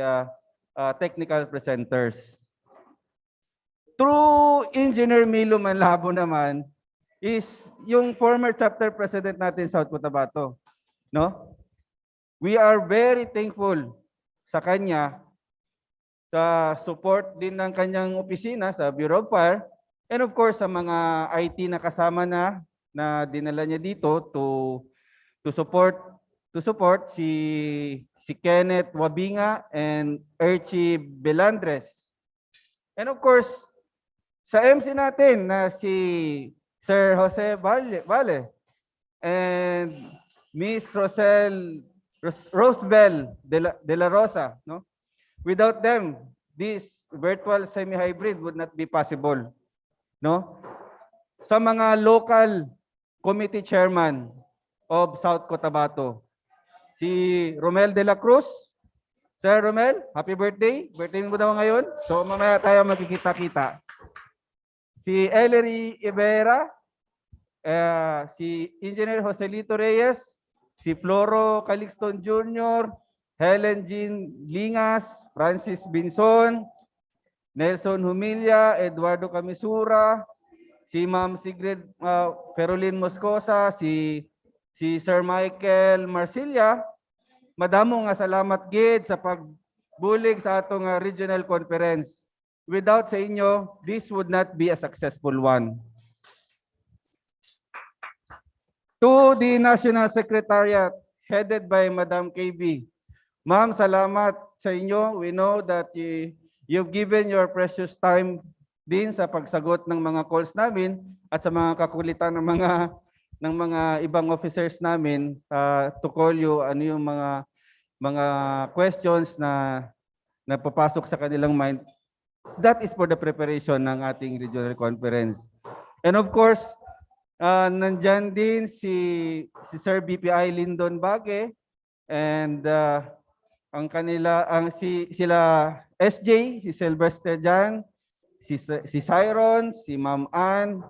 technical presenters. True Engineer Milo Manlabo naman is yung former chapter president natin sa South Cotabato, no? We are very thankful sa kanya sa support din ng kanyang opisina sa Bureau of Fire, and of course sa mga IT na kasama na dinala niya dito to support si Kenneth Wabinga and Erchi Belandres. And of course sa MC natin na si Sir Jose Valle and Miss Rosebel de la Rosa, no? Without them, this virtual semi-hybrid would not be possible, no? Sa mga local committee chairman of South Cotabato, si Romel de la Cruz. Sir Romel, happy birthday. Birthday mo daw ngayon. So mamaya tayo magkikita-kita. Si Ellery Ibera, si Engineer Joselito Reyes, si Floro Calixton Jr., Helen Jean Lingas, Francis Binson, Nelson Humilla, Eduardo Camisura, si Ma'am Sigrid Ferolin Moscosa, si Sir Michael Marsilia. Madamo nga salamat gid sa pagbulig sa atong regional conference. Without sa inyo, this would not be a successful one. To the National Secretariat headed by Madam KB, Ma'am, salamat sa inyo. We know that you've given your precious time din sa pagsagot ng mga calls namin at sa mga kakulitan ng mga ng mga ibang officers namin to call you ano yung mga questions na napapasok sa kanilang mind. That is for the preparation ng ating regional conference. And of course, nandyan din si Sir BPI Lyndon Bague and sila SJ, si Sylvester Jan, si Cyron, si Ma'am Ann,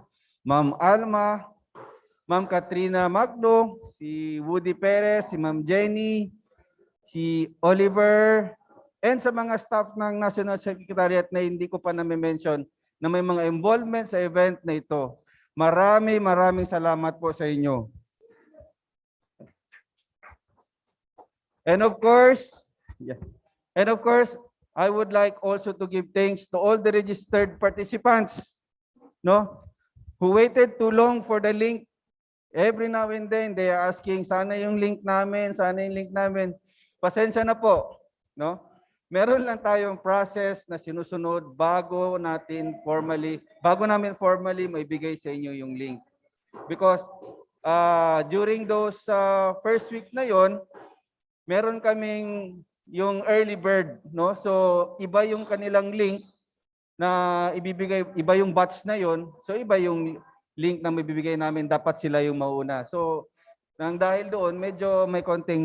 Ma'am Alma, Ma'am Katrina Magno, si Woody Perez, si Ma'am Jenny, si Oliver, and sa mga staff ng National Secretariat na hindi ko pa na-mention na may mga involvement sa event na ito. Maraming salamat po sa inyo. And of course, I would like also to give thanks to all the registered participants, who waited too long for the link. Every now and then they are asking, sana yung link namin, sana yung link namin. Pasensya na po, Meron lang tayong process na sinusunod bago namin formally maibigay sa inyo yung link. Because during those first week na yon, meron kaming yung early bird, So iba yung kanilang link na ibibigay, iba yung batch na yon. So iba yung link na maibibigay namin, dapat sila yung mauna. So nang dahil doon, medyo may konting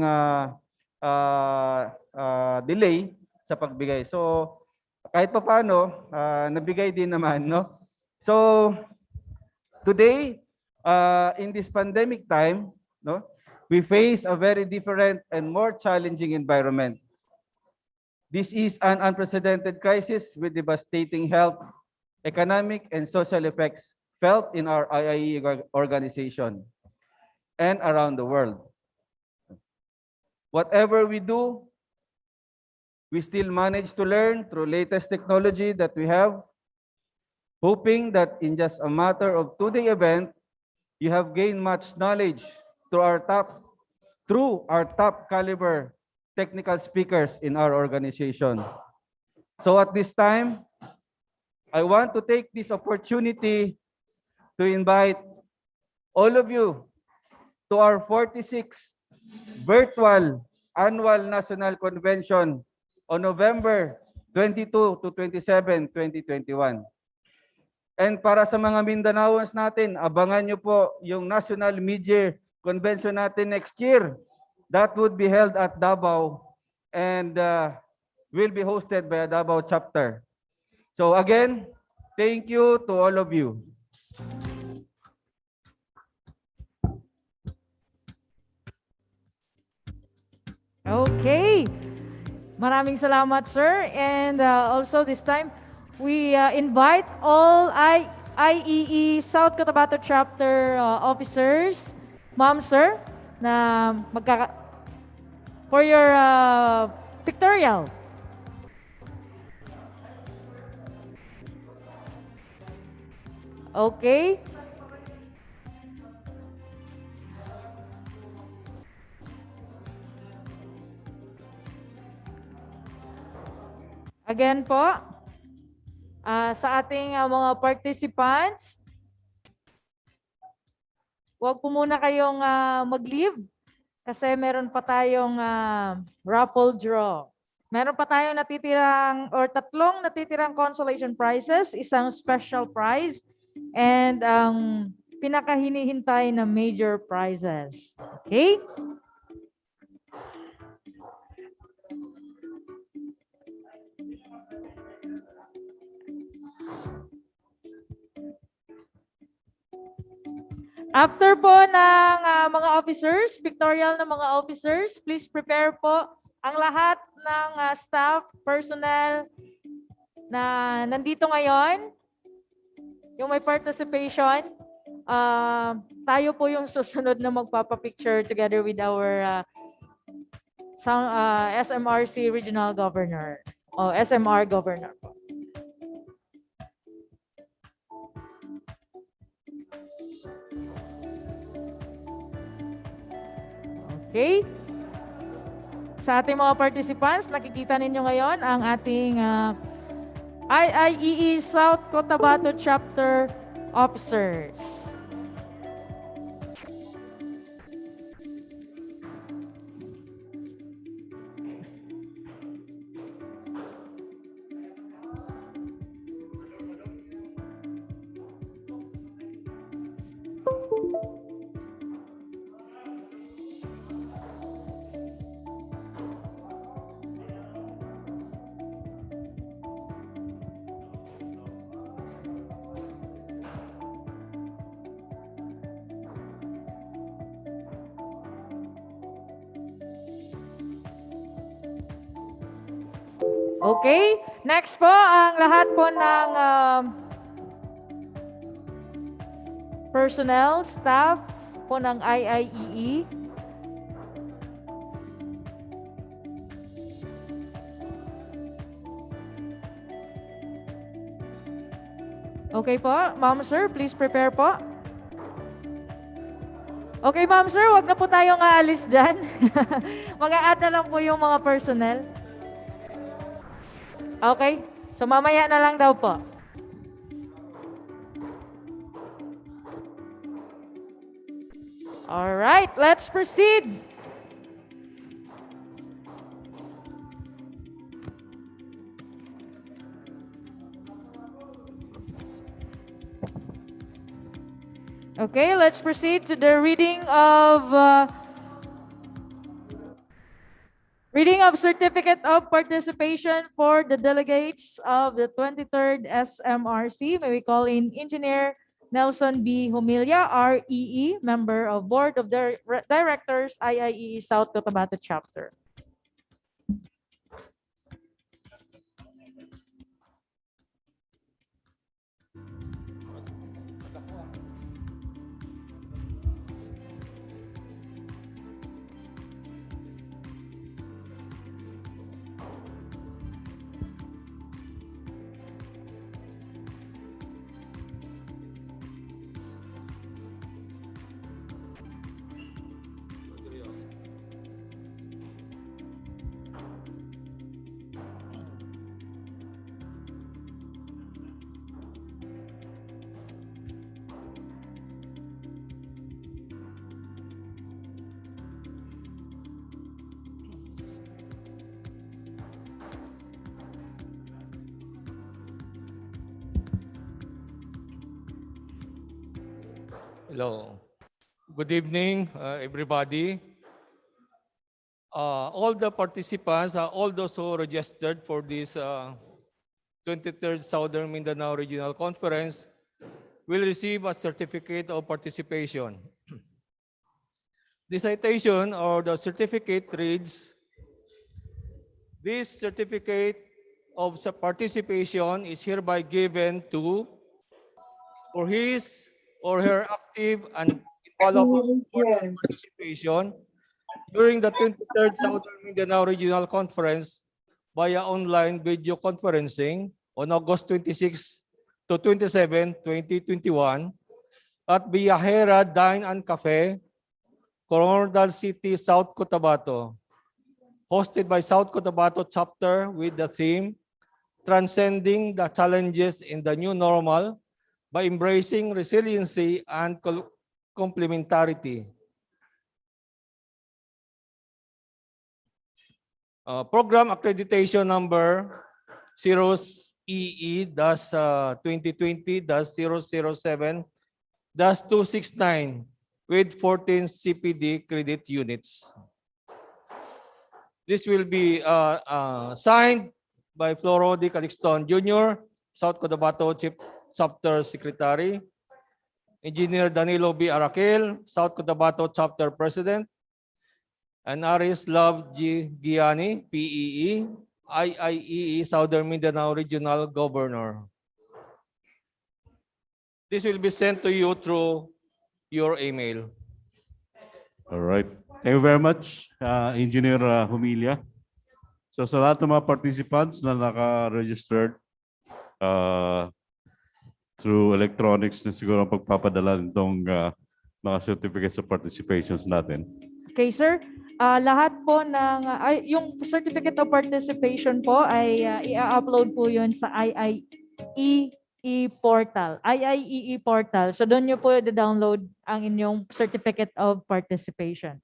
delay sa pagbigay. So kahit pa paano, nabigay din naman, So today, in this pandemic time, we face a very different and more challenging environment. This is an unprecedented crisis with devastating health, economic, and social effects felt in our IIE organization and around the world. Whatever we do, we still manage to learn through latest technology that we have, hoping that in just a matter of two-day event, you have gained much knowledge through our top caliber technical speakers in our organization. So at this time, I want to take this opportunity to invite all of you to our 46th virtual annual national convention on November 22 to 27, 2021. And para sa mga Mindanaoans natin, abangan nyo po yung National Media Convention natin next year. That would be held at Davao and will be hosted by a Davao chapter. So again, thank you to all of you.
Okay. Maraming salamat, sir. And also this time, we invite all IEE South Cotabato chapter officers, ma'am, sir, na for your pictorial. Okay. Again po, sa ating mga participants, huwag po muna kayong mag-leave kasi meron pa tayong raffle draw. Meron pa tayong tatlong natitirang consolation prizes, isang special prize, and ang pinakahinihintay na major prizes. Okay? After po ng mga officers, pictorial ng mga officers, please prepare po ang lahat ng staff, personnel na nandito ngayon, yung may participation. Tayo po yung susunod na magpapapicture together with our SMRC Regional Governor o SMR Governor po. Okay? Sa ating mga participants, nakikita ninyo ngayon ang ating IIEE South Cotabato Chapter Officers. Okay, next po ang lahat po ng personnel, staff po ng IIEE. Okay po, ma'am sir, please prepare po. Okay ma'am sir, wag na po tayong aalis dyan. Mag-a-add na lang po yung mga personnel. Okay, so mamaya na lang daw po. All right, let's proceed. Okay, let's proceed to the reading of Certificate of Participation for the delegates of the 23rd SMRC. May we call in Engineer Nelson B. Humilla, REE, Member of Board of Directors, IIEE South Cotabato Chapter.
Hello. Good evening, everybody. All the participants, all those who registered for this 23rd Southern Mindanao Regional Conference will receive a certificate of participation. The citation or the certificate reads, this certificate of participation is hereby given to for his or her active and invaluable participation during the 23rd Southern Mindanao Regional Conference via online video conferencing on August 26 to 27, 2021 at Viajera Dine and Cafe, Coronadal City, South Cotabato, hosted by South Cotabato Chapter with the theme Transcending the Challenges in the New Normal by Embracing Resiliency and Complementarity. Program accreditation number 0EE-2020-007-269 with 14 CPD credit units. This will be signed by Floro D. Calixton Jr., South Cotabato Chief Chapter Secretary, Engineer Danilo B. Arakel, South Cotabato Chapter President, and Aris Love G. Giani, PEE, IIEE Southern Mindanao Regional Governor. This will be sent to you through your email.
All right. Thank you very much, Engineer Humilla. So sa lahat ng mga participants na naka-registered through electronics na siguro ang pagpapadala nitong mga certificates of participations natin.
Okay, sir. Lahat po ng yung certificate of participation po ay i-upload po 'yun sa IIEE portal. IIEE portal. So doon niyo po i-download ang inyong certificate of participation.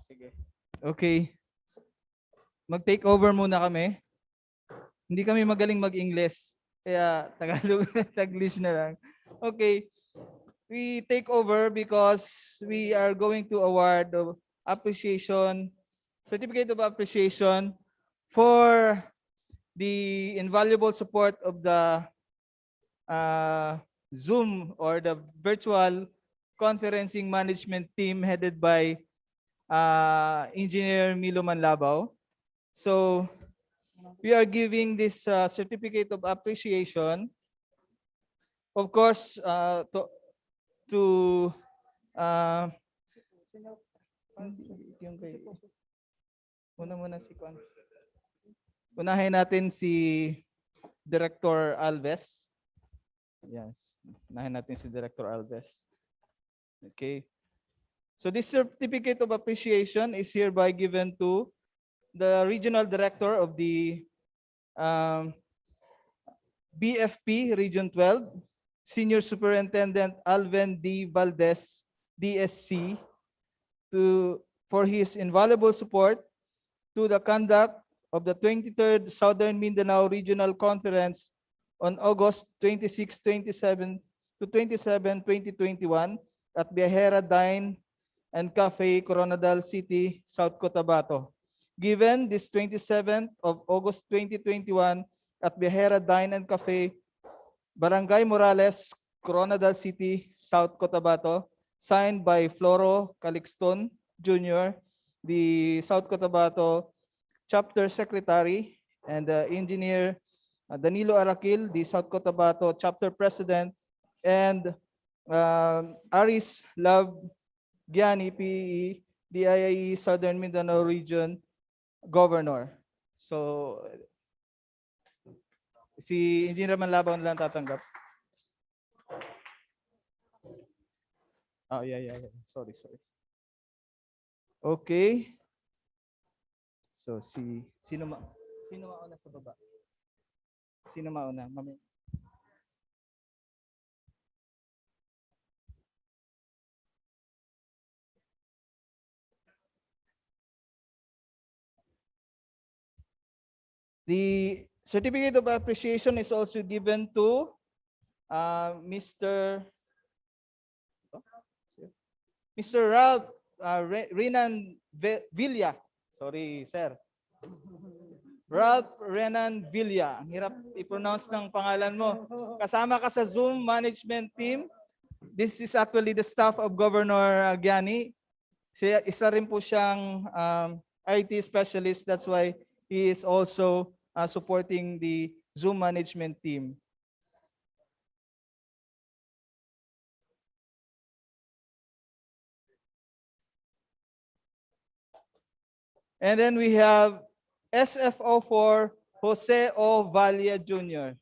Sige. Okay. Mag-take over muna kami. Hindi kami magaling mag-English. Kaya Tagalog, Taglish na lang. Okay. We take over because we are going to award the appreciation, certificate of appreciation for the invaluable support of the Zoom or the virtual conferencing management team headed by Engineer Milo Manlabao. So we are giving this certificate of appreciation, of course, to unahin natin si Director Alves. Yes, unahin natin si Director Alves. Okay. So this certificate of appreciation is hereby given to the Regional Director of the BFP Region 12, Senior Superintendent Alvin D. Valdez, DSC, for his invaluable support to the conduct of the 23rd Southern Mindanao Regional Conference on August 26, 27 to 27, 2021 at Viajera Dine and Cafe, Coronadal City, South Cotabato. Given this 27th of August 2021 at Viajera Dine and Cafe, Barangay Morales, Coronadal City, South Cotabato, signed by Floro Calixton Jr., the South Cotabato Chapter Secretary, and Engineer Danilo Arakil, the South Cotabato Chapter President, and Aris Love Gianni, PE, the IIE Southern Mindanao Region Governor. So, si Engineer Manlabao lang tatanggap. Oh, yeah. Sorry. Okay. So, sino mauna sa baba? Sino mauna? Mami. The certificate of appreciation is also given to Mr. Ralph Renan Villa. Sorry, sir. Ralph Renan Villa. Ang hirap i-pronounce ng pangalan mo. Kasama ka sa Zoom management team. This is actually the staff of Governor Gianni. Isa rin po siyang IT specialist. That's why he is also supporting the Zoom management team. And then we have SFO for Jose O. Valia Jr.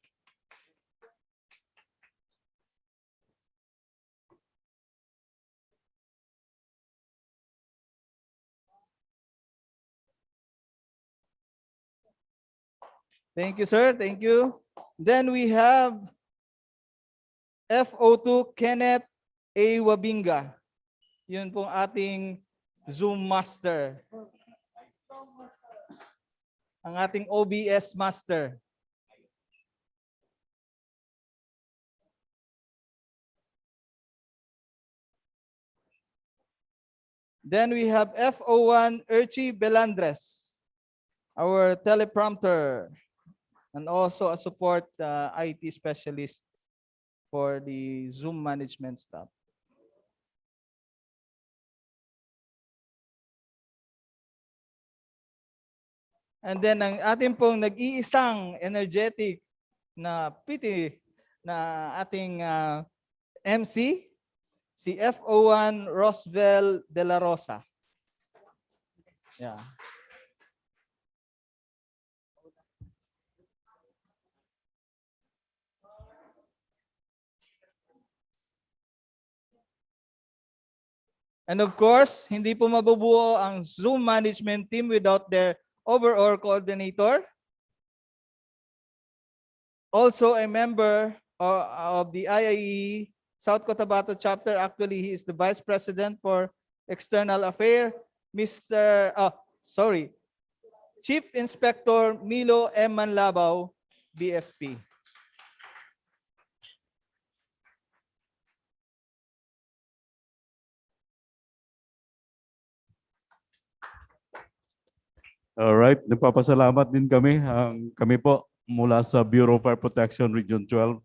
Thank you, sir. Thank you. Then we have FO2 Kenneth A. Wabinga. Yun pong ating Zoom master. Ang ating OBS master. Then we have FO1 Erchi Belandres, our teleprompter, and also a support IT specialist for the Zoom management staff. And then ang ating pong nag-iisang energetic na PT na ating MC, si FO1 Roswell De La Rosa. Yeah. And of course, hindi po mabubuo ang Zoom management team without their overall coordinator. Also a member of the IIE South Cotabato chapter. Actually, he is the Vice President for External Affairs, Chief Inspector Milo M. Manlabao, BFP.
Alright, nagpapasalamat din kami. Kami po mula sa Bureau of Fire Protection Region 12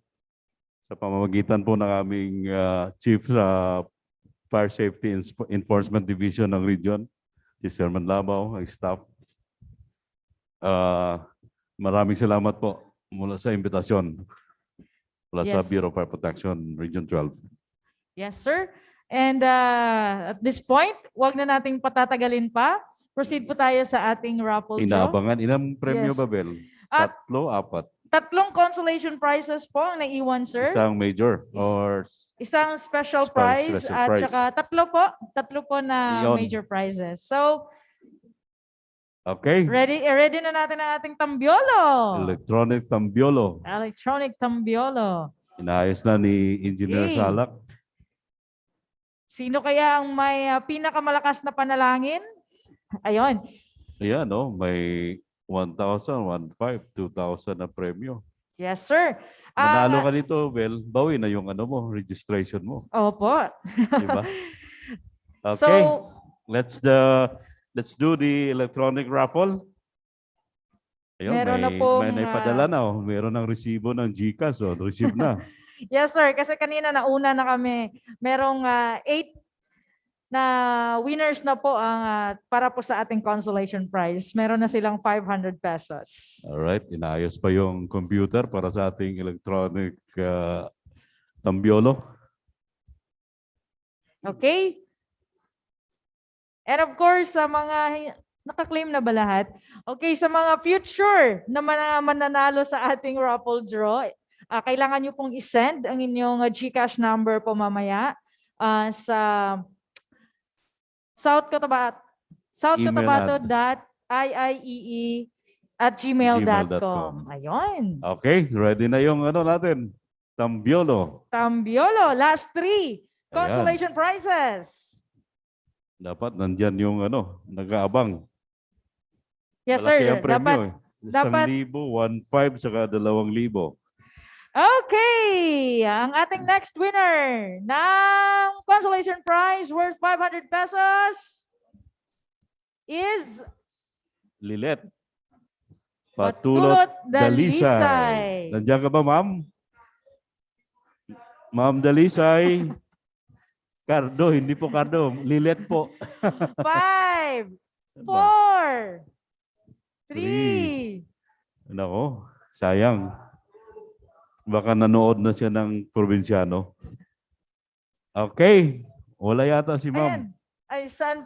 sa pamamagitan po ng aming Chief sa Fire Safety Enforcement Division ng region, si Sir Manlabaw, ang staff. Maraming salamat po mula sa imbitasyon mula sa
Yes.
Bureau of Fire Protection Region 12.
Yes, sir. And at this point, wag na nating patatagalin pa. Proceed po tayo sa ating raffle draw.
Inaabangan, ilang premyo
Yes.
ba, Bel?
At
3, 4.
3 consolation prizes po ang naiwan, sir.
Isang major or
Isang special prize
special
at
prize.
saka 3 po na
Yun.
major prizes. So,
okay.
ready na natin ang ating tambiolo.
Electronic tambiolo.
Electronic tambiolo.
Inayos na ni Engineer
Okay.
Salak.
Sino kaya ang may pinakamalakas na panalangin? Ayun.
Ayan, no? May 1,000, 1,500, 2,000 na premyo.
Yes, sir.
Manalo ka dito, Bel, bawi na yung ano mo, registration mo.
Opo.
Di ba? Okay.
So,
let's do the electronic raffle. Ayun,
Meron na
may
pong,
naipadala na. Oh. Meron ng resibo ng GCash. Oh. Receive na.
yes, sir. Kasi kanina nauna na kami. Merong 8 na winners na po ang para po sa ating consolation prize. Meron na silang 500 pesos.
Alright, inayos pa yung computer para sa ating electronic tambiolo.
Okay? And of course, sa mga naka-claim na ba lahat? Okay, sa mga future na mananalo sa ating raffle draw, kailangan nyo pong isend ang inyong GCash number po mamaya sa southcotabato.iiee@gmail.com. Ayun.
Okay, ready na yung ano natin, tambiolo.
Tambiolo, last 3 consolation prizes.
Dapat nandyan yung ano, nag-aabang.
Yes,
Malaki
sir.
ang premyo,
Dapat,
eh. 1,000, 1,500, saka 2,000.
Okay, ang ating next winner ng consolation prize worth 500 pesos is
Lilet.
Patulot
Patulot
Dalisay.
Dalisay. Nandiyan ka ba, ma'am? Ma'am Dalisay. Cardo, hindi po Cardo. Lilet po.
5, 4, 3.
Nako, sayang. Baka nanood na siya ng probinsyano. Okay. Wala yata si ma'am.
Ay, san?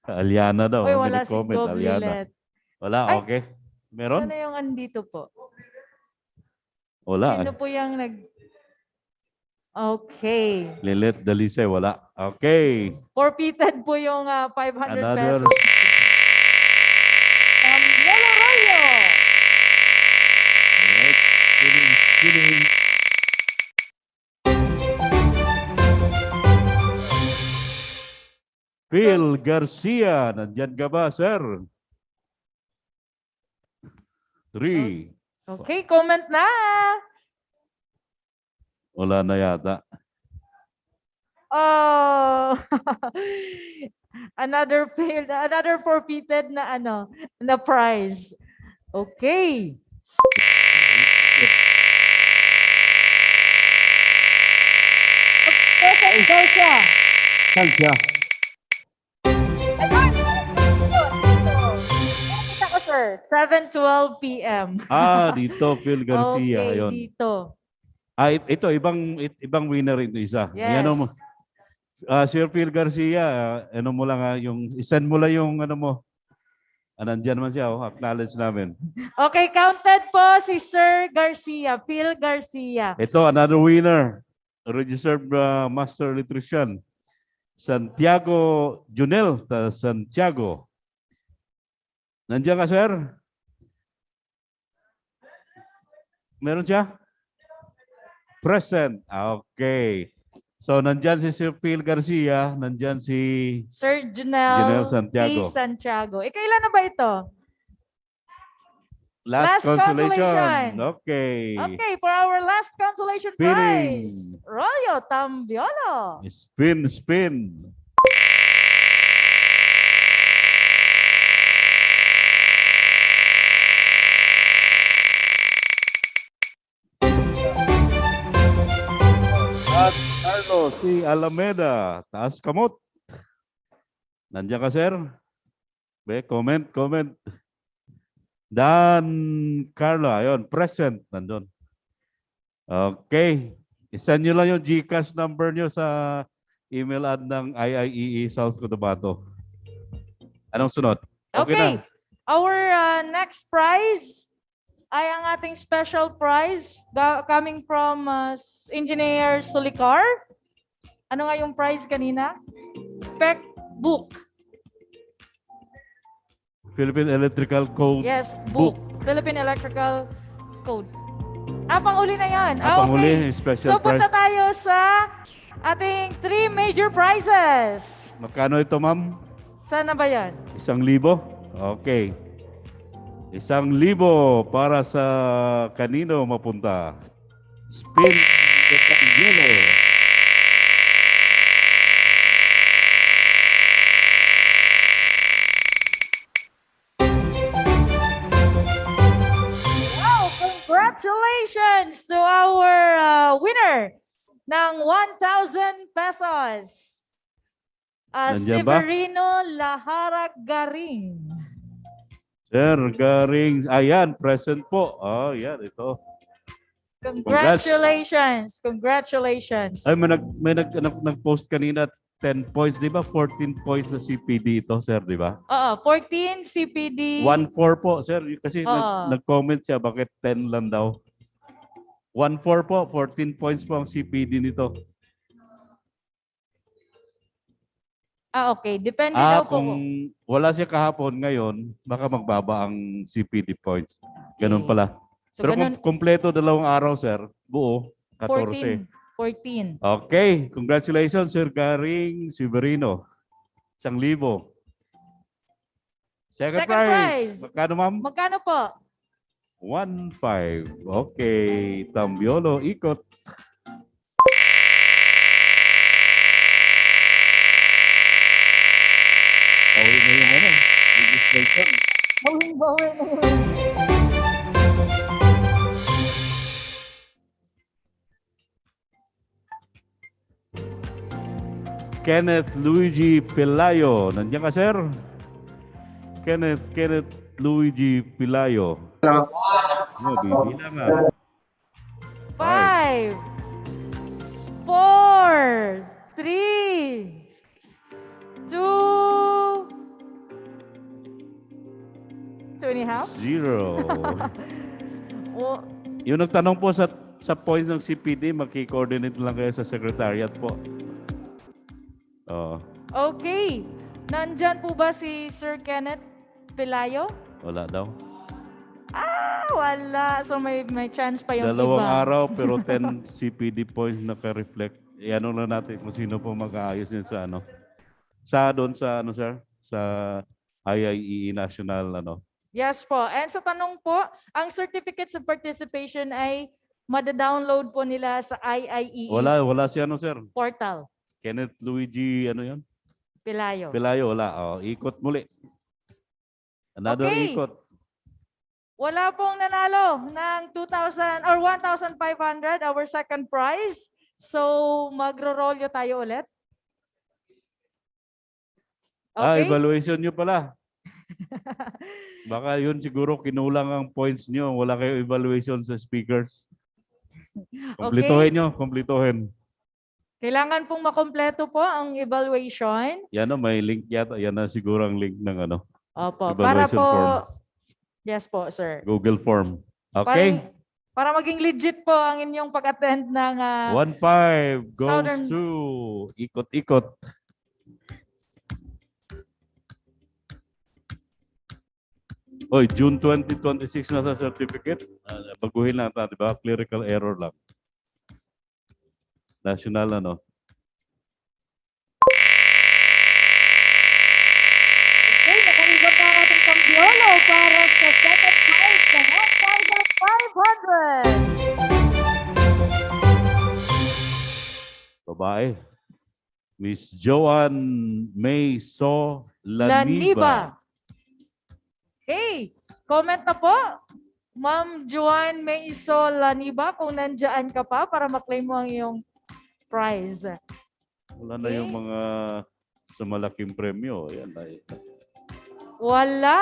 Aliana daw.
Uy,
May
wala si
nag-comment,
Gob
Aliana.
Lilet.
Wala,
Ay,
okay. Meron?
Sana yung andito po?
Wala.
Sino po yung Okay.
Lilet Dalisay, wala. Okay.
Forfeited po yung 500
Another.
pesos. Yellow Rayo.
Alright. Kidding. Phil Garcia, nandyan ka ba, sir? 3.
Okay, comment na.
Wala na yata.
Oh. another forfeited na na prize. Okay. Ikaw siya.
Saan siya?
Kita ko, sir. 7:12 p.m.
Dito, Phil Garcia.
Okay,
Ayun.
dito.
Ito, ibang winner ito isa.
Yes.
Yan mo. Sir Phil Garcia, ano mo lang, isend mo lang yung ano mo. Nandyan man siya, acknowledge namin.
Okay, counted po si Sir Garcia, Phil Garcia.
Ito, another winner. Registered Master Electrician. Santiago Junel, Santiago. Nandiyan ka, sir? Meron siya? Present. Okay. So, nandyan si Sir Phil Garcia, nandyan si
Sir Junel
Santiago.
P. Santiago. Kailan na ba ito?
Last consolation. Okay.
Okay, for our last consolation
Spinning.
prize, Rolyo Tambiolo.
Spin. Carlos C. Alameda, taas kamot. Nandiyan ka, sir? Comment. Dan Carlo, ayun, present. Nandun. Okay. Isend nyo lang yung GCash number nyo sa email ad ng IIEE South Cotabato. Anong sunod?
Okay.
na.
Our next prize ay ang ating special prize coming from Engineer Sulicar. Ano nga yung prize kanina? Spec book.
Philippine Electrical Code.
Yes, book. Philippine Electrical Code. Pang-uli na yan.
Pang-uli,
Okay.
special
So punta
prize.
tayo sa ating 3 major prizes.
Magkano ito, ma'am?
Saan na ba yan?
1,000? Okay. 1,000 para sa kanino mapunta. Spin the yellow.
Wow! Congratulations to our winner ng 1,000 pesos.
Nandiyan ba?
Severino Laharak Garing.
Sir Garing, ayan, present po. Oh, yan, ito.
Congratulations. Congratulations.
Ay, nag-post kanina 10 points, di ba? 14 points na CPD ito, sir, di ba?
Oo, 14 CPD.
1-4 po, sir. Kasi
Oo.
nag-comment siya, bakit 10 lang daw? 1-4 po, 14 points po ang CPD nito.
Okay. Depende daw po.
Kung wala siya kahapon ngayon, baka magbaba ang CPD points. Ganun pala.
So,
Pero
ganun,
kung kumpleto 2 araw, sir, buo, 14.
14.
Okay, congratulations, Sir Garing Severino. 1,000. Second prize. Magkano, ma'am?
Magkano po?
1,500. Okay, Tambiolo, ikot. Bawi na yung ano, registration.
Bawing-bawi na yun.
Kenneth Luigi Pelayo. Nandiyan ka, sir? Kenneth Luigi Pelayo.
Hello.
Oh, bibilang nga.
5, 4, 3, 2, 2.5.
0.
Oh,
Yung nagtanong po sa points ng CPD, maki-coordinate lang kayo sa secretariat po. Oh,
okay. Nandyan po ba si Sir Kenneth Pelayo?
wala daw.
Wala. So may chance pa yung
2
iba.
araw pero 10 CPD points naka-reflect. Iano lang natin kung sino po mag-aayos niyan sa ano. Doon sa ano, sir? Sa IIEE National ano.
Yes po. And sa tanong po, ang certificates of participation ay mada-download po nila sa IIEE
Wala si ano, sir?
portal.
Kenneth Luigi, ano yan?
Pelayo.
Pelayo, wala. Oh, ikot muli. Another
Okay.
ikot.
Wala pong nanalo ng 2,000 or 1,500, our second prize. So magro-rolyo tayo ulit. Okay?
Evaluation nyo pala. Baka yun siguro kinulang ang points nyo. Wala kayo evaluation sa speakers. Kumplituhin nyo, kumplituhin.
Kailangan pong makompleto po ang evaluation.
Yan o, may link yata. Yan na siguro ang link ng ano.
Opo, para
Evaluation
po,
form.
yes po, sir.
Google form. Okay.
Para maging legit po ang inyong pag-attend ng
1-5 goes
Southern-
to ikot-ikot. Oy, June 2026 na sa certificate. Baguhin lang natin, di ba? Clerical error lang. National ano.
Okay, nakaligot na ang ating Cambiolo para sa second prize na 1,500.
Babae. Miss Joanne May So Laniba.
Okay, comment na po. Ma'am Joanne Maiso Laniba, kung nandiyan ka pa para maklaim mo ang iyong prize.
Wala na yung mga sa malaking premyo. Yan.
Wala.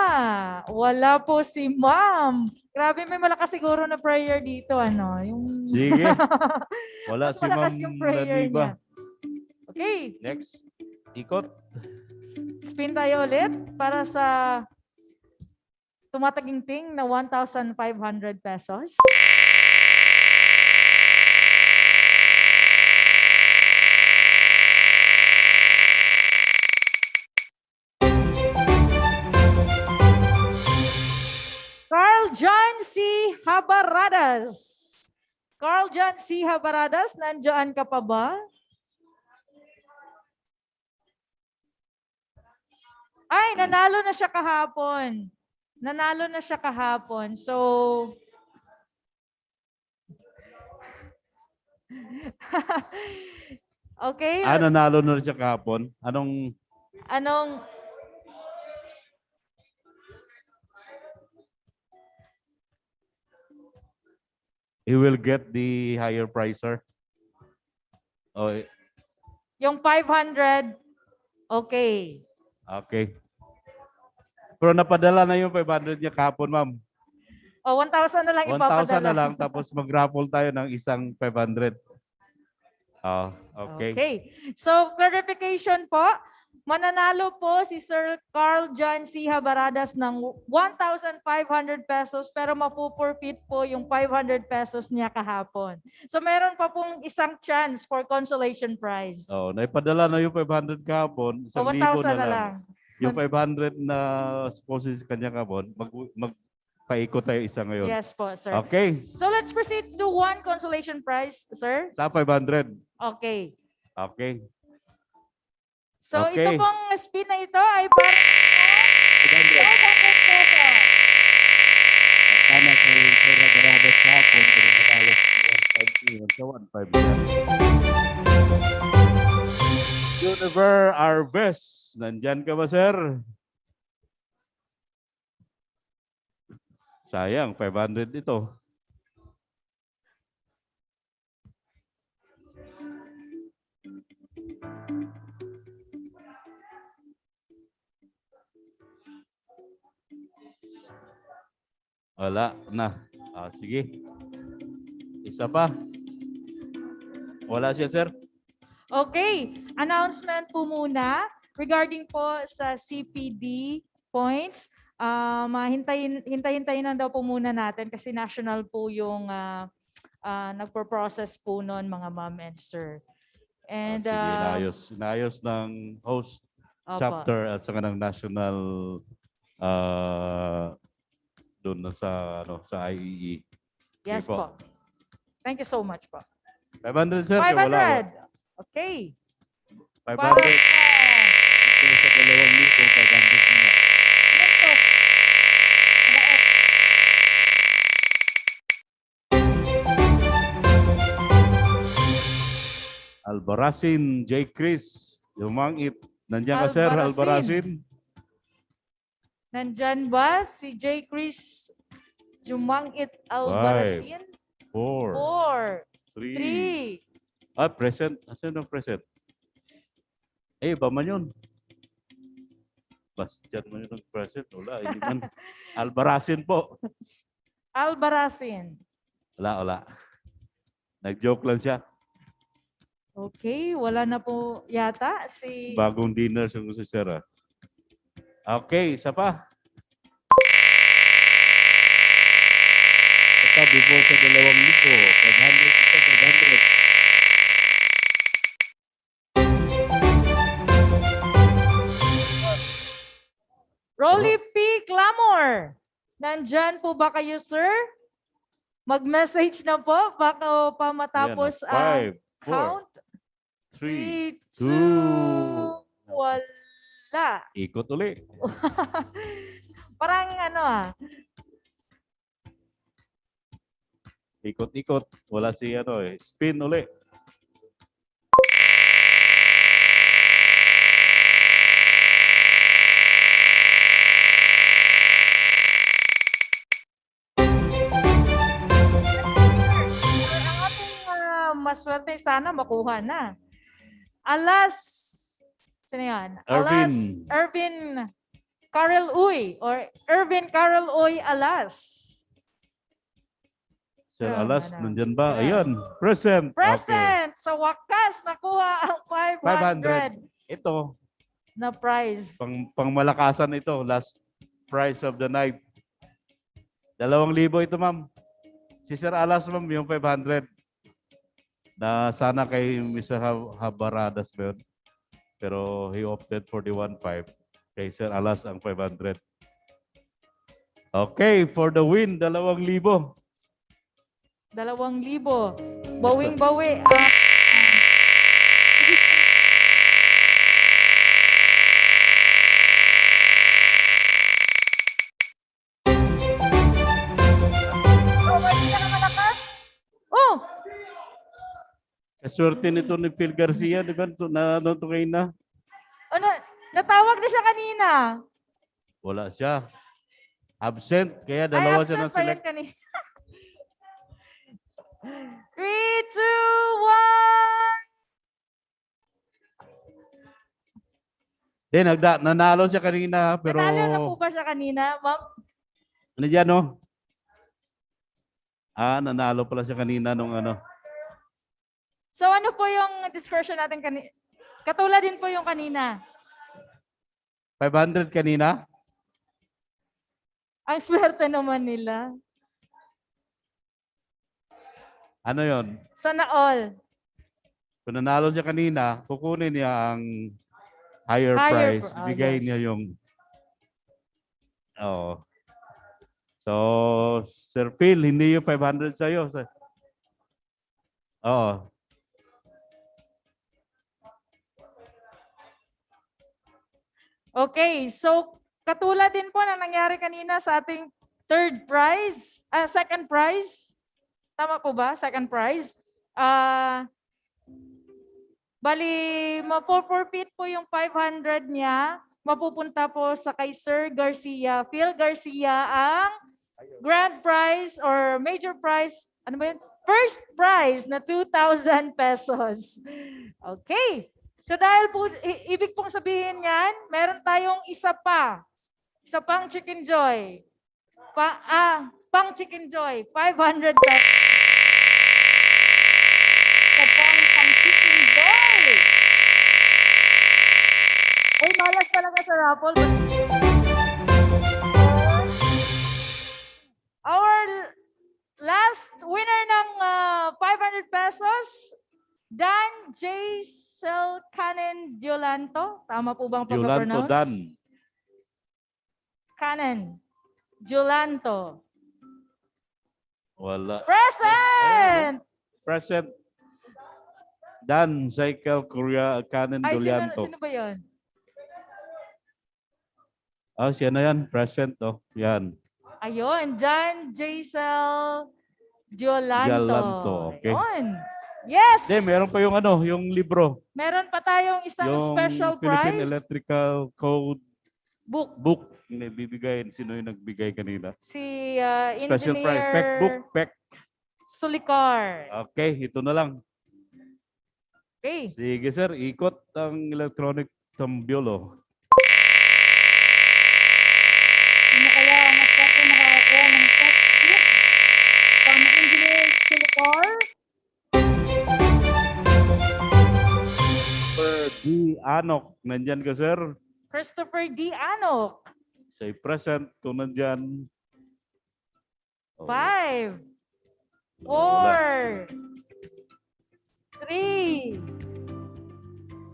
Wala po si ma'am. Grabe, may malakas siguro na prayer dito. Ano? Yung...
Sige. Wala
Mas
si
malakas
Ma'am
yung prayer niya.
Laniba.
Okay.
Next. Ikot.
Spin tayo ulit para sa tumataginting na 1,500 pesos. Carl John C. Habaradas. Carl John C. Habaradas, nandiyan ka pa ba? Ay, nanalo na siya kahapon. Nanalo na siya kahapon. So, okay.
Nanalo na siya kahapon. Anong he will get the higher price, sir? Oh,
yung 500, okay.
okay. Pero napadala na yung 500 niya kahapon, ma'am.
O, 1,000 na lang
1,000
ipapadala.
na lang, tapos mag-raffle tayo ng isang 500. Okay.
Okay. So, clarification po. Mananalo po si Sir Carl John C. Habaradas ng 1,500 pesos pero mapupurpit po yung 500 pesos niya kahapon. So, meron pa pong isang chance for consolation prize.
Oh, naipadala na yung 500 kahapon,
O,
1,000
1,000
na lang. Yung 500 na supposed sa kanya kahapon, magpaikot tayo isa ngayon.
Yes po, sir.
Okay.
So, let's proceed to one consolation prize, sir.
Sa 500.
Okay.
Okay.
So,
Okay.
ito pong spin na ito ay para 500 pesos.
Tama sa Sir Habaradas kahapon, pero natalo sa 1,500 yan. Univer Arbes, nandyan ka ba, sir? Sayang, 500 ito. Wala na. Sige. Isa pa. Wala siya, sir?
Okay. Announcement po muna regarding po sa CPD points. Hintayin na daw po muna natin kasi national po yung nagpo-process po noon, mga ma'am and sir. And
Sige, inayos ng host chapter at saka ng national doon sa IEE.
yes po. Thank you so much po.
500, sir.
500. Okay.
500. Ito sa 2,000, 500 na.
Yan po.
Albarazin, J. Chris, Lumangit. Nandiyan ka, sir, Albarazin?
Nandyan ba si J. Chris Jumangit Albarazin?
4,
3.
Present. Asan ang present? Ba man yun? Bastian man yun ang present. Wala, hindi man. Albarazin po.
Albarazin.
Wala. Nag-joke lang siya.
Okay, wala na po yata si...
Bagong dinner sa si Sarah. Okay, isa pa. Ito, before sa 2,000 ito, 500.
Rolly P. Clamor. Nandyan po ba kayo, sir? Mag-message na po baka pa matapos ang count.
3, 2,
wala.
Ikot uli.
Parang
Ikot-ikot. Wala si spin uli.
maswerte, sana makuha na. Alas, sino yan?
Ervin.
Alas, Ervin Carol Uy, or Ervin Carol Uy Alas.
Sir
Ah,
Alas,
ano.
nandyan ba?
Yeah.
Ayan, present. Okay.
Present! Sa wakas, nakuha ang 500
Ito,
na prize.
pangmalakasan ito. Last prize of the night. 2,000 ito, ma'am. Si Sir Alas, ma'am, yung 500. Na sana kay Mr. Habaradas ba yun? Pero he opted for the 1,500. Kay Sir Alas ang 500. Okay, for the win, 2,000.
2,000. Bawing-bawi. Oh!
Kaswerte nito ni Phil Garcia, di ba? Na kayo na?
Ano, natawag na siya kanina.
Wala siya. Absent, kaya
Ay,
dalawa siya
absent
na
pa yan
select.
kanina. 3, 2, 1.
Then, nanalo siya kanina, pero...
Nanalo na po ba siya kanina, ma'am?
Ano dyan, no? Nanalo pala siya kanina nung ano.
So ano po yung discussion natin kanina? Katulad din po yung kanina.
500 kanina?
Ang swerte naman nila.
Ano yon?
Sana all.
Kung nanalo siya kanina, kukunin niya ang higher price. Bigay
yes.
niya yung... Oo. So, Sir Phil, hindi yung 500 sa'yo. Oo.
Okay, so katulad din po na nangyari kanina sa ating second prize. Tama po ba? Second prize. Bali, mapo-forfeit po yung 500 niya. Mapupunta po sa kay Sir Garcia. Phil Garcia ang grand prize or major prize. Ano ba yun? First prize na 2,000 pesos. Okay. So dahil po, ibig pong sabihin yan, meron tayong isa pang Chicken Joy. Pang Chicken Joy, 500 pesos. Isa pang Chicken Joy. Ay, malas talaga sa raffle. Our last winner ng 500 pesos, Dan J. Canen Diolanto. Tama po bang pag-pronounce?
Diolanto Dan.
Canen Diolanto.
Wala.
Present!
Present. Dan Cycle Korea Canon
Ay,
Dolianto.
sino ba yun?
Siya na yan. Present. Yan.
Ayun, John Jaisel Diolanto.
Okay.
Ayun. Yes!
Meron pa yung yung libro.
Meron pa tayong isang
yung
special
Philippine
prize.
Electrical Code
Book.
Bibigay. Sino yung nagbigay kanina?
Si
Special prize.
Engineer
Peck book. Peck.
Sulicar.
Okay, ito na lang.
Okay.
Sige sir, ikot ang electronic tambiolo.
Sino kaya ang maswerte makakakuha ng textbook? From Engineer Sulicar.
D. Anok, nandyan ka sir?
Christopher D. Anok.
Say present kung nandyan.
5, 4, 3,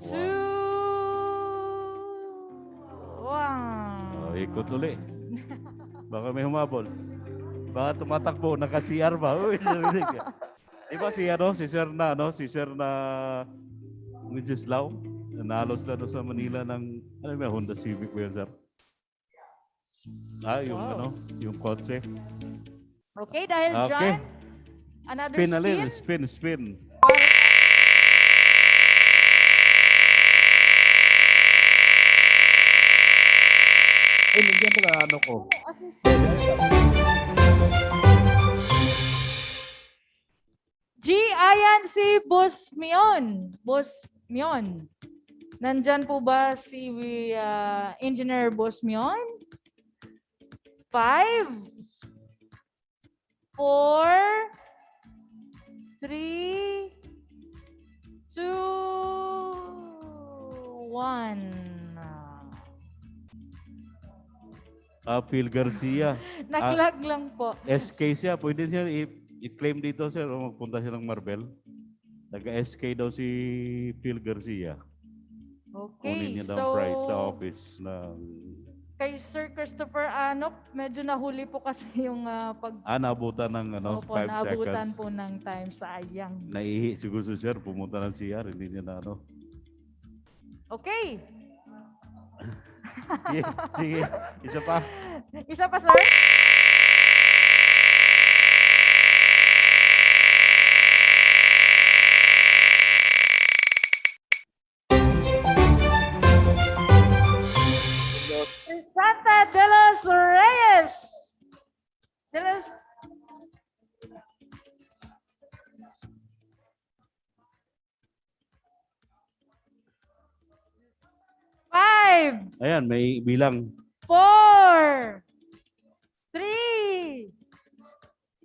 2, 1.
Ikot uli. Baka may humabol. Baka tumatakbo, naka-CR ba? Uy, narinig ka. Diba si Sir na Mrs. Lau? Nanalo sila sa Manila ng, may Honda Civic ba yun, sir? Yung yung kotse.
Okay, dahil dyan, another
spin. Spin. Nandiyan pala ko.
GI ayan si Boss Mion. Boss Mion. Nandyan po ba si Engineer Boss Mion? 5, 4, 3, 2, 1.
Phil Garcia.
Naglag lang po.
SK siya. Pwede siya i-claim dito, sir, o magpunta siya ng Marbel. Nag-SK daw si Phil Garcia. Kunin
Okay,
niya daw price sa office ng...
Kay Sir Christopher Anok, medyo nahuli po kasi yung pag...
naabutan ng
Opo,
5
naabutan
seconds.
po ng time. Sayang.
Naihi siguro si sir, pumunta ng CR, hindi niya na ano.
Okay.
Sige, sige. Isa pa.
Isa pa, sir. Santa de los Reyes. De los... Five,
Ayan, may bilang.
4, 3,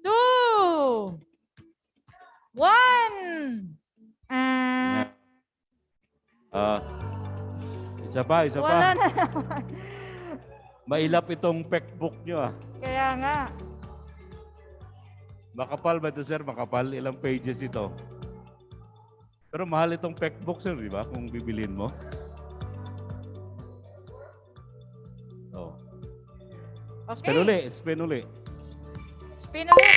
2, 1.
Isa pa, isa
Wala
pa.
na naman.
Mailap itong peckbook nyo ah.
Kaya nga.
Makapal ba ito, sir? Makapal. Ilang pages ito? Pero mahal itong peckbook, sir, di ba? Kung bibilin mo. Oh.
Okay.
Spin uli, spin uli.
Spin ulit.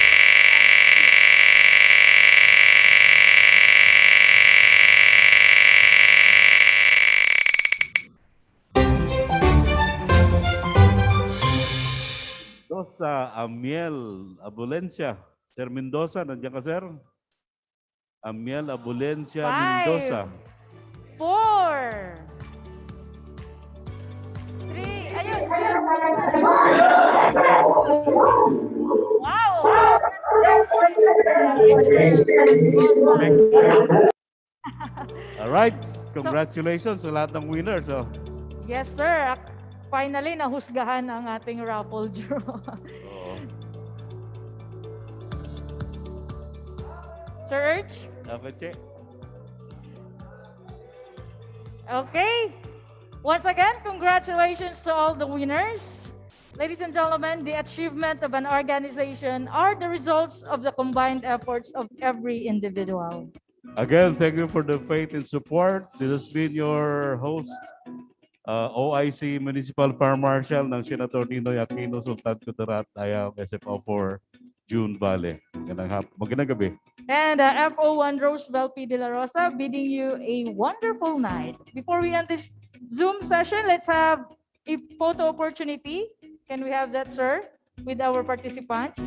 Mendoza, Amiel Abulencia. Sir Mendoza, nandiyan ka, sir? Amiel Abulencia
5,
Mendoza.
4, 3, ayun. Wow!
Alright, congratulations sa lahat ng winners. Oh.
Yes, sir. Finally, nahusgahan ang ating raffle draw.
Oo.
Sir Urch?
Okay, che.
Okay. Once again, congratulations to all the winners. Ladies and gentlemen, the achievement of an organization are the results of the combined efforts of every individual.
Again, thank you for the faith and support. This has been your host, OIC Municipal Fire Marshal ng Senator Ninoy Aquino, Sultan Kudarat. I am SFO for June Valley. Magandang gabi.
And FO1 Roosevelt P. De La Rosa bidding you a wonderful night. Before we end this Zoom session, let's have a photo opportunity. Can we have that, sir, with our participants?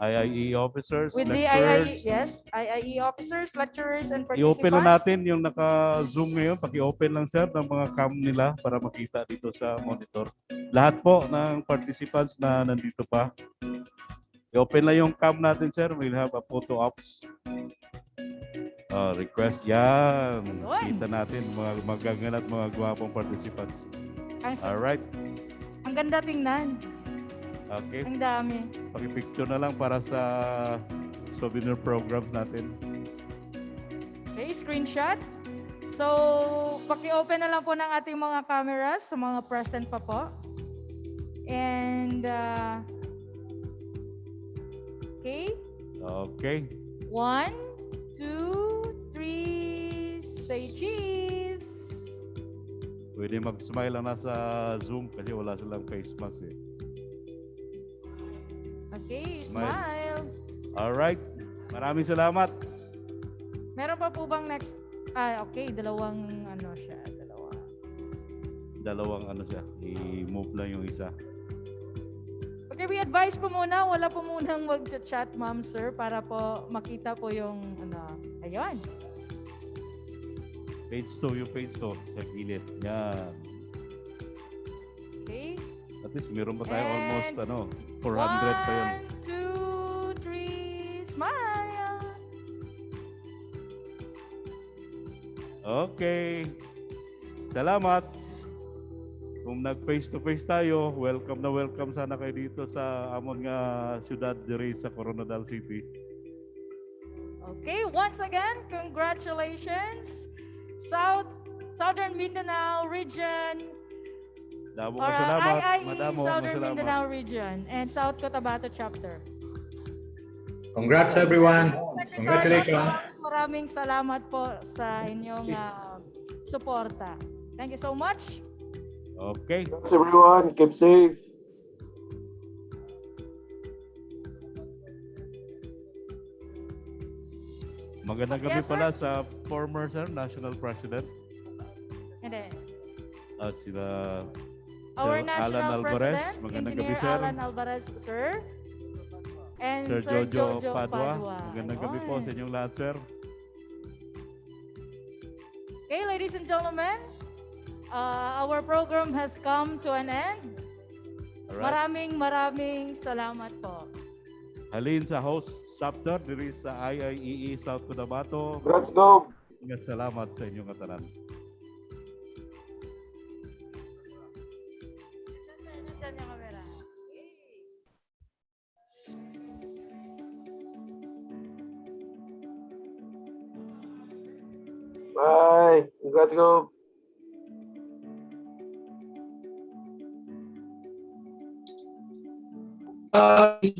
IIE officers,
With the
lecturers.
IIE officers, lecturers, and
I-open na
participants.
natin yung naka-zoom ngayon. Paki-open lang, sir, ng mga cam nila para makita dito sa monitor. Lahat po ng participants na nandito pa. I-open lang yung cam natin, sir. We'll have a photo ops. Request. Yan. Kita natin mga magaganap, mga gwapong participants. Alright.
Ang ganda tingnan.
Okay.
Ang dami.
Paki-picture na lang para sa souvenir programs natin.
Okay, screenshot. So, paki-open na lang po ng ating mga cameras sa mga present pa po. And, okay.
Okay.
1, 2, 3, say cheese.
Pwede mag-smile na sa Zoom kasi wala silang face mask eh.
Okay, smile.
Alright. Maraming salamat.
Meron pa po bang next? Okay, dalawang ano siya,
Dalawang ano siya. I-move lang yung isa.
Okay, we advise po muna, wala po munang mag-chat, ma'am, sir, para po makita po yung ano. Ayun.
Page 2, yung page 2 sa gilid. Yan.
Okay.
At least meron pa tayo
And
almost 400 pa yun.
1, 2, 3, smile.
Okay. Salamat. Kung nag-face to face tayo, welcome na welcome sana kayo dito sa amon nga syudad diri sa Coronadal City.
Okay, once again, congratulations, Southern Mindanao region,
Damo
or
nga salamat,
IIE
madamo nga
Southern
salamat.
Mindanao region and South Cotabato chapter.
Congrats everyone.
Secretary,
Congratulations.
maraming salamat po sa inyong suporta. Thank you so much.
Okay.
Thanks everyone. Keep safe.
Magandang gabi
Yes, sir.
pala sa former sir, National President,
And then,
sila
our
Sir Alan
National
Alvarez.
President,
Magandang
Engineer
gabi sir.
Alan Alvarez, sir. And
Sir
Sir
Jojo
Jojo
Padua.
Padua.
Magandang gabi po sa
Ayun.
inyong lahat sir.
Okay, ladies and gentlemen, our program has come to an end.
Alright.
Maraming salamat po.
Halin sa host chapter diri sa IIEE South Cotabato.
Let's go.
Salamat sa inyong katanan.
Nandiyan yung camera.
Bye. Let's go.
Bye.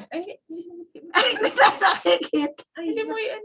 Ay, hindi mo nakikita. Hindi mo yan.